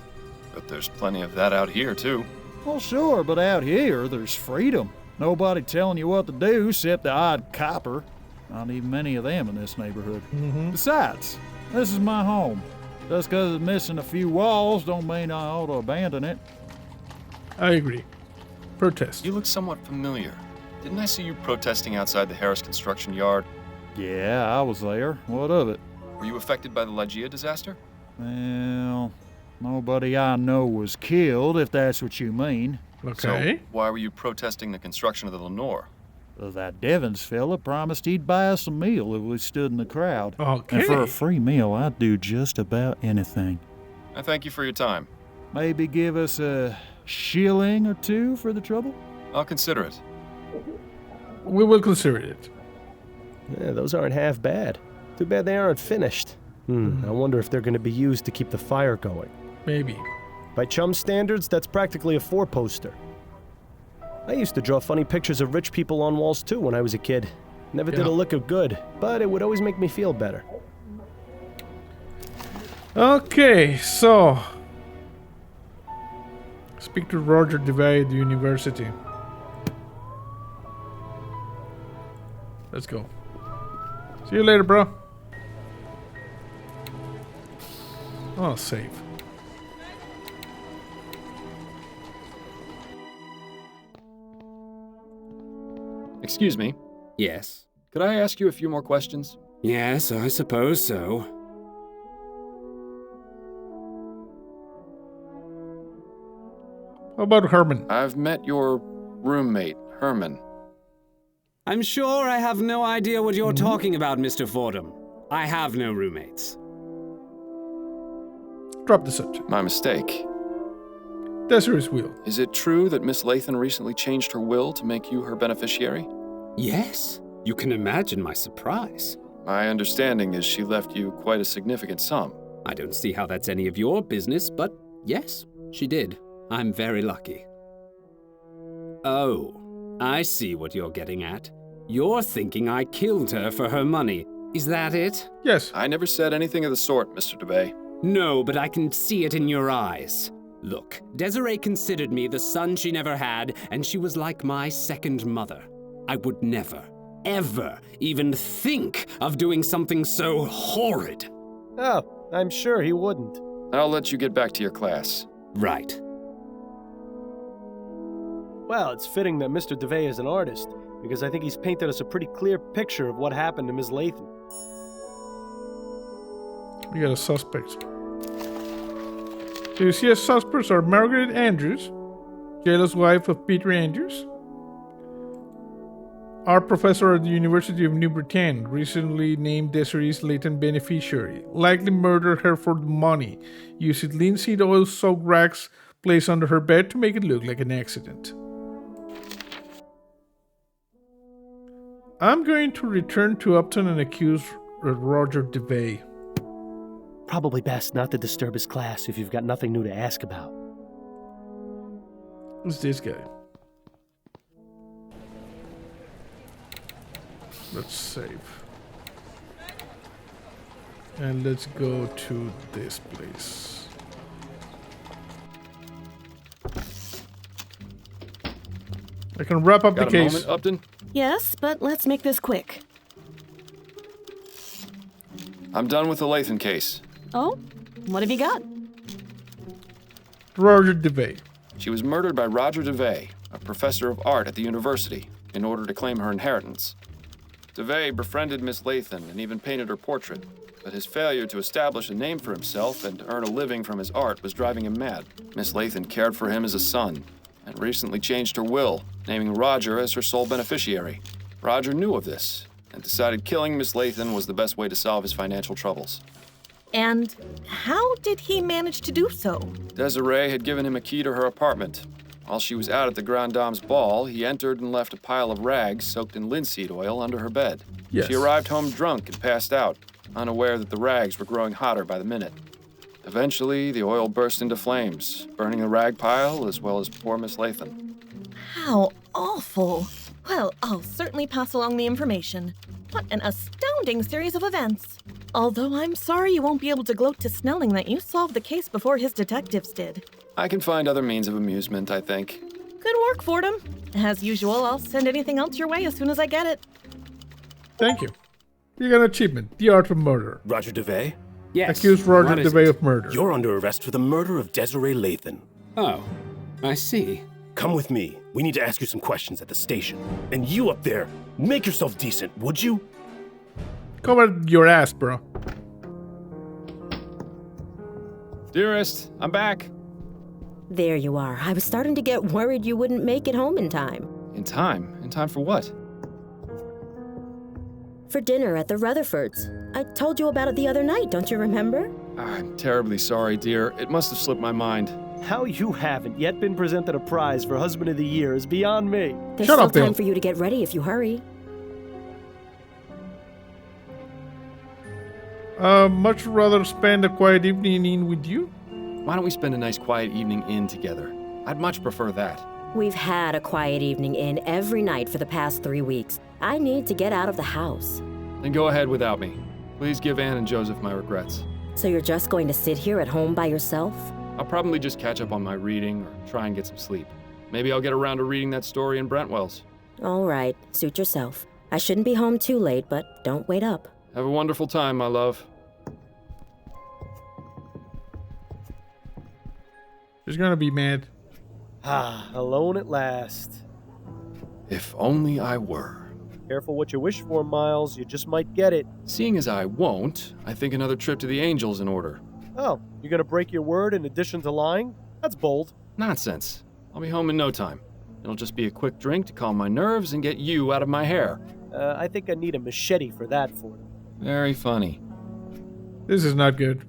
But there's plenty of that out here, too. Well, sure, but out here, there's freedom. Nobody telling you what to do except the odd copper. Not even many of them in this neighborhood. Besides, this is my home. Just because it's missing a few walls don't mean I ought to abandon it. I agree. Protest. You look somewhat familiar. Didn't I see you protesting outside the Harris construction yard? Yeah, I was there. What of it? Were you affected by the Ligeia disaster? Well, nobody I know was killed, if that's what you mean. Okay. So why were you protesting the construction of the Lenore? That Devons fella promised he'd buy us a meal if we stood in the crowd. Okay. And for a free meal, I'd do just about anything. I thank you for your time. Maybe give us a shilling or two for the trouble? I'll consider it. We will consider it. Yeah, those aren't half bad. Too bad they aren't finished. I wonder if they're going to be used to keep the fire going. Maybe. By chum standards, that's practically a four-poster. I used to draw funny pictures of rich people on walls too when I was a kid. Never did a lick of good, but it would always make me feel better. Okay, so speak to Roger DeVay at the university. Let's go. See you later, bro. Oh, save. Excuse me. Yes? Could I ask you a few more questions? Yes, I suppose so. How about Herman? I've met your roommate, Herman. I'm sure I have no idea what you're talking about, Mr. Fordham. I have no roommates. Drop the subject. My mistake. Desiree's will. Is it true that Miss Lathan recently changed her will to make you her beneficiary? Yes. You can imagine my surprise. My understanding is she left you quite a significant sum. I don't see how that's any of your business, but yes, she did. I'm very lucky. Oh, I see what you're getting at. You're thinking I killed her for her money. Is that it? Yes. I never said anything of the sort, Mr. DeVay. No, but I can see it in your eyes. Look, Desiree considered me the son she never had, and she was like my second mother. I would never, ever even think of doing something so horrid. Oh, I'm sure he wouldn't. I'll let you get back to your class. Right. Well, it's fitting that Mr. DeVay is an artist, because I think he's painted us a pretty clear picture of what happened to Miss Lathan. We got a suspect. So you see, as suspects are Margaret Andrews, jealous wife of Peter Andrews, our professor at the University of New Bretagne, recently named Desiree's Lathan beneficiary, likely murdered her for the money, used linseed oil-soaked rags placed under her bed to make it look like an accident. I'm going to return to Upton and accuse Roger DeVay. Probably best not to disturb his class if you've got nothing new to ask about. Who's this guy? Let's save. And let's go to this place. I can wrap up the case. Got a moment, Upton? Yes, but let's make this quick. I'm done with the Lathan case. Oh? What have you got? Roger DeVay. She was murdered by Roger DeVay, a professor of art at the university, in order to claim her inheritance. DeVay befriended Miss Lathan and even painted her portrait, but his failure to establish a name for himself and to earn a living from his art was driving him mad. Miss Lathan cared for him as a son, and recently changed her will, naming Roger as her sole beneficiary. Roger knew of this, and decided killing Miss Lathan was the best way to solve his financial troubles. And how did he manage to do so? Desiree had given him a key to her apartment. While she was out at the Grand Dame's ball, he entered and left a pile of rags soaked in linseed oil under her bed. Yes. She arrived home drunk and passed out, unaware that the rags were growing hotter by the minute. Eventually, the oil burst into flames, burning the rag pile as well as poor Miss Lathan. How awful. Well, I'll certainly pass along the information. What an astounding series of events. Although I'm sorry you won't be able to gloat to Snelling that you solved the case before his detectives did. I can find other means of amusement, I think. Good work, Fordham. As usual, I'll send anything else your way as soon as I get it. Thank you. You got an achievement, the art of murder. Roger DeVay? Yes. Accused Roger DeVay of murder. You're under arrest for the murder of Desiree Lathan. Oh, I see. Come with me. We need to ask you some questions at the station. And you up there, make yourself decent, would you? Cover your ass, bro. Dearest, I'm back. There you are. I was starting to get worried you wouldn't make it home in time. In time? In time for what? For dinner at the Rutherfords. I told you about it the other night, don't you remember? I'm terribly sorry, dear. It must have slipped my mind. How you haven't yet been presented a prize for Husband of the Year is beyond me. There's still time for you to get ready if you hurry. Much rather spend a quiet evening in with you. Why don't we spend a nice quiet evening in together? I'd much prefer that. We've had a quiet evening in every night for the past 3 weeks. I need to get out of the house. Then go ahead without me. Please give Anne and Joseph my regrets. So you're just going to sit here at home by yourself? I'll probably just catch up on my reading or try and get some sleep. Maybe I'll get around to reading that story in Brentwell's. All right, suit yourself. I shouldn't be home too late, but don't wait up. Have a wonderful time, my love. She's gonna be mad. Ah, alone at last. If only I were. Careful what you wish for, Miles. You just might get it. Seeing as I won't, I think another trip to the Angels in order. Oh, you're gonna break your word in addition to lying? That's bold. Nonsense. I'll be home in no time. It'll just be a quick drink to calm my nerves and get you out of my hair. I think I need a machete for that, Fordham. Very funny. This is not good.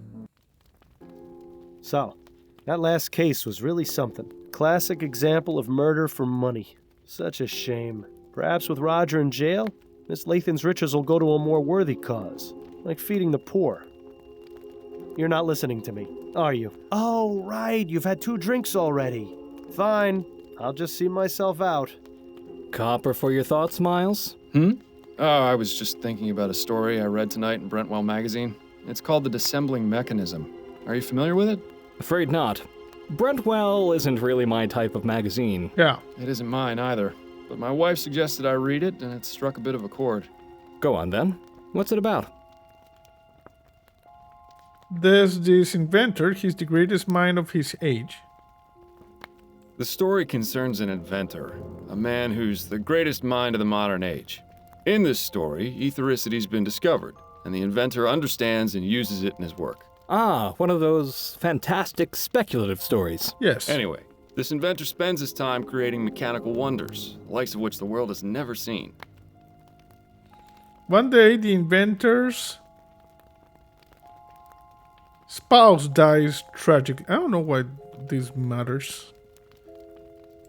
So, that last case was really something. Classic example of murder for money. Such a shame. Perhaps with Roger in jail, Miss Lathan's riches will go to a more worthy cause, like feeding the poor. You're not listening to me, are you? Oh, right, you've had 2 drinks already. Fine, I'll just see myself out. Copper for your thoughts, Miles? Oh, I was just thinking about a story I read tonight in Brentwell magazine. It's called The Dissembling Mechanism. Are you familiar with it? Afraid not. Brentwell isn't really my type of magazine. Yeah. It isn't mine either. But my wife suggested I read it, and it struck a bit of a chord. Go on then. What's it about? There's this inventor. He's the greatest mind of his age. The story concerns an inventor, a man who's the greatest mind of the modern age. In this story, ethericity's been discovered, and the inventor understands and uses it in his work. Ah, one of those fantastic speculative stories. Yes. Anyway, this inventor spends his time creating mechanical wonders, the likes of which the world has never seen. One day, the inventor's spouse dies tragically. I don't know why this matters.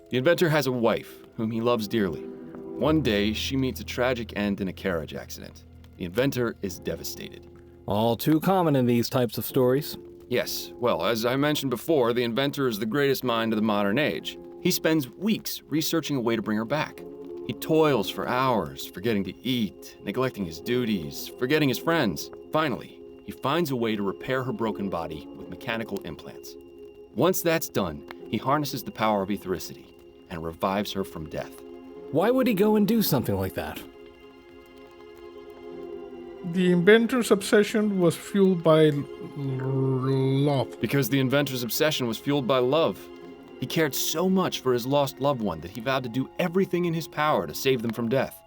The inventor has a wife, whom he loves dearly. One day, she meets a tragic end in a carriage accident. The inventor is devastated. All too common in these types of stories. Yes, well, as I mentioned before, the inventor is the greatest mind of the modern age. He spends weeks researching a way to bring her back. He toils for hours, forgetting to eat, neglecting his duties, forgetting his friends. Finally, he finds a way to repair her broken body with mechanical implants. Once that's done, he harnesses the power of ethericity and revives her from death. Why would he go and do something like that? The inventor's obsession was fueled by love. Because the inventor's obsession was fueled by love. He cared so much for his lost loved one that he vowed to do everything in his power to save them from death.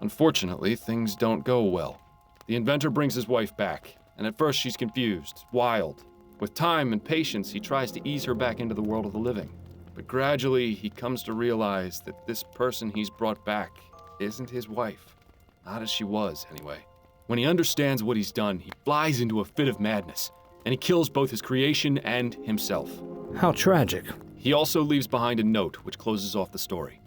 Unfortunately, things don't go well. The inventor brings his wife back, and at first she's confused, wild. With time and patience, he tries to ease her back into the world of the living. But gradually, he comes to realize that this person he's brought back isn't his wife. Not as she was, anyway. When he understands what he's done, he flies into a fit of madness, and he kills both his creation and himself. How tragic. He also leaves behind a note which closes off the story.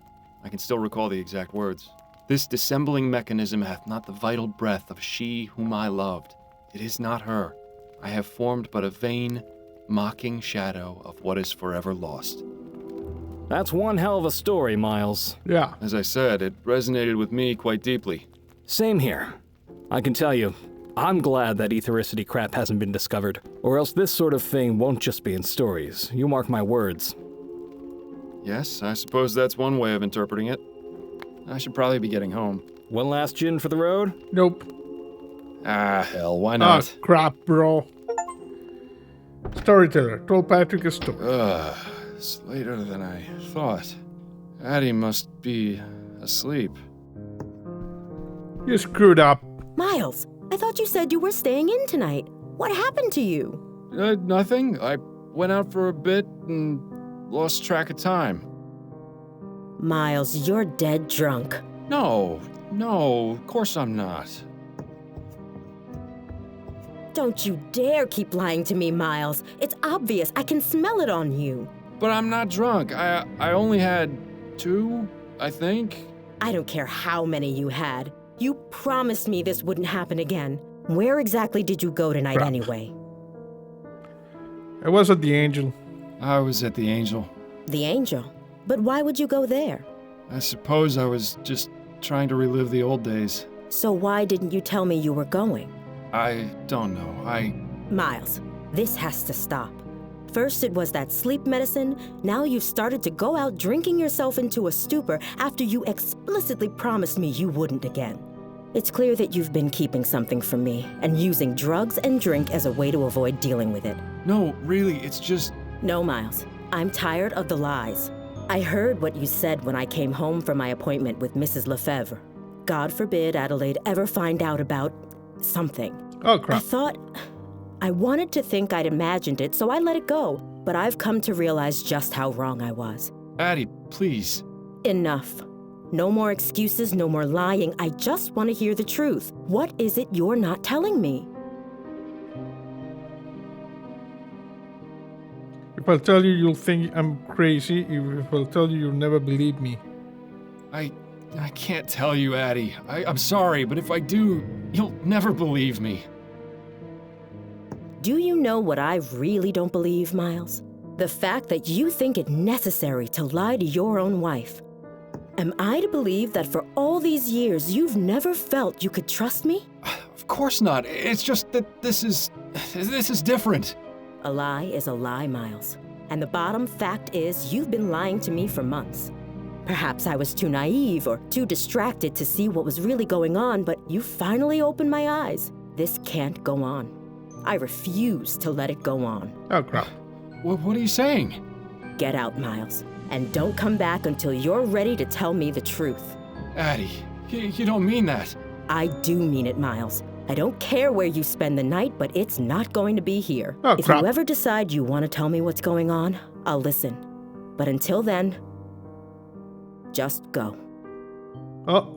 I can still recall the exact words. This dissembling mechanism hath not the vital breath of she whom I loved. It is not her. I have formed but a vain, mocking shadow of what is forever lost. That's one hell of a story, Miles. Yeah. As I said, it resonated with me quite deeply. Same here. I can tell you, I'm glad that ethericity crap hasn't been discovered, or else this sort of thing won't just be in stories. You mark my words. Yes, I suppose that's one way of interpreting it. I should probably be getting home. One last gin for the road? Nope. Ah, hell, why not? Oh, crap, bro. Storyteller, told Patrick a story. It's later than I thought. Addie must be asleep. You screwed up. Miles, I thought you said you were staying in tonight. What happened to you? Nothing. I went out for a bit and lost track of time. Miles, you're dead drunk. No, of course I'm not. Don't you dare keep lying to me, Miles. It's obvious. I can smell it on you. But I'm not drunk. I only had 2, I think. I don't care how many you had. You promised me this wouldn't happen again. Where exactly did you go tonight anyway? I was at the Angel. I was at the Angel. The Angel? But why would you go there? I suppose I was just trying to relive the old days. So why didn't you tell me you were going? I don't know. Miles, this has to stop. First it was that sleep medicine, now you've started to go out drinking yourself into a stupor after you explicitly promised me you wouldn't again. It's clear that you've been keeping something from me and using drugs and drink as a way to avoid dealing with it. No, really, it's just... No, Miles. I'm tired of the lies. I heard what you said when I came home from my appointment with Mrs. Lefebvre. God forbid Adelaide ever find out about something. Oh, crap. I wanted to think I'd imagined it, so I let it go. But I've come to realize just how wrong I was. Addie, please. Enough. No more excuses, no more lying. I just want to hear the truth. What is it you're not telling me? If I'll tell you, you'll think I'm crazy. If I'll tell you, you'll never believe me. I can't tell you, Addie. I'm sorry, but if I do, you'll never believe me. Do you know what I really don't believe, Miles? The fact that you think it necessary to lie to your own wife. Am I to believe that for all these years you've never felt you could trust me? Of course not. It's just that this is different. A lie is a lie, Miles. And the bottom fact is you've been lying to me for months. Perhaps I was too naive or too distracted to see what was really going on, but you finally opened my eyes. This can't go on. I refuse to let it go on. Oh, crap. What are you saying? Get out, Miles. And don't come back until you're ready to tell me the truth. Addie, you don't mean that. I do mean it, Miles. I don't care where you spend the night, but it's not going to be here. Oh, if crap. you ever decide you want to tell me what's going on, I'll listen. But until then, just go. Oh,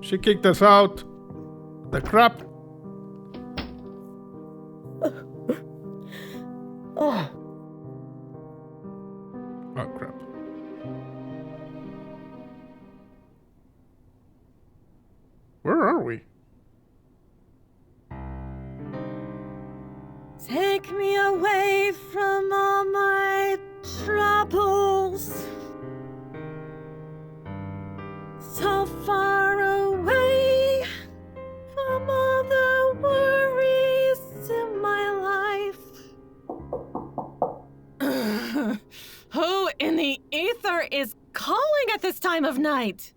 she kicked us out. The crap. Oh. Oh, crap. Where are we? Take me away from all my troubles. So far away from all the worries in my life. Who in the ether is calling at this time of night?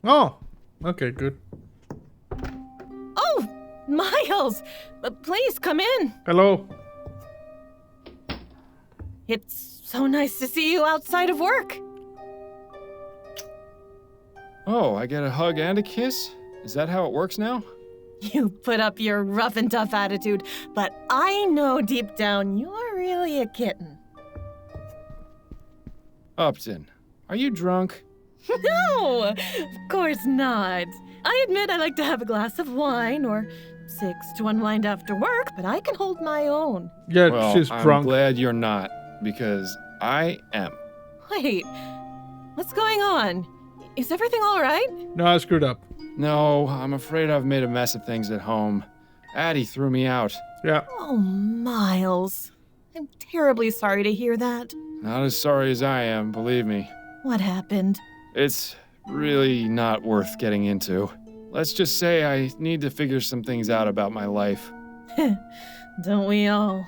Oh, okay, good. Oh, Miles! Please come in. Hello. It's so nice to see you outside of work. Oh, I get a hug and a kiss? Is that how it works now? You put up your rough and tough attitude, but I know deep down you're really a kitten. Upton, are you drunk? No, of course not. I admit I like to have a glass of wine or 6 to unwind after work, but I can hold my own. Yeah, well, she's I'm drunk. glad you're not, because I am. Wait, what's going on? Is everything all right? No, I screwed up. No, I'm afraid I've made a mess of things at home. Addie threw me out. Yeah. Oh, Miles. I'm terribly sorry to hear that. Not as sorry as I am, believe me. What happened? It's really not worth getting into. Let's just say I need to figure some things out about my life. Don't we all?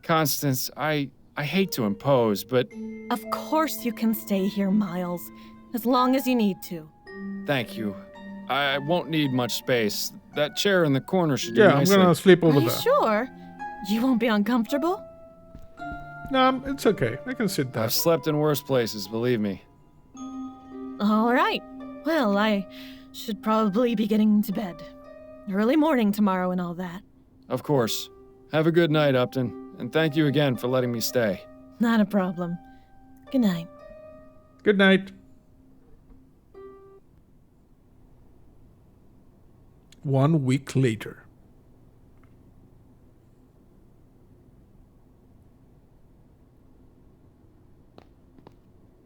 Constance, I hate to impose, but... Of course you can stay here, Miles. As long as you need to. Thank you. I won't need much space. That chair in the corner should do Yeah, nicely. I'm gonna sleep over Are you there. sure? You won't be uncomfortable? No, it's okay. I can sit there. I've slept in worse places, believe me. All right. Well, I should probably be getting to bed. Early morning tomorrow and all that. Of course. Have a good night, Upton, and thank you again for letting me stay. Not a problem. Good night. Good night. 1 week later.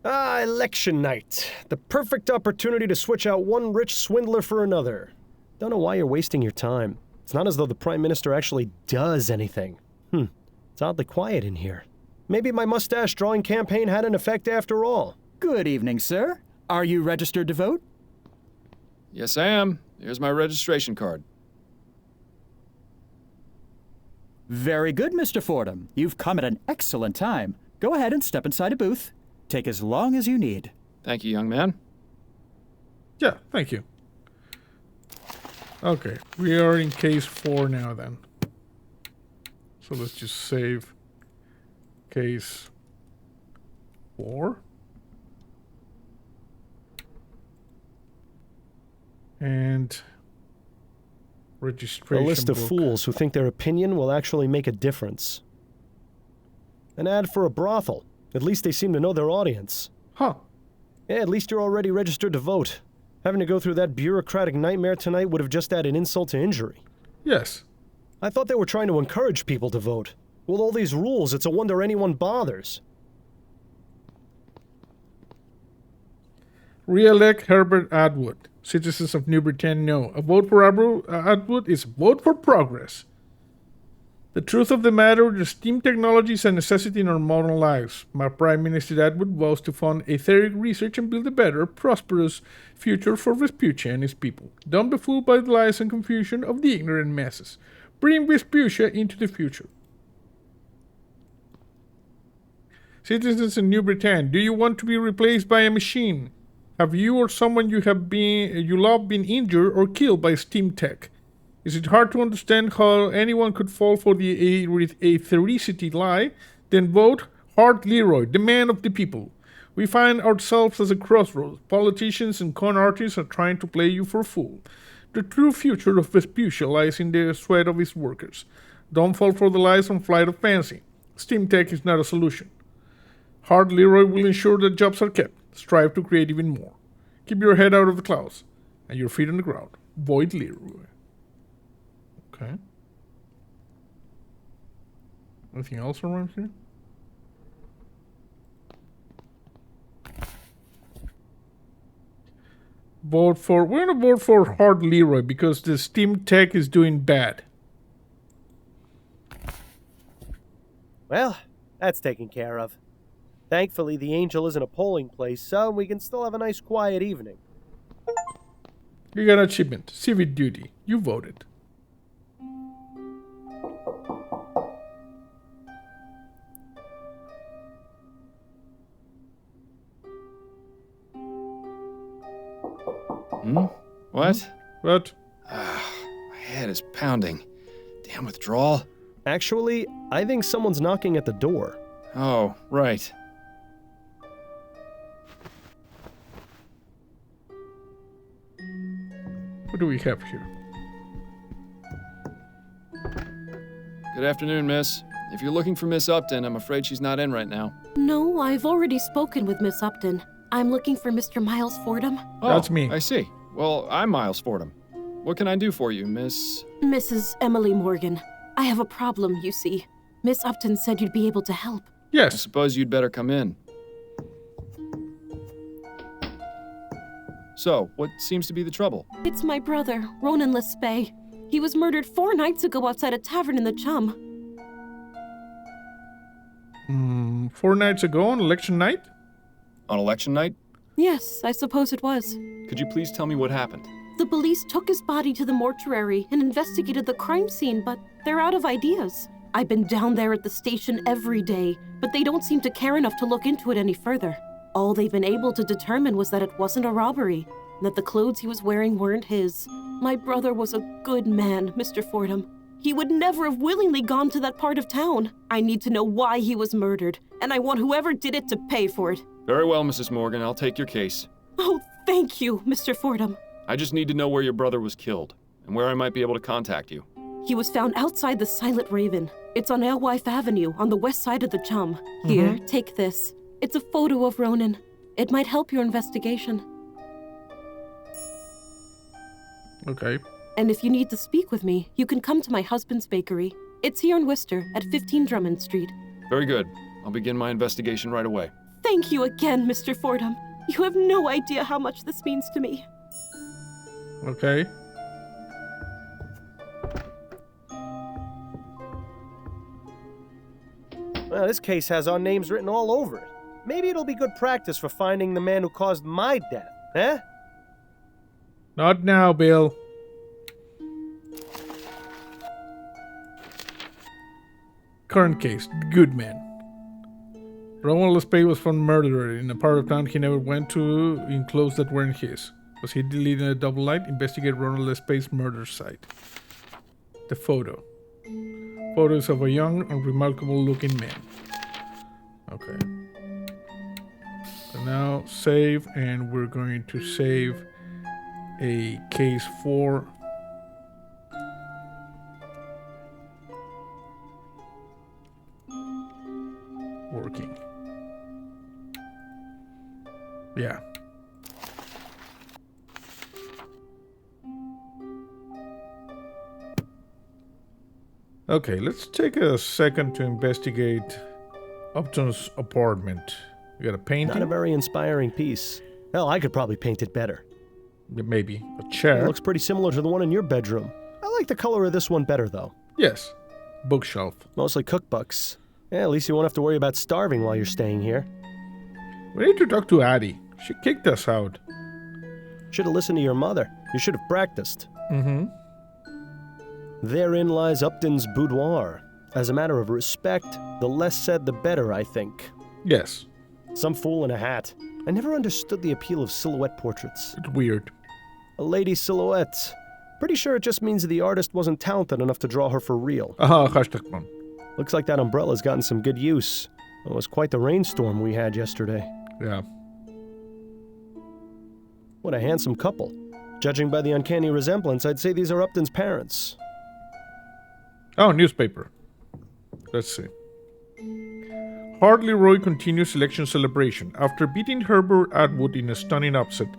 Election night. The perfect opportunity to switch out one rich swindler for another. Don't know why you're wasting your time. It's not as though the Prime Minister actually does anything. It's oddly quiet in here. Maybe my mustache drawing campaign had an effect after all. Good evening, sir. Are you registered to vote? Yes, I am. Here's my registration card. Very good, Mr. Fordham. You've come at an excellent time. Go ahead and step inside a booth. Take as long as you need. Thank you, young man. Yeah, thank you. Okay, we are in case 4 now then. So let's just save case 4. And registration A list of book. fools who think their opinion will actually make a difference. An ad for a brothel. At least they seem to know their audience. Huh. Yeah, at least you're already registered to vote. Having to go through that bureaucratic nightmare tonight would have just added insult to injury. Yes. I thought they were trying to encourage people to vote. With all these rules, it's a wonder anyone bothers. Re-elect Herbert Atwood. Citizens of New Britain know. A vote for Atwood is a vote for progress. The truth of the matter, the STEAM technology is a necessity in our modern lives. My Prime Minister Atwood vows to fund aetheric research and build a better, prosperous future for Vespuccia and his people. Don't be fooled by the lies and confusion of the ignorant masses. Bring Vespuccia into the future. Citizens in New Britain, do you want to be replaced by a machine? Have you or someone you love been injured or killed by STEAM tech? Is it hard to understand how anyone could fall for the aethericity lie? Then vote Hart Leroy, the man of the people. We find ourselves as a crossroads. Politicians and con artists are trying to play you for a fool. The true future of Vespuccia lies in the sweat of its workers. Don't fall for the lies on flight of fancy. STEAM tech is not a solution. Hart Leroy will ensure that jobs are kept. Strive to create even more. Keep your head out of the clouds and your feet on the ground. Void Leroy. Okay. Anything else around here? We're gonna vote for Hart Leroy because the STEAM tech is doing bad. Well, that's taken care of. Thankfully, the Angel isn't a polling place, so we can still have a nice quiet evening. You got an achievement. Civic duty. You voted. What? What? My head is pounding. Damn withdrawal. Actually, I think someone's knocking at the door. Oh, right. What do we have here? Good afternoon, miss. If you're looking for Miss Upton, I'm afraid she's not in right now. No, I've already spoken with Miss Upton. I'm looking for Mr. Miles Fordham. Oh, That's me. I see. Well, I'm Miles Fordham. What can I do for you, Miss? Mrs. Emily Morgan. I have a problem, you see. Miss Upton said you'd be able to help. I Yes. suppose you'd better come in. So, what seems to be the trouble? It's my brother, Ronan Lespay. He was murdered 4 nights ago outside a tavern in the Chum. 4 nights ago on election night? On election night? Yes, I suppose it was. Could you please tell me what happened? The police took his body to the mortuary and investigated the crime scene, but they're out of ideas. I've been down there at the station every day, but they don't seem to care enough to look into it any further. All they've been able to determine was that it wasn't a robbery, and that the clothes he was wearing weren't his. My brother was a good man, Mr. Fordham. He would never have willingly gone to that part of town. I need to know why he was murdered, and I want whoever did it to pay for it. Very well, Mrs. Morgan. I'll take your case. Oh, thank you, Mr. Fordham. I just need to know where your brother was killed, and where I might be able to contact you. He was found outside the Silent Raven. It's on Alewife Avenue, on the west side of the Chum. Here, take this. It's a photo of Ronan. It might help your investigation. Okay. And if you need to speak with me, you can come to my husband's bakery. It's here in Worcester, at 15 Drummond Street. Very good. I'll begin my investigation right away. Thank you again, Mr. Fordham. You have no idea how much this means to me. Okay. Well, this case has our names written all over it. Maybe it'll be good practice for finding the man who caused my death, eh? Not now, Bill. Current case, the good man. Roland Lespay was found murdered in a part of town he never went to in clothes that weren't his. Was he leading a double light? Investigate Ronald Lespay's murder site. The photo. Photos of a young and remarkable looking man. Okay. And now save, and we're going to save a case 4. Working. Yeah. Okay, let's take a second to investigate Upton's apartment. You got a painting? Not a very inspiring piece. Hell, I could probably paint it better. Maybe. A chair? It looks pretty similar to the one in your bedroom. I like the color of this one better, though. Yes. Bookshelf. Mostly cookbooks. Yeah, at least you won't have to worry about starving while you're staying here. We need to talk to Addie. She kicked us out. Should have listened to your mother. You should have practiced. Mm-hmm. Therein lies Upton's boudoir. As a matter of respect, the less said the better, I think. Yes. Some fool in a hat. I never understood the appeal of silhouette portraits. It's weird. A lady silhouette. Pretty sure it just means the artist wasn't talented enough to draw her for real. Hashtag one. Looks like that umbrella's gotten some good use. It was quite the rainstorm we had yesterday. Yeah. What a handsome couple. Judging by the uncanny resemblance, I'd say these are Upton's parents. Oh, newspaper. Let's see. Hartley Roy continues election celebration. After beating Herbert Atwood in a stunning upset,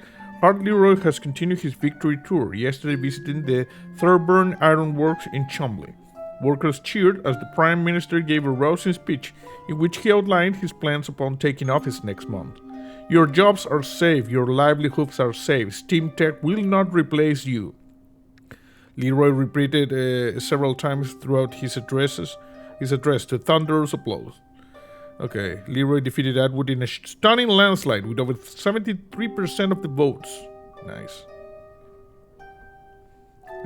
Hartley Roy has continued his victory tour, yesterday visiting the Thurburn Iron Works in Chumley. Workers cheered as the Prime Minister gave a rousing speech in which he outlined his plans upon taking office next month. Your jobs are safe, your livelihoods are safe. Steam Tech will not replace you. Leroy repeated several times throughout his address to thunderous applause. Okay, Leroy defeated Atwood in a stunning landslide with over 73% of the votes. Nice.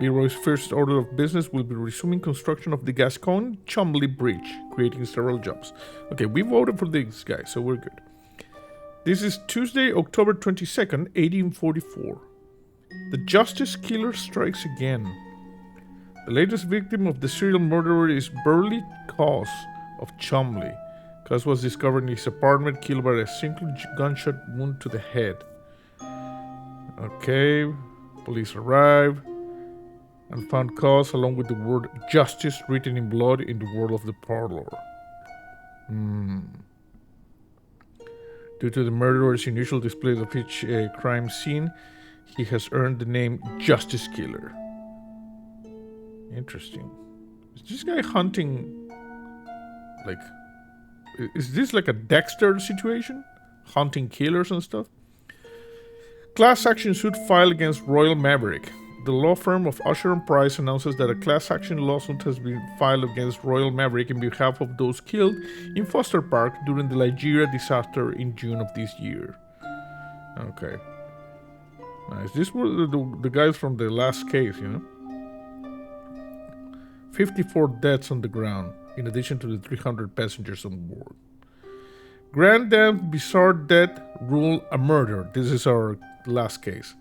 Leroy's first order of business will be resuming construction of the Gascoigne-Chumley Bridge, creating several jobs. Okay, we voted for this guy, so we're good. This is Tuesday, October 22nd, 1844. The Justice Killer strikes again. The latest victim of the serial murderer is Burley Cause of Chumley. Cause was discovered in his apartment, killed by a single gunshot wound to the head. Okay, police arrive and found Cause along with the word justice written in blood in the wall of the parlor. Due to the murderer's unusual display of each crime scene, he has earned the name Justice Killer. Interesting. Is this guy hunting, like, is this like a Dexter situation? Hunting killers and stuff? Class action suit filed against Royal Maverick. The law firm of Usher & Price announces that a class action lawsuit has been filed against Royal Maverick in behalf of those killed in Foster Park during the Nigeria disaster in June of this year. Okay. Nice. These were the guys from the last case, you know? 54 deaths on the ground, in addition to the 300 passengers on board. Grand Dam bizarre death ruled a murder. This is our last case.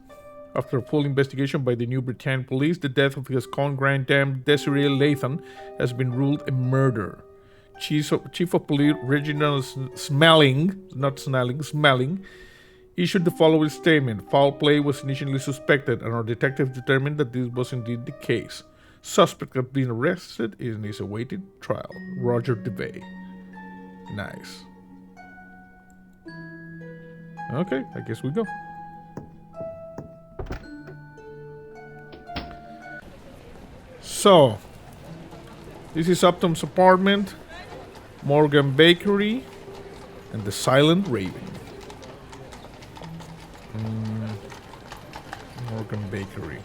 After a full investigation by the New Bretagne police, the death of Gascoigne Grand Dam Desiree Lathan has been ruled a murder. Chief of Police Reginald Smelling issued the following statement. Foul play was initially suspected, and our detectives determined that this was indeed the case. Suspect has been arrested and is awaiting trial. Roger DeVay. Nice. Okay, I guess we go. So, this is Upton's apartment, Morgan Bakery, and the Silent Raven. Morgan Bakery.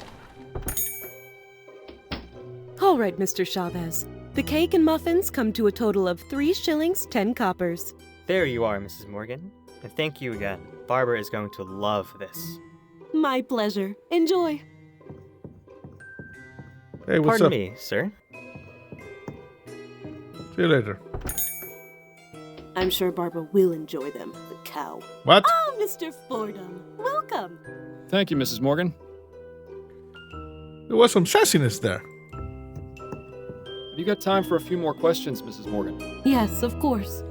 All right, Mr. Chavez. The cake and muffins come to a total of 3 shillings, 10 coppers. There you are, Mrs. Morgan. And thank you again. Barbara is going to love this. My pleasure. Enjoy. Hey, what's Pardon up? me, sir. See you later. I'm sure Barbara will enjoy them, the cow. What? Oh, Mr. Fordham. Welcome. Thank you, Mrs. Morgan. There was some sassiness there. Have you got time for a few more questions, Mrs. Morgan? Yes, of course.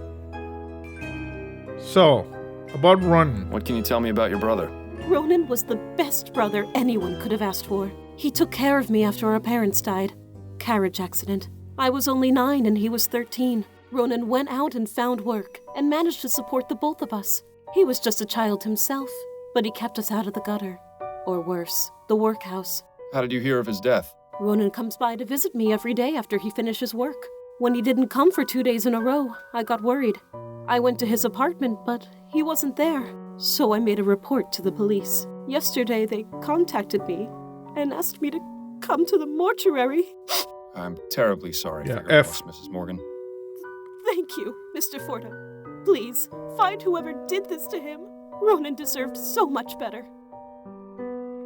So, about Ronan. What can you tell me about your brother? Ronan was the best brother anyone could have asked for. He took care of me after our parents died. Carriage accident. I was only 9 and he was 13. Ronan went out and found work and managed to support the both of us. He was just a child himself, but he kept us out of the gutter. Or worse, the workhouse. How did you hear of his death? Ronan comes by to visit me every day after he finishes work. When he didn't come for 2 days in a row, I got worried. I went to his apartment, but he wasn't there. So I made a report to the police. Yesterday, they contacted me and asked me to come to the mortuary. I'm terribly sorry for your F. loss, Mrs. Morgan. Thank you, Mr. Fordham. Please, find whoever did this to him. Ronan deserved so much better.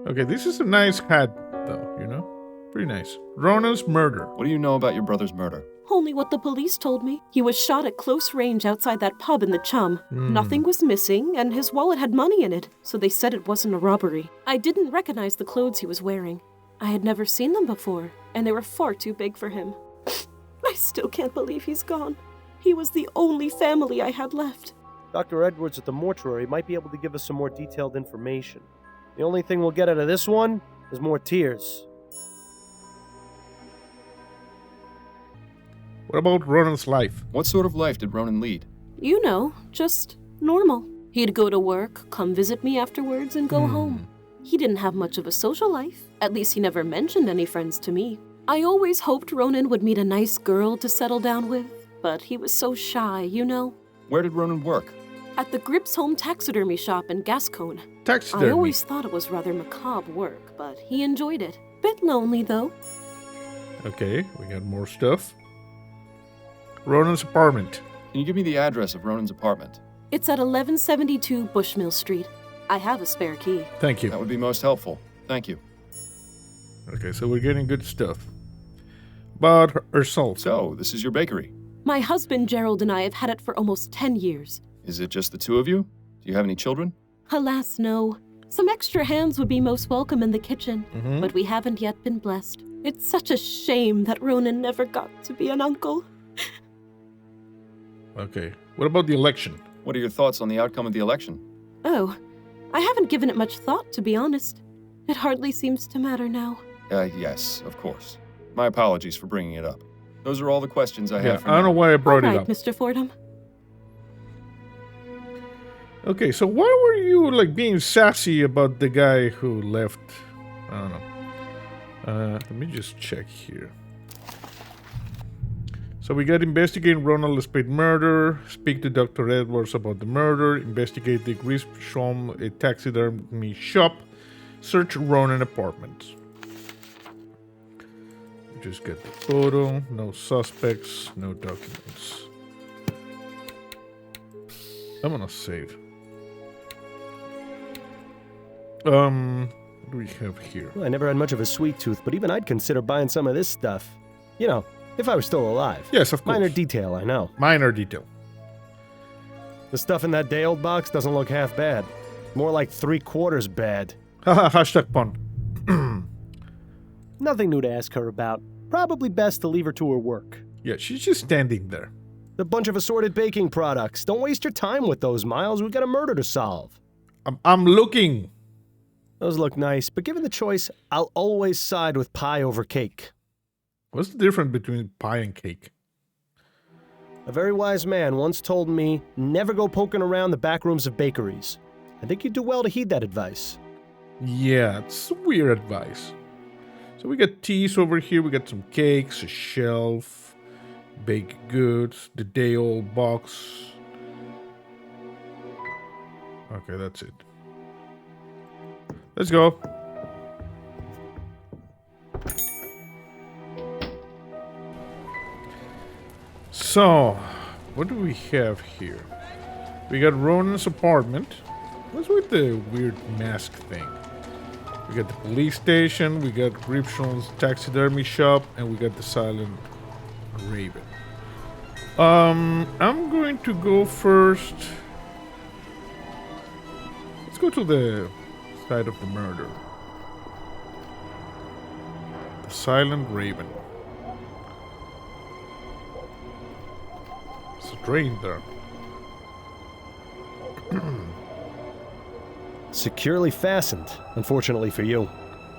Okay, this is a nice hat, though, you know? Pretty nice. Ronan's murder. What do you know about your brother's murder? Only what the police told me. He was shot at close range outside that pub in the Chum. Nothing was missing, and his wallet had money in it, so they said it wasn't a robbery. I didn't recognize the clothes he was wearing. I had never seen them before, and they were far too big for him. I still can't believe he's gone. He was the only family I had left. Dr. Edwards at the mortuary might be able to give us some more detailed information. The only thing we'll get out of this one is more tears. What about Ronan's life? What sort of life did Ronan lead? You know, just normal. He'd go to work, come visit me afterwards, and go home. He didn't have much of a social life. At least he never mentioned any friends to me. I always hoped Ronan would meet a nice girl to settle down with, but he was so shy, you know. Where did Ronan work? At the Grips Home Taxidermy Shop in Gascogne. Taxidermy? I always thought it was rather macabre work, but he enjoyed it. Bit lonely, though. Okay, we got more stuff. Ronan's apartment. Can you give me the address of Ronan's apartment? It's at 1172 Bushmill Street. I have a spare key. Thank you. That would be most helpful. Thank you. Okay, so we're getting good stuff. About herself. So, this is your bakery. My husband Gerald and I have had it for almost 10 years. Is it just the two of you? Do you have any children? Alas, no. Some extra hands would be most welcome in the kitchen, but we haven't yet been blessed. It's such a shame that Ronan never got to be an uncle. Okay, what about the election? What are your thoughts on the outcome of the election? Oh, I haven't given it much thought, to be honest. It hardly seems to matter now. Yes, of course. My apologies for bringing it up. Those are all the questions I have for I don't know why I brought All it right, up. Mr. Fordham. Okay, so why were you like being sassy about the guy who left? I don't know. Let me just check here. So we got investigate Ronald Spade murder, speak to Dr. Edwards about the murder, investigate the Grisham taxidermy shop, search Ronan apartment. Just get the photo, no suspects, no documents. I'm gonna save. What do we have here? Well, I never had much of a sweet tooth, but even I'd consider buying some of this stuff. You know, if I was still alive. Yes, of course. Minor detail, I know. Minor detail. The stuff in that day-old box doesn't look half bad. More like 3/4 bad. Haha, hashtag pun. Nothing new to ask her about. Probably best to leave her to her work. Yeah, she's just standing there. A bunch of assorted baking products. Don't waste your time with those, Miles. We got a murder to solve. I'm looking. Those look nice, but given the choice, I'll always side with pie over cake. What's the difference between pie and cake? A very wise man once told me, never go poking around the back rooms of bakeries. I think you'd do well to heed that advice. Yeah, it's weird advice. So we got teas over here, we got some cakes, a shelf, baked goods, the day-old box. Okay, that's it. Let's go. So, what do we have here? We got Ronan's apartment. What's with the weird mask thing? We got the police station, we got Gripson's taxidermy shop, and we got the Silent Raven. I'm going to go first. Let's go to the side of the murder. The Silent Raven. It's a drain there. Securely fastened, unfortunately for you.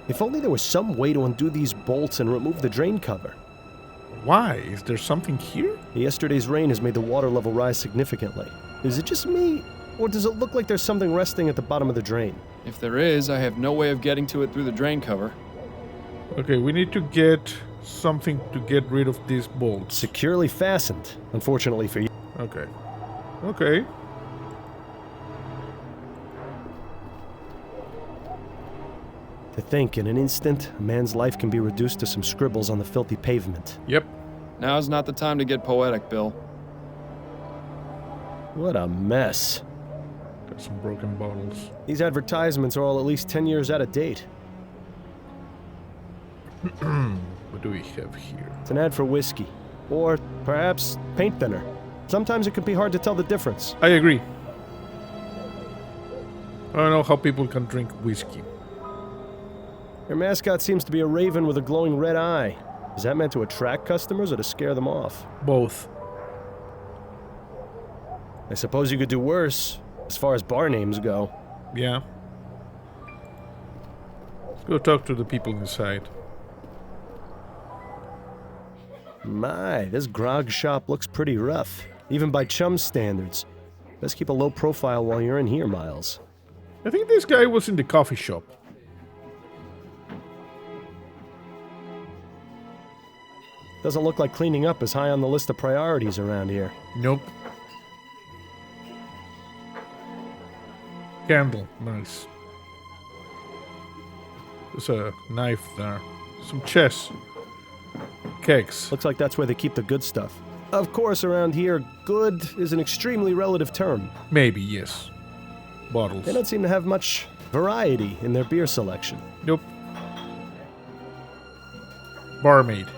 If only there was some way to undo these bolts and remove the drain cover. Why? Is there something here? Yesterday's rain has made the water level rise significantly. Is it just me, or does it look like there's something resting at the bottom of the drain? If there is, I have no way of getting to it through the drain cover. Okay, we need to get something to get rid of these bolts. Securely fastened, unfortunately for you. Okay. Okay. To think, in an instant, a man's life can be reduced to some scribbles on the filthy pavement. Yep. Now's not the time to get poetic, Bill. What a mess. Got some broken bottles. These advertisements are all at least 10 years out of date. What do we have here? It's an ad for whiskey. Or perhaps paint thinner. Sometimes it can be hard to tell the difference. I agree. I don't know how people can drink whiskey. Your mascot seems to be a raven with a glowing red eye. Is that meant to attract customers or to scare them off? Both. I suppose you could do worse, as far as bar names go. Yeah. Let's go talk to the people inside. My, this grog shop looks pretty rough, even by chum standards. Best keep a low profile while you're in here, Miles. I think this guy was in the coffee shop. Doesn't look like cleaning up is high on the list of priorities around here. Nope. Candle, nice. There's a knife there. Some chess. Kegs. Looks like that's where they keep the good stuff. Of course, around here, good is an extremely relative term. Maybe, yes. Bottles. They don't seem to have much variety in their beer selection. Nope. Barmaid.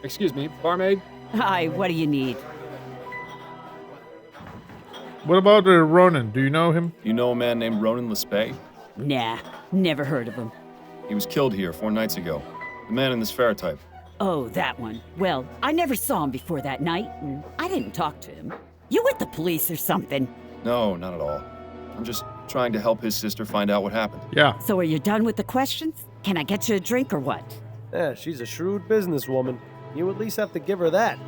Excuse me, barmaid? Hi, what do you need? What about Ronan? Do you know him? You know a man named Ronan Lespay? Nah, never heard of him. He was killed here 4 nights ago. The man in this ferrotype. Oh, that one. Well, I never saw him before that night, and I didn't talk to him. You with the police or something? No, not at all. I'm just trying to help his sister find out what happened. Yeah. So are you done with the questions? Can I get you a drink or what? Yeah, she's a shrewd businesswoman. You at least have to give her that.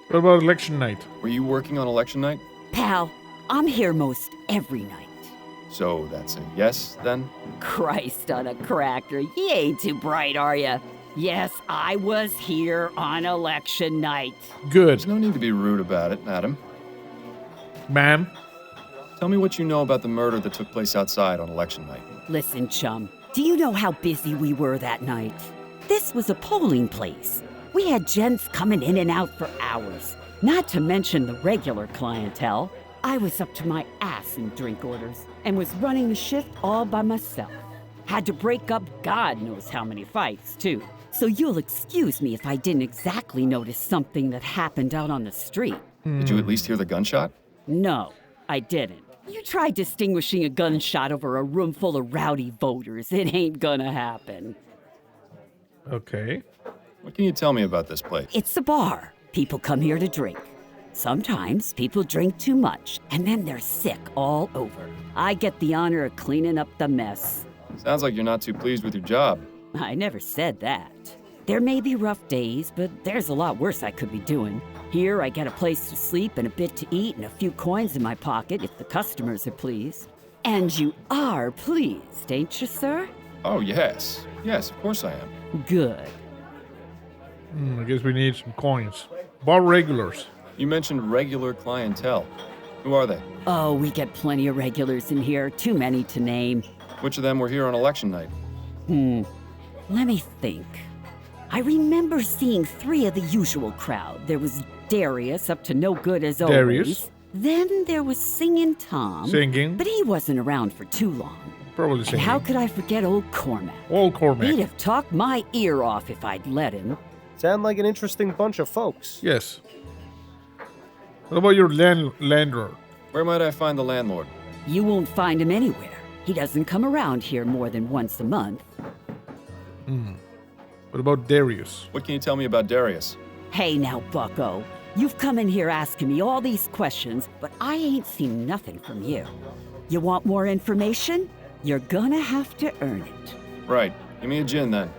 What about election night? Were you working on election night? Pal, I'm here most every night. So that's a yes, then? Christ on a cracker, you ain't too bright, are you? Yes, I was here on election night. Good. There's no need to be rude about it, Adam. Ma'am? Tell me what you know about the murder that took place outside on election night. Listen, chum, do you know how busy we were that night? This was a polling place. We had gents coming in and out for hours, not to mention the regular clientele. I was up to my ass in drink orders and was running the shift all by myself. Had to break up God knows how many fights, too. So you'll excuse me if I didn't exactly notice something that happened out on the street. Did you at least hear the gunshot? No, I didn't. You try distinguishing a gunshot over a room full of rowdy voters. It ain't gonna happen. Okay. What can you tell me about this place? It's a bar. People come here to drink. Sometimes people drink too much, and then they're sick all over. I get the honor of cleaning up the mess. Sounds like you're not too pleased with your job. I never said that. There may be rough days, but there's a lot worse I could be doing. Here, I get a place to sleep and a bit to eat and a few coins in my pocket if the customers are pleased. And you are pleased, ain't you, sir? Oh, yes. Yes, of course I am. Good. I guess we need some coins. Bar regulars. You mentioned regular clientele. Who are they? Oh, we get plenty of regulars in here. Too many to name. Which of them were here on election night? Let me think. I remember seeing 3 of the usual crowd. There was Darius, up to no good as Darius. always. Then there was Singing Tom. Singing. But he wasn't around for too long. Probably And singing. how could I forget old Cormac? Old Cormac. He'd have talked my ear off if I'd let him. Sound like an interesting bunch of folks. Yes. What about your landlord? Where might I find the landlord? You won't find him anywhere. He doesn't come around here more than once a month. What about Darius? What can you tell me about Darius? Hey now, bucko. You've come in here asking me all these questions, but I ain't seen nothing from you. You want more information? You're gonna have to earn it. Right. Give me a gin then.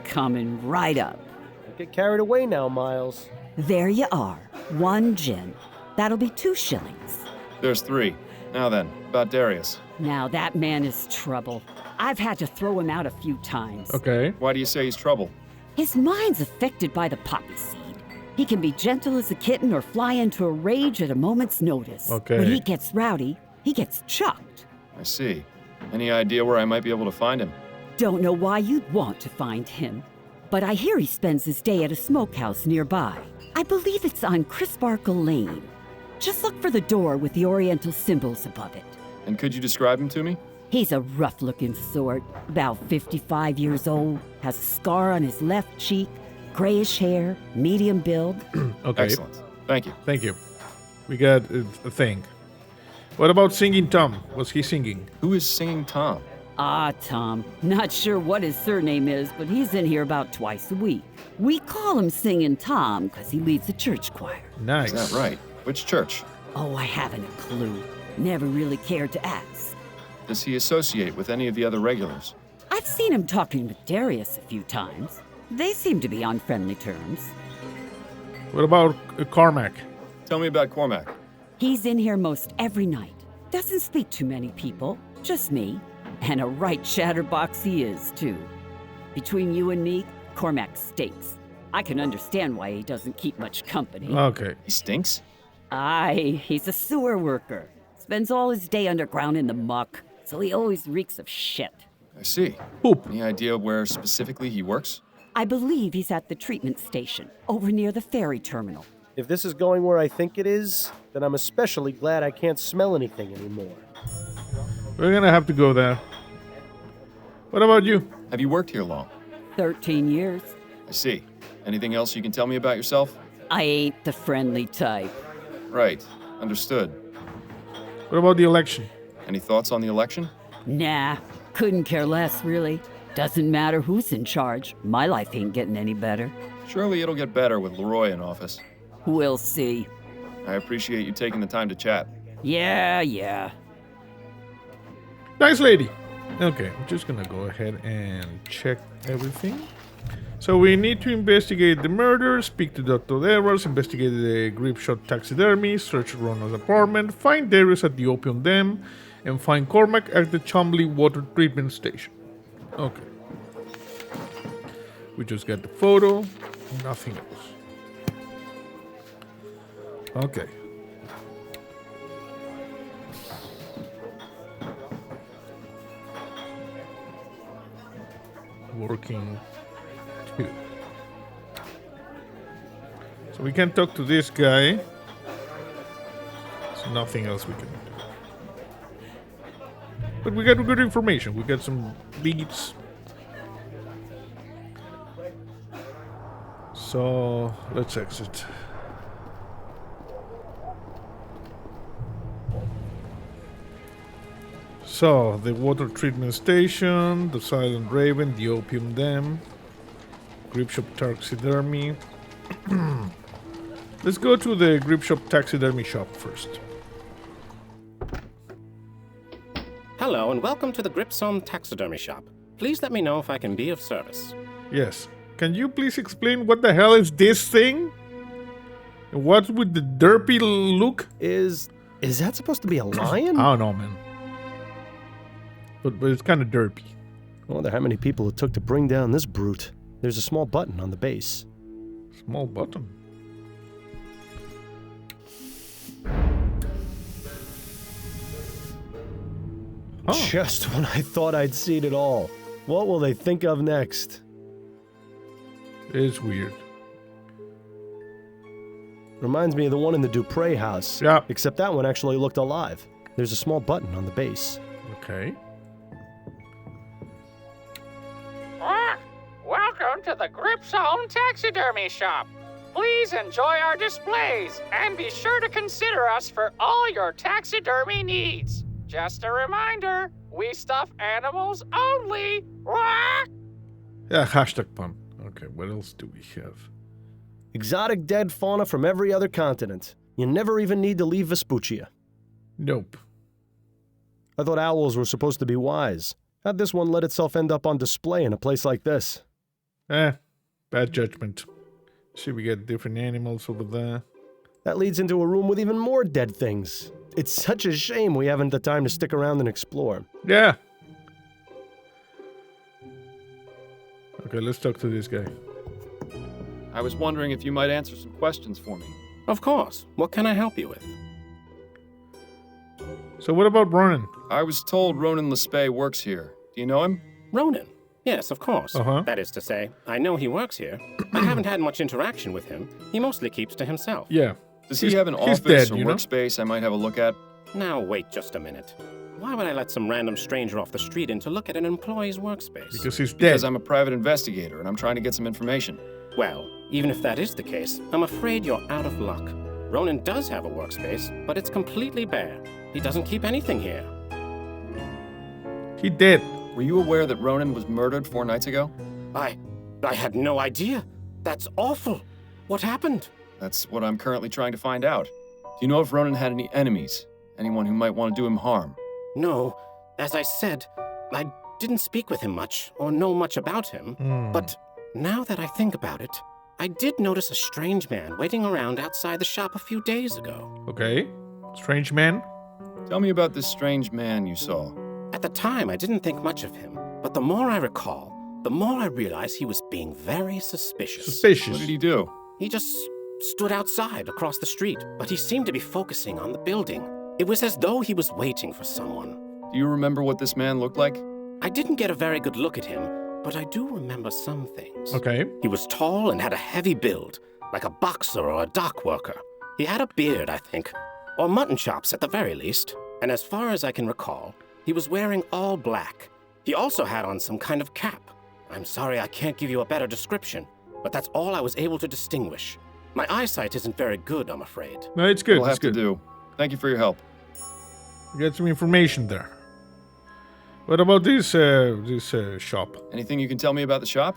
Coming right up. Don't get carried away now, Miles. There you are. 1 gin. That'll be 2 shillings. There's 3. Now then, about Darius. Now that man is trouble. I've had to throw him out a few times. Okay. Why do you say he's trouble? His mind's affected by the poppy seed. He can be gentle as a kitten or fly into a rage at a moment's notice. Okay. When he gets rowdy, he gets chucked. I see. Any idea where I might be able to find him? Don't know why you'd want to find him, but I hear he spends his day at a smokehouse nearby. I believe it's on Crisparkle Lane. Just look for the door with the oriental symbols above it. And could you describe him to me? He's a rough-looking sort, about 55 years old, has a scar on his left cheek, grayish hair, medium build. Okay. Excellent. Thank you. Thank you. We got a thing. What about Singing Tom? Was he singing? Who is Singing Tom? Ah, Tom. Not sure what his surname is, but he's in here about twice a week. We call him Singing Tom because he leads the church choir. Nice. Is that right? Which church? Oh, I haven't a clue. Never really cared to ask. Does he associate with any of the other regulars? I've seen him talking with Darius a few times. They seem to be on friendly terms. What about Cormac? Tell me about Cormac. He's in here most every night. Doesn't speak to many people, just me. And a right chatterbox he is, too. Between you and me, Cormac stinks. I can understand why he doesn't keep much company. Okay. He stinks? Aye, he's a sewer worker. Spends all his day underground in the muck, so he always reeks of shit. I see. Poop. Any idea where specifically he works? I believe he's at the treatment station, over near the ferry terminal. If this is going where I think it is, then I'm especially glad I can't smell anything anymore. We're gonna have to go there. What about you? Have you worked here long? 13 years. I see. Anything else you can tell me about yourself? I ain't the friendly type. Right. Understood. What about the election? Any thoughts on the election? Nah, couldn't care less, really. Doesn't matter who's in charge. My life ain't getting any better. Surely it'll get better with Leroy in office. We'll see. I appreciate you taking the time to chat. Yeah. Nice lady. Okay, I'm just gonna go ahead and check everything. So we need to investigate the murder, speak to Dr. Devers, investigate the grip shot taxidermy, search Ronald's apartment, find Darius at the opium den, and find Cormac at the Chumley water treatment station. Okay. We just got the photo, nothing else. Okay. Working too. So we can talk to this guy. There's nothing else we can do. But we got good information. We got some leads. So let's exit. So, the water treatment station, the Silent Raven, the Opium Den, Grip Shop Taxidermy. Let's go to the Grip Shop Taxidermy shop first. Hello and welcome to the Gripsom Taxidermy Shop. Please let me know if I can be of service. Yes. Can you please explain what the hell is this thing? And what's with the derpy look? Is that supposed to be a lion? I don't know, man. But it's kind of derpy. I wonder how many people it took to bring down this brute. There's a small button on the base. Small button? Oh. Just when I thought I'd seen it all. What will they think of next? It's weird. Reminds me of the one in the Dupre house. Yeah. Except that one actually looked alive. There's a small button on the base. Okay. Welcome to the Gripzone Taxidermy Shop. Please enjoy our displays and be sure to consider us for all your taxidermy needs. Just a reminder, we stuff animals only. Yeah, hashtag pun. Okay, what else do we have? Exotic dead fauna from every other continent. You never even need to leave Vespuccia. Nope. I thought owls were supposed to be wise. How'd this one let itself end up on display in a place like this? Bad judgment. See, we got different animals over there. That leads into a room with even more dead things. It's such a shame we haven't the time to stick around and explore. Yeah. Okay, let's talk to this guy. I was wondering if you might answer some questions for me. Of course. What can I help you with? So what about Ronan? I was told Ronan Lespay works here. Do you know him? Ronan? Yes, of course. Uh-huh. That is to say, I know he works here. I haven't had much interaction with him. He mostly keeps to himself. Yeah. Does he have an office dead, or you know? workspace I might have a look at? Now, wait just a minute. Why would I let some random stranger off the street in to look at an employee's workspace? Because he's dead. Because I'm a private investigator and I'm trying to get some information. Well, even if that is the case, I'm afraid you're out of luck. Ronan does have a workspace, but it's completely bare. He doesn't keep anything here. He did. Were you aware that Ronan was murdered 4 nights ago? I had no idea. That's awful. What happened? That's what I'm currently trying to find out. Do you know if Ronan had any enemies? Anyone who might want to do him harm? No. As I said, I didn't speak with him much, or know much about him. But now that I think about it, I did notice a strange man waiting around outside the shop a few days ago. Okay. Strange man? Tell me about this strange man you saw. At the time, I didn't think much of him. But the more I recall, the more I realized he was being very suspicious. Suspicious? What did he do? He just stood outside across the street, but he seemed to be focusing on the building. It was as though he was waiting for someone. Do you remember what this man looked like? I didn't get a very good look at him, but I do remember some things. Okay. He was tall and had a heavy build, like a boxer or a dock worker. He had a beard, I think, or mutton chops at the very least. And as far as I can recall, he was wearing all black. He also had on some kind of cap. I'm sorry I can't give you a better description, but that's all I was able to distinguish. My eyesight isn't very good, I'm afraid. No, it's good. We'll It's have to good. do. Thank you for your help. We got some information there. What about this shop? Anything you can tell me about the shop?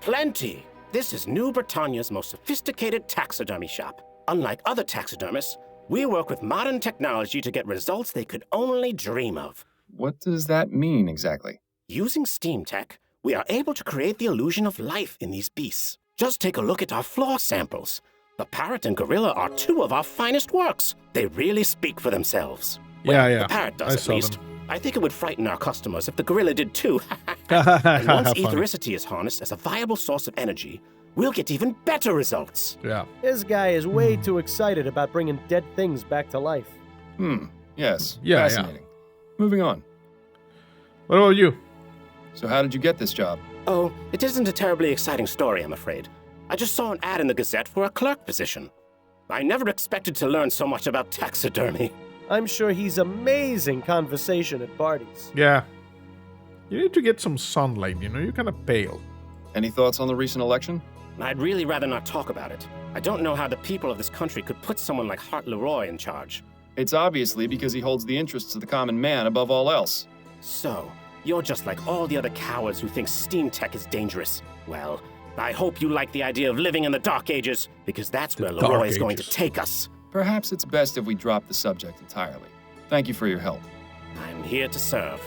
Plenty. This is New Bretagne's most sophisticated taxidermy shop. Unlike other taxidermists, we work with modern technology to get results they could only dream of. What does that mean exactly? Using steam tech, we are able to create the illusion of life in these beasts. Just take a look at our floor samples. The parrot and gorilla are 2 of our finest works. They really speak for themselves. Yeah. The parrot does, I at saw least. them. I think it would frighten our customers if the gorilla did too. And Funny. once ethericity is harnessed as a viable source of energy, we'll get even better results. Yeah. This guy is way too excited about bringing dead things back to life. Yes. Yeah, Fascinating. Moving on. What about you? So how did you get this job? Oh, it isn't a terribly exciting story, I'm afraid. I just saw an ad in the Gazette for a clerk position. I never expected to learn so much about taxidermy. I'm sure he's amazing conversation at parties. Yeah. You need to get some sunlight, you know? You're kind of pale. Any thoughts on the recent election? I'd really rather not talk about it. I don't know how the people of this country could put someone like Hart Leroy in charge. It's obviously because he holds the interests of the common man above all else. So, you're just like all the other cowards who think steam tech is dangerous. Well, I hope you like the idea of living in the Dark Ages, because that's where Leroy is going to take us. Perhaps it's best if we drop the subject entirely. Thank you for your help. I'm here to serve.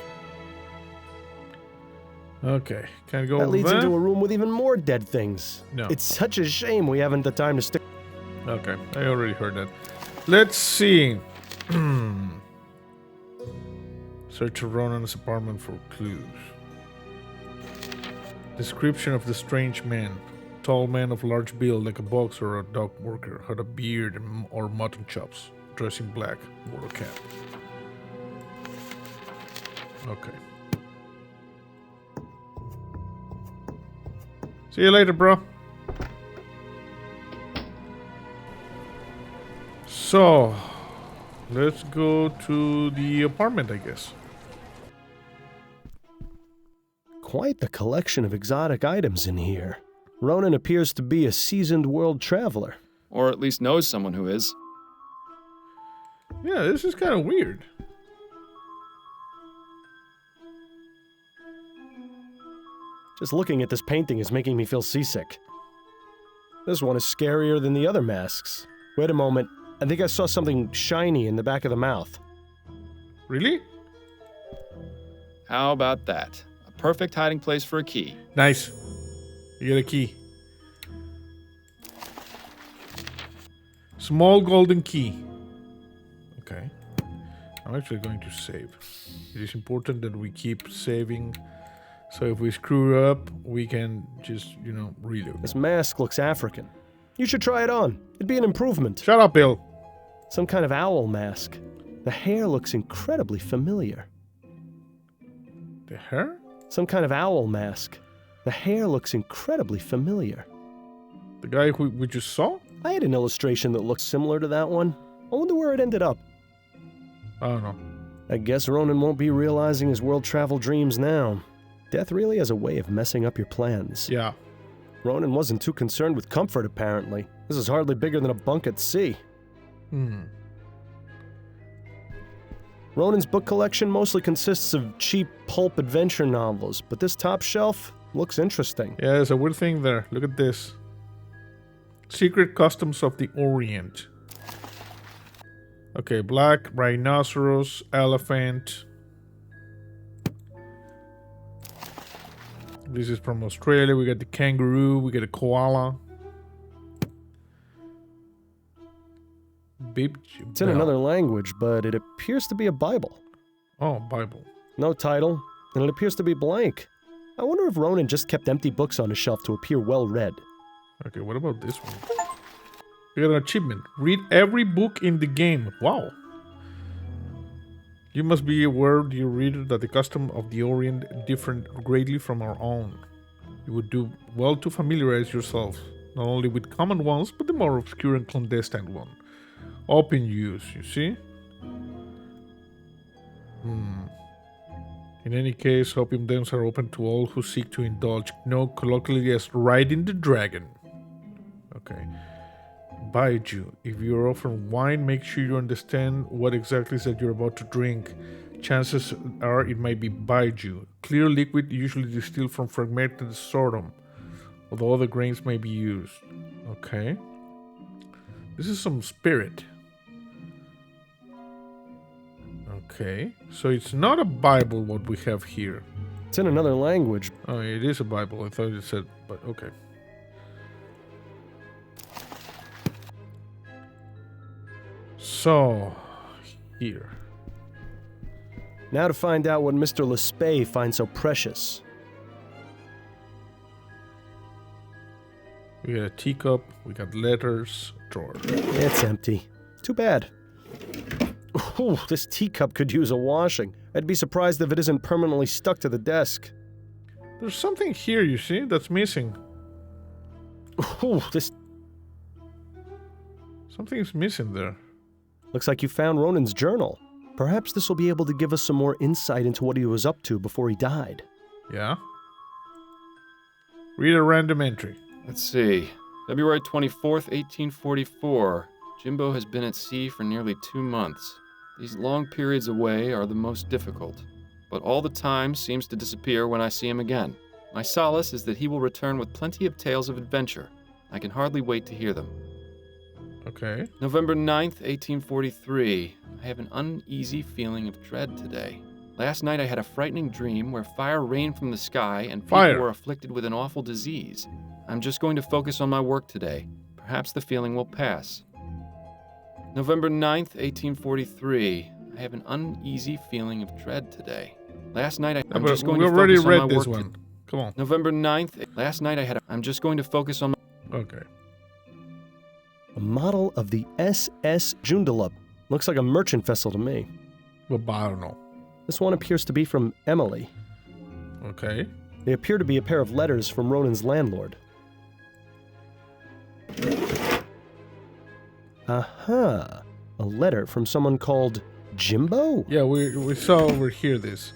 Okay. Can I go That over leads there? into a room with even more dead things. No. It's such a shame we haven't the time to stick. Okay, I already heard that. Let's see. Search Ronan's apartment for clues. Description of the strange man. Tall man of large build, like a boxer or a dock worker. Had a beard or mutton chops. Dressed in black. Wore a cap. Okay. See you later, bro. So, let's go to the apartment, I guess. Quite the collection of exotic items in here. Ronan appears to be a seasoned world traveler. Or at least knows someone who is. Yeah, this is kind of weird. Just looking at this painting is making me feel seasick. This one is scarier than the other masks. Wait a moment. I think I saw something shiny in the back of the mouth. Really? How about that? A perfect hiding place for a key. Nice. You get a key. Small golden key. Okay. I'm actually going to save. It is important that we keep saving. So if we screw up, we can just, reload. This mask looks African. You should try it on. It'd be an improvement. Shut up, Bill. Some kind of owl mask. The hair looks incredibly familiar. The hair? Some kind of owl mask. The hair looks incredibly familiar. The guy who we just saw? I had an illustration that looked similar to that one. I wonder where it ended up. I don't know. I guess Ronan won't be realizing his world travel dreams now. Death really has a way of messing up your plans. Yeah. Ronan wasn't too concerned with comfort, apparently. This is hardly bigger than a bunk at sea. Ronan's book collection mostly consists of cheap pulp adventure novels, but this top shelf looks interesting. Yeah, there's a weird thing there. Look at this. Secret Customs of the Orient. Okay, black, rhinoceros, elephant. This is from Australia. We got the kangaroo. We got a koala. It's in another language, but it appears to be a Bible. Oh, Bible. No title, and it appears to be blank. I wonder if Ronan just kept empty books on his shelf to appear well-read. Okay, what about this one? We got an achievement. Read every book in the game. Wow. You must be aware, dear reader, that the custom of the Orient differed greatly from our own. You would do well to familiarize yourself, not only with common ones, but the more obscure and clandestine one. Open use, you see? In any case, opium dens are open to all who seek to indulge, known colloquially as riding the dragon. Okay. Baiju. If you're offering wine, make sure you understand what exactly is that you're about to drink. Chances are it might be baiju. Clear liquid usually distilled from fragmented sorghum, although other grains may be used. Okay. This is some spirit. Okay. So it's not a Bible what we have here. It's in another language. Oh, it is a Bible. I thought it said, but okay. So, here. Now to find out what Mr. Lespay finds so precious. We got a teacup, we got letters, drawer. It's empty. Too bad. Ooh, this teacup could use a washing. I'd be surprised if it isn't permanently stuck to the desk. There's something here, you see, that's missing. Ooh, this... Something's missing there. Looks like you found Ronan's journal. Perhaps this will be able to give us some more insight into what he was up to before he died. Yeah? Read a random entry. Let's see. February 24th, 1844. Jimbo has been at sea for nearly 2 months. These long periods away are the most difficult, but all the time seems to disappear when I see him again. My solace is that he will return with plenty of tales of adventure. I can hardly wait to hear them. Okay. November 9th, 1843. I have an uneasy feeling of dread today. Last night I had a frightening dream where fire rained from the sky and people were afflicted with an awful disease. I'm just going to focus on my work today. Perhaps the feeling will pass. November 9th, 1843. I have an uneasy feeling of dread today. Last night I'm just going to focus on my work. One. Come on. November 9th. Last night I'm just going to focus on my... Okay. A model of the SS Joondalup. Looks like a merchant vessel to me. Well, I don't know. This one appears to be from Emily. Okay. They appear to be a pair of letters from Ronan's landlord. Aha. A letter from someone called Jimbo? Yeah, we saw over here this.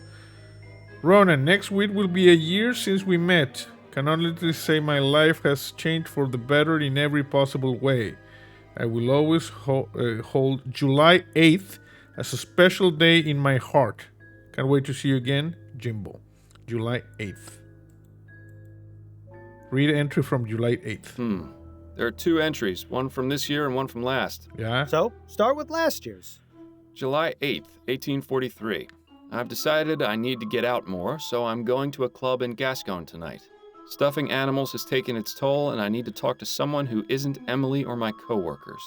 Ronan, next week will be a year since we met. Can honestly say my life has changed for the better in every possible way. I will always hold July 8th as a special day in my heart. Can't wait to see you again, Jimbo. July 8th. Read entry from July 8th. There are 2 entries, one from this year and one from last. Yeah? So, start with last year's. July 8th, 1843. I've decided I need to get out more, so I'm going to a club in Gascon tonight. Stuffing animals has taken its toll, and I need to talk to someone who isn't Emily or my co-workers.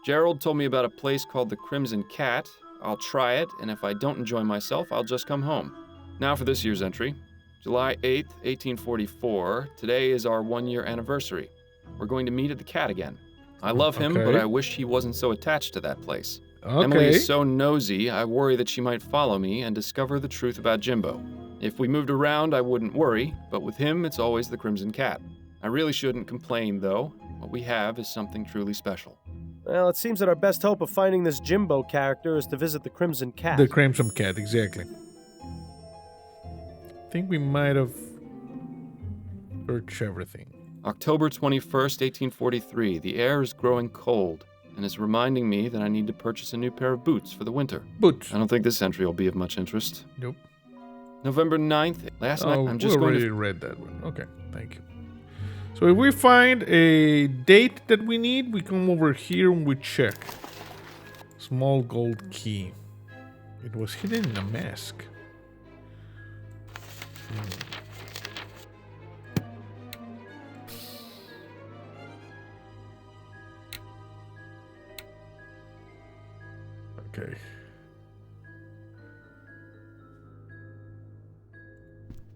Gerald told me about a place called the Crimson Cat. I'll try it, and if I don't enjoy myself, I'll just come home. Now for this year's entry. July 8th, 1844. Today is our 1-year anniversary. We're going to meet at the Cat again. I love him, but I wish he wasn't so attached to that place. Emily is so nosy, I worry that she might follow me and discover the truth about Jimbo. If we moved around, I wouldn't worry, but with him, it's always the Crimson Cat. I really shouldn't complain, though. What we have is something truly special. Well, it seems that our best hope of finding this Jimbo character is to visit the Crimson Cat. The Crimson Cat, exactly. I think we might have searched everything. October 21st, 1843. The air is growing cold, and it's reminding me that I need to purchase a new pair of boots for the winter. Boots. I don't think this entry will be of much interest. Nope. November 9th. Last night, I'm just we going already to... read that one. Okay, thank you. So if we find a date that we need, we come over here and we check. Small gold key. It was hidden in a mask. Okay.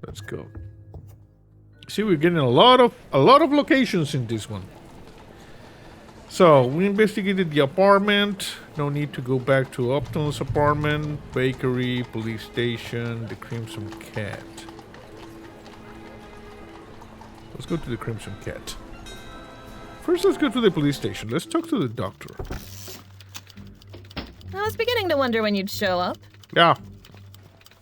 Let's go. See, we're getting a lot of locations in this one. So we investigated the apartment. No need to go back to Upton's apartment, bakery, police station, the Crimson Cat. Let's go to the Crimson Cat. First, let's go to the police station. Let's talk to the doctor. I was beginning to wonder when you'd show up. Yeah.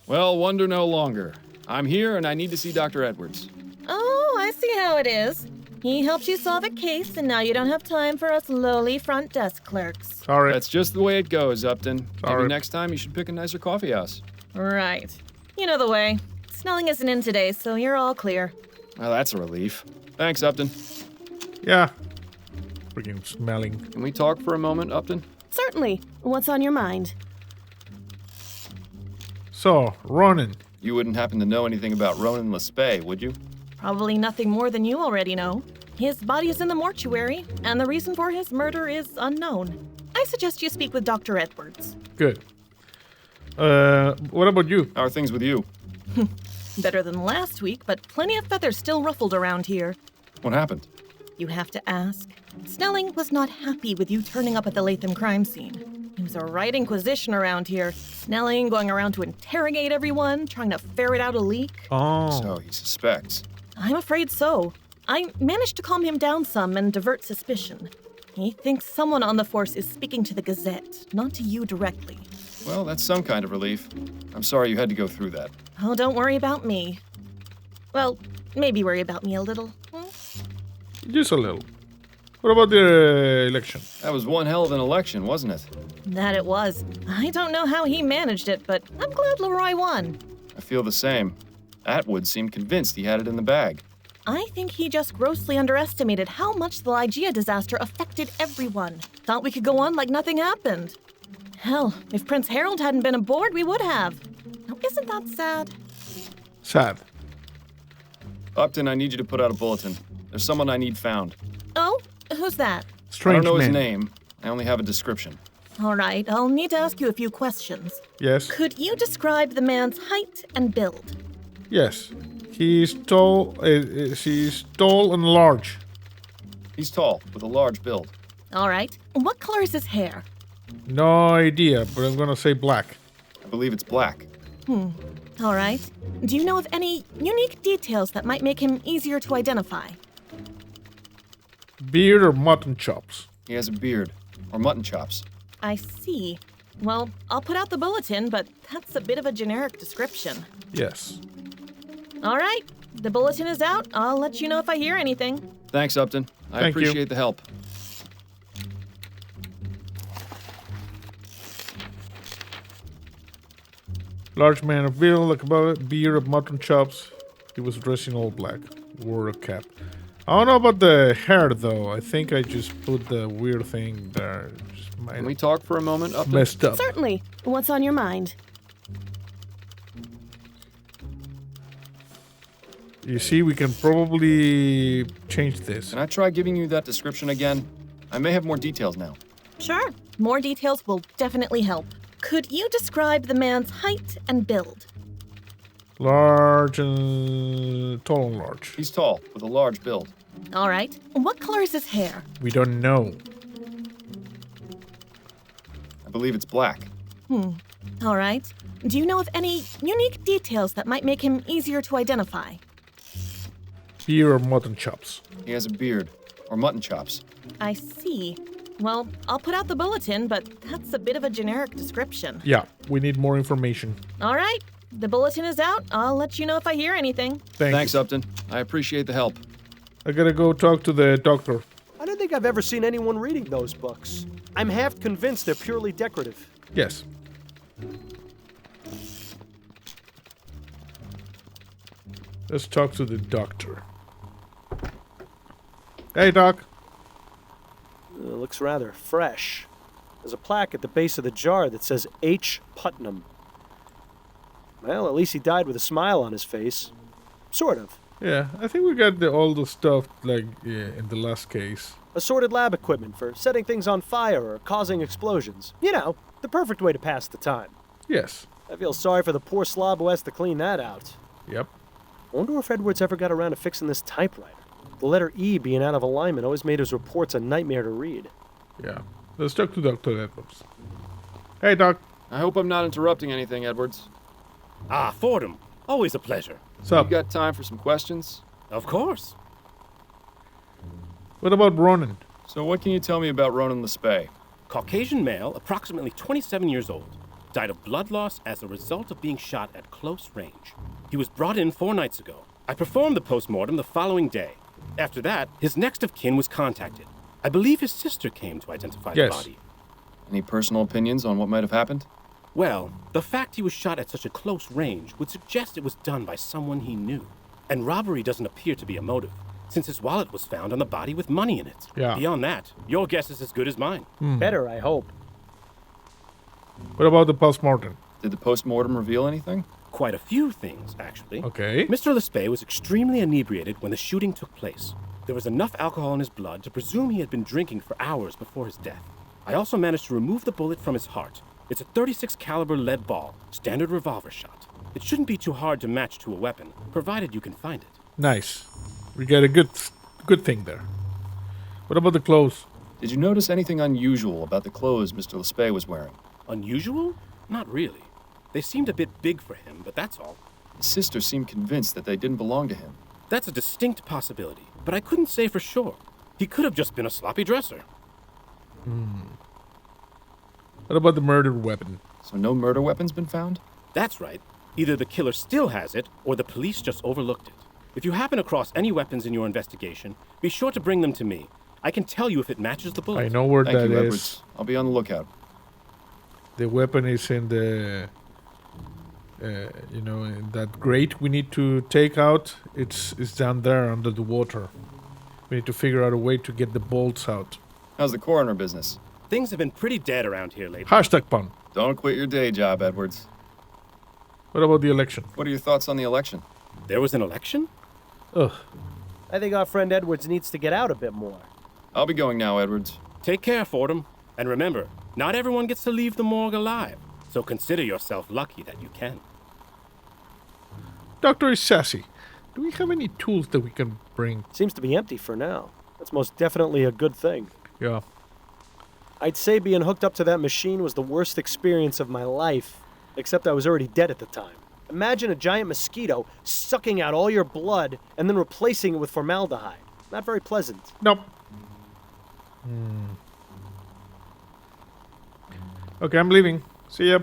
Well, wonder no longer. I'm here and I need to see Dr. Edwards. Oh, I see how it is. He helps you solve a case, and now you don't have time for us lowly front desk clerks. Sorry. That's just the way it goes, Upton. Sorry. Maybe next time you should pick a nicer coffee house. Right. You know the way. Snelling isn't in today, so you're all clear. Well, that's a relief. Thanks, Upton. Yeah. Freaking smelling. Can we talk for a moment, Upton? Certainly. What's on your mind? So, Ronan. You wouldn't happen to know anything about Ronan Lespay, would you? Probably nothing more than you already know. His body is in the mortuary, and the reason for his murder is unknown. I suggest you speak with Dr. Edwards. Good. What about you? How are things with you? Better than last week, but plenty of feathers still ruffled around here. What happened? You have to ask. Snelling was not happy with you turning up at the Latham crime scene. He was a right inquisition around here. Snelling going around to interrogate everyone, trying to ferret out a leak. Oh. So he suspects. I'm afraid so. I managed to calm him down some and divert suspicion. He thinks someone on the force is speaking to the Gazette, not to you directly. Well, that's some kind of relief. I'm sorry you had to go through that. Oh, don't worry about me. Well, maybe worry about me a little. Just a little. What about the election? That was one hell of an election, wasn't it? That it was. I don't know how he managed it, but I'm glad Leroy won. I feel the same. Atwood seemed convinced he had it in the bag. I think he just grossly underestimated how much the Lygia disaster affected everyone. Thought we could go on like nothing happened. Hell, if Prince Harold hadn't been aboard, we would have. Now, isn't that sad? Sad. Upton, I need you to put out a bulletin. There's someone I need found. Oh? Who's that? Strange I don't know his man. name. I only have a description. All right, I'll need to ask you a few questions. Yes. Could you describe the man's height and build? Yes. He's tall. He's tall and large. He's tall, with a large build. All right. What color is his hair? No idea, but I'm gonna say black. I believe it's black. All right. Do you know of any unique details that might make him easier to identify? Beard or mutton chops? He has a beard, or mutton chops. I see. Well, I'll put out the bulletin, but that's a bit of a generic description. Yes. All right. The bulletin is out. I'll let you know if I hear anything. Thanks, Upton. I Thank you. appreciate the help. Large man of bill, like a beer of mutton chops. He was dressed in all black. Wore a cap. I don't know about the hair, though. I think I just put the weird thing there. Can we talk for a moment, Upton? Messed up. Certainly. What's on your mind? You see, we can probably change this. Can I try giving you that description again? I may have more details now. Sure. More details will definitely help. Could you describe the man's height and build? Large and tall and large. He's tall, with a large build. All right. What color is his hair? We don't know. I believe it's black. All right. Do you know of any unique details that might make him easier to identify? Beer or mutton chops. He has a beard, or mutton chops. I see. Well, I'll put out the bulletin, but that's a bit of a generic description. Yeah, we need more information. All right. The bulletin is out. I'll let you know if I hear anything. Thanks, Upton. I appreciate the help. I gotta go talk to the doctor. I don't think I've ever seen anyone reading those books. I'm half convinced they're purely decorative. Yes. Let's talk to the doctor. Hey, Doc. Looks rather fresh. There's a plaque at the base of the jar that says H. Putnam. Well, at least he died with a smile on his face. Sort of. Yeah, I think we got all the stuff like in the last case. Assorted lab equipment for setting things on fire or causing explosions. You know, the perfect way to pass the time. Yes. I feel sorry for the poor slob who has to clean that out. Yep. I wonder if Edwards ever got around to fixing this typewriter. The letter E being out of alignment always made his reports a nightmare to read. Yeah. Let's talk to Dr. Edwards. Hey, Doc. I hope I'm not interrupting anything, Edwards. Ah, Fordham. Always a pleasure. What's up? You got time for some questions? Of course. What about Ronan? So what can you tell me about Ronan Lespay? Caucasian male, approximately 27 years old. Died of blood loss as a result of being shot at close range. He was brought in 4 nights ago. I performed the postmortem the following day. After that, his next of kin was contacted. I believe his sister came to identify the body. Any personal opinions on what might have happened? Well, the fact he was shot at such a close range would suggest it was done by someone he knew. And robbery doesn't appear to be a motive, since his wallet was found on the body with money in it. Yeah. Beyond that, your guess is as good as mine. Better, I hope. What about the postmortem? Did the postmortem reveal anything? Quite a few things, actually. Okay. Mr. Lespay was extremely inebriated when the shooting took place. There was enough alcohol in his blood to presume he had been drinking for hours before his death. I also managed to remove the bullet from his heart. It's a .36 caliber lead ball, standard revolver shot. It shouldn't be too hard to match to a weapon, provided you can find it. Nice. We got a good thing there. What about the clothes? Did you notice anything unusual about the clothes Mr. Lespay was wearing? Unusual? Not really. They seemed a bit big for him, but that's all. His sister seemed convinced that they didn't belong to him. That's a distinct possibility, but I couldn't say for sure. He could have just been a sloppy dresser. What about the murder weapon? So no murder weapon's been found? That's right. Either the killer still has it, or the police just overlooked it. If you happen across any weapons in your investigation, be sure to bring them to me. I can tell you if it matches the bullet. I know where Thank that you, is. Edwards. I'll be on the lookout. The weapon is in the, in that grate we need to take out. It's down there under the water. We need to figure out a way to get the bolts out. How's the coroner business? Things have been pretty dead around here lately. Hashtag pun. Don't quit your day job, Edwards. What about the election? What are your thoughts on the election? There was an election? Ugh. I think our friend Edwards needs to get out a bit more. I'll be going now, Edwards. Take care, Fordham. And remember, not everyone gets to leave the morgue alive, so consider yourself lucky that you can. Doctor is sassy. Do we have any tools that we can bring? Seems to be empty for now. That's most definitely a good thing. Yeah. I'd say being hooked up to that machine was the worst experience of my life, except I was already dead at the time. Imagine a giant mosquito sucking out all your blood and then replacing it with formaldehyde. Not very pleasant. Nope. Okay, I'm leaving. See ya.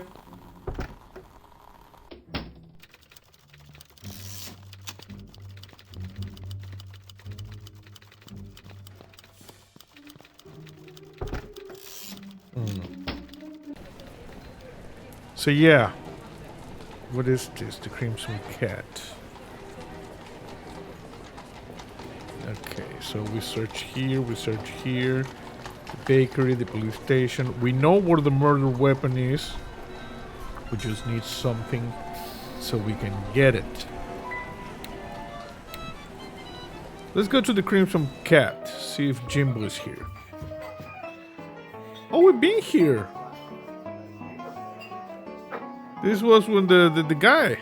So yeah, what is this? The Crimson Cat. Okay, so we search here, the bakery, the police station. We know where the murder weapon is. We just need something so we can get it. Let's go to the Crimson Cat, see if Jimbo is here. Oh, we've been here. This was when the guy.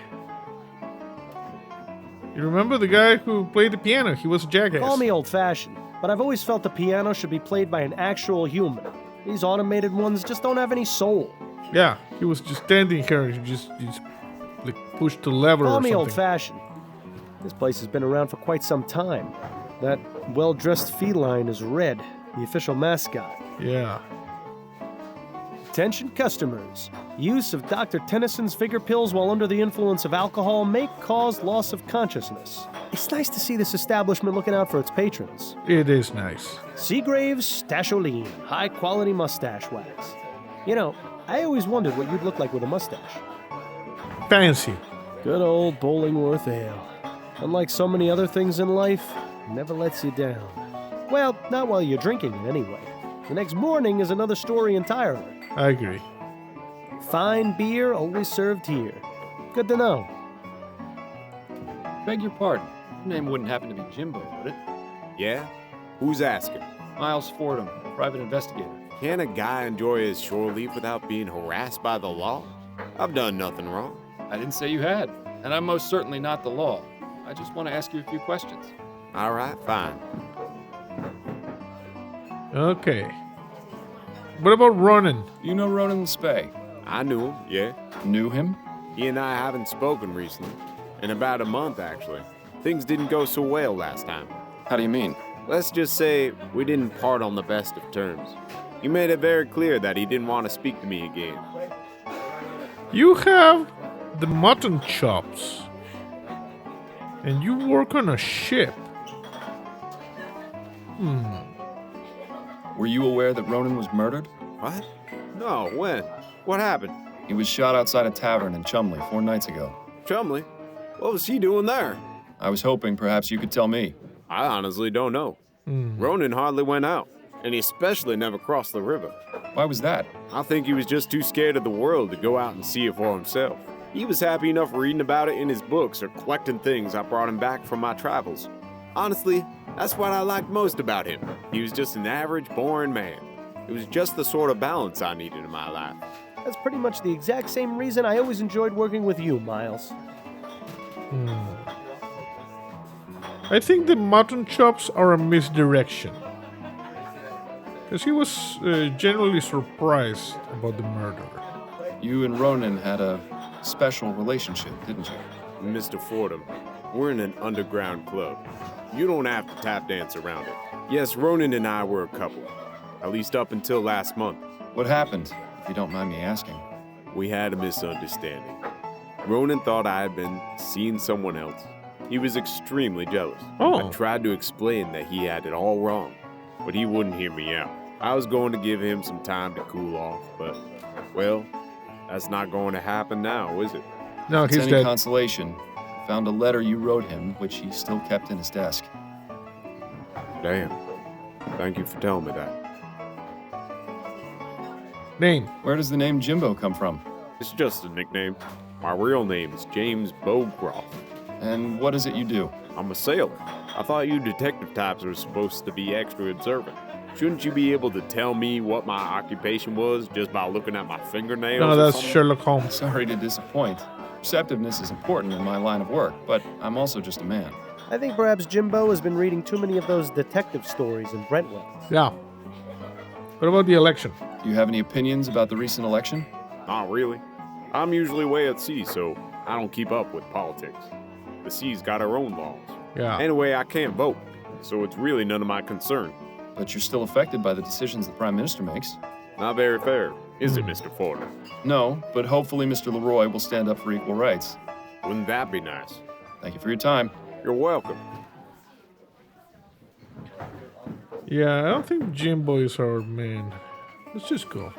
You remember the guy who played the piano? He was a jackass. Call me old-fashioned, but I've always felt the piano should be played by an actual human. These automated ones just don't have any soul. Yeah, he was just standing here. He just like pushed the lever. Call or me something. old-fashioned. This place has been around for quite some time. That well-dressed feline is Red, the official mascot. Yeah. Attention customers. Use of Dr. Tennyson's vigor pills while under the influence of alcohol may cause loss of consciousness. It's nice to see this establishment looking out for its patrons. It is nice. Seagrave's Stasholine, high-quality mustache wax. You know, I always wondered what you'd look like with a mustache. Fancy. Good old Bollingworth Ale. Unlike so many other things in life, it never lets you down. Well, not while you're drinking it anyway. The next morning is another story entirely. I agree. Fine beer always served here. Good to know. Beg your pardon. Your name wouldn't happen to be Jimbo, would it? Yeah? Who's asking? Miles Fordham, private investigator. Can a guy enjoy his shore leave without being harassed by the law? I've done nothing wrong. I didn't say you had, and I'm most certainly not the law. I just want to ask you a few questions. All right, fine. Okay. What about Ronan? You know Ronan Spey? I knew him, yeah. Knew him? He and I haven't spoken recently. In about a month, actually. Things didn't go so well last time. How do you mean? Let's just say we didn't part on the best of terms. He made it very clear that he didn't want to speak to me again. You have the mutton chops. And you work on a ship. Were you aware that Ronan was murdered? What? No, when? What happened? He was shot outside a tavern in Chumley 4 nights ago. Chumley? What was he doing there? I was hoping perhaps you could tell me. I honestly don't know. Ronan hardly went out, and he especially never crossed the river. Why was that? I think he was just too scared of the world to go out and see it for himself. He was happy enough reading about it in his books or collecting things I brought him back from my travels. Honestly, that's what I liked most about him. He was just an average, boring man. It was just the sort of balance I needed in my life. That's pretty much the exact same reason I always enjoyed working with you, Miles. I think the mutton chops are a misdirection. Because he was genuinely surprised about the murder. You and Ronan had a special relationship, didn't you? Mr. Fordham, we're in an underground club. You don't have to tap dance around it. Yes, Ronan and I were a couple. At least up until last month. What happened, if you don't mind me asking? We had a misunderstanding. Ronan thought I had been seeing someone else. He was extremely jealous. I tried to explain that he had it all wrong, but he wouldn't hear me out. I was going to give him some time to cool off, but, well, that's not going to happen now, is it? No, if he's it's dead. Any consolation, I found a letter you wrote him, which he still kept in his desk. Damn. Thank you for telling me that. Name? Where does the name Jimbo come from? It's just a nickname. My real name is James Bowcroft. And what is it you do? I'm a sailor. I thought you detective types were supposed to be extra observant. Shouldn't you be able to tell me what my occupation was just by looking at my fingernails? No, that's Sherlock Holmes. Sorry to disappoint. Perceptiveness is important in my line of work, but I'm also just a man. I think perhaps Jimbo has been reading too many of those detective stories in Brentwood. Yeah. What about the election? Do you have any opinions about the recent election? Not really. I'm usually away at sea, so I don't keep up with politics. The sea's got her own laws. Yeah. Anyway, I can't vote, so it's really none of my concern. But you're still affected by the decisions the Prime Minister makes. Not very fair. is it, Mr. Fordham? No, but hopefully Mr. Leroy will stand up for equal rights. Wouldn't that be nice? Thank you for your time. You're welcome. Yeah, I don't think Jimbo is our man. Let's just go.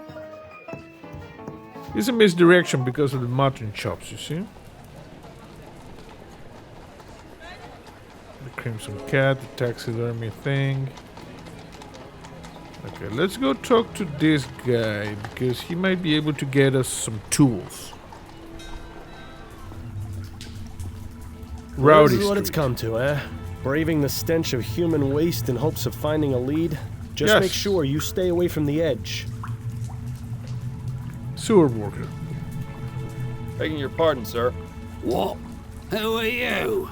It's a misdirection because of the mutton chops, you see? The Crimson Cat, the taxidermy thing. Okay, let's go talk to this guy because he might be able to get us some tools. Rowdy This is what Street. it's come to, eh? Braving the stench of human waste in hopes of finding a lead? Just Yes. make sure you stay away from the edge. Sewer worker. Begging your pardon, sir. What? Who are you?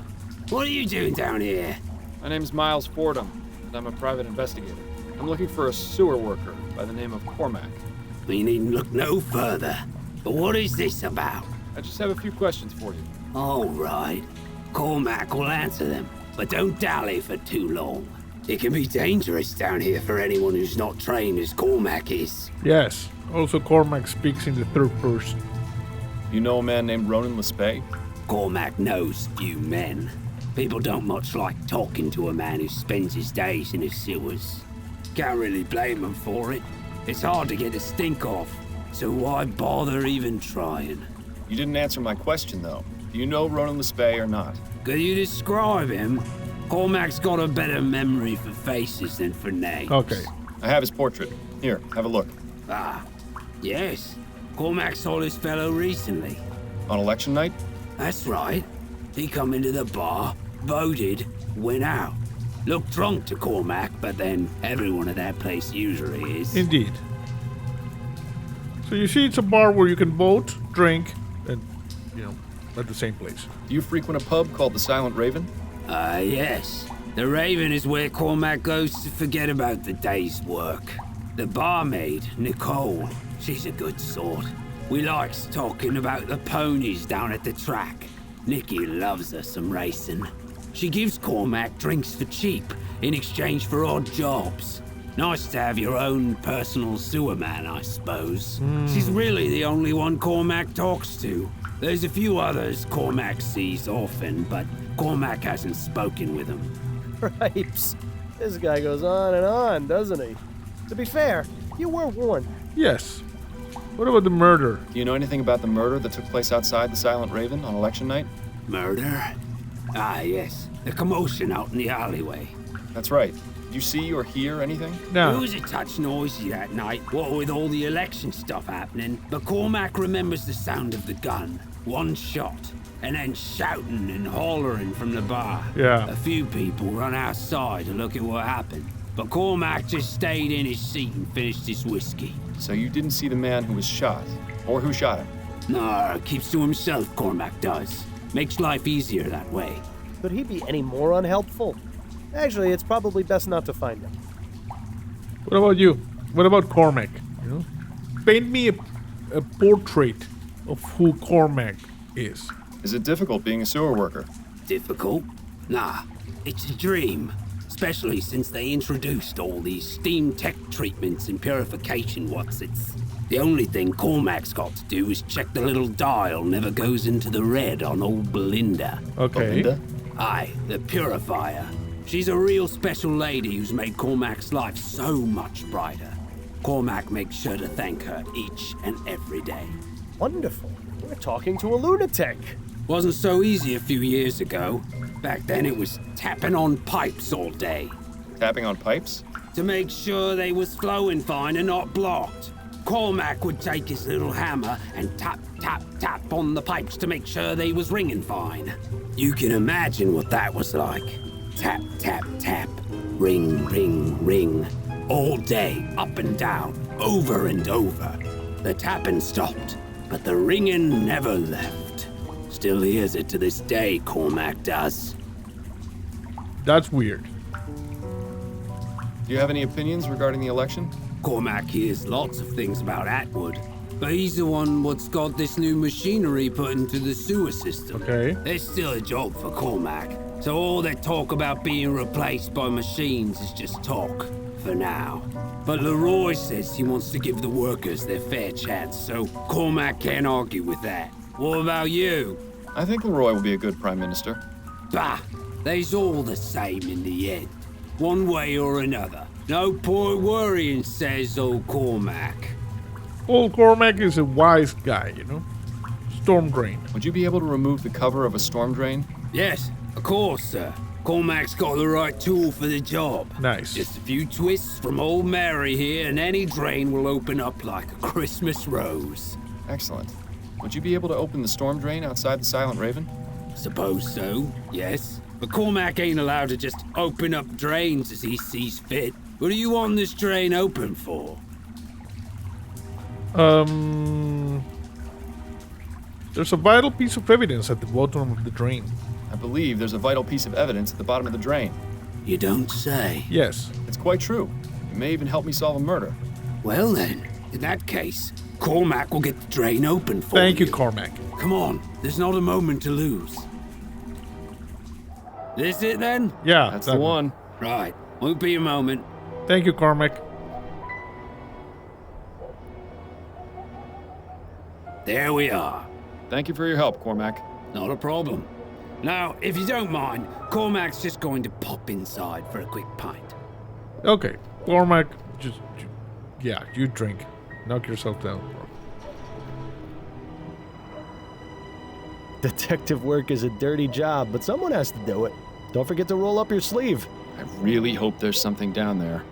What are you doing down here? My name's Miles Fordham, and I'm a private investigator. I'm looking for a sewer worker by the name of Cormac. We needn't look no further. But what is this about? I just have a few questions for you. All right. Cormac will answer them, but don't dally for too long. It can be dangerous down here for anyone who's not trained as Cormac is. Yes. Also, Cormac speaks in the third person. You know a man named Ronan Lespay? Cormac knows few men. People don't much like talking to a man who spends his days in the sewers. Can't really blame him for it. It's hard to get a stink off, so why bother even trying? You didn't answer my question, though. Do you know Ronan Lespay or not? Could you describe him? Cormac's got a better memory for faces than for names. Okay. I have his portrait. Here, have a look. Ah, yes. Cormac saw this fellow recently. On election night? That's right. He come into the bar, voted, went out. Looked drunk to Cormac, but then everyone at that place usually is. Indeed. So you see, it's a bar where you can vote, drink, and, at the same place. Do you frequent a pub called the Silent Raven? Yes. The Raven is where Cormac goes to forget about the day's work. The barmaid, Nicole, she's a good sort. We likes talking about the ponies down at the track. Nicky loves her some racing. She gives Cormac drinks for cheap in exchange for odd jobs. Nice to have your own personal sewer man, I suppose. She's really the only one Cormac talks to. There's a few others Cormac sees often, but Cormac hasn't spoken with them. Ripes. This guy goes on and on, doesn't he? To be fair, you were warned. Yes. What about the murder? Do you know anything about the murder that took place outside the Silent Raven on election night? Murder? Ah, yes. The commotion out in the alleyway. That's right. Did you see or hear anything? No. It was a touch noisy that night, what with all the election stuff happening, but Cormac remembers the sound of the gun. One shot, and then shouting and hollering from the bar. Yeah. A few people run outside to look at what happened, but Cormac just stayed in his seat and finished his whiskey. So you didn't see the man who was shot, or who shot him? No, keeps to himself, Cormac does. Makes life easier that way. Could he be any more unhelpful? Actually, it's probably best not to find him. What about you? What about Cormac? Paint me a portrait of who Cormac is. Is it difficult being a sewer worker? Difficult? Nah, it's a dream. Especially since they introduced all these steam tech treatments and purification whatsits. The only thing Cormac's got to do is check the little dial never goes into the red on old Belinda. Okay. Belinda? Aye, the purifier. She's a real special lady who's made Cormac's life so much brighter. Cormac makes sure to thank her each and every day. Wonderful. We're talking to a lunatic. Wasn't so easy a few years ago. Back then it was tapping on pipes all day. Tapping on pipes? To make sure they was flowing fine and not blocked. Cormac would take his little hammer and tap, tap, tap on the pipes to make sure they was ringing fine. You can imagine what that was like. Tap, tap, tap. Ring, ring, ring. All day, up and down, over and over. The tapping stopped, but the ringing never left. Still hears it to this day, Cormac does. That's weird. Do you have any opinions regarding the election? Cormac hears lots of things about Atwood, but he's the one what's got this new machinery put into the sewer system. Okay. There's still a job for Cormac, so all that talk about being replaced by machines is just talk. for now. But Leroy says he wants to give the workers their fair chance, so Cormac can't argue with that. What about you? I think Leroy will be a good prime minister. Bah, they's all the same in the end. One way or another. No point worrying, says old Cormac. Old Cormac is a wise guy, you know? Storm drain. Would you be able to remove the cover of a storm drain? Yes, of course, sir. Cormac's got the right tool for the job. Nice. Just a few twists from old Mary here, and any drain will open up like a Christmas rose. Excellent. Would you be able to open the storm drain outside the Silent Raven? Suppose so, yes. But Cormac ain't allowed to just open up drains as he sees fit. What do you want this drain open for? There's a vital piece of evidence at the bottom of the drain. I believe there's a vital piece of evidence at the bottom of the drain. You don't say. Yes. It's quite true. It may even help me solve a murder. Well then, in that case, Cormac will get the drain open for you. Thank you, Cormac. Come on, there's not a moment to lose. This it then? Yeah, that's the one. Right, won't be a moment. Thank you, Cormac. There we are. Thank you for your help, Cormac. Not a problem. Now, if you don't mind, Cormac's just going to pop inside for a quick pint. Okay, Cormac, yeah, you drink. Knock yourself down. Detective work is a dirty job, but someone has to do it. Don't forget to roll up your sleeve. I really hope there's something down there.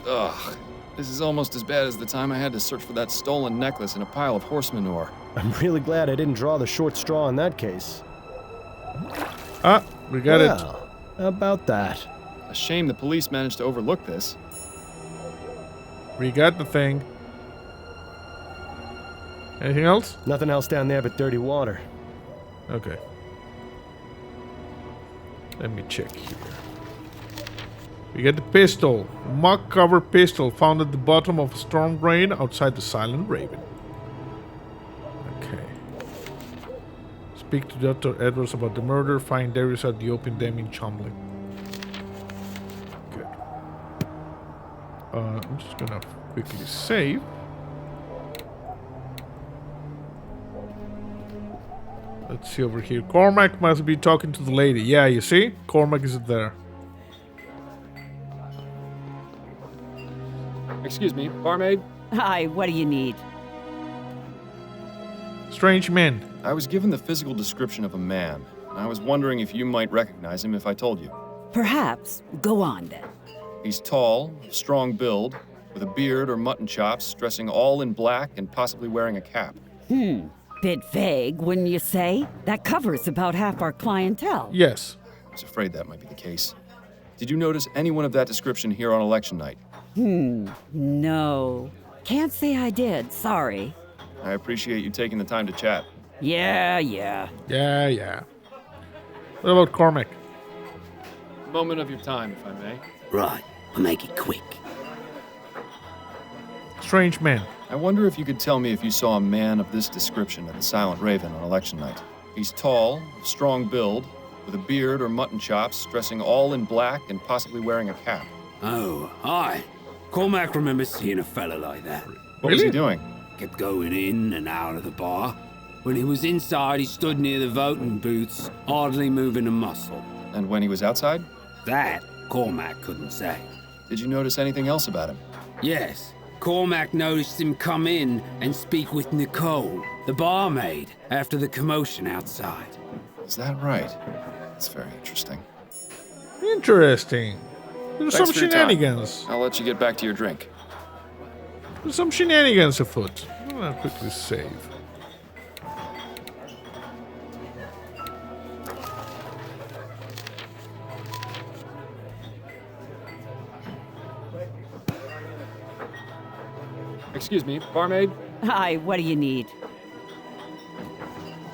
Ugh. This is almost as bad as the time I had to search for that stolen necklace in a pile of horse manure. I'm really glad I didn't draw the short straw in that case. Ah, we got it. How about that? A shame the police managed to overlook this. We got the thing. Anything else? Nothing else down there but dirty water. Okay. Let me check here. We get the pistol. Muck-covered pistol found at the bottom of a storm drain outside the Silent Raven. Okay. Speak to Dr. Edwards about the murder. Find Darius at the open dam in Chumley. Good. I'm just gonna quickly save. Let's see over here. Cormac must be talking to the lady. Yeah, you see? Cormac is there. Excuse me, barmaid? Hi, what do you need? Strange man. I was given the physical description of a man. I was wondering if you might recognize him if I told you. Perhaps. Go on, then. He's tall, strong build, with a beard or mutton chops, dressing all in black and possibly wearing a cap. Bit vague, wouldn't you say? That covers about half our clientele. Yes. I was afraid that might be the case. Did you notice anyone of that description here on election night? No. Can't say I did, sorry. I appreciate you taking the time to chat. Yeah. Yeah. What about Cormac? Moment of your time, if I may. Right, I'll make it quick. Strange man. I wonder if you could tell me if you saw a man of this description at the Silent Raven on election night. He's tall, strong build, with a beard or mutton chops, dressing all in black and possibly wearing a cap. Oh, hi. Cormac remembers seeing a fella like that. What was he doing? Kept going in and out of the bar. When he was inside, he stood near the voting booths, hardly moving a muscle. And when he was outside? That, Cormac couldn't say. Did you notice anything else about him? Yes. Cormac noticed him come in and speak with Nicole, the barmaid, after the commotion outside. Is that right? That's very interesting. Interesting. There's Thanks some for your time. shenanigans. I'll let you get back to your drink. There's some shenanigans afoot. I'll quickly save. Excuse me, barmaid? Hi, what do you need?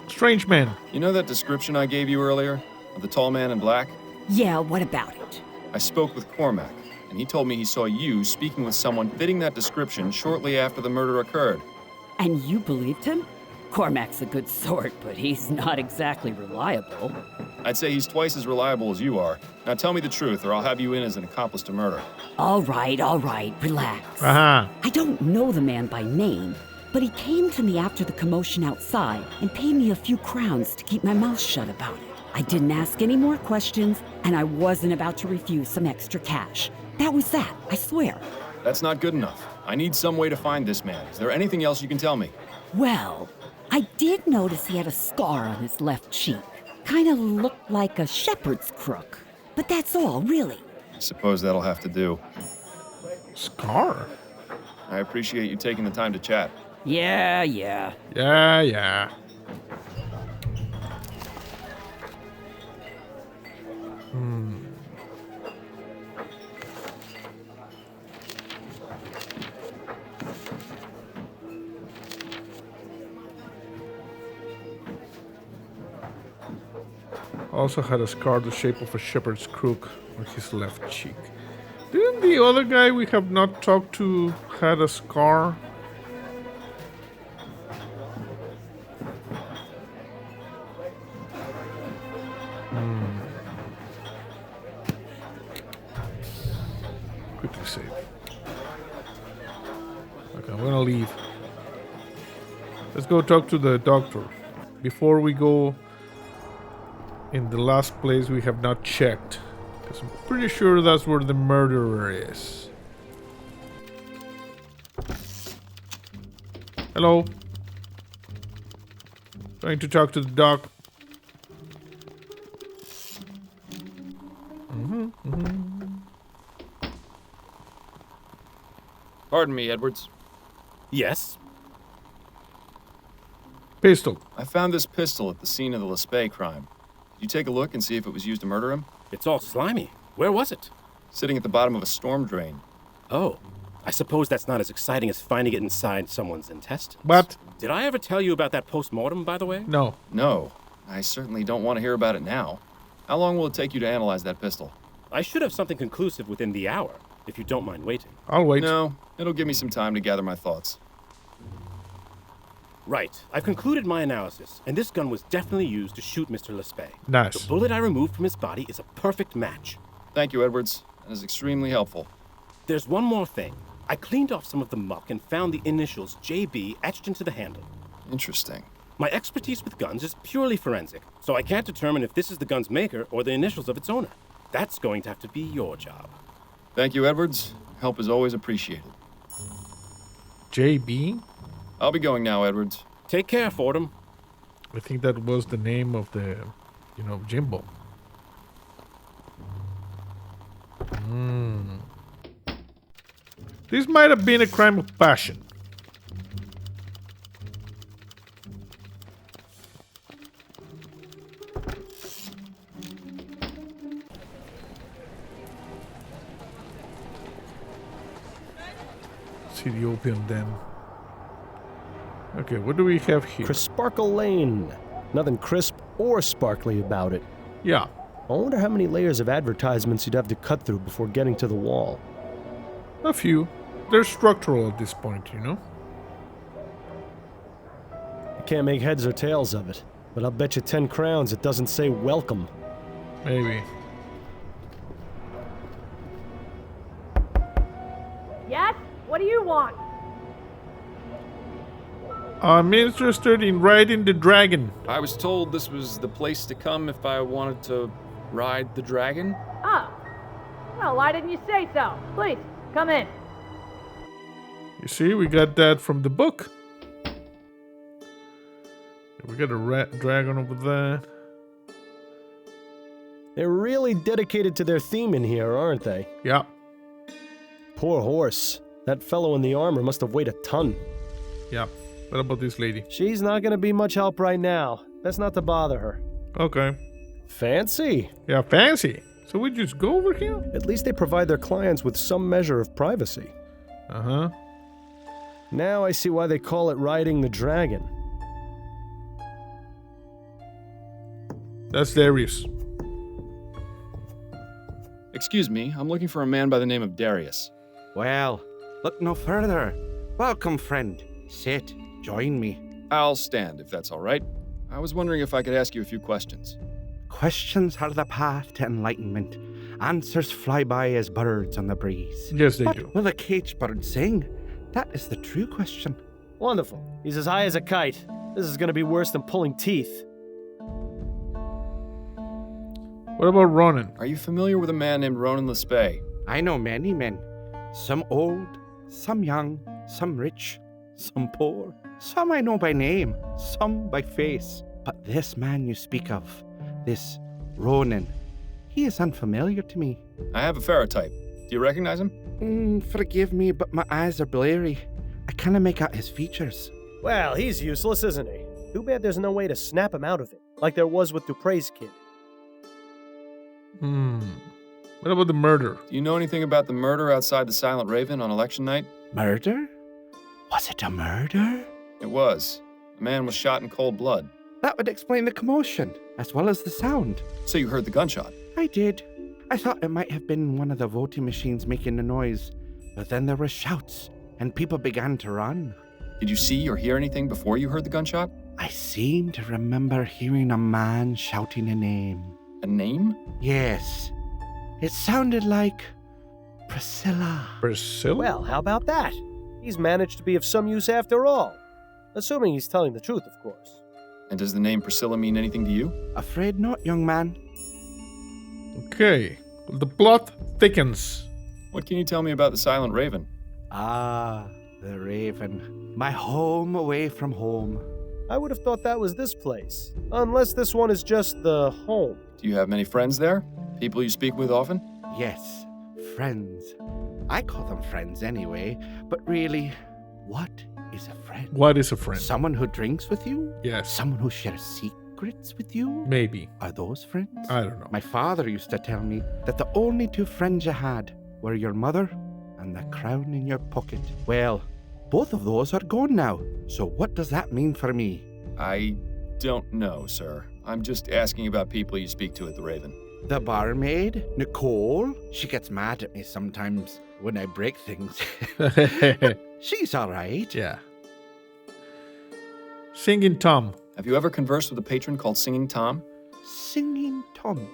Strange man. You know that description I gave you earlier? Of the tall man in black? Yeah, what about it? I spoke with Cormac, and he told me he saw you speaking with someone fitting that description shortly after the murder occurred. And you believed him? Cormac's a good sort, but he's not exactly reliable. I'd say he's twice as reliable as you are. Now tell me the truth, or I'll have you in as an accomplice to murder. All right, relax. Uh-huh. I don't know the man by name, but he came to me after the commotion outside and paid me a few crowns to keep my mouth shut about it. I didn't ask any more questions, and I wasn't about to refuse some extra cash. That was that, I swear. That's not good enough. I need some way to find this man. Is there anything else you can tell me? Well, I did notice he had a scar on his left cheek. Kind of looked like a shepherd's crook. But that's all, really. I suppose that'll have to do. Scar? I appreciate you taking the time to chat. Yeah. Yeah. Also had a scar the shape of a shepherd's crook on his left cheek. Didn't the other guy we have not talked to had a scar? Quickly save. Okay, I'm gonna leave. Let's go talk to the doctor. Before we go in the last place we have not checked, because I'm pretty sure that's where the murderer is. Hello. Going to talk to the doc. Pardon me, Edwards. Yes? Pistol. I found this pistol at the scene of the Lespe crime. Did you take a look and see if it was used to murder him? It's all slimy. Where was it? Sitting at the bottom of a storm drain. Oh, I suppose that's not as exciting as finding it inside someone's intestines. What? Did I ever tell you about that post-mortem, by the way? No. No. I certainly don't want to hear about it now. How long will it take you to analyze that pistol? I should have something conclusive within the hour, if you don't mind waiting. I'll wait. No, it'll give me some time to gather my thoughts. Right. I've concluded my analysis, and this gun was definitely used to shoot Mr. Lespe. Nice. The bullet I removed from his body is a perfect match. Thank you, Edwards. That is extremely helpful. There's one more thing. I cleaned off some of the muck and found the initials JB etched into the handle. Interesting. My expertise with guns is purely forensic, so I can't determine if this is the gun's maker or the initials of its owner. That's going to have to be your job. Thank you, Edwards. Help is always appreciated. JB? I'll be going now, Edwards. Take care, Fordham. I think that was the name of the, Jimbo. This might have been a crime of passion. See the opium den. Okay, what do we have here? Crisparkle Lane. Nothing crisp or sparkly about it. Yeah. I wonder how many layers of advertisements you'd have to cut through before getting to the wall. A few. They're structural at this point, I can't make heads or tails of it, but I'll bet you 10 crowns it doesn't say welcome. Maybe. Yes? What do you want? I'm interested in riding the dragon. I was told this was the place to come if I wanted to ride the dragon. Oh. Well, why didn't you say so? Please, come in. You see, we got that from the book. We got a dragon over there. They're really dedicated to their theme in here, aren't they? Yeah. Poor horse. That fellow in the armor must have weighed a ton. Yeah. What about this lady? She's not gonna be much help right now. Best not to bother her. Okay. Fancy. Yeah, fancy. So we just go over here? At least they provide their clients with some measure of privacy. Uh-huh. Now I see why they call it riding the dragon. That's Darius. Excuse me, I'm looking for a man by the name of Darius. Well, look no further. Welcome, friend. Sit, join me. I'll stand, if that's all right. I was wondering if I could ask you a few questions. Questions are the path to enlightenment. Answers fly by as birds on the breeze. Yes, they but do. Will a caged bird sing? That is the true question. Wonderful. He's as high as a kite. This is going to be worse than pulling teeth. What about Ronan? Are you familiar with a man named Ronan Lespay? I know many men. Some old, some young, some rich, some poor. Some I know by name, some by face. But this man you speak of, this Ronan, he is unfamiliar to me. I have a ferrotype. Do you recognize him? Forgive me, but my eyes are blurry. I cannot make out his features. Well, he's useless, isn't he? Too bad there's no way to snap him out of it, like there was with Dupre's kid. What about the murder? Do you know anything about the murder outside the Silent Raven on election night? Murder? Was it a murder? It was. A man was shot in cold blood. That would explain the commotion, as well as the sound. So you heard the gunshot? I did. I thought it might have been one of the voting machines making the noise, but then there were shouts, and people began to run. Did you see or hear anything before you heard the gunshot? I seem to remember hearing a man shouting a name. A name? Yes. It sounded like Priscilla. Priscilla? Well, how about that? He's managed to be of some use after all. Assuming he's telling the truth, of course. And does the name Priscilla mean anything to you? Afraid not, young man. Okay. The plot thickens. What can you tell me about the Silent Raven? Ah, the Raven. My home away from home. I would have thought that was this place. Unless this one is just the home. Do you have many friends there? People you speak with often? Yes, friends. I call them friends anyway, but really, what is a friend? What is a friend? Someone who drinks with you? Yes. Someone who shares secrets with you? Maybe. Are those friends? I don't know. My father used to tell me that the only two friends you had were your mother and the crown in your pocket. Well, both of those are gone now, so what does that mean for me? I don't know, sir. I'm just asking about people you speak to at the Raven. The barmaid, Nicole, she gets mad at me sometimes when I break things. She's all right. Yeah. Singing Tom. Have you ever conversed with a patron called Singing Tom? Singing Tom?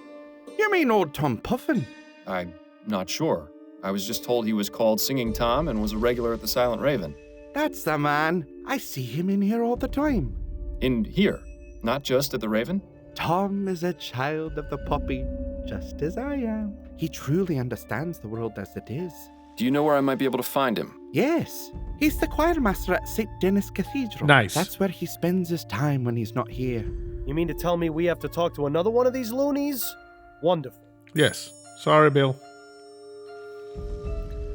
You mean old Tom Puffin? I'm not sure. I was just told he was called Singing Tom and was a regular at the Silent Raven. That's the man. I see him in here all the time. In here? Not just at the Raven? Tom is a child of the poppy, just as I am. He truly understands the world as it is. Do you know where I might be able to find him? Yes. He's the choir master at St. Denis Cathedral. Nice. That's where he spends his time when he's not here. You mean to tell me we have to talk to another one of these loonies? Wonderful. Yes. Sorry, Bill.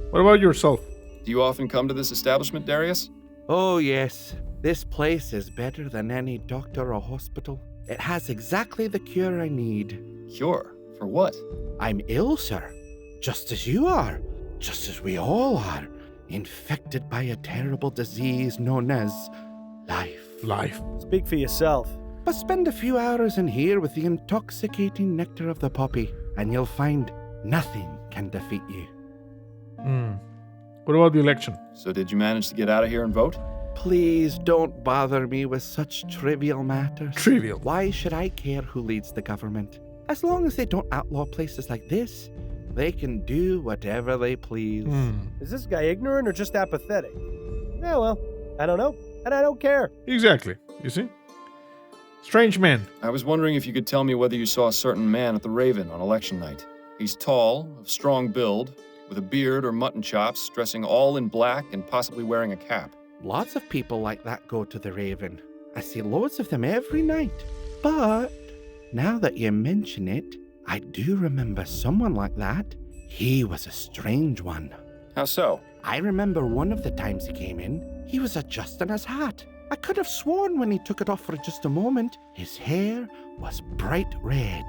What about yourself? Do you often come to this establishment, Darius? Oh, yes. This place is better than any doctor or hospital. It has exactly the cure I need. Cure? For what? I'm ill, sir. Just as you are. Just as we all are. Infected by a terrible disease known as life. Speak for yourself. But spend a few hours in here with the intoxicating nectar of the poppy, and you'll find nothing can defeat you. What about the election? So did you manage to get out of here and vote? Please don't bother me with such trivial matters. Trivial? Why should I care who leads the government? As long as they don't outlaw places like this, they can do whatever they please. Is this guy ignorant or just apathetic? Yeah, well, I don't know, and I don't care. Exactly. You see? Strange man. I was wondering if you could tell me whether you saw a certain man at the Raven on election night. He's tall, of strong build, with a beard or mutton chops, dressing all in black and possibly wearing a cap. Lots of people like that go to the Raven. I see loads of them every night. But now that you mention it, I do remember someone like that. He was a strange one. How so? I remember one of the times he came in, he was adjusting his hat. I could have sworn when he took it off for just a moment, his hair was bright red.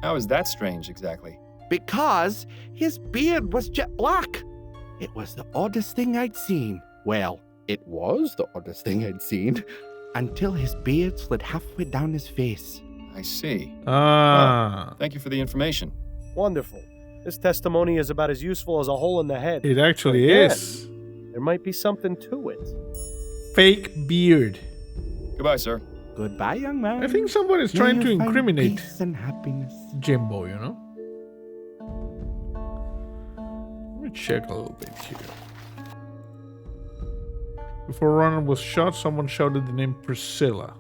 How is that strange, exactly? Because his beard was jet black. It was the oddest thing I'd seen. Well, it was the oddest thing I'd seen, until his beard slid halfway down his face. I see. Ah. Well, thank you for the information. Wonderful. This testimony is about as useful as a hole in the head. It actually Again, is. There might be something to it. Fake beard. Goodbye, sir. Goodbye, young man. I think somebody's May trying you to find incriminate peace and happiness. Jimbo, you know? Let me check a little bit here. Before Ronan was shot, someone shouted the name Priscilla.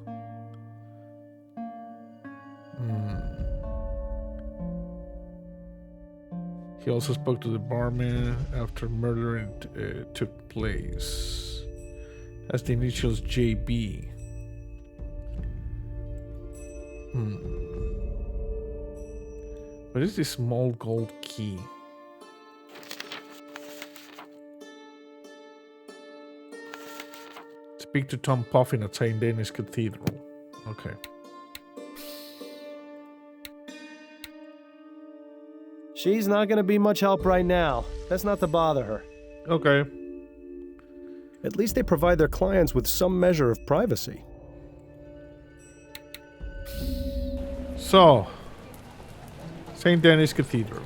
He also spoke to the barman after murder took place. That's the initials JB. What is this small gold key? Speak to Tom Puffin at St. Denis Cathedral. Okay. She's not going to be much help right now. That's not to bother her. Okay. At least they provide their clients with some measure of privacy. So, St. Denis Cathedral.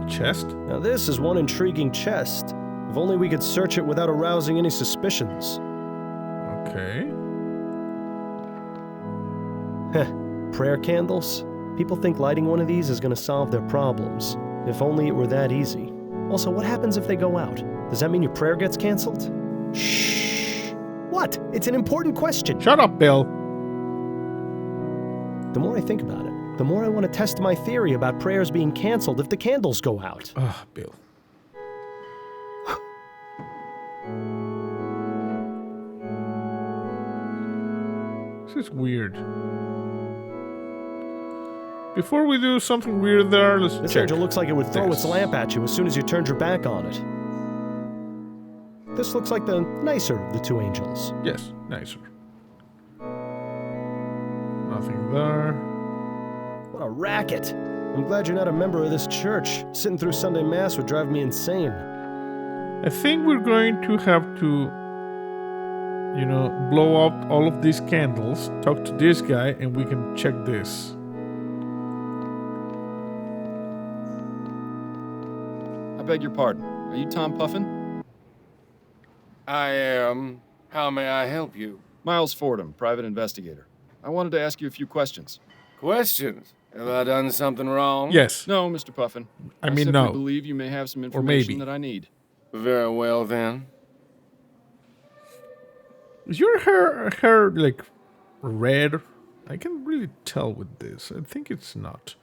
Chest? Now this is one intriguing chest. If only we could search it without arousing any suspicions. Okay. Prayer candles? People think lighting one of these is going to solve their problems. If only it were that easy. Also, what happens if they go out? Does that mean your prayer gets canceled? Shh! What? It's an important question. Shut up, Bill. The more I think about it, the more I want to test my theory about prayers being canceled if the candles go out. Ah, Bill. This is weird. Before we do something weird there, let's This check. angel looks like it would throw its lamp at you as soon as you turned your back on it. This looks like the nicer of the two angels. Yes, nicer. Nothing there. What a racket. I'm glad you're not a member of this church. Sitting through Sunday Mass would drive me insane. I think we're going to have to, blow out all of these candles, talk to this guy, and we can check this. I beg your pardon. Are you Tom Puffin? I am. How may I help you? Miles Fordham, private investigator. I wanted to ask you a few questions. Questions? Have I done something wrong? Yes. No, Mr. Puffin. I mean, simply no. believe you may have some maybe. information that I need. Very well, then. Is your hair like red? I can't really tell with this. I think it's not.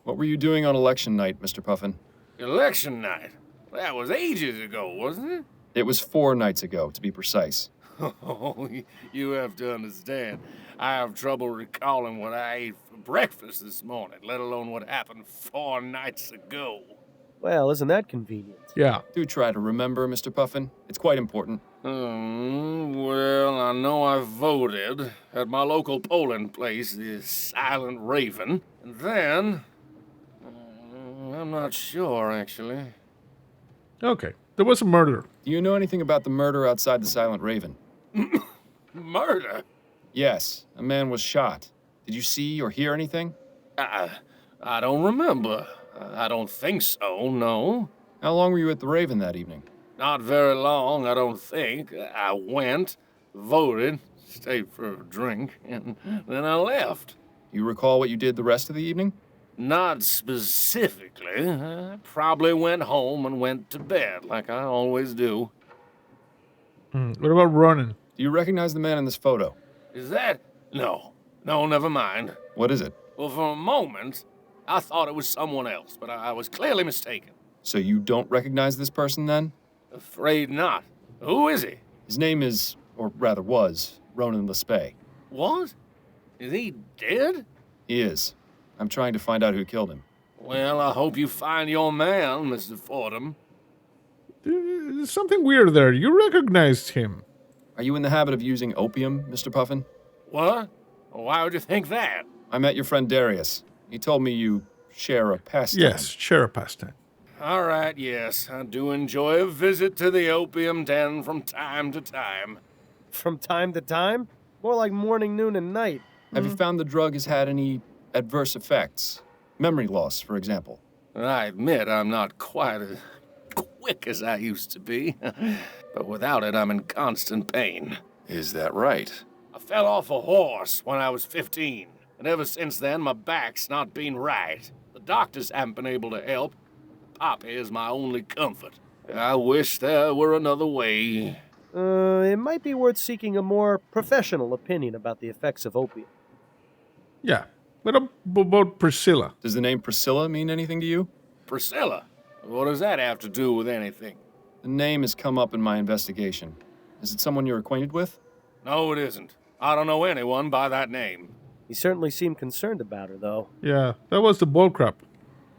What were you doing on election night, Mr. Puffin? Election night? That was ages ago, wasn't it? It was 4 nights ago, to be precise. Oh, you have to understand. I have trouble recalling what I ate for breakfast this morning, let alone what happened 4 nights ago. Well, isn't that convenient? Yeah. Do try to remember, Mr. Puffin. It's quite important. Well, I know I voted at my local polling place, the Silent Raven. And then, I'm not sure, actually. Okay. There was a murder. Do you know anything about the murder outside the Silent Raven? Murder? Yes. A man was shot. Did you see or hear anything? I don't remember. I don't think so, no. How long were you at the Raven that evening? Not very long, I don't think. I went, voted, stayed for a drink, and then I left. You recall what you did the rest of the evening? Not specifically. I probably went home and went to bed, like I always do. What about Ronan? Do you recognize the man in this photo? Is that? No, never mind. What is it? Well, for a moment, I thought it was someone else, but I was clearly mistaken. So you don't recognize this person, then? Afraid not. Who is he? His name is, or rather was, Ronan Lespay. What? Is he dead? He is. I'm trying to find out who killed him. Well, I hope you find your man, Mr. Fordham. There's something weird there. You recognized him. Are you in the habit of using opium, Mr. Puffin? What? Why would you think that? I met your friend Darius. He told me you share a pastime. Yes, share a pastime. All right, yes. I do enjoy a visit to the opium den from time to time. From time to time? More like morning, noon, and night. Have you found the drug has had any adverse effects? Memory loss, for example. I admit I'm not quite as quick as I used to be. but without it, I'm in constant pain. Is that right? I fell off a horse when I was 15, and ever since then, my back's not been right. The doctors haven't been able to help. Poppy is my only comfort. I wish there were another way. It might be worth seeking a more professional opinion about the effects of opium. Yeah. What about Priscilla? Does the name Priscilla mean anything to you? Priscilla? What does that have to do with anything? The name has come up in my investigation. Is it someone you're acquainted with? No, it isn't. I don't know anyone by that name. He certainly seemed concerned about her, though. Yeah, that was the bullcrap.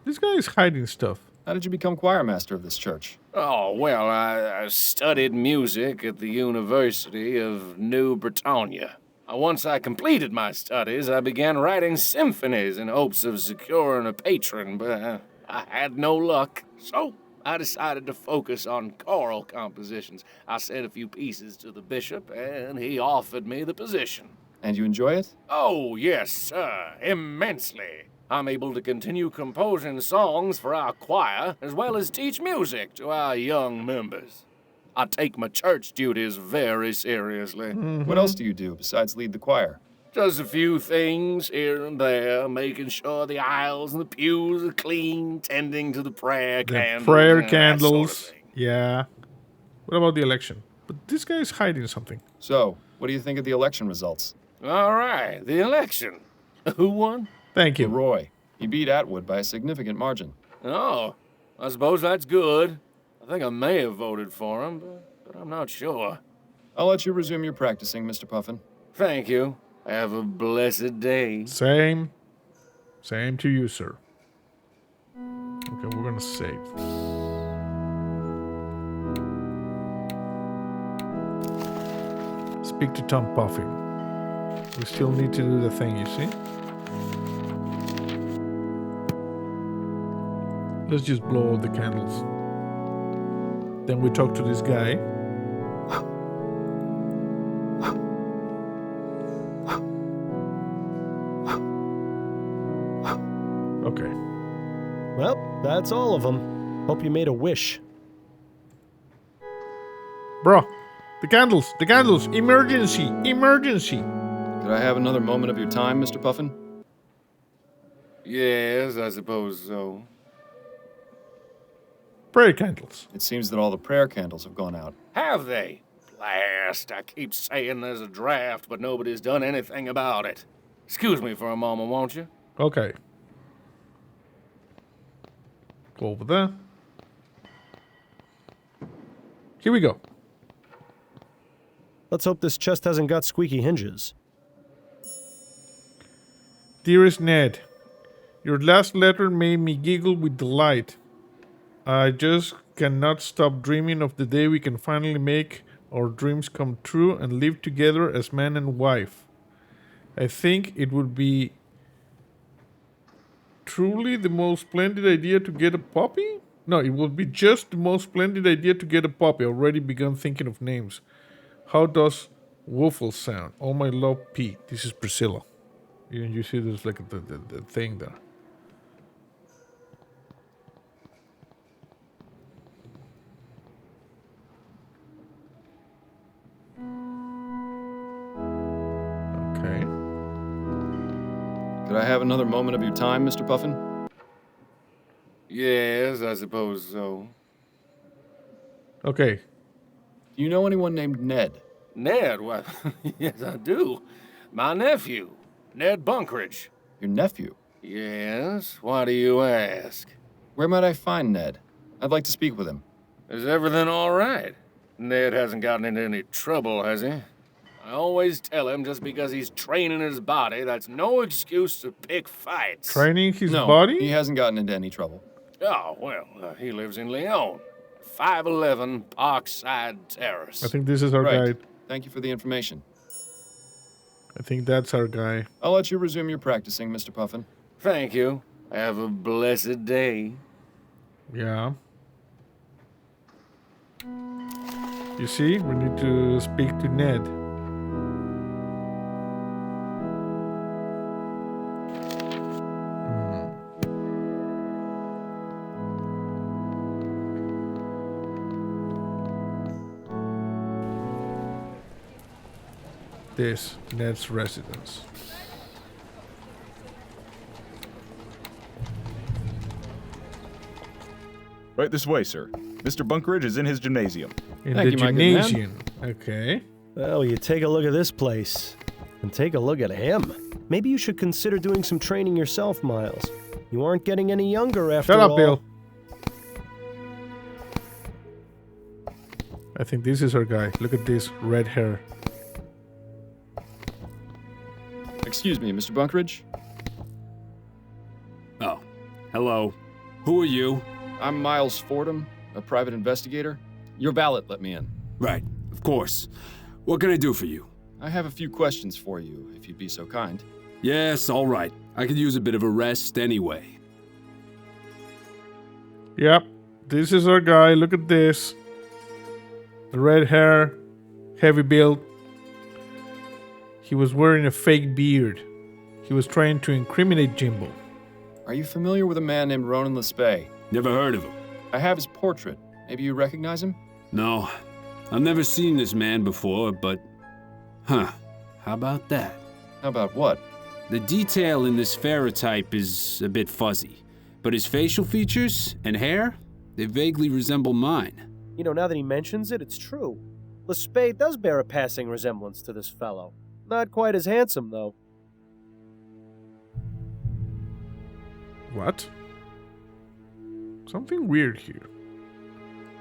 This guy is hiding stuff. How did you become choir master of this church? Oh, well, I studied music at the University of New Bretagne. Once I completed my studies, I began writing symphonies in hopes of securing a patron, but I had no luck. So I decided to focus on choral compositions. I sent a few pieces to the bishop, and he offered me the position. And you enjoy it? Oh, yes, sir, immensely. I'm able to continue composing songs for our choir, as well as teach music to our young members. I take my church duties very seriously. What else do you do besides lead the choir? Just a few things here and there, making sure the aisles and the pews are clean, tending to the prayer candles. Prayer and candles. That sort of thing. Yeah. What about the election? But this guy is hiding something. So, what do you think of the election results? All right, the election. Who won? Thank you. Roy. He beat Atwood by a significant margin. Oh, I suppose that's good. I think I may have voted for him, but I'm not sure. I'll let you resume your practicing, Mr. Puffin. Thank you. Have a blessed day. Same. Same to you, sir. Okay, we're gonna save. Speak to Tom Puffin. We still need to do the thing, you see? Let's just blow all the candles. Then we talk to this guy. Okay. Well, that's all of them. Hope you made a wish. Bro, the candles, emergency, emergency. Could I have another moment of your time, Mr. Puffin? Yes, I suppose so. Prayer candles. It seems that all the prayer candles have gone out. Have they? Blast, I keep saying there's a draft, but nobody's done anything about it. Excuse me for a moment, won't you? Okay. Go over there. Here we go. Let's hope this chest hasn't got squeaky hinges. Dearest Ned, your last letter made me giggle with delight. I just cannot stop dreaming of the day we can finally make our dreams come true and live together as man and wife. I think it would be truly the most splendid idea to get a puppy? No, it would be just the most splendid idea to get a puppy. Already begun thinking of names. How does Woofle sound? Oh my love, Pete. This is Priscilla. You see there's like the thing there. Okay. Could I have another moment of your time, Mr. Puffin? Yes, I suppose so. Okay. Do you know anyone named Ned? Ned? What? Yes, I do. My nephew, Ned Bunkridge. Your nephew? Yes, why do you ask? Where might I find Ned? I'd like to speak with him. Is everything all right? Ned hasn't gotten into any trouble, has he? I always tell him just because he's training his body, that's no excuse to pick fights. Training his No, body? he hasn't gotten into any trouble. Oh, well, he lives in Lyon. 511 Parkside Terrace. I think this is our Right. guy. Thank you for the information. I think that's our guy. I'll let you resume your practicing, Mr. Puffin. Thank you. Have a blessed day. Yeah. You see, we need to speak to Ned. this? Ned's residence. Right this way, sir. Mr. Bunkridge is in his gymnasium. In the gymnasium. Okay. Well, you take a look at this place. And take a look at him. Maybe you should consider doing some training yourself, Miles. You aren't getting any younger after all. Shut up, Bill. I think this is our guy. Look at this red hair. Excuse me, Mr. Bunkridge? Oh, hello. Who are you? I'm Miles Fordham, a private investigator. Your valet let me in. Right, of course. What can I do for you? I have a few questions for you, if you'd be so kind. Yes, all right. I could use a bit of a rest anyway. Yep, this is our guy. Look at this. The red hair, heavy build. He was wearing a fake beard. He was trying to incriminate Jimbo. Are you familiar with a man named Ronan Lespay? Never heard of him. I have his portrait. Maybe you recognize him? No, I've never seen this man before, but... Huh, how about that? How about what? The detail in this ferrotype is a bit fuzzy, but his facial features and hair, they vaguely resemble mine. You know, now that he mentions it, it's true. Lespay does bear a passing resemblance to this fellow. Not quite as handsome, though. What? Something weird here.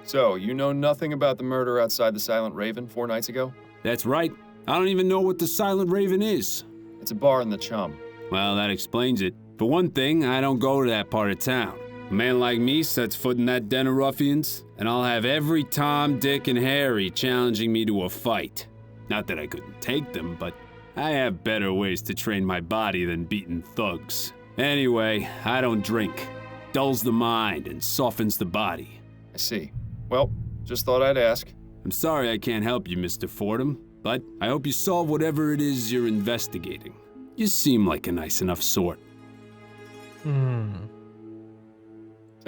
So, you know nothing about the murder outside the Silent Raven 4 nights ago? That's right. I don't even know what the Silent Raven is. It's a bar in the Chum. Well, that explains it. For one thing, I don't go to that part of town. A man like me sets foot in that den of ruffians, and I'll have every Tom, Dick, and Harry challenging me to a fight. Not that I couldn't take them, but I have better ways to train my body than beating thugs. Anyway, I don't drink. Dulls the mind and softens the body. I see. Well, just thought I'd ask. I'm sorry I can't help you, Mr. Fordham, but I hope you solve whatever it is you're investigating. You seem like a nice enough sort. Tell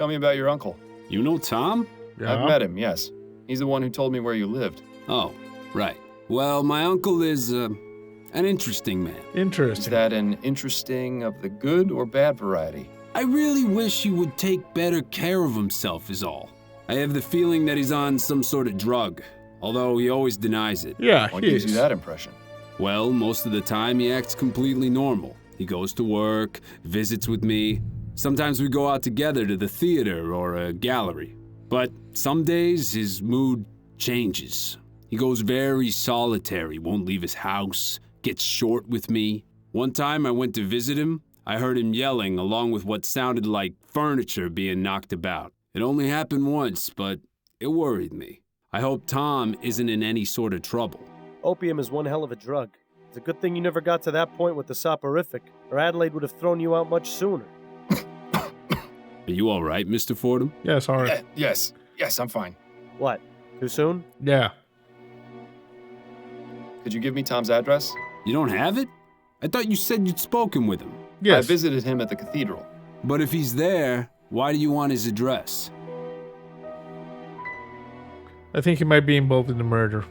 me about your uncle. You know Tom? Yeah. I've met him, yes. He's the one who told me where you lived. Oh, right. Well, my uncle is, an interesting man. Interesting. Is that an interesting of the good or bad variety? I really wish he would take better care of himself is all. I have the feeling that he's on some sort of drug, although he always denies it. Yeah, What gives you that impression? Well, most of the time he acts completely normal. He goes to work, visits with me. Sometimes we go out together to the theater or a gallery. But some days his mood changes. He goes very solitary, won't leave his house, gets short with me. One time I went to visit him. I heard him yelling along with what sounded like furniture being knocked about. It only happened once, but it worried me. I hope Tom isn't in any sort of trouble. Opium is one hell of a drug. It's a good thing you never got to that point with the soporific, or Adelaide would have thrown you out much sooner. Are you all right, Mr. Fordham? Yes, all right. Yes, I'm fine. What? Too soon? Yeah. Could you give me Tom's address? You don't have it? I thought you said you'd spoken with him. Yes. I visited him at the cathedral. But if he's there, why do you want his address? I think he might be involved in the murder.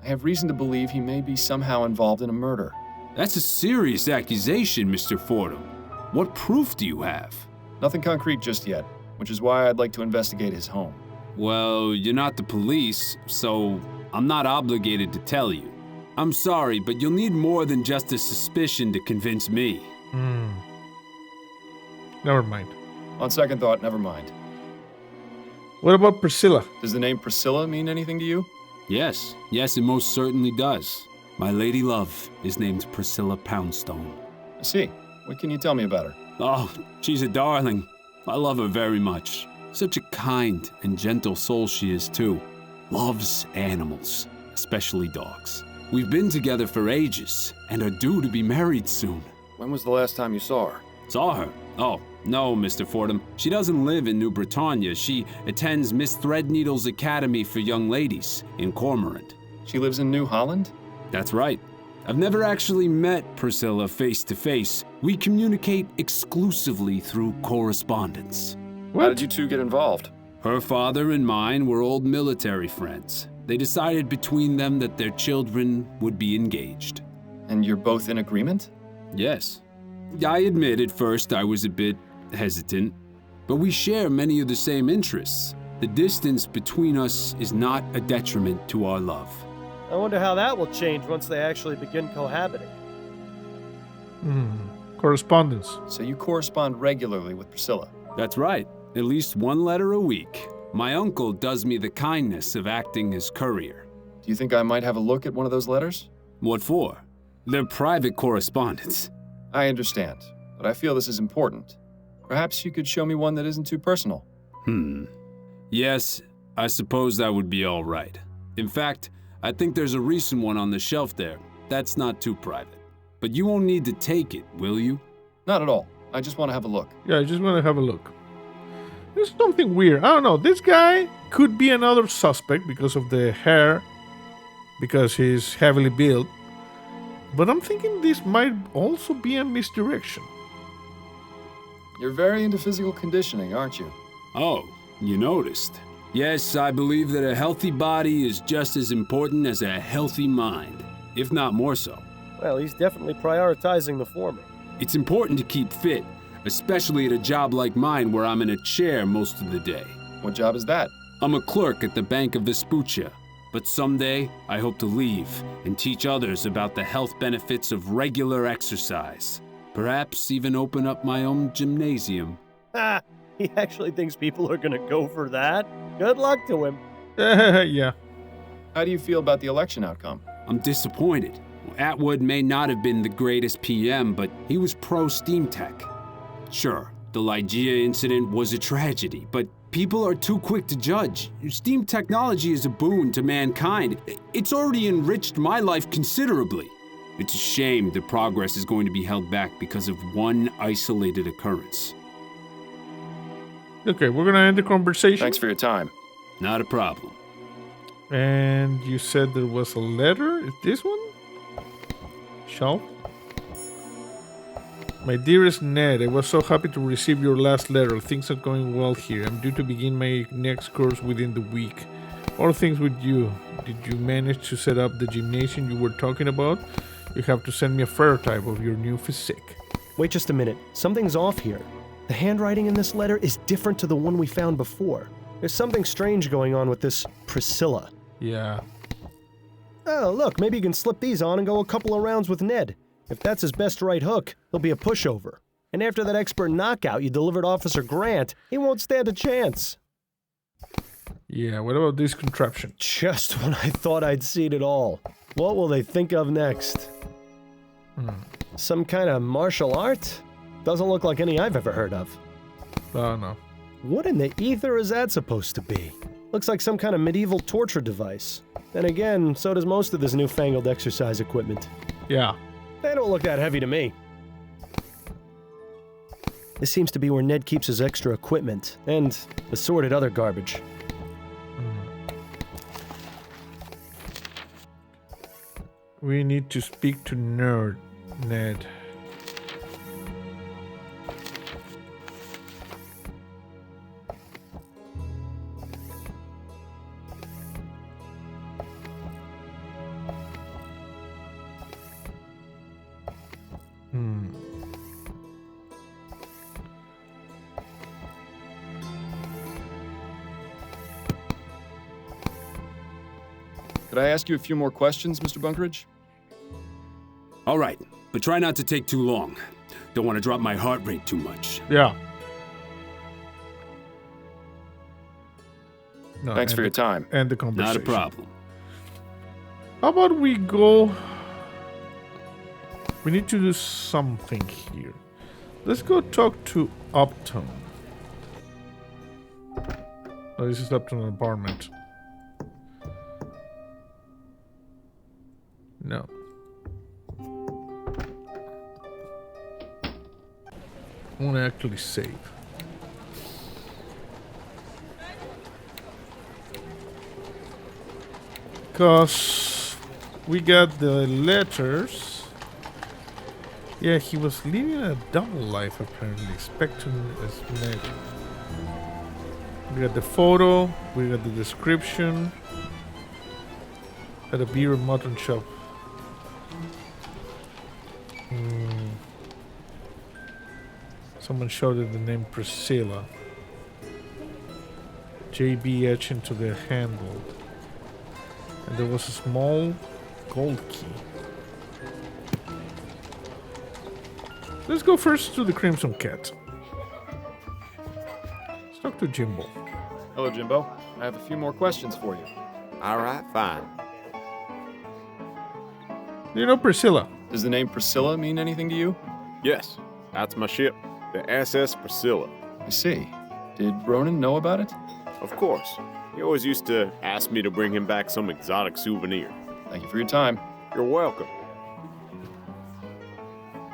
I have reason to believe he may be somehow involved in a murder. That's a serious accusation, Mr. Fordham. What proof do you have? Nothing concrete just yet, which is why I'd like to investigate his home. Well, you're not the police, so I'm not obligated to tell you. I'm sorry, but you'll need more than just a suspicion to convince me. Never mind. On second thought, never mind. What about Priscilla? Does the name Priscilla mean anything to you? Yes, it most certainly does. My lady love is named Priscilla Poundstone. I see. What can you tell me about her? Oh, she's a darling. I love her very much. Such a kind and gentle soul she is, too. Loves animals, especially dogs. We've been together for ages and are due to be married soon. When was the last time you saw her? Saw her? Oh, no, Mr. Fordham. She doesn't live in New Bretagne. She attends Miss Threadneedle's Academy for Young Ladies in Cormorant. She lives in New Holland? That's right. I've never actually met Priscilla face to face. We communicate exclusively through correspondence. How did you two get involved? Her father and mine were old military friends. They decided between them that their children would be engaged. And you're both in agreement? Yes. I admit at first I was a bit hesitant, but we share many of the same interests. The distance between us is not a detriment to our love. I wonder how that will change once they actually begin cohabiting. Correspondence. So you correspond regularly with Priscilla? That's right. At least one letter a week. My uncle does me the kindness of acting as courier. Do you think I might have a look at one of those letters? What for? They're private correspondence. I understand, but I feel this is important. Perhaps you could show me one that isn't too personal. Yes, I suppose that would be all right. In fact, I think there's a recent one on the shelf there. That's not too private. But you won't need to take it, will you? Not at all. I just want to have a look. Yeah, I just want to have a look. There's something weird. I don't know. This guy could be another suspect because of the hair, because he's heavily built. But I'm thinking this might also be a misdirection. You're very into physical conditioning, aren't you? Oh, you noticed. Yes, I believe that a healthy body is just as important as a healthy mind, if not more so. Well, he's definitely prioritizing the former. It's important to keep fit, especially at a job like mine where I'm in a chair most of the day. What job is that? I'm a clerk at the Bank of Vespuccia, but someday I hope to leave and teach others about the health benefits of regular exercise. Perhaps even open up my own gymnasium. Ha! He actually thinks people are gonna go for that? Good luck to him. Yeah. How do you feel about the election outcome? I'm disappointed. Atwood may not have been the greatest PM, but he was pro-steam tech. Sure, the Lygia incident was a tragedy, but people are too quick to judge. Steam technology is a boon to mankind. It's already enriched my life considerably. It's a shame the progress is going to be held back because of one isolated occurrence. Okay, we're gonna end the conversation. Thanks for your time. Not a problem. And you said there was a letter? Is this one? Shelf? My dearest Ned, I was so happy to receive your last letter. Things are going well here. I'm due to begin my next course within the week. All things with you. Did you manage to set up the gymnasium you were talking about? You have to send me a phototype of your new physique. Wait just a minute. Something's off here. The handwriting in this letter is different to the one we found before. There's something strange going on with this Priscilla. Yeah. Oh, look, maybe you can slip these on and go a couple of rounds with Ned. If that's his best right hook, he'll be a pushover. And after that expert knockout you delivered Officer Grant, he won't stand a chance. Yeah, what about this contraption? Just when I thought I'd seen it all. What will they think of next? Some kind of martial art? Doesn't look like any I've ever heard of. Oh, no. What in the ether is that supposed to be? Looks like some kind of medieval torture device. Then again, so does most of this newfangled exercise equipment. Yeah. They don't look that heavy to me. This seems to be where Ned keeps his extra equipment, and assorted other garbage. We need to speak to Ned. Could I ask you a few more questions, Mr. Bunkeridge? All right, but try not to take too long. Don't want to drop my heart rate too much. Yeah. No, Thanks for your time. And the conversation. Not a problem. How about we go... We need to do something here. Let's go talk to Upton. Oh, this is Upton apartment. No. I want to actually save. Because we got the letters. Yeah, he was living a double life apparently. Spectrum as Ned. We got the photo, we got the description. at a beer and mutton shop. Someone shouted the name Priscilla. JB etched into the handle. And there was a small gold key. Let's go first to the Crimson Cat. Let's talk to Jimbo. Hello, Jimbo. I have a few more questions for you. All right, fine. Do you know Priscilla? Does the name Priscilla mean anything to you? Yes, that's my ship, the SS Priscilla. I see. Did Ronan know about it? Of course. He always used to ask me to bring him back some exotic souvenir. Thank you for your time. You're welcome.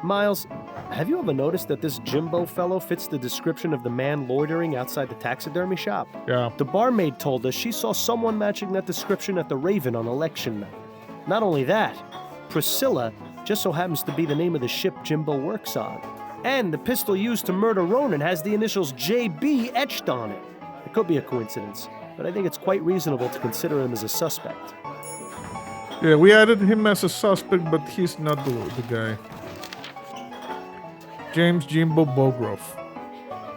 Miles, have you ever noticed that this Jimbo fellow fits the description of the man loitering outside the taxidermy shop? Yeah. The barmaid told us she saw someone matching that description at the Raven on election night. Not only that, Priscilla just so happens to be the name of the ship Jimbo works on. And the pistol used to murder Ronan has the initials JB etched on it. It could be a coincidence, but I think it's quite reasonable to consider him as a suspect. Yeah, we added him as a suspect, but he's not the guy. James Jimbo Bogrove.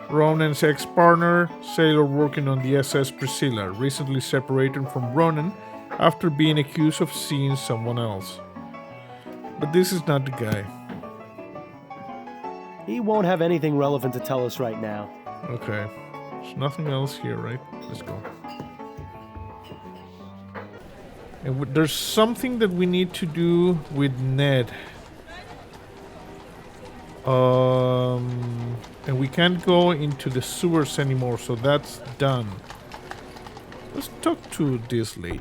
Ronan's ex-partner, sailor working on the SS Priscilla, recently separated from Ronan after being accused of seeing someone else. But this is not the guy. He won't have anything relevant to tell us right now. Okay. There's nothing else here, right? Let's go. And there's something that we need to do with Ned. And we can't go into the sewers anymore, so that's done. Let's talk to this lady.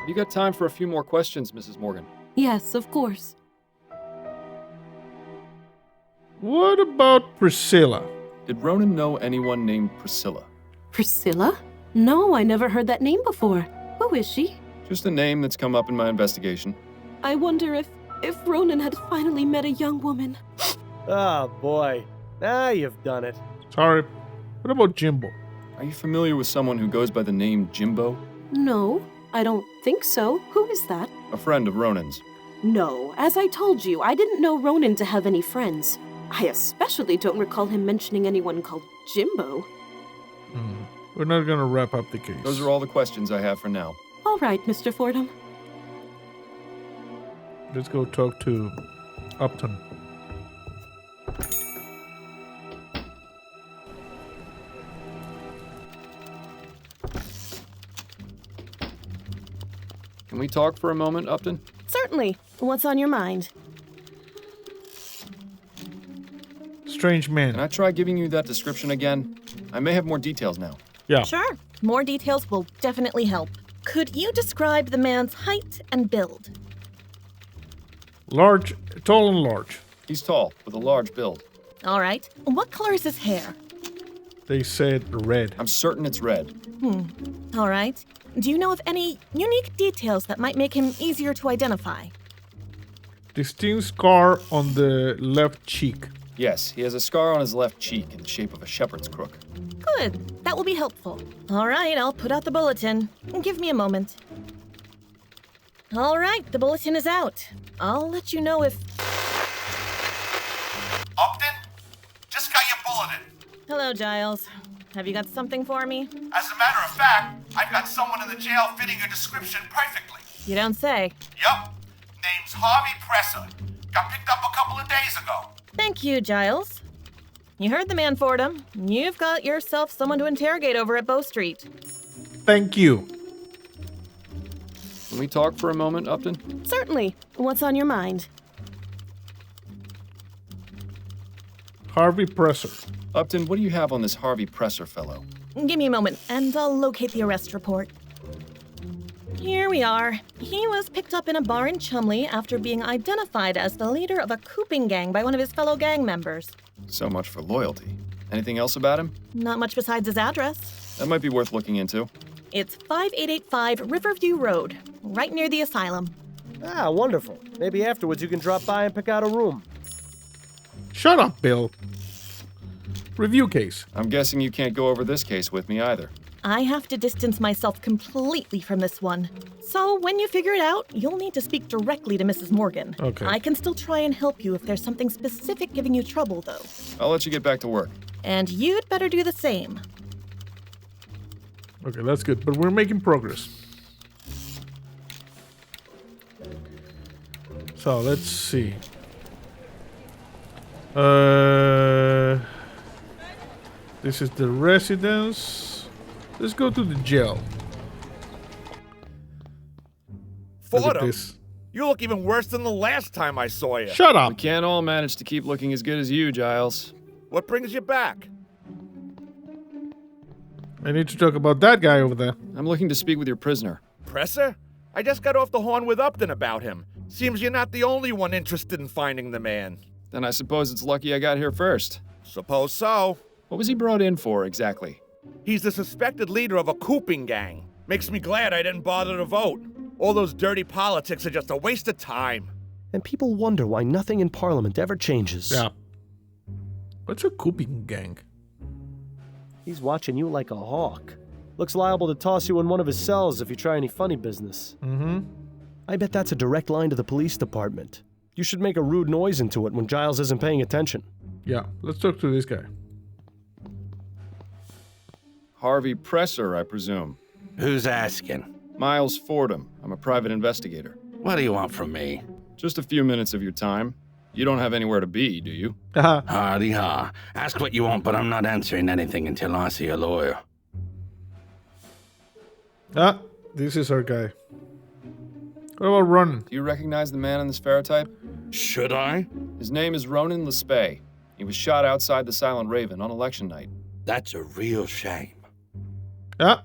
You got time for a few more questions, Mrs. Morgan? Yes, of course. What about Priscilla? Did Ronan know anyone named Priscilla? Priscilla? No, I never heard that name before. Who is she? Just a name that's come up in my investigation. I wonder if Ronan had finally met a young woman. Oh, boy. Now you've done it. Sorry. What about Jimbo? Are you familiar with someone who goes by the name Jimbo? No, I don't think so. Who is that? A friend of Ronan's. No, as I told you, I didn't know Ronan to have any friends. I especially don't recall him mentioning anyone called Jimbo. We're not gonna wrap up the case. Those are all the questions I have for now. All right, Mr. Fordham. Let's go talk to Upton. Can we talk for a moment, Upton? Certainly. What's on your mind? Strange man. Can I try giving you that description again? I may have more details now. Yeah. Sure. More details will definitely help. Could you describe the man's height and build? Large, tall and large. He's tall, with a large build. All right. What color is his hair? They said red. I'm certain it's red. All right. Do you know of any unique details that might make him easier to identify? Distinct scar on the left cheek. Yes, he has a scar on his left cheek in the shape of a shepherd's crook. Good. That will be helpful. All right, I'll put out the bulletin. Give me a moment. All right, the bulletin is out. I'll let you know if... Upton? Just got your bulletin. Hello, Giles. Have you got something for me? As a matter of fact, I've got someone in the jail fitting your description perfectly. You don't say. Yup. Name's Harvey Presser. Got picked up a couple of days ago. Thank you, Giles. You heard the man, Fordham. You've got yourself someone to interrogate over at Bow Street. Thank you. Can we talk for a moment, Upton? Certainly. What's on your mind? Harvey Presser. Upton, what do you have on this Harvey Presser fellow? Give me a moment, and I'll locate the arrest report. Here we are. He was picked up in a bar in Chumley after being identified as the leader of a cooping gang by one of his fellow gang members. So much for loyalty. Anything else about him? Not much besides his address. That might be worth looking into. It's 5885 Riverview Road, right near the asylum. Ah, wonderful. Maybe afterwards you can drop by and pick out a room. Shut up, Bill. Review case. I'm guessing you can't go over this case with me either. I have to distance myself completely from this one. So when you figure it out, you'll need to speak directly to Mrs. Morgan. Okay. I can still try and help you if there's something specific giving you trouble, though. I'll let you get back to work. And you'd better do the same. Okay, that's good. But we're making progress. So, let's see. This is the residence. Let's go to the jail. Look at Fordham, this. you look even worse than the last time I saw you. Shut up. We can't all manage to keep looking as good as you, Giles. What brings you back? I need to talk about that guy over there. I'm looking to speak with your prisoner. Presser? I just got off the horn with Upton about him. Seems you're not the only one interested in finding the man. Then I suppose it's lucky I got here first. Suppose so. What was he brought in for, exactly? He's the suspected leader of a cooping gang. Makes me glad I didn't bother to vote. All those dirty politics are just a waste of time. And people wonder why nothing in Parliament ever changes. Yeah. What's a cooping gang? He's watching you like a hawk. Looks liable to toss you in one of his cells if you try any funny business. Mm-hmm. I bet that's a direct line to the police department. You should make a rude noise into it when Giles isn't paying attention. Yeah, let's talk to this guy. Harvey Presser, I presume. Who's asking? Miles Fordham. I'm a private investigator. What do you want from me? Just a few minutes of your time. You don't have anywhere to be, do you? Hardy ha. Ask what you want, but I'm not answering anything until I see a lawyer. Ah, this is our guy. What about Ronan? Do you recognize the man in this ferrotype? Should I? His name is Ronan Lespay. He was shot outside the Silent Raven on election night. That's a real shame. Ah.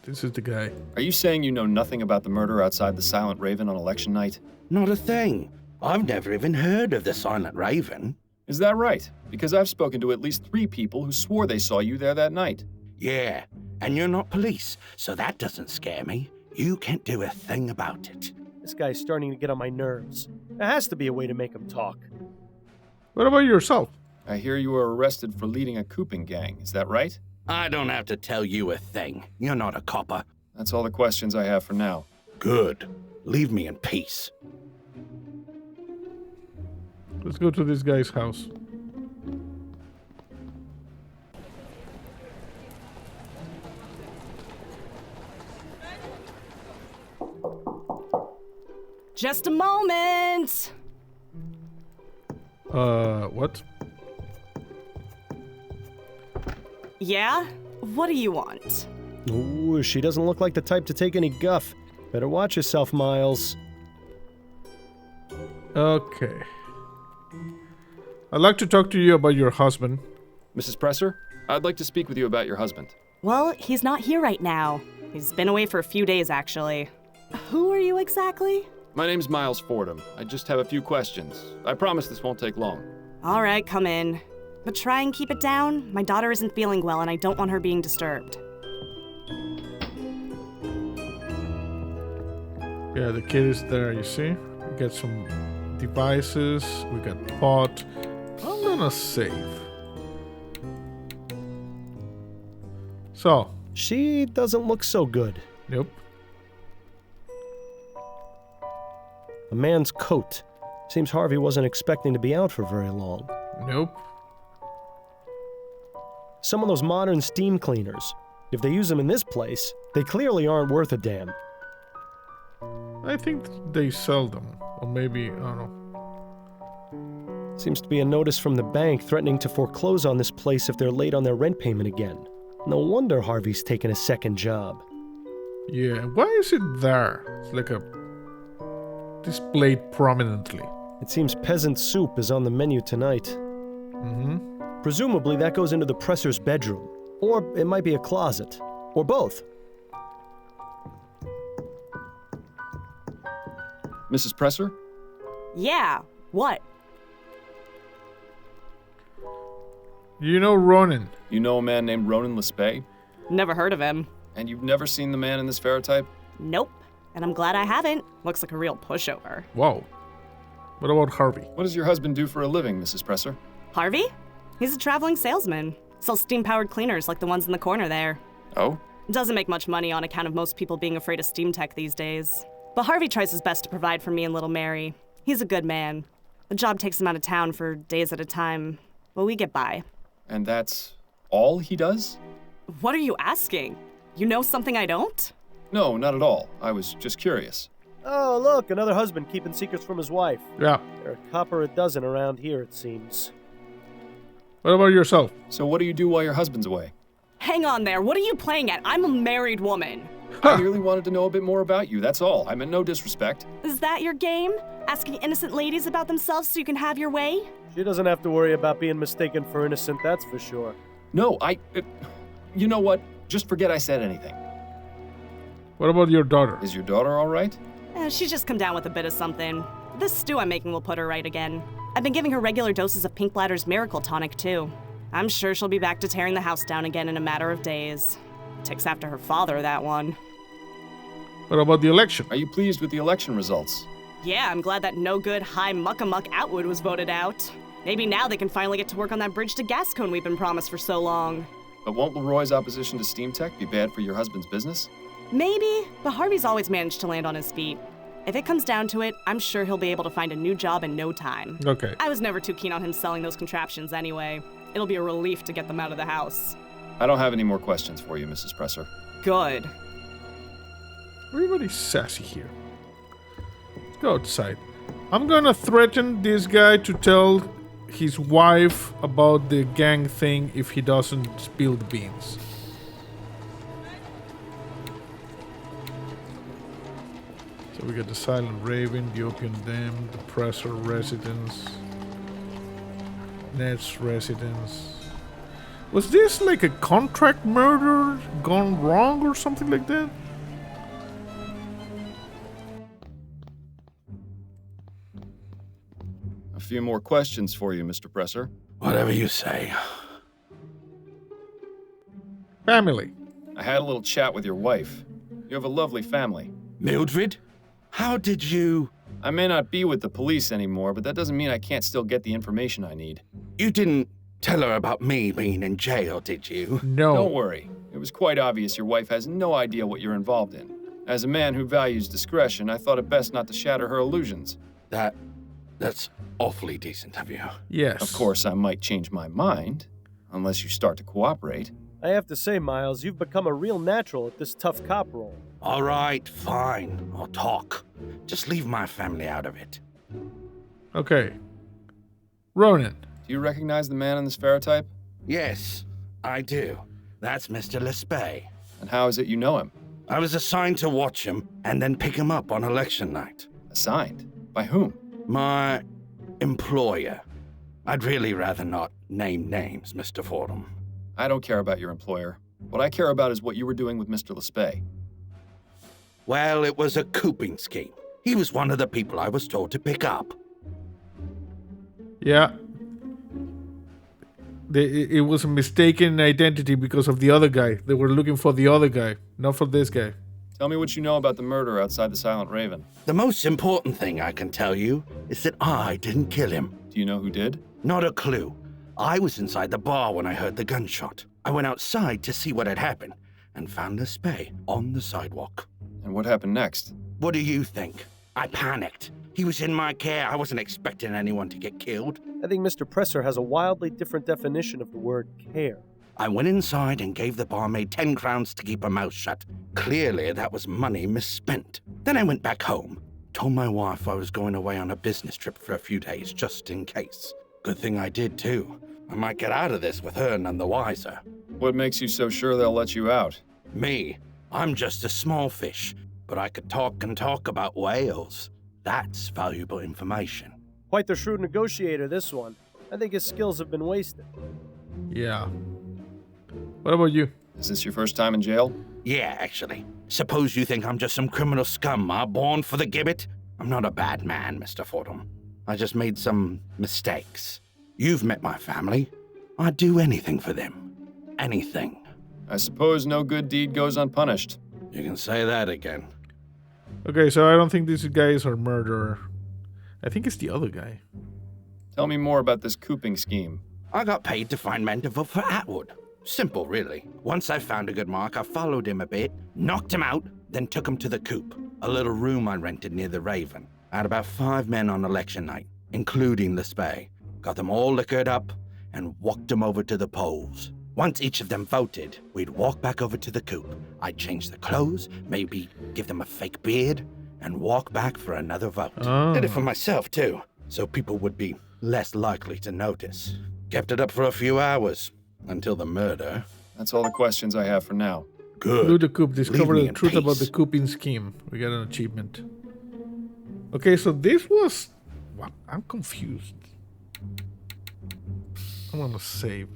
This is the guy. Are you saying you know nothing about the murder outside the Silent Raven on election night? Not a thing. I've never even heard of the Silent Raven. Is that right? Because I've spoken to at least 3 people who swore they saw you there that night. Yeah, and you're not police, so that doesn't scare me. You can't do a thing about it. This guy's starting to get on my nerves. There has to be a way to make him talk. What about yourself? I hear you were arrested for leading a cooping gang. Is that right? I don't have to tell you a thing. You're not a copper. That's all the questions I have for now. Good. Leave me in peace. Let's go to this guy's house. Just a moment! What? Yeah? What do you want? Ooh, she doesn't look like the type to take any guff. Better watch yourself, Miles. Okay. I'd like to talk to you about your husband. Mrs. Presser, I'd like to speak with you about your husband. Well, he's not here right now. He's been away for a few days, actually. Who are you exactly? My name's Miles Fordham. I just have a few questions. I promise this won't take long. All right, come in. But try and keep it down. My daughter isn't feeling well, and I don't want her being disturbed. Yeah, the kid is there, you see? We got some devices. We got pot. I'm gonna save. So. She doesn't look so good. Nope. A man's coat. Seems Harvey wasn't expecting to be out for very long. Nope. Some of those modern steam cleaners. If they use them in this place, they clearly aren't worth a damn. I think they sell them. Or maybe, I don't know. Seems to be a notice from the bank threatening to foreclose on this place if they're late on their rent payment again. No wonder Harvey's taken a second job. Yeah, why is it there? It's like a displayed prominently. It seems peasant soup is on the menu tonight. Mm-hmm. Presumably that goes into the presser's bedroom. Or it might be a closet. Or both. Mrs. Presser? Yeah, what? You know Ronan? You know a man named Ronan Lespay? Never heard of him. And you've never seen the man in this ferrotype? Nope. And I'm glad I haven't. Looks like a real pushover. Whoa. What about Harvey? What does your husband do for a living, Mrs. Presser? Harvey? He's a traveling salesman. Sells steam-powered cleaners like the ones in the corner there. Oh? Doesn't make much money on account of most people being afraid of steam tech these days. But Harvey tries his best to provide for me and little Mary. He's a good man. The job takes him out of town for days at a time, but we get by. And that's all he does? What are you asking? You know something I don't? No, not at all. I was just curious. Oh, look, another husband keeping secrets from his wife. Yeah. There are a copper a dozen around here, it seems. What about yourself? So what do you do while your husband's away? Hang on there, what are you playing at? I'm a married woman. I merely wanted to know a bit more about you, that's all. I meant no disrespect. Is that your game? Asking innocent ladies about themselves so you can have your way? She doesn't have to worry about being mistaken for innocent, that's for sure. No, you know what? Just forget I said anything. What about your daughter? Is your daughter all right? She's just come down with a bit of something. This stew I'm making will put her right again. I've been giving her regular doses of Pink Bladder's Miracle Tonic, too. I'm sure she'll be back to tearing the house down again in a matter of days. Ticks after her father, that one. What about the election? Are you pleased with the election results? Yeah, I'm glad that no-good High Muckamuck Outwood was voted out. Maybe now they can finally get to work on that bridge to Gascone we've been promised for so long. But won't Leroy's opposition to steam tech be bad for your husband's business? Maybe, but Harvey's always managed to land on his feet. If it comes down to it, I'm sure he'll be able to find a new job in no time. Okay. I was never too keen on him selling those contraptions anyway. It'll be a relief to get them out of the house. I don't have any more questions for you, Mrs. Presser. Good. Everybody's sassy here. Let's go outside. I'm gonna threaten this guy to tell his wife about the gang thing if he doesn't spill the beans. So we got the Silent Raven, the Opium Den, the Presser residence, Ned's residence. Was this like a contract murder gone wrong or something like that? A few more questions for you, Mr. Presser. Whatever you say. Family. I had a little chat with your wife. You have a lovely family. Mildred? How did you... I may not be with the police anymore, but that doesn't mean I can't still get the information I need. You didn't tell her about me being in jail, did you? No. Don't worry. It was quite obvious your wife has no idea what you're involved in. As a man who values discretion, I thought it best not to shatter her illusions. That's awfully decent of you. Yes. Of course, I might change my mind, unless you start to cooperate. I have to say, Miles, you've become a real natural at this tough cop role. All right, fine. I'll talk. Just leave my family out of it. Okay. Ronan. Do you recognize the man in this ferrotype? Yes, I do. That's Mr. Lespay. And how is it you know him? I was assigned to watch him and then pick him up on election night. Assigned? By whom? My employer. I'd really rather not name names, Mr. Fordham. I don't care about your employer. What I care about is what you were doing with Mr. Lespay. Well, it was a cooping scheme. He was one of the people I was told to pick up. Yeah. It was a mistaken identity because of the other guy. They were looking for the other guy, not for this guy. Tell me what you know about the murder outside the Silent Raven. The most important thing I can tell you is that I didn't kill him. Do you know who did? Not a clue. I was inside the bar when I heard the gunshot. I went outside to see what had happened and found Lespay on the sidewalk. And what happened next? What do you think? I panicked. He was in my care. I wasn't expecting anyone to get killed. I think Mr. Presser has a wildly different definition of the word care. I went inside and gave the barmaid 10 crowns to keep her mouth shut. Clearly, that was money misspent. Then I went back home, told my wife I was going away on a business trip for a few days, just in case. Good thing I did, too. I might get out of this with her none the wiser. What makes you so sure they'll let you out? Me? I'm just a small fish, but I could talk and talk about whales. That's valuable information. Quite the shrewd negotiator, this one. I think his skills have been wasted. Yeah. What about you? Is this your first time in jail? Yeah, actually. Suppose you think I'm just some criminal scum, born for the gibbet? I'm not a bad man, Mr. Fordham. I just made some mistakes. You've met my family. I'd do anything for them. Anything. I suppose no good deed goes unpunished. You can say that again. Okay, so I don't think this guy is our murderer. I think it's the other guy. Tell me more about this cooping scheme. I got paid to find men to vote for Atwood. Simple, really. Once I found a good mark, I followed him a bit, knocked him out, then took him to the Coop, a little room I rented near the Raven. I had about 5 men on election night, including the Spay. Got them all liquored up and walked them over to the polls. Once each of them voted, we'd walk back over to the Coop. I'd change their clothes, maybe give them a fake beard, and walk back for another vote. Did it for myself, too, so people would be less likely to notice. Kept it up for a few hours, until the murder. That's all the questions I have for now. Good. Do the coup. Discover Leave me the in truth peace. about the couping scheme. We got an achievement. Okay, so this was... What? I'm confused. I'm gonna save.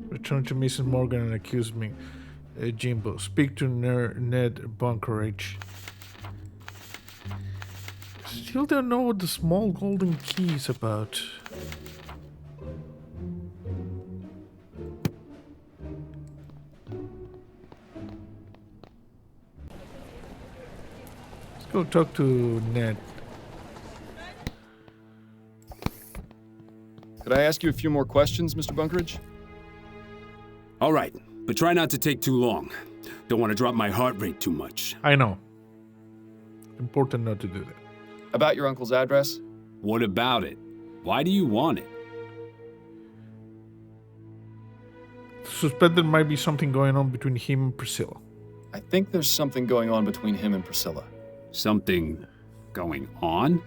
Return to Mrs. Morgan and accuse me. Jimbo. Speak to Ned Bunkerage. Still don't know what the small golden key is about. Let's go talk to Ned. Could I ask you a few more questions, Mr. Bunkerage? All right, but try not to take too long. Don't want to drop my heart rate too much. I know. Important not to do that. About your uncle's address? What about it? Why do you want it? Suspect there might be something going on between him and Priscilla. I think there's something going on between him and Priscilla. Something going on?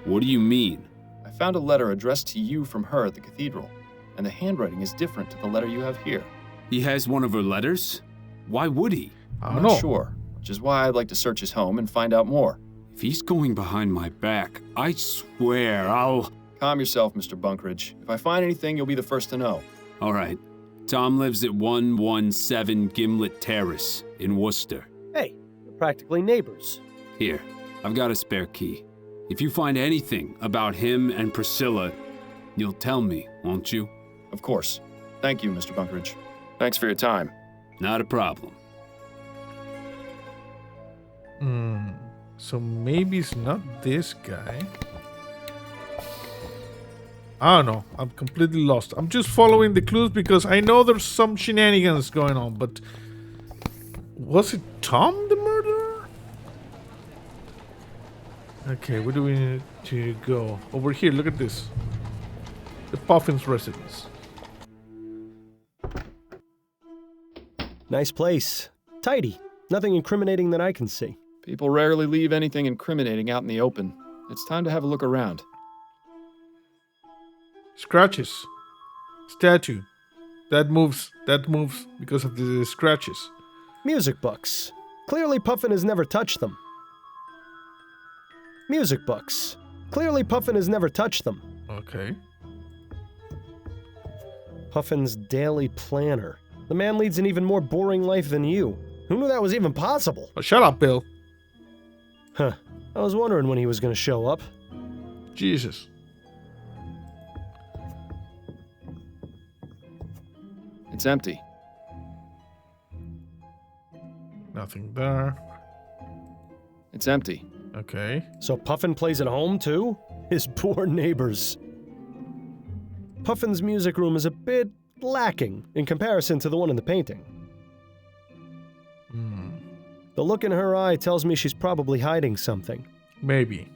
What do you mean? I found a letter addressed to you from her at the cathedral, and the handwriting is different to the letter you have here. He has one of her letters? Why would he? I'm not sure, which is why I'd like to search his home and find out more. If he's going behind my back, I swear I'll... Calm yourself, Mr. Bunkerage. If I find anything, you'll be the first to know. All right. Tom lives at 117 Gimlet Terrace in Worcester. Hey, we're practically neighbors. Here, I've got a spare key. If you find anything about him and Priscilla, you'll tell me, won't you? Of course. Thank you, Mr. Bunkerage. Thanks for your time. Not a problem. So maybe it's not this guy. I don't know. I'm completely lost. I'm just following the clues because I know there's some shenanigans going on, but was it Tom the murderer? Okay, where do we need to go? Over here, look at this. The Puffin's residence. Nice place. Tidy. Nothing incriminating that I can see. People rarely leave anything incriminating out in the open. It's time to have a look around. Scratches. Statue. That moves because of the scratches. Music books. Clearly Puffin has never touched them. Music books. Clearly Puffin has never touched them. Okay. Puffin's daily planner. The man leads an even more boring life than you. Who knew that was even possible? Oh, shut up, Bill. Huh. I was wondering when he was going to show up. Jesus. It's empty. Nothing there. It's empty. Okay. So Puffin plays at home too? His poor neighbors. Puffin's music room is a bit lacking in comparison to the one in the painting. The look in her eye tells me she's probably hiding something. Maybe.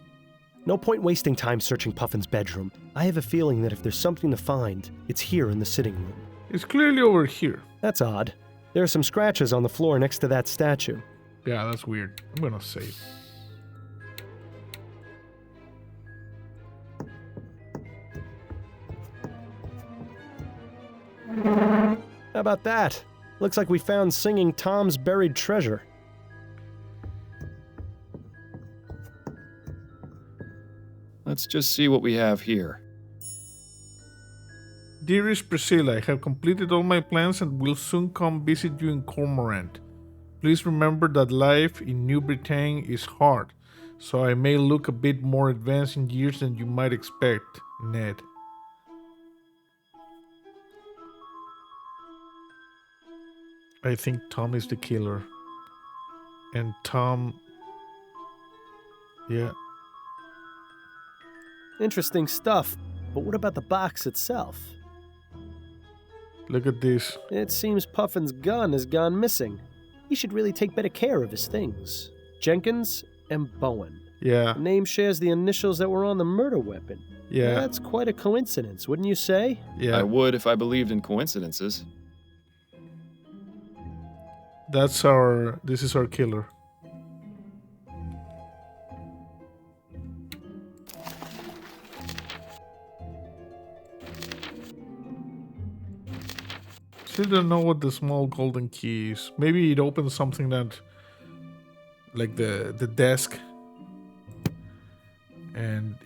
No point wasting time searching Puffin's bedroom. I have a feeling that if there's something to find, it's here in the sitting room. It's clearly over here. That's odd. There are some scratches on the floor next to that statue. Yeah, that's weird. I'm gonna save. How about that? Looks like we found singing Tom's buried treasure. Let's just see what we have here. Dearest Priscilla, I have completed all my plans and will soon come visit you in Cormorant. Please remember that life in New Bretagne is hard, so I may look a bit more advanced in years than you might expect, Ned. I think Tom is the killer. And Tom... Yeah. Interesting stuff, but what about the box itself? Look at this. It seems Puffin's gun has gone missing. He should really take better care of his things. Jenkins and Bowen. Yeah. The name shares the initials that were on the murder weapon. Yeah. That's quite a coincidence, wouldn't you say? Yeah. I would if I believed in coincidences. This is our killer. Still don't know what the small golden key is. Maybe it opens something that, like the desk, and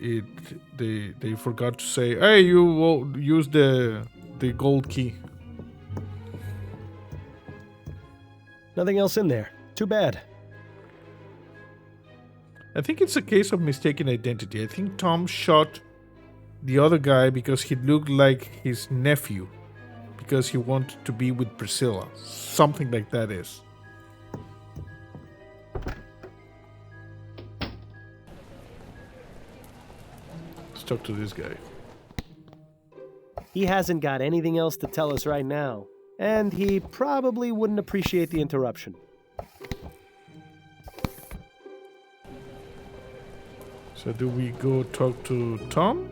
they forgot to say, hey, you will use the gold key. Nothing else in there. Too bad. I think it's a case of mistaken identity. I think Tom shot the other guy because he looked like his nephew, because he wanted to be with Priscilla. Something like that is. Let's talk to this guy. He hasn't got anything else to tell us right now, and he probably wouldn't appreciate the interruption. So do we go talk to Tom?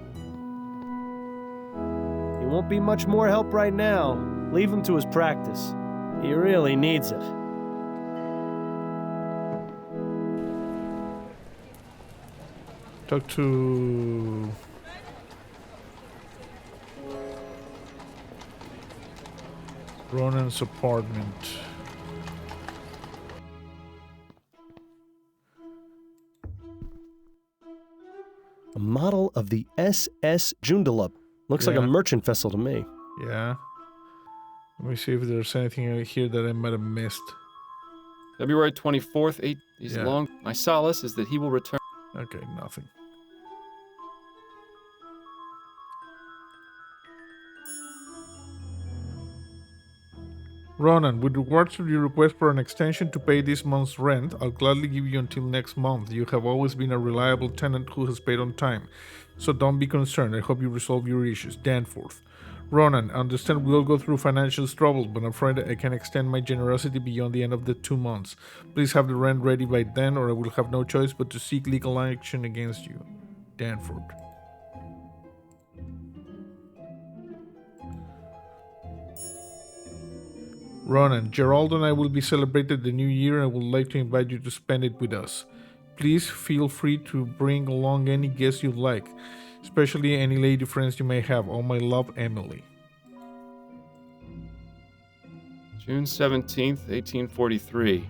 He won't be much more help right now. Leave him to his practice. He really needs it. Talk to... Ronan's apartment. A model of the SS Joondalup. Looks like a merchant vessel to me. Yeah. Let me see if there's anything here that I might have missed. February 24th, 8 days long. My solace is that he will return. Okay, nothing. Ronan, with regards to your request for an extension to pay this month's rent, I'll gladly give you until next month. You have always been a reliable tenant who has paid on time, so don't be concerned. I hope you resolve your issues. Danforth. Ronan, I understand we'll go through financial troubles, but I'm afraid I can extend my generosity beyond the end of the 2 months. Please have the rent ready by then, or I will have no choice but to seek legal action against you. Danforth. Ronan, Gerald and I will be celebrating the new year and would like to invite you to spend it with us. Please feel free to bring along any guests you'd like, especially any lady friends you may have. All my love, Emily. June 17th, 1843.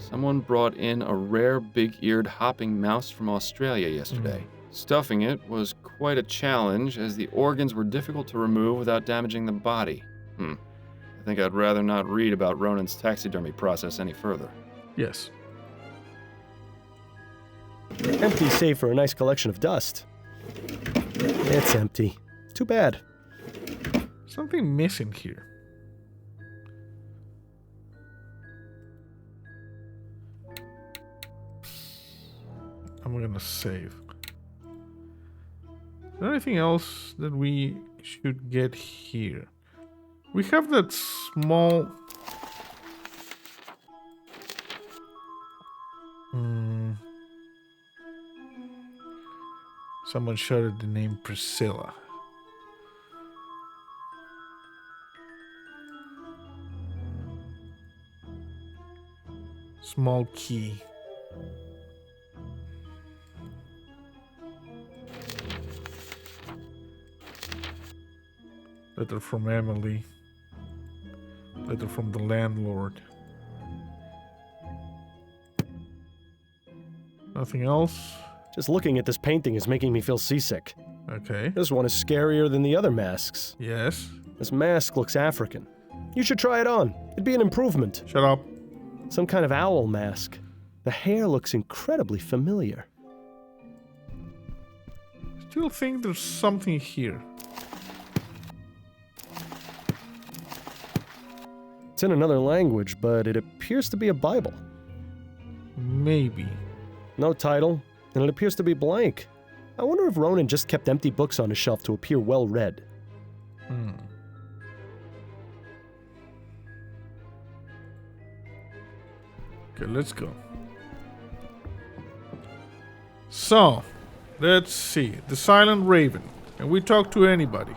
Someone brought in a rare big-eared hopping mouse from Australia yesterday. Stuffing it was quite a challenge, as the organs were difficult to remove without damaging the body. I think I'd rather not read about Ronan's taxidermy process any further. Yes. Empty save for a nice collection of dust. It's empty. Too bad. Something missing here. I'm gonna save. Is there anything else that we should get here? We have that small... Someone shouted the name Priscilla. Small key. Letter from Emily. Letter from the landlord. Nothing else? Just looking at this painting is making me feel seasick. Okay. This one is scarier than the other masks. Yes. This mask looks African. You should try it on. It'd be an improvement. Shut up. Some kind of owl mask. The hair looks incredibly familiar. Still think there's something here. It's in another language, but it appears to be a Bible. Maybe. No title, and it appears to be blank. I wonder if Ronan just kept empty books on his shelf to appear well read. Okay, let's go. So, let's see. The Silent Raven. Can we talk to anybody?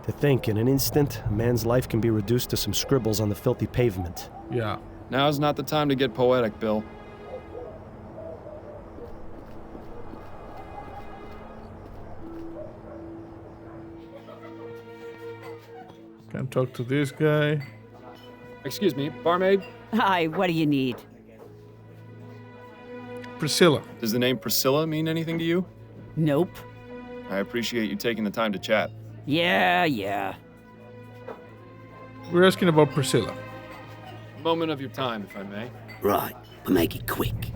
To think, in an instant, a man's life can be reduced to some scribbles on the filthy pavement. Yeah. Now's not the time to get poetic, Bill. Can't talk to this guy. Excuse me, barmaid? Hi, what do you need? Priscilla. Does the name Priscilla mean anything to you? Nope. I appreciate you taking the time to chat. Yeah. We're asking about Priscilla. Moment of your time, if I may. Right, but make it quick.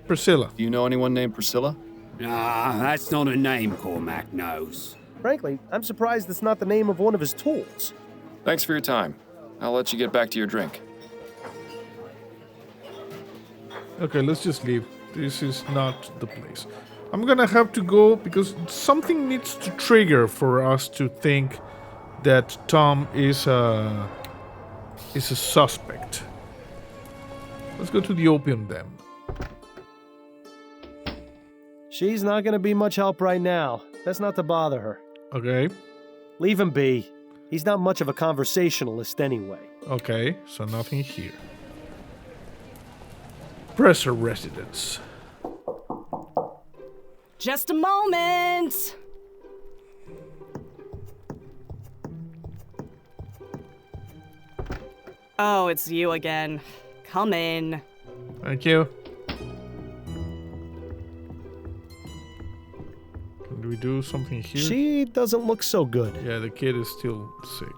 Priscilla. Do you know anyone named Priscilla? Ah, that's not a name Cormac knows. Frankly, I'm surprised it's not the name of one of his tools. Thanks for your time. I'll let you get back to your drink. Okay, let's just leave. This is not the place. I'm gonna have to go because something needs to trigger for us to think that Tom is a suspect. Let's go to the opium den. She's not gonna be much help right now. Best not to bother her. Okay. Leave him be. He's not much of a conversationalist anyway. Okay, so nothing here. Presser residence. Just a moment! Oh, it's you again. Come in. Thank you. Can we do something here? She doesn't look so good. Yeah, the kid is still sick.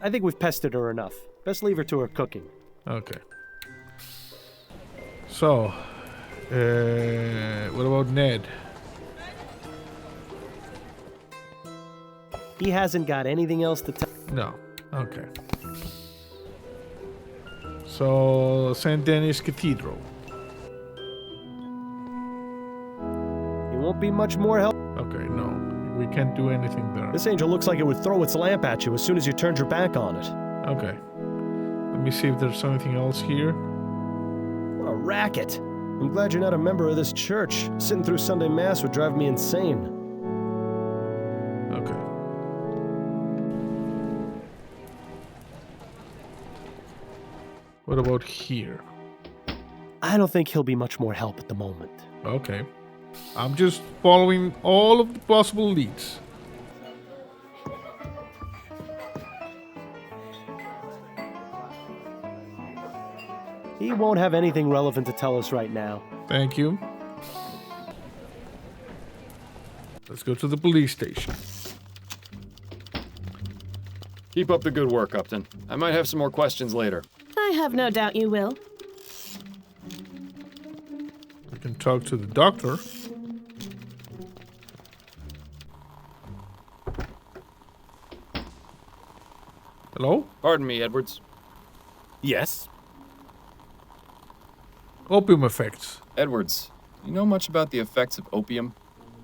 I think we've pestered her enough. Best leave her to her cooking. Okay. So, what about Ned? He hasn't got anything else to tell. No. Okay. So, St. Denis Cathedral. He won't be much more help. Okay, no. We can't do anything there. This angel looks like it would throw its lamp at you as soon as you turned your back on it. Okay. Let me see if there's anything else here. What a racket. I'm glad you're not a member of this church. Sitting through Sunday Mass would drive me insane. Okay. What about here? I don't think he'll be much more help at the moment. Okay. I'm just following all of the possible leads. He won't have anything relevant to tell us right now. Thank you. Let's go to the police station. Keep up the good work, Upton. I might have some more questions later. I have no doubt you will. We can talk to the doctor. Hello? Pardon me, Edwards. Yes? Opium effects. Edwards, you know much about the effects of opium?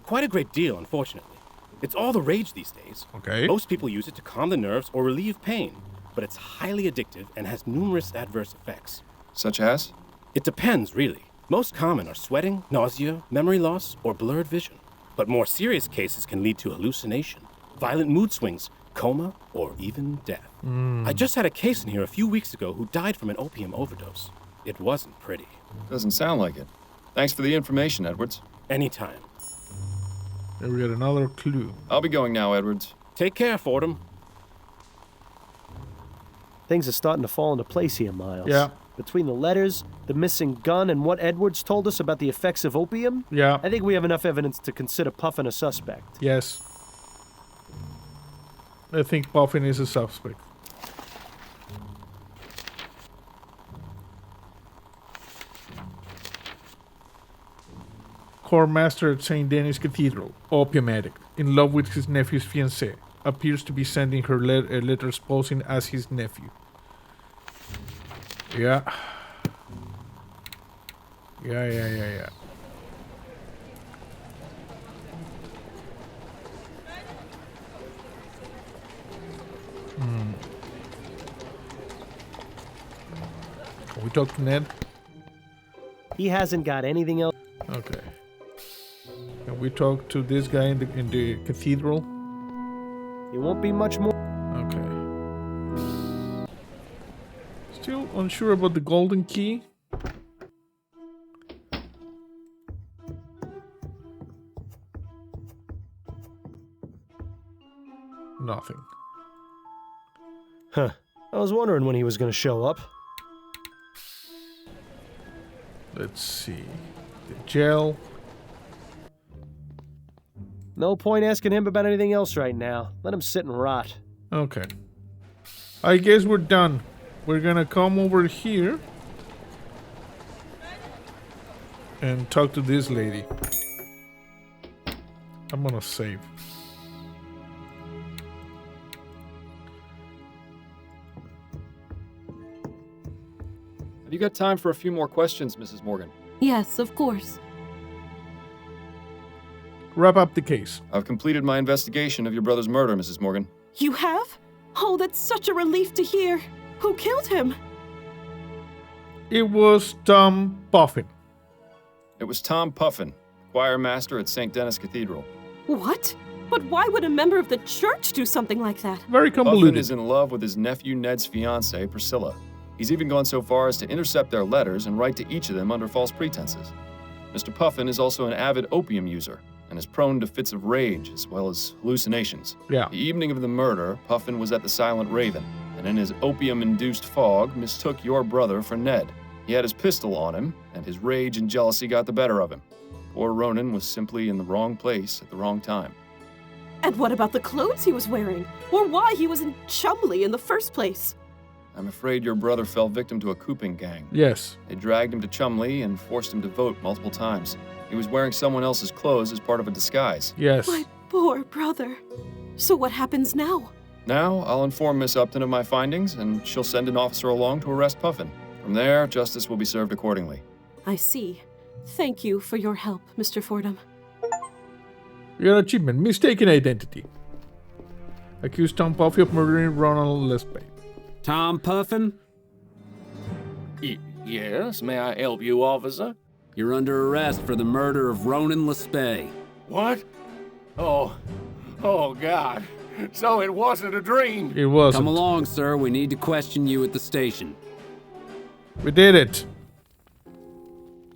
Quite a great deal, unfortunately. It's all the rage these days. Okay. Most people use it to calm the nerves or relieve pain, but it's highly addictive and has numerous adverse effects. Such as? It depends, really. Most common are sweating, nausea, memory loss, or blurred vision. But more serious cases can lead to hallucination, violent mood swings, coma, or even death. I just had a case in here a few weeks ago who died from an opium overdose. It wasn't pretty. Doesn't sound like it. Thanks for the information, Edwards. Anytime. There we got another clue. I'll be going now, Edwards. Take care, Fordham. Things are starting to fall into place here, Miles. Yeah. Between the letters, the missing gun, and what Edwards told us about the effects of opium, Yeah. I think we have enough evidence to consider Puffin a suspect. Yes. I think Puffin is a suspect. Choir master at St. Denis Cathedral, opium addict, in love with his nephew's fiancée, appears to be sending her letters posing as his nephew. Yeah. Yeah. Can we talk to Ned? He hasn't got anything else. Okay. Can we talk to this guy in the cathedral? It won't be much more. Okay. Still unsure about the golden key. Nothing. Huh. I was wondering when he was going to show up. Let's see. The gel. No point asking him about anything else right now. Let him sit and rot. Okay. I guess we're done. We're gonna come over here and talk to this lady. I'm gonna save. Have you got time for a few more questions, Mrs. Morgan? Yes, of course. Wrap up the case. I've completed my investigation of your brother's murder, Mrs. Morgan. You have? Oh, that's such a relief to hear. Who killed him? It was Tom Puffin. It was Tom Puffin, choir master at St. Denis Cathedral. What? But why would a member of the church do something like that? Very convoluted. Puffin is in love with his nephew Ned's fiancée, Priscilla. He's even gone so far as to intercept their letters and write to each of them under false pretenses. Mr. Puffin is also an avid opium user and is prone to fits of rage as well as hallucinations. Yeah. The evening of the murder, Puffin was at the Silent Raven, and in his opium-induced fog, mistook your brother for Ned. He had his pistol on him, and his rage and jealousy got the better of him. Poor Ronan was simply in the wrong place at the wrong time. And what about the clothes he was wearing? Or why he was in Chumley in the first place? I'm afraid your brother fell victim to a cooping gang. Yes. They dragged him to Chumley and forced him to vote multiple times. He was wearing someone else's clothes as part of a disguise. Yes. My poor brother. So what happens now? Now, I'll inform Miss Upton of my findings, and she'll send an officer along to arrest Puffin. From there, justice will be served accordingly. I see. Thank you for your help, Mr. Fordham. Your achievement, mistaken identity. Accused Tom Puffin of murdering Ronald Lespe. Tom Puffin? Yes, may I help you, officer? You're under arrest for the murder of Ronan Lespe. What? Oh, God. So it wasn't a dream. It wasn't. Come along, sir. We need to question you at the station. We did it.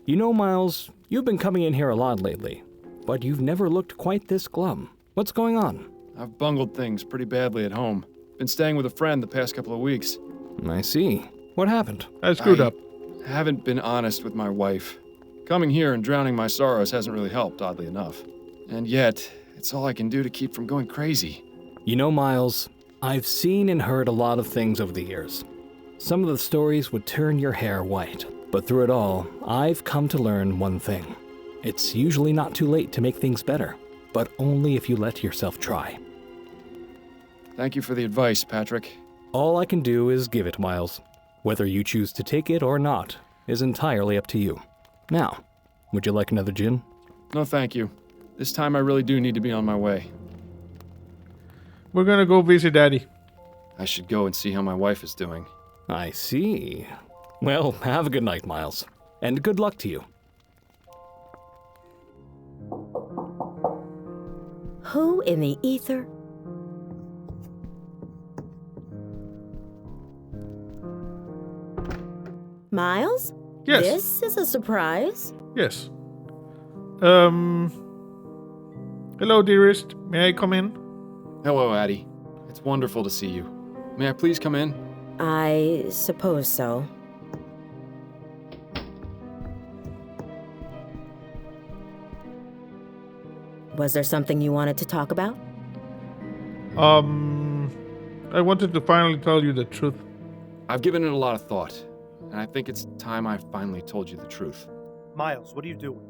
You know, Miles, you've been coming in here a lot lately, but you've never looked quite this glum. What's going on? I've bungled things pretty badly at home. Been staying with a friend the past couple of weeks. I see. What happened? I screwed up. Haven't been honest with my wife. Coming here and drowning my sorrows hasn't really helped, oddly enough. And yet, it's all I can do to keep from going crazy. You know, Miles, I've seen and heard a lot of things over the years. Some of the stories would turn your hair white. But through it all, I've come to learn one thing. It's usually not too late to make things better, but only if you let yourself try. Thank you for the advice, Patrick. All I can do is give it, Miles. Whether you choose to take it or not is entirely up to you. Now, would you like another gin? No, thank you. This time I really do need to be on my way. We're gonna go visit Daddy. I should go and see how my wife is doing. I see. Well, have a good night, Miles. And good luck to you. Who in the ether? Miles? Yes. This is a surprise. Yes. Hello, dearest. May I come in? Hello, Addie. It's wonderful to see you. May I please come in? I suppose so. Was there something you wanted to talk about? I wanted to finally tell you the truth. I've given it a lot of thought, and I think it's time I finally told you the truth. Miles, what are you doing?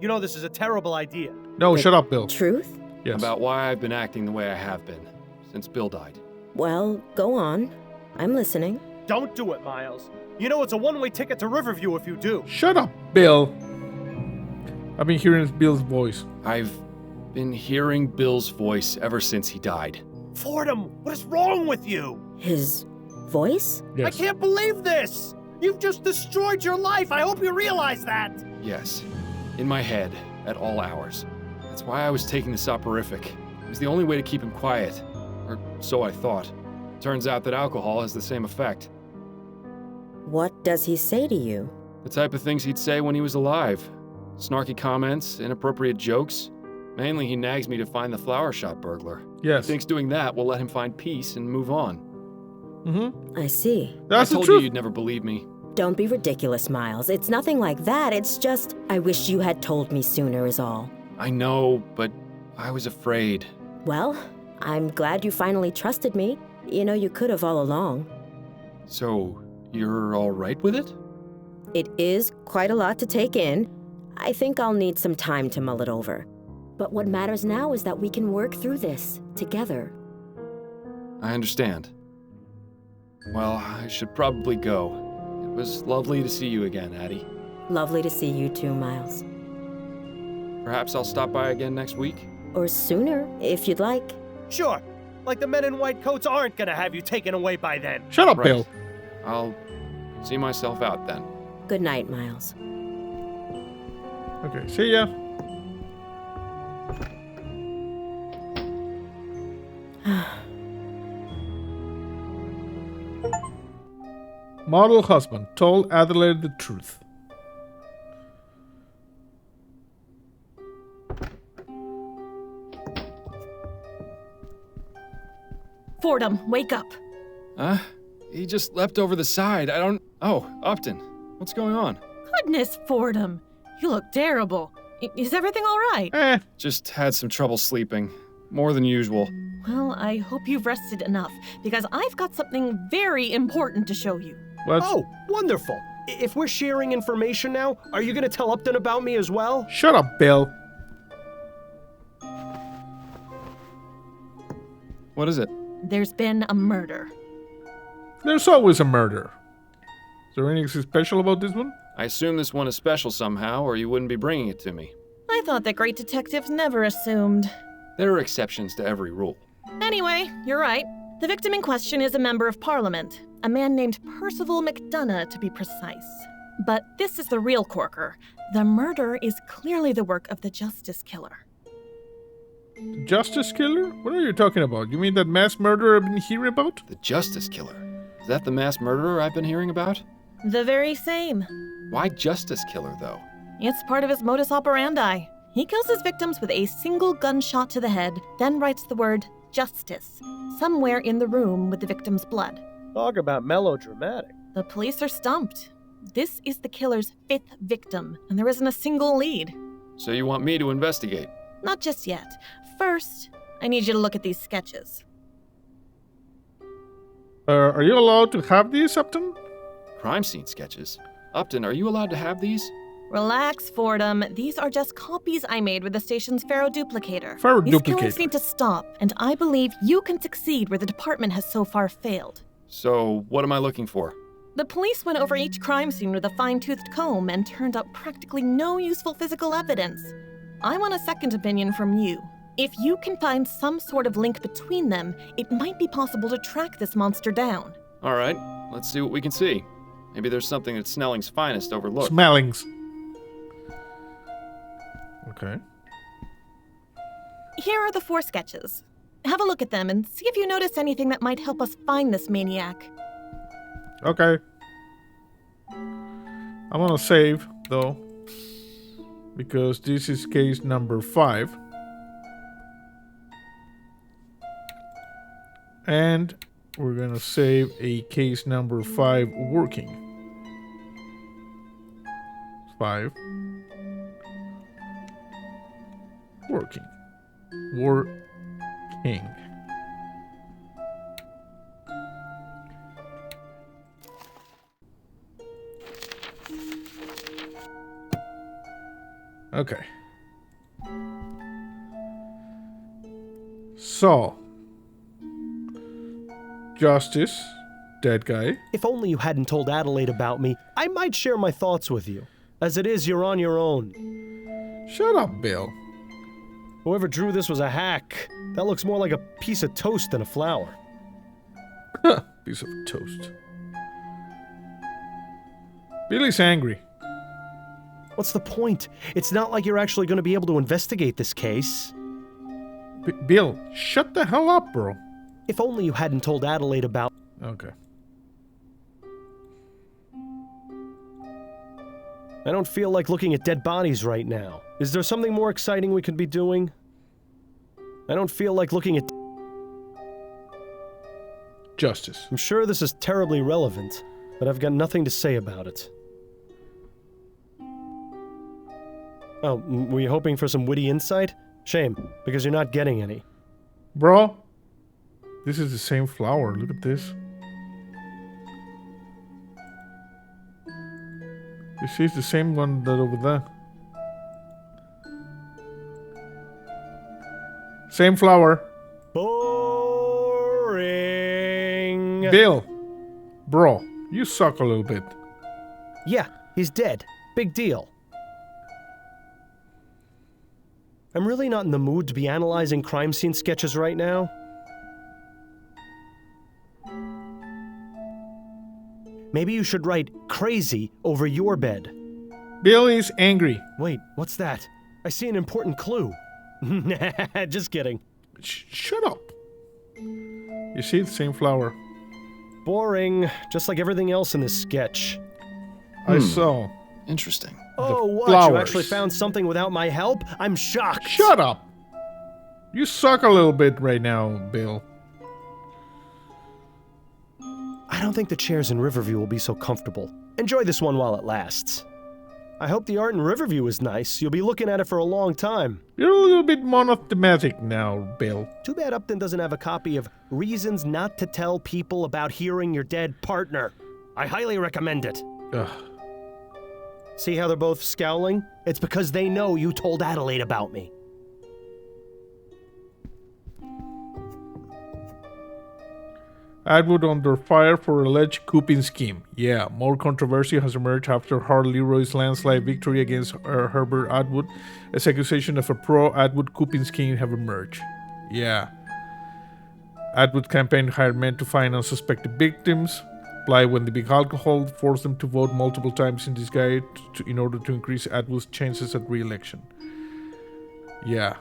You know this is a terrible idea. No, shut up, Bill. Truth? Yes. About why I've been acting the way I have been since Bill died. Well, go on. I'm listening. Don't do it, Miles. You know it's a one-way ticket to Riverview if you do. Shut up, Bill. I've been hearing Bill's voice. I've been hearing Bill's voice ever since he died. Fordham, what is wrong with you? His voice? I can't believe this! You've just destroyed your life! I hope you realize that! Yes, in my head, at all hours. That's why I was taking the soporific. It was the only way to keep him quiet. Or so I thought. Turns out that alcohol has the same effect. What does he say to you? The type of things he'd say when he was alive. Snarky comments, inappropriate jokes. Mainly he nags me to find the flower shop burglar. Yes. He thinks doing that will let him find peace and move on. Mm-hmm. I see. That's I told you you'd never believe me. Don't be ridiculous, Miles. It's nothing like that. It's just, I wish you had told me sooner is all. I know, but I was afraid. Well, I'm glad you finally trusted me. You know, you could have all along. So, you're all right with it? It is quite a lot to take in. I think I'll need some time to mull it over. But what matters now is that we can work through this together. I understand. Well, I should probably go. It was lovely to see you again, Addie. Lovely to see you too, Miles. Perhaps I'll stop by again next week? Or sooner, if you'd like. Sure. Like the men in white coats aren't gonna have you taken away by then. Shut up, Right. Bill. I'll see myself out then. Good night, Miles. Okay, see ya. Model husband told Adelaide the truth. Fordham, wake up. Huh? He just leapt over the side. Oh, Upton. What's going on? Goodness, Fordham. You look terrible. Is everything all right? Just had some trouble sleeping. More than usual. Well, I hope you've rested enough, because I've got something very important to show you. What? Oh, wonderful. If we're sharing information now, are you gonna tell Upton about me as well? Shut up, Bill. What is it? There's been a murder. There's always a murder. Is there anything special about this one? I assume this one is special somehow, or you wouldn't be bringing it to me. I thought that great detectives never assumed. There are exceptions to every rule. Anyway, you're right. The victim in question is a member of Parliament, a man named Percival McDonough, to be precise. But this is the real corker. The murder is clearly the work of the Justice Killer. Justice Killer? What are you talking about? You mean that mass murderer I've been hearing about? The Justice Killer? Is that the mass murderer I've been hearing about? The very same. Why Justice Killer, though? It's part of his modus operandi. He kills his victims with a single gunshot to the head, then writes the word justice somewhere in the room with the victim's blood. Talk about melodramatic. The police are stumped. This is the killer's 5th victim, and there isn't a single lead. So you want me to investigate? Not just yet. First, I need you to look at these sketches. Are you allowed to have these, Upton? Crime scene sketches. Upton, are you allowed to have these? Relax, Fordham. These are just copies I made with the station's ferroduplicator. Ferroduplicator. These killings need to stop, and I believe you can succeed where the department has so far failed. So, what am I looking for? The police went over each crime scene with a fine-toothed comb and turned up practically no useful physical evidence. I want a second opinion from you. If you can find some sort of link between them, it might be possible to track this monster down. All right, let's see what we can see. Maybe there's something that Snelling's finest overlooked. Smellings. Okay. Here are the 4 sketches. Have a look at them and see if you notice anything that might help us find this maniac. Okay. I'm gonna save, though, because this is case number 5. And we're gonna save a case number 5 working. 5. Working. Working. Okay. So, Justice dead guy. If only you hadn't told Adelaide about me, I might share my thoughts with you. As it is, you're on your own. Shut up, Bill. Whoever drew this was a hack. That looks more like a piece of toast than a flower. Piece of toast. Billy's angry. What's the point? It's not like you're actually going to be able to investigate this case. Bill, shut the hell up, bro. If only you hadn't told Adelaide about... Okay. I don't feel like looking at dead bodies right now. Is there something more exciting we could be doing? I don't feel like looking at... Justice. I'm sure this is terribly relevant, but I've got nothing to say about it. Oh, were you hoping for some witty insight? Shame, because you're not getting any. Bro, this is the same flower. Look at this. You see, it's the same one that over there. Same flower. Boring. Bill, bro, you suck a little bit. Yeah, he's dead. Big deal. I'm really not in the mood to be analyzing crime scene sketches right now. Maybe you should write crazy over your bed. Bill is angry. Wait, what's that? I see an important clue. Just kidding. Shut up. You see the same flower. Boring, just like everything else in this sketch. I saw. Interesting. Oh, what? Flowers. You actually found something without my help? I'm shocked. Shut up. You suck a little bit right now, Bill. I don't think the chairs in Riverview will be so comfortable. Enjoy this one while it lasts. I hope the art in Riverview is nice. You'll be looking at it for a long time. You're a little bit monothematic now, Bill. Too bad Upton doesn't have a copy of Reasons Not to Tell People About Hearing Your Dead Partner. I highly recommend it. Ugh. See how they're both scowling? It's because they know you told Adelaide about me. Atwood under fire for alleged couping scheme. Yeah, more controversy has emerged after Hart Leroy's landslide victory against Herbert Atwood, as accusations of a pro-Atwood couping scheme have emerged. Yeah. Atwood's campaign hired men to find unsuspected victims, apply when the big alcohol, forced them to vote multiple times in disguise in order to increase Atwood's chances at re-election. Yeah.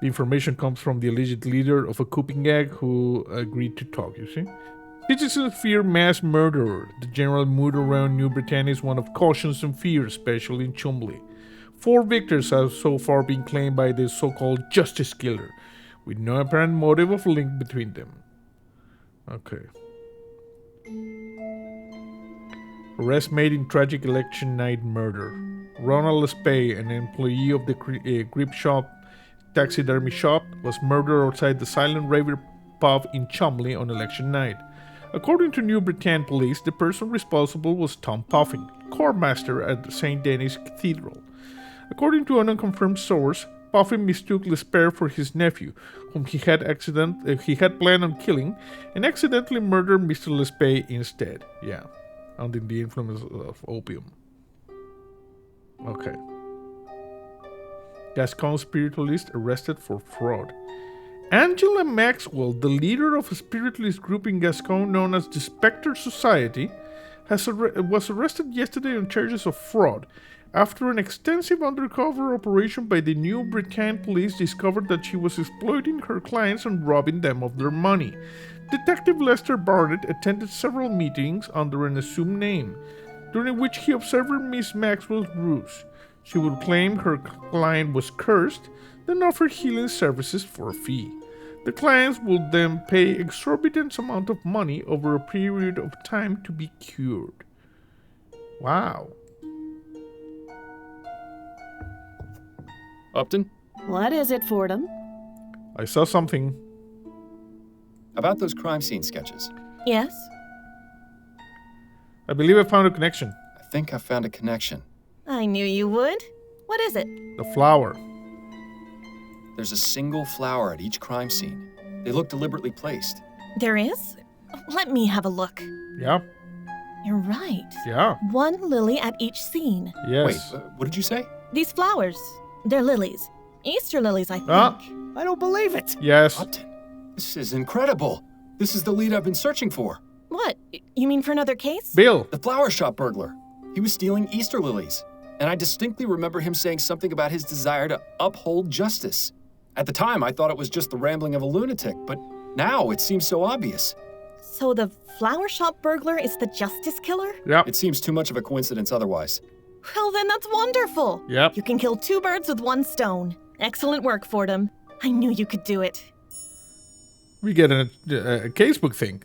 The information comes from the alleged leader of a couping gang who agreed to talk, you see? Citizens fear mass murder. The general mood around New Bretagne is one of caution and fear, especially in Chumley. 4 victims have so far been claimed by the so-called justice killer, with no apparent motive of link between them. Okay. Arrest made in tragic election night murder. Ronald Spey, an employee of the grip shop, taxidermy shop, was murdered outside the Silent Raver pub in Chumley on election night. According to New Bretagne police, the person responsible was Tom Puffin, choirmaster at St. Denis Cathedral. According to an unconfirmed source, Puffin mistook Lesper for his nephew, whom he had planned on killing, and accidentally murdered Mr. Lesper instead. Yeah, under the influence of opium. Okay. Gascon spiritualist arrested for fraud. Angela Maxwell, the leader of a spiritualist group in Gascon known as the Spectre Society, was arrested yesterday on charges of fraud after an extensive undercover operation by the New Bretagne police discovered that she was exploiting her clients and robbing them of their money. Detective Lester Barnett attended several meetings under an assumed name, during which he observed Miss Maxwell's ruse. She would claim her client was cursed, then offer healing services for a fee. The clients would then pay exorbitant amount of money over a period of time to be cured. Wow. Upton? What is it, Fordham? I saw something. About those crime scene sketches. Yes? I believe I found a connection. I think I found a connection. I knew you would. What is it? The flower. There's a single flower at each crime scene. They look deliberately placed. There is? Let me have a look. Yeah. You're right. Yeah. One lily at each scene. Yes. Wait, what did you say? These flowers, they're lilies. Easter lilies, I think. Ah. I don't believe it. Yes. This is incredible. This is the lead I've been searching for. What? You mean for another case? Bill. The flower shop burglar. He was stealing Easter lilies. And I distinctly remember him saying something about his desire to uphold justice. At the time, I thought it was just the rambling of a lunatic, but now it seems so obvious. So the flower shop burglar is the justice killer? Yeah. It seems too much of a coincidence otherwise. Well, then that's wonderful. Yep. You can kill 2 birds with 1 stone. Excellent work, Fordham. I knew you could do it. We get a casebook thing.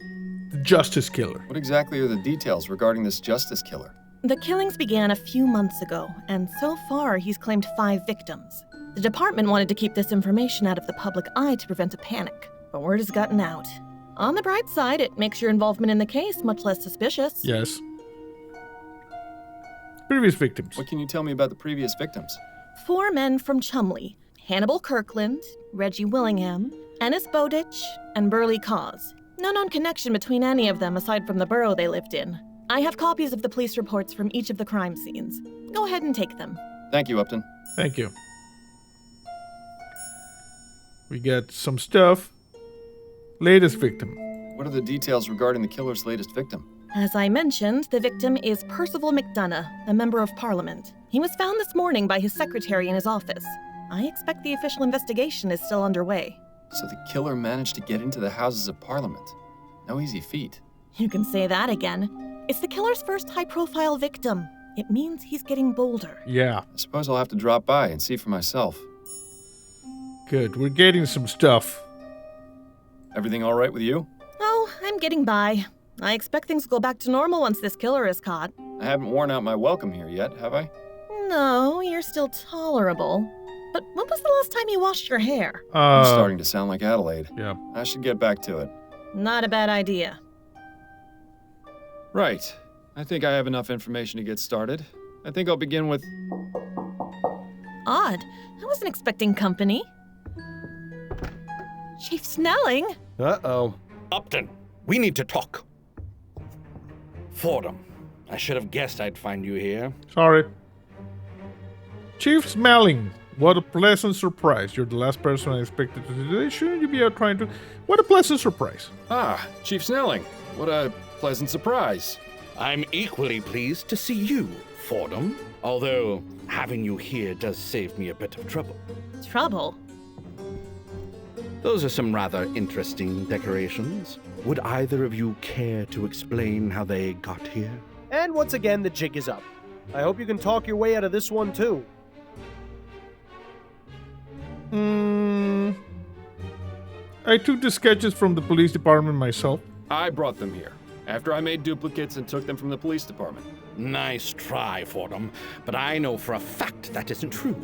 The Justice Killer. What exactly are the details regarding this justice killer? The killings began a few months ago, and so far he's claimed 5 victims. The department wanted to keep this information out of the public eye to prevent a panic, but word has gotten out. On the bright side, it makes your involvement in the case much less suspicious. Yes. Previous victims. What can you tell me about the previous victims? 4 men from Chumley: Hannibal Kirkland, Reggie Willingham, Ennis Bowditch, and Burley Cause. No known connection between any of them aside from the borough they lived in. I have copies of the police reports from each of the crime scenes. Go ahead and take them. Thank you, Upton. Thank you. We got some stuff. Latest victim. What are the details regarding the killer's latest victim? As I mentioned, the victim is Percival McDonough, a member of Parliament. He was found this morning by his secretary in his office. I expect the official investigation is still underway. So the killer managed to get into the Houses of Parliament. No easy feat. You can say that again. It's the killer's first high-profile victim. It means he's getting bolder. Yeah. I suppose I'll have to drop by and see for myself. Good. We're getting some stuff. Everything all right with you? Oh, I'm getting by. I expect things will go back to normal once this killer is caught. I haven't worn out my welcome here yet, have I? No, you're still tolerable. But when was the last time you washed your hair? I'm starting to sound like Adelaide. Yeah. I should get back to it. Not a bad idea. Right. I think I have enough information to get started. I think I'll begin with... Odd. I wasn't expecting company. Chief Snelling? Uh-oh. Upton, we need to talk. Fordham, I should have guessed I'd find you here. Sorry. Chief Smelling. What a pleasant surprise. You're the last person I expected to do this. Shouldn't you be out trying to... What a pleasant surprise. Ah, Chief Snelling. What a pleasant surprise. I'm equally pleased to see you, Fordham. Although, having you here does save me a bit of trouble. Trouble? Those are some rather interesting decorations. Would either of you care to explain how they got here? And once again, the jig is up. I hope you can talk your way out of this one, too. I took the sketches from the police department myself. I brought them here, after I made duplicates and took them from the police department. Nice try, Fordham, but I know for a fact that isn't true.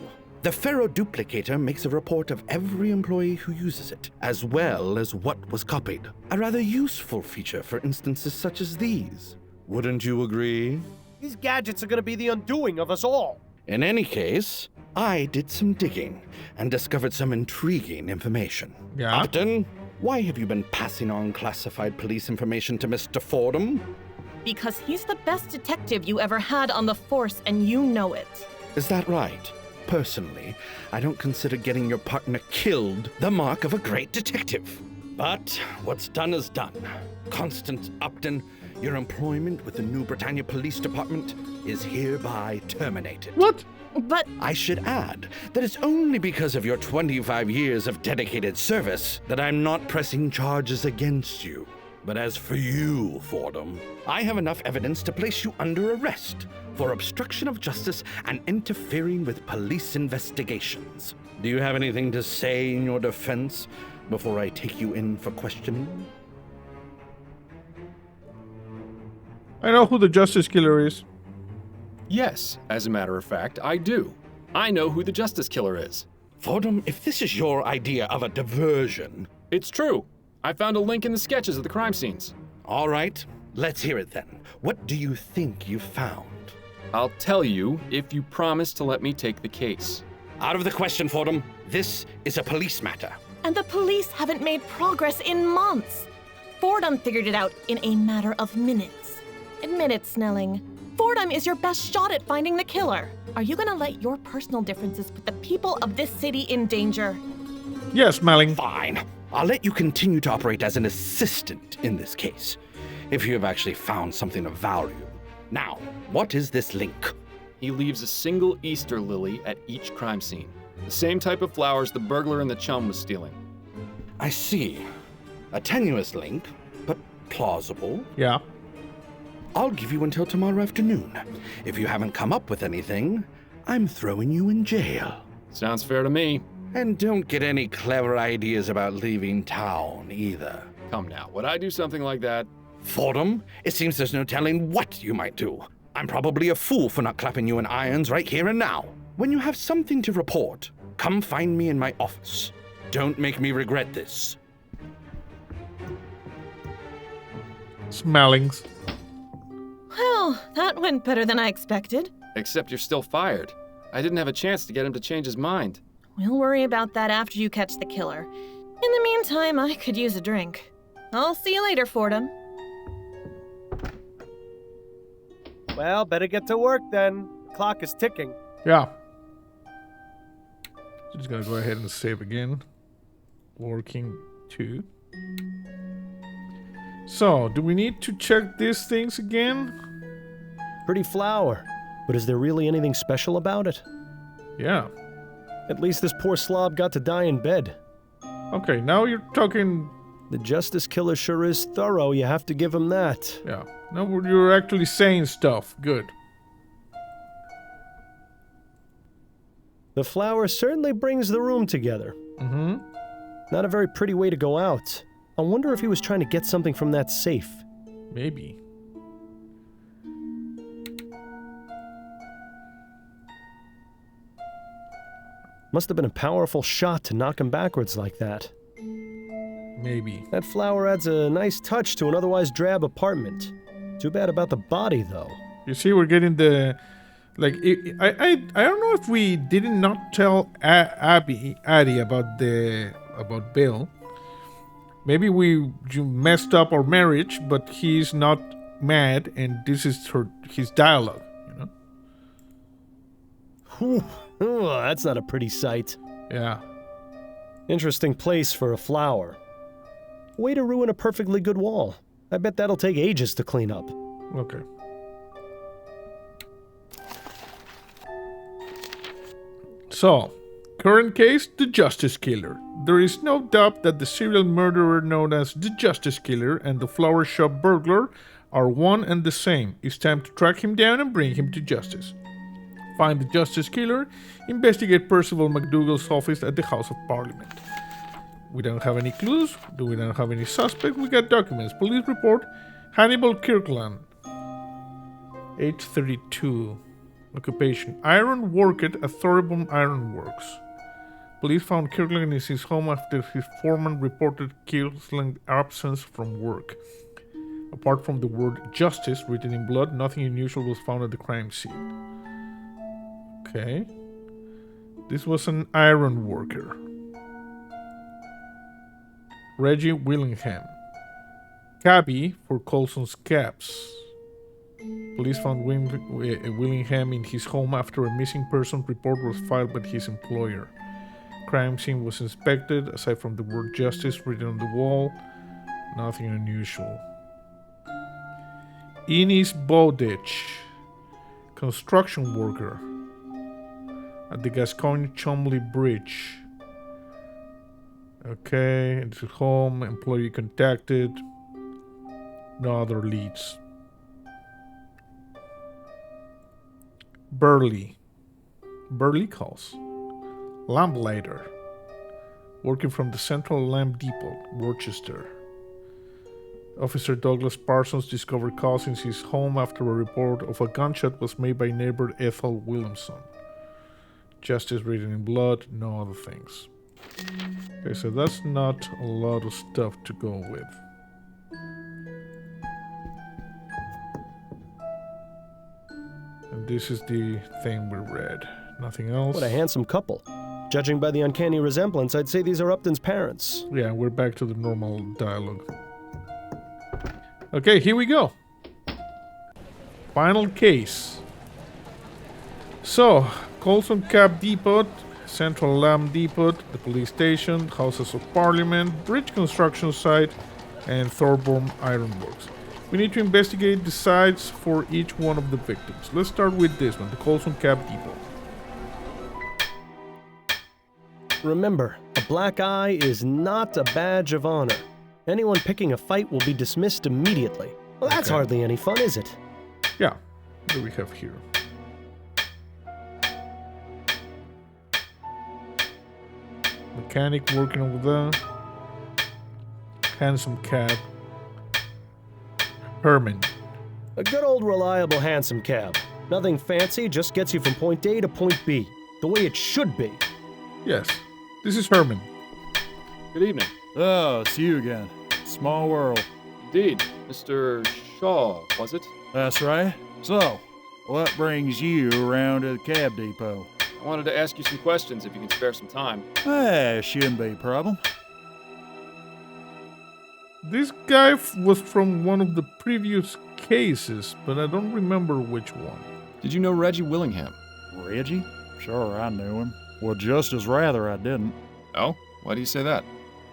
The ferroduplicator makes a report of every employee who uses it, as well as what was copied. A rather useful feature for instances such as these. Wouldn't you agree? These gadgets are going to be the undoing of us all. In any case, I did some digging and discovered some intriguing information. Yeah? Upton, why have you been passing on classified police information to Mr. Fordham? Because he's the best detective you ever had on the force, and you know it. Is that right? Personally, I don't consider getting your partner killed the mark of a great detective. But what's done is done. Constance Upton, your employment with the New Bretagne Police Department is hereby terminated. What? But I should add that it's only because of your 25 years of dedicated service that I'm not pressing charges against you. But as for you, Fordham, I have enough evidence to place you under arrest for obstruction of justice and interfering with police investigations. Do you have anything to say in your defense before I take you in for questioning? I know who the Justice Killer is. Yes, as a matter of fact, I do. I know who the Justice Killer is. Fordham, if this is your idea of a diversion... It's true. I found a link in the sketches of the crime scenes. All right, let's hear it then. What do you think you found? I'll tell you if you promise to let me take the case. Out of the question, Fordham. This is a police matter. and the police haven't made progress in months. Fordham figured it out in a matter of minutes. Admit it, Snelling. Fordham is your best shot at finding the killer. Are you gonna let your personal differences put the people of this city in danger? Yes, Smelling. Fine. I'll let you continue to operate as an assistant in this case, if you have actually found something of value. Now, what is this link? He leaves a single Easter lily at each crime scene. The same type of flowers the burglar and the chum was stealing. I see. A tenuous link, but plausible. Yeah. I'll give you until tomorrow afternoon. If you haven't come up with anything, I'm throwing you in jail. Sounds fair to me. And don't get any clever ideas about leaving town, either. Come now, would I do something like that? Fordham, it seems there's no telling what you might do. I'm probably a fool for not clapping you in irons right here and now. When you have something to report, come find me in my office. Don't make me regret this. Smellings. Well, that went better than I expected. Except you're still fired. I didn't have a chance to get him to change his mind. We'll worry about that after you catch the killer. In the meantime, I could use a drink. I'll see you later, Fordham. Well, better get to work then. Clock is ticking. Yeah. Just gonna go ahead and save again. Working 2. So, do we need to check these things again? Pretty flower. But is there really anything special about it? Yeah. At least this poor slob got to die in bed. Okay, now you're talking... The justice killer sure is thorough, you have to give him that. Yeah. Now you're actually saying stuff. Good. The flower certainly brings the room together. Mm-hmm. Not a very pretty way to go out. I wonder if he was trying to get something from that safe. Maybe. Must have been a powerful shot to knock him backwards like that. Maybe. That flower adds a nice touch to an otherwise drab apartment. Too bad about the body, though. You see, we're getting the... Like, I don't know if we did not tell Addie about Bill. Maybe we messed up our marriage, but he's not mad, and this is his dialogue, you know? Whew. Oh, that's not a pretty sight. Yeah. Interesting place for a flower. Way to ruin a perfectly good wall. I bet that'll take ages to clean up. Okay. So, current case, the Justice Killer. There is no doubt that the serial murderer known as the Justice Killer and the flower shop burglar are one and the same. It's time to track him down and bring him to justice. Find the Justice Killer, investigate Percival McDougal's office at the House of Parliament. We don't have any clues, we don't have any suspect, we got documents. Police report, Hannibal Kirkland. Age 32. Occupation, iron worker at Thoroughbone Iron Works. Police found Kirkland in his home after his foreman reported Kirkland's absence from work. Apart from the word justice written in blood, nothing unusual was found at the crime scene. Okay. This was an iron worker. Reggie Willingham. Cabby for Colson's Cabs. Police found Willingham in his home after a missing person report was filed by his employer. Crime scene was inspected. Aside from the word justice written on the wall, nothing unusual. Ines Bowditch, construction worker at the Gascoigne-Chumley Bridge. Okay, into home, employee contacted. No other leads. Burley calls. Lamplighter, working from the Central Lamp Depot, Rochester. Officer Douglas Parsons discovered cause in his home after a report of a gunshot was made by neighbor Ethel Williamson. Justice written in blood, no other things. Okay, so that's not a lot of stuff to go with. And this is the thing we read. Nothing else. What a handsome couple. Judging by the uncanny resemblance, I'd say these are Upton's parents. Yeah, we're back to the normal dialogue. Okay, here we go. Final case. So, Colson Cab Depot, Central Lamp Depot, the police station, Houses of Parliament, bridge construction site, and Thorborn Ironworks. We need to investigate the sites for each one of the victims. Let's start with this one, the Colson Cab Depot. Remember, a black eye is not a badge of honor. Anyone picking a fight will be dismissed immediately. Well, that's hardly any fun, is it? Yeah, what do we have here? Mechanic working over there. Handsome cab. Herman. A good old reliable handsome cab. Nothing fancy, just gets you from point A to point B. The way it should be. Yes, this is Herman. Good evening. Oh, it's you again. Small world. Indeed. Mr. Shaw, was it? That's right. So, what brings you around to the cab depot? I wanted to ask you some questions if you can spare some time. Shouldn't be a problem. This guy was from one of the previous cases, but I don't remember which one. Did you know Reggie Willingham? Reggie? Sure, I knew him. Well, just as rather I didn't. Oh? Why do you say that?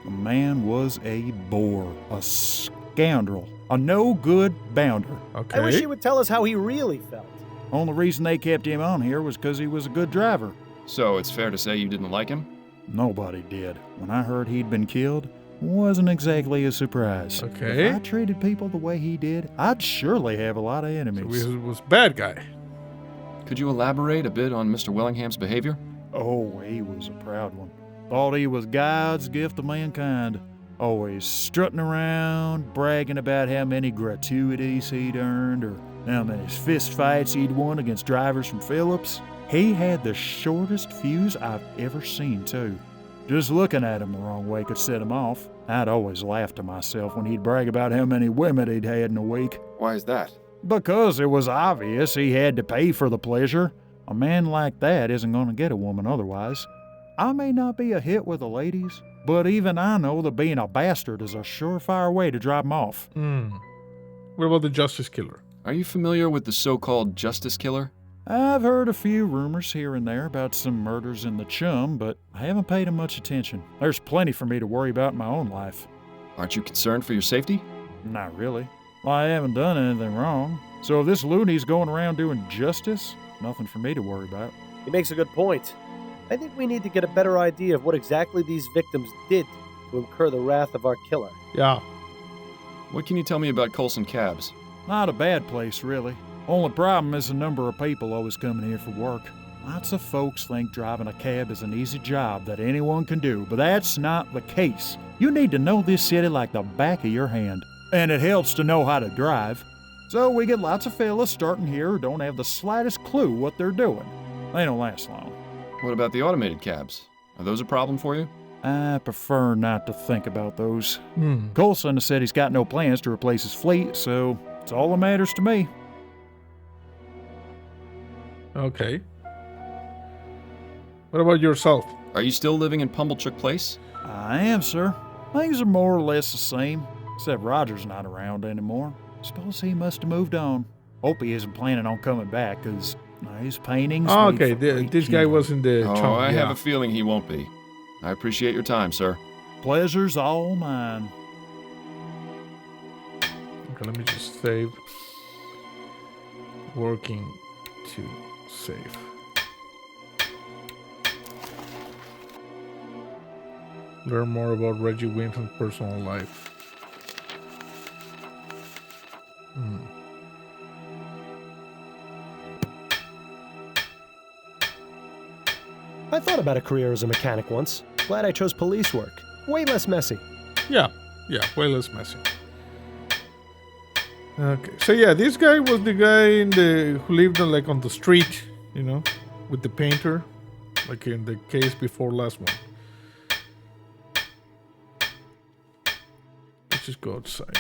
The man was a bore, a scoundrel, a no-good bounder. I wish he would tell us how he really felt. Only reason they kept him on here was because he was a good driver. So it's fair to say you didn't like him? Nobody did. When I heard he'd been killed, wasn't exactly a surprise. Okay. If I treated people the way he did, I'd surely have a lot of enemies. So he was bad guy. Could you elaborate a bit on Mr. Willingham's behavior? Oh, he was a proud one. Thought he was God's gift to mankind. Always strutting around, bragging about how many gratuities he'd earned or how many fist fights he'd won against drivers from Phillips. He had the shortest fuse I've ever seen, too. Just looking at him the wrong way could set him off. I'd always laugh to myself when he'd brag about how many women he'd had in a week. Why is that? Because it was obvious he had to pay for the pleasure. A man like that isn't going to get a woman otherwise. I may not be a hit with the ladies, but even I know that being a bastard is a surefire way to drive them off. What about the Justice Killer? Are you familiar with the so-called Justice Killer? I've heard a few rumors here and there about some murders in the Chum, but I haven't paid them much attention. There's plenty for me to worry about in my own life. Aren't you concerned for your safety? Not really. Well, I haven't done anything wrong. So if this loony's going around doing justice, nothing for me to worry about. He makes a good point. I think we need to get a better idea of what exactly these victims did to incur the wrath of our killer. Yeah. What can you tell me about Colson Cabs? Not a bad place, really. Only problem is the number of people always coming here for work. Lots of folks think driving a cab is an easy job that anyone can do, but that's not the case. You need to know this city like the back of your hand. And it helps to know how to drive. So we get lots of fellas starting here who don't have the slightest clue what they're doing. They don't last long. What about the automated cabs? Are those a problem for you? I prefer not to think about those. Colson said he's got no plans to replace his fleet, so it's all that matters to me. Okay. What about yourself? Are you still living in Pumblechook Place? I am, sir. Things are more or less the same, except Roger's not around anymore. Suppose he must have moved on. Hope he isn't planning on coming back, because his paintings... Oh, okay, this guy was in the Chum. I have a feeling he won't be. I appreciate your time, sir. Pleasure's all mine. Okay, let me just save. Working to save. Learn more about Reggie Williamson's personal life. I thought about a career as a mechanic once. Glad I chose police work. Way less messy. Yeah, way less messy. Okay, so yeah, this guy was the guy who lived on the street, with the painter, like in the case before last one. Let's just go outside.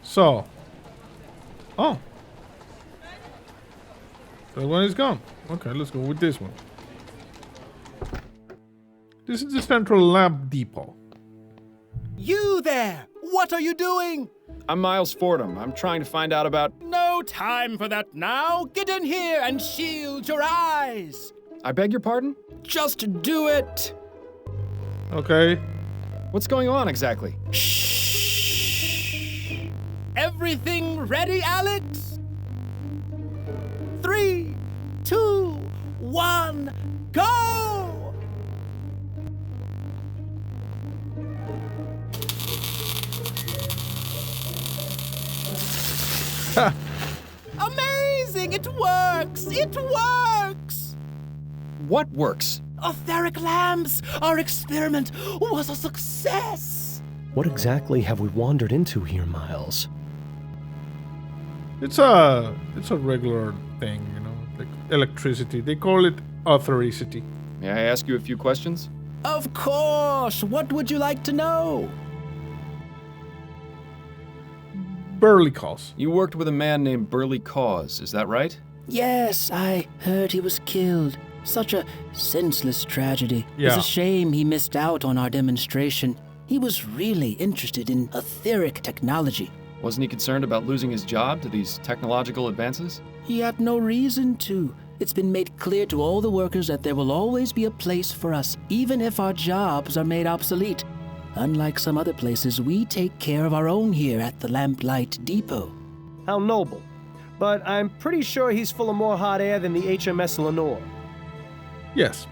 So, That one is gone. Okay, let's go with this one. This is the central lamp depot. You there! What are you doing? I'm Miles Fordham. I'm trying to find out about... No time for that now! Get in here and shield your eyes! I beg your pardon? Just do it! Okay. What's going on exactly? Shh! Everything ready, Alex? 3, 2, 1, go! Amazing! It works! It works! What works? Etheric lamps! Our experiment was a success! What exactly have we wandered into here, Miles? It's a regular thing, you know, like electricity. They call it authoricity. May I ask you a few questions? Of course! What would you like to know? Burley Cause. You worked with a man named Burley Cause, is that right? Yes, I heard he was killed. Such a senseless tragedy. Yeah. It's a shame he missed out on our demonstration. He was really interested in etheric technology. Wasn't he concerned about losing his job to these technological advances? He had no reason to. It's been made clear to all the workers that there will always be a place for us, even if our jobs are made obsolete. Unlike some other places, we take care of our own here at the Lamplight Depot. How noble. But I'm pretty sure he's full of more hot air than the HMS Lenore. Yes,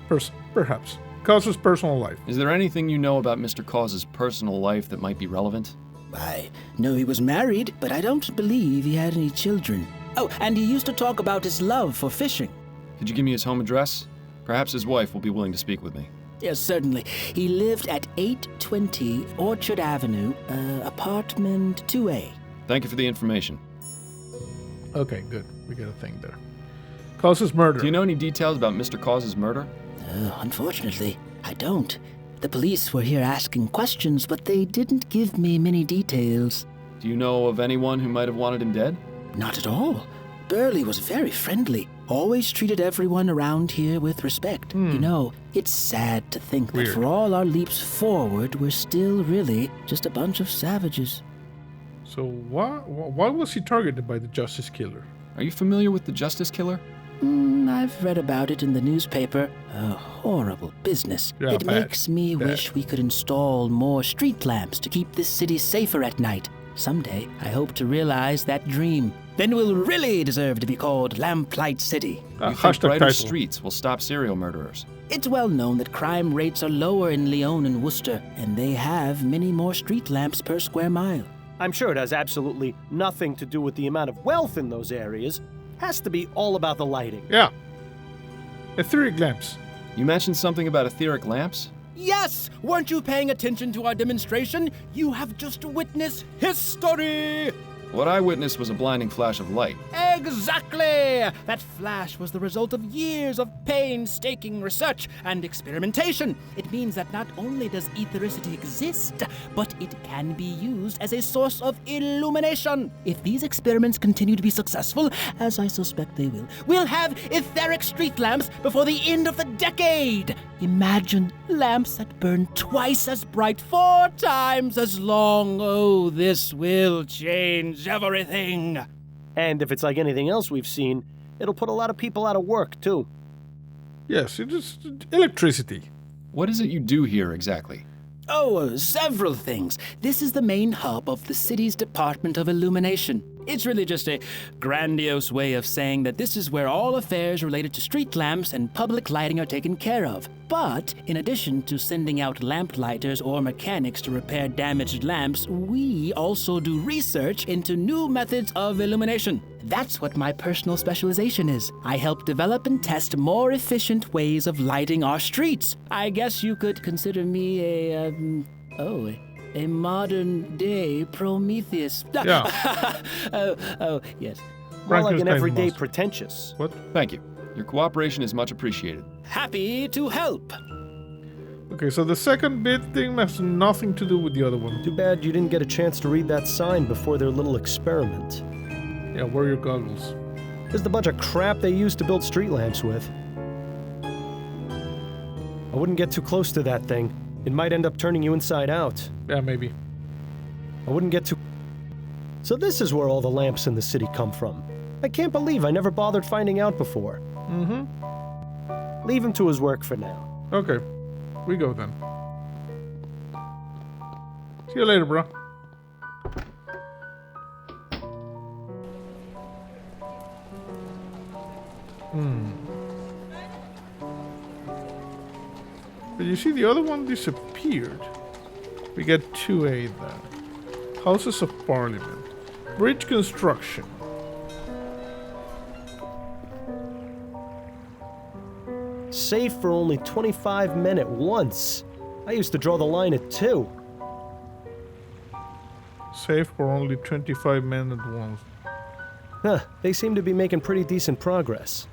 perhaps. Cause's personal life. Is there anything you know about Mr. Cause's personal life that might be relevant? I know he was married, but I don't believe he had any children. Oh, and he used to talk about his love for fishing. Could you give me his home address? Perhaps his wife will be willing to speak with me. Yes, certainly. He lived at 820 Orchard Avenue, apartment 2A. Thank you for the information. Okay, good. We got a thing there. Cause's murder. Do you know any details about Mr. Cause's murder? Unfortunately, I don't. The police were here asking questions, but they didn't give me many details. Do you know of anyone who might have wanted him dead? Not at all. Burley was very friendly, always treated everyone around here with respect. You know, it's sad to think that for all our leaps forward, we're still really just a bunch of savages. So why was he targeted by the Justice Killer? Are you familiar with the Justice Killer? I've read about it in the newspaper. A horrible business. Yeah, it bad. makes me wish we could install more street lamps to keep this city safer at night. Someday, I hope to realize that dream. Then we'll really deserve to be called Lamplight City. You think brighter streets will stop serial murderers? It's well known that crime rates are lower in Lyon and Worcester, and they have many more street lamps per square mile. I'm sure it has absolutely nothing to do with the amount of wealth in those areas. Has to be all about the lighting. Yeah. Etheric lamps. You mentioned something about etheric lamps? Yes! Weren't you paying attention to our demonstration? You have just witnessed history! What I witnessed was a blinding flash of light. Exactly! That flash was the result of years of painstaking research and experimentation. It means that not only does ethericity exist, but it can be used as a source of illumination. If these experiments continue to be successful, as I suspect they will, we'll have etheric street lamps before the end of the decade. Imagine lamps that burn twice as bright, 4 times as long. Oh, this will change everything. And if it's like anything else we've seen, it'll put a lot of people out of work, too. Yes, it is electricity. What is it you do here exactly? Oh, several things. This is the main hub of the city's Department of Illumination. It's really just a grandiose way of saying that this is where all affairs related to street lamps and public lighting are taken care of. But in addition to sending out lamplighters or mechanics to repair damaged lamps, we also do research into new methods of illumination. That's what my personal specialization is. I help develop and test more efficient ways of lighting our streets. I guess you could consider me a modern-day Prometheus. Yeah. oh, yes. More like an everyday pretentious. What? Thank you. Your cooperation is much appreciated. Happy to help. Okay, so the second bit thing has nothing to do with the other one. Too bad you didn't get a chance to read that sign before their little experiment. Yeah, wear your goggles. Just a bunch of crap they used to build street lamps with. I wouldn't get too close to that thing. It might end up turning you inside out. Yeah, maybe. I wouldn't get too... So this is where all the lamps in the city come from. I can't believe I never bothered finding out before. Mm-hmm. Leave him to his work for now. Okay. We go then. See you later, bro. But you see, the other one disappeared. We get 2A then. Houses of Parliament. Bridge construction. Safe for only 25 men at once. I used to draw the line at 2. Safe for only 25 men at once. Huh, they seem to be making pretty decent progress.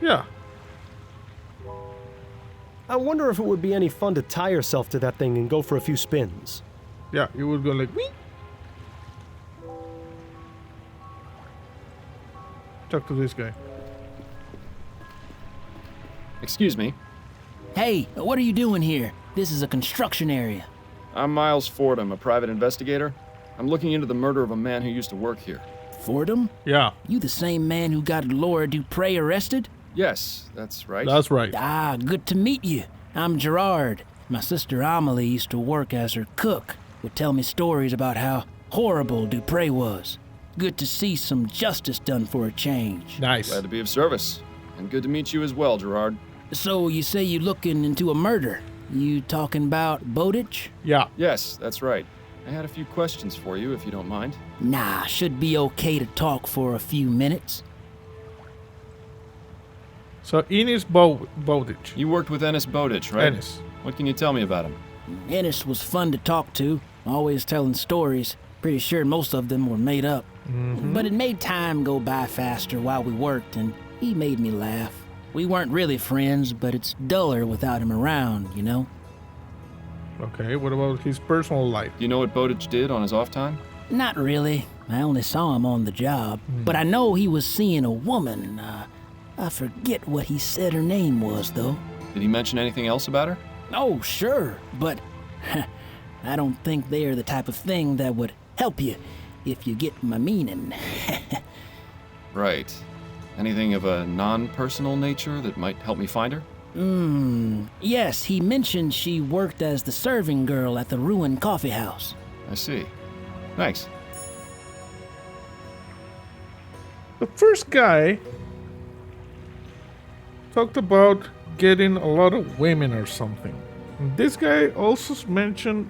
Yeah. I wonder if it would be any fun to tie yourself to that thing and go for a few spins. Yeah, you would go like, wee. Talk to this guy. Excuse me. Hey, what are you doing here? This is a construction area. I'm Miles Fordham, a private investigator. I'm looking into the murder of a man who used to work here. Fordham? Yeah. You the same man who got Laura Dupre arrested? Yes, that's right. That's right. Ah, good to meet you. I'm Gerard. My sister Amelie used to work as her cook. Would tell me stories about how horrible Dupre was. Good to see some justice done for a change. Nice. Glad to be of service. And good to meet you as well, Gerard. So you say you looking into a murder? You talking about Bowditch? Yeah. Yes, that's right. I had a few questions for you, if you don't mind. Nah, should be okay to talk for a few minutes. So, Ennis Bowditch. You worked with Ennis Bowditch, right? Ennis. What can you tell me about him? Ennis was fun to talk to, always telling stories. Pretty sure most of them were made up. Mm-hmm. But it made time go by faster while we worked, and he made me laugh. We weren't really friends, but it's duller without him around, you know? Okay, what about his personal life? Do you know what Bowditch did on his off time? Not really. I only saw him on the job. But I know he was seeing a woman. I forget what he said her name was, though. Did he mention anything else about her? Oh, sure, but I don't think they are the type of thing that would help you, if you get my meaning. Right. Anything of a non-personal nature that might help me find her? Yes, he mentioned she worked as the serving girl at the ruined coffee house. I see. Thanks. The first guy talked about getting a lot of women or something. And this guy also mentioned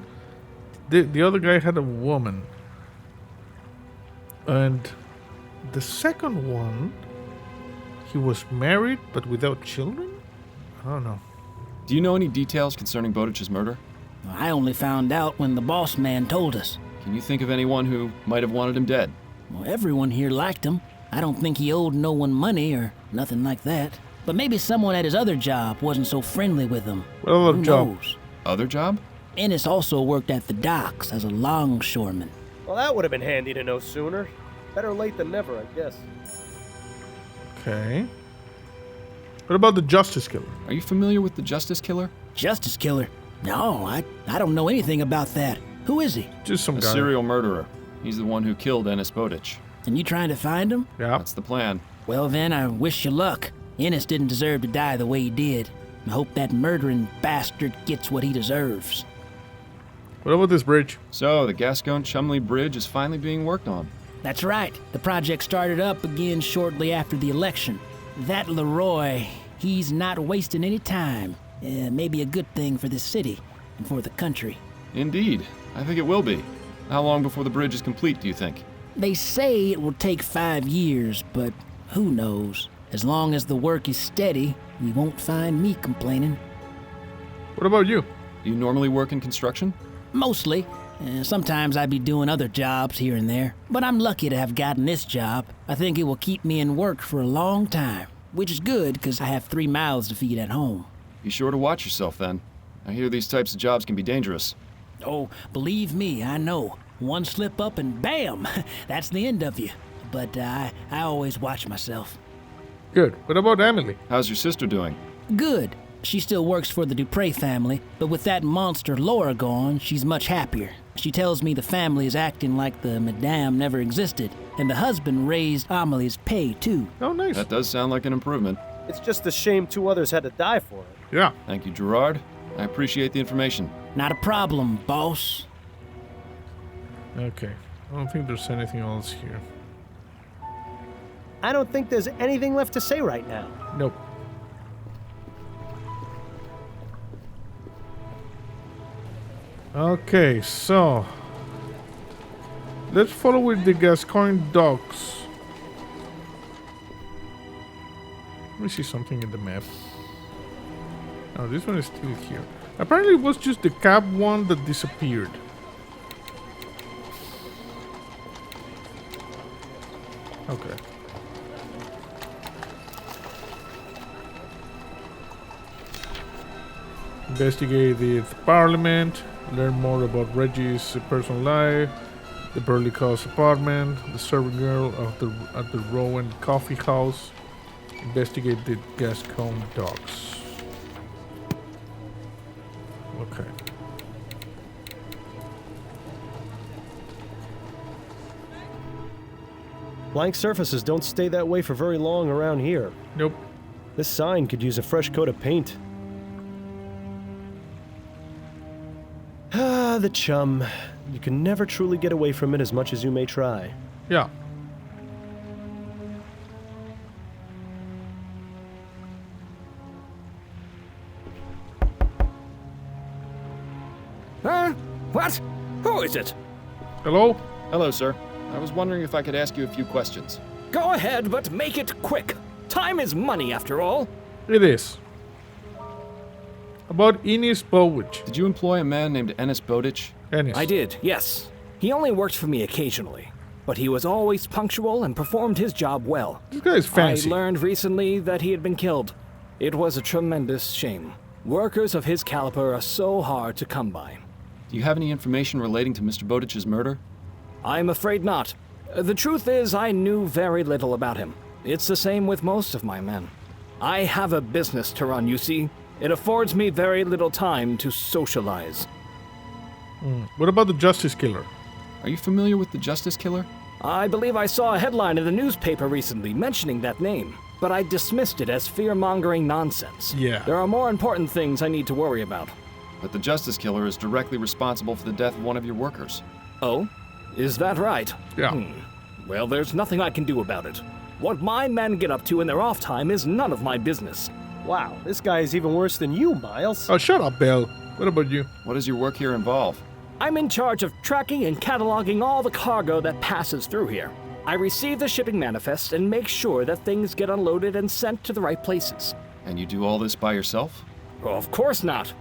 the other guy had a woman. And the second one, he was married but without children? I don't know. Do you know any details concerning Bowditch's murder? I only found out when the boss man told us. Can you think of anyone who might have wanted him dead? Well, everyone here liked him. I don't think he owed no one money or nothing like that. But maybe someone at his other job wasn't so friendly with him. What other Who job? knows? Other job? Ennis also worked at the docks as a longshoreman. Well, that would have been handy to know sooner. Better late than never, I guess. Okay. What about the Justice Killer? Are you familiar with the Justice Killer? Justice Killer? No, I don't know anything about that. Who is he? Just some A guy. serial murderer. He's the one who killed Ennis Bowditch. And you trying to find him? Yeah. That's the plan. Well then, I wish you luck. Ennis didn't deserve to die the way he did. I hope that murdering bastard gets what he deserves. What about this bridge? So, the Gascon-Chumley Bridge is finally being worked on. That's right. The project started up again shortly after the election. That Leroy, he's not wasting any time. Maybe a good thing for this city and for the country. Indeed. I think it will be. How long before the bridge is complete, do you think? They say it will take 5 years, but who knows? As long as the work is steady, you won't find me complaining. What about you? Do you normally work in construction? Mostly. Sometimes I be doing other jobs here and there, but I'm lucky to have gotten this job. I think it will keep me in work for a long time, which is good because I have 3 mouths to feed at home. Be sure to watch yourself then. I hear these types of jobs can be dangerous. Oh, believe me, I know. One slip up and bam, that's the end of you. but I always watch myself. Good. What about Emily? How's your sister doing? Good. She still works for the Dupre family, but with that monster Laura gone, she's much happier. She tells me the family is acting like the madame never existed, and the husband raised Amelie's pay, too. Oh, nice. That does sound like an improvement. It's just a shame 2 others had to die for it. Yeah. Thank you, Gerard. I appreciate the information. Not a problem, boss. Okay. I don't think there's anything else here. I don't think there's anything left to say right now. Nope. Okay, so let's follow with the Gascoigne docks. Let me see something in the map. Oh, this one is still here. Apparently it was just the cab one that disappeared. Okay. Investigate the parliament. Learn more about Reggie's personal life. The Burley House apartment. The servant girl at the Rowan Coffee House. Investigate the Gascoigne docks. Okay. Blank surfaces don't stay that way for very long around here. Nope. This sign could use a fresh coat of paint. Ah, the chum. You can never truly get away from it as much as you may try. Yeah. Huh? What? Who is it? Hello? Hello, sir. I was wondering if I could ask you a few questions. Go ahead, but make it quick. Time is money, after all. It is. About Ennis Bowich. Did you employ a man named Ennis Bowditch? Ennis. I did, yes. He only worked for me occasionally, but he was always punctual and performed his job well. This guy is fancy. I learned recently that he had been killed. It was a tremendous shame. Workers of his caliber are so hard to come by. Do you have any information relating to Mr. Bowditch's murder? I'm afraid not. The truth is, I knew very little about him. It's the same with most of my men. I have a business to run, you see. It affords me very little time to socialize. What about the Justice Killer? Are you familiar with the Justice Killer? I believe I saw a headline in the newspaper recently mentioning that name, but I dismissed it as fear-mongering nonsense. Yeah. There are more important things I need to worry about. But the Justice Killer is directly responsible for the death of one of your workers. Oh? Is that right? Yeah. Well, there's nothing I can do about it. What my men get up to in their off time is none of my business. Wow, this guy is even worse than you, Miles. Oh, shut up, Bill. What about you? What does your work here involve? I'm in charge of tracking and cataloging all the cargo that passes through here. I receive the shipping manifests and make sure that things get unloaded and sent to the right places. And you do all this by yourself? Well, of course not.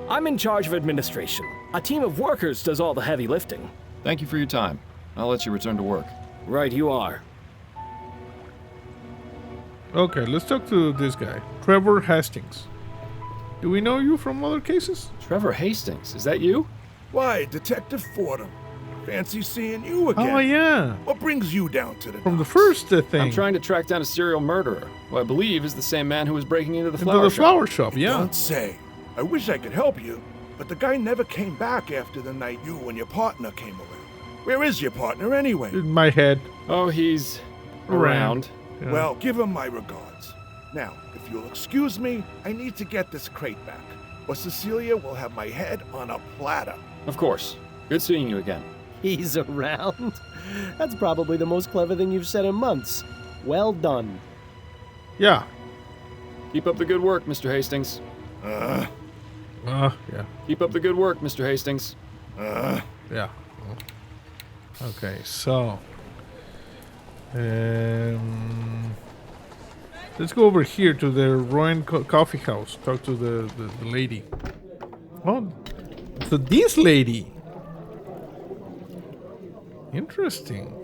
I'm in charge of administration. A team of workers does all the heavy lifting. Thank you for your time. I'll let you return to work. Right, you are. Okay, let's talk to this guy. Trevor Hastings. Do we know you from other cases? Trevor Hastings, is that you? Why, Detective Fordham. Fancy seeing you again. Oh, yeah. What brings you down to the From the first thing. I'm trying to track down a serial murderer, who I believe is the same man who was breaking into the Into flower the shop. flower shop, yeah. Don't say. I wish I could help you, but the guy never came back after the night you and your partner came around. Where is your partner anyway? In my head. Oh, he's around. Yeah. Well, give him my regards. Now, if you'll excuse me, I need to get this crate back, or Cecilia will have my head on a platter. Of course. Good seeing you again. He's around? That's probably the most clever thing you've said in months. Well done. Yeah. Keep up the good work, Mr. Hastings. Yeah. Keep up the good work, Mr. Hastings. Yeah. Okay, so let's go over here to the Rowan Coffee House. Talk to the lady. Oh, so this lady. Interesting.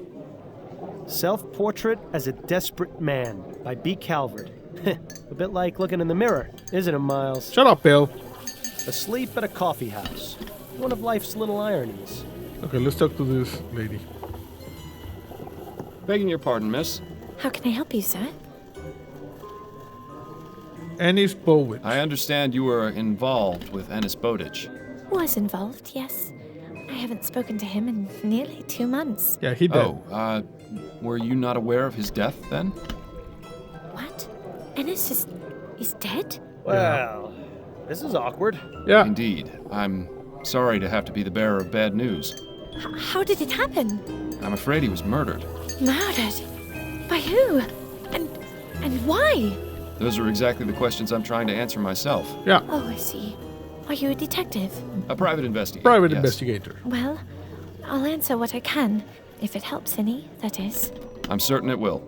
Self-Portrait as a Desperate Man by B. Calvert. A bit like looking in the mirror, isn't it, Miles? Shut up, Bill. Asleep at a coffee house. One of life's little ironies. Okay, let's talk to this lady. Begging your pardon, miss. How can I help you, sir? Ennis Bowich. I understand you were involved with Ennis Bowich. Was involved, yes. I haven't spoken to him in nearly 2 months. Yeah, he did. Oh, were you not aware of his death then? What? Ennis is dead? Well, this is awkward. Yeah. Indeed. I'm sorry to have to be the bearer of bad news. How did it happen? I'm afraid he was murdered. Murdered? By who? And why? Those are exactly the questions I'm trying to answer myself. Yeah. Oh, I see. Are you a detective? A private investigator. Private yes. investigator. Well, I'll answer what I can. If it helps any, that is. I'm certain it will.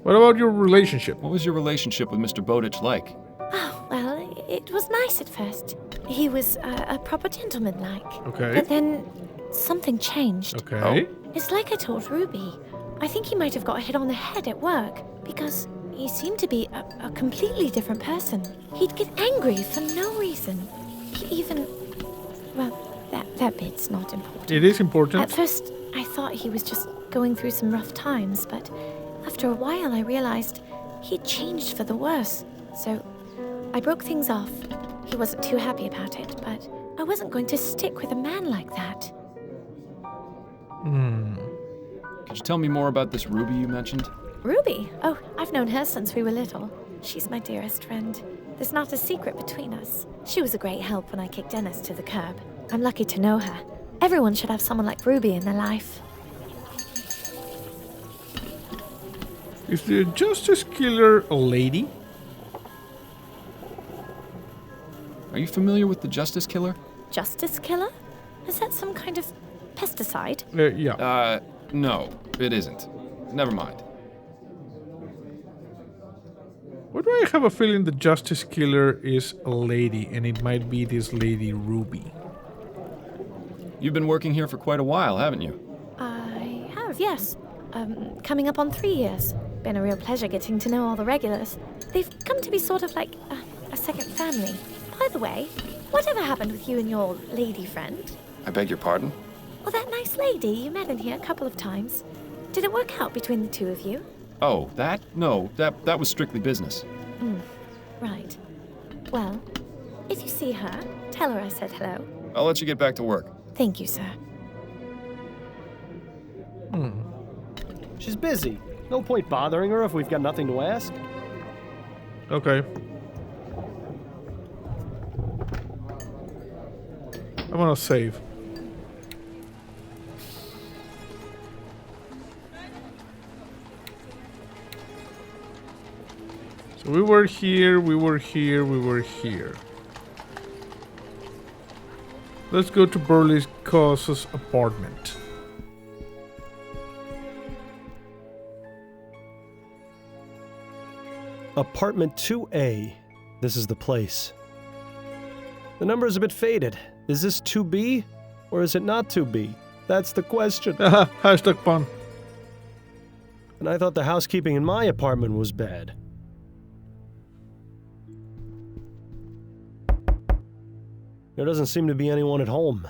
What about your relationship? What was your relationship with Mr. Bowich like? Oh, well, it was nice at first. He was a proper gentleman-like. Okay. But then something changed. Okay. It's like I told Ruby. I think he might have got hit on the head at work because he seemed to be a completely different person. He'd get angry for no reason. He even... Well, that bit's not important. It is important. At first, I thought he was just going through some rough times, but after a while I realized he'd changed for the worse. So I broke things off. He wasn't too happy about it, but I wasn't going to stick with a man like that. Could you tell me more about this Ruby you mentioned? Ruby? Oh, I've known her since we were little. She's my dearest friend. There's not a secret between us. She was a great help when I kicked Dennis to the curb. I'm lucky to know her. Everyone should have someone like Ruby in their life. Is the justice killer a lady? Are you familiar with the Justice Killer? Justice killer? Is that some kind of pesticide? Yeah. No, it isn't. Never mind. Why do I have a feeling the justice killer is a lady, and it might be this lady Ruby? You've been working here for quite a while, haven't you? I have, yes. Coming up on 3 years. Been a real pleasure getting to know all the regulars. They've come to be sort of like a second family. By the way, whatever happened with you and your lady friend? I beg your pardon? Well, that nice lady you met in here a couple of times. Did it work out between the two of you? Oh, that? No, that was strictly business. Right. Well, if you see her, tell her I said hello. I'll let you get back to work. Thank you, sir. She's busy. No point bothering her if we've got nothing to ask. Okay. I'm gonna save. So we were here, we were here, we were here. Let's go to Burley Cause's apartment. Apartment 2A. This is the place. The number is a bit faded. Is this 2B or is it not 2B? That's the question. Hashtag pun. And I thought the housekeeping in my apartment was bad. There doesn't seem to be anyone at home.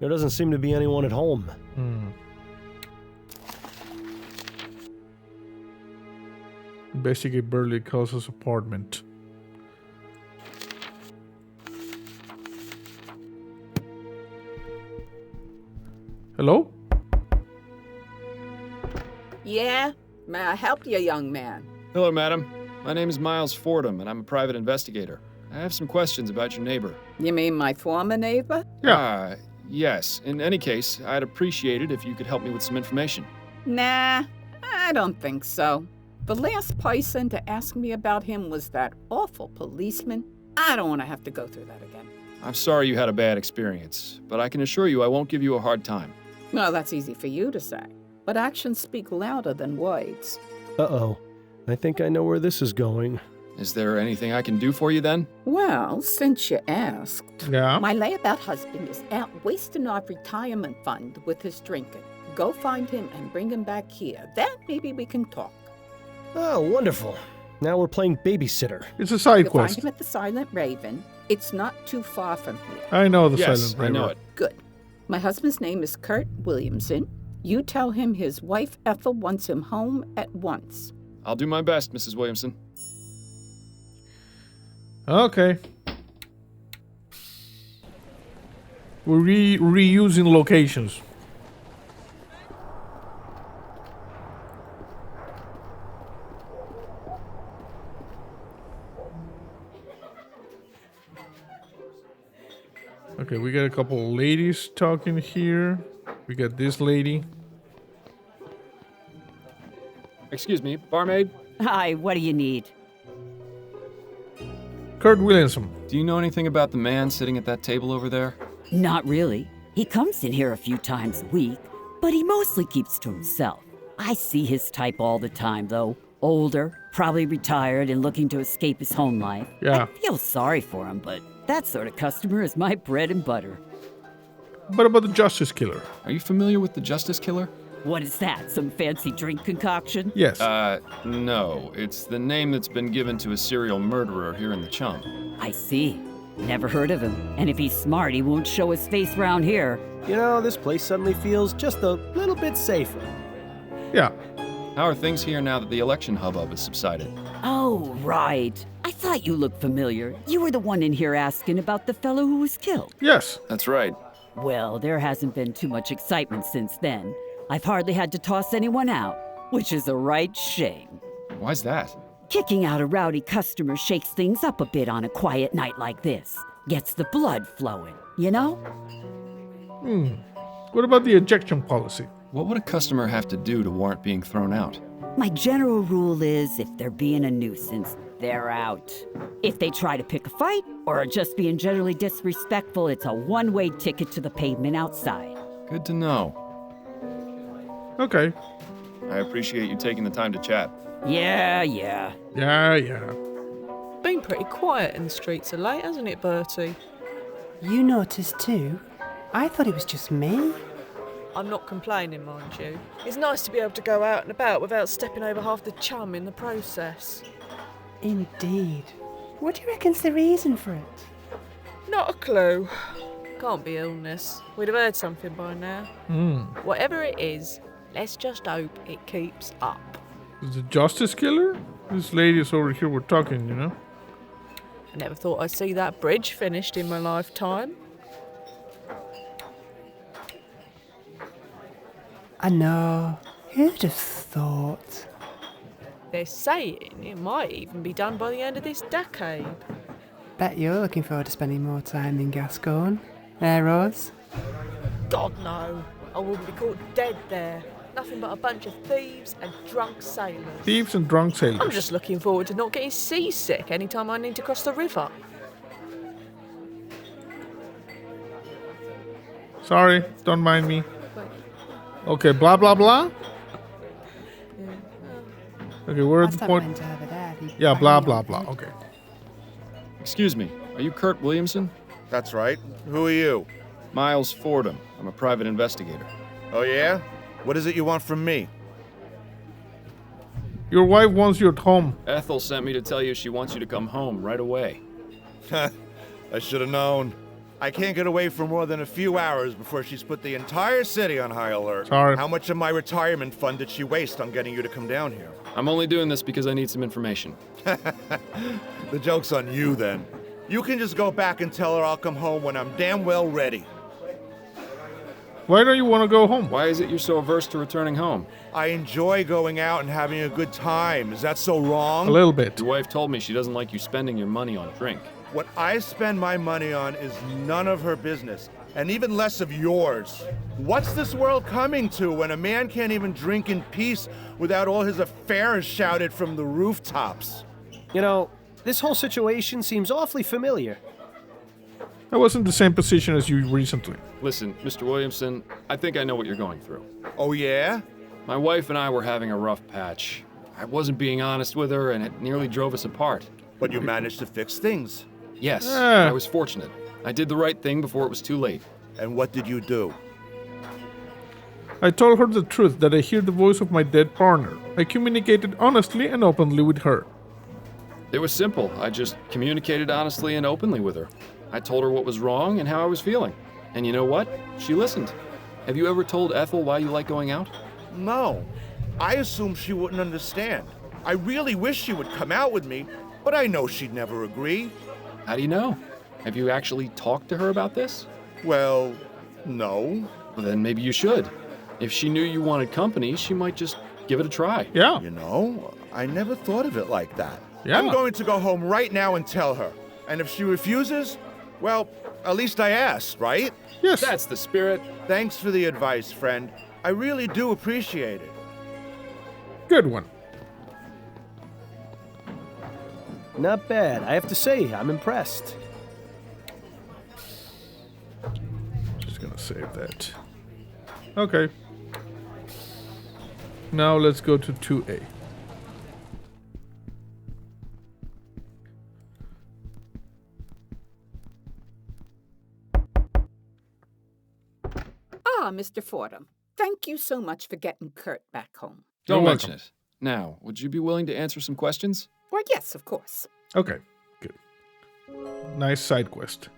There doesn't seem to be anyone at home. Investigate Burley Cause's apartment. Hello? Yeah? May I help you, young man? Hello, madam. My name is Miles Fordham, and I'm a private investigator. I have some questions about your neighbor. You mean my former neighbor? Yes. In any case, I'd appreciate it if you could help me with some information. Nah, I don't think so. The last person to ask me about him was that awful policeman. I don't want to have to go through that again. I'm sorry you had a bad experience, but I can assure you I won't give you a hard time. Well, that's easy for you to say, but actions speak louder than words. Uh-oh. I think I know where this is going. Is there anything I can do for you then? Well, since you asked, yeah. My layabout husband is out wasting our retirement fund with his drinking. Go find him and bring him back here. Then maybe we can talk. Oh, wonderful. Now we're playing babysitter. It's a side You'll quest. find him at the Silent Raven. It's not too far from here. I know the Yes, Silent Raven. I know it. Good. My husband's name is Kurt Williamson. You tell him his wife Ethel wants him home at once. I'll do my best, Mrs. Williamson. Okay. We're reusing locations. Okay, we got a couple of ladies talking here. We got this lady. Excuse me, barmaid? Hi, what do you need? Kurt Williamson. Do you know anything about the man sitting at that table over there? Not really. He comes in here a few times a week, but he mostly keeps to himself. I see his type all the time, though. Older, probably retired and looking to escape his home life. Yeah. I feel sorry for him, but that sort of customer is my bread and butter. What about the Justice Killer? Are you familiar with the Justice Killer? What is that, some fancy drink concoction? Yes. No. It's the name that's been given to a serial murderer here in the Chum. I see. Never heard of him. And if he's smart, he won't show his face around here. You know, this place suddenly feels just a little bit safer. Yeah. How are things here now that the election hubbub has subsided? Oh, right. I thought you looked familiar. You were the one in here asking about the fellow who was killed. Yes. That's right. Well, there hasn't been too much excitement since then. I've hardly had to toss anyone out, which is a right shame. Why's that? Kicking out a rowdy customer shakes things up a bit on a quiet night like this. Gets the blood flowing, you know? What about the ejection policy? What would a customer have to do to warrant being thrown out? My general rule is if they're being a nuisance, they're out. If they try to pick a fight or are just being generally disrespectful, it's a one-way ticket to the pavement outside. Good to know. Okay. I appreciate you taking the time to chat. Yeah. Yeah. Been pretty quiet in the streets of late, hasn't it, Bertie? You noticed too? I thought it was just me. I'm not complaining, mind you. It's nice to be able to go out and about without stepping over half the chum in the process. Indeed. What do you reckon's the reason for it? Not a clue. Can't be illness. We'd have heard something by now. Whatever it is, let's just hope it keeps up. Is the Justice Killer? This ladies over here were talking, you know? I never thought I'd see that bridge finished in my lifetime. I know. Who'd have thought? They're saying it might even be done by the end of this decade. Bet you're looking forward to spending more time in Gascoigne. Eh, Rose? God, no. I wouldn't be caught dead there. Nothing but a bunch of thieves and drunk sailors. Thieves and drunk sailors. I'm just looking forward to not getting seasick anytime I need to cross the river. Sorry, don't mind me. Okay, blah, blah, blah. Okay, we're at the point. Yeah, blah, blah, blah. Okay. Excuse me, are you Kurt Williamson? That's right. Who are you? Miles Fordham. I'm a private investigator. Oh, yeah? What is it you want from me? Your wife wants you at home. Ethel sent me to tell you she wants you to come home right away. I should have known. I can't get away for more than a few hours before she's put the entire city on high alert. Sorry. How much of my retirement fund did she waste on getting you to come down here? I'm only doing this because I need some information. The joke's on you, then. You can just go back and tell her I'll come home when I'm damn well ready. Why don't you want to go home? Why is it you're so averse to returning home? I enjoy going out and having a good time. Is that so wrong? A little bit. Your wife told me she doesn't like you spending your money on drink. What I spend my money on is none of her business, and even less of yours. What's this world coming to when a man can't even drink in peace without all his affairs shouted from the rooftops? You know, this whole situation seems awfully familiar. I was in the same position as you recently. Listen, Mr. Williamson, I think I know what you're going through. Oh, yeah? My wife and I were having a rough patch. I wasn't being honest with her, and it nearly drove us apart. But you managed to fix things. Yes, I was fortunate. I did the right thing before it was too late. And what did you do? I told her the truth, that I hear the voice of my dead partner. I communicated honestly and openly with her. It was simple. I just communicated honestly and openly with her. I told her what was wrong and how I was feeling. And you know what? She listened. Have you ever told Ethel why you like going out? No. I assumed she wouldn't understand. I really wish she would come out with me, but I know she'd never agree. How do you know? Have you actually talked to her about this? Well, no. Well, then maybe you should. If she knew you wanted company, she might just give it a try. Yeah. You know, I never thought of it like that. Yeah. I'm going to go home right now and tell her. And if she refuses, well, at least I asked, right? Yes. That's the spirit. Thanks for the advice, friend. I really do appreciate it. Good one. Not bad. I have to say, I'm impressed. Just gonna save that. Okay. Now let's go to 2A. Ah, Mr. Fordham, thank you so much for getting Kurt back home. Don't mention it. Now, would you be willing to answer some questions? Well, yes, of course. Okay, good. Nice side quest.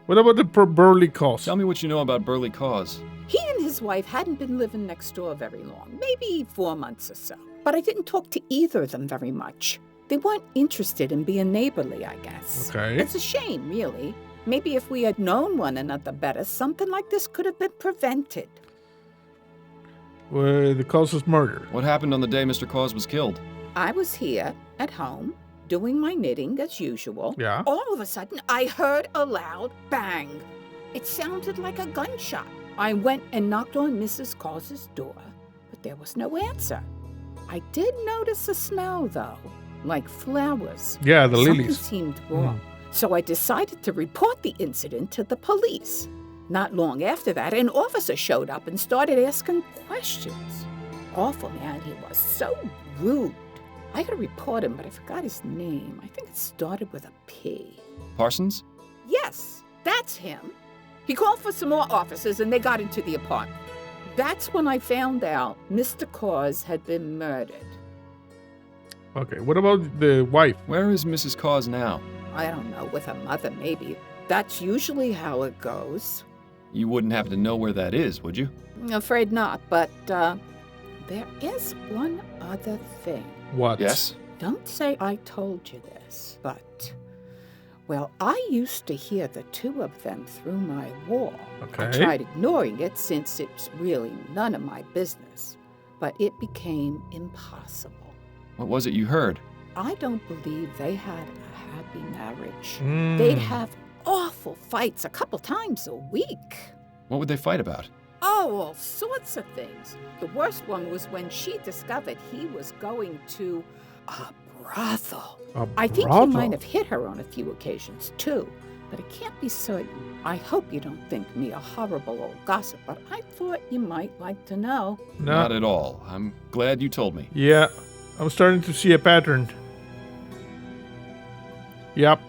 What about the Burley Cause? Tell me what you know about Burley Cause. He and his wife hadn't been living next door very long, maybe 4 months or so. But I didn't talk to either of them very much. They weren't interested in being neighborly, I guess. Okay. It's a shame, really. Maybe if we had known one another better, something like this could have been prevented. Well, the cause was murder. What happened on the day Mr. Cause was killed? I was here at home, doing my knitting as usual. Yeah. All of a sudden, I heard a loud bang. It sounded like a gunshot. I went and knocked on Mrs. Cause's door, but there was no answer. I did notice a smell, though, like flowers. Yeah, the Something lilies. seemed wrong. So I decided to report the incident to the police. Not long after that, an officer showed up and started asking questions. Awful man he was, so rude. I gotta report him, but I forgot his name. I think it started with a P. Parsons? Yes, that's him. He called for some more officers and they got into the apartment. That's when I found out Mr. Cause had been murdered. Okay, what about the wife? Where is Mrs. Cause now? I don't know, with her mother maybe. That's usually how it goes. You wouldn't happen to know where that is, would you? Afraid not, but there is one other thing. What? Yes? Don't say I told you this, but, well, I used to hear the two of them through my wall. Okay. I tried ignoring it since it's really none of my business, but it became impossible. What was it you heard? I don't believe they had a happy marriage. Mm. They'd have awful fights a couple times a week. What would they fight about? Oh, all sorts of things. The worst one was when she discovered he was going to a brothel. I think he might have hit her on a few occasions, too. But I can't be certain. I hope you don't think me a horrible old gossip, but I thought you might like to know. No. Not at all. I'm glad you told me. Yeah, I'm starting to see a pattern. Yep.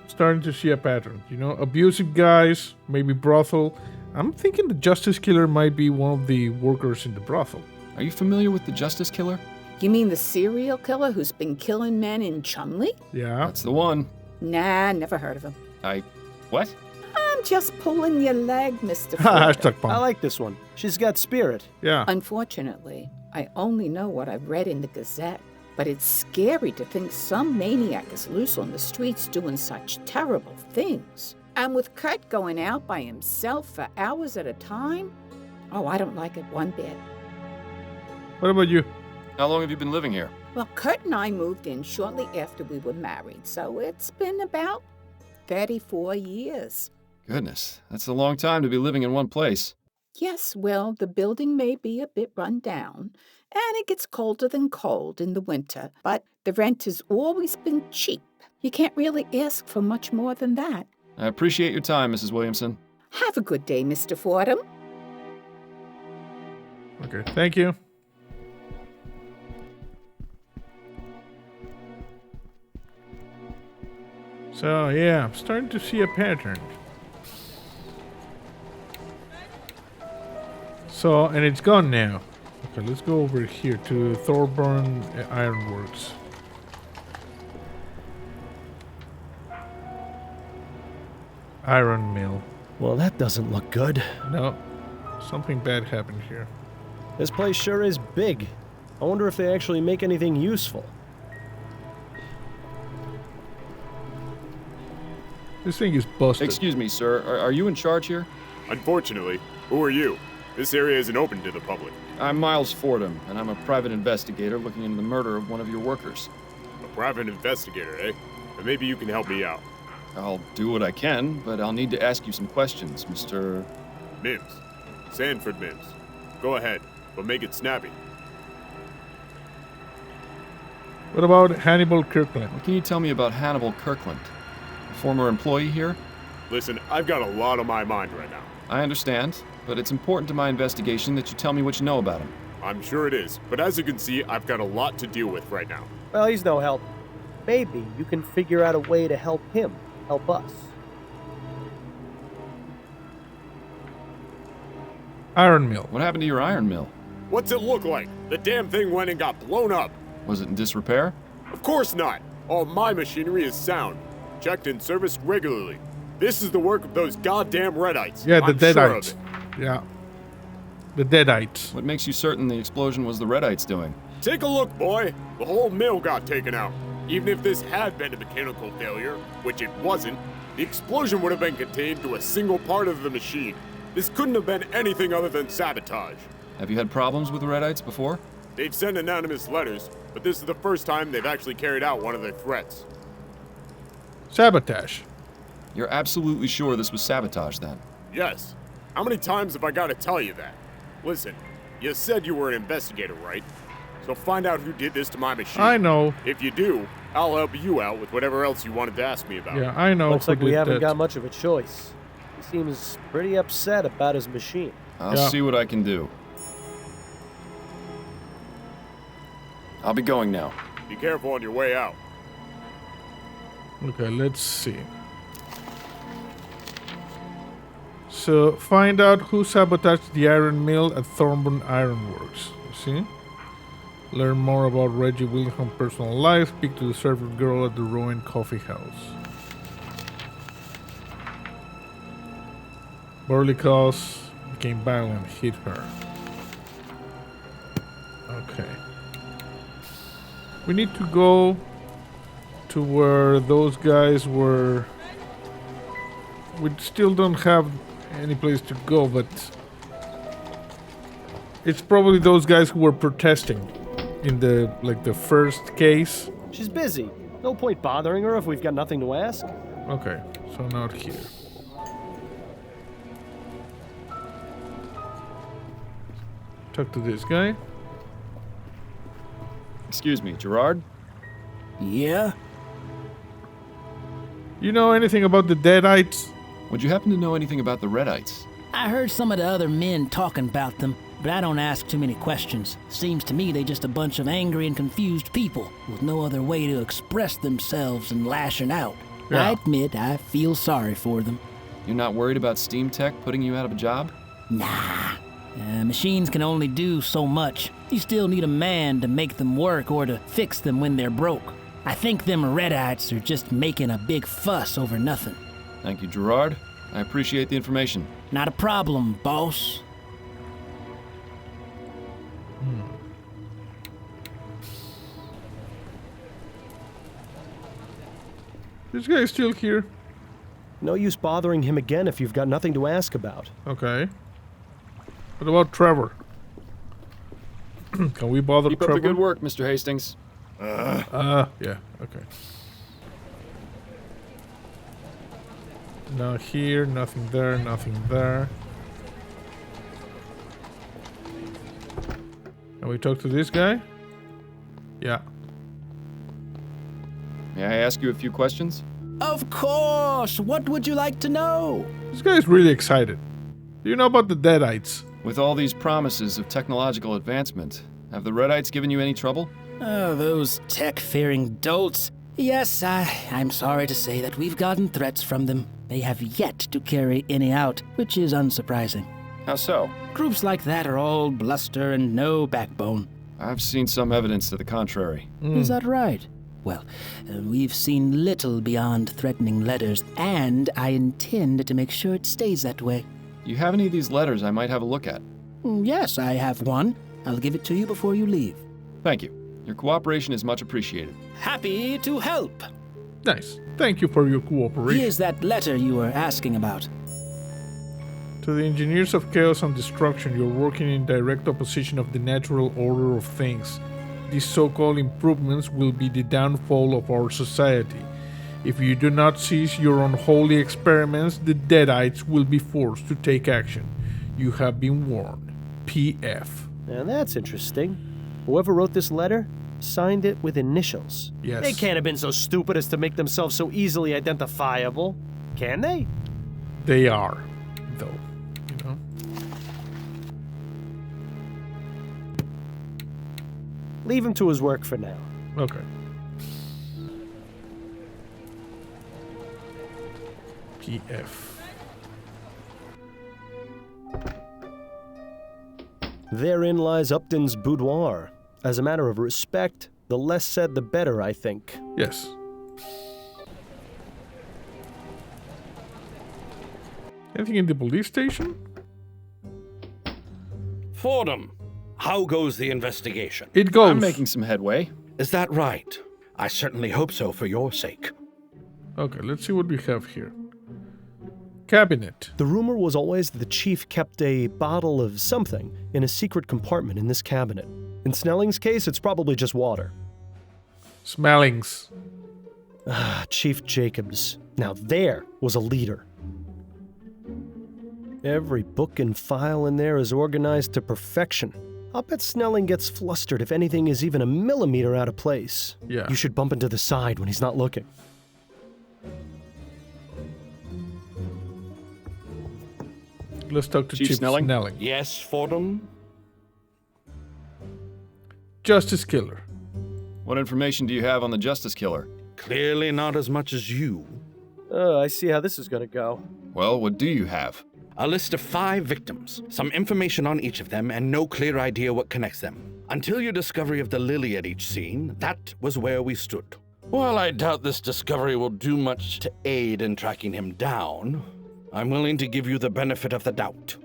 Starting to see a pattern. You know, abusive guys, maybe brothel. I'm thinking the Justice Killer might be one of the workers in the brothel. Are you familiar with the Justice Killer? You mean the serial killer who's been killing men in Chumley? Yeah. That's the one. Nah, never heard of him. What? I'm just pulling your leg, Mr. Hashtag Ford. pump. I like this one. She's got spirit. Yeah. Unfortunately, I only know what I've read in the Gazette, but it's scary to think some maniac is loose on the streets doing such terrible things. And with Kurt going out by himself for hours at a time, oh, I don't like it one bit. What about you? How long have you been living here? Well, Kurt and I moved in shortly after we were married, so it's been about 34 years. Goodness, that's a long time to be living in one place. Yes, well, the building may be a bit run down, and it gets colder than cold in the winter, but the rent has always been cheap. You can't really ask for much more than that. I appreciate your time, Mrs. Williamson. Have a good day, Mr. Fordham. Okay, thank you. So, yeah, I'm starting to see a pattern. So, and it's gone now. Okay, let's go over here to Thorburn Ironworks. Iron Mill. Well, that doesn't look good. No. Something bad happened here. This place sure is big. I wonder if they actually make anything useful. This thing is busted. Excuse me, sir. Are you in charge here? Unfortunately. Who are you? This area isn't open to the public. I'm Miles Fordham, and I'm a private investigator looking into the murder of one of your workers. A private investigator, eh? But maybe you can help me out. I'll do what I can, but I'll need to ask you some questions, Mr. Mims. Sanford Mims. Go ahead, but make it snappy. What about Hannibal Kirkland? What can you tell me about Hannibal Kirkland? A former employee here? Listen, I've got a lot on my mind right now. I understand, but it's important to my investigation that you tell me what you know about him. I'm sure it is, but as you can see, I've got a lot to deal with right now. Well, he's no help. Maybe you can figure out a way to help him help us. Iron mill. What happened to your iron mill? What's it look like? The damn thing went and got blown up. Was it in disrepair? Of course not. All my machinery is sound. Checked and serviced regularly. This is the work of those goddamn Redites. Yeah, the I'm sure Deadites. of it. Yeah. The Deadites. What makes you certain the explosion was the Redites doing? Take a look, boy. The whole mill got taken out. Even if this had been a mechanical failure, which it wasn't, the explosion would have been contained to a single part of the machine. This couldn't have been anything other than sabotage. Have you had problems with the Redites before? They've sent anonymous letters, but this is the first time they've actually carried out one of their threats. Sabotage. You're absolutely sure this was sabotage, then? Yes. How many times have I got to tell you that? Listen, you said you were an investigator, right? So find out who did this to my machine. I know. If you do, I'll help you out with whatever else you wanted to ask me about. Yeah, I know. Looks like we haven't got much of a choice. He seems pretty upset about his machine. I'll see what I can do. I'll be going now. Be careful on your way out. Okay, let's see. So, find out who sabotaged the iron mill at Thornburn Iron Works. You see? Learn more about Reggie Wilhelm's personal life. Speak to the servant girl at the ruined coffee house. Burlicos became violent, hit her. Okay. We need to go to where those guys were. We still don't have any place to go, but it's probably those guys who were protesting in the first case. She's busy. No point bothering her if we've got nothing to ask. Okay, so not here. Talk to this guy. Excuse me, Gerard? Yeah? You know anything about the Deadites? Would you happen to know anything about the Redites? I heard some of the other men talking about them, but I don't ask too many questions. Seems to me they just a bunch of angry and confused people with no other way to express themselves than lashing out. Yeah. I admit I feel sorry for them. You're not worried about Steam Tech putting you out of a job? Nah. Machines can only do so much. You still need a man to make them work or to fix them when they're broke. I think them Redites are just making a big fuss over nothing. Thank you, Gerard. I appreciate the information. Not a problem, boss. This guy's still here. No use bothering him again if you've got nothing to ask about. Okay. What about Trevor? Can we bother Keep Trevor? up the good work, Mr. Hastings. Yeah, okay. Not here, nothing there, nothing there. Can we talk to this guy? Yeah. May I ask you a few questions? Of course! What would you like to know? This guy's really excited. Do you know about the Deadites? With all these promises of technological advancement, have the Redites given you any trouble? Oh, those tech-fearing dolts. Yes, I'm sorry to say that we've gotten threats from them. They have yet to carry any out, which is unsurprising. How so? Groups like that are all bluster and no backbone. I've seen some evidence to the contrary. Is that right? Well, we've seen little beyond threatening letters, and I intend to make sure it stays that way. Do you have any of these letters I might have a look at? Yes, I have one. I'll give it to you before you leave. Thank you. Your cooperation is much appreciated. Happy to help. Nice. Thank you for your cooperation. Here's that letter you were asking about. To the engineers of chaos and destruction, you're working in direct opposition of the natural order of things. These so-called improvements will be the downfall of our society. If you do not cease your unholy experiments, the Deadites will be forced to take action. You have been warned. P.F. Now that's interesting. Whoever wrote this letter signed it with initials. Yes. They can't have been so stupid as to make themselves so easily identifiable, can they? They are, though. Leave him to his work for now. Okay. P.F. Therein lies Upton's boudoir. As a matter of respect, the less said the better, I think. Yes. Anything in the police station? Fordham, how goes the investigation? It goes. I'm making some headway. Is that right? I certainly hope so for your sake. Okay, let's see what we have here. Cabinet. The rumor was always that the chief kept a bottle of something in a secret compartment in this cabinet. In Snelling's case, it's probably just water. Smellings. Chief Jacobs. Now there was a leader. Every book and file in there is organized to perfection. I'll bet Snelling gets flustered if anything is even a millimeter out of place. Yeah. You should bump into the side when he's not looking. Let's talk to Chief Snelling. Yes, Fordham? Justice Killer. What information do you have on the Justice Killer? Clearly not as much as you. I see how this is going to go. Well, what do you have? A list of 5 victims, some information on each of them, and no clear idea what connects them. Until your discovery of the lily at each scene, that was where we stood. While I doubt this discovery will do much to aid in tracking him down, I'm willing to give you the benefit of the doubt.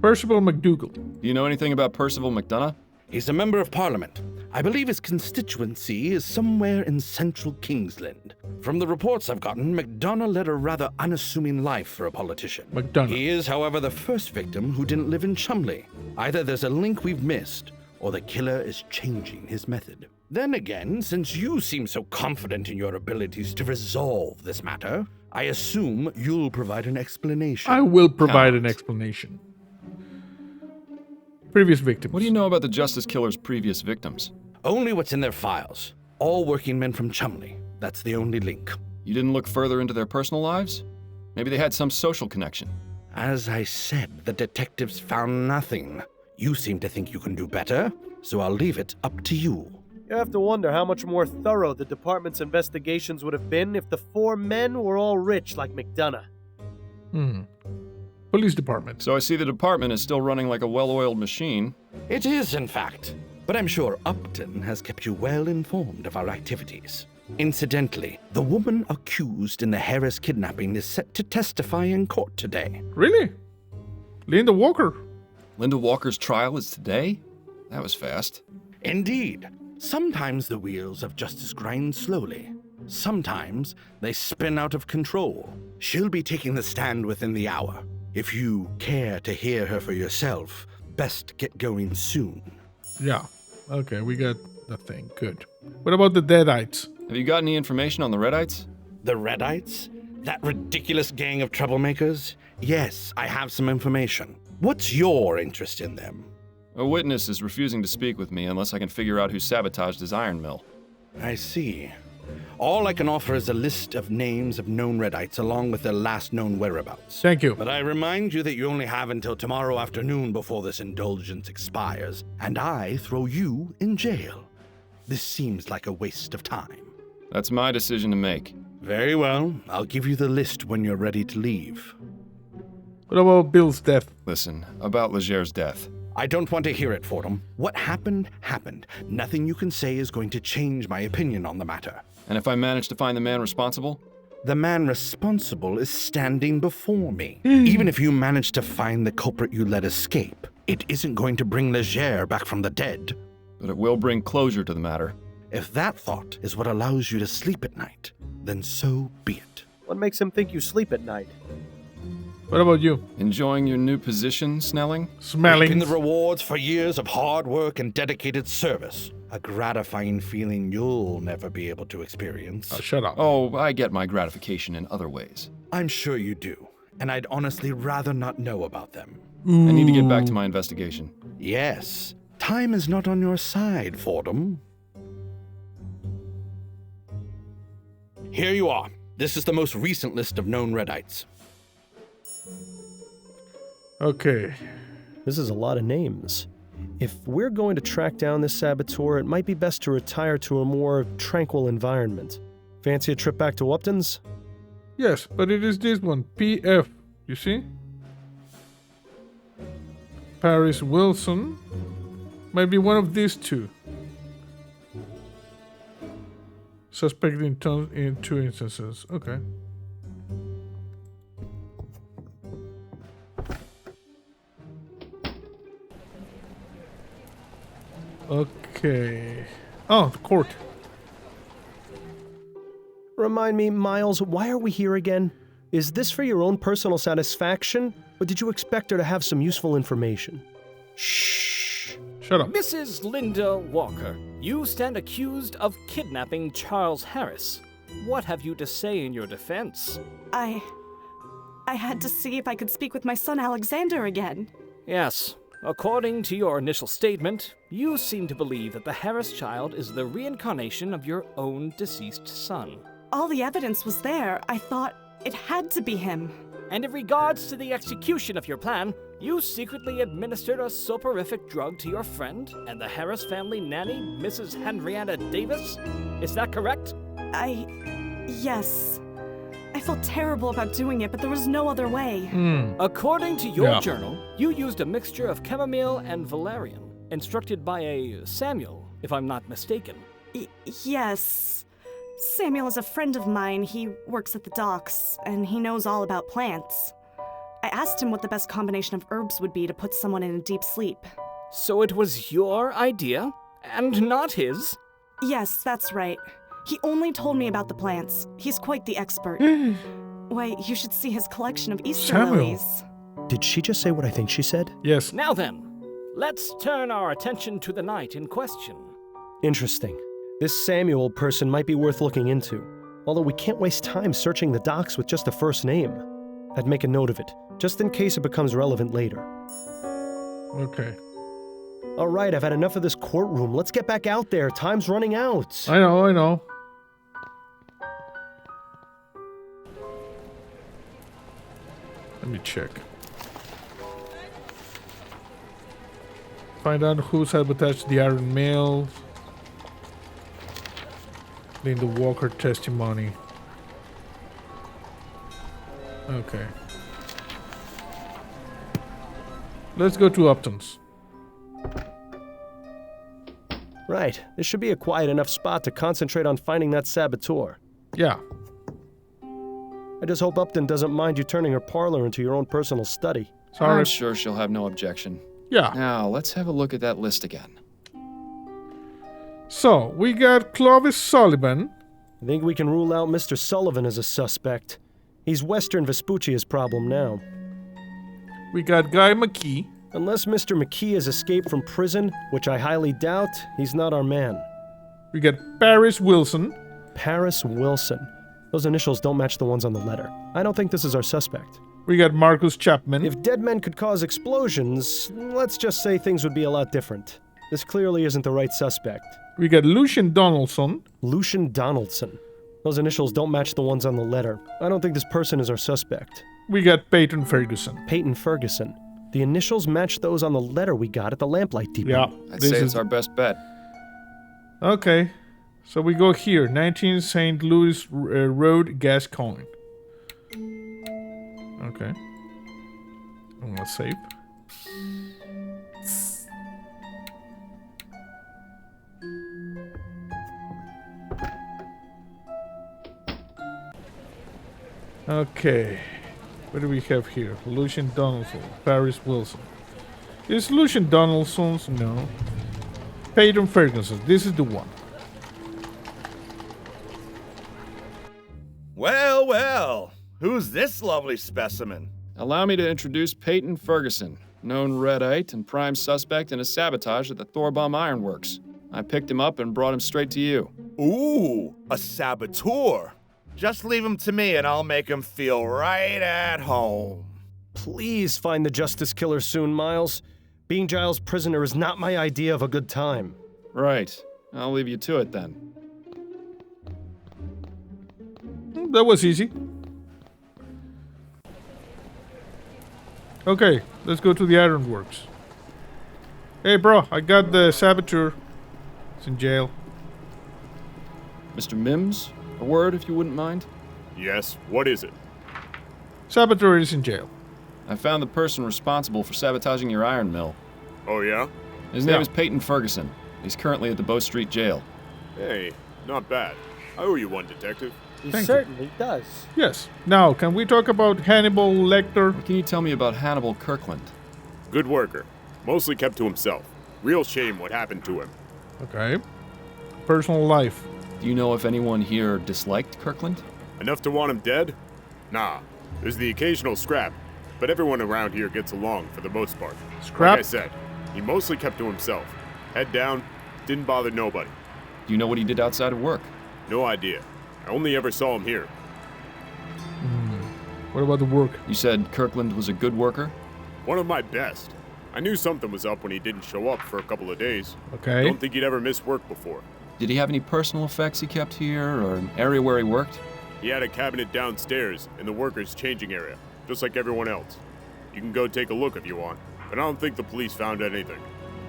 Percival McDougal. Do you know anything about Percival McDonough? He's a member of Parliament. I believe his constituency is somewhere in central Kingsland. From the reports I've gotten, McDonough led a rather unassuming life for a politician. McDonough. He is, however, the first victim who didn't live in Chumley. Either there's a link we've missed, or the killer is changing his method. Then again, since you seem so confident in your abilities to resolve this matter, I assume you'll provide an explanation. I will provide an explanation. Previous victims. What do you know about the Justice Killer's previous victims? Only what's in their files. All working men from Chumley. That's the only link. You didn't look further into their personal lives? Maybe they had some social connection. As I said, the detectives found nothing. You seem to think you can do better, so I'll leave it up to you. You have to wonder how much more thorough the department's investigations would have been if the 4 men were all rich like McDonough. Police department. So I see the department is still running like a well-oiled machine. It is, in fact. But I'm sure Upton has kept you well informed of our activities. Incidentally, the woman accused in the Harris kidnapping is set to testify in court today. Really? Linda Walker. Linda Walker's trial is today? That was fast. Indeed. Sometimes the wheels of justice grind slowly. Sometimes they spin out of control. She'll be taking the stand within the hour. If you care to hear her for yourself, best get going soon. Yeah. Okay, we got the thing. Good. What about the Deadites? Have you got any information on the Redites? The Redites? That ridiculous gang of troublemakers? Yes, I have some information. What's your interest in them? A witness is refusing to speak with me unless I can figure out who sabotaged his iron mill. I see. All I can offer is a list of names of known Redites along with their last known whereabouts. Thank you. But I remind you that you only have until tomorrow afternoon before this indulgence expires, and I throw you in jail. This seems like a waste of time. That's my decision to make. Very well. I'll give you the list when you're ready to leave. What about Bill's death? Listen, about Leger's death. I don't want to hear it, Fordham. What happened, happened. Nothing you can say is going to change my opinion on the matter. And if I manage to find the man responsible? The man responsible is standing before me. Even if you manage to find the culprit you let escape, it isn't going to bring Leger back from the dead. But it will bring closure to the matter. If that thought is what allows you to sleep at night, then so be it. What makes him think you sleep at night? What about you? Enjoying your new position, Snelling? Smelling. Reaping the rewards for years of hard work and dedicated service. A gratifying feeling you'll never be able to experience. Shut up. Oh, I get my gratification in other ways. I'm sure you do, and I'd honestly rather not know about them. I need to get back to my investigation. Yes, time is not on your side, Fordham. Here you are. This is the most recent list of known Redites. Okay. This is a lot of names. If we're going to track down this saboteur, it might be best to retire to a more tranquil environment. Fancy a trip back to Upton's? Yes, but it is this one, PF. You see? Paris Wilson. Might be one of these two. Suspected in 2 instances. Okay. Okay. Oh, the court. Remind me, Miles, why are we here again? Is this for your own personal satisfaction, or did you expect her to have some useful information? Shh. Shut up. Mrs. Linda Walker, you stand accused of kidnapping Charles Harris. What have you to say in your defense? I had to see if I could speak with my son Alexander again. Yes. According to your initial statement, you seem to believe that the Harris child is the reincarnation of your own deceased son. All the evidence was there. I thought it had to be him. And in regards to the execution of your plan, you secretly administered a soporific drug to your friend and the Harris family nanny, Mrs. Henrietta Davis? Is that correct? Yes. I felt terrible about doing it, but there was no other way. According to your journal, you used a mixture of chamomile and valerian, instructed by a Samuel, if I'm not mistaken. Yes. Samuel is a friend of mine. He works at the docks, and he knows all about plants. I asked him what the best combination of herbs would be to put someone in a deep sleep. So it was your idea, and not his? Yes, that's right. He only told me about the plants. He's quite the expert. Why, you should see his collection of Easter lilies. Did she just say what I think she said? Yes. Now then, let's turn our attention to the night in question. Interesting. This Samuel person might be worth looking into. Although we can't waste time searching the docks with just a first name. I'd make a note of it, just in case it becomes relevant later. Okay. All right, I've had enough of this courtroom. Let's get back out there. Time's running out. I know. Let me check. Find out who sabotaged the Iron Mail. Linda Walker testimony. Okay. Let's go to Upton's. Right. This should be a quiet enough spot to concentrate on finding that saboteur. Yeah. I just hope Upton doesn't mind you turning her parlor into your own personal study. Sorry. I'm sure she'll have no objection. Yeah. Now, let's have a look at that list again. So, we got Clovis Sullivan. I think we can rule out Mr. Sullivan as a suspect. He's Western Vespuccia's problem now. We got Guy McKee. Unless Mr. McKee has escaped from prison, which I highly doubt, he's not our man. We got Paris Wilson. Paris Wilson. Those initials don't match the ones on the letter. I don't think this is our suspect. We got Marcus Chapman. If dead men could cause explosions, let's just say things would be a lot different. This clearly isn't the right suspect. We got Lucian Donaldson. Lucian Donaldson. Those initials don't match the ones on the letter. I don't think this person is our suspect. We got Peyton Ferguson. Peyton Ferguson. The initials match those on the letter we got at the Lamplight Depot. Yeah. I'd say it's our best bet. Okay. So we go here. 19 St. Louis Road, Gascoigne. Okay. I'm gonna save. Okay. What do we have here? Lucian Donaldson. Paris Wilson. Is Lucian Donaldson's? No. Peyton Ferguson. This is the one. Well, well. Who's this lovely specimen? Allow me to introduce Peyton Ferguson, known Redite and prime suspect in a sabotage at the Thorbomb Ironworks. I picked him up and brought him straight to you. Ooh, a saboteur. Just leave him to me and I'll make him feel right at home. Please find the Justice Killer soon, Miles. Being Giles' prisoner is not my idea of a good time. Right. I'll leave you to it then. That was easy. Okay, let's go to the ironworks. Hey, bro, I got the saboteur. It's in jail. Mr. Mims, a word if you wouldn't mind? Yes, what is it? Saboteur is in jail. I found the person responsible for sabotaging your iron mill. Oh, yeah? His name is Peyton Ferguson. He's currently at the Bow Street Jail. Hey, not bad. I owe you one, Detective. He Thank certainly does. Yes. Now, can we talk about Hannibal Lecter? What can you tell me about Hannibal Kirkland? Good worker. Mostly kept to himself. Real shame what happened to him. Okay. Personal life. Do you know if anyone here disliked Kirkland? Enough to want him dead? Nah. There's the occasional scrap, but everyone around here gets along for the most part. Scrap? Like I said, he mostly kept to himself. Head down, didn't bother nobody. Do you know what he did outside of work? No idea. I only ever saw him here. What about the work? You said Kirkland was a good worker? One of my best. I knew something was up when he didn't show up for a couple of days. Okay. Don't think he'd ever missed work before. Did he have any personal effects he kept here, or an area where he worked? He had a cabinet downstairs in the workers' changing area, just like everyone else. You can go take a look if you want, but I don't think the police found anything.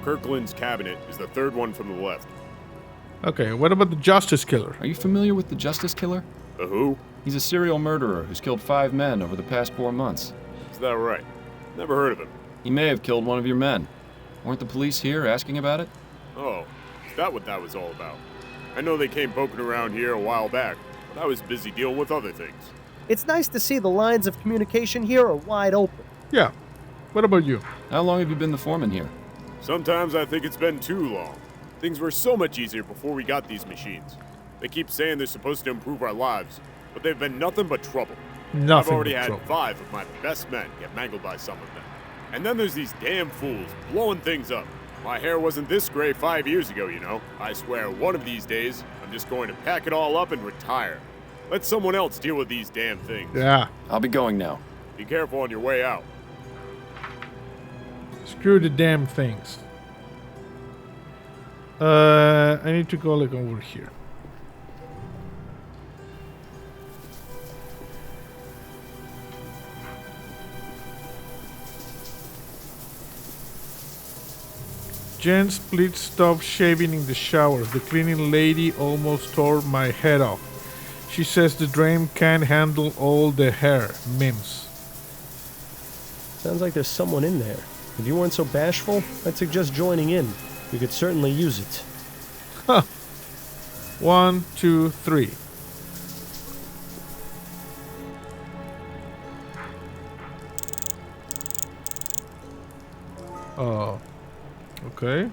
Kirkland's cabinet is the third one from the left. Okay, what about the Justice Killer? Are you familiar with the Justice Killer? The who? He's a serial murderer who's killed 5 men over the past 4 months. Is that right? Never heard of him. He may have killed one of your men. Weren't the police here asking about it? Oh, is that what that was all about? I know they came poking around here a while back, but I was busy dealing with other things. It's nice to see the lines of communication here are wide open. Yeah. What about you? How long have you been the foreman here? Sometimes I think it's been too long. Things were so much easier before we got these machines. They keep saying they're supposed to improve our lives, but they've been nothing but trouble. Nothing I've already but had trouble. 5 of my best men get mangled by some of them. And then there's these damn fools blowing things up. My hair wasn't this gray 5 years ago, you know. I swear one of these days, I'm just going to pack it all up and retire. Let someone else deal with these damn things. Yeah. I'll be going now. Be careful on your way out. Screw the damn things. I need to go like over here. Jen Split stopped shaving in the shower. The cleaning lady almost tore my head off. She says the drain can't handle all the hair. Mims. Sounds like there's someone in there. If you weren't so bashful, I'd suggest joining in. We could certainly use it. Huh. 1, 2, 3. Oh. Okay.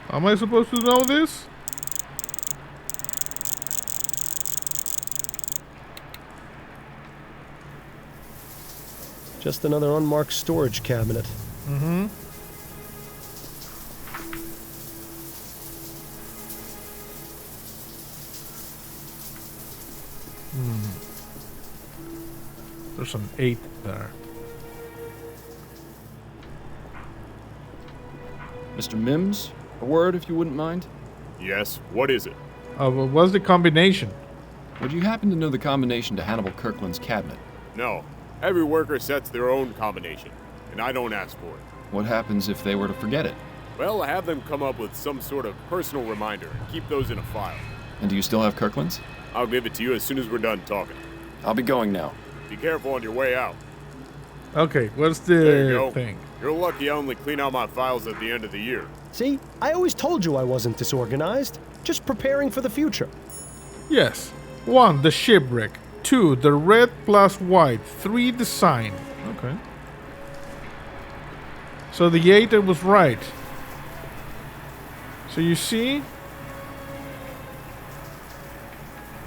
Am I supposed to know this? Just another unmarked storage cabinet. Mm-hmm. There's an 8 there. Mr. Mims, a word if you wouldn't mind? Yes, what is it? What's the combination? Would you happen to know the combination to Hannibal Kirkland's cabinet? No. Every worker sets their own combination, and I don't ask for it. What happens if they were to forget it? Well, have them come up with some sort of personal reminder and keep those in a file. And do you still have Kirkland's? I'll give it to you as soon as we're done talking. I'll be going now. Be careful on your way out. Okay, what's There you the go. thing? You're lucky I only clean out my files at the end of the year. See, I always told you I wasn't disorganized. Just preparing for the future. Yes. 1. The shipwreck. 2. The red plus white. 3. The sign. Okay. So the 8 was right. So you see?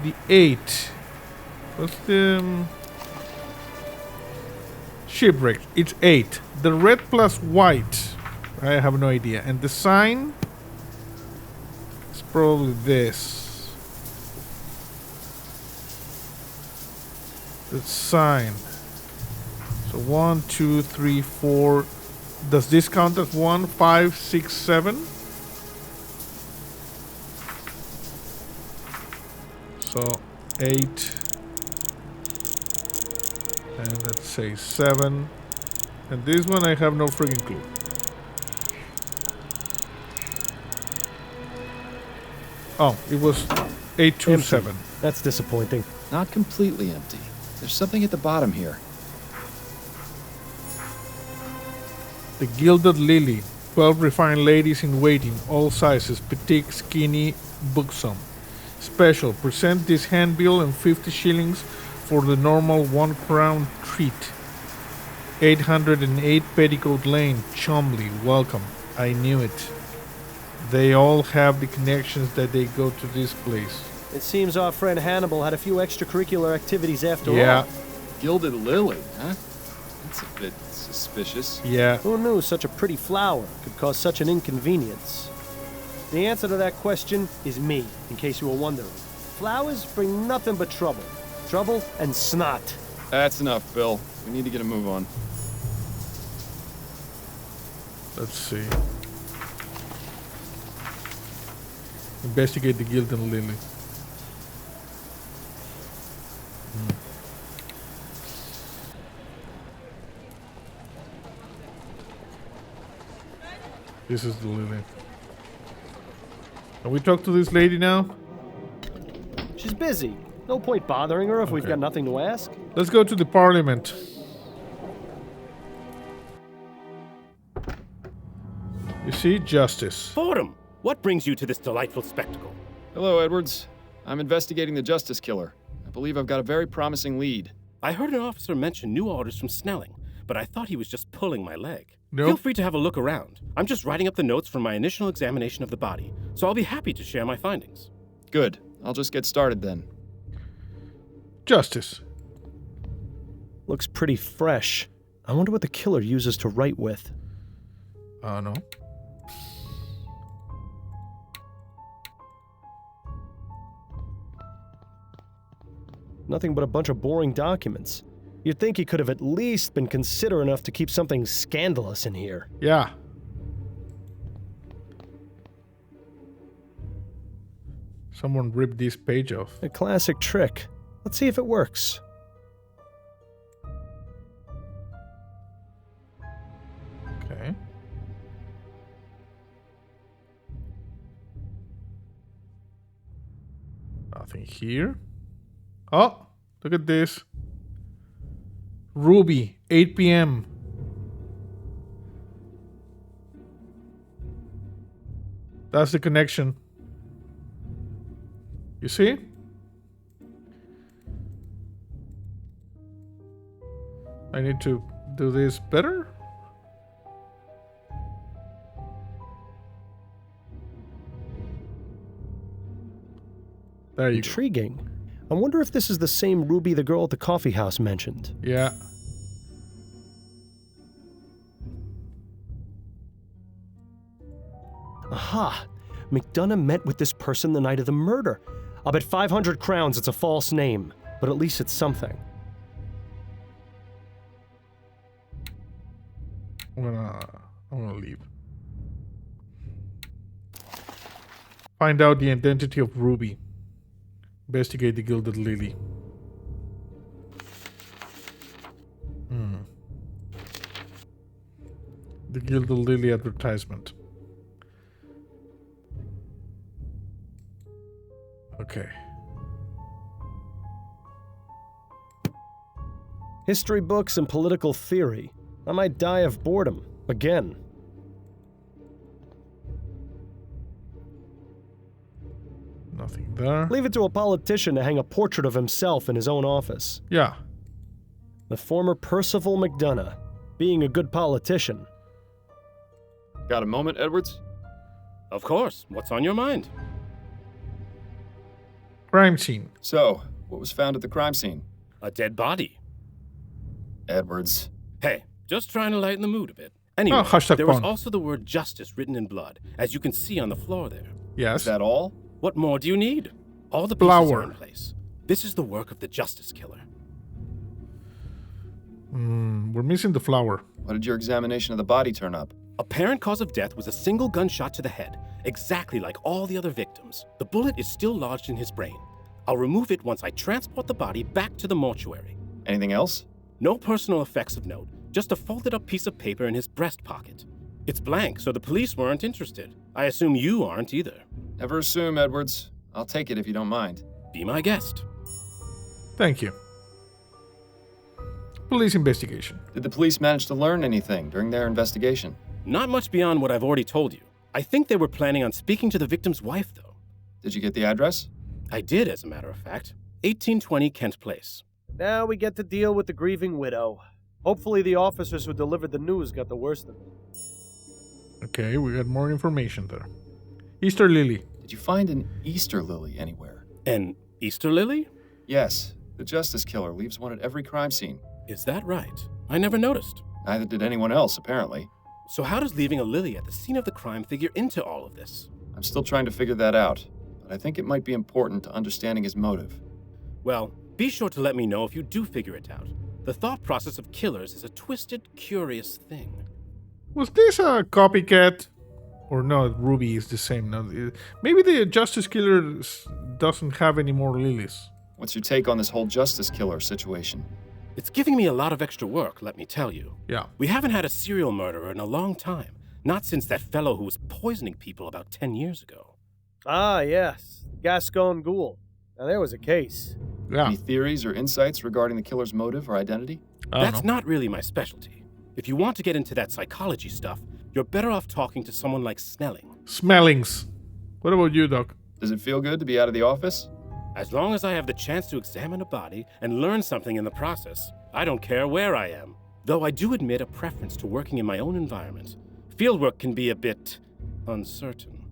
The 8. What's the... shipwreck. It's 8. The red plus white. I have no idea. And the sign... is probably this. The sign. So 1, 2, 3, 4. Does this count as 1, 5, 6, 7? So 8. And let's say 7. And this one I have no freaking clue. Oh, it was 827. That's disappointing. Not completely empty. There's something at the bottom here. The Gilded Lily. 12 refined ladies in waiting, all sizes, petite, skinny, buxom. Special. Present this handbill and 50 shillings for the normal 1 crown treat. 808 Petticoat Lane, Chumley. Welcome. I knew it. They all have the connections that they go to this place. It seems our friend Hannibal had a few extracurricular activities after Yeah. all. Gilded lily, huh? That's a bit suspicious. Yeah. Who knew such a pretty flower could cause such an inconvenience? The answer to that question is me, in case you were wondering. Flowers bring nothing but trouble. Trouble and snot. That's enough, Bill. We need to get a move on. Let's see. Investigate the Gilded Lily. This is the lily. Can we talk to this lady now? She's busy. No point bothering her if we've Okay. got nothing to ask. Let's go to the parliament. You see, justice. Fordham, what brings you to this delightful spectacle? Hello, Edwards. I'm investigating the Justice Killer. I believe I've got a very promising lead. I heard an officer mention new orders from Snelling, but I thought he was just pulling my leg. Nope. Feel free to have a look around. I'm just writing up the notes from my initial examination of the body, so I'll be happy to share my findings. Good. I'll just get started then. Justice. Looks pretty fresh. I wonder what the killer uses to write with. No. Nothing but a bunch of boring documents. You'd think he could have at least been considerate enough to keep something scandalous in here. Yeah. Someone ripped this page off. A classic trick. Let's see if it works. Okay. Nothing here. Oh, look at this. Ruby, 8 p.m. That's the connection. You see? I need to do this better. There you Intriguing. I wonder if this is the same Ruby the girl at the coffee house mentioned. go. Yeah. Aha! McDonough met with this person the night of the murder. I'll bet 500 crowns it's a false name, but at least it's something. I'm gonna leave. Find out the identity of Ruby. Investigate the Gilded Lily. The Gilded Lily advertisement. Okay. History books and political theory. I might die of boredom. Again. Nothing there. Leave it to a politician to hang a portrait of himself in his own office. Yeah. The former Percival McDonough, being a good politician. Got a moment, Edwards? Of course. What's on your mind? Crime scene. So, what was found at the crime scene? A dead body. Edwards. Hey, just trying to lighten the mood a bit. Anyway, there was also the word justice written in blood, as you can see on the floor there. Yes. Is that all? What more do you need? All the pieces are in place. This is the work of the justice killer. We're missing the flower. What did your examination of the body turn up? Apparent cause of death was a single gunshot to the head, exactly like all the other victims. The bullet is still lodged in his brain. I'll remove it once I transport the body back to the mortuary. Anything else? No personal effects of note, just a folded up piece of paper in his breast pocket. It's blank, so the police weren't interested. I assume you aren't either. Never assume, Edwards. I'll take it if you don't mind. Be my guest. Thank you. Police investigation. Did the police manage to learn anything during their investigation? Not much beyond what I've already told you. I think they were planning on speaking to the victim's wife, though. Did you get the address? I did, as a matter of fact. 1820 Kent Place. Now we get to deal with the grieving widow. Hopefully the officers who delivered the news got the worst of it. Okay, we got more information there. Easter lily. Did you find an Easter lily anywhere? An Easter lily? Yes. The justice killer leaves one at every crime scene. Is that right? I never noticed. Neither did anyone else, apparently. So how does leaving a lily at the scene of the crime figure into all of this? I'm still trying to figure that out, but I think it might be important to understanding his motive. Well, be sure to let me know if you do figure it out. The thought process of killers is a twisted, curious thing. Was this a copycat? Or no, Ruby is the same. No, maybe the justice killer doesn't have any more lilies. What's your take on this whole justice killer situation? It's giving me a lot of extra work, let me tell you. Yeah. We haven't had a serial murderer in a long time. Not since that fellow who was poisoning people about 10 years ago. Ah, yes. Gascon Ghoul. Now there was a case. Yeah. Any theories or insights regarding the killer's motive or identity? That's not really my specialty. If you want to get into that psychology stuff, you're better off talking to someone like Snelling. Smellings. What about you, Doc? Does it feel good to be out of the office? As long as I have the chance to examine a body and learn something in the process, I don't care where I am. Though I do admit a preference to working in my own environment. Fieldwork can be a bit uncertain.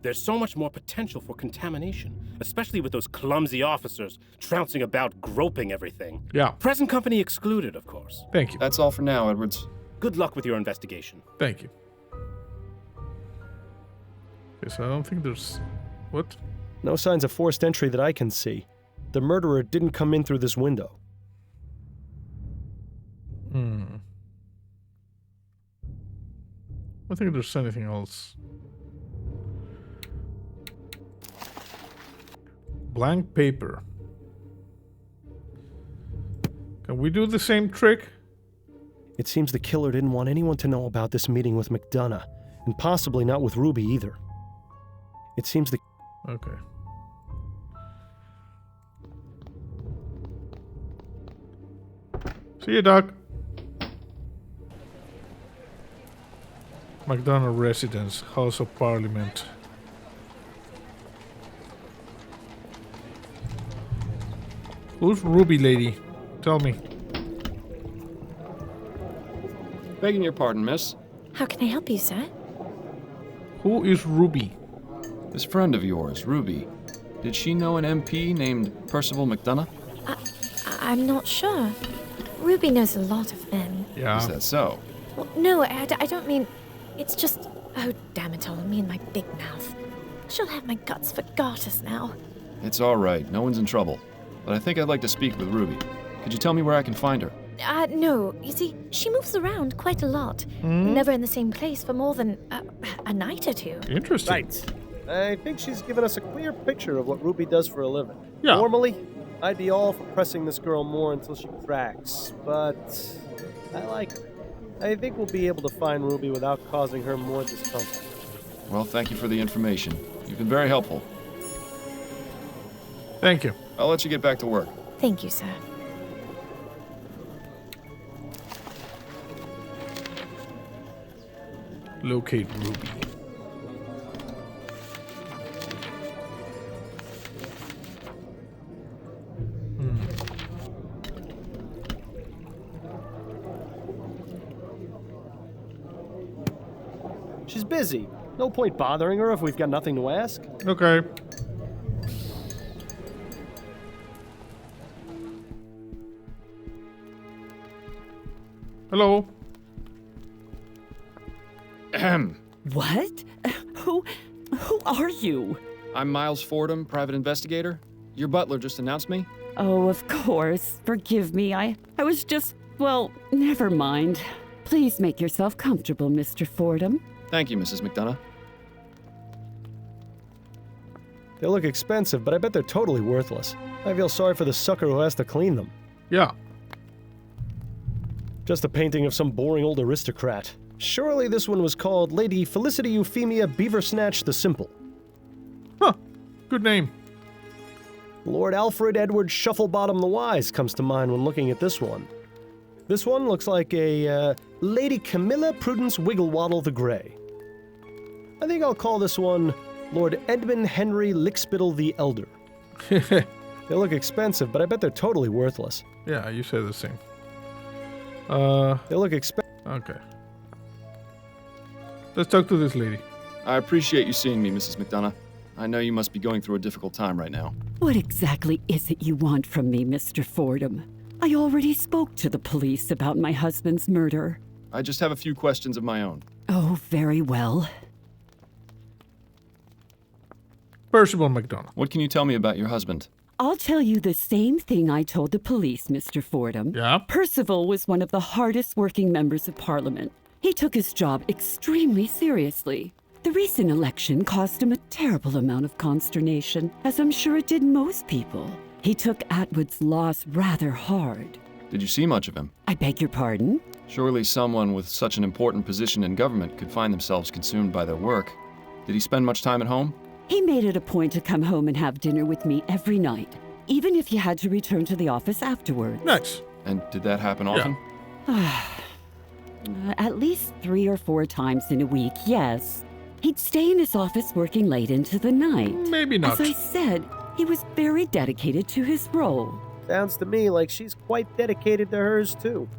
There's so much more potential for contamination, especially with those clumsy officers trouncing about groping everything. Yeah. Present company excluded, of course. Thank you. That's all for now, Edwards. Good luck with your investigation. Thank you. Okay, so I don't think there's... What? No signs of forced entry that I can see. The murderer didn't come in through this window. I think there's anything else. Blank paper. Can we do the same trick? It seems the killer didn't want anyone to know about this meeting with McDonough, and possibly not with Ruby either. It seems the... Okay. See you, Doc. McDonough Residence, House of Parliament. Who's Ruby lady? Tell me. Begging your pardon, miss. How can I help you, sir? Who is Ruby? This friend of yours, Ruby. Did she know an MP named Percival McDonough? I'm not sure. Ruby knows a lot of men. Yeah. Is that so? Well, no, I don't mean... It's just... Oh, damn it all, me and my big mouth. She'll have my guts for garters now. It's all right. No one's in trouble. But I think I'd like to speak with Ruby. Could you tell me where I can find her? No. You see, she moves around quite a lot. Never in the same place for more than a night or two. Interesting. Right. I think she's given us a clear picture of what Ruby does for a living. Yeah. Normally, I'd be all for pressing this girl more until she cracks, but I like her. I think we'll be able to find Ruby without causing her more discomfort. Well, thank you for the information. You've been very helpful. Thank you. I'll let you get back to work. Thank you, sir. locate Ruby. She's busy. No point bothering her if we've got nothing to ask. Okay. Hello. Ahem. What? Who are you? I'm Miles Fordham, private investigator. Your butler just announced me. Oh, of course. Forgive me. I was just, well, never mind. Please make yourself comfortable, Mr. Fordham. Thank you, Mrs. McDonough. They look expensive, but I bet they're totally worthless. I feel sorry for the sucker who has to clean them. Yeah. Just a painting of some boring old aristocrat. Surely this one was called Lady Felicity Euphemia Beaversnatch the Simple. Huh. Good name. Lord Alfred Edward Shufflebottom the Wise comes to mind when looking at this one. This one looks like a Lady Camilla Prudence Wigglewaddle the Grey. I think I'll call this one Lord Edmund Henry Lickspittle the Elder. They look expensive, but I bet they're totally worthless. Yeah, you said the same. They look expensive. Okay. Let's talk to this lady. I appreciate you seeing me, Mrs. McDonough. I know you must be going through a difficult time right now. What exactly is it you want from me, Mr. Fordham? I already spoke to the police about my husband's murder. I just have a few questions of my own. Oh, very well. Percival McDonough. What can you tell me about your husband? I'll tell you the same thing I told the police, Mr. Fordham. Yeah? Percival was one of the hardest working members of Parliament. He took his job extremely seriously. The recent election caused him a terrible amount of consternation, as I'm sure it did most people. He took Atwood's loss rather hard. Did you see much of him? I beg your pardon? Surely someone with such an important position in government could find themselves consumed by their work. Did he spend much time at home? He made it a point to come home and have dinner with me every night, even if he had to return to the office afterwards. Nice. And did that happen often? At least 3 or 4 times in a week, yes. He'd stay in his office working late into the night. Maybe not. As I said, he was very dedicated to his role. Sounds to me like she's quite dedicated to hers, too.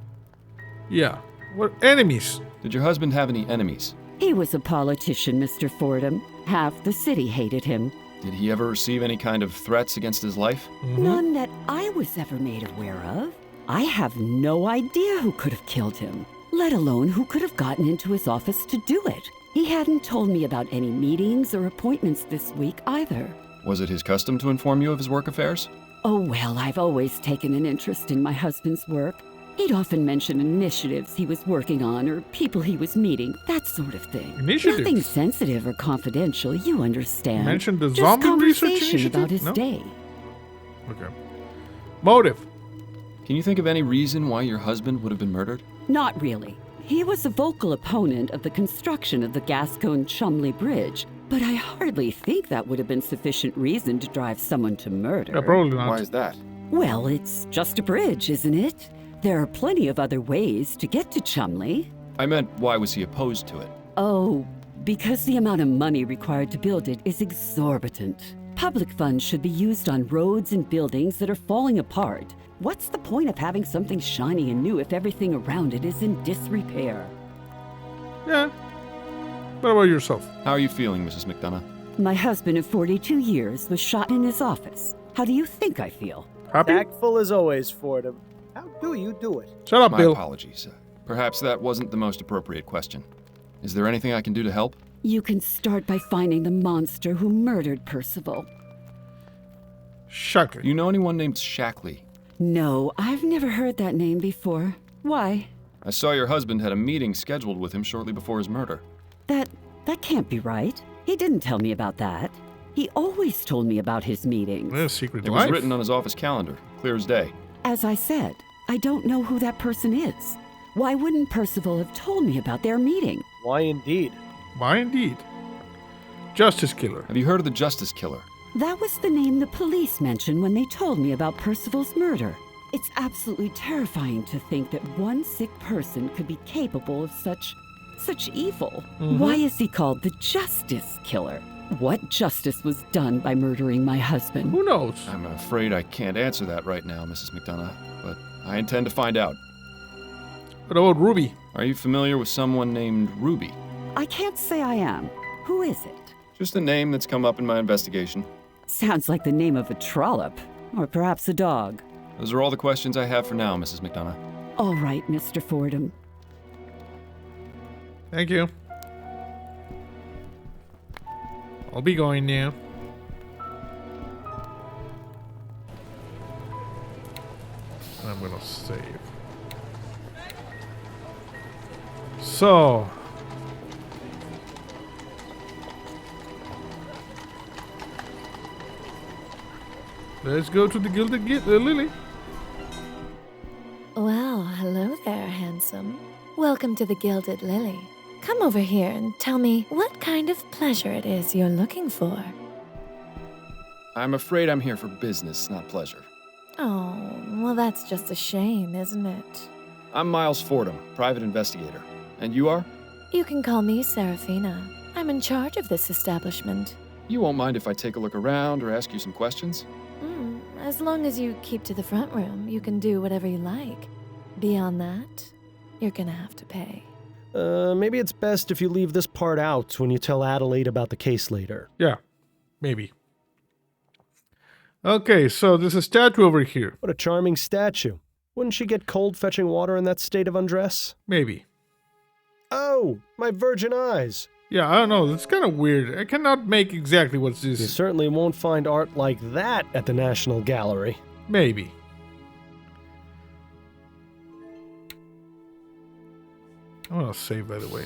Yeah. We're enemies. Did your husband have any enemies? He was a politician, Mr. Fordham. Half the city hated him. Did he ever receive any kind of threats against his life? None that I was ever made aware of. I have no idea who could have killed him, let alone who could have gotten into his office to do it. He hadn't told me about any meetings or appointments this week either. Was it his custom to inform you of his work affairs? Oh, well, I've always taken an interest in my husband's work. He'd often mention initiatives he was working on or people he was meeting, that sort of thing. Initiatives? Nothing sensitive or confidential, you understand. Mentioned the Just zombie research conversation initiative? about his No? day. Okay. Motive. Can you think of any reason why your husband would have been murdered? Not really. He was a vocal opponent of the construction of the Gascogne-Chumley Bridge, but I hardly think that would have been sufficient reason to drive someone to murder. Yeah, probably not. Why is that? Well, it's just a bridge, isn't it? There are plenty of other ways to get to Chumley. I meant, why was he opposed to it? Oh, because the amount of money required to build it is exorbitant. Public funds should be used on roads and buildings that are falling apart. What's the point of having something shiny and new if everything around it is in disrepair? Yeah. What about yourself? How are you feeling, Mrs. McDonough? My husband of 42 years was shot in his office. How do you think I feel? Happy? Tactful as always, Fordham. How do you do it? Shut up, My Bill. apologies. Perhaps that wasn't the most appropriate question. Is there anything I can do to help? You can start by finding the monster who murdered Percival. Shackley. Do you know anyone named Shackley? No, I've never heard that name before. Why? I saw your husband had a meeting scheduled with him shortly before his murder. That can't be right. He didn't tell me about that. He always told me about his meetings. Yeah, secret It life. was written on his office calendar, clear as day. As I said, I don't know who that person is. Why wouldn't Percival have told me about their meeting? Why indeed? Why indeed? Justice Killer. Have you heard of the Justice Killer? That was the name the police mentioned when they told me about Percival's murder. It's absolutely terrifying to think that one sick person could be capable of such Such evil. Why is he called the Justice Killer? What justice was done by murdering my husband? Who knows? I'm afraid I can't answer that right now, Mrs. McDonough, but I intend to find out. What about Ruby? Are you familiar with someone named Ruby? I can't say I am. Who is it? Just a name that's come up in my investigation. Sounds like the name of a trollop, or perhaps a dog. Those are all the questions I have for now, Mrs. McDonough. All right, Mr. Fordham. Thank you. I'll be going now. I'm gonna save. So. Let's go to the Gilded Lily. Well, hello there, handsome. Welcome to the Gilded Lily. Come over here and tell me what kind of pleasure it is you're looking for. I'm afraid I'm here for business, not pleasure. Oh, well, that's just a shame, isn't it? I'm Miles Fordham, private investigator. And you are? You can call me Serafina. I'm in charge of this establishment. You won't mind if I take a look around or ask you some questions? As long as you keep to the front room, you can do whatever you like. Beyond that, you're gonna have to pay. Maybe it's best if you leave this part out when you tell Adelaide about the case later. Yeah, maybe. Okay, so there's a statue over here. What a charming statue. Wouldn't she get cold fetching water in that state of undress? Maybe. Oh, my virgin eyes. Yeah, I don't know. That's kind of weird. I cannot make exactly what's this. You certainly won't find art like that at the National Gallery. Maybe. I'm gonna save, by the way.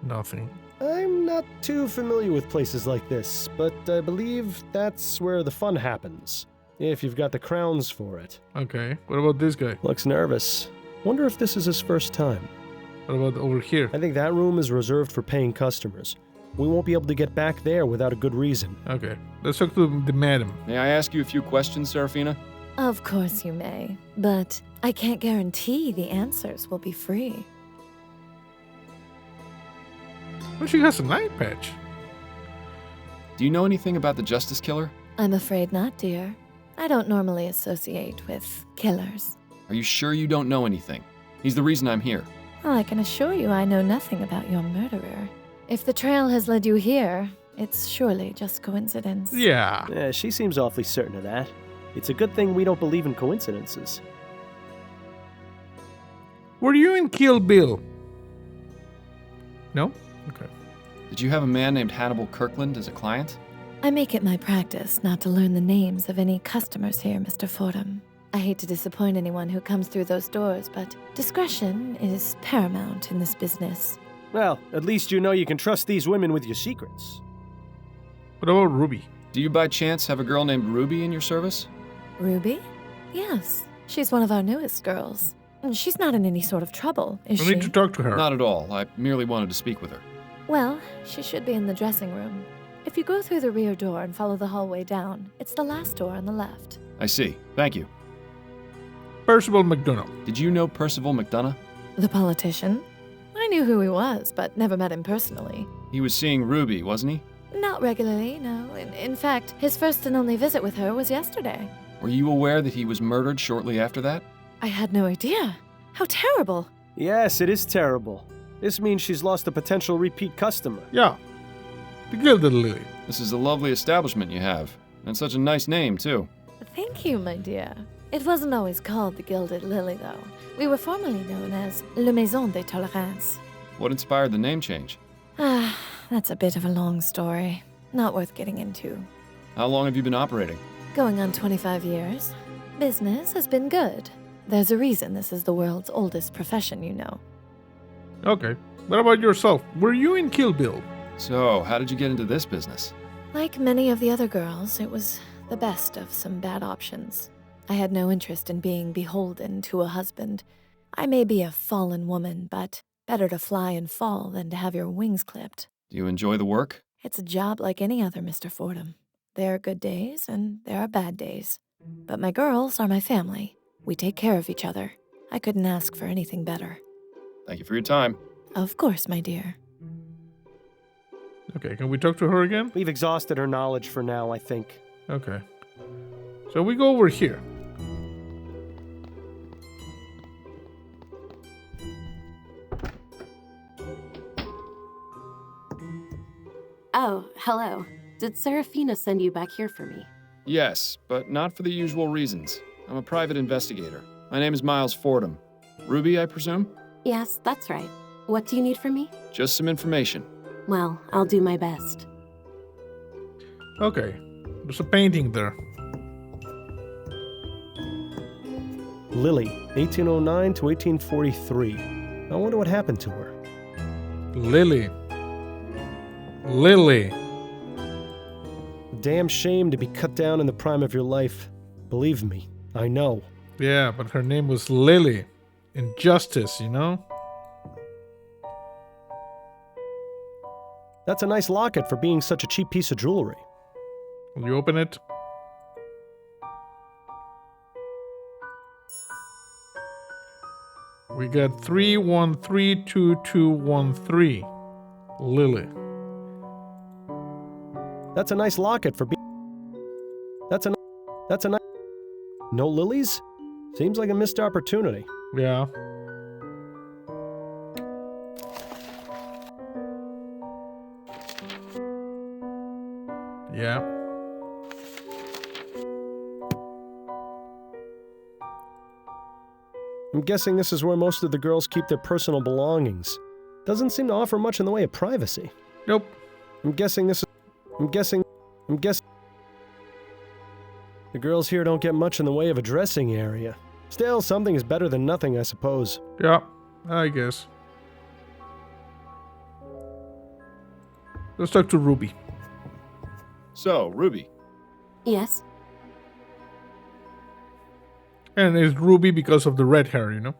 Nothing. I'm not too familiar with places like this, but I believe that's where the fun happens. If you've got the crowns for it. Okay. What about this guy? Looks nervous. Wonder if this is his first time. What about over here? I think that room is reserved for paying customers. We won't be able to get back there without a good reason. Okay. Let's talk to the madam. May I ask you a few questions, Serafina? Of course you may, but I can't guarantee the answers will be free. Well, she has an eye patch. Do you know anything about the Justice Killer? I'm afraid not, dear. I don't normally associate with killers. Are you sure you don't know anything? He's the reason I'm here. Well, I can assure you I know nothing about your murderer. If the trail has led you here, it's surely just coincidence. Yeah. She seems awfully certain of that. It's a good thing we don't believe in coincidences. Were you in Kill Bill? No? Okay. Did you have a man named Hannibal Kirkland as a client? I make it my practice not to learn the names of any customers here, Mr. Fordham. I hate to disappoint anyone who comes through those doors, but discretion is paramount in this business. Well, at least you know you can trust these women with your secrets. What about Ruby? Do you by chance have a girl named Ruby in your service? Ruby? Yes. She's one of our newest girls. She's not in any sort of trouble, is she? I need to talk to her. Not at all. I merely wanted to speak with her. Well, she should be in the dressing room. If you go through the rear door and follow the hallway down, it's the last door on the left. I see. Thank you. Percival McDonough. Did you know Percival McDonough? The politician? I knew who he was, but never met him personally. He was seeing Ruby, wasn't he? Not regularly, no. In fact, his first and only visit with her was yesterday. Were you aware that he was murdered shortly after that? I had no idea. How terrible. Yes, it is terrible. This means she's lost a potential repeat customer. Yeah. The Gilded Lily. This is a lovely establishment you have. And such a nice name, too. Thank you, my dear. It wasn't always called the Gilded Lily, though. We were formerly known as Le Maison de Tolérance. What inspired the name change? That's a bit of a long story. Not worth getting into. How long have you been operating? Going on 25 years. Business has been good. There's a reason this is the world's oldest profession, you know. Okay. What about yourself? Were you in Kill Bill? So, how did you get into this business? Like many of the other girls, it was the best of some bad options. I had no interest in being beholden to a husband. I may be a fallen woman, but better to fly and fall than to have your wings clipped. Do you enjoy the work? It's a job like any other, Mr. Fordham. There are good days and there are bad days. But my girls are my family. We take care of each other. I couldn't ask for anything better. Thank you for your time. Of course, my dear. Okay, can we talk to her again? We've exhausted her knowledge for now, I think. Okay. So we go over here. Oh, hello. Did Serafina send you back here for me? Yes, but not for the usual reasons. I'm a private investigator. My name is Miles Fordham. Ruby, I presume? Yes, that's right. What do you need from me? Just some information. Well, I'll do my best. Okay. There's a painting there. Lily, 1809 to 1843. I wonder what happened to her. Lily. Lily. Damn shame to be cut down in the prime of your life. Believe me, I know. Yeah, but her name was Lily. Injustice, you know? That's a nice locket for being such a cheap piece of jewelry. Will you open it? We got 3132213. Lily. That's a nice locket for being... That's a nice... No lilies? Seems like a missed opportunity. Yeah. Yeah. I'm guessing this is where most of the girls keep their personal belongings. Doesn't seem to offer much in the way of privacy. Nope. I'm guessing the girls here don't get much in the way of a dressing area. Still, something is better than nothing, I suppose. Yeah, I guess. Let's talk to Ruby. So, Ruby. Yes? And it's Ruby because of the red hair, you know?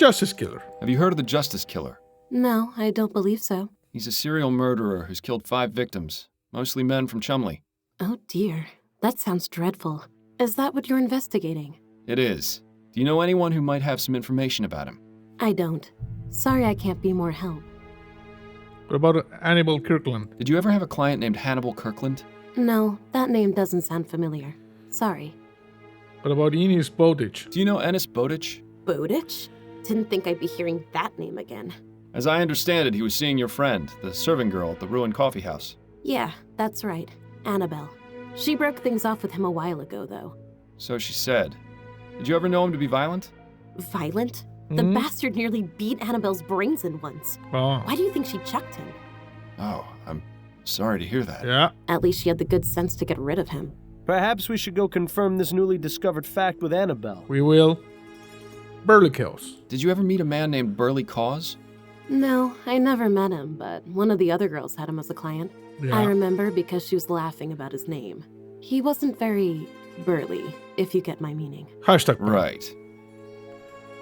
Justice Killer. Have you heard of the Justice Killer? No, I don't believe so. He's a serial murderer who's killed 5 victims, mostly men from Chumley. Oh dear, that sounds dreadful. Is that what you're investigating? It is. Do you know anyone who might have some information about him? I don't. Sorry I can't be more help. What about Hannibal Kirkland? Did you ever have a client named Hannibal Kirkland? No, that name doesn't sound familiar. Sorry. What about Enis Bowditch? Do you know Ennis Bowditch? Bowditch? Didn't think I'd be hearing that name again. As I understand it, he was seeing your friend, the serving girl at the ruined coffee house. Yeah, that's right. Annabelle. She broke things off with him a while ago, though. So she said. Did you ever know him to be violent? Violent? The bastard nearly beat Annabelle's brains in once. Oh. Why do you think she chucked him? Oh, I'm sorry to hear that. Yeah. At least she had the good sense to get rid of him. Perhaps we should go confirm this newly discovered fact with Annabelle. We will. Burley Kills. Did you ever meet a man named Burley Cause? No, I never met him, but one of the other girls had him as a client. Yeah. I remember because she was laughing about his name. He wasn't very burly, if you get my meaning. Hashtag. Right.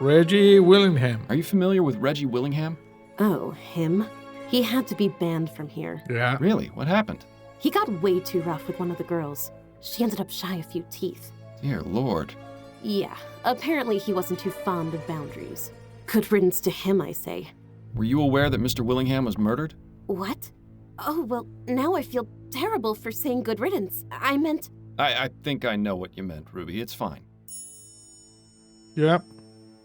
Reggie Willingham. Are you familiar with Reggie Willingham? Oh, him? He had to be banned from here. Yeah. Really? What happened? He got way too rough with one of the girls. She ended up shy a few teeth. Dear Lord. Yeah, apparently he wasn't too fond of boundaries. Good riddance to him, I say. Were you aware that Mr. Willingham was murdered? What? Oh, well, now I feel terrible for saying good riddance. I meant... I think I know what you meant, Ruby. It's fine. Yep.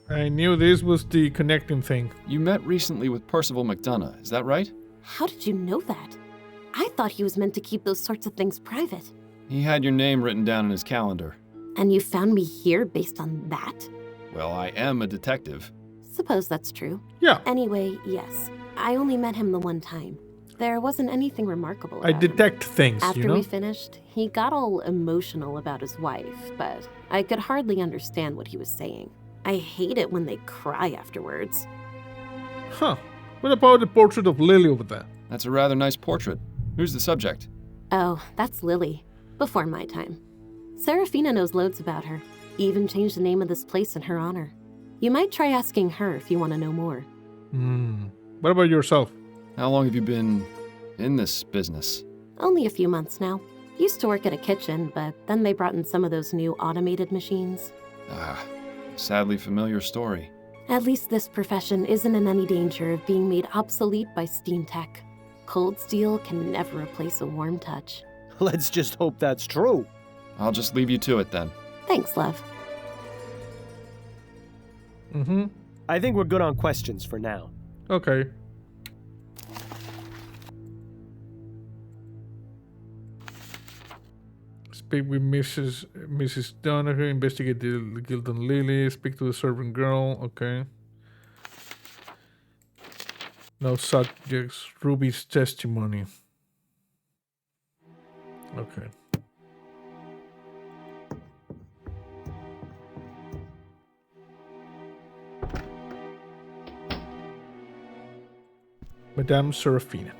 I knew this was the connecting thing. You met recently with Percival McDonough, is that right? How did you know that? I thought he was meant to keep those sorts of things private. He had your name written down in his calendar. And you found me here based on that? Well, I am a detective. Suppose that's true. Yeah. Anyway, yes. I only met him the one time. There wasn't anything remarkable about I detect him. things, After you know? we finished, he got all emotional about his wife, but I could hardly understand what he was saying. I hate it when they cry afterwards. Huh. What about the portrait of Lily over there? That's a rather nice portrait. Who's the subject? Oh, that's Lily. Before my time. Serafina knows loads about her. Even changed the name of this place in her honor. You might try asking her if you want to know more. What about yourself? How long have you been in this business? Only a few months now. Used to work at a kitchen, but then they brought in some of those new automated machines. Sadly familiar story. At least this profession isn't in any danger of being made obsolete by steam tech. Cold steel can never replace a warm touch. Let's just hope that's true. I'll just leave you to it then. Thanks, love. I think we're good on questions for now. Okay. Speak with Mrs. Donahue. Investigate the guild on Lily. Speak to the servant girl. Okay. No subjects. Ruby's testimony. Okay. Madame Serafina.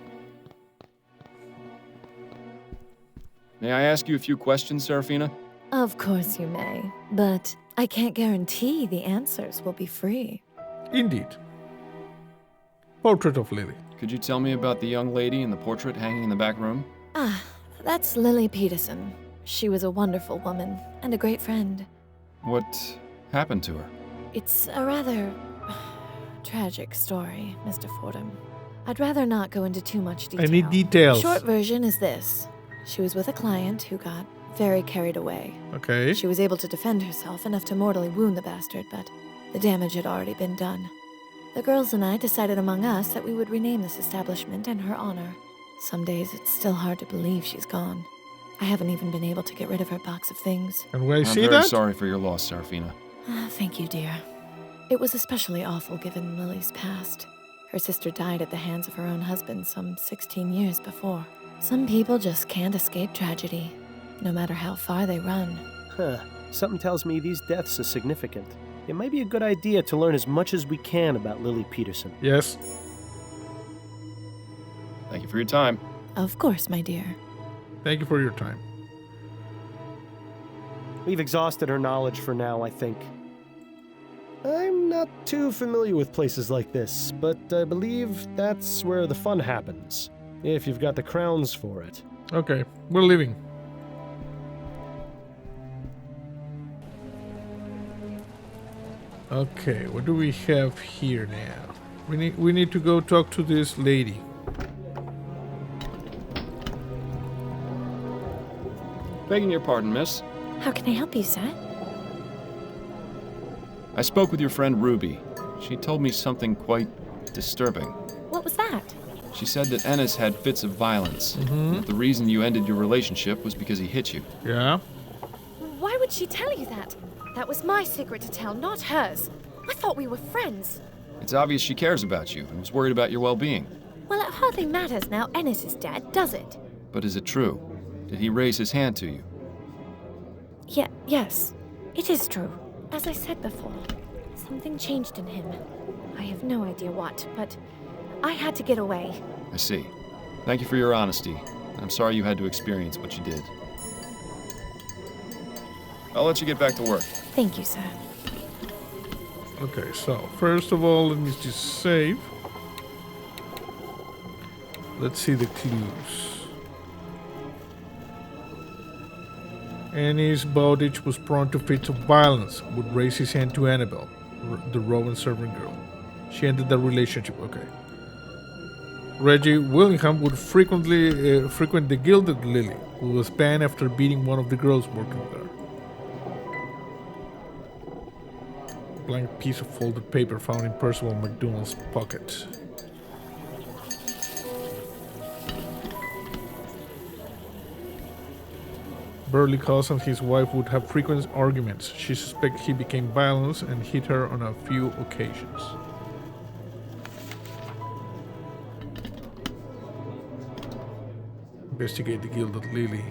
May I ask you a few questions, Serafina? Of course you may, but I can't guarantee the answers will be free. Indeed. Portrait of Lily. Could you tell me about the young lady in the portrait hanging in the back room? That's Lily Peterson. She was a wonderful woman and a great friend. What happened to her? It's a rather tragic story, Mr. Fordham. I'd rather not go into too much detail. I need details. The short version is this. She was with a client who got very carried away. Okay. She was able to defend herself enough to mortally wound the bastard, but the damage had already been done. The girls and I decided among us that we would rename this establishment in her honor. Some days it's still hard to believe she's gone. I haven't even been able to get rid of her box of things. And when I see I'm that? very sorry for your loss, Serafina. Thank you, dear. It was especially awful given Lily's past. Her sister died at the hands of her own husband some 16 years before. Some people just can't escape tragedy, no matter how far they run. Something tells me these deaths are significant. It might be a good idea to learn as much as we can about Lily Peterson. Yes. Thank you for your time. Of course, my dear. Thank you for your time. We've exhausted her knowledge for now, I think. I'm not too familiar with places like this, but I believe that's where the fun happens. If you've got the crowns for it. Okay, we're leaving. Okay, what do we have here now? We need to go talk to this lady. Begging your pardon, miss. How can I help you, sir? I spoke with your friend Ruby. She told me something quite disturbing. What was that? She said that Ennis had fits of violence. And that the reason you ended your relationship was because he hit you. Yeah? Why would she tell you that? That was my secret to tell, not hers. I thought we were friends. It's obvious she cares about you and was worried about your well-being. Well, it hardly matters now Ennis is dead, does it? But is it true? Did he raise his hand to you? Yes. It is true. As I said before, something changed in him. I have no idea what, but I had to get away. I see. Thank you for your honesty. I'm sorry you had to experience what you did. I'll let you get back to work. Thank you, sir. Okay, so first of all, let me just save. Let's see the clues. Ennis Bowditch was prone to fits of violence, would raise his hand to Annabelle, the Rowan servant girl. She ended the relationship, okay. Reggie Willingham would frequent the Gilded Lily, who was banned after beating one of the girls working there. Blank piece of folded paper found in Percival MacDonald's pocket. Burley Cos and his wife would have frequent arguments. She suspects he became violent and hit her on a few occasions. Investigate the Gilded Lily.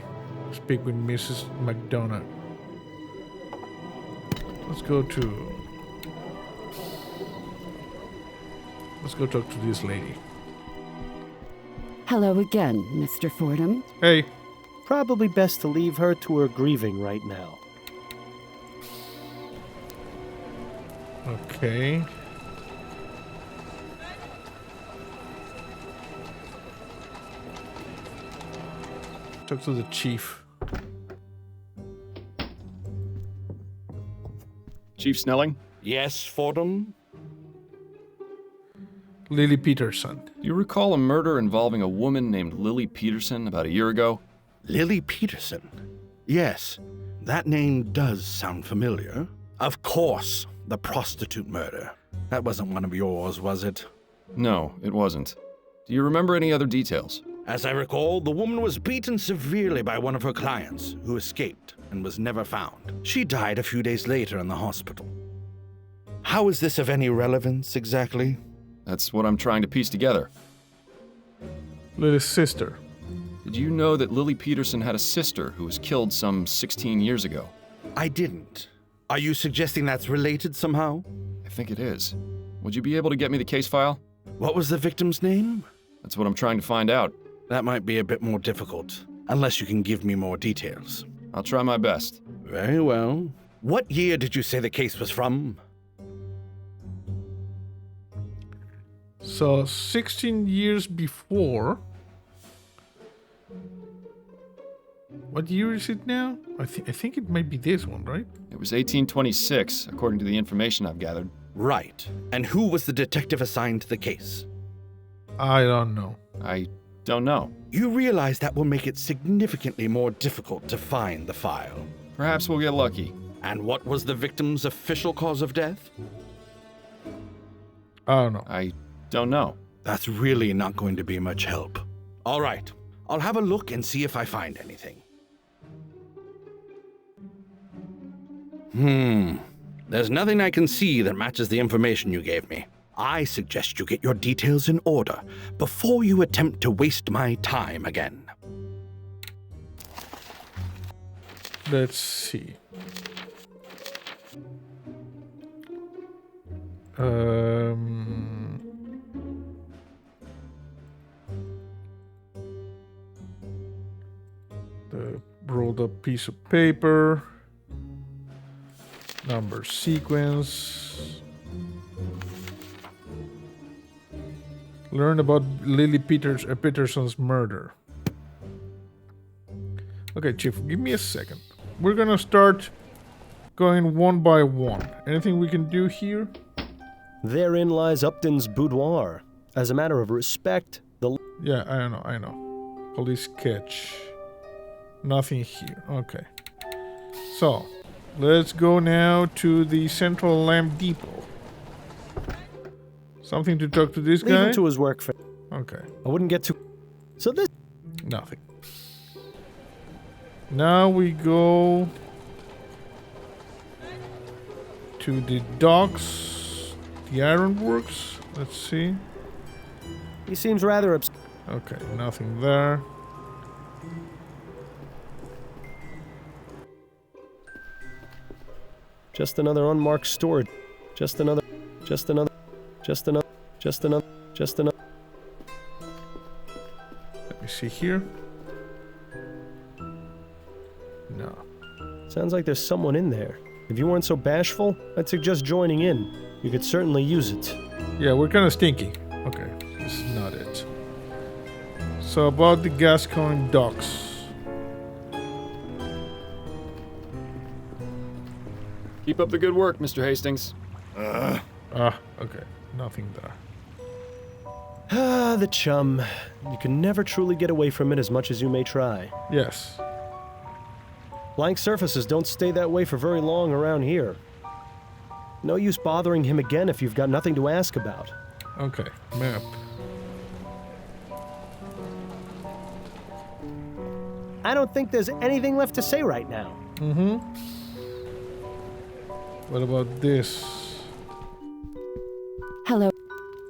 Speak with Mrs. McDonough. Let's go talk to this lady. Hello again, Mr. Fordham. Hey. Probably best to leave her to her grieving right now. Okay. talk to the chief. Chief Snelling? Yes, Fordham? Lily Peterson. Do you recall a murder involving a woman named Lily Peterson about a year ago? Lily Peterson? Yes, that name does sound familiar. Of course, the prostitute murder. That wasn't one of yours, was it? No, it wasn't. Do you remember any other details? As I recall, the woman was beaten severely by one of her clients, who escaped and was never found. She died a few days later in the hospital. How is this of any relevance, exactly? That's what I'm trying to piece together. Lily's sister. Did you know that Lily Peterson had a sister who was killed some 16 years ago? I didn't. Are you suggesting that's related somehow? I think it is. Would you be able to get me the case file? What was the victim's name? That's what I'm trying to find out. That might be a bit more difficult, unless you can give me more details. I'll try my best. Very well. What year did you say the case was from? So, 16 years before. What year is it now? I think it might be this one, right? It was 1826, according to the information I've gathered. Right. And who was the detective assigned to the case? I don't know. I don't know. You realize that will make it significantly more difficult to find the file. Perhaps we'll get lucky. And what was the victim's official cause of death? I don't know. I don't know. That's really not going to be much help. All right. I'll have a look and see if I find anything. There's nothing I can see that matches the information you gave me. I suggest you get your details in order before you attempt to waste my time again. Let's see. The rolled up piece of paper. Number sequence. Learn about Lily Peterson's murder. Okay, Chief, give me a second. We're gonna start going one by one. Anything we can do here? Therein lies Upton's boudoir. As a matter of respect, the... Yeah, I know. Police sketch. Nothing here. Okay. So, let's go now to the Central Lamp Depot. Something to talk to this guy? Leave him to his work. Okay. I wouldn't get too... So this... Nothing. Now we go to the docks, the ironworks. Let's see. He seems rather upset. Okay, nothing there. Just another unmarked storage. Just another. Let me see here. No. Sounds like there's someone in there. If you weren't so bashful, I'd suggest joining in. You could certainly use it. Yeah, we're kind of stinky. Okay, this is not it. So about the Gascoigne docks. Keep up the good work, Mr. Hastings. Okay. Nothing there. Ah, the chum. You can never truly get away from it as much as you may try. Yes. Blank surfaces don't stay that way for very long around here. No use bothering him again if you've got nothing to ask about. Okay, map. I don't think there's anything left to say right now. Mm-hmm. What about this? Hello.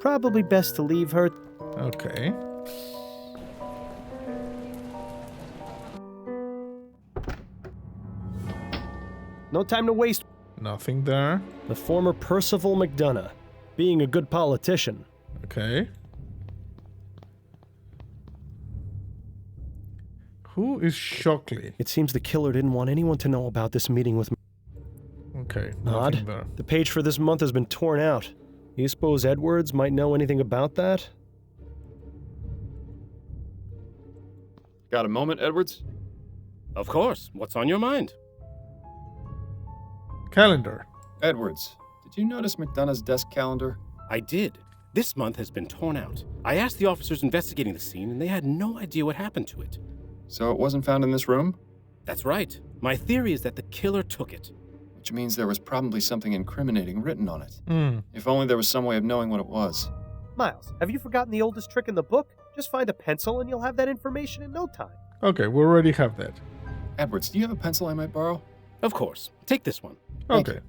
Probably best to leave her. Okay. No time to waste. Nothing there. The former Percival McDonough, being a good politician. Okay. Who is Shockley? It seems the killer didn't want anyone to know about this meeting with me. Okay, nothing Odd. there. The page for this month has been torn out. Do you suppose Edwards might know anything about that? Got a moment, Edwards? Of course. What's on your mind? Calendar. Edwards, did you notice McDonough's desk calendar? I did. This month has been torn out. I asked the officers investigating the scene, and they had no idea what happened to it. So it wasn't found in this room? That's right. My theory is that the killer took it. Which means there was probably something incriminating written on it. Hmm. If only there was some way of knowing what it was. Miles, have you forgotten the oldest trick in the book? Just find a pencil and you'll have that information in no time. Okay, we already have that. Edwards, do you have a pencil I might borrow? Of course. Take this one. Okay.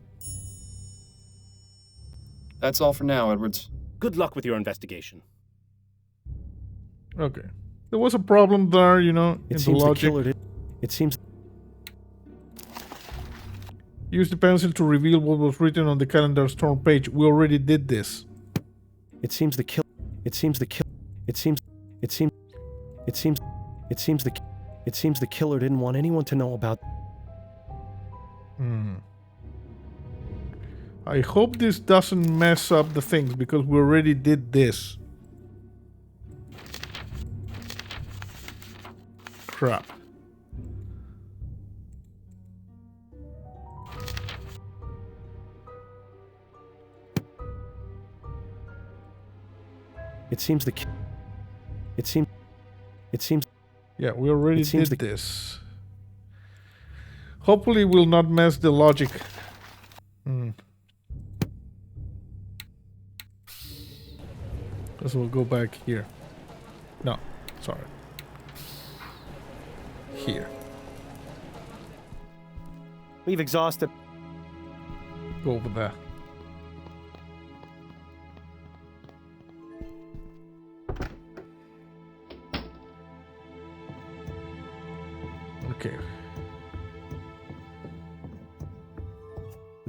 That's all for now, Edwards. Good luck with your investigation. Okay. There was a problem there, in the logic. It seems. Use the pencil to reveal what was written on the calendar's torn page. We already did this. It seems the killer didn't want anyone to know about. I hope this doesn't mess up the things because we already did this. Crap. Yeah, we already did this. Hopefully we'll not mess the logic. So we'll go back here. No, sorry. Here. We've exhausted. Go over there. Okay.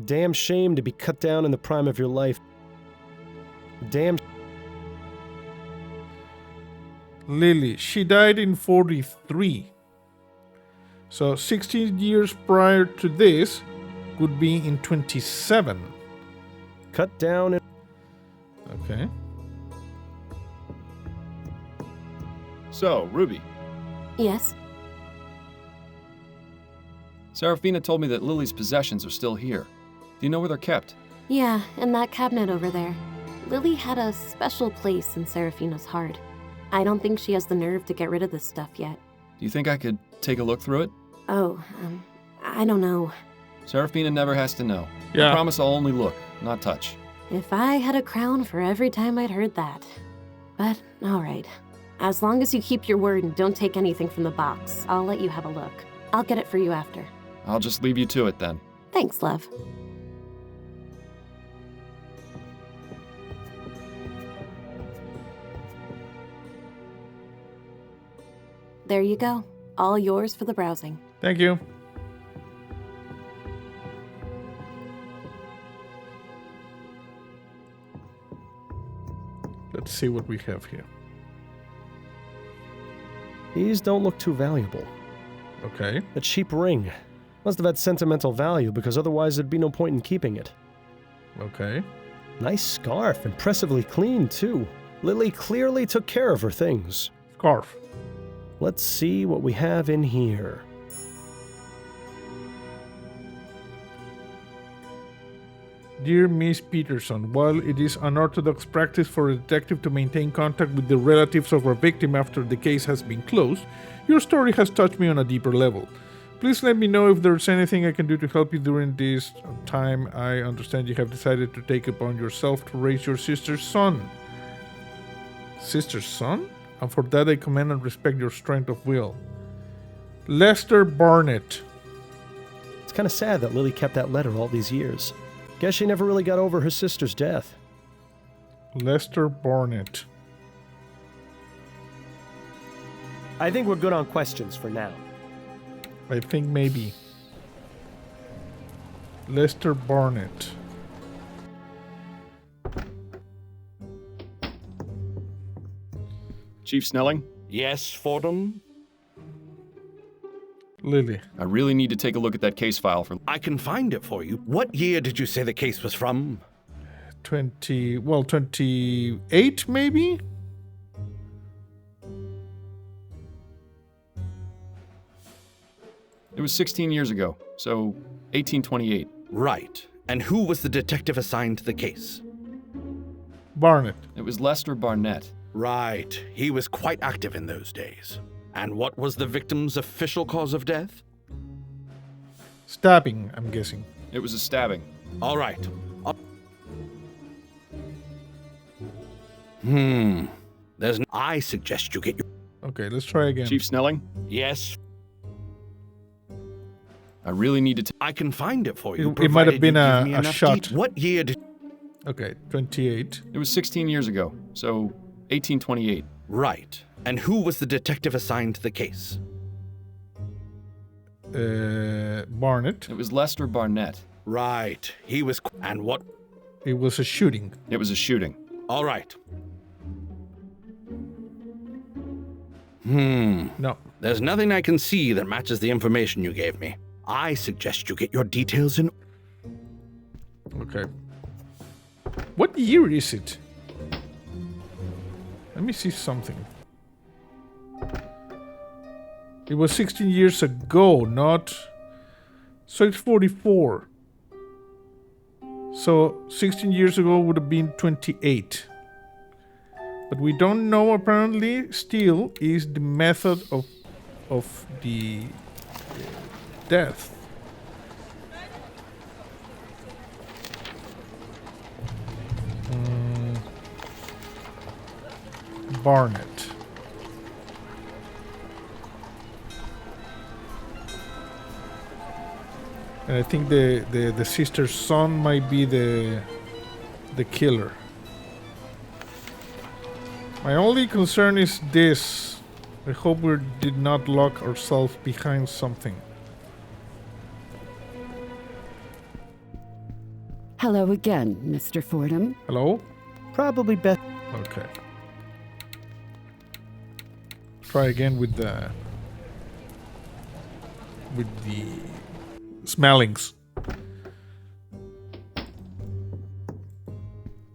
Damn shame to be cut down in the prime of your life. Damn. Lily, she died in 43. So 16 years prior to this would be in 27. Cut down in... Okay. So, Ruby. Yes? Serafina told me that Lily's possessions are still here. Do you know where they're kept? Yeah, in that cabinet over there. Lily had a special place in Serafina's heart. I don't think she has the nerve to get rid of this stuff yet. Do you think I could take a look through it? Oh, I don't know. Serafina never has to know. Yeah. I promise I'll only look, not touch. If I had a crown for every time I'd heard that. But, alright. As long as you keep your word and don't take anything from the box, I'll let you have a look. I'll get it for you after. I'll just leave you to it then. Thanks, love. There you go. All yours for the browsing. Thank you. Let's see what we have here. These don't look too valuable. Okay. A cheap ring. Must have had sentimental value because otherwise there'd be no point in keeping it. Okay. Nice scarf. Impressively clean, too. Lily clearly took care of her things. Scarf. Let's see what we have in here. Dear Miss Peterson, while it is unorthodox practice for a detective to maintain contact with the relatives of a victim after the case has been closed, your story has touched me on a deeper level. Please let me know if there's anything I can do to help you during this time. I understand you have decided to take upon yourself to raise your sister's son. Sister's son? And for that I commend and respect your strength of will. Lester Barnett. It's kind of sad that Lily kept that letter all these years. Guess she never really got over her sister's death. Lester Barnett. I think we're good on questions for now. I think maybe. Lester Barnett. Chief Snelling? Yes, Fordham? Lily. I really need to take a look at that case file for... I can find it for you. What year did you say the case was from? 28 maybe? It was 16 years ago, so 1828. Right. And who was the detective assigned to the case? Barnett. It was Lester Barnett. Right. He was quite active in those days. And what was the victim's official cause of death? Stabbing, I'm guessing. It was a stabbing. All right. I suggest you get your... Okay, let's try again. Chief Snelling? Yes. I really need to... I can find it for you. It might have been a shot. What year did... Okay, 28. It was 16 years ago, so 1828. Right. And who was the detective assigned to the case? Barnett. It was Lester Barnett. Right. He was... And what... It was a shooting. It was a shooting. All right. No. There's nothing I can see that matches the information you gave me. I suggest you get your details in... Okay. What year is it? Let me see something. It was 16 years ago, not... So it's 44. So 16 years ago would have been 28. But we don't know, apparently, still, is the method of the death. Barnett. And I think the sister's son might be the killer. My only concern is this. I hope we did not lock ourselves behind something. Hello again, Mr. Fordham. Hello? Probably best. Okay. Try again with the smellings.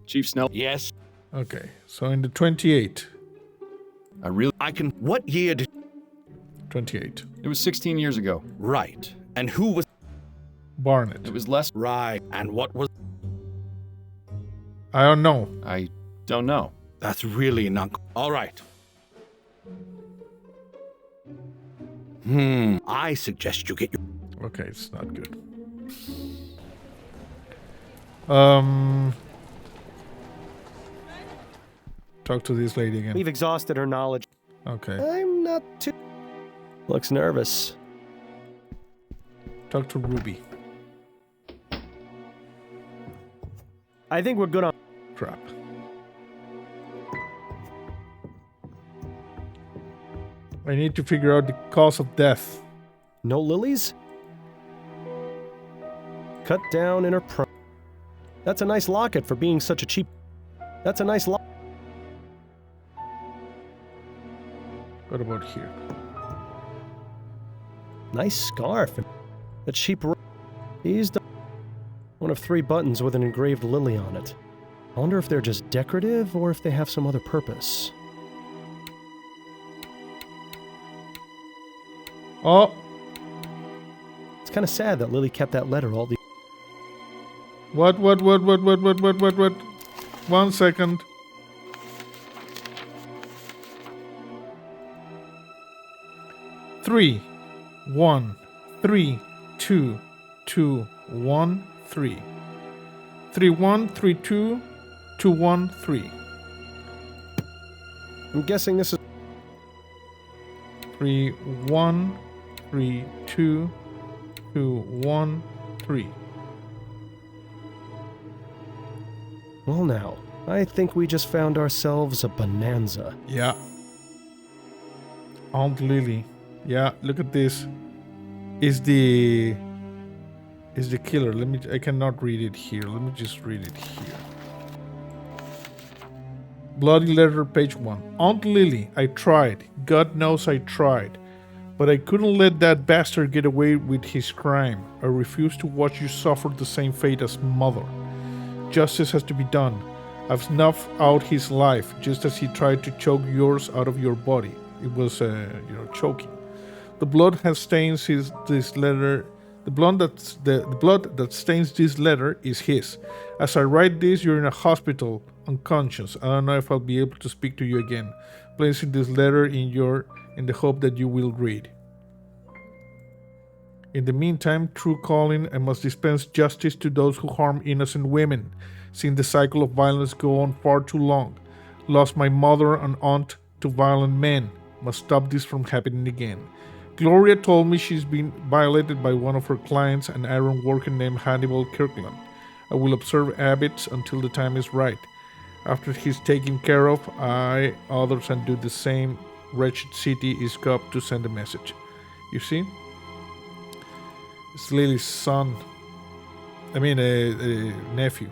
Chief Snell? Yes. Okay, so in the 28. What year did... 28. It was 16 years ago. Right. And who was... Barnett. It was Lester. Right. And what was... I don't know. I don't know. That's really not... All right. I suggest you get your... Okay, it's not good. Talk to this lady again. We've exhausted her knowledge. Okay. I'm not too... Looks nervous. Talk to Ruby. I think we're good on... Crap. I need to figure out the cause of death. No lilies? Cut down in her That's a nice locket for being such a cheap... That's a nice locket. What about here? Nice scarf. That cheap... He's done... One of 3 buttons with an engraved lily on it. I wonder if they're just decorative or if they have some other purpose. Oh! It's kind of sad that Lily kept that letter all the... What? 1 second. Three, 1, 3, 2, 2, 1, 3. 3, 1, 3, 2, 2, 1, 3. I'm guessing this is... 3, 1, 3, 2, 2, 1, 3. Well now, I think we just found ourselves a bonanza. Yeah. Aunt Lily. Yeah, look at this. Is the killer. I cannot read it here. Let me just read it here. Bloody letter, page 1. Aunt Lily, I tried. God knows I tried. But I couldn't let that bastard get away with his crime. I refuse to watch you suffer the same fate as Mother. Justice has to be done. I've snuffed out his life, just as he tried to choke yours out of your body. It was, choking. The blood has stains this letter. The blood that stains this letter is his. As I write this, you're in a hospital, unconscious. I don't know if I'll be able to speak to you again. Placing this letter in the hope that you will read. In the meantime, through calling, I must dispense justice to those who harm innocent women, seeing the cycle of violence go on far too long. Lost my mother and aunt to violent men. Must stop this from happening again. Gloria told me she's been violated by one of her clients, an iron worker named Hannibal Kirkland. I will observe habits until the time is right. After he's taken care of, I, others, and do the same. Wretched city is up to send a message. You see? It's Lily's son. I mean, a nephew.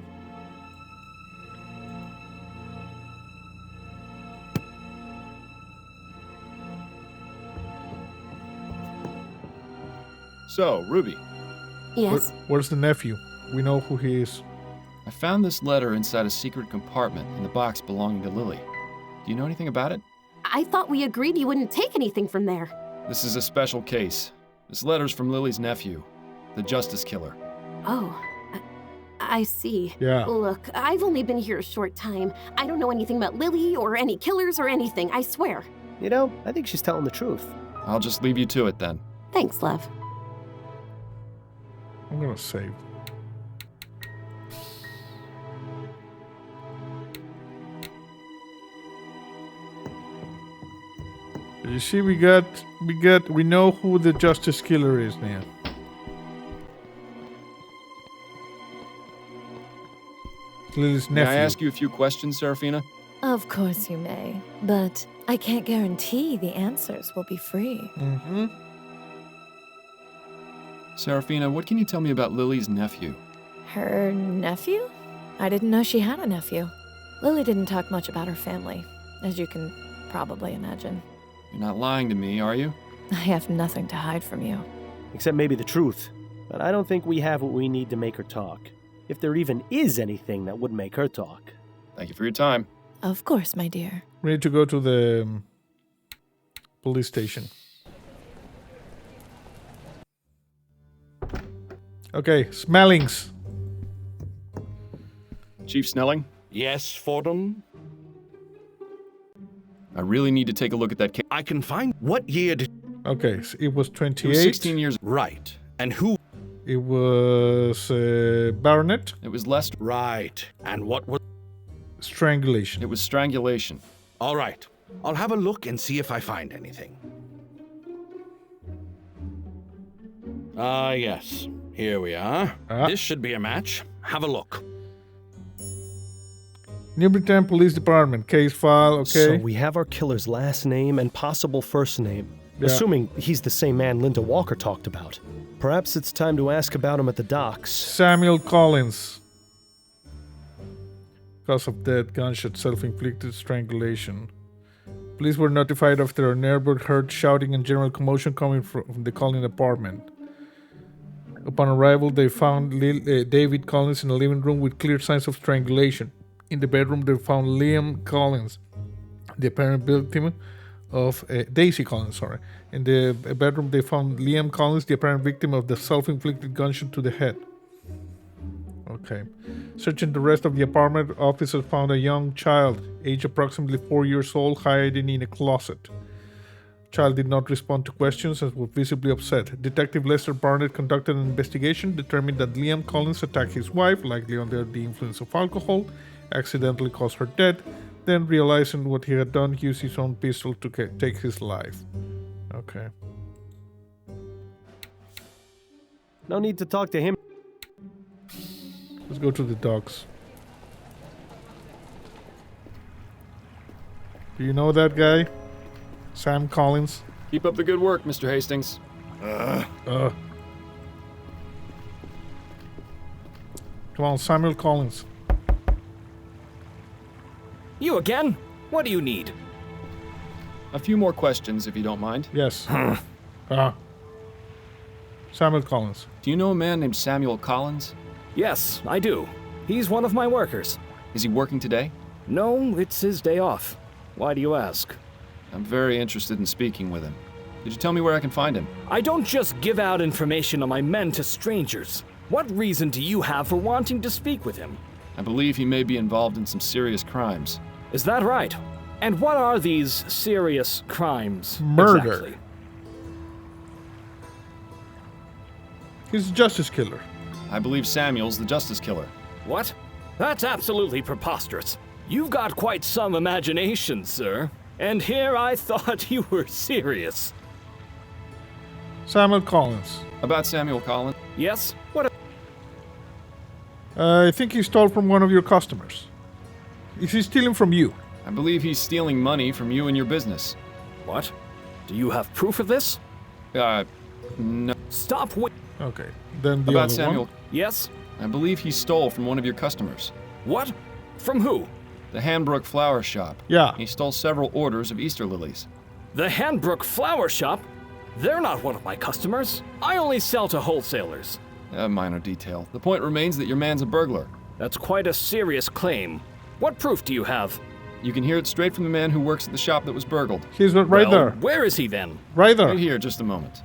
So, Ruby. Yes? Where's the nephew? We know who he is. I found this letter inside a secret compartment in the box belonging to Lily. Do you know anything about it? I thought we agreed you wouldn't take anything from there. This is a special case. This letter's from Lily's nephew, the Justice Killer. Oh, I see. Yeah. Look, I've only been here a short time. I don't know anything about Lily or any killers or anything, I swear. You know, I think she's telling the truth. I'll just leave you to it then. Thanks, love. I'm gonna save. You see, we know who the Justice Killer is now. Lily's nephew. May I ask you a few questions, Serafina? Of course you may, but I can't guarantee the answers will be free. Mm-hmm. Serafina, what can you tell me about Lily's nephew? Her nephew? I didn't know she had a nephew. Lily didn't talk much about her family, as you can probably imagine. You're not lying to me, are you? I have nothing to hide from you. Except maybe the truth. But I don't think we have what we need to make her talk. If there even is anything that would make her talk. Thank you for your time. Of course, my dear. We need to go to the police station. Okay, Smellings. Chief Snelling? Yes, Fordham? I really need to take a look at that case. I can find... What year did... Okay, so it was 28. It was 16 years... Right. And who... It was Baronet. It was Lester. Right. And what was... Strangulation. It was strangulation. All right. I'll have a look and see if I find anything. Ah, yes. Here we are. This should be a match. Have a look. New Britain Police Department. Case file, okay. So we have our killer's last name and possible first name. Yeah. Assuming he's the same man Linda Walker talked about. Perhaps it's time to ask about him at the docks. Samuel Collins. Cause of death, gunshot, self-inflicted strangulation. Police were notified after a neighbor heard shouting and general commotion coming from the Collins apartment. Upon arrival, they found David Collins in a living room with clear signs of strangulation. In the bedroom, they found Liam Collins, the apparent victim of Daisy Collins, sorry. In the bedroom, they found Liam Collins, the apparent victim of the self-inflicted gunshot to the head. Okay. Searching the rest of the apartment, officers found a young child, aged approximately 4 years old, hiding in a closet. Child did not respond to questions and was visibly upset. Detective Lester Barnett conducted an investigation, determined that Liam Collins attacked his wife, likely under the influence of alcohol, accidentally caused her death, then realizing what he had done, used his own pistol to take his life. Okay. No need to talk to him. Let's go to the docks. Do you know that guy? Sam Collins? Keep up the good work, Mr. Hastings. Come on, Samuel Collins. You again? What do you need? A few more questions, if you don't mind. Yes. Samuel Collins. Do you know a man named Samuel Collins? Yes, I do. He's one of my workers. Is he working today? No, it's his day off. Why do you ask? I'm very interested in speaking with him. Could you tell me where I can find him? I don't just give out information on my men to strangers. What reason do you have for wanting to speak with him? I believe he may be involved in some serious crimes. Is that right? And what are these serious crimes? Murder. Exactly? He's a justice killer. I believe Samuel's the justice killer. What? That's absolutely preposterous. You've got quite some imagination, sir. And here I thought you were serious. Samuel Collins. About Samuel Collins? Yes? What? I think he stole from one of your customers. Is he stealing from you? I believe he's stealing money from you and your business. What? Do you have proof of this? No. Stop Okay, then the About other Samuel. one. Yes? I believe he stole from one of your customers. What? From who? The Hanbrook Flower Shop. Yeah. He stole several orders of Easter lilies. The Hanbrook Flower Shop? They're not one of my customers. I only sell to wholesalers. A minor detail. The point remains that your man's a burglar. That's quite a serious claim. What proof do you have? You can hear it straight from the man who works at the shop that was burgled. He's right Well, there. Where is he then? Right there. Right here, just a moment.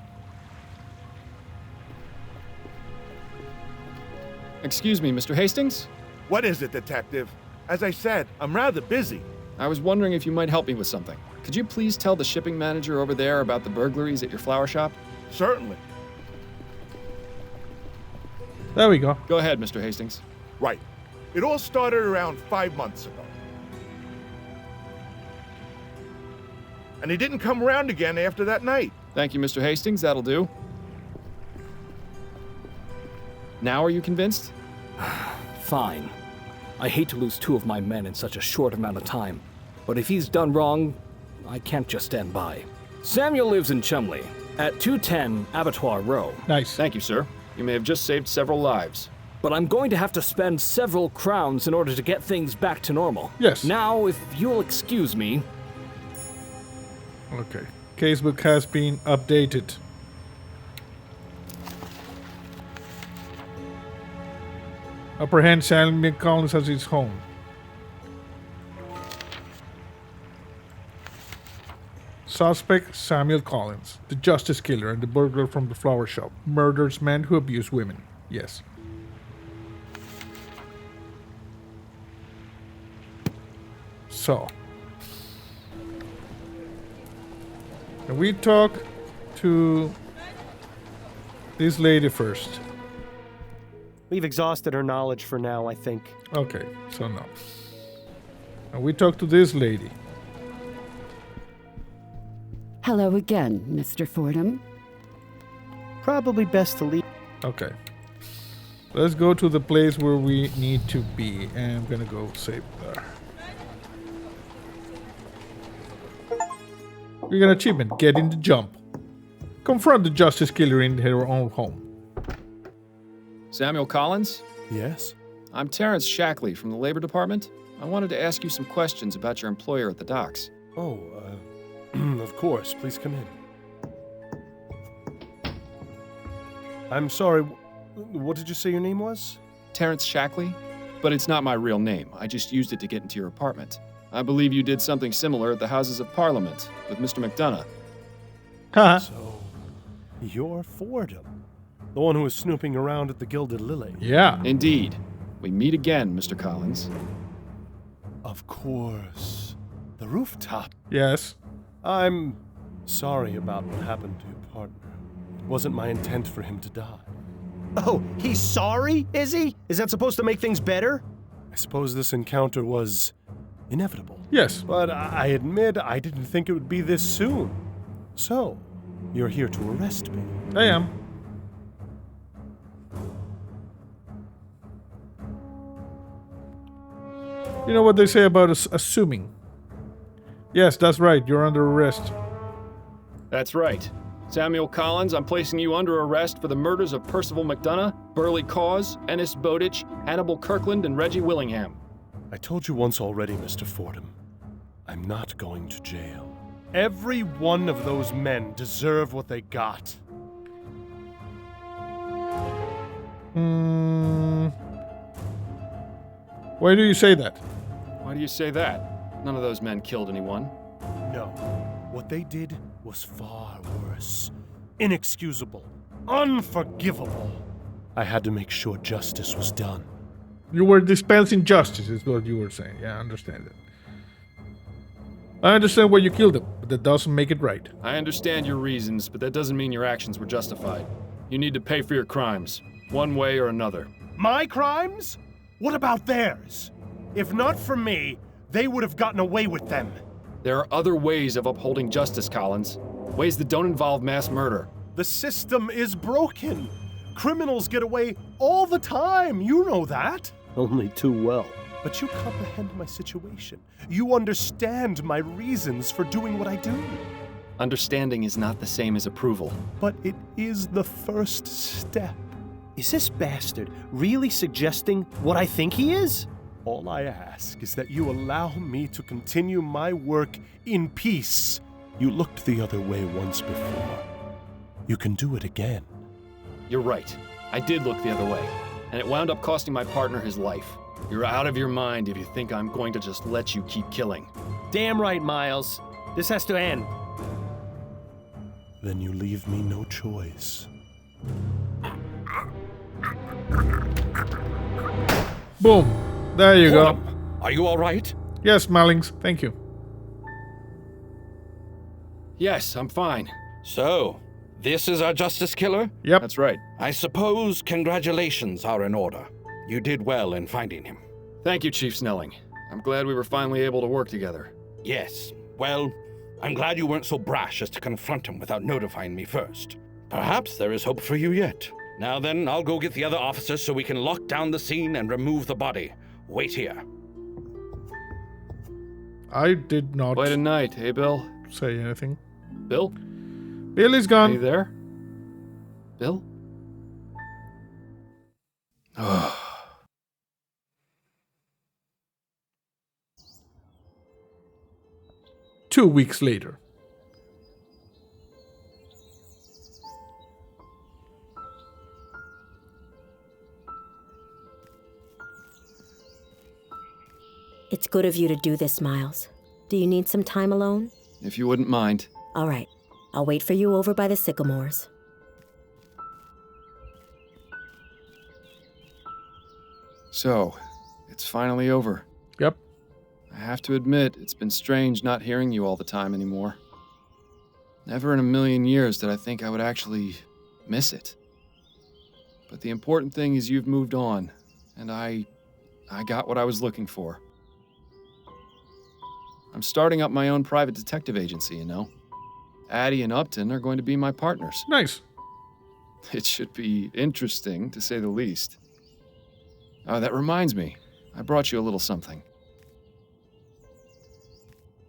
Excuse me, Mr. Hastings? What is it, Detective? As I said, I'm rather busy. I was wondering if you might help me with something. Could you please tell the shipping manager over there about the burglaries at your flower shop? Certainly. There we go. Go ahead, Mr. Hastings. Right. It all started around 5 months ago. And he didn't come around again after that night. Thank you, Mr. Hastings. That'll do. Now are you convinced? Fine. I hate to lose 2 of my men in such a short amount of time, but if he's done wrong, I can't just stand by. Samuel lives in Chumley, at 210 Abattoir Row. Nice. Thank you, sir. You may have just saved several lives. But I'm going to have to spend several crowns in order to get things back to normal. Yes. Now, if you'll excuse me. Okay. Casebook has been updated. Apprehend Samuel Collins as his home. Suspect Samuel Collins, the justice killer and the burglar from the flower shop, murders men who abuse women. Yes. So. And we talk to this lady first. We've exhausted her knowledge for now, I think. Okay, so no. And we talk to this lady. Hello again, Mr. Fordham. Probably best to leave. Okay. Let's go to the place where we need to be. And I'm gonna go save there. We got an achievement. Get in the jump. Confront the justice killer in her own home. Samuel Collins? Yes? I'm Terrence Shackley from the Labor Department. I wanted to ask you some questions about your employer at the docks. Oh, of course. Please come in. I'm sorry, what did you say your name was? Terrence Shackley? But it's not my real name. I just used it to get into your apartment. I believe you did something similar at the Houses of Parliament with Mr. McDonough. So, you're Fordham. The one who was snooping around at the Gilded Lily. Yeah. Indeed. We meet again, Mr. Collins. Of course. The rooftop. Yes. I'm sorry about what happened to your partner. It wasn't my intent for him to die. Oh, he's sorry, is he? Is that supposed to make things better? I suppose this encounter was inevitable. Yes. But I admit I didn't think it would be this soon. So, you're here to arrest me. I am. You know what they say about assuming? Yes, that's right. You're under arrest. That's right. Samuel Collins, I'm placing you under arrest for the murders of Percival McDonough, Burley Cause, Ennis Bowditch, Hannibal Kirkland, and Reggie Willingham. I told you once already, Mr. Fordham. I'm not going to jail. Every one of those men deserve what they got. Why do you say that? Why do you say that? None of those men killed anyone. No. What they did was far worse. Inexcusable. Unforgivable. I had to make sure justice was done. You were dispensing justice, is what you were saying. Yeah, I understand it. I understand why you killed him, but that doesn't make it right. I understand your reasons, but that doesn't mean your actions were justified. You need to pay for your crimes, one way or another. My crimes? What about theirs? If not for me, they would have gotten away with them. There are other ways of upholding justice, Collins. Ways that don't involve mass murder. The system is broken. Criminals get away all the time, you know that. Only too well. But you comprehend my situation. You understand my reasons for doing what I do. Understanding is not the same as approval. But it is the first step. Is this bastard really suggesting what I think he is? All I ask is that you allow me to continue my work in peace. You looked the other way once before. You can do it again. You're right. I did look the other way, and it wound up costing my partner his life. You're out of your mind if you think I'm going to just let you keep killing. Damn right, Miles. This has to end. Then you leave me no choice. Boom. There you go. Are you all right? Yes, Mallings. Thank you. Yes, I'm fine. So, this is our justice killer? Yep. That's right. I suppose congratulations are in order. You did well in finding him. Thank you, Chief Snelling. I'm glad we were finally able to work together. Yes. Well, I'm glad you weren't so brash as to confront him without notifying me first. Perhaps there is hope for you yet. Now then, I'll go get the other officers so we can lock down the scene and remove the body. Wait here. I did not... Quite a night, hey, Bill? Say anything. Bill? Bill is gone. Are you there? Bill? 2 weeks later. It's good of you to do this, Miles. Do you need some time alone? If you wouldn't mind. All right. I'll wait for you over by the sycamores. So, it's finally over. Yep. I have to admit, it's been strange not hearing you all the time anymore. Never in a million years did I think I would actually miss it. But the important thing is you've moved on, and I got what I was looking for. I'm starting up my own private detective agency, you know. Addie and Upton are going to be my partners. Nice. It should be interesting, to say the least. Oh, that reminds me. I brought you a little something.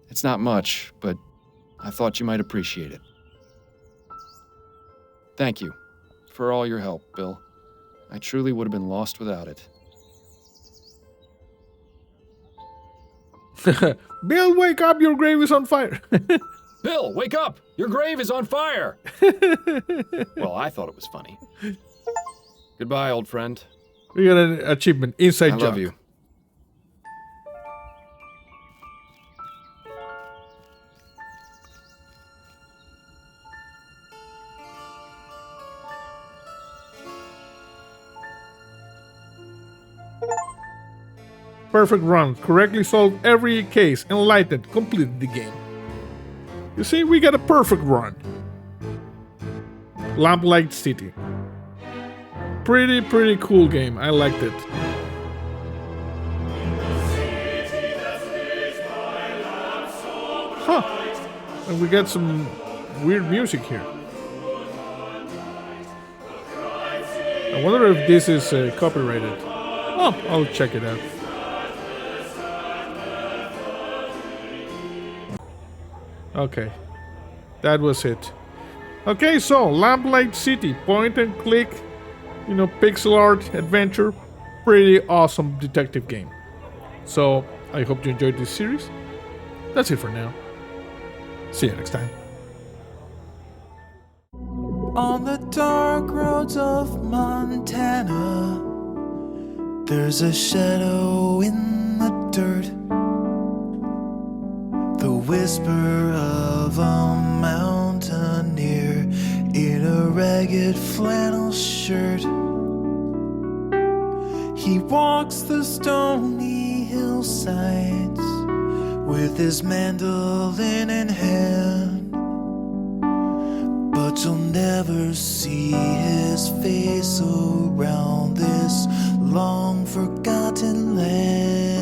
It's not much, but I thought you might appreciate it. Thank you for all your help, Bill. I truly would have been lost without it. Bill, wake up! Your grave is on fire! Bill, wake up! Your grave is on fire! Well, I thought it was funny. Goodbye, old friend. We got an achievement. Inside job. I love you. Perfect run. Correctly solved every case. Enlightened. Completed the game. You see, we got a perfect run. Lamplight City. Pretty cool game. I liked it. Huh. And we got some weird music here. I wonder if this is copyrighted. Oh, I'll check it out. Okay, that was it. Okay, so Lamplight City, point and click, you know, pixel art adventure, pretty awesome detective game. So I hope you enjoyed this series. That's it for now. See you next time. On the dark roads of Montana, there's a shadow in the dirt. The whisper of a ragged flannel shirt. He walks the stony hillsides with his mandolin in hand, but you'll never see his face around this long forgotten land.